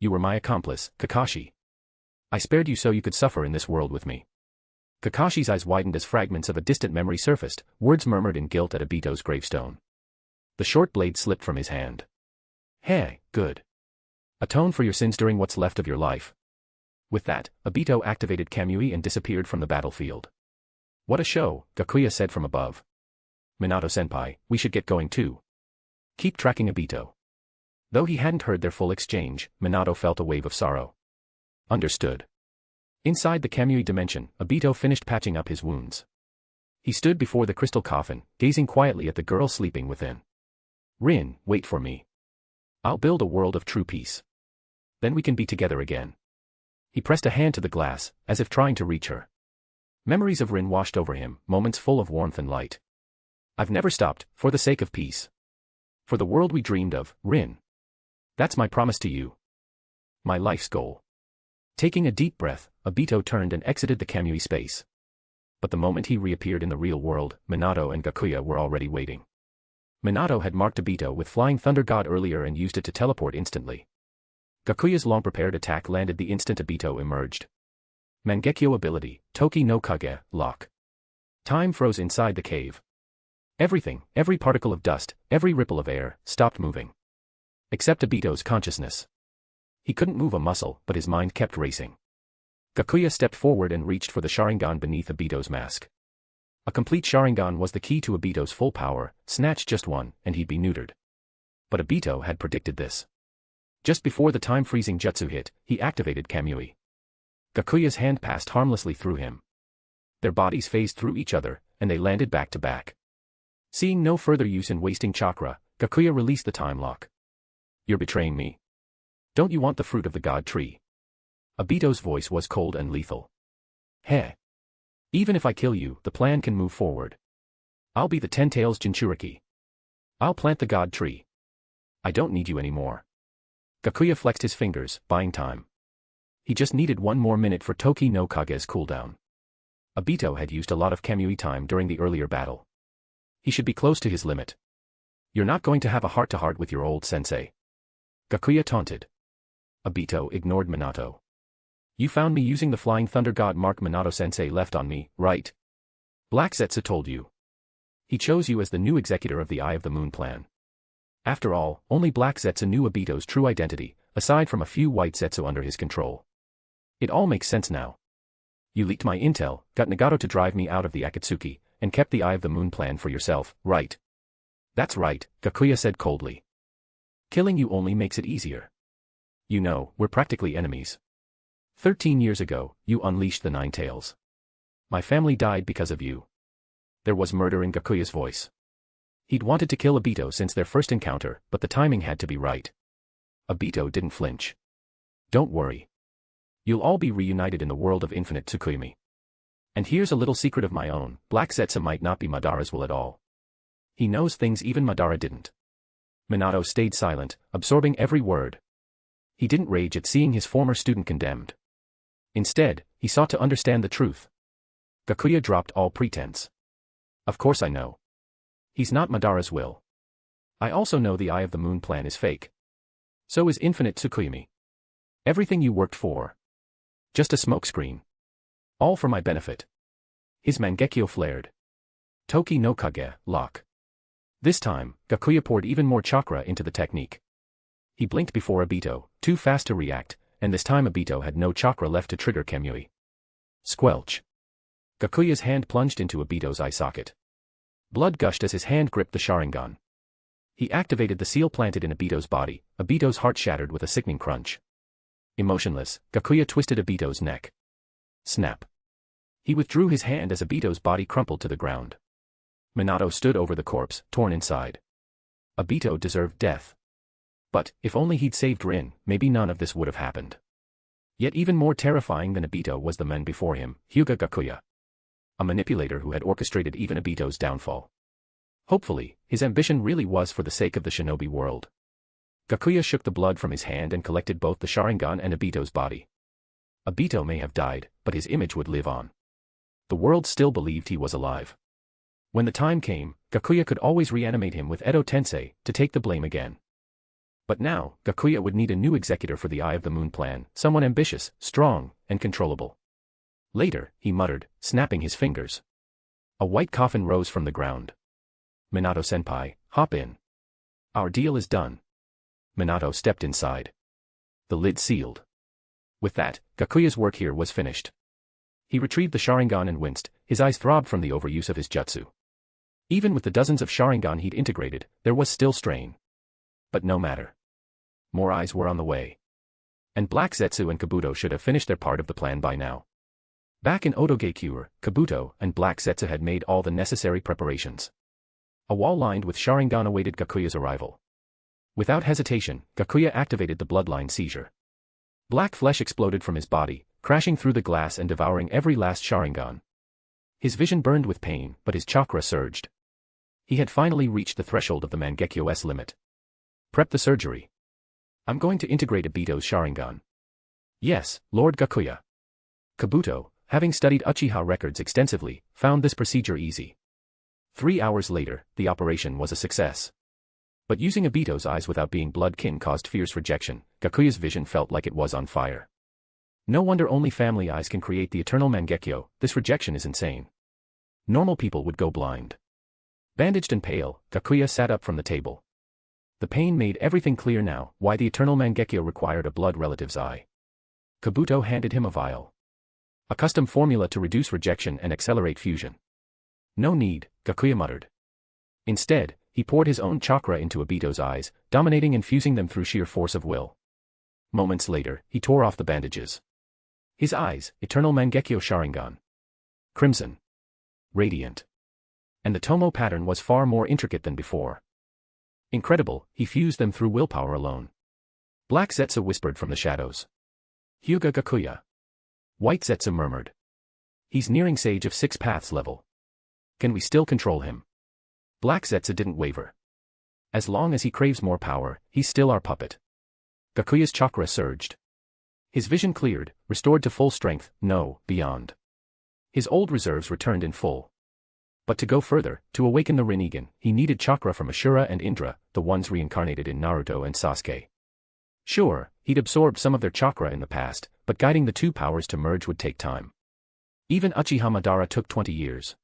[SPEAKER 3] You were my accomplice, Kakashi. I spared you so you could suffer in this world with me. Kakashi's eyes widened as fragments of a distant memory surfaced, words murmured in guilt at Obito's gravestone. The short blade slipped from his hand. Hey, good. Atone for your sins during what's left of your life. With that, Obito activated Kamui and disappeared from the battlefield. What a show, Gakuya said from above. Minato-senpai, we should get going too. Keep tracking Obito. Though he hadn't heard their full exchange, Minato felt a wave of sorrow. Understood. Inside the Kamui dimension, Obito finished patching up his wounds. He stood before the crystal coffin, gazing quietly at the girl sleeping within. Rin, wait for me. I'll build a world of true peace. Then we can be together again. He pressed a hand to the glass, as if trying to reach her. Memories of Rin washed over him, moments full of warmth and light. I've never stopped, for the sake of peace. For the world we dreamed of, Rin. That's my promise to you. My life's goal. Taking a deep breath, Obito turned and exited the Kamui space. But the moment he reappeared in the real world, Minato and Gakuya were already waiting. Minato had marked Obito with Flying Thunder God earlier and used it to teleport instantly. Gakuya's long-prepared attack landed the instant Obito emerged. Mangekyo ability, Toki no Kage, lock. Time froze inside the cave. Everything, every particle of dust, every ripple of air, stopped moving. Except Obito's consciousness. He couldn't move a muscle, but his mind kept racing. Gakuya stepped forward and reached for the Sharingan beneath Obito's mask. A complete Sharingan was the key to Obito's full power, snatch just one, and he'd be neutered. But Obito had predicted this. Just before the time-freezing jutsu hit, he activated Kamui. Gakuya's hand passed harmlessly through him. Their bodies phased through each other, and they landed back to back. Seeing no further use in wasting chakra, Gakuya released the time lock. "You're betraying me. Don't you want the fruit of the god tree?" Obito's voice was cold and lethal. "Heh. Even if I kill you, the plan can move forward. I'll be the Ten-Tails Jinchuriki. I'll plant the god tree. I don't need you anymore." Gakuya flexed his fingers, buying time. He just needed one more minute for Toki no Kage's cooldown. Obito had used a lot of Kamui time during the earlier battle. He should be close to his limit. "You're not going to have a heart-to-heart with your old sensei." Gakuya taunted. Obito ignored Minato. "You found me using the Flying Thunder God mark Minato-sensei left on me, right? Black Zetsu told you. He chose you as the new executor of the Eye of the Moon plan. After all, only Black Zetsu knew Obito's true identity, aside from a few white Zetsu under his control. It all makes sense now. You leaked my intel, got Nagato to drive me out of the Akatsuki, and kept the Eye of the Moon plan for yourself, right?" "That's right," Gakuya said coldly. "Killing you only makes it easier. You know, we're practically enemies. 13 years ago, you unleashed the Nine Tails. My family died because of you." There was murder in Gakuya's voice. He'd wanted to kill Obito since their first encounter, but the timing had to be right. Obito didn't flinch. "Don't worry. You'll all be reunited in the world of infinite Tsukuyomi. And here's a little secret of my own, Black Zetsu might not be Madara's will at all. He knows things even Madara didn't." Minato stayed silent, absorbing every word. He didn't rage at seeing his former student condemned. Instead, he sought to understand the truth. Gakuya dropped all pretense. "Of course I know. He's not Madara's will. I also know the Eye of the Moon plan is fake. So is infinite Tsukuyomi. Everything you worked for. Just a smokescreen. All for my benefit." His Mangekyo flared. Toki no Kage, lock. This time, Gakuya poured even more chakra into the technique. He blinked before Obito, too fast to react, and this time Obito had no chakra left to trigger Kamui. Squelch. Gakuya's hand plunged into Obito's eye socket. Blood gushed as his hand gripped the Sharingan. He activated the seal planted in Obito's body. Obito's heart shattered with a sickening crunch. Emotionless, Gakuya twisted Obito's neck. Snap. He withdrew his hand as Obito's body crumpled to the ground. Minato stood over the corpse, torn inside. Obito deserved death. But, if only he'd saved Rin, maybe none of this would have happened. Yet even more terrifying than Obito was the man before him, Hyūga Gakuya. A manipulator who had orchestrated even Obito's downfall. Hopefully, his ambition really was for the sake of the shinobi world. Gakuya shook the blood from his hand and collected both the Sharingan and Obito's body. Obito may have died, but his image would live on. The world still believed he was alive. When the time came, Gakuya could always reanimate him with Edo Tensei to take the blame again. But now, Gakuya would need a new executor for the Eye of the Moon plan, someone ambitious, strong, and controllable. Later, he muttered, snapping his fingers. A white coffin rose from the ground. "Minato-senpai, hop in. Our deal is done." Minato stepped inside. The lid sealed. With that, Gakuya's work here was finished. He retrieved the Sharingan and winced, his eyes throbbed from the overuse of his jutsu. Even with the dozens of Sharingan he'd integrated, there was still strain. But no matter. More eyes were on the way. And Black Zetsu and Kabuto should have finished their part of the plan by now. Back in Otogekyure, Kabuto and Black Zetsu had made all the necessary preparations. A wall lined with Sharingan awaited Gakuya's arrival. Without hesitation, Gakuya activated the bloodline seizure. Black flesh exploded from his body, crashing through the glass and devouring every last Sharingan. His vision burned with pain, but his chakra surged. He had finally reached the threshold of the Mangekyo's limit. Prep the surgery. I'm going to integrate Obito's Sharingan. Yes, Lord Gakuya. Kabuto, having studied Uchiha records extensively, found this procedure easy. 3 hours later, the operation was a success. But using Obito's eyes without being blood kin caused fierce rejection. Gakuya's vision felt like it was on fire. No wonder only family eyes can create the eternal Mangekyo. This rejection is insane. Normal people would go blind. Bandaged and pale, Gakuya sat up from the table. The pain made everything clear now, why the eternal Mangekyo required a blood relative's eye. Kabuto handed him a vial. A custom formula to reduce rejection and accelerate fusion. No need, Gakuya muttered. Instead, he poured his own chakra into Obito's eyes, dominating and fusing them through sheer force of will. Moments later, he tore off the bandages. His eyes, eternal Mangekyo Sharingan. Crimson. Radiant. And the Tomo pattern was far more intricate than before. Incredible, he fused them through willpower alone. Black Zetsu whispered from the shadows. Hyūga Gakuya. White Zetsu murmured. He's nearing Sage of Six Paths level. Can we still control him? Black Zetsu didn't waver. As long as he craves more power, he's still our puppet. Gakuya's chakra surged. His vision cleared, restored to full strength, no, beyond. His old reserves returned in full. But to go further, to awaken the Rinnegan, he needed chakra from Ashura and Indra, the ones reincarnated in Naruto and Sasuke. Sure, he'd absorbed some of their chakra in the past, but guiding the two powers to merge would take time. Even Uchiha Madara took 20 years.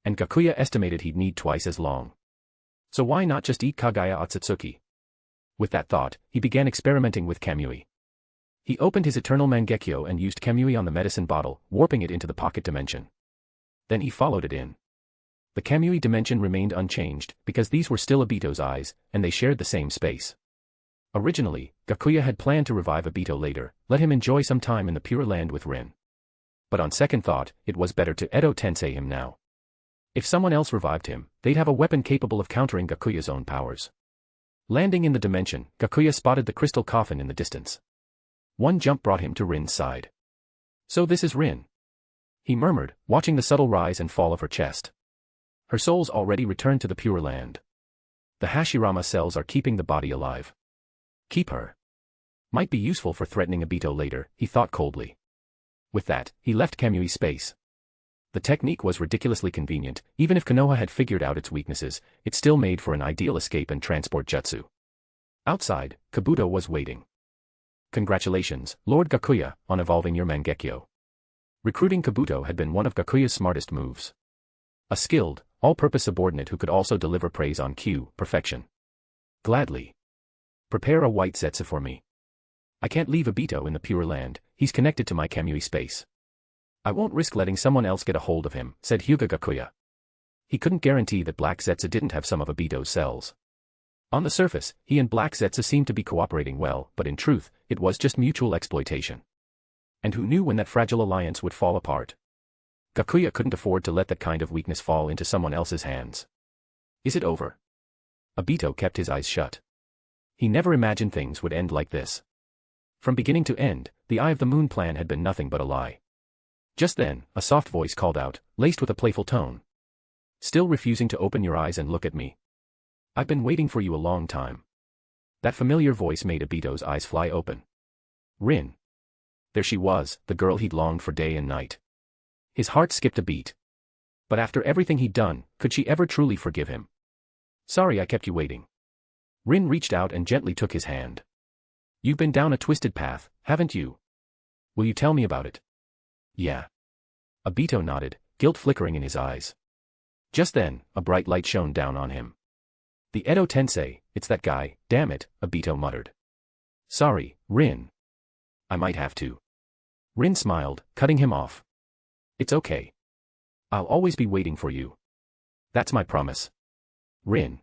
[SPEAKER 3] And Gakuya estimated he'd need twice as long. So why not just eat Kagaya Otsutsuki? With that thought, he began experimenting with Kamui. He opened his eternal Mangekyo and used Kamui on the medicine bottle, warping it into the pocket dimension. Then he followed it in. The Kamui dimension remained unchanged, because these were still Obito's eyes, and they shared the same space. Originally, Gakuya had planned to revive Obito later, let him enjoy some time in the Pure Land with Rin. But on second thought, it was better to Edo Tensei him now. If someone else revived him, they'd have a weapon capable of countering Gakuya's own powers. Landing in the dimension, Gakuya spotted the crystal coffin in the distance. One jump brought him to Rin's side. So this is Rin. He murmured, watching the subtle rise and fall of her chest. Her soul's already returned to the Pure Land. The Hashirama cells are keeping the body alive. Keep her. Might be useful for threatening Obito later, he thought coldly. With that, he left Kamui's space. The technique was ridiculously convenient. Even if Konoha had figured out its weaknesses, it still made for an ideal escape and transport jutsu. Outside, Kabuto was waiting. Congratulations, Lord Gakuya, on evolving your Mangekyo. Recruiting Kabuto had been one of Gakuya's smartest moves. A skilled, all-purpose subordinate who could also deliver praise on cue, perfection. Gladly. Prepare a white Zetsu for me. I can't leave Obito in the Pure Land, he's connected to my Kamui space. I won't risk letting someone else get a hold of him, said Hyūga Gakuya. He couldn't guarantee that Black Zetsu didn't have some of Obito's cells. On the surface, he and Black Zetsu seemed to be cooperating well, but in truth, it was just mutual exploitation. And who knew when that fragile alliance would fall apart? Gakuya couldn't afford to let that kind of weakness fall into someone else's hands. Is it over? Obito kept his eyes shut. He never imagined things would end like this. From beginning to end, the Eye of the Moon plan had been nothing but a lie. Just then, a soft voice called out, laced with a playful tone. Still refusing to open your eyes and look at me? I've been waiting for you a long time. That familiar voice made Obito's eyes fly open. Rin. There she was, the girl he'd longed for day and night. His heart skipped a beat. But after everything he'd done, could she ever truly forgive him? Sorry I kept you waiting. Rin reached out and gently took his hand. You've been down a twisted path, haven't you? Will you tell me about it? Yeah. Obito nodded, guilt flickering in his eyes. Just then, a bright light shone down on him. The Edo Tensei, it's that guy, damn it, Obito muttered. Sorry, Rin. I might have to. Rin smiled, cutting him off. It's okay. I'll always be waiting for you. That's my promise. Rin.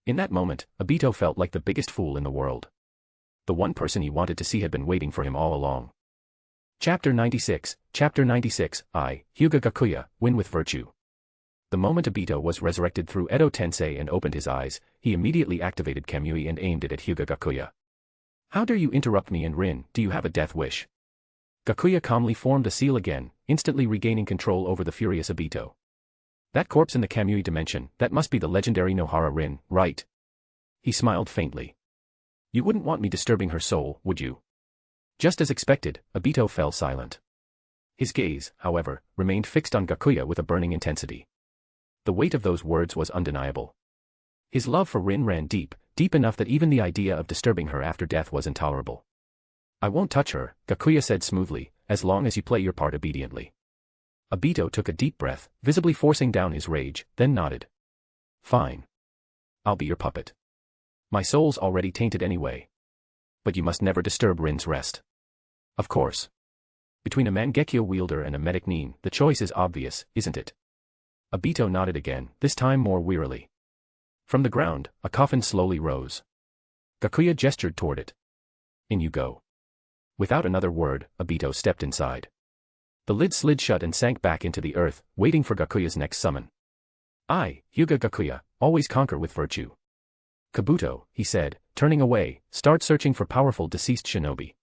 [SPEAKER 3] In that moment, Obito felt like the biggest fool in the world. The one person he wanted to see had been waiting for him all along. Chapter 96, I, Hyūga Gakuya, Win with Virtue. The moment Obito was resurrected through Edo Tensei and opened his eyes, he immediately activated Kamui and aimed it at Hyūga Gakuya. How dare you interrupt me, and Rin, do you have a death wish? Gakuya calmly formed a seal again, instantly regaining control over the furious Obito. That corpse in the Kamui dimension, that must be the legendary Nohara Rin, right? He smiled faintly. You wouldn't want me disturbing her soul, would you? Just as expected, Obito fell silent. His gaze, however, remained fixed on Gakuya with a burning intensity. The weight of those words was undeniable. His love for Rin ran deep, deep enough that even the idea of disturbing her after death was intolerable. I won't touch her, Gakuya said smoothly, as long as you play your part obediently. Obito took a deep breath, visibly forcing down his rage, then nodded. Fine. I'll be your puppet. My soul's already tainted anyway. But you must never disturb Rin's rest. Of course. Between a Mangekyo wielder and a medic nin, the choice is obvious, isn't it? Obito nodded again, this time more wearily. From the ground, a coffin slowly rose. Gakuya gestured toward it. In you go. Without another word, Obito stepped inside. The lid slid shut and sank back into the earth, waiting for Gakuya's next summon. I, Hyūga Gakuya, always conquer with virtue. Kabuto, he said, turning away, start searching for powerful deceased shinobi.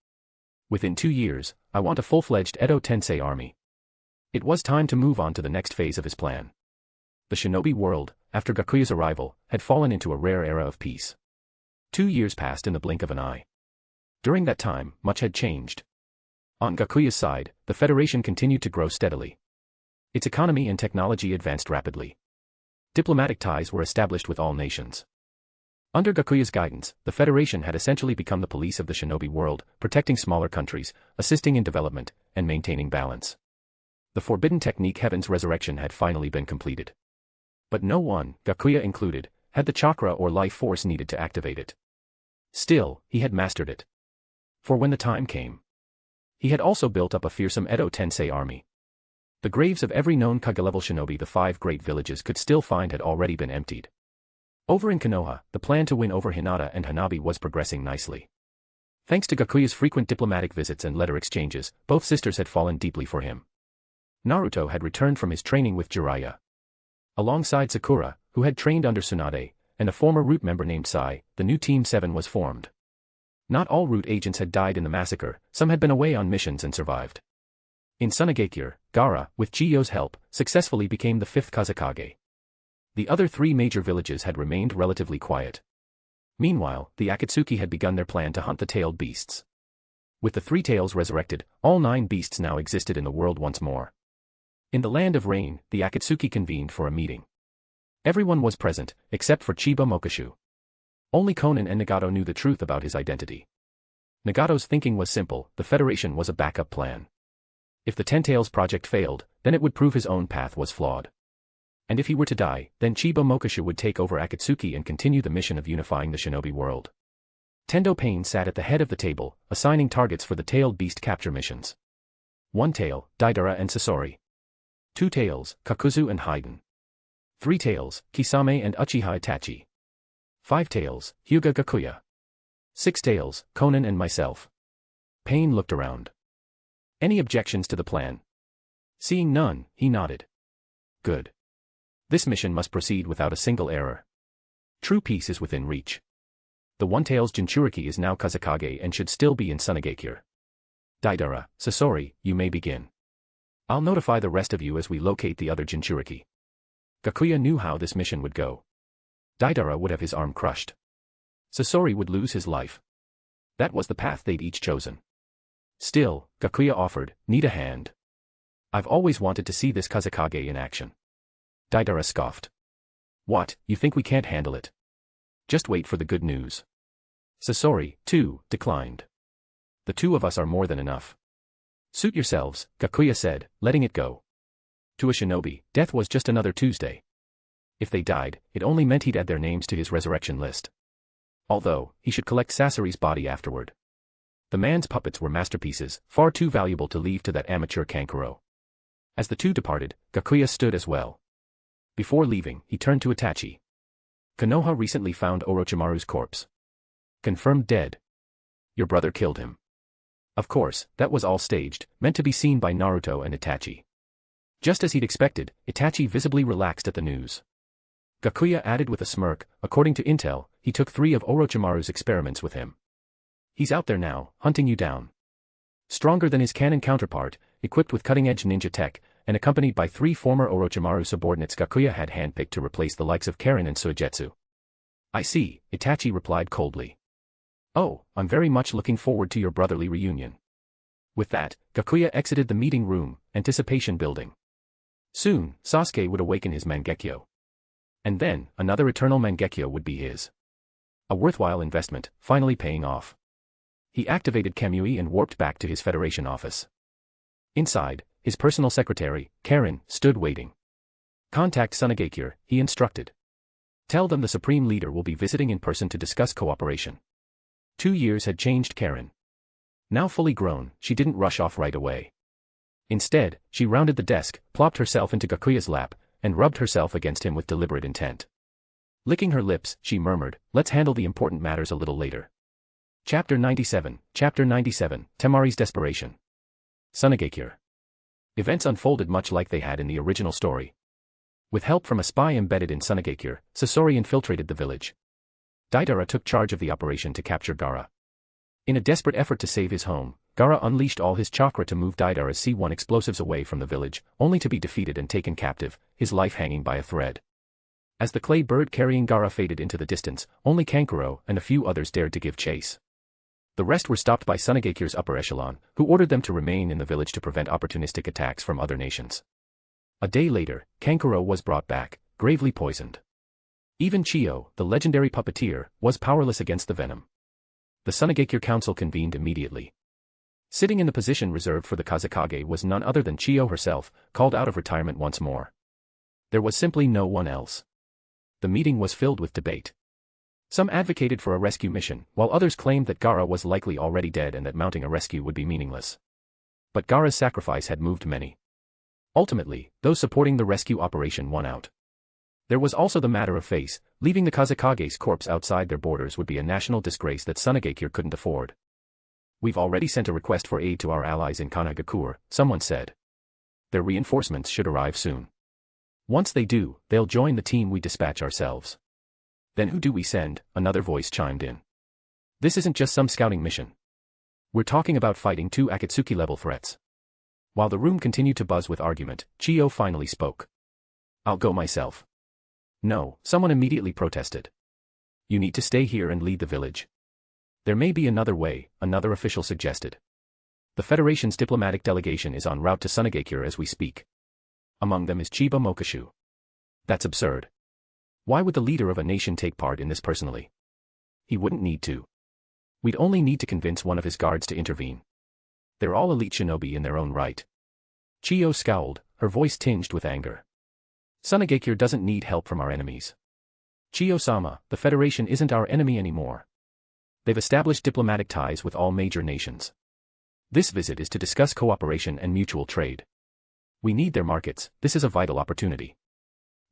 [SPEAKER 3] Within 2 years, I want a full-fledged Edo Tensei army. It was time to move on to the next phase of his plan. The shinobi world, after Gakuya's arrival, had fallen into a rare era of peace. 2 years passed in the blink of an eye. During that time, much had changed. On Gakuya's side, the Federation continued to grow steadily. Its economy and technology advanced rapidly. Diplomatic ties were established with all nations. Under Gakuya's guidance, the Federation had essentially become the police of the shinobi world, protecting smaller countries, assisting in development, and maintaining balance. The forbidden technique Heaven's Resurrection had finally been completed. But no one, Gakuya included, had the chakra or life force needed to activate it. Still, he had mastered it. For when the time came, he had also built up a fearsome Edo Tensei army. The graves of every known Kage-level shinobi the 5 great villages could still find had already been emptied. Over in Konoha, the plan to win over Hinata and Hanabi was progressing nicely. Thanks to Gakuya's frequent diplomatic visits and letter exchanges, both sisters had fallen deeply for him. Naruto had returned from his training with Jiraiya. Alongside Sakura, who had trained under Tsunade, and a former Root member named Sai, the new Team 7 was formed. Not all Root agents had died in the massacre, some had been away on missions and survived. In Sunagakure, Gaara, with Chiyo's help, successfully became the 5th Kazekage. The other 3 major villages had remained relatively quiet. Meanwhile, the Akatsuki had begun their plan to hunt the tailed beasts. With the 3 tails resurrected, all 9 beasts now existed in the world once more. In the Land of Rain, the Akatsuki convened for a meeting. Everyone was present, except for Chiba Mokashu. Only Konan and Nagato knew the truth about his identity. Nagato's thinking was simple, the Federation was a backup plan. If the Ten Tails project failed, then it would prove his own path was flawed. And if he were to die, then Chiba Mokashu would take over Akatsuki and continue the mission of unifying the shinobi world. Tendo Pain sat at the head of the table, assigning targets for the tailed beast capture missions. 1 tail, Daidara and Sasori. 2 tails, Kakuzu and Haiden. 3 tails, Kisame and Uchiha Itachi. 5 tails, Hyūga Gakuya. 6 tails, Konan and myself. Pain looked around. Any objections to the plan? Seeing none, he nodded. Good. This mission must proceed without a single error. True peace is within reach. The One-Tails Jinchuriki is now Kazekage and should still be in Sunagakure. Daidara, Sasori, you may begin. I'll notify the rest of you as we locate the other Jinchuriki. Gakuya knew how this mission would go. Daidara would have his arm crushed. Sasori would lose his life. That was the path they'd each chosen. Still, Gakuya offered, need a hand. I've always wanted to see this Kazekage in action. Daidara scoffed. What, you think we can't handle it? Just wait for the good news. Sasori, too, declined. The 2 of us are more than enough. Suit yourselves, Gakuya said, letting it go. To a shinobi, death was just another Tuesday. If they died, it only meant he'd add their names to his resurrection list. Although, he should collect Sasori's body afterward. The man's puppets were masterpieces, far too valuable to leave to that amateur Kankuro. As the 2 departed, Gakuya stood as well. Before leaving, he turned to Itachi. Konoha recently found Orochimaru's corpse. Confirmed dead. Your brother killed him. Of course, that was all staged, meant to be seen by Naruto and Itachi. Just as he'd expected, Itachi visibly relaxed at the news. Gakuya added with a smirk, according to intel, he took 3 of Orochimaru's experiments with him. He's out there now, hunting you down. Stronger than his canon counterpart, equipped with cutting-edge ninja tech, and accompanied by 3 former Orochimaru subordinates Gakuya had handpicked to replace the likes of Karen and Suigetsu. I see, Itachi replied coldly. Oh, I'm very much looking forward to your brotherly reunion. With that, Gakuya exited the meeting room, anticipation building. Soon, Sasuke would awaken his Mangekyo. And then, another eternal Mangekyo would be his. A worthwhile investment, finally paying off. He activated Kamui and warped back to his Federation office. Inside, his personal secretary, Karen, stood waiting. Contact Sunagakure, he instructed. Tell them the Supreme Leader will be visiting in person to discuss cooperation. 2 years had changed Karen. Now fully grown, she didn't rush off right away. Instead, she rounded the desk, plopped herself into Gakuya's lap, and rubbed herself against him with deliberate intent. Licking her lips, she murmured, "Let's handle the important matters a little later." Chapter 97, Temari's desperation. Sunagakure. Events unfolded much like they had in the original story. With help from a spy embedded in Sunagakure, Sasori infiltrated the village. Deidara took charge of the operation to capture Gaara. In a desperate effort to save his home, Gaara unleashed all his chakra to move Deidara's C1 explosives away from the village, only to be defeated and taken captive, his life hanging by a thread. As the clay bird carrying Gaara faded into the distance, only Kankuro and a few others dared to give chase. The rest were stopped by Sunagakure's upper echelon, who ordered them to remain in the village to prevent opportunistic attacks from other nations. A day later, Kankuro was brought back, gravely poisoned. Even Chiyo, the legendary puppeteer, was powerless against the venom. The Sunagakure Council convened immediately. Sitting in the position reserved for the Kazekage was none other than Chiyo herself, called out of retirement once more. There was simply no one else. The meeting was filled with debate. Some advocated for a rescue mission, while others claimed that Gaara was likely already dead and that mounting a rescue would be meaningless. But Gaara's sacrifice had moved many. Ultimately, those supporting the rescue operation won out. There was also the matter of face. Leaving the Kazekage's corpse outside their borders would be a national disgrace that Sunagakure couldn't afford. "We've already sent a request for aid to our allies in Konoha, someone said. Their reinforcements should arrive soon. Once they do, they'll join the team we dispatch ourselves." "Then who do we send?" another voice chimed in. "This isn't just some scouting mission. We're talking about fighting 2 Akatsuki-level threats." While the room continued to buzz with argument, Chiyo finally spoke. "I'll go myself." "No," someone immediately protested. "You need to stay here and lead the village." "There may be another way," another official suggested. "The Federation's diplomatic delegation is en route to Sunagakure as we speak. Among them is Chiba Mokashu." "That's absurd. Why would the leader of a nation take part in this personally? He wouldn't need to. We'd only need to convince one of his guards to intervene. They're all elite shinobi in their own right." Chiyo scowled, her voice tinged with anger. "Sunagakure doesn't need help from our enemies. Chiyo-sama, the Federation isn't our enemy anymore. They've established diplomatic ties with all major nations. This visit is to discuss cooperation and mutual trade. We need their markets, this is a vital opportunity."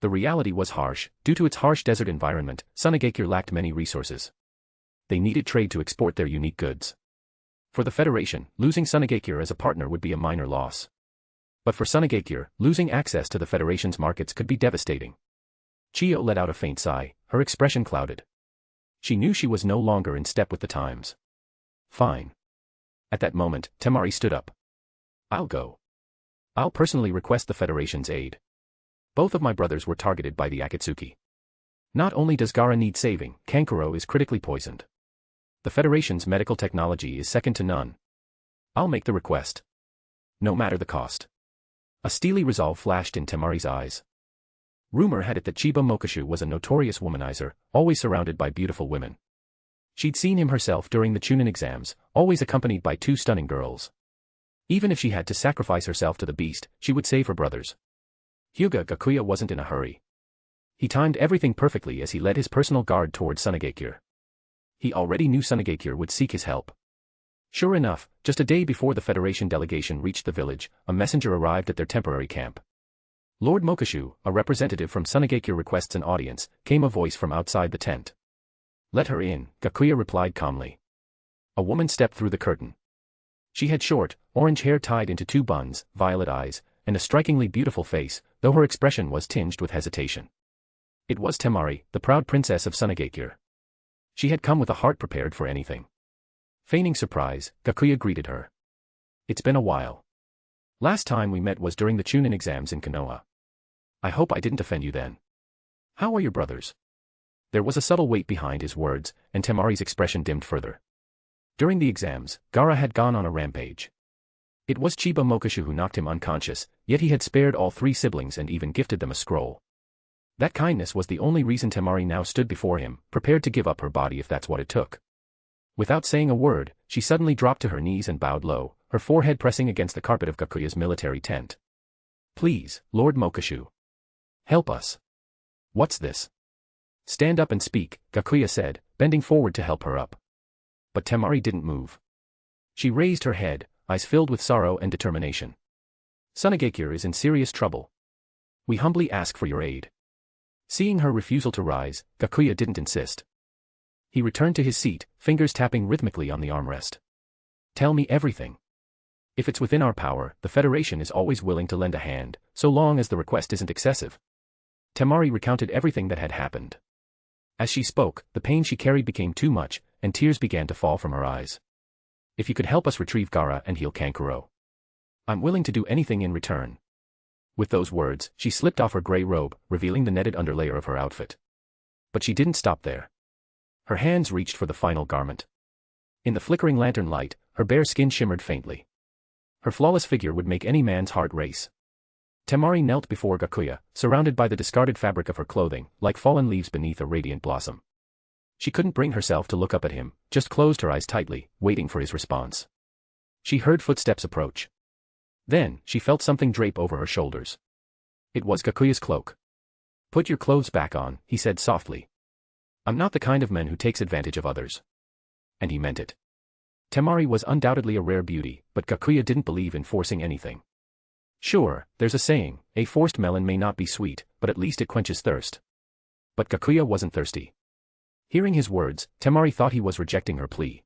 [SPEAKER 3] The reality was harsh. Due to its harsh desert environment, Sunagakure lacked many resources. They needed trade to export their unique goods. For the Federation, losing Sunagakure as a partner would be a minor loss. But for Sunagakure, losing access to the Federation's markets could be devastating. Chiyo let out a faint sigh, her expression clouded. She knew she was no longer in step with the times. "Fine." At that moment, Temari stood up. "I'll go. I'll personally request the Federation's aid. Both of my brothers were targeted by the Akatsuki. Not only does Gaara need saving, Kankuro is critically poisoned. The Federation's medical technology is second to none. I'll make the request. No matter the cost." A steely resolve flashed in Temari's eyes. Rumor had it that Chiba Mokashu was a notorious womanizer, always surrounded by beautiful women. She'd seen him herself during the Chunin exams, always accompanied by 2 stunning girls. Even if she had to sacrifice herself to the beast, she would save her brothers. Hyūga Gakuya wasn't in a hurry. He timed everything perfectly as he led his personal guard toward Sunagakure. He already knew Sunagakure would seek his help. Sure enough, just a day before the Federation delegation reached the village, a messenger arrived at their temporary camp. "Lord Mokashu, a representative from Sunagakure requests an audience," came a voice from outside the tent. "Let her in," Gakuya replied calmly. A woman stepped through the curtain. She had short, orange hair tied into 2 buns, violet eyes, and a strikingly beautiful face, though her expression was tinged with hesitation. It was Temari, the proud princess of Sunagakure. She had come with a heart prepared for anything. Feigning surprise, Gakuya greeted her. "It's been a while. Last time we met was during the Chunin exams in Konoha. I hope I didn't offend you then. How are your brothers?" There was a subtle weight behind his words, and Temari's expression dimmed further. During the exams, Gaara had gone on a rampage. It was Chiba Mokishu who knocked him unconscious, yet he had spared all 3 siblings and even gifted them a scroll. That kindness was the only reason Temari now stood before him, prepared to give up her body if that's what it took. Without saying a word, she suddenly dropped to her knees and bowed low, her forehead pressing against the carpet of Gakuya's military tent. Please, Lord Mokishu. Help us. What's this? Stand up and speak, Gakuya said, bending forward to help her up. But Temari didn't move. She raised her head, eyes filled with sorrow and determination. Sunagakure is in serious trouble. We humbly ask for your aid. Seeing her refusal to rise, Gakuya didn't insist. He returned to his seat, fingers tapping rhythmically on the armrest. Tell me everything. If it's within our power, the Federation is always willing to lend a hand, so long as the request isn't excessive. Temari recounted everything that had happened. As she spoke, the pain she carried became too much, and tears began to fall from her eyes. If you could help us retrieve Gaara and heal Kankuro, I'm willing to do anything in return. With those words, she slipped off her gray robe, revealing the netted underlayer of her outfit. But she didn't stop there. Her hands reached for the final garment. In the flickering lantern light, her bare skin shimmered faintly. Her flawless figure would make any man's heart race. Temari knelt before Gakuya, surrounded by the discarded fabric of her clothing, like fallen leaves beneath a radiant blossom. She couldn't bring herself to look up at him, just closed her eyes tightly, waiting for his response. She heard footsteps approach. Then, she felt something drape over her shoulders. It was Gakuya's cloak. Put your clothes back on, he said softly. I'm not the kind of man who takes advantage of others. And he meant it. Temari was undoubtedly a rare beauty, but Gakuya didn't believe in forcing anything. Sure, there's a saying, a forced melon may not be sweet, but at least it quenches thirst. But Gakuya wasn't thirsty. Hearing his words, Temari thought he was rejecting her plea.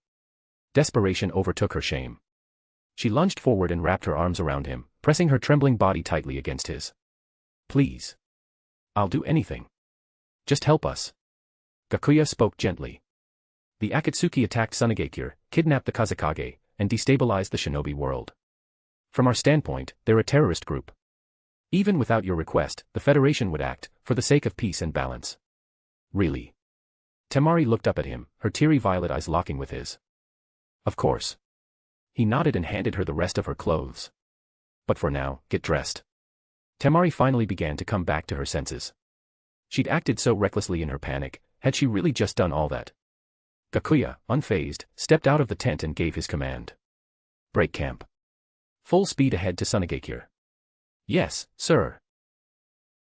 [SPEAKER 3] Desperation overtook her shame. She lunged forward and wrapped her arms around him, pressing her trembling body tightly against his. Please. I'll do anything. Just help us. Gakuya spoke gently. The Akatsuki attacked Sunagakure, kidnapped the Kazekage, and destabilized the shinobi world. From our standpoint, they're a terrorist group. Even without your request, the Federation would act, for the sake of peace and balance. Really? Temari looked up at him, her teary violet eyes locking with his. Of course. He nodded and handed her the rest of her clothes. But for now, get dressed. Temari finally began to come back to her senses. She'd acted so recklessly in her panic, had she really just done all that? Gakuya, unfazed, stepped out of the tent and gave his command. Break camp. Full speed ahead to Sunagakure. Yes, sir.